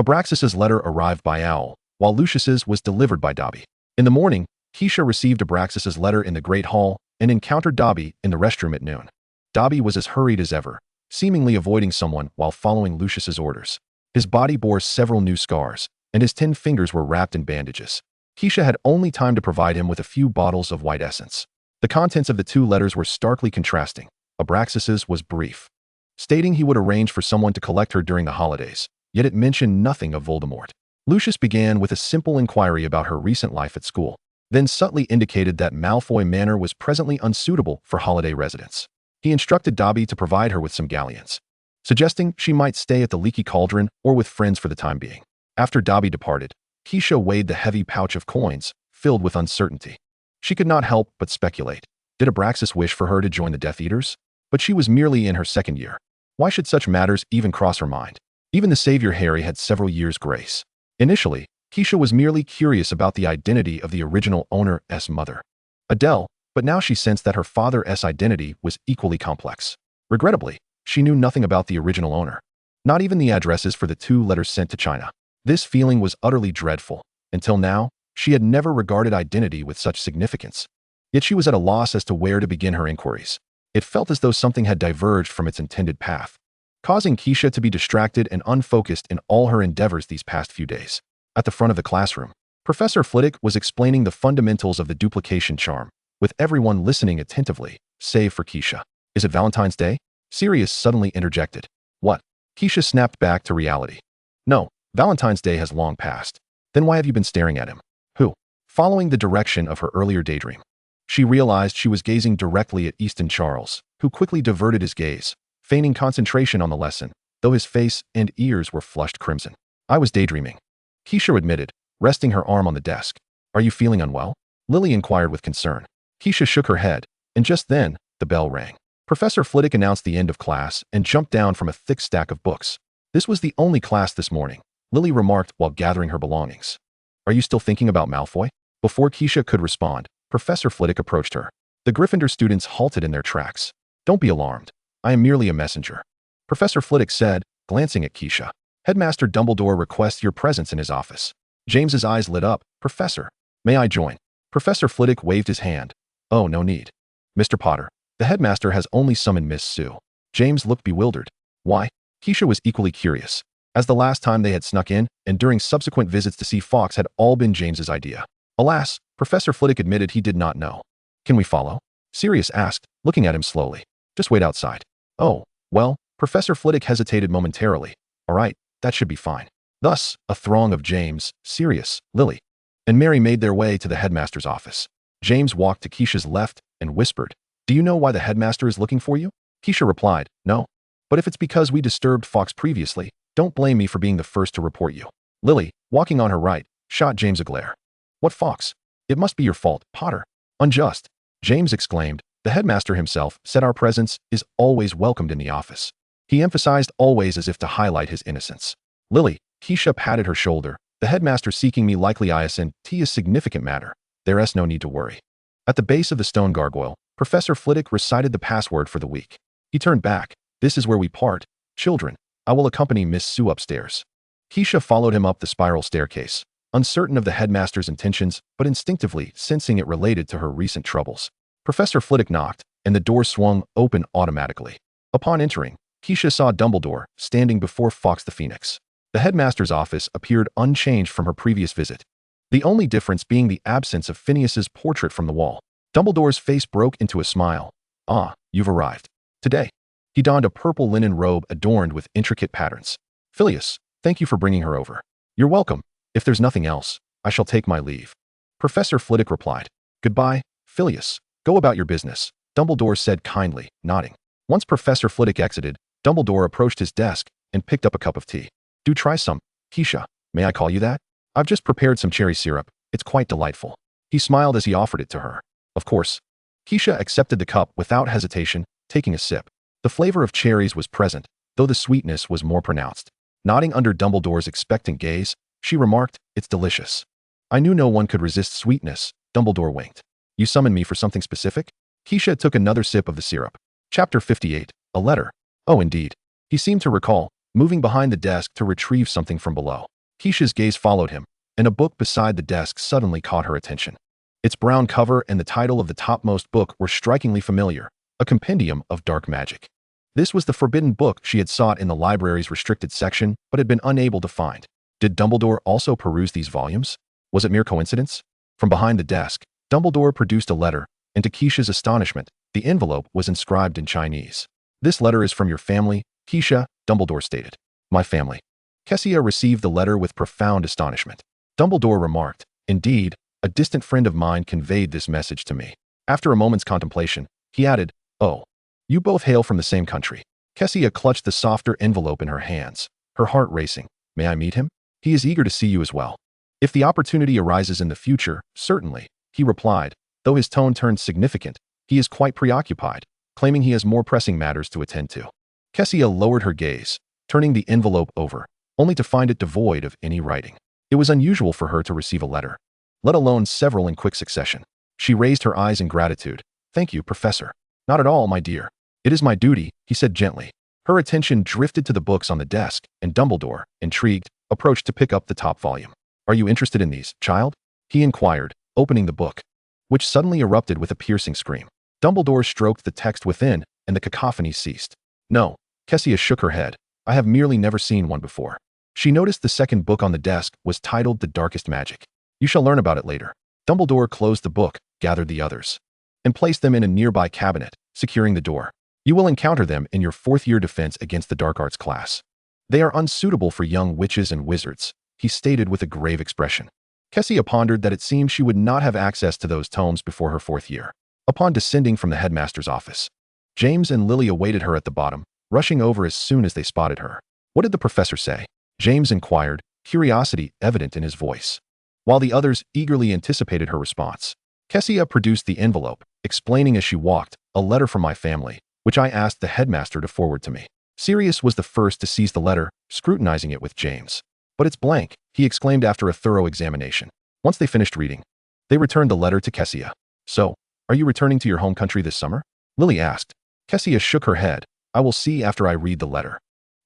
Abraxas's letter arrived by owl, while Lucius's was delivered by Dobby. In the morning, Kassia received Abraxas's letter in the Great Hall and encountered Dobby in the restroom at noon. Dobby was as hurried as ever, seemingly avoiding someone while following Lucius's orders. His body bore several new scars, and his 10 fingers were wrapped in bandages. Kassia had only time to provide him with a few bottles of white essence. The contents of the 2 letters were starkly contrasting. Abraxas's was brief, stating he would arrange for someone to collect her during the holidays, yet it mentioned nothing of Voldemort. Lucius began with a simple inquiry about her recent life at school, then subtly indicated that Malfoy Manor was presently unsuitable for holiday residence. He instructed Dobby to provide her with some galleons, suggesting she might stay at the Leaky Cauldron or with friends for the time being. After Dobby departed, Kassia weighed the heavy pouch of coins, filled with uncertainty. She could not help but speculate. Did Abraxas wish for her to join the Death Eaters? But she was merely in her 2nd year. Why should such matters even cross her mind? Even the Savior Harry had several years' grace. Initially, Kassia was merely curious about the identity of the original owner's mother, Adele, but now she sensed that her father's identity was equally complex. Regrettably, she knew nothing about the original owner, not even the addresses for the 2 letters sent to China. This feeling was utterly dreadful. Until now, she had never regarded identity with such significance. Yet she was at a loss as to where to begin her inquiries. It felt as though something had diverged from its intended path, causing Kassia to be distracted and unfocused in all her endeavors these past few days. At the front of the classroom, Professor Flitwick was explaining the fundamentals of the duplication charm, with everyone listening attentively, save for Kassia. Is it Valentine's Day? Sirius suddenly interjected. What? Kassia snapped back to reality. No, Valentine's Day has long passed. Then why have you been staring at him? Who? Following the direction of her earlier daydream, she realized she was gazing directly at Easton Charles, who quickly diverted his gaze, feigning concentration on the lesson, though his face and ears were flushed crimson. I was daydreaming, Kassia admitted, resting her arm on the desk. Are you feeling unwell? Lily inquired with concern. Kassia shook her head, and just then, the bell rang. Professor Flitwick announced the end of class and jumped down from a thick stack of books. This was the only class this morning, Lily remarked while gathering her belongings. Are you still thinking about Malfoy? Before Kassia could respond, Professor Flitwick approached her. The Gryffindor students halted in their tracks. Don't be alarmed. I am merely a messenger, Professor Flitwick said, glancing at Kassia. Headmaster Dumbledore requests your presence in his office. James's eyes lit up. Professor, may I join? Professor Flitwick waved his hand. Oh, no need. Mr. Potter, the headmaster has only summoned Miss Sue. James looked bewildered. Why? Kassia was equally curious, as the last time they had snuck in and during subsequent visits to see Fawkes had all been James's idea. Alas, Professor Flitwick admitted he did not know. Can we follow? Sirius asked, looking at him slowly. Just wait outside. Oh, well, Professor Flitwick hesitated momentarily. All right, that should be fine. Thus, a throng of James, Sirius, Lily, and Mary made their way to the headmaster's office. James walked to Keisha's left and whispered, Do you know why the headmaster is looking for you? Keisha replied, No. But if it's because we disturbed Fawkes previously, don't blame me for being the first to report you. Lily, walking on her right, shot James a glare. What Fawkes? It must be your fault, Potter. Unjust. James exclaimed. The headmaster himself said our presence is always welcomed in the office. He emphasized always as if to highlight his innocence. Lily, Keisha patted her shoulder, The headmaster seeking me likely isn't a significant matter. There's no need to worry. At the base of the stone gargoyle, Professor Flitwick recited the password for the week. He turned back. This is where we part. Children, I will accompany Miss Sue upstairs. Keisha followed him up the spiral staircase, uncertain of the headmaster's intentions, but instinctively sensing it related to her recent troubles. Professor Flitwick knocked, and the door swung open automatically. Upon entering, Keisha saw Dumbledore standing before Fawkes the Phoenix. The headmaster's office appeared unchanged from her previous visit, the only difference being the absence of Phineas's portrait from the wall. Dumbledore's face broke into a smile. Ah, you've arrived. Today. He donned a purple linen robe adorned with intricate patterns. Phileas, thank you for bringing her over. You're welcome. If there's nothing else, I shall take my leave. Professor Flitwick replied. Goodbye, Phileas. Go about your business, Dumbledore said kindly, nodding. Once Professor Flitwick exited, Dumbledore approached his desk and picked up a cup of tea. Do try some, Keisha. May I call you that? I've just prepared some cherry syrup. It's quite delightful. He smiled as he offered it to her. Of course. Keisha accepted the cup without hesitation, taking a sip. The flavor of cherries was present, though the sweetness was more pronounced. Nodding under Dumbledore's expectant gaze, she remarked, It's delicious. I knew no one could resist sweetness, Dumbledore winked. You summoned me for something specific? Keisha took another sip of the syrup. Chapter 58, A Letter. Oh, indeed. He seemed to recall, moving behind the desk to retrieve something from below. Keisha's gaze followed him, and a book beside the desk suddenly caught her attention. Its brown cover and the title of the topmost book were strikingly familiar, a compendium of dark magic. This was the forbidden book she had sought in the library's restricted section, but had been unable to find. Did Dumbledore also peruse these volumes? Was it mere coincidence? From behind the desk, Dumbledore produced a letter, and to Keisha's astonishment, the envelope was inscribed in Chinese. This letter is from your family, Keisha, Dumbledore stated. My family. Kassia received the letter with profound astonishment. Dumbledore remarked, Indeed, a distant friend of mine conveyed this message to me. After a moment's contemplation, he added, Oh, you both hail from the same country. Kassia clutched the softer envelope in her hands, her heart racing. May I meet him? He is eager to see you as well. If the opportunity arises in the future, certainly, he replied, though his tone turned significant. He is quite preoccupied, claiming he has more pressing matters to attend to. Kassia lowered her gaze, turning the envelope over, only to find it devoid of any writing. It was unusual for her to receive a letter, let alone several in quick succession. She raised her eyes in gratitude. Thank you, Professor. Not at all, my dear. It is my duty, he said gently. Her attention drifted to the books on the desk, and Dumbledore, intrigued, approached to pick up the top volume. Are you interested in these, child? He inquired, opening the book, which suddenly erupted with a piercing scream. Dumbledore stroked the text within, and the cacophony ceased. No, Kassia shook her head. I have merely never seen one before. She noticed the second book on the desk was titled The Darkest Magic. You shall learn about it later. Dumbledore closed the book, gathered the others, and placed them in a nearby cabinet, securing the door. You will encounter them in your fourth-year defense against the dark arts class. They are unsuitable for young witches and wizards, he stated with a grave expression. Kassia pondered that it seemed she would not have access to those tomes before her fourth year. Upon descending from the headmaster's office, James and Lily awaited her at the bottom, rushing over as soon as they spotted her. What did the professor say? James inquired, curiosity evident in his voice, while the others eagerly anticipated her response. Kassia produced the envelope, explaining as she walked, a letter from my family, which I asked the headmaster to forward to me. Sirius was the first to seize the letter, scrutinizing it with James. But it's blank, he exclaimed after a thorough examination. Once they finished reading, they returned the letter to Kassia. So, are you returning to your home country this summer? Lily asked. Kassia shook her head. I will see after I read the letter.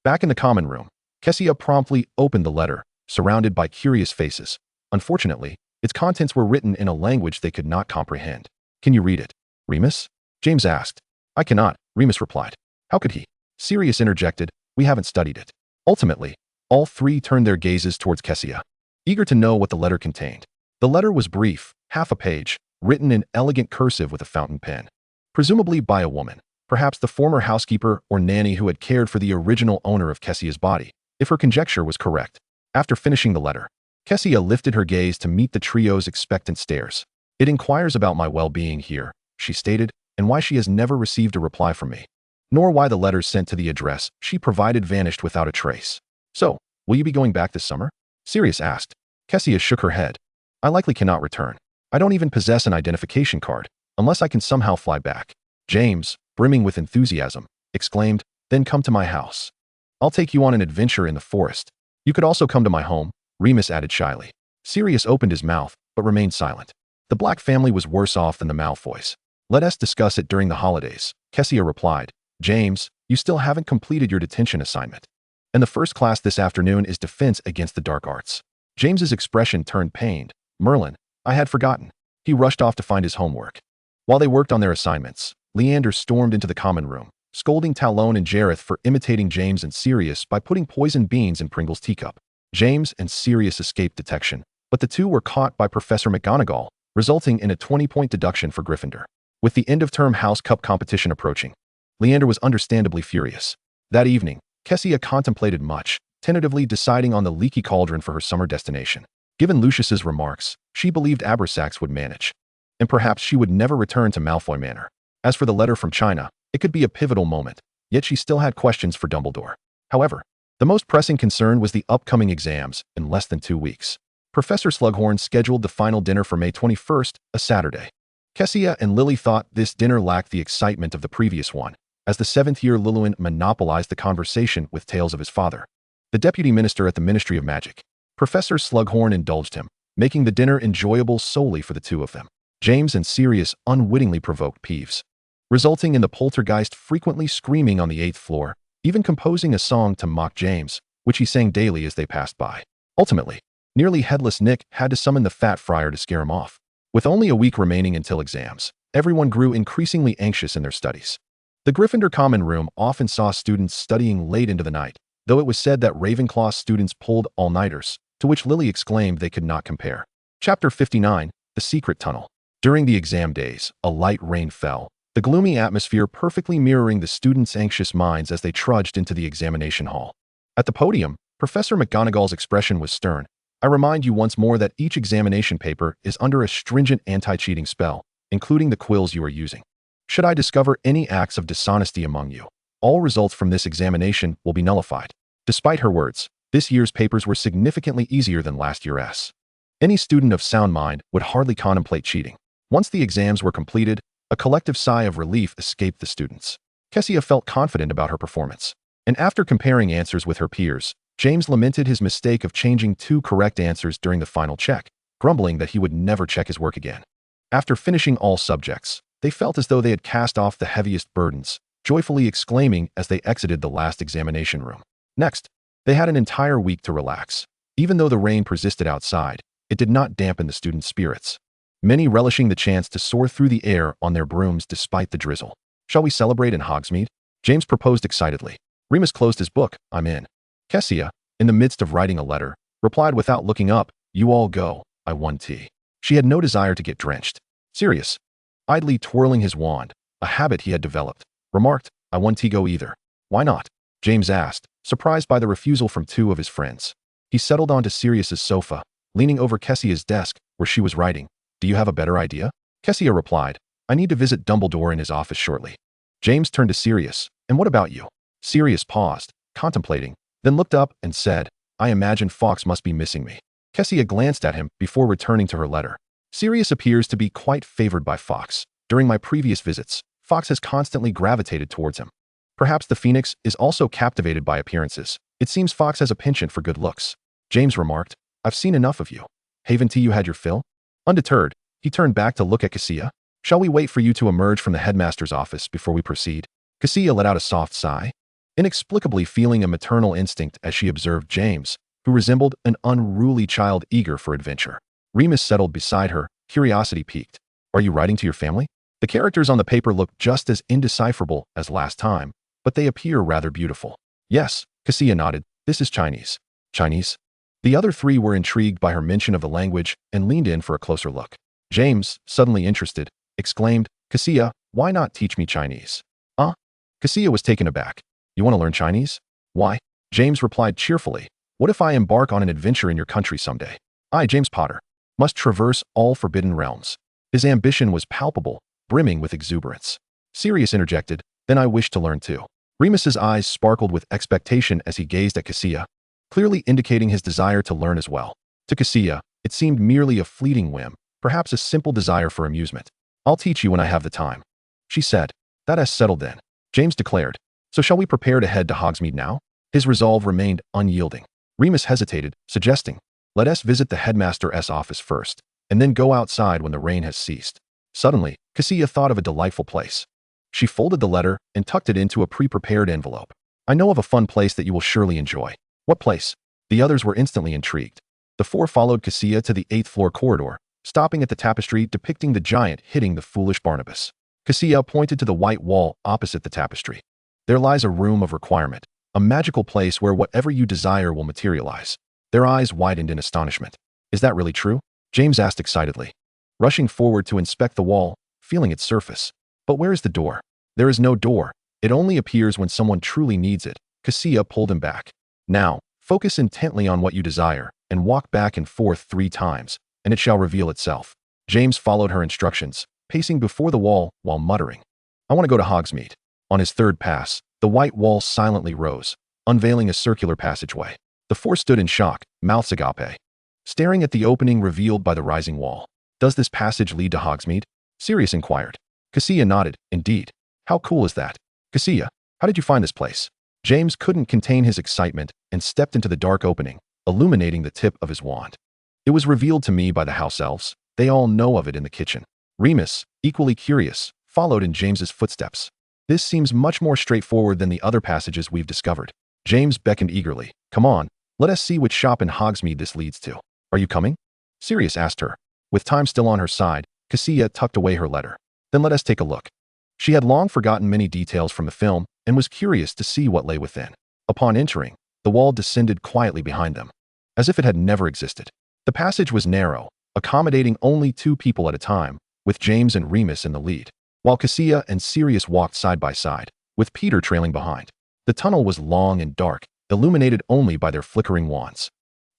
Back in the common room, Kassia promptly opened the letter, surrounded by curious faces. Unfortunately, its contents were written in a language they could not comprehend. Can you read it, Remus? James asked. I cannot, Remus replied. How could he? Sirius interjected. We haven't studied it. Ultimately, all three turned their gazes towards Kassia, eager to know what the letter contained. The letter was brief, half a page, written in elegant cursive with a fountain pen. Presumably by a woman, perhaps the former housekeeper or nanny who had cared for the original owner of Kessia's body, if her conjecture was correct. After finishing the letter, Kassia lifted her gaze to meet the trio's expectant stares. It inquires about my well-being here, she stated, and why she has never received a reply from me, nor why the letters sent to the address she provided vanished without a trace. So, will you be going back this summer? Sirius asked. Kassia shook her head. I likely cannot return. I don't even possess an identification card, unless I can somehow fly back. James, brimming with enthusiasm, exclaimed, Then come to my house. I'll take you on an adventure in the forest. You could also come to my home, Remus added shyly. Sirius opened his mouth, but remained silent. The Black family was worse off than the Malfoys. Let us discuss it during the holidays, Kassia replied. James, you still haven't completed your detention assignment. And the first class this afternoon is Defense Against the Dark Arts. James's expression turned pained. Merlin, I had forgotten. He rushed off to find his homework. While they worked on their assignments, Leander stormed into the common room, scolding Talon and Jareth for imitating James and Sirius by putting poisoned beans in Pringle's teacup. James and Sirius escaped detection, but the two were caught by Professor McGonagall, resulting in a 20-point deduction for Gryffindor. With the end-of-term House Cup competition approaching, Leander was understandably furious. That evening, Kassia contemplated much, tentatively deciding on the leaky cauldron for her summer destination. Given Lucius's remarks, she believed Abersax would manage, and perhaps she would never return to Malfoy Manor. As for the letter from China, it could be a pivotal moment, yet she still had questions for Dumbledore. However, the most pressing concern was the upcoming exams in less than 2 weeks. Professor Slughorn scheduled the final dinner for May 21st, a Saturday. Kassia and Lily thought this dinner lacked the excitement of the previous one, as the 7th-year Lilluin monopolized the conversation with tales of his father, the deputy minister at the Ministry of Magic. Professor Slughorn indulged him, making the dinner enjoyable solely for the two of them. James and Sirius unwittingly provoked Peeves, resulting in the poltergeist frequently screaming on the 8th floor, even composing a song to mock James, which he sang daily as they passed by. Ultimately, nearly headless Nick had to summon the Fat Friar to scare him off. With only a week remaining until exams, everyone grew increasingly anxious in their studies. The Gryffindor Common Room often saw students studying late into the night, though it was said that Ravenclaw students pulled all-nighters, to which Lily exclaimed they could not compare. Chapter 59, The Secret Tunnel. During the exam days, a light rain fell, the gloomy atmosphere perfectly mirroring the students' anxious minds as they trudged into the examination hall. At the podium, Professor McGonagall's expression was stern. I remind you once more that each examination paper is under a stringent anti-cheating spell, including the quills you are using. Should I discover any acts of dishonesty among you, all results from this examination will be nullified. Despite her words, this year's papers were significantly easier than last year's. Any student of sound mind would hardly contemplate cheating. Once the exams were completed, a collective sigh of relief escaped the students. Kassia felt confident about her performance, and after comparing answers with her peers, James lamented his mistake of changing 2 correct answers during the final check, grumbling that he would never check his work again. After finishing all subjects, they felt as though they had cast off the heaviest burdens, joyfully exclaiming as they exited the last examination room. Next, they had an entire week to relax. Even though the rain persisted outside, it did not dampen the students' spirits, many relishing the chance to soar through the air on their brooms despite the drizzle. Shall we celebrate in Hogsmeade? James proposed excitedly. Remus closed his book. I'm in. Kassia, in the midst of writing a letter, replied without looking up, you all go, I won tea. She had no desire to get drenched. Sirius, idly twirling his wand, a habit he had developed, remarked, I won tea go either. Why not? James asked, surprised by the refusal from 2 of his friends. He settled onto Sirius's sofa, leaning over Kessia's desk, where she was writing. Do you have a better idea? Kassia replied, I need to visit Dumbledore in his office shortly. James turned to Sirius, and what about you? Sirius paused, contemplating, then looked up and said, I imagine Fawkes must be missing me. Kassia glanced at him before returning to her letter. Sirius appears to be quite favored by Fawkes. During my previous visits, Fawkes has constantly gravitated towards him. Perhaps the Phoenix is also captivated by appearances. It seems Fawkes has a penchant for good looks. James remarked, I've seen enough of you. Haven't you had your fill? Undeterred, he turned back to look at Kassia. Shall we wait for you to emerge from the headmaster's office before we proceed? Kassia let out a soft sigh, inexplicably feeling a maternal instinct as she observed James, who resembled an unruly child eager for adventure. Remus settled beside her, curiosity piqued. Are you writing to your family? The characters on the paper look just as indecipherable as last time, but they appear rather beautiful. Yes, Kassia nodded. This is Chinese. Chinese? The other 3 were intrigued by her mention of the language and leaned in for a closer look. James, suddenly interested, exclaimed, Kassia, why not teach me Chinese? Kassia was taken aback. You want to learn Chinese? Why? James replied cheerfully. What if I embark on an adventure in your country someday? I, James Potter, must traverse all forbidden realms. His ambition was palpable, brimming with exuberance. Sirius interjected, then I wish to learn too. Remus's eyes sparkled with expectation as he gazed at Kassia, clearly indicating his desire to learn as well. To Kassia, it seemed merely a fleeting whim, perhaps a simple desire for amusement. I'll teach you when I have the time, she said. That has settled then, James declared. So shall we prepare to head to Hogsmeade now? His resolve remained unyielding. Remus hesitated, suggesting, Let us visit the headmaster's office first, and then go outside when the rain has ceased. Suddenly, Kassia thought of a delightful place. She folded the letter and tucked it into a pre-prepared envelope. I know of a fun place that you will surely enjoy. What place? The others were instantly intrigued. The four followed Kassia to the 8th floor corridor, stopping at the tapestry depicting the giant hitting the foolish Barnabas. Kassia pointed to the white wall opposite the tapestry. There lies a room of requirement, a magical place where whatever you desire will materialize. Their eyes widened in astonishment. Is that really true? James asked excitedly, rushing forward to inspect the wall, feeling its surface. But where is the door? There is no door. It only appears when someone truly needs it. Kassia pulled him back. Now, focus intently on what you desire, and walk back and forth 3 times, and it shall reveal itself. James followed her instructions, pacing before the wall while muttering, I want to go to Hogsmeade. On his 3rd pass, the white wall silently rose, unveiling a circular passageway. The four stood in shock, mouths agape, staring at the opening revealed by the rising wall. Does this passage lead to Hogsmeade? Sirius inquired. Kassia nodded. Indeed. How cool is that? Kassia, how did you find this place? James couldn't contain his excitement and stepped into the dark opening, illuminating the tip of his wand. It was revealed to me by the house elves. They all know of it in the kitchen. Remus, equally curious, followed in James's footsteps. This seems much more straightforward than the other passages we've discovered. James beckoned eagerly. Come on, let us see which shop in Hogsmeade this leads to. Are you coming? Sirius asked her. With time still on her side, Kassia tucked away her letter. Then let us take a look. She had long forgotten many details from the film and was curious to see what lay within. Upon entering, the wall descended quietly behind them, as if it had never existed. The passage was narrow, accommodating only 2 people at a time, with James and Remus in the lead, while Kassia and Sirius walked side by side, with Peter trailing behind. The tunnel was long and dark, illuminated only by their flickering wands.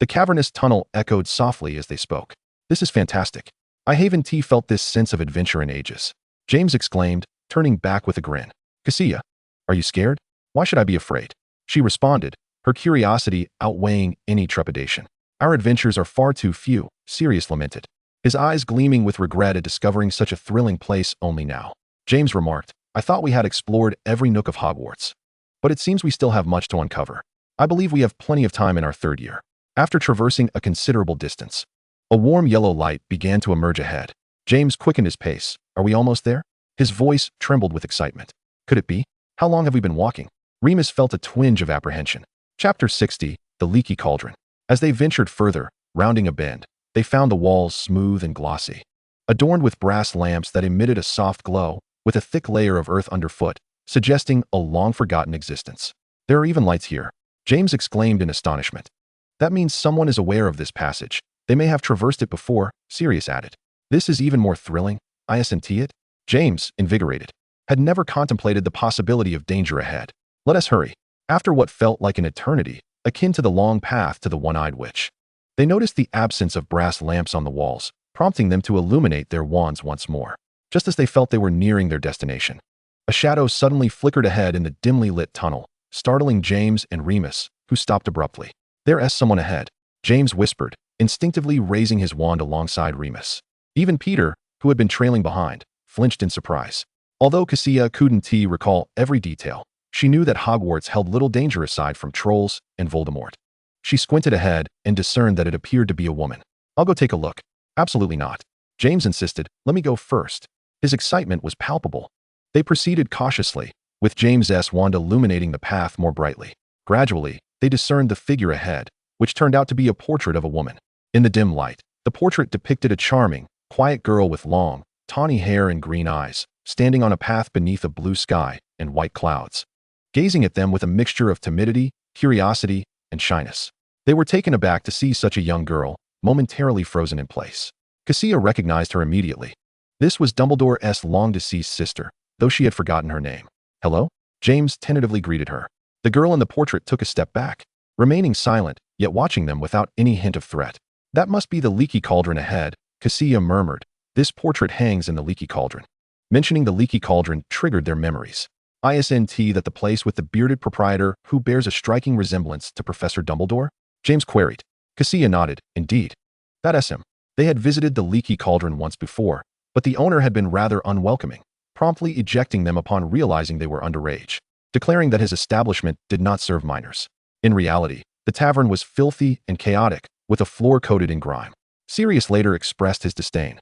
The cavernous tunnel echoed softly as they spoke. This is fantastic. I haven't felt this sense of adventure in ages. James exclaimed, turning back with a grin. Kassia, are you scared? Why should I be afraid? She responded, her curiosity outweighing any trepidation. Our adventures are far too few, Sirius lamented, his eyes gleaming with regret at discovering such a thrilling place only now. James remarked, I thought we had explored every nook of Hogwarts. But it seems we still have much to uncover. I believe we have plenty of time in our 3rd year. After traversing a considerable distance, a warm yellow light began to emerge ahead. James quickened his pace. Are we almost there? His voice trembled with excitement. Could it be? How long have we been walking? Remus felt a twinge of apprehension. Chapter 60, The Leaky Cauldron. As they ventured further, rounding a bend, they found the walls smooth and glossy, adorned with brass lamps that emitted a soft glow, with a thick layer of earth underfoot, suggesting a long-forgotten existence. There are even lights here, James exclaimed in astonishment. That means someone is aware of this passage. They may have traversed it before, Sirius added. This is even more thrilling, isn't it? James, invigorated, had never contemplated the possibility of danger ahead. Let us hurry. After what felt like an eternity, akin to the long path to the one-eyed witch, they noticed the absence of brass lamps on the walls, prompting them to illuminate their wands once more. Just as they felt they were nearing their destination, a shadow suddenly flickered ahead in the dimly lit tunnel, startling James and Remus, who stopped abruptly. There's someone ahead, James whispered, instinctively raising his wand alongside Remus. Even Peter, who had been trailing behind, flinched in surprise. Although Kassia couldn't recall every detail, she knew that Hogwarts held little danger aside from trolls and Voldemort. She squinted ahead and discerned that it appeared to be a woman. I'll go take a look. Absolutely not. James insisted, let me go first. His excitement was palpable. They proceeded cautiously, with James's wand illuminating the path more brightly. Gradually, they discerned the figure ahead, which turned out to be a portrait of a woman. In the dim light, the portrait depicted a charming, quiet girl with long, tawny hair and green eyes, standing on a path beneath a blue sky and white clouds, gazing at them with a mixture of timidity, curiosity, and shyness. They were taken aback to see such a young girl, momentarily frozen in place. Kassia recognized her immediately. This was Dumbledore's long-deceased sister, though she had forgotten her name. Hello? James tentatively greeted her. The girl in the portrait took a step back, remaining silent, yet watching them without any hint of threat. That must be the leaky cauldron ahead, Kassia murmured. This portrait hangs in the leaky cauldron. Mentioning the leaky cauldron triggered their memories. Isn't that the place with the bearded proprietor who bears a striking resemblance to Professor Dumbledore? James queried. Kassia nodded. Indeed. That's him. They had visited the leaky cauldron once before, but the owner had been rather unwelcoming, promptly ejecting them upon realizing they were underage, declaring that his establishment did not serve minors. In reality, the tavern was filthy and chaotic, with a floor coated in grime. Sirius later expressed his disdain,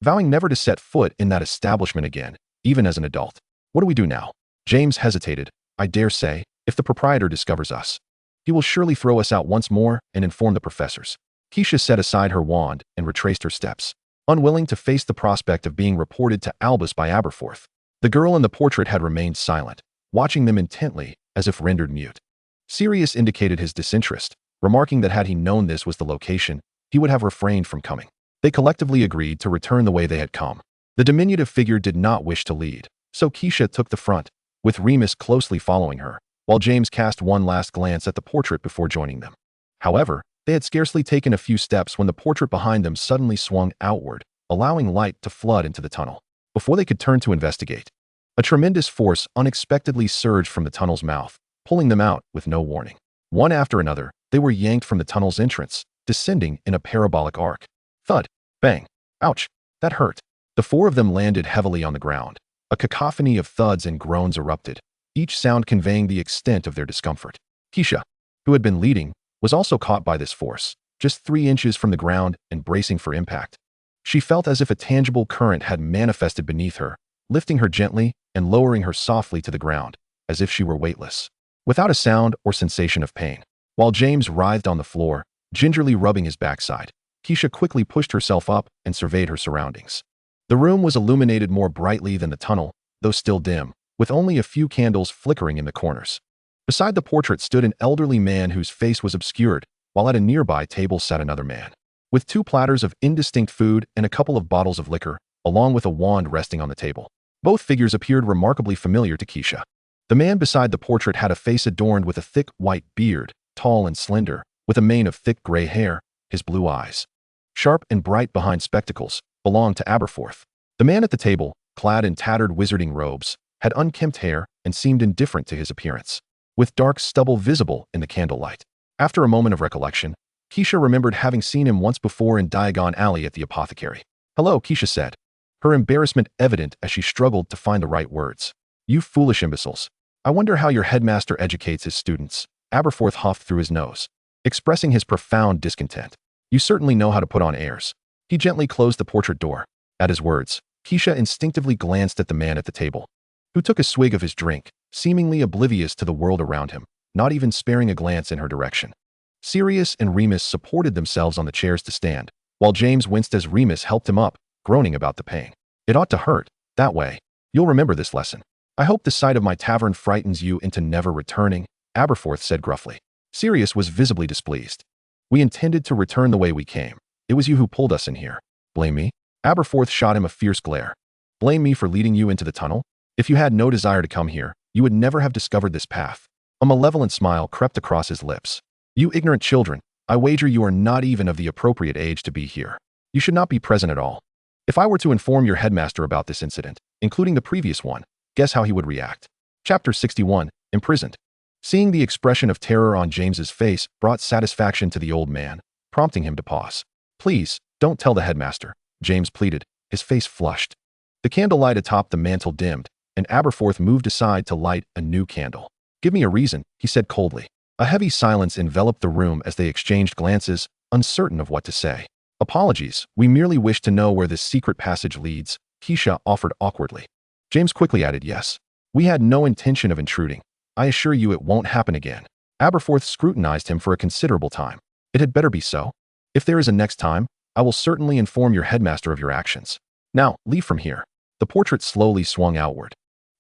vowing never to set foot in that establishment again, even as an adult. What do we do now? James hesitated. I dare say, if the proprietor discovers us, he will surely throw us out once more and inform the professors. Kassia set aside her wand and retraced her steps, unwilling to face the prospect of being reported to Albus by Aberforth. The girl in the portrait had remained silent, watching them intently, as if rendered mute. Sirius indicated his disinterest, remarking that had he known this was the location, he would have refrained from coming. They collectively agreed to return the way they had come. The diminutive figure did not wish to lead, so Kassia took the front, with Remus closely following her, while James cast one last glance at the portrait before joining them. However, they had scarcely taken a few steps when the portrait behind them suddenly swung outward, allowing light to flood into the tunnel. Before they could turn to investigate, a tremendous force unexpectedly surged from the tunnel's mouth, pulling them out with no warning. One after another, they were yanked from the tunnel's entrance, descending in a parabolic arc. Thud! Bang! Ouch! That hurt. The four of them landed heavily on the ground. A cacophony of thuds and groans erupted, each sound conveying the extent of their discomfort. Kassia, who had been leading, was also caught by this force, just 3 inches from the ground and bracing for impact. She felt as if a tangible current had manifested beneath her, lifting her gently and lowering her softly to the ground, as if she were weightless, without a sound or sensation of pain. While James writhed on the floor, gingerly rubbing his backside, Kassia quickly pushed herself up and surveyed her surroundings. The room was illuminated more brightly than the tunnel, though still dim, with only a few candles flickering in the corners. Beside the portrait stood an elderly man whose face was obscured, while at a nearby table sat another man, with 2 platters of indistinct food and a couple of bottles of liquor, along with a wand resting on the table. Both figures appeared remarkably familiar to Kassia. The man beside the portrait had a face adorned with a thick white beard, tall and slender, with a mane of thick gray hair. His blue eyes, sharp and bright behind spectacles, belonged to Aberforth. The man at the table, clad in tattered wizarding robes, had unkempt hair and seemed indifferent to his appearance, with dark stubble visible in the candlelight. After a moment of recollection, Kassia remembered having seen him once before in Diagon Alley at the apothecary. Hello, Kassia said, her embarrassment evident as she struggled to find the right words. You foolish imbeciles. I wonder how your headmaster educates his students. Aberforth huffed through his nose, expressing his profound discontent. You certainly know how to put on airs. He gently closed the portrait door. At his words, Kassia instinctively glanced at the man at the table, who took a swig of his drink, seemingly oblivious to the world around him, not even sparing a glance in her direction. Sirius and Remus supported themselves on the chairs to stand, while James winced as Remus helped him up, groaning about the pain. It ought to hurt, that way. You'll remember this lesson. I hope the sight of my tavern frightens you into never returning, Aberforth said gruffly. Sirius was visibly displeased. We intended to return the way we came. It was you who pulled us in here. Blame me? Aberforth shot him a fierce glare. Blame me for leading you into the tunnel? If you had no desire to come here, you would never have discovered this path. A malevolent smile crept across his lips. You ignorant children, I wager you are not even of the appropriate age to be here. You should not be present at all. If I were to inform your headmaster about this incident, including the previous one, guess how he would react. Chapter 61, Imprisoned. Seeing the expression of terror on James's face brought satisfaction to the old man, prompting him to pause. Please, don't tell the headmaster, James pleaded, his face flushed. The candlelight atop the mantel dimmed, and Aberforth moved aside to light a new candle. Give me a reason, he said coldly. A heavy silence enveloped the room as they exchanged glances, uncertain of what to say. Apologies, we merely wish to know where this secret passage leads, Kassia offered awkwardly. James quickly added yes. We had no intention of intruding. I assure you it won't happen again. Aberforth scrutinized him for a considerable time. It had better be so. If there is a next time, I will certainly inform your headmaster of your actions. Now, leave from here. The portrait slowly swung outward,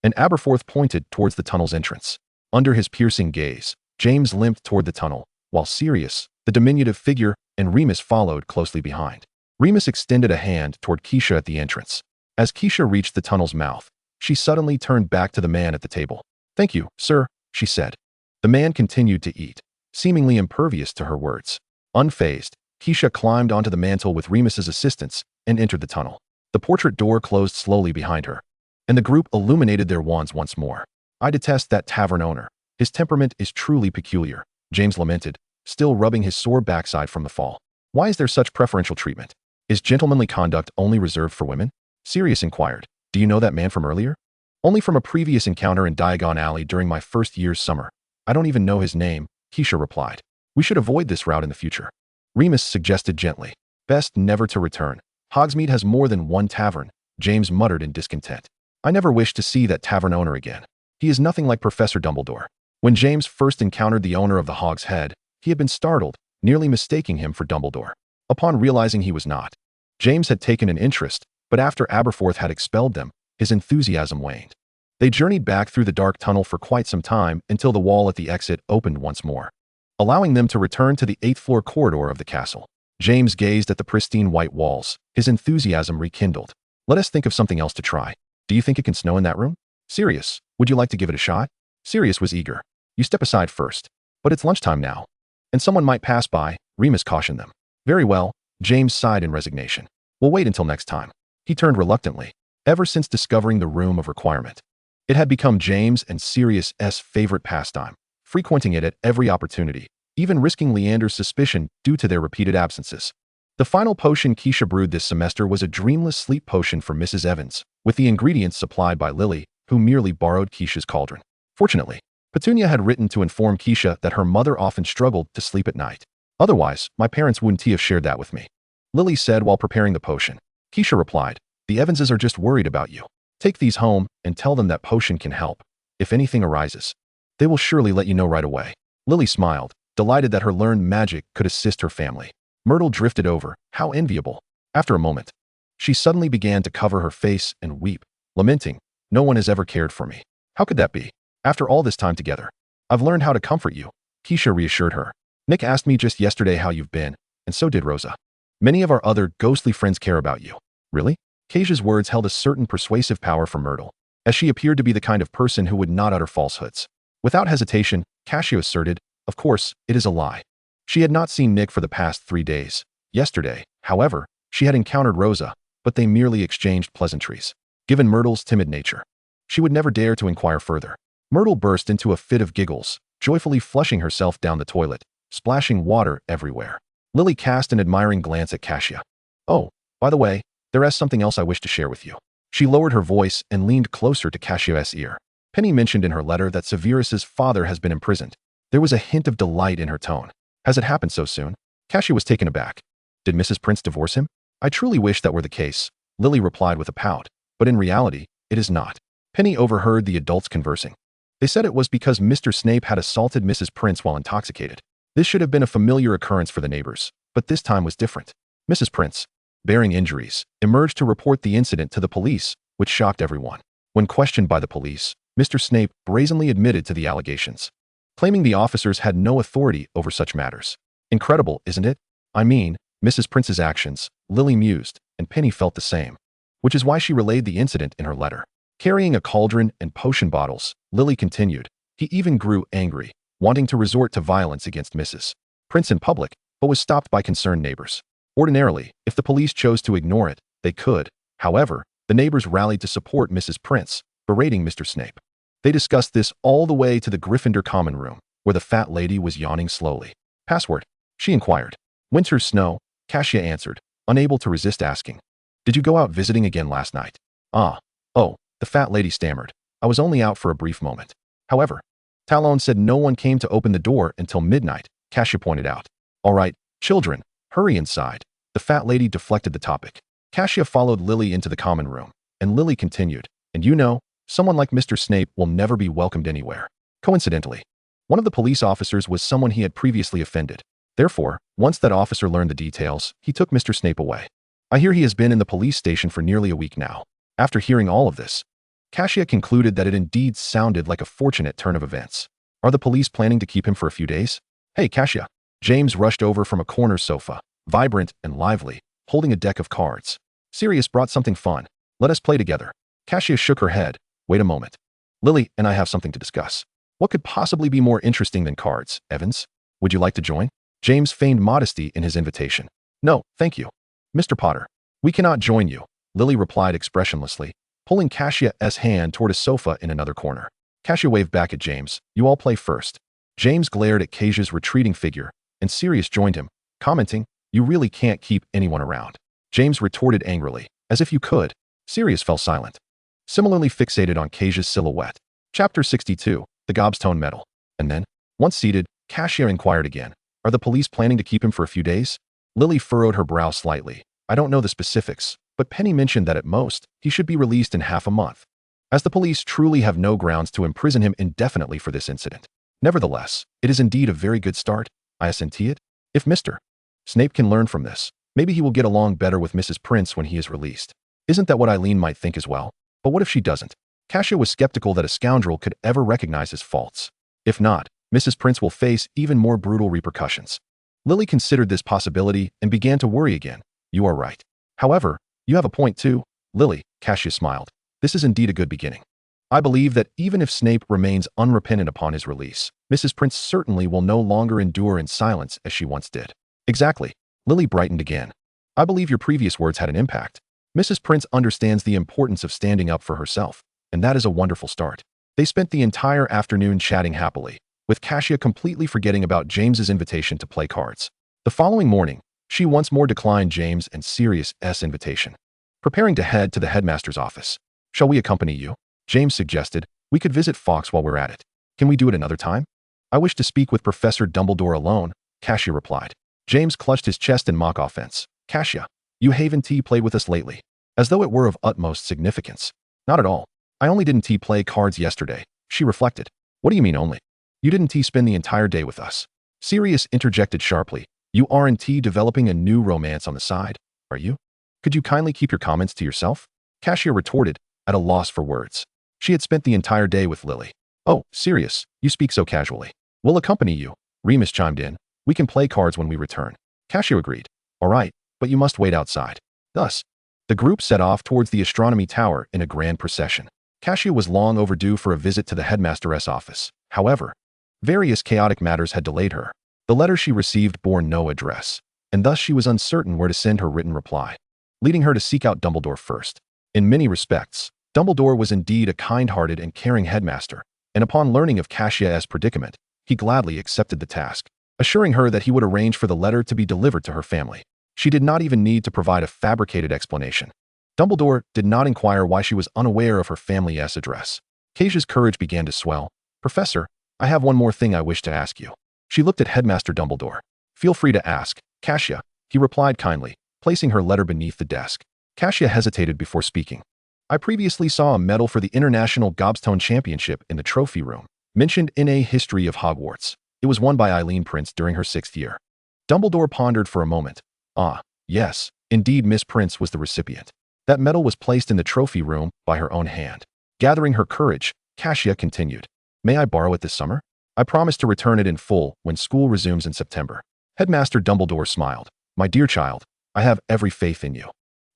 and Aberforth pointed towards the tunnel's entrance. Under his piercing gaze, James limped toward the tunnel, while Sirius, the diminutive figure, and Remus followed closely behind. Remus extended a hand toward Kassia at the entrance. As Kassia reached the tunnel's mouth, she suddenly turned back to the man at the table. Thank you, sir, she said. The man continued to eat, seemingly impervious to her words. Unfazed, Kassia climbed onto the mantel with Remus's assistance and entered the tunnel. The portrait door closed slowly behind her, and the group illuminated their wands once more. I detest that tavern owner. His temperament is truly peculiar, James lamented, still rubbing his sore backside from the fall. Why is there such preferential treatment? Is gentlemanly conduct only reserved for women? Sirius inquired. Do you know that man from earlier? Only from a previous encounter in Diagon Alley during my first year's summer. I don't even know his name, Kassia replied. We should avoid this route in the future. Remus suggested gently. Best never to return. Hogsmeade has more than one tavern, James muttered in discontent. I never wish to see that tavern owner again. He is nothing like Professor Dumbledore. When James first encountered the owner of the Hog's Head, he had been startled, nearly mistaking him for Dumbledore. Upon realizing he was not, James had taken an interest, but after Aberforth had expelled them, his enthusiasm waned. They journeyed back through the dark tunnel for quite some time until the wall at the exit opened once more, allowing them to return to the 8th-floor corridor of the castle. James gazed at the pristine white walls, his enthusiasm rekindled. Let us think of something else to try. Do you think it can snow in that room? Sirius, would you like to give it a shot? Sirius was eager. You step aside first. But it's lunchtime now. And someone might pass by, Remus cautioned them. Very well, James sighed in resignation. We'll wait until next time. He turned reluctantly. Ever since discovering the Room of Requirement, it had become James and Sirius's favorite pastime, frequenting it at every opportunity, even risking Leander's suspicion due to their repeated absences. The final potion Kassia brewed this semester was a dreamless sleep potion for Mrs. Evans, with the ingredients supplied by Lily, who merely borrowed Kassia's cauldron. Fortunately, Petunia had written to inform Kassia that her mother often struggled to sleep at night. Otherwise, my parents wouldn't have shared that with me. Lily said while preparing the potion. Kassia replied, the Evanses are just worried about you. Take these home and tell them that potion can help. If anything arises, they will surely let you know right away. Lily smiled, delighted that her learned magic could assist her family. Myrtle drifted over. How enviable. After a moment, she suddenly began to cover her face and weep, lamenting, no one has ever cared for me. How could that be? After all this time together, I've learned how to comfort you, Kassia reassured her. Nick asked me just yesterday how you've been, and so did Rosa. Many of our other ghostly friends care about you. Really? Kassia's words held a certain persuasive power for Myrtle, as she appeared to be the kind of person who would not utter falsehoods. Without hesitation, Kassia asserted, of course, it is a lie. She had not seen Nick for the past 3 days. Yesterday, however, she had encountered Rosa, but they merely exchanged pleasantries. Given Myrtle's timid nature, she would never dare to inquire further. Myrtle burst into a fit of giggles, joyfully flushing herself down the toilet, splashing water everywhere. Lily cast an admiring glance at Kassia. Oh, by the way, there is something else I wish to share with you. She lowered her voice and leaned closer to Cassia's ear. Penny mentioned in her letter that Severus's father has been imprisoned. There was a hint of delight in her tone. Has it happened so soon? Kassia was taken aback. Did Mrs. Prince divorce him? I truly wish that were the case, Lily replied with a pout, but in reality, it is not. Penny overheard the adults conversing. They said it was because Mr. Snape had assaulted Mrs. Prince while intoxicated. This should have been a familiar occurrence for the neighbors, but this time was different. Mrs. Prince, bearing injuries, emerged to report the incident to the police, which shocked everyone. When questioned by the police, Mr. Snape brazenly admitted to the allegations, claiming the officers had no authority over such matters. Incredible, isn't it? I mean, Mrs. Prince's actions, Lily mused, and Penny felt the same, which is why she relayed the incident in her letter. Carrying a cauldron and potion bottles, Lily continued, he even grew angry, wanting to resort to violence against Mrs. Prince in public, but was stopped by concerned neighbors. Ordinarily, if the police chose to ignore it, they could. However, the neighbors rallied to support Mrs. Prince, berating Mr. Snape. They discussed this all the way to the Gryffindor common room, where the fat lady was yawning slowly. Password? She inquired. Winter's snow, Kassia answered, unable to resist asking. Did you go out visiting again last night? Oh, the fat lady stammered. I was only out for a brief moment. However, Talon said no one came to open the door until midnight, Kassia pointed out. All right, children, hurry inside. The fat lady deflected the topic. Kassia followed Lily into the common room, and Lily continued, and you know, someone like Mr. Snape will never be welcomed anywhere. Coincidentally, one of the police officers was someone he had previously offended. Therefore, once that officer learned the details, he took Mr. Snape away. I hear he has been in the police station for nearly a week now. After hearing all of this, Kassia concluded that it indeed sounded like a fortunate turn of events. Are the police planning to keep him for a few days? Hey, Kassia. James rushed over from a corner sofa, vibrant and lively, holding a deck of cards. Sirius brought something fun. Let us play together. Kassia shook her head. Wait a moment. Lily and I have something to discuss. What could possibly be more interesting than cards, Evans? Would you like to join? James feigned modesty in his invitation. No, thank you. Mr. Potter, we cannot join you, Lily replied expressionlessly, pulling Cassia's hand toward a sofa in another corner. Kassia waved back at James. You all play first. James glared at Kassia's retreating figure, and Sirius joined him, commenting, you really can't keep anyone around. James retorted angrily, as if you could. Sirius fell silent, similarly fixated on Kassia's silhouette. Chapter 62, The Gobstone Medal. And then, once seated, Kassia inquired again, Are the police planning to keep him for a few days? Lily furrowed her brow slightly. I don't know the specifics, but Penny mentioned that at most, he should be released in half a month, as the police truly have no grounds to imprison him indefinitely for this incident. Nevertheless, it is indeed a very good start. I assent it. If Mr. Snape can learn from this, maybe he will get along better with Mrs. Prince when he is released. Isn't that what Eileen might think as well? But what if she doesn't? Kassia was skeptical that a scoundrel could ever recognize his faults. If not, Mrs. Prince will face even more brutal repercussions. Lily considered this possibility and began to worry again. You are right. However, you have a point too, Lily, Kassia smiled. This is indeed a good beginning. I believe that even if Snape remains unrepentant upon his release, Mrs. Prince certainly will no longer endure in silence as she once did. Exactly. Lily brightened again. I believe your previous words had an impact. Mrs. Prince understands the importance of standing up for herself, and that is a wonderful start. They spent the entire afternoon chatting happily, with Kassia completely forgetting about James's invitation to play cards. The following morning, she once more declined James and Sirius's invitation. Preparing to head to the headmaster's office. Shall we accompany you? James suggested. We could visit Fawkes while we're at it. Can we do it another time? I wish to speak with Professor Dumbledore alone, Kassia replied. James clutched his chest in mock offense. Kassia, you haven't played with us lately, as though it were of utmost significance. Not at all. I only didn't play cards yesterday, she reflected. What do you mean only? You didn't spend the entire day with us. Sirius interjected sharply. You aren't developing a new romance on the side, are you? Could you kindly keep your comments to yourself? Kassia retorted, at a loss for words. She had spent the entire day with Lily. Oh, Sirius, you speak so casually. We'll accompany you, Remus chimed in. We can play cards when we return. Kassia agreed. All right, but you must wait outside. Thus, the group set off towards the astronomy tower in a grand procession. Kassia was long overdue for a visit to the headmaster's office. However, various chaotic matters had delayed her. The letter she received bore no address, and thus she was uncertain where to send her written reply, leading her to seek out Dumbledore first. In many respects, Dumbledore was indeed a kind-hearted and caring headmaster, and upon learning of Kassia's predicament, he gladly accepted the task, assuring her that he would arrange for the letter to be delivered to her family. She did not even need to provide a fabricated explanation. Dumbledore did not inquire why she was unaware of her family's address. Kassia's courage began to swell. Professor, I have one more thing I wish to ask you. She looked at Headmaster Dumbledore. Feel free to ask, Kassia, he replied kindly, placing her letter beneath the desk. Kassia hesitated before speaking. I previously saw a medal for the International Gobstone Championship in the trophy room, mentioned in a history of Hogwarts. It was won by Eileen Prince during her 6th year. Dumbledore pondered for a moment. Ah, yes, indeed Miss Prince was the recipient. That medal was placed in the trophy room by her own hand. Gathering her courage, Kassia continued. May I borrow it this summer? I promise to return it in full when school resumes in September. Headmaster Dumbledore smiled. My dear child, I have every faith in you.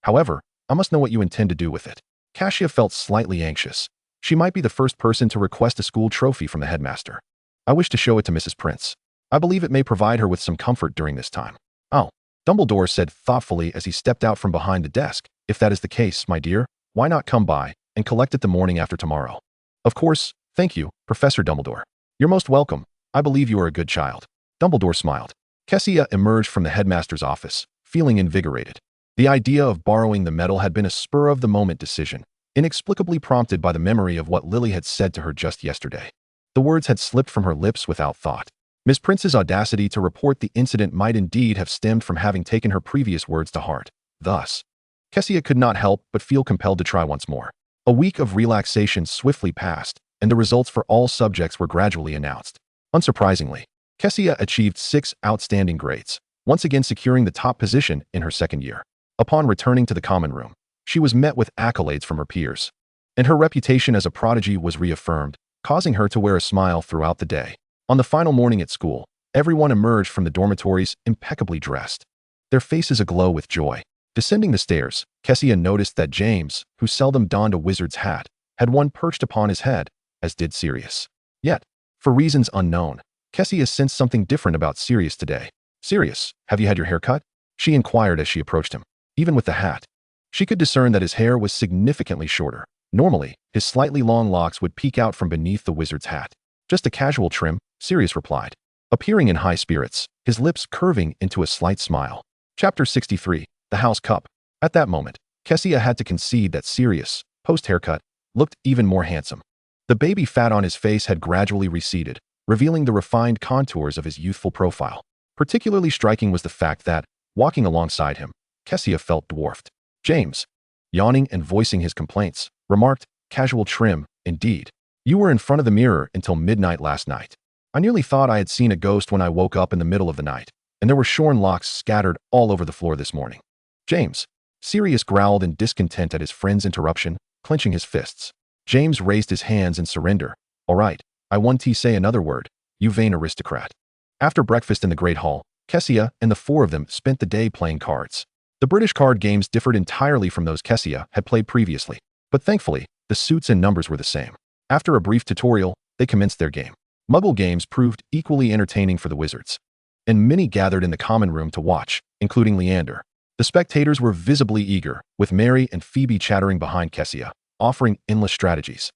However, I must know what you intend to do with it. Kassia felt slightly anxious. She might be the first person to request a school trophy from the headmaster. I wish to show it to Mrs. Prince. I believe it may provide her with some comfort during this time. Oh, Dumbledore said thoughtfully as he stepped out from behind the desk. If that is the case, my dear, why not come by and collect it the morning after tomorrow? Of course, thank you, Professor Dumbledore. You're most welcome. I believe you are a good child. Dumbledore smiled. Kassia emerged from the headmaster's office, feeling invigorated. The idea of borrowing the medal had been a spur-of-the-moment decision, inexplicably prompted by the memory of what Lily had said to her just yesterday. The words had slipped from her lips without thought. Miss Prince's audacity to report the incident might indeed have stemmed from having taken her previous words to heart. Thus, Kassia could not help but feel compelled to try once more. A week of relaxation swiftly passed, and the results for all subjects were gradually announced. Unsurprisingly, Kassia achieved 6 outstanding grades, once again securing the top position in her 2nd year. Upon returning to the common room, she was met with accolades from her peers, and her reputation as a prodigy was reaffirmed, causing her to wear a smile throughout the day. On the final morning at school, everyone emerged from the dormitories impeccably dressed, their faces aglow with joy. Descending the stairs, Kassia noticed that James, who seldom donned a wizard's hat, had one perched upon his head, as did Sirius. Yet, for reasons unknown, Kassia sensed something different about Sirius today. Sirius, have you had your hair cut? She inquired as she approached him. Even with the hat, she could discern that his hair was significantly shorter. Normally, his slightly long locks would peek out from beneath the wizard's hat. Just a casual trim, Sirius replied, appearing in high spirits, his lips curving into a slight smile. Chapter 63. The House Cup. At that moment, Kassia had to concede that Sirius, post-haircut, looked even more handsome. The baby fat on his face had gradually receded, revealing the refined contours of his youthful profile. Particularly striking was the fact that, walking alongside him, Kassia felt dwarfed. James, yawning and voicing his complaints, remarked, "Casual trim, indeed. You were in front of the mirror until midnight last night. I nearly thought I had seen a ghost when I woke up in the middle of the night, and there were shorn locks scattered all over the floor this morning." James. Sirius growled in discontent at his friend's interruption, clenching his fists. James raised his hands in surrender. "All right, I won't say another word, you vain aristocrat." After breakfast in the Great Hall, Kassia and the four of them spent the day playing cards. The British card games differed entirely from those Kassia had played previously, but thankfully, the suits and numbers were the same. After a brief tutorial, they commenced their game. Muggle games proved equally entertaining for the wizards, and many gathered in the common room to watch, including Leander. The spectators were visibly eager, with Mary and Phoebe chattering behind Kassia, offering endless strategies,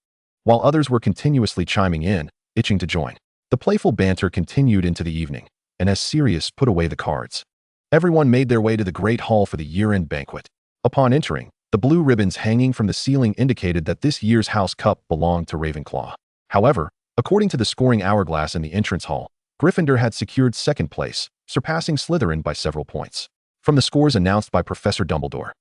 while others were continuously chiming in, itching to join. The playful banter continued into the evening, and as Sirius put away the cards, everyone made their way to the Great Hall for the year-end banquet. Upon entering, the blue ribbons hanging from the ceiling indicated that this year's House Cup belonged to Ravenclaw. However, according to the scoring hourglass in the entrance hall, Gryffindor had secured second place, surpassing Slytherin by several points. From the scores announced by Professor Dumbledore,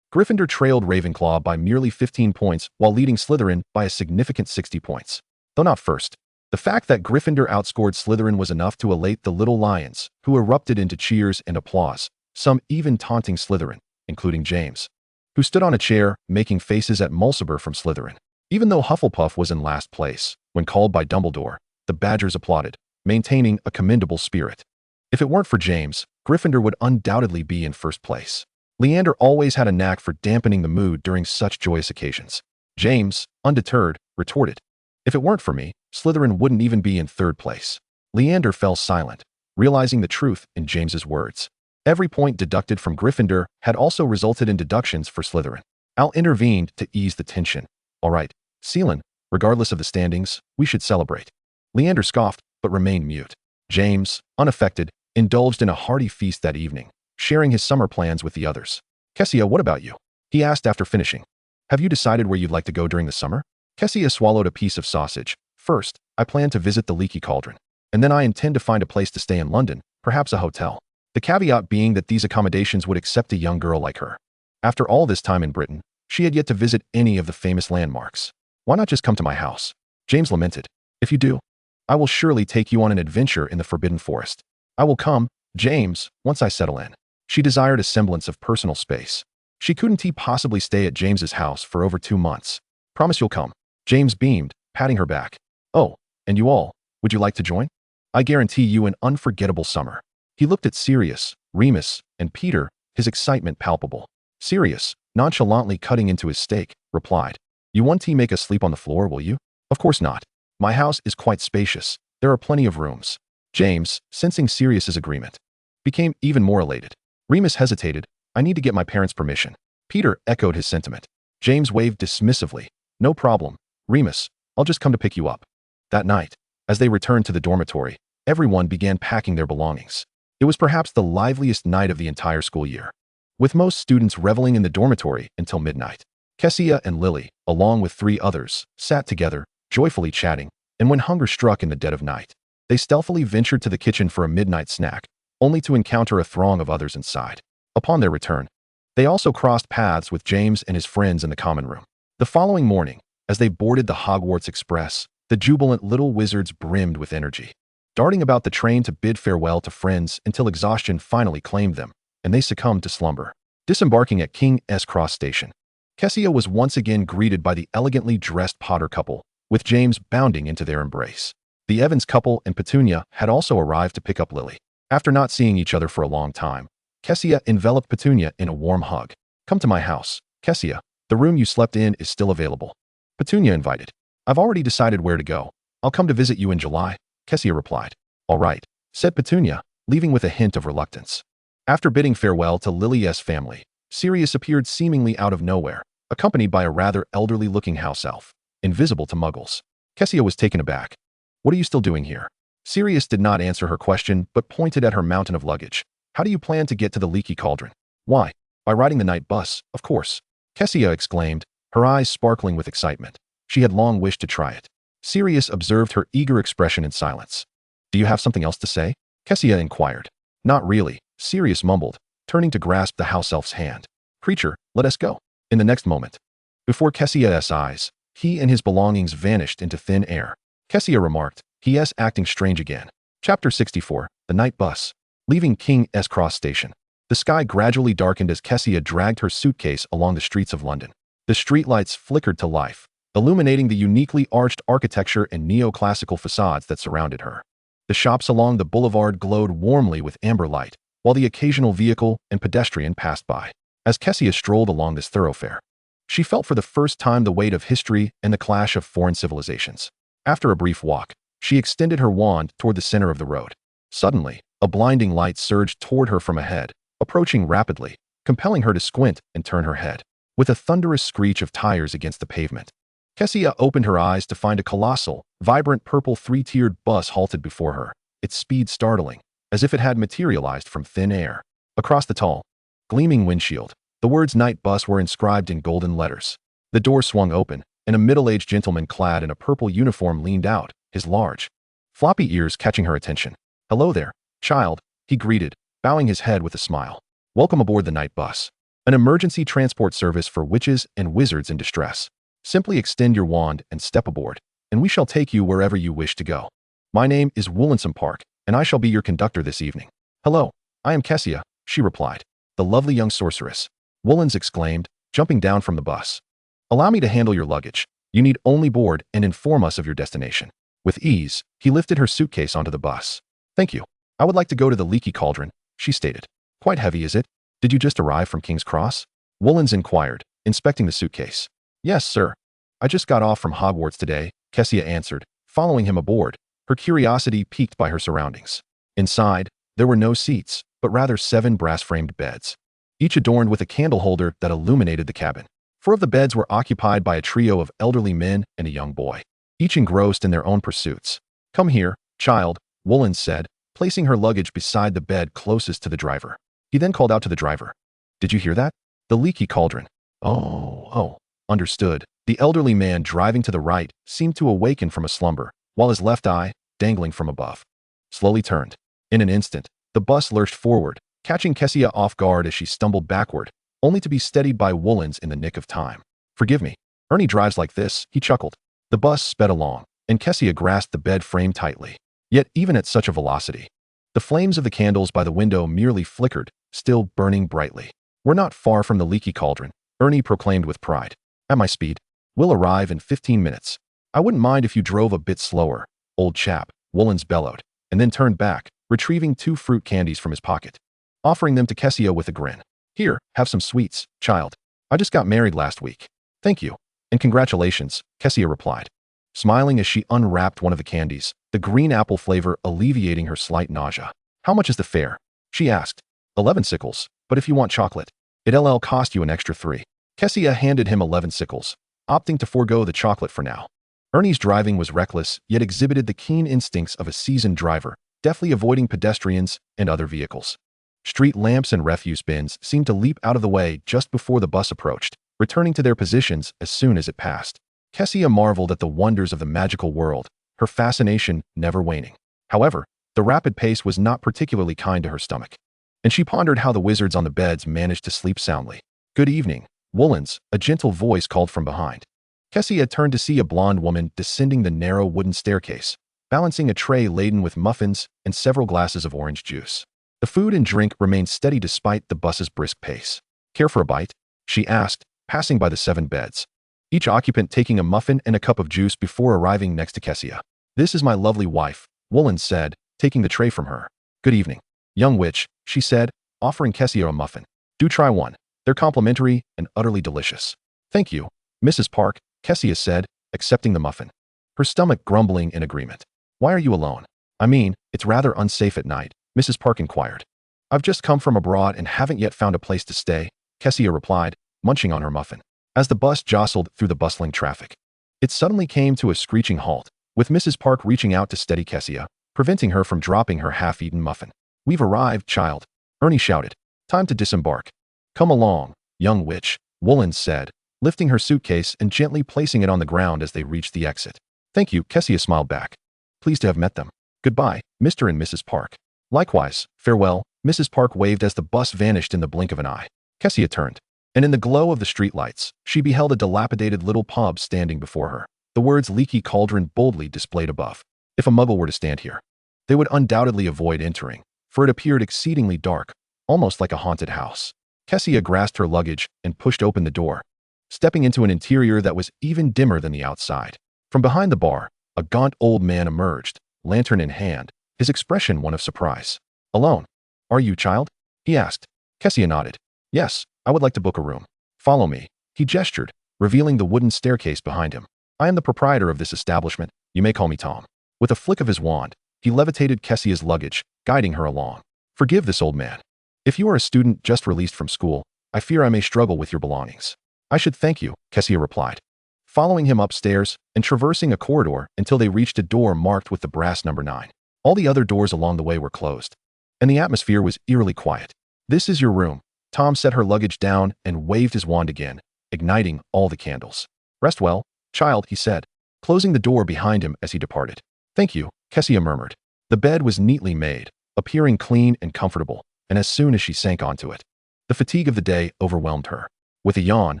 Gryffindor trailed Ravenclaw by merely 15 points while leading Slytherin by a significant 60 points. Though not first, the fact that Gryffindor outscored Slytherin was enough to elate the little lions, who erupted into cheers and applause, some even taunting Slytherin, including James, who stood on a chair, making faces at Mulciber from Slytherin. Even though Hufflepuff was in last place, when called by Dumbledore, the Badgers applauded, maintaining a commendable spirit. If it weren't for James, Gryffindor would undoubtedly be in first place. Leander always had a knack for dampening the mood during such joyous occasions. James, undeterred, retorted, "If it weren't for me, Slytherin wouldn't even be in third place." Leander fell silent, realizing the truth in James's words. Every point deducted from Gryffindor had also resulted in deductions for Slytherin. Al intervened to ease the tension. "All right, Seelan, regardless of the standings, we should celebrate." Leander scoffed, but remained mute. James, unaffected, indulged in a hearty feast that evening, sharing his summer plans with the others. "Kassia, what about you?" he asked after finishing. "Have you decided where you'd like to go during the summer?" Kassia swallowed a piece of sausage. "First, I plan to visit the Leaky Cauldron, and then I intend to find a place to stay in London, perhaps a hotel. The caveat being that these accommodations would accept a young girl like her. After all this time in Britain, she had yet to visit any of the famous landmarks. Why not just come to my house?" James lamented. "If you do, I will surely take you on an adventure in the Forbidden Forest." "I will come, James, once I settle in." She desired a semblance of personal space. She couldn't possibly stay at James's house for over 2 months. "Promise you'll come." James beamed, patting her back. "Oh, and you all, would you like to join? I guarantee you an unforgettable summer." He looked at Sirius, Remus, and Peter, his excitement palpable. Sirius, nonchalantly cutting into his steak, replied, "You won't make us sleep on the floor, will you?" "Of course not. My house is quite spacious. There are plenty of rooms." James, sensing Sirius's agreement, became even more elated. Remus hesitated. "I need to get my parents' permission." Peter echoed his sentiment. James waved dismissively. "No problem, Remus. I'll just come to pick you up." That night, as they returned to the dormitory, everyone began packing their belongings. It was perhaps the liveliest night of the entire school year, with most students reveling in the dormitory until midnight. Kassia and Lily, along with 3 others, sat together, joyfully chatting, and when hunger struck in the dead of night, they stealthily ventured to the kitchen for a midnight snack, only to encounter a throng of others inside. Upon their return, they also crossed paths with James and his friends in the common room. The following morning, as they boarded the Hogwarts Express, the jubilant little wizards brimmed with energy, darting about the train to bid farewell to friends until exhaustion finally claimed them, and they succumbed to slumber. Disembarking at King's Cross Station, Kassia was once again greeted by the elegantly dressed Potter couple, with James bounding into their embrace. The Evans couple and Petunia had also arrived to pick up Lily. After not seeing each other for a long time, Kassia enveloped Petunia in a warm hug. "Come to my house, Kassia. The room you slept in is still available." Petunia invited. "I've already decided where to go. I'll come to visit you in July," Kassia replied. "All right," said Petunia, leaving with a hint of reluctance. After bidding farewell to Lily's family, Sirius appeared seemingly out of nowhere, accompanied by a rather elderly-looking house elf, invisible to muggles. Kassia was taken aback. "What are you still doing here?" Sirius did not answer her question, but pointed at her mountain of luggage. "How do you plan to get to the Leaky Cauldron?" "Why, by riding the night bus, of course," Kassia exclaimed, her eyes sparkling with excitement. She had long wished to try it. Sirius observed her eager expression in silence. "Do you have something else to say?" Kassia inquired. Not really, Sirius mumbled, turning to grasp the house elf's hand. Creature, let us go. In the next moment, before Kessia's eyes, he and his belongings vanished into thin air. Kassia remarked, "He-s acting strange again." Chapter 64, The Night Bus. Leaving King's Cross Station, the sky gradually darkened as Kassia dragged her suitcase along the streets of London. The streetlights flickered to life, illuminating the uniquely arched architecture and neoclassical facades that surrounded her. The shops along the boulevard glowed warmly with amber light, while the occasional vehicle and pedestrian passed by. As Kassia strolled along this thoroughfare, she felt for the first time the weight of history and the clash of foreign civilizations. After a brief walk, she extended her wand toward the center of the road. Suddenly, a blinding light surged toward her from ahead, approaching rapidly, compelling her to squint and turn her head. With a thunderous screech of tires against the pavement, Kassia opened her eyes to find a colossal, vibrant purple three-tiered bus halted before her, its speed startling, as if it had materialized from thin air. Across the tall, gleaming windshield, the words "Night Bus" were inscribed in golden letters. The door swung open, and a middle-aged gentleman clad in a purple uniform leaned out, his large, floppy ears catching her attention. "Hello there, child," he greeted, bowing his head with a smile. "Welcome aboard the Night Bus, an emergency transport service for witches and wizards in distress. Simply extend your wand and step aboard, and we shall take you wherever you wish to go. My name is Woolensome Park, and I shall be your conductor this evening." "Hello, I am Kassia," she replied. "The lovely young sorceress," Woolens exclaimed, jumping down from the bus. "Allow me to handle your luggage. You need only board and inform us of your destination." With ease, he lifted her suitcase onto the bus. "Thank you. I would like to go to the Leaky Cauldron," she stated. "Quite heavy, is it? Did you just arrive from King's Cross?" Woolens inquired, inspecting the suitcase. "Yes, sir. I just got off from Hogwarts today," Kassia answered, following him aboard, her curiosity piqued by her surroundings. Inside, there were no seats, but rather 7 brass-framed beds, each adorned with a candle holder that illuminated the cabin. 4 of the beds were occupied by a trio of elderly men and a young boy, each engrossed in their own pursuits. "Come here, child," Woolens said, placing her luggage beside the bed closest to the driver. He then called out to the driver. "Did you hear that? The Leaky Cauldron." Oh, understood." The elderly man driving to the right seemed to awaken from a slumber, while his left eye, dangling from above, slowly turned. In an instant, the bus lurched forward, catching Kassia off guard as she stumbled backward, only to be steadied by Woolens in the nick of time. "Forgive me. Ernie drives like this," he chuckled. The bus sped along, and Kassia grasped the bed frame tightly. Yet even at such a velocity, the flames of the candles by the window merely flickered, still burning brightly. "We're not far from the Leaky Cauldron," Ernie proclaimed with pride. "At my speed, we'll arrive in 15 minutes. I wouldn't mind if you drove a bit slower, old chap," Woolens bellowed, and then turned back, retrieving 2 fruit candies from his pocket, offering them to Kassia with a grin. "Here, have some sweets, child. I just got married last week." "Thank you, and congratulations," Kassia replied, smiling as she unwrapped one of the candies, the green apple flavor alleviating her slight nausea. "How much is the fare?" she asked. 11 sickles, but if you want chocolate, it'll cost you an extra 3. Kassia handed him 11 sickles, opting to forego the chocolate for now. Ernie's driving was reckless, yet exhibited the keen instincts of a seasoned driver, deftly avoiding pedestrians and other vehicles. Street lamps and refuse bins seemed to leap out of the way just before the bus approached, returning to their positions as soon as it passed. Kassia marveled at the wonders of the magical world, her fascination never waning. However, the rapid pace was not particularly kind to her stomach, and she pondered how the wizards on the beds managed to sleep soundly. "Good evening, Woolens," a gentle voice called from behind. Kassia turned to see a blonde woman descending the narrow wooden staircase, balancing a tray laden with muffins and several glasses of orange juice. The food and drink remained steady despite the bus's brisk pace. "Care for a bite?" she asked, passing by the 7 beds, each occupant taking a muffin and a cup of juice before arriving next to Kassia. "This is my lovely wife," Woolens said, taking the tray from her. "Good evening, young witch," she said, offering Kassia a muffin. "Do try one. They're complimentary and utterly delicious." "Thank you, Mrs. Park," Kassia said, accepting the muffin, her stomach grumbling in agreement. "Why are you alone?" "I mean, it's rather unsafe at night," Mrs. Park inquired. "I've just come from abroad and haven't yet found a place to stay," Kassia replied, munching on her muffin. As the bus jostled through the bustling traffic, it suddenly came to a screeching halt, with Mrs. Park reaching out to steady Kassia, preventing her from dropping her half-eaten muffin. "We've arrived, child," Ernie shouted. "Time to disembark." "Come along, young witch," Woolens said, lifting her suitcase and gently placing it on the ground as they reached the exit. "Thank you," Kassia smiled back. "Pleased to have met them. Goodbye, Mr. and Mrs. Park." "Likewise, farewell," Mrs. Park waved as the bus vanished in the blink of an eye. Kassia turned, and in the glow of the streetlights, she beheld a dilapidated little pub standing before her. The words "Leaky Cauldron" boldly displayed above. If a muggle were to stand here, they would undoubtedly avoid entering, for it appeared exceedingly dark, almost like a haunted house. Kassia grasped her luggage and pushed open the door, stepping into an interior that was even dimmer than the outside. From behind the bar, a gaunt old man emerged, lantern in hand, his expression one of surprise. "Alone? Are you, child?" he asked. Kassia nodded. "Yes, I would like to book a room. Follow me." He gestured, revealing the wooden staircase behind him. "I am the proprietor of this establishment. You may call me Tom." With a flick of his wand, he levitated Kassia's luggage, guiding her along. "Forgive this old man. If you are a student just released from school, I fear I may struggle with your belongings." "I should thank you," Kassia replied, following him upstairs and traversing a corridor until they reached a door marked with the brass number 9. All the other doors along the way were closed, and the atmosphere was eerily quiet. "This is your room." Tom set her luggage down and waved his wand again, igniting all the candles. "Rest well, child," he said, closing the door behind him as he departed. "Thank you," Kassia murmured. The bed was neatly made, appearing clean and comfortable, and as soon as she sank onto it, the fatigue of the day overwhelmed her. With a yawn,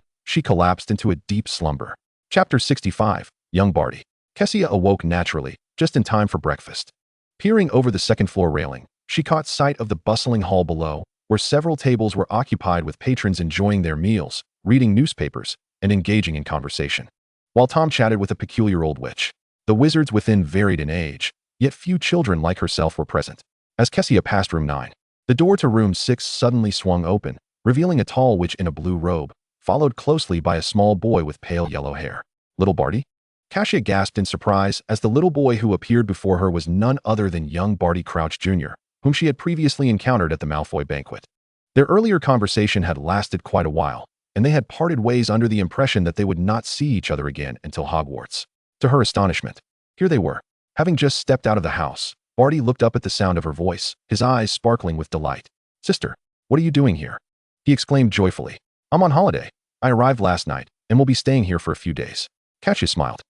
she collapsed into a deep slumber. Chapter 65, Young Barty. Kassia awoke naturally, just in time for breakfast. Peering over the second-floor railing, she caught sight of the bustling hall below, where several tables were occupied with patrons enjoying their meals, reading newspapers, and engaging in conversation. While Tom chatted with a peculiar old witch, the wizards within varied in age, yet few children like herself were present. As Kassia passed room 9, the door to room 6 suddenly swung open, revealing a tall witch in a blue robe, followed closely by a small boy with pale yellow hair. "Little Barty?" Kassia gasped in surprise as the little boy who appeared before her was none other than young Barty Crouch Jr., whom she had previously encountered at the Malfoy banquet. Their earlier conversation had lasted quite a while, and they had parted ways under the impression that they would not see each other again until Hogwarts. To her astonishment, here they were. Having just stepped out of the house, Barty looked up at the sound of her voice, his eyes sparkling with delight. "Sister, what are you doing here?" he exclaimed joyfully. "I'm on holiday. I arrived last night, and will be staying here for a few days." Kassia smiled,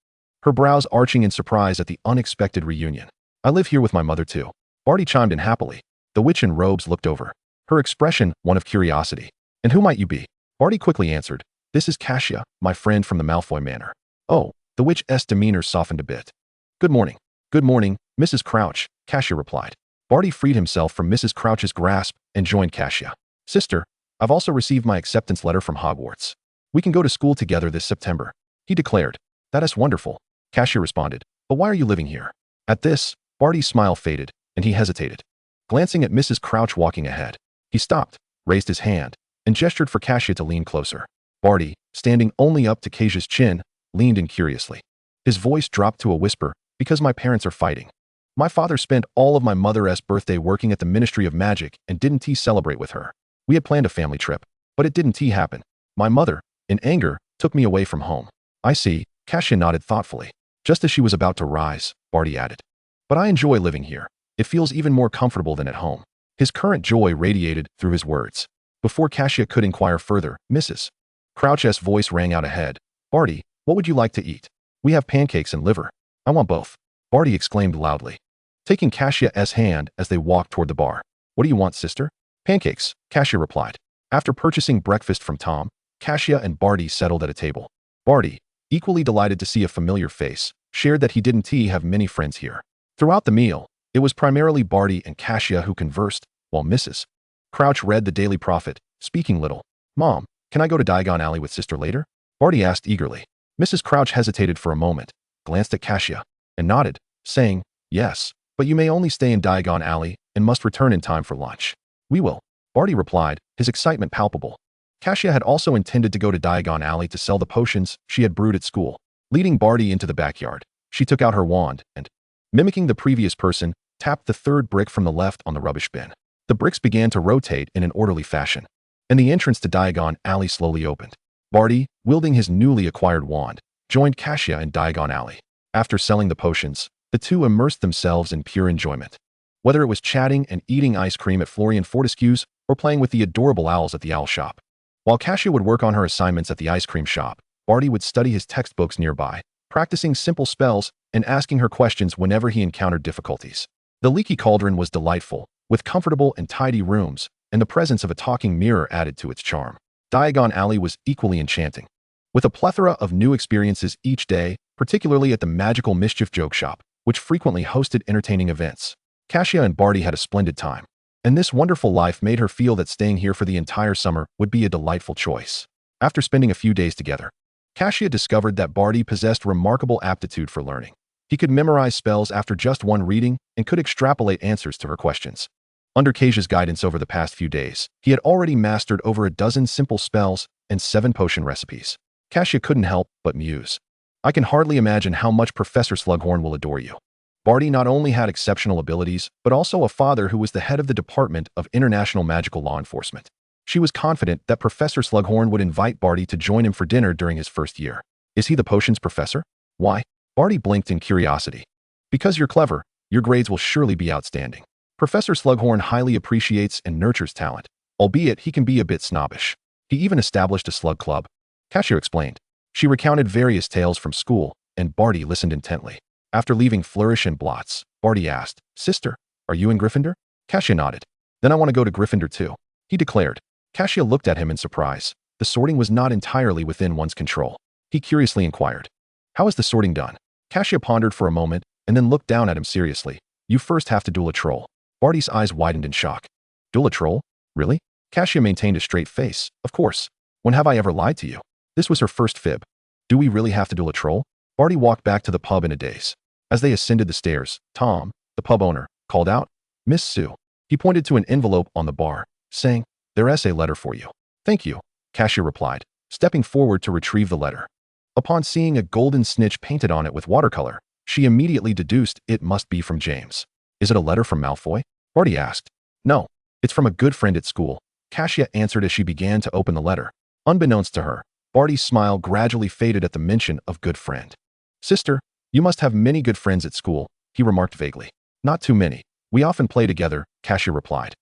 her brows arching in surprise at the unexpected reunion. "I live here with my mother too." Barty chimed in happily. The witch in robes looked over, her expression one of curiosity. "And who might you be?" Barty quickly answered. "This is Kassia, my friend from the Malfoy Manor." "Oh," the witch's demeanor softened a bit. "Good morning." "Good morning, Mrs. Crouch," Kassia replied. Barty freed himself from Mrs. Crouch's grasp and joined Kassia. "Sister, I've also received my acceptance letter from Hogwarts. We can go to school together this September," he declared. "That is wonderful," Kassia responded. "But why are you living here?" At this, Barty's smile faded, and he hesitated. Glancing at Mrs. Crouch walking ahead, he stopped, raised his hand, and gestured for Kassia to lean closer. Barty, standing only up to Kassia's chin, leaned in curiously. His voice dropped to a whisper. "Because my parents are fighting. My father spent all of my mother's birthday working at the Ministry of Magic and didn't celebrate with her. We had planned a family trip, but it didn't happen. My mother, in anger, took me away from home." "I see," Kassia nodded thoughtfully. Just as she was about to rise, Barty added, "But I enjoy living here. It feels even more comfortable than at home." His current joy radiated through his words. Before Kassia could inquire further, Mrs. Crouch's voice rang out ahead. "Barty, what would you like to eat? We have pancakes and liver." "I want both," Barty exclaimed loudly, taking Kassia's hand as they walked toward the bar. "What do you want, sister?" "Pancakes," Kassia replied. After purchasing breakfast from Tom, Kassia and Barty settled at a table. Barty, equally delighted to see a familiar face, shared that he didn't have many friends here. Throughout the meal, it was primarily Barty and Kassia who conversed, while Mrs. Crouch read the Daily Prophet, speaking little. "Mom, can I go to Diagon Alley with sister later?" Barty asked eagerly. Mrs. Crouch hesitated for a moment, glanced at Kassia, and nodded, saying, "Yes, but you may only stay in Diagon Alley and must return in time for lunch." "We will," Barty replied, his excitement palpable. Kassia had also intended to go to Diagon Alley to sell the potions she had brewed at school. Leading Barty into the backyard, she took out her wand and, mimicking the previous person, tapped the third brick from the left on the rubbish bin. The bricks began to rotate in an orderly fashion, and the entrance to Diagon Alley slowly opened. Barty, wielding his newly acquired wand, joined Kassia in Diagon Alley. After selling the potions, the two immersed themselves in pure enjoyment. Whether it was chatting and eating ice cream at Florian Fortescue's or playing with the adorable owls at the owl shop. While Kassia would work on her assignments at the ice cream shop, Barty would study his textbooks nearby, practicing simple spells and asking her questions whenever he encountered difficulties. The Leaky Cauldron was delightful, with comfortable and tidy rooms, and the presence of a talking mirror added to its charm. Diagon Alley was equally enchanting. With a plethora of new experiences each day, particularly at the Magical Mischief Joke Shop, which frequently hosted entertaining events, Kassia and Barty had a splendid time. And this wonderful life made her feel that staying here for the entire summer would be a delightful choice. After spending a few days together, Kassia discovered that Barty possessed remarkable aptitude for learning. He could memorize spells after just one reading and could extrapolate answers to her questions. Under Kassia's guidance over the past few days, he had already mastered over a dozen simple spells and 7 potion recipes. Kassia couldn't help but muse. I can hardly imagine how much Professor Slughorn will adore you. Barty not only had exceptional abilities, but also a father who was the head of the Department of International Magical Law Enforcement. She was confident that Professor Slughorn would invite Barty to join him for dinner during his first year. Is he the potions professor? Why? Barty blinked in curiosity. Because you're clever, your grades will surely be outstanding. Professor Slughorn highly appreciates and nurtures talent, albeit he can be a bit snobbish. He even established a slug club. Kassia explained. She recounted various tales from school, and Barty listened intently. After leaving Flourish and Blots, Barty asked, Sister, are you in Gryffindor? Kassia nodded. Then I want to go to Gryffindor too, he declared. Kassia looked at him in surprise. The sorting was not entirely within one's control. He curiously inquired. How is the sorting done? Kassia pondered for a moment, and then looked down at him seriously. You first have to duel a troll. Barty's eyes widened in shock. Duel a troll? Really? Kassia maintained a straight face. Of course. When have I ever lied to you? This was her first fib. Do we really have to duel a troll? Barty walked back to the pub in a daze. As they ascended the stairs, Tom, the pub owner, called out, Miss Sue. He pointed to an envelope on the bar, saying, Their essay letter for you. Thank you, Kassia replied, stepping forward to retrieve the letter. Upon seeing a golden snitch painted on it with watercolor, she immediately deduced it must be from James. Is it a letter from Malfoy? Barty asked. No, it's from a good friend at school, Kassia answered as she began to open the letter. Unbeknownst to her, Barty's smile gradually faded at the mention of good friend. Sister, you must have many good friends at school, he remarked vaguely. Not too many. We often play together, Kassia replied,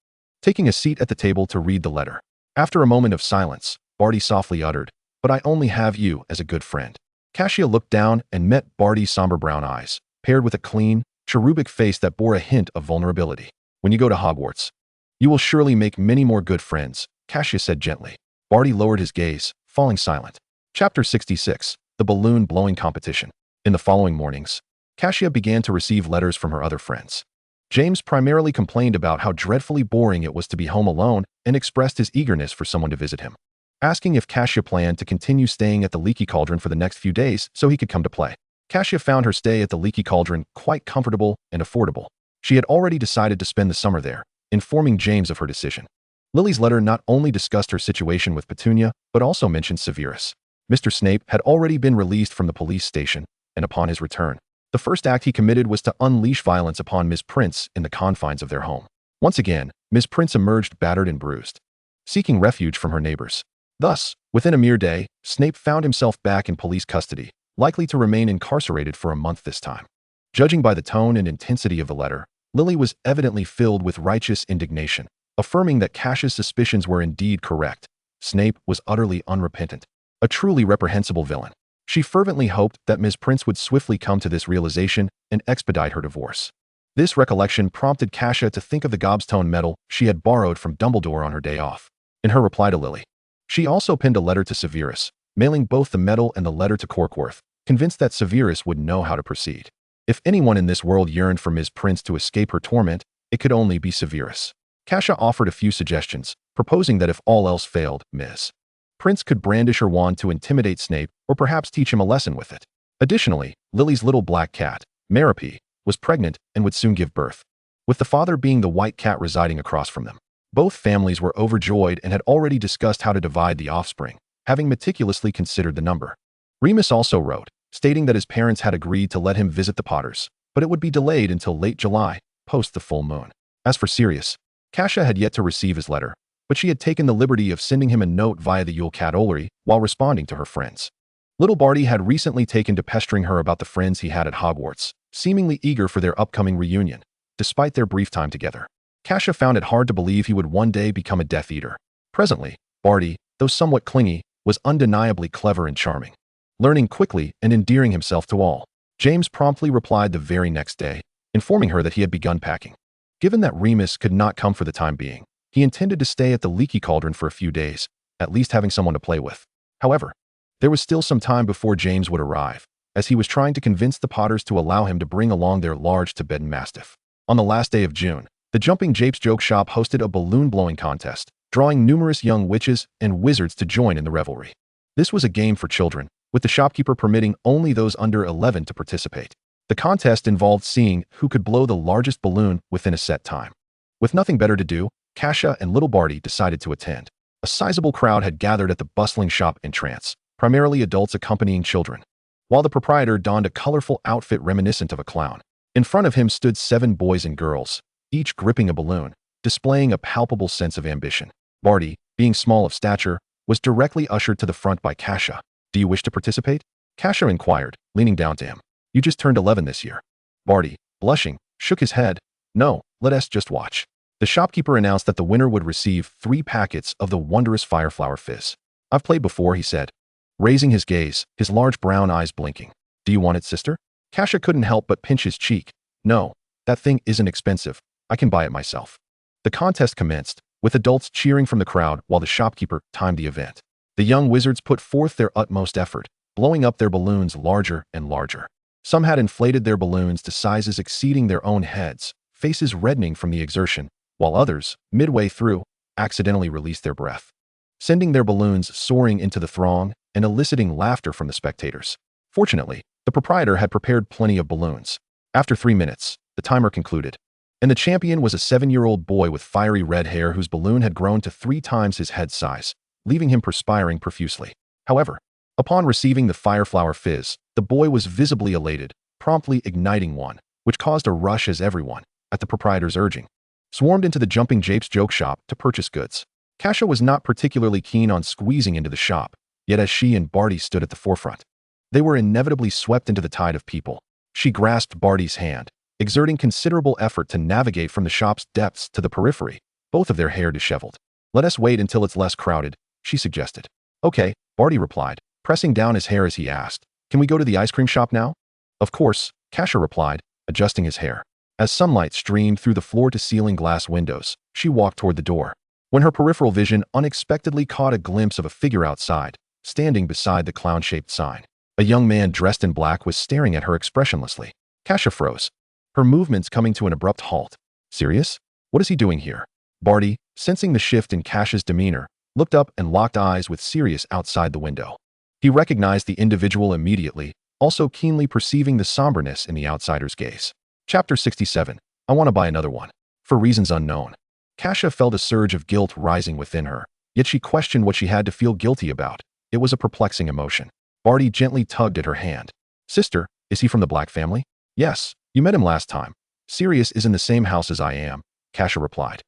taking a seat at the table to read the letter. After a moment of silence, Barty softly uttered, But I only have you as a good friend. Kassia looked down and met Barty's somber brown eyes, paired with a clean, cherubic face that bore a hint of vulnerability. When you go to Hogwarts, you will surely make many more good friends, Kassia said gently. Barty lowered his gaze, falling silent. Chapter 66, The Balloon Blowing Competition. In the following mornings, Kassia began to receive letters from her other friends. James primarily complained about how dreadfully boring it was to be home alone and expressed his eagerness for someone to visit him, asking if Kassia planned to continue staying at the Leaky Cauldron for the next few days so he could come to play. Kassia found her stay at the Leaky Cauldron quite comfortable and affordable. She had already decided to spend the summer there, informing James of her decision. Lily's letter not only discussed her situation with Petunia, but also mentioned Severus. Mr. Snape had already been released from the police station, and upon his return, the first act he committed was to unleash violence upon Ms. Prince in the confines of their home. Once again, Ms. Prince emerged battered and bruised, seeking refuge from her neighbors. Thus, within a mere day, Snape found himself back in police custody, likely to remain incarcerated for a month this time. Judging by the tone and intensity of the letter, Lily was evidently filled with righteous indignation, affirming that Kassia's suspicions were indeed correct. Snape was utterly unrepentant, a truly reprehensible villain. She fervently hoped that Ms. Prince would swiftly come to this realization and expedite her divorce. This recollection prompted Kassia to think of the Gobstone medal she had borrowed from Dumbledore on her day off. In her reply to Lily, she also penned a letter to Severus, mailing both the medal and the letter to Corkworth, convinced that Severus would know how to proceed. If anyone in this world yearned for Ms. Prince to escape her torment, it could only be Severus. Kassia offered a few suggestions, proposing that if all else failed, Ms. Prince could brandish her wand to intimidate Snape or perhaps teach him a lesson with it. Additionally, Lily's little black cat, Merope, was pregnant and would soon give birth, with the father being the white cat residing across from them. Both families were overjoyed and had already discussed how to divide the offspring, having meticulously considered the number. Remus also wrote, stating that his parents had agreed to let him visit the Potters, but it would be delayed until late July, post the full moon. As for Sirius, Kassia had yet to receive his letter, but she had taken the liberty of sending him a note via the Yule Catolary while responding to her friends. Little Barty had recently taken to pestering her about the friends he had at Hogwarts, seemingly eager for their upcoming reunion, despite their brief time together. Kassia found it hard to believe he would one day become a Death Eater. Presently, Barty, though somewhat clingy, was undeniably clever and charming, learning quickly and endearing himself to all. James promptly replied the very next day, informing her that he had begun packing. Given that Remus could not come for the time being, he intended to stay at the Leaky Cauldron for a few days, at least having someone to play with. However, there was still some time before James would arrive, as he was trying to convince the Potters to allow him to bring along their large Tibetan Mastiff. On the last day of June, the Jumping Japes Joke Shop hosted a balloon-blowing contest, drawing numerous young witches and wizards to join in the revelry. This was a game for children, with the shopkeeper permitting only those under 11 to participate. The contest involved seeing who could blow the largest balloon within a set time. With nothing better to do, Kassia and little Barty decided to attend. A sizable crowd had gathered at the bustling shop entrance, primarily adults accompanying children, while the proprietor donned a colorful outfit reminiscent of a clown. In front of him stood 7 boys and girls, each gripping a balloon, displaying a palpable sense of ambition. Barty, being small of stature, was directly ushered to the front by Kassia. "Do you wish to participate?" Kassia inquired, leaning down to him. "You just turned 11 this year." Barty, blushing, shook his head. "No, let us just watch." The shopkeeper announced that the winner would receive 3 packets of the wondrous Fireflower Fizz. "I've played before," he said, raising his gaze, his large brown eyes blinking. "Do you want it, sister?" Kassia couldn't help but pinch his cheek. "No, that thing isn't expensive. I can buy it myself." The contest commenced, with adults cheering from the crowd while the shopkeeper timed the event. The young wizards put forth their utmost effort, blowing up their balloons larger and larger. Some had inflated their balloons to sizes exceeding their own heads, faces reddening from the exertion, while others, midway through, accidentally released their breath, sending their balloons soaring into the throng and eliciting laughter from the spectators. Fortunately, the proprietor had prepared plenty of balloons. After 3 minutes, the timer concluded, and the champion was a 7-year-old boy with fiery red hair whose balloon had grown to 3 times his head size, leaving him perspiring profusely. However, upon receiving the Fireflower Fizz, the boy was visibly elated, promptly igniting one, which caused a rush as everyone, at the proprietor's urging, swarmed into the Jumping Japes Joke Shop to purchase goods. Kassia was not particularly keen on squeezing into the shop, yet as she and Barty stood at the forefront, they were inevitably swept into the tide of people. She grasped Barty's hand, exerting considerable effort to navigate from the shop's depths to the periphery, both of their hair disheveled. "Let us wait until it's less crowded," she suggested. "Okay," Barty replied, pressing down his hair as he asked, "Can we go to the ice cream shop now?" "Of course," Kassia replied, adjusting his hair. As sunlight streamed through the floor-to-ceiling glass windows, she walked toward the door, when her peripheral vision unexpectedly caught a glimpse of a figure outside, standing beside the clown-shaped sign. A young man dressed in black was staring at her expressionlessly. Kassia froze, her movements coming to an abrupt halt. "Sirius? What is he doing here?" Barty, sensing the shift in Kassia's demeanor, looked up and locked eyes with Sirius outside the window. He recognized the individual immediately, also keenly perceiving the somberness in the outsider's gaze. Chapter 67. I want to buy another one. For reasons unknown, Kassia felt a surge of guilt rising within her, yet she questioned what she had to feel guilty about. It was a perplexing emotion. Barty gently tugged at her hand. "Sister, is he from the Black family?" "Yes, you met him last time. Sirius is in the same house as I am," Kassia replied,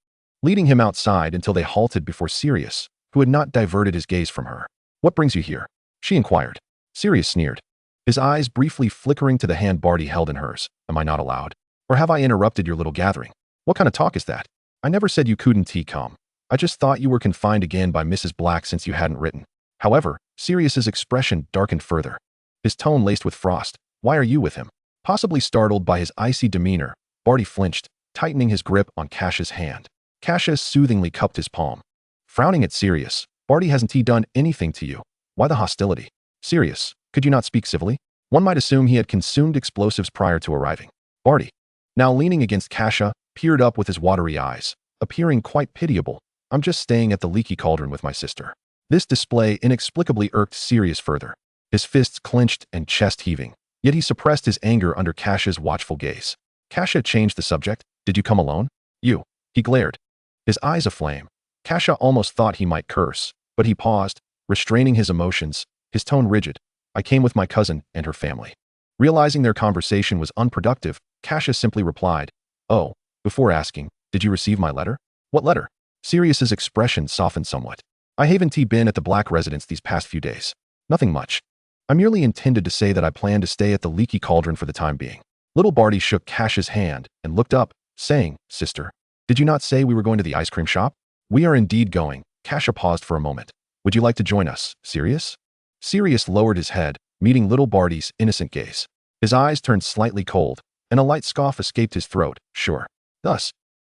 leading him outside until they halted before Sirius, who had not diverted his gaze from her. "What brings you here?" she inquired. Sirius sneered, his eyes briefly flickering to the hand Barty held in hers. "Am I not allowed? Or have I interrupted your little gathering? What kind of talk is that? I never said you couldn't come. I just thought you were confined again by Mrs. Black since you hadn't written." However, Sirius's expression darkened further, his tone laced with frost. "Why are you with him?" Possibly startled by his icy demeanor, Barty flinched, tightening his grip on Kassia's hand. Kassia soothingly cupped his palm. Frowning at Sirius, "Barty, hasn't he done anything to you? Why the hostility?" "Sirius, could you not speak civilly?" One might assume he had consumed explosives prior to arriving. Barty, now leaning against Kassia, peered up with his watery eyes, appearing quite pitiable. "I'm just staying at the Leaky Cauldron with my sister." This display inexplicably irked Sirius further, his fists clenched and chest heaving, yet he suppressed his anger under Kassia's watchful gaze. Kassia changed the subject. "Did you come alone?" "You?" He glared, his eyes aflame. Kassia almost thought he might curse, but he paused, restraining his emotions, his tone rigid. "I came with my cousin and her family." Realizing their conversation was unproductive, Kassia simply replied, "Oh," before asking, "Did you receive my letter?" "What letter?" Sirius's expression softened somewhat. "I haven't been at the Black residence these past few days. Nothing much. I merely intended to say that I plan to stay at the Leaky Cauldron for the time being." Little Barty shook Kassia's hand and looked up, saying, "Sister, did you not say we were going to the ice cream shop?" "We are indeed going." Kassia paused for a moment. "Would you like to join us, Sirius?" Sirius lowered his head, meeting little Barty's innocent gaze. His eyes turned slightly cold, and a light scoff escaped his throat. "Sure." Thus,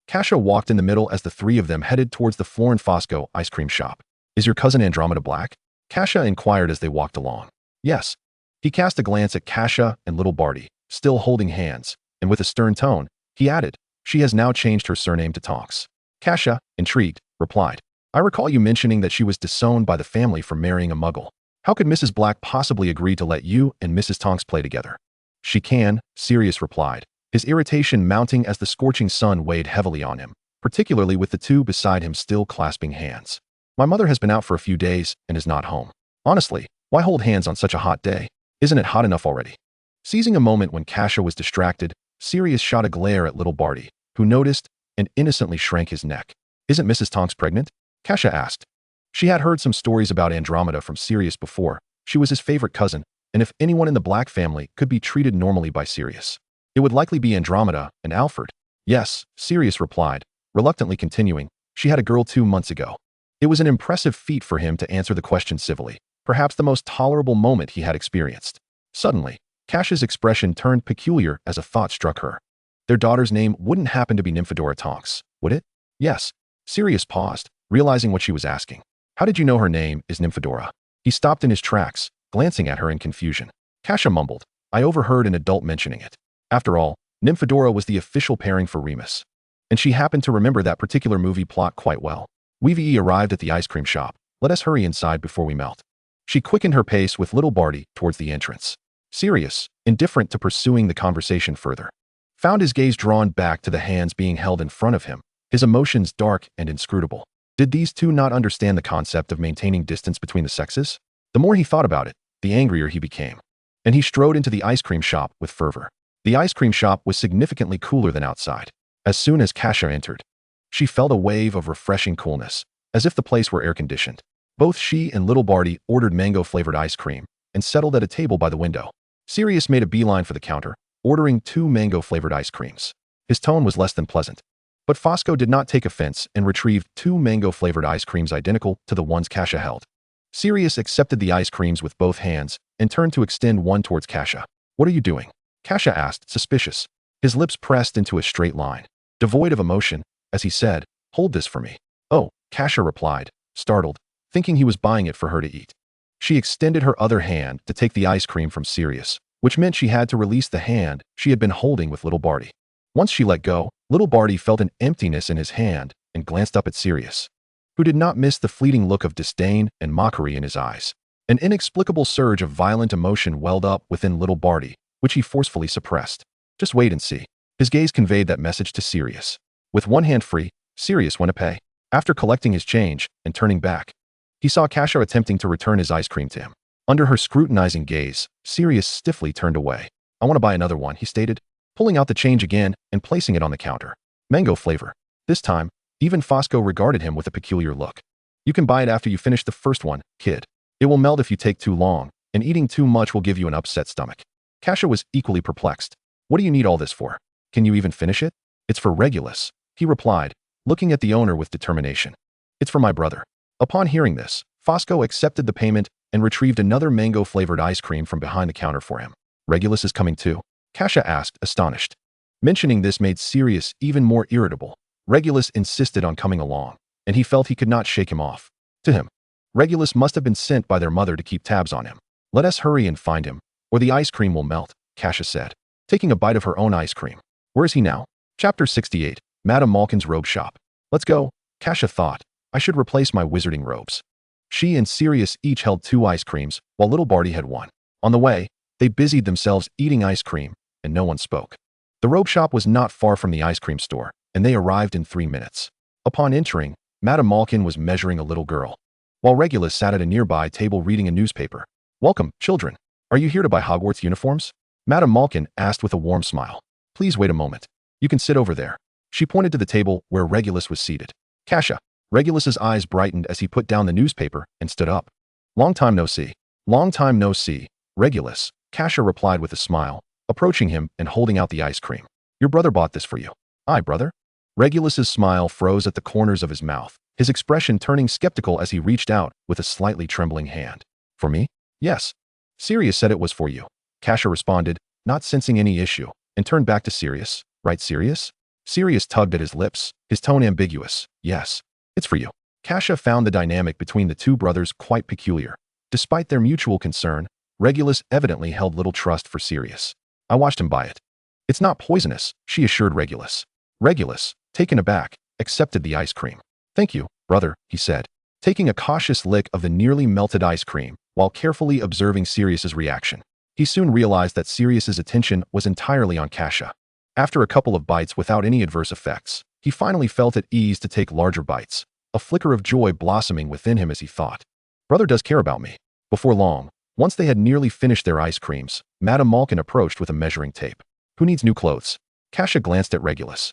Kassia walked in the middle as the three of them headed towards the Flor and Fosco ice cream shop. Is your cousin Andromeda black? Kassia inquired as they walked along. Yes. He cast a glance at Kassia and little Barty, still holding hands, and with a stern tone, he added, she has now changed her surname to Tonks. Kassia, intrigued, replied, I recall you mentioning that she was disowned by the family for marrying a muggle. How could Mrs. Black possibly agree to let you and Mrs. Tonks play together? She can, Sirius replied, his irritation mounting as the scorching sun weighed heavily on him, particularly with the two beside him still clasping hands. My mother has been out for a few days and is not home. Honestly, why hold hands on such a hot day? Isn't it hot enough already? Seizing a moment when Kassia was distracted, Sirius shot a glare at little Barty, who noticed and innocently shrank his neck. Isn't Mrs. Tonks pregnant? Kassia asked. She had heard some stories about Andromeda from Sirius before. She was his favorite cousin, and if anyone in the Black family could be treated normally by Sirius, it would likely be Andromeda and Alfred. Yes, Sirius replied, reluctantly continuing, she had a girl 2 months ago. It was an impressive feat for him to answer the question civilly, perhaps the most tolerable moment he had experienced. Suddenly, Kassia's expression turned peculiar as a thought struck her. Their daughter's name wouldn't happen to be Nymphadora Tonks, would it? Yes. Sirius paused, realizing what she was asking. How did you know her name is Nymphadora? He stopped in his tracks, glancing at her in confusion. Kassia mumbled, I overheard an adult mentioning it. After all, Nymphadora was the official pairing for Remus. And she happened to remember that particular movie plot quite well. Weevee arrived at the ice cream shop. Let us hurry inside before we melt. She quickened her pace with little Barty towards the entrance. Sirius, indifferent to pursuing the conversation further, found his gaze drawn back to the hands being held in front of him, his emotions dark and inscrutable. Did these two not understand the concept of maintaining distance between the sexes? The more he thought about it, the angrier he became. And he strode into the ice cream shop with fervor. The ice cream shop was significantly cooler than outside. As soon as Kassia entered, she felt a wave of refreshing coolness, as if the place were air-conditioned. Both she and little Barty ordered mango-flavored ice cream and settled at a table by the window. Sirius made a beeline for the counter, ordering 2 mango-flavored ice creams. His tone was less than pleasant. But Fosco did not take offense and retrieved 2 mango-flavored ice creams identical to the ones Kassia held. Sirius accepted the ice creams with both hands and turned to extend one towards Kassia. What are you doing? Kassia asked, suspicious. His lips pressed into a straight line, devoid of emotion, as he said, hold this for me. Oh, Kassia replied, startled, thinking he was buying it for her to eat. She extended her other hand to take the ice cream from Sirius, which meant she had to release the hand she had been holding with little Barty. Once she let go, little Barty felt an emptiness in his hand and glanced up at Sirius, who did not miss the fleeting look of disdain and mockery in his eyes. An inexplicable surge of violent emotion welled up within little Barty, which he forcefully suppressed. Just wait and see. His gaze conveyed that message to Sirius. With one hand free, Sirius went to pay. After collecting his change and turning back, he saw Kassia attempting to return his ice cream to him. Under her scrutinizing gaze, Sirius stiffly turned away. I want to buy another one, he stated, pulling out the change again and placing it on the counter. Mango flavor. This time, even Fosco regarded him with a peculiar look. You can buy it after you finish the first one, kid. It will melt if you take too long, and eating too much will give you an upset stomach. Kassia was equally perplexed. What do you need all this for? Can you even finish it? It's for Regulus, he replied, looking at the owner with determination. It's for my brother. Upon hearing this, Fosco accepted the payment and retrieved another mango-flavored ice cream from behind the counter for him. Regulus is coming too? Kassia asked, astonished. Mentioning this made Sirius even more irritable. Regulus insisted on coming along, and he felt he could not shake him off. To him, Regulus must have been sent by their mother to keep tabs on him. Let us hurry and find him, or the ice cream will melt, Kassia said, taking a bite of her own ice cream. Where is he now? Chapter 68, Madame Malkin's Robe Shop. Let's go, Kassia thought. I should replace my wizarding robes. She and Sirius each held 2 ice creams, while little Barty had 1. On the way, they busied themselves eating ice cream, and no one spoke. The robe shop was not far from the ice cream store, and they arrived in 3 minutes. Upon entering, Madame Malkin was measuring a little girl, while Regulus sat at a nearby table reading a newspaper. Welcome, children. Are you here to buy Hogwarts uniforms? Madame Malkin asked with a warm smile. Please wait a moment. You can sit over there. She pointed to the table where Regulus was seated. Kassia. Regulus's eyes brightened as he put down the newspaper and stood up. Long time no see. Long time no see, Regulus, Kassia replied with a smile, approaching him and holding out the ice cream. Your brother bought this for you. Aye, brother? Regulus's smile froze at the corners of his mouth, his expression turning skeptical as he reached out with a slightly trembling hand. For me? Yes. Sirius said it was for you. Kassia responded, not sensing any issue, and turned back to Sirius. Right, Sirius? Sirius tugged at his lips, his tone ambiguous. Yes, it's for you. Kassia found the dynamic between the two brothers quite peculiar. Despite their mutual concern, Regulus evidently held little trust for Sirius. I watched him buy it. It's not poisonous, she assured Regulus. Regulus, taken aback, accepted the ice cream. Thank you, brother, he said, taking a cautious lick of the nearly melted ice cream while carefully observing Sirius's reaction. He soon realized that Sirius's attention was entirely on Kassia. After a couple of bites without any adverse effects, he finally felt at ease to take larger bites, a flicker of joy blossoming within him as he thought. Brother does care about me. Before long, once they had nearly finished their ice creams, Madame Malkin approached with a measuring tape. Who needs new clothes? Kassia glanced at Regulus,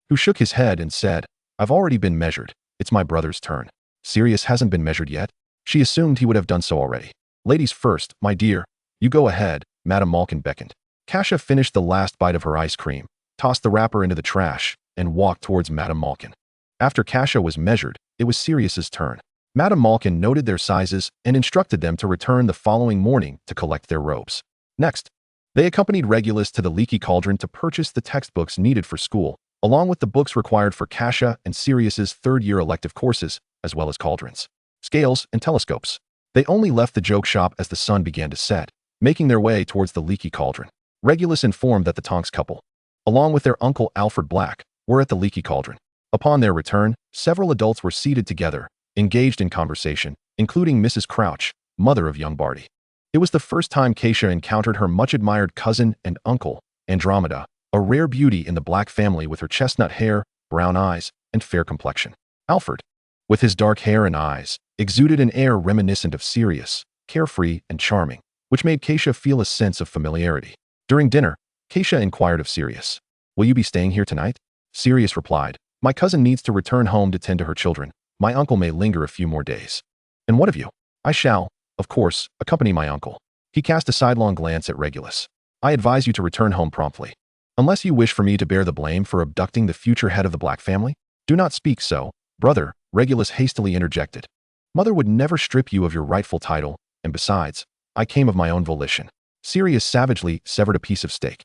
who shook his head and said, I've already been measured. It's my brother's turn. Sirius hasn't been measured yet. She assumed he would have done so already. Ladies first, my dear. You go ahead, Madame Malkin beckoned. Kassia finished the last bite of her ice cream, tossed the wrapper into the trash, and walked towards Madame Malkin. After Kassia was measured, it was Sirius's turn. Madame Malkin noted their sizes and instructed them to return the following morning to collect their robes. Next, they accompanied Regulus to the Leaky Cauldron to purchase the textbooks needed for school, along with the books required for Kassia and Sirius's third-year elective courses, as well as cauldrons, scales, and telescopes. They only left the joke shop as the sun began to set, making their way towards the Leaky Cauldron. Regulus informed that the Tonks couple, along with their uncle Alfred Black, were at the Leaky Cauldron. Upon their return, several adults were seated together, engaged in conversation, including Mrs. Crouch, mother of young Barty. It was the first time Kassia encountered her much-admired cousin and uncle, Andromeda, a rare beauty in the Black family with her chestnut hair, brown eyes, and fair complexion. Alfred, with his dark hair and eyes, exuded an air reminiscent of Sirius, carefree and charming, which made Kassia feel a sense of familiarity. During dinner, Kassia inquired of Sirius, Will you be staying here tonight? Sirius replied, My cousin needs to return home to tend to her children. My uncle may linger a few more days. And what of you? I shall, of course, accompany my uncle. He cast a sidelong glance at Regulus. I advise you to return home promptly. Unless you wish for me to bear the blame for abducting the future head of the Black family? Do not speak so, brother, Regulus hastily interjected. Mother would never strip you of your rightful title, and besides, I came of my own volition. Sirius savagely severed a piece of steak.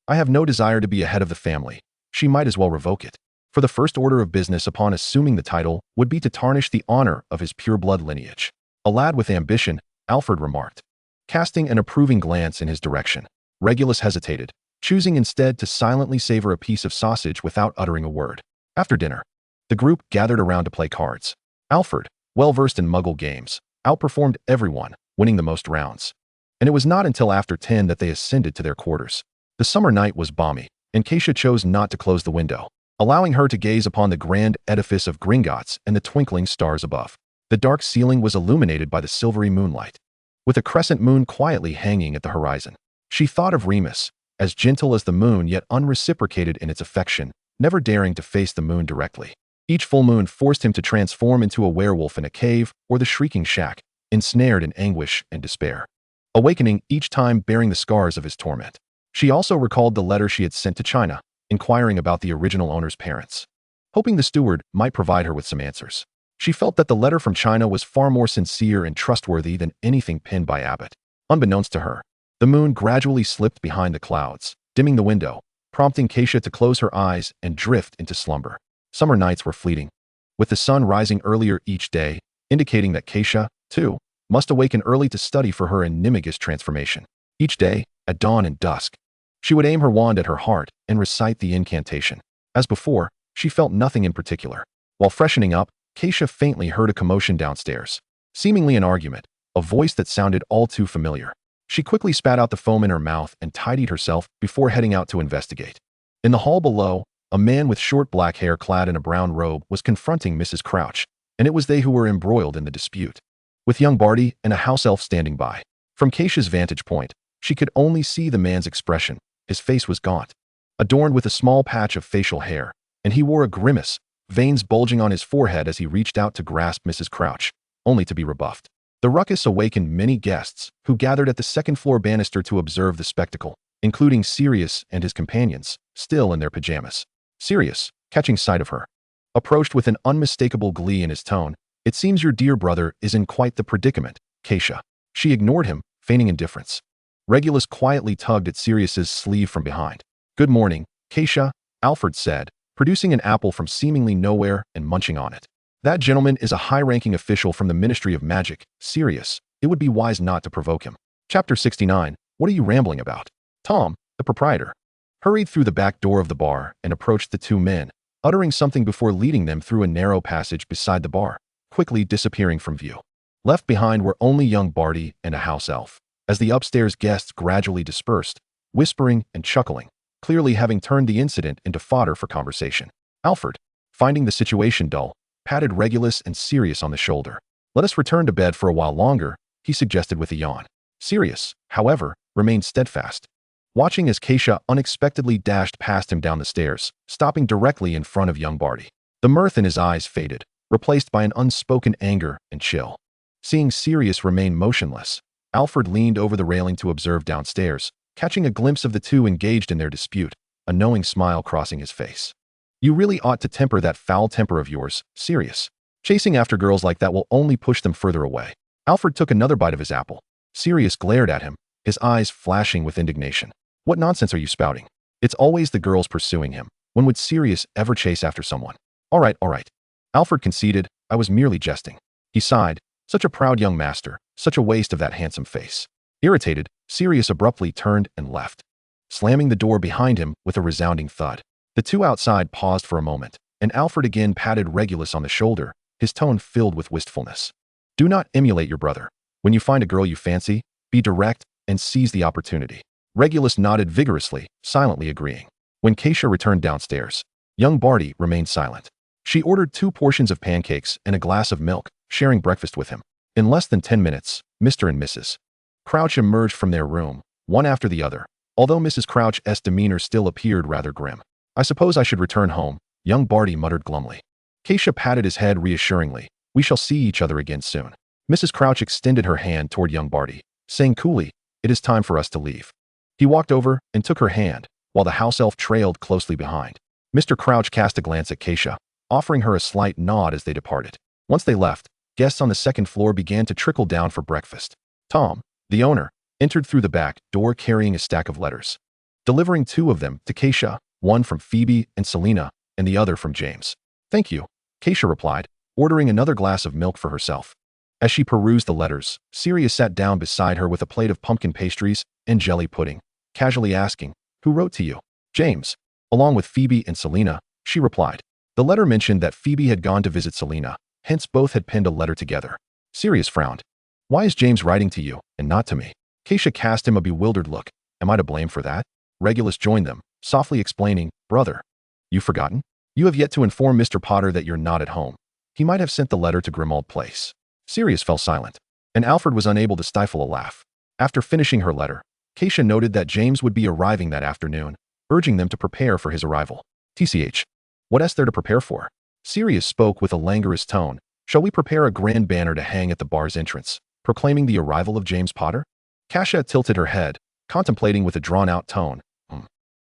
I have no desire to be a head of the family. She might as well revoke it. For the first order of business upon assuming the title would be to tarnish the honor of his pure-blood lineage. A lad with ambition, Alfred remarked, casting an approving glance in his direction. Regulus hesitated, choosing instead to silently savor a piece of sausage without uttering a word. After dinner, the group gathered around to play cards. Alfred, well-versed in Muggle games, outperformed everyone, winning the most rounds. And it was not until after 10 that they ascended to their quarters. The summer night was balmy, and Kassia chose not to close the window, allowing her to gaze upon the grand edifice of Gringotts and the twinkling stars above. The dark ceiling was illuminated by the silvery moonlight, with a crescent moon quietly hanging at the horizon. She thought of Remus, as gentle as the moon yet unreciprocated in its affection, never daring to face the moon directly. Each full moon forced him to transform into a werewolf in a cave or the shrieking shack, ensnared in anguish and despair, awakening each time bearing the scars of his torment. She also recalled the letter she had sent to China, inquiring about the original owner's parents, hoping the steward might provide her with some answers. She felt that the letter from China was far more sincere and trustworthy than anything penned by Abbott. Unbeknownst to her, the moon gradually slipped behind the clouds, dimming the window, prompting Kassia to close her eyes and drift into slumber. Summer nights were fleeting, with the sun rising earlier each day, indicating that Kassia, too, must awaken early to study for her animagus transformation. Each day, at dawn and dusk, she would aim her wand at her heart and recite the incantation. As before, she felt nothing in particular. While freshening up, Kassia faintly heard a commotion downstairs, seemingly an argument, a voice that sounded all too familiar. She quickly spat out the foam in her mouth and tidied herself before heading out to investigate. In the hall below, a man with short black hair clad in a brown robe was confronting Mrs. Crouch, and it was they who were embroiled in the dispute, with young Barty and a house elf standing by. From Kassia's vantage point, she could only see the man's expression. His face was gaunt, adorned with a small patch of facial hair, and he wore a grimace, veins bulging on his forehead as he reached out to grasp Mrs. Crouch, only to be rebuffed. The ruckus awakened many guests, who gathered at the second-floor banister to observe the spectacle, including Sirius and his companions, still in their pajamas. Sirius, catching sight of her, approached with an unmistakable glee in his tone. It seems your dear brother is in quite the predicament, Kassia. She ignored him, feigning indifference. Regulus quietly tugged at Sirius's sleeve from behind. Good morning, Kassia, Alfred said, producing an apple from seemingly nowhere and munching on it. That gentleman is a high-ranking official from the Ministry of Magic. Sirius, it would be wise not to provoke him. Chapter 69. What are you rambling about? Tom, the proprietor, hurried through the back door of the bar and approached the two men, uttering something before leading them through a narrow passage beside the bar, quickly disappearing from view. Left behind were only young Barty and a house elf, as the upstairs guests gradually dispersed, whispering and chuckling, clearly having turned the incident into fodder for conversation. Alfred, finding the situation dull, patted Regulus and Sirius on the shoulder. Let us return to bed for a while longer, he suggested with a yawn. Sirius, however, remained steadfast, watching as Kassia unexpectedly dashed past him down the stairs, stopping directly in front of young Barty. The mirth in his eyes faded, replaced by an unspoken anger and chill. Seeing Sirius remain motionless, Alfred leaned over the railing to observe downstairs, catching a glimpse of the two engaged in their dispute, a knowing smile crossing his face. You really ought to temper that foul temper of yours, Sirius. Chasing after girls like that will only push them further away. Alfred took another bite of his apple. Sirius glared at him, his eyes flashing with indignation. What nonsense are you spouting? It's always the girls pursuing him. When would Sirius ever chase after someone? All right. Alfred conceded, I was merely jesting. He sighed. Such a proud young master, such a waste of that handsome face. Irritated, Sirius abruptly turned and left, slamming the door behind him with a resounding thud. The two outside paused for a moment, and Alfred again patted Regulus on the shoulder, his tone filled with wistfulness. Do not emulate your brother. When you find a girl you fancy, be direct and seize the opportunity. Regulus nodded vigorously, silently agreeing. When Kassia returned downstairs, young Barty remained silent. She ordered 2 portions of pancakes and a glass of milk, sharing breakfast with him. In less than 10 minutes, Mr. and Mrs. Crouch emerged from their room, one after the other, although Mrs. Crouch's demeanor still appeared rather grim. I suppose I should return home, young Barty muttered glumly. Kassia patted his head reassuringly. We shall see each other again soon. Mrs. Crouch extended her hand toward young Barty, saying coolly, it is time for us to leave. He walked over and took her hand, while the house elf trailed closely behind. Mr. Crouch cast a glance at Kassia, offering her a slight nod as they departed. Once they left, guests on the second floor began to trickle down for breakfast. Tom, the owner, entered through the back door carrying a stack of letters, delivering 2 of them to Kassia, one from Phoebe and Selena, and the other from James. Thank you, Kassia replied, ordering another glass of milk for herself. As she perused the letters, Sirius sat down beside her with a plate of pumpkin pastries and jelly pudding, casually asking, Who wrote to you? James. Along with Phoebe and Selena, she replied. The letter mentioned that Phoebe had gone to visit Selena, hence both had penned a letter together. Sirius frowned. Why is James writing to you, and not to me? Kassia cast him a bewildered look. Am I to blame for that? Regulus joined them, softly explaining, Brother, you've forgotten? You have yet to inform Mr. Potter that you're not at home. He might have sent the letter to Grimmauld Place. Sirius fell silent, and Alfred was unable to stifle a laugh. After finishing her letter, Kassia noted that James would be arriving that afternoon, urging them to prepare for his arrival. TCH. What is there to prepare for? Sirius spoke with a languorous tone. Shall we prepare a grand banner to hang at the bar's entrance, proclaiming the arrival of James Potter? Kassia tilted her head, contemplating with a drawn-out tone.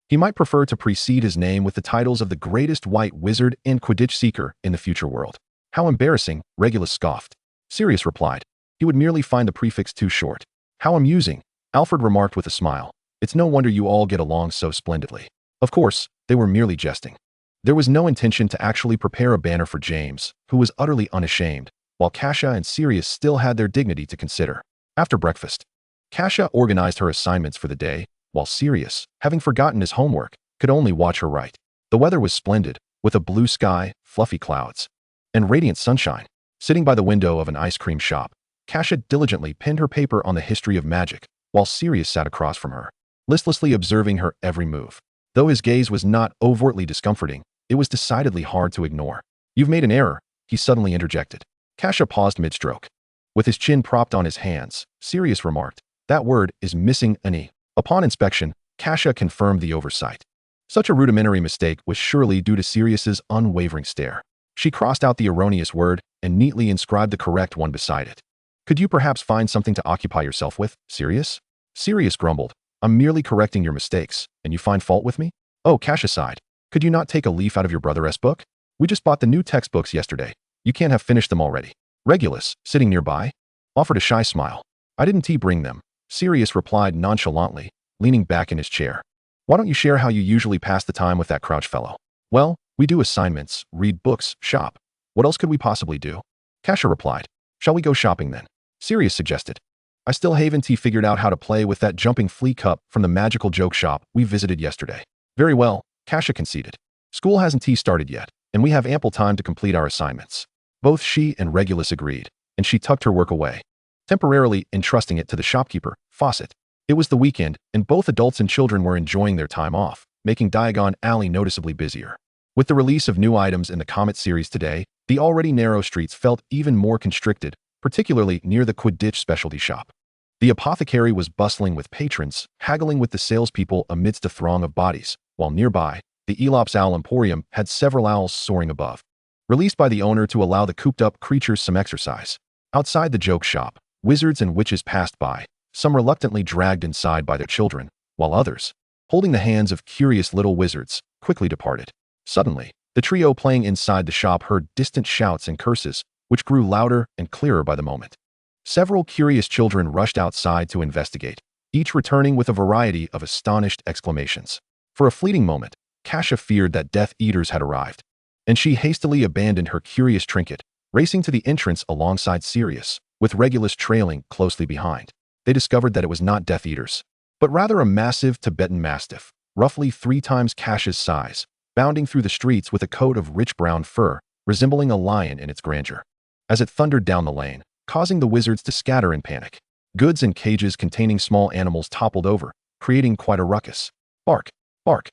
He might prefer to precede his name with the titles of the greatest white wizard and Quidditch seeker in the future world. How embarrassing, Regulus scoffed. Sirius replied. He would merely find the prefix too short. How amusing, Alfred remarked with a smile. It's no wonder you all get along so splendidly. Of course, they were merely jesting. There was no intention to actually prepare a banner for James, who was utterly unashamed, while Kassia and Sirius still had their dignity to consider. After breakfast, Kassia organized her assignments for the day, while Sirius, having forgotten his homework, could only watch her write. The weather was splendid, with a blue sky, fluffy clouds, and radiant sunshine. Sitting by the window of an ice cream shop, Kassia diligently penned her paper on the history of magic, while Sirius sat across from her, listlessly observing her every move. Though his gaze was not overtly discomforting, it was decidedly hard to ignore. You've made an error, he suddenly interjected. Kassia paused mid-stroke. With his chin propped on his hands, Sirius remarked, that word is missing an E. Upon inspection, Kassia confirmed the oversight. Such a rudimentary mistake was surely due to Sirius's unwavering stare. She crossed out the erroneous word and neatly inscribed the correct one beside it. Could you perhaps find something to occupy yourself with, Sirius? Sirius grumbled. I'm merely correcting your mistakes, and you find fault with me? Oh, Kassia sighed. Could you not take a leaf out of your brother's book? We just bought the new textbooks yesterday. You can't have finished them already. Regulus, sitting nearby, offered a shy smile. I didn't bring them, Sirius replied nonchalantly, leaning back in his chair. Why don't you share how you usually pass the time with that Crouch fellow? Well, We do assignments, read books, shop. What else could we possibly do? Kassia replied. Shall we go shopping then? Sirius suggested. I still haven't figured out how to play with that jumping flea cup from the magical joke shop we visited yesterday. Very well, Kassia conceded. School hasn't started yet, and we have ample time to complete our assignments. Both she and Regulus agreed, and she tucked her work away, temporarily entrusting it to the shopkeeper, Fawcett. It was the weekend, and both adults and children were enjoying their time off, making Diagon Alley noticeably busier. With the release of new items in the Comet series today, the already narrow streets felt even more constricted, particularly near the Quidditch specialty shop. The apothecary was bustling with patrons, haggling with the salespeople amidst a throng of bodies, while nearby, the Elops Owl Emporium had several owls soaring above. Released by the owner to allow the cooped-up creatures some exercise. Outside the joke shop, wizards and witches passed by, some reluctantly dragged inside by their children, while others, holding the hands of curious little wizards, quickly departed. Suddenly, the trio playing inside the shop heard distant shouts and curses, which grew louder and clearer by the moment. Several curious children rushed outside to investigate, each returning with a variety of astonished exclamations. For a fleeting moment, Kassia feared that Death Eaters had arrived, and she hastily abandoned her curious trinket, racing to the entrance alongside Sirius, with Regulus trailing closely behind. They discovered that it was not Death Eaters, but rather a massive Tibetan Mastiff, roughly 3 times Kassia's size, bounding through the streets with a coat of rich brown fur, resembling a lion in its grandeur. As it thundered down the lane, causing the wizards to scatter in panic, goods and cages containing small animals toppled over, creating quite a ruckus. Bark! Bark!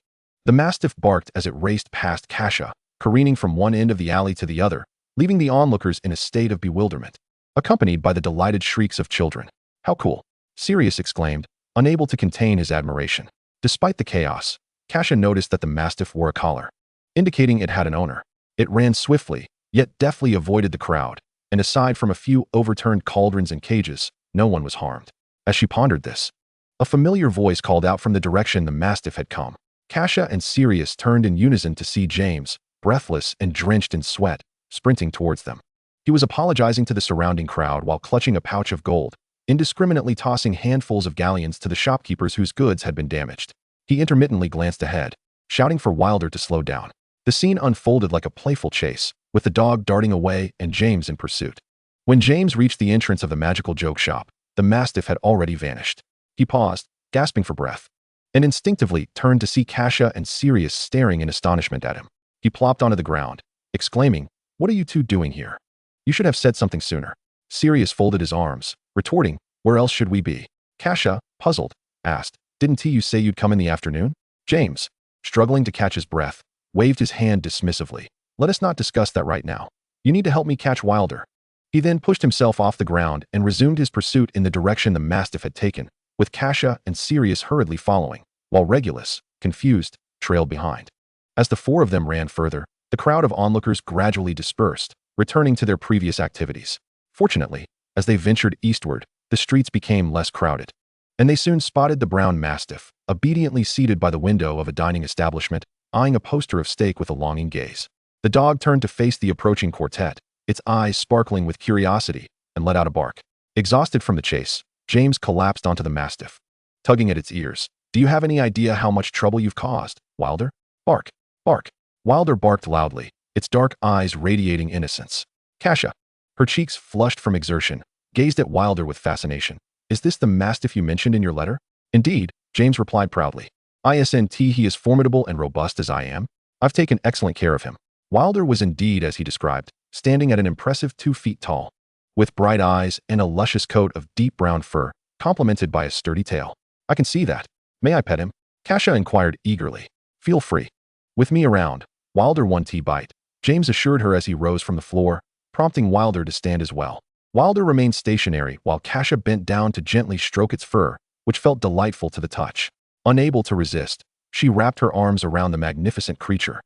The Mastiff barked as it raced past Kassia, careening from one end of the alley to the other, leaving the onlookers in a state of bewilderment, accompanied by the delighted shrieks of children. How cool! Sirius exclaimed, unable to contain his admiration. Despite the chaos, Kassia noticed that the Mastiff wore a collar, indicating it had an owner. It ran swiftly, yet deftly avoided the crowd, and aside from a few overturned cauldrons and cages, no one was harmed. As she pondered this, a familiar voice called out from the direction the Mastiff had come. Kassia and Sirius turned in unison to see James, breathless and drenched in sweat, sprinting towards them. He was apologizing to the surrounding crowd while clutching a pouch of gold, indiscriminately tossing handfuls of galleons to the shopkeepers whose goods had been damaged. He intermittently glanced ahead, shouting for Wilder to slow down. The scene unfolded like a playful chase, with the dog darting away and James in pursuit. When James reached the entrance of the magical joke shop, the Mastiff had already vanished. He paused, gasping for breath, and instinctively turned to see Kassia and Sirius staring in astonishment at him. He plopped onto the ground, exclaiming, "What are you two doing here? You should have said something sooner." Sirius folded his arms, retorting, "Where else should we be?" Kassia, puzzled, asked, "Didn't you say you'd come in the afternoon?" James, struggling to catch his breath, waved his hand dismissively. "Let us not discuss that right now. You need to help me catch Wilder." He then pushed himself off the ground and resumed his pursuit in the direction the Mastiff had taken, with Kassia and Sirius hurriedly following, while Regulus, confused, trailed behind. As the 4 of them ran further, the crowd of onlookers gradually dispersed, returning to their previous activities. Fortunately, as they ventured eastward, the streets became less crowded, and they soon spotted the brown Mastiff, obediently seated by the window of a dining establishment, eyeing a poster of steak with a longing gaze. The dog turned to face the approaching quartet, its eyes sparkling with curiosity, and let out a bark. Exhausted from the chase, James collapsed onto the Mastiff, tugging at its ears. "Do you have any idea how much trouble you've caused, Wilder?" "Bark! Bark!" Wilder barked loudly, its dark eyes radiating innocence. Kassia, her cheeks flushed from exertion, gazed at Wilder with fascination. "Is this the Mastiff you mentioned in your letter?" "Indeed," James replied proudly. "Isn't he as formidable and robust as I am? I've taken excellent care of him." Wilder was indeed as he described, standing at an impressive 2 feet tall, with bright eyes and a luscious coat of deep brown fur, complemented by a sturdy tail. "I can see that. May I pet him?" Kassia inquired eagerly. "Feel free. With me around." Wilder 1 bite, James assured her as he rose from the floor, prompting Wilder to stand as well. Wilder remained stationary while Kassia bent down to gently stroke its fur, which felt delightful to the touch. Unable to resist, she wrapped her arms around the magnificent creature,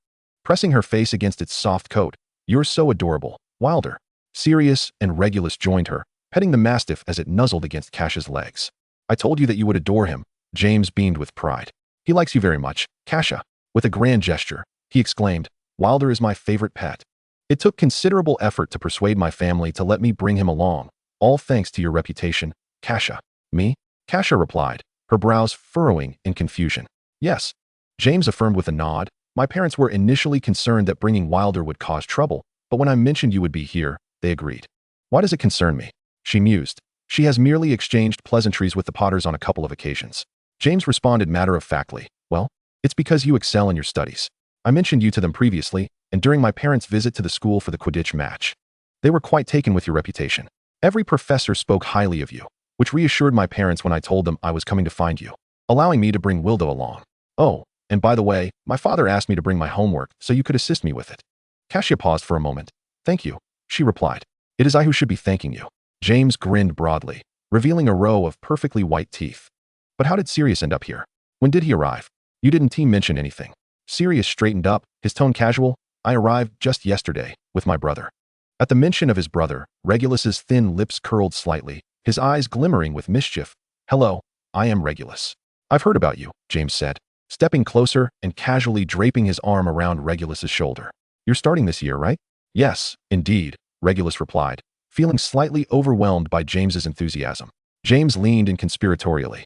pressing her face against its soft coat. "You're so adorable, Wilder." Sirius and Regulus joined her, petting the Mastiff as it nuzzled against Kassia's legs. "I told you that you would adore him," James beamed with pride. "He likes you very much, Kassia." With a grand gesture, he exclaimed, "Wilder is my favorite pet. It took considerable effort to persuade my family to let me bring him along, all thanks to your reputation, Kassia." "Me?" Kassia replied, her brows furrowing in confusion. "Yes," James affirmed with a nod, My parents were initially concerned that bringing Wilder would cause trouble, but when I mentioned you would be here, they agreed. Why does it concern me? She mused. She has merely exchanged pleasantries with the Potters on a couple of occasions. James responded matter-of-factly. Well, it's because you excel in your studies. I mentioned you to them previously, and during my parents' visit to the school for the Quidditch match. They were quite taken with your reputation. Every professor spoke highly of you, which reassured my parents when I told them I was coming to find you, allowing me to bring Wilda along. Oh, and by the way, my father asked me to bring my homework so you could assist me with it. Kassia paused for a moment. Thank you, she replied. It is I who should be thanking you. James grinned broadly, revealing a row of perfectly white teeth. But how did Sirius end up here? When did he arrive? You didn't mention anything. Sirius straightened up, his tone casual. I arrived just yesterday, with my brother. At the mention of his brother, Regulus's thin lips curled slightly, his eyes glimmering with mischief. Hello, I am Regulus. I've heard about you, James said, stepping closer and casually draping his arm around Regulus's shoulder. You're starting this year, right? Yes, indeed, Regulus replied, feeling slightly overwhelmed by James's enthusiasm. James leaned in conspiratorially,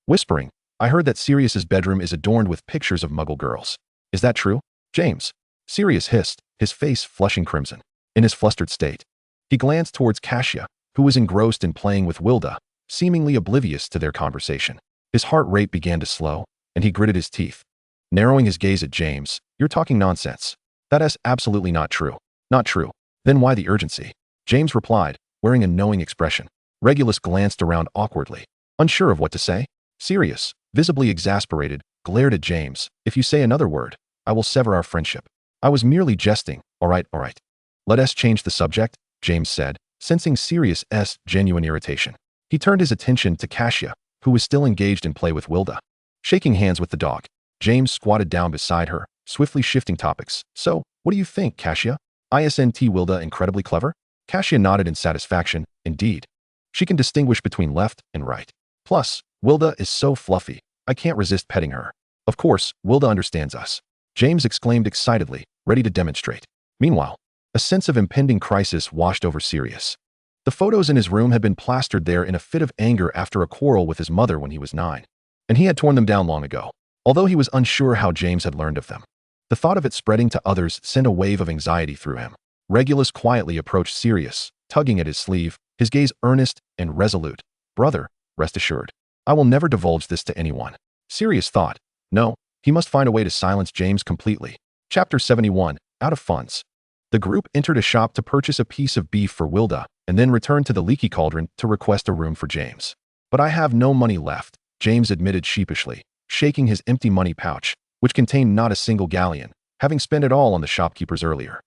whispering, I heard that Sirius's bedroom is adorned with pictures of Muggle girls. Is that true? James. Sirius hissed, his face flushing crimson. In his flustered state, he glanced towards Kassia, who was engrossed in playing with Wilda, seemingly oblivious to their conversation. His heart rate began to slow, and he gritted his teeth, narrowing his gaze at James. You're talking nonsense. That is absolutely not true. Not true. Then why the urgency? James replied, wearing a knowing expression. Regulus glanced around awkwardly, unsure of what to say. Sirius, visibly exasperated, glared at James. If you say another word, I will sever our friendship. I was merely jesting. All right. Let us change the subject, James said, sensing Sirius's genuine irritation. He turned his attention to Kassia, who was still engaged in play with Wilda. Shaking hands with the dog, James squatted down beside her, swiftly shifting topics. So, what do you think, Kassia? Isn't Wilda incredibly clever? Kassia nodded in satisfaction. Indeed. She can distinguish between left and right. Plus, Wilda is so fluffy, I can't resist petting her. Of course, Wilda understands us. James exclaimed excitedly, ready to demonstrate. Meanwhile, a sense of impending crisis washed over Sirius. The photos in his room had been plastered there in a fit of anger after a quarrel with his mother when he was 9. And he had torn them down long ago, although he was unsure how James had learned of them. The thought of it spreading to others sent a wave of anxiety through him. Regulus quietly approached Sirius, tugging at his sleeve, his gaze earnest and resolute. Brother, rest assured, I will never divulge this to anyone. Sirius thought. No, he must find a way to silence James completely. Chapter 71, Out of Funds. The group entered a shop to purchase a piece of beef for Wilda, and then returned to the Leaky Cauldron to request a room for James. But I have no money left, James admitted sheepishly, shaking his empty money pouch, which contained not a single galleon, having spent it all on the shopkeepers earlier.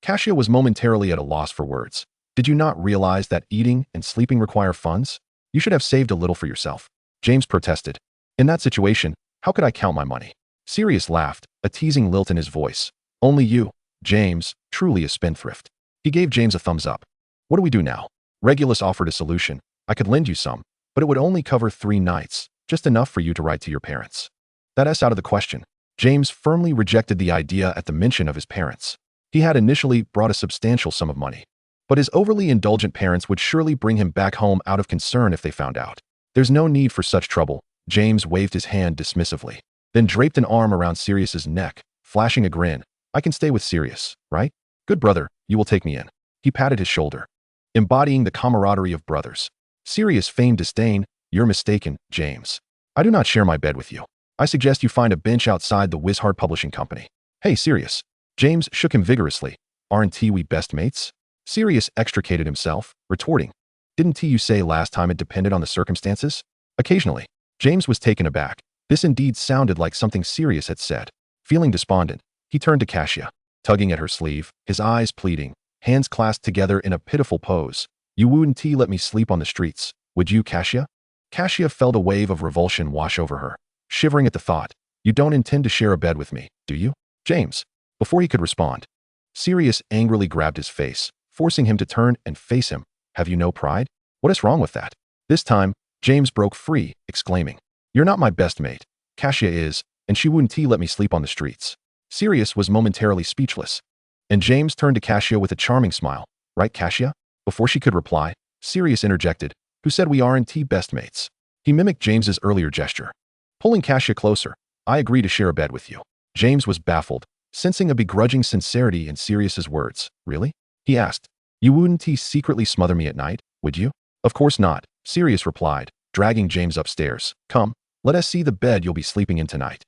Kassia was momentarily at a loss for words. Did you not realize that eating and sleeping require funds? You should have saved a little for yourself. James protested. In that situation, how could I count my money? Sirius laughed, a teasing lilt in his voice. Only you, James, truly a spendthrift. He gave James a thumbs up. What do we do now? Regulus offered a solution. I could lend you some, but it would only cover 3 nights, just enough for you to write to your parents. That's out of the question. James firmly rejected the idea at the mention of his parents. He had initially brought a substantial sum of money, but his overly indulgent parents would surely bring him back home out of concern if they found out. There's no need for such trouble, James waved his hand dismissively, then draped an arm around Sirius's neck, flashing a grin. I can stay with Sirius, right? Good brother, you will take me in. He patted his shoulder, embodying the camaraderie of brothers. Sirius feigned disdain. You're mistaken, James. I do not share my bed with you. I suggest you find a bench outside the Wizard Publishing Company. Hey, Sirius. James shook him vigorously. Aren't we best mates? Sirius extricated himself, retorting. Didn't you say last time it depended on the circumstances? Occasionally. James was taken aback. This indeed sounded like something Sirius had said. Feeling despondent, he turned to Kassia, tugging at her sleeve, his eyes pleading, hands clasped together in a pitiful pose. You wouldn't let me sleep on the streets, would you, Kassia? Kassia felt a wave of revulsion wash over her, shivering at the thought. You don't intend to share a bed with me, do you? James. Before he could respond, Sirius angrily grabbed his face, forcing him to turn and face him. Have you no pride? What is wrong with that? This time, James broke free, exclaiming. You're not my best mate. Kassia is, and she wouldn't let me sleep on the streets. Sirius was momentarily speechless, and James turned to Kassia with a charming smile. Right, Kassia? Before she could reply, Sirius interjected. Who said we aren't best mates? He mimicked James's earlier gesture, pulling Kassia closer. I agree to share a bed with you. James was baffled, sensing a begrudging sincerity in Sirius's words. Really? He asked. You wouldn't secretly smother me at night, would you? Of course not, Sirius replied, dragging James upstairs. Come, let us see the bed you'll be sleeping in tonight.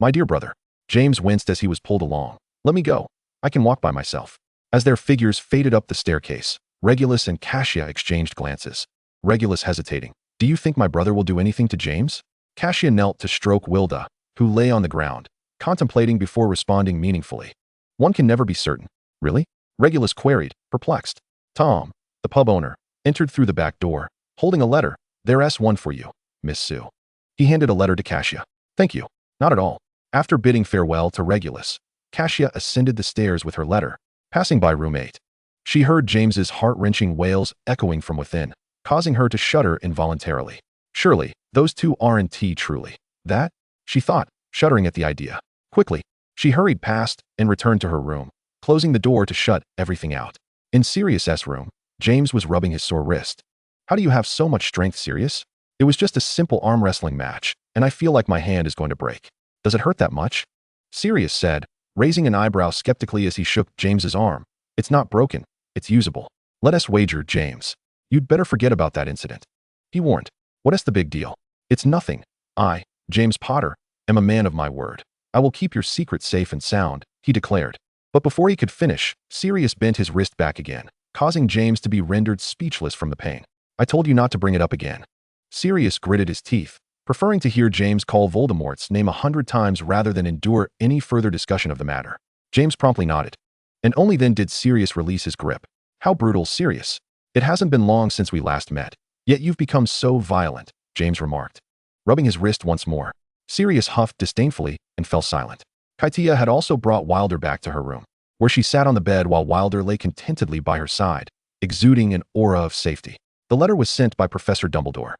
My dear brother. James winced as he was pulled along. Let me go. I can walk by myself. As their figures faded up the staircase, Regulus and Kassia exchanged glances. Regulus hesitating. Do you think my brother will do anything to James? Kassia knelt to stroke Wilda, who lay on the ground, contemplating before responding meaningfully. One can never be certain. Really? Regulus queried, perplexed. Tom, the pub owner, entered through the back door, holding a letter. There's one for you, Miss Sue. He handed a letter to Kassia. Thank you. Not at all. After bidding farewell to Regulus, Kassia ascended the stairs with her letter, passing by room 8. She heard James's heart-wrenching wails echoing from within, causing her to shudder involuntarily. Surely, those two aren't truly that? She thought, shuddering at the idea. Quickly, she hurried past and returned to her room, closing the door to shut everything out. In Sirius's room, James was rubbing his sore wrist. How do you have so much strength, Sirius? It was just a simple arm wrestling match, and I feel like my hand is going to break. Does it hurt that much? Sirius said, raising an eyebrow skeptically as he shook James's arm. It's not broken. It's usable. Let us wager, James. You'd better forget about that incident. He warned. What is the big deal? It's nothing. I, James Potter, am a man of my word. I will keep your secret safe and sound, he declared. But before he could finish, Sirius bent his wrist back again, causing James to be rendered speechless from the pain. I told you not to bring it up again. Sirius gritted his teeth, preferring to hear James call Voldemort's name 100 times rather than endure any further discussion of the matter. James promptly nodded. And only then did Sirius release his grip. How brutal, Sirius. It hasn't been long since we last met. Yet you've become so violent, James remarked, rubbing his wrist once more. Sirius huffed disdainfully and fell silent. Kassia had also brought Wilder back to her room, where she sat on the bed while Wilder lay contentedly by her side, exuding an aura of safety. The letter was sent by Professor Dumbledore.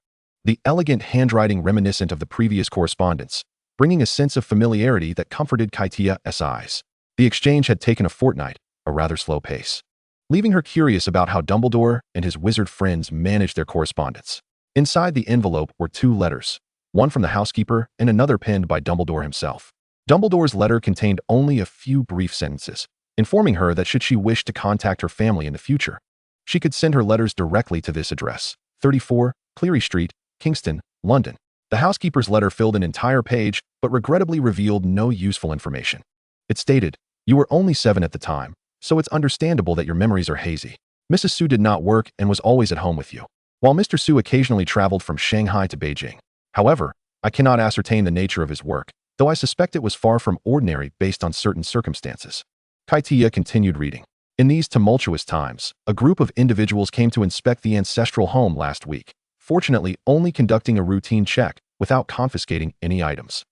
The elegant handwriting reminiscent of the previous correspondence, bringing a sense of familiarity that comforted Kassia's eyes. The exchange had taken a fortnight, a rather slow pace, leaving her curious about how Dumbledore and his wizard friends managed their correspondence. Inside the envelope were 2 letters, one from the housekeeper and another penned by Dumbledore himself. Dumbledore's letter contained only a few brief sentences, informing her that should she wish to contact her family in the future, she could send her letters directly to this address, 34, Cleary Street, Kingston, London. The housekeeper's letter filled an entire page, but regrettably revealed no useful information. It stated, you were only 7 at the time, so it's understandable that your memories are hazy. Mrs. Su did not work and was always at home with you, while Mr. Su occasionally traveled from Shanghai to Beijing. However, I cannot ascertain the nature of his work, though I suspect it was far from ordinary based on certain circumstances. Kassia continued reading. In these tumultuous times, a group of individuals came to inspect the ancestral home last week, fortunately only conducting a routine check without confiscating any items.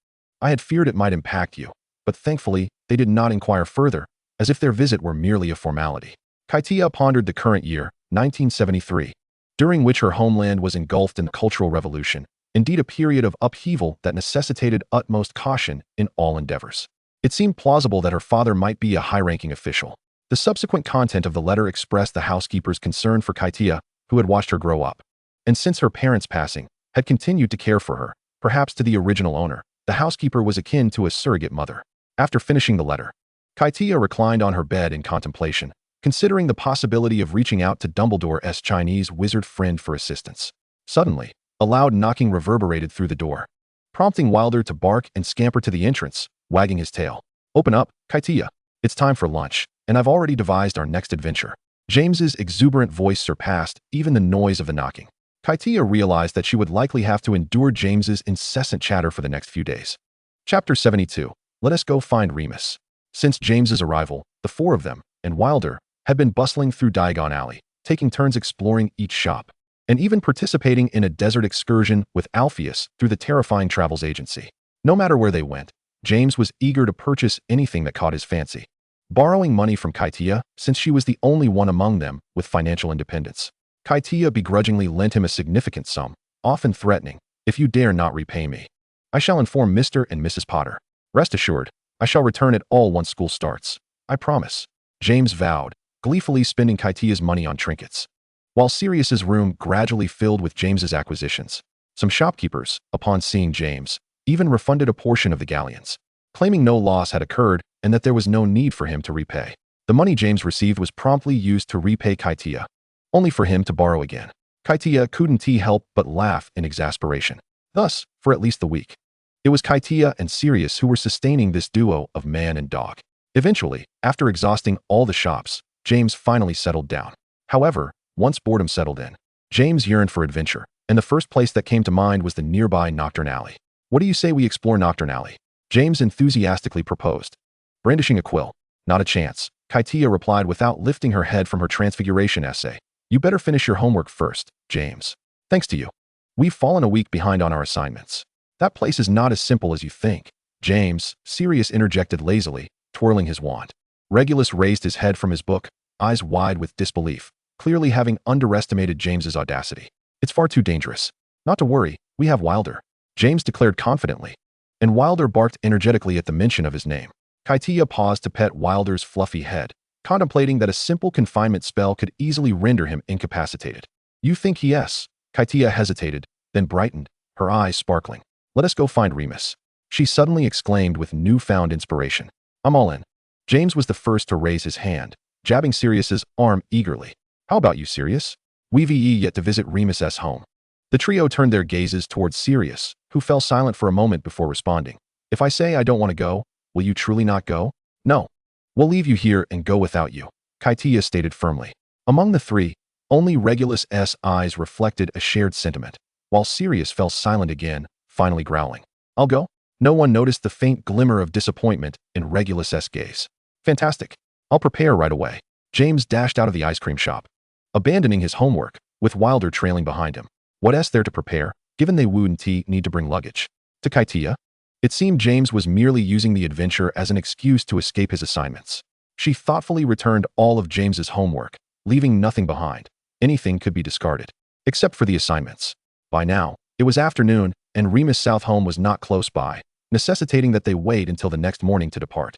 I had feared it might impact you, but thankfully, they did not inquire further, as if their visit were merely a formality. Kassia pondered the current year, 1973, during which her homeland was engulfed in the Cultural Revolution, indeed a period of upheaval that necessitated utmost caution in all endeavors. It seemed plausible that her father might be a high-ranking official. The subsequent content of the letter expressed the housekeeper's concern for Kassia, who had watched her grow up, and since her parents' passing, had continued to care for her. Perhaps to the original owner, the housekeeper was akin to a surrogate mother. After finishing the letter, Kassia reclined on her bed in contemplation, considering the possibility of reaching out to Dumbledore's Chinese wizard friend for assistance. Suddenly, a loud knocking reverberated through the door, prompting Wilder to bark and scamper to the entrance, wagging his tail. Open up, Kassia. It's time for lunch, and I've already devised our next adventure. James's exuberant voice surpassed even the noise of the knocking. Kassia realized that she would likely have to endure James's incessant chatter for the next few days. Chapter 72. Let us go find Remus. Since James's arrival, the 4 of them, and Wilder, had been bustling through Diagon Alley, taking turns exploring each shop, and even participating in a desert excursion with Alpheus through the terrifying travels agency. No matter where they went, James was eager to purchase anything that caught his fancy, borrowing money from Kassia since she was the only one among them with financial independence. Kassia begrudgingly lent him a significant sum, often threatening, if you dare not repay me, I shall inform Mr. and Mrs. Potter. Rest assured, I shall return it all once school starts. I promise. James vowed, gleefully spending Kassia's money on trinkets. While Sirius's room gradually filled with James's acquisitions, some shopkeepers, upon seeing James, even refunded a portion of the galleons. Claiming no loss had occurred, and that there was no need for him to repay. The money James received was promptly used to repay Kassia, only for him to borrow again. Kassia couldn't help but laugh in exasperation. Thus, for at least the week, it was Kassia and Sirius who were sustaining this duo of man and dog. Eventually, after exhausting all the shops, James finally settled down. However, once boredom settled in, James yearned for adventure, and the first place that came to mind was the nearby Nocturne Alley. What do you say we explore Nocturne Alley? James enthusiastically proposed. Brandishing a quill. Not a chance, Kassia replied without lifting her head from her transfiguration essay. You better finish your homework first, James. Thanks to you. We've fallen a week behind on our assignments. That place is not as simple as you think, James, Sirius interjected lazily, twirling his wand. Regulus raised his head from his book, eyes wide with disbelief, clearly having underestimated James's audacity. It's far too dangerous. Not to worry, we have Wilder, James declared confidently. And Wilder barked energetically at the mention of his name. Kassia paused to pet Wilder's fluffy head, contemplating that a simple confinement spell could easily render him incapacitated. You think yes? Kassia hesitated, then brightened, her eyes sparkling. Let us go find Remus, she suddenly exclaimed with newfound inspiration. I'm all in. James was the first to raise his hand, jabbing Sirius's arm eagerly. How about you, Sirius? We've yet to visit Remus's home. The trio turned their gazes towards Sirius, who fell silent for a moment before responding. If I say I don't want to go, will you truly not go? No. We'll leave you here and go without you, Kassia stated firmly. Among the three, only Regulus's eyes reflected a shared sentiment, while Sirius fell silent again, finally growling. I'll go. No one noticed the faint glimmer of disappointment in Regulus's gaze. Fantastic. I'll prepare right away. James dashed out of the ice cream shop, abandoning his homework, with Wilder trailing behind him. What's there to prepare, given they wouldn't need to bring luggage? To Kassia? It seemed James was merely using the adventure as an excuse to escape his assignments. She thoughtfully returned all of James's homework, leaving nothing behind. Anything could be discarded, except for the assignments. By now, it was afternoon, and Remus South home was not close by, necessitating that they wait until the next morning to depart.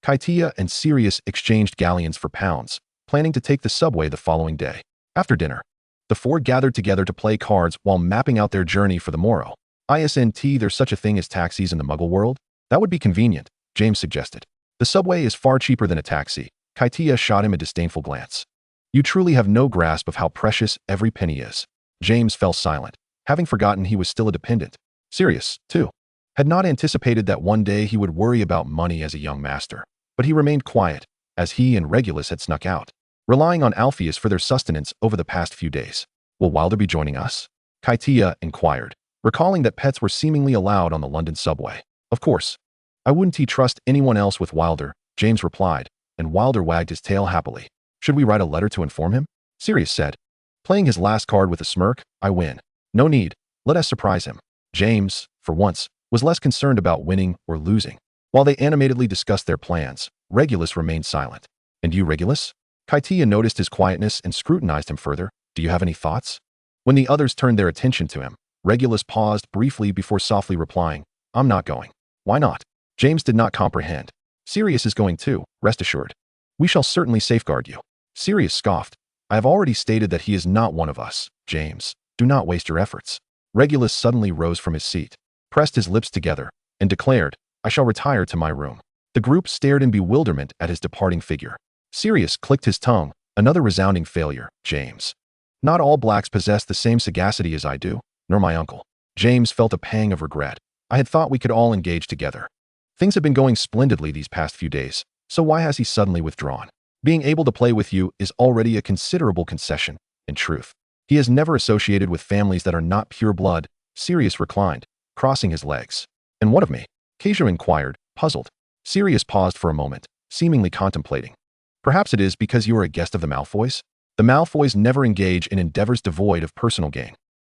Kassia and Sirius exchanged galleons for pounds, planning to take the subway the following day. After dinner, the four gathered together to play cards while mapping out their journey for the morrow. Isn't there's such a thing as taxis in the Muggle world? That would be convenient, James suggested. The subway is far cheaper than a taxi. Kassia shot him a disdainful glance. You truly have no grasp of how precious every penny is. James fell silent, having forgotten he was still a dependent. Sirius, too, had not anticipated that one day he would worry about money as a young master. But he remained quiet, as he and Regulus had snuck out, relying on Alpheus for their sustenance over the past few days. Will Wilder be joining us? Kassia inquired, recalling that pets were seemingly allowed on the London subway. Of course. I wouldn't trust anyone else with Wilder, James replied, and Wilder wagged his tail happily. Should we write a letter to inform him? Sirius said, playing his last card with a smirk. I win. No need. Let us surprise him. James, for once, was less concerned about winning or losing. While they animatedly discussed their plans, Regulus remained silent. And you, Regulus? Kassia noticed his quietness and scrutinized him further. Do you have any thoughts? When the others turned their attention to him, Regulus paused briefly before softly replying, I'm not going. Why not? James did not comprehend. Sirius is going too, rest assured. We shall certainly safeguard you. Sirius scoffed. I have already stated that he is not one of us, James. Do not waste your efforts. Regulus suddenly rose from his seat, pressed his lips together, and declared, I shall retire to my room. The group stared in bewilderment at his departing figure. Sirius clicked his tongue, another resounding failure, James. Not all blacks possess the same sagacity as I do, nor my uncle. James felt a pang of regret. I had thought we could all engage together. Things have been going splendidly these past few days, so why has he suddenly withdrawn? Being able to play with you is already a considerable concession. In truth, he has never associated with families that are not pure blood. Sirius reclined, crossing his legs. And what of me? Kassia inquired, puzzled. Sirius paused for a moment, seemingly contemplating. Perhaps it is because you are a guest of the Malfoys? The Malfoys never engage in endeavors devoid of personal gain.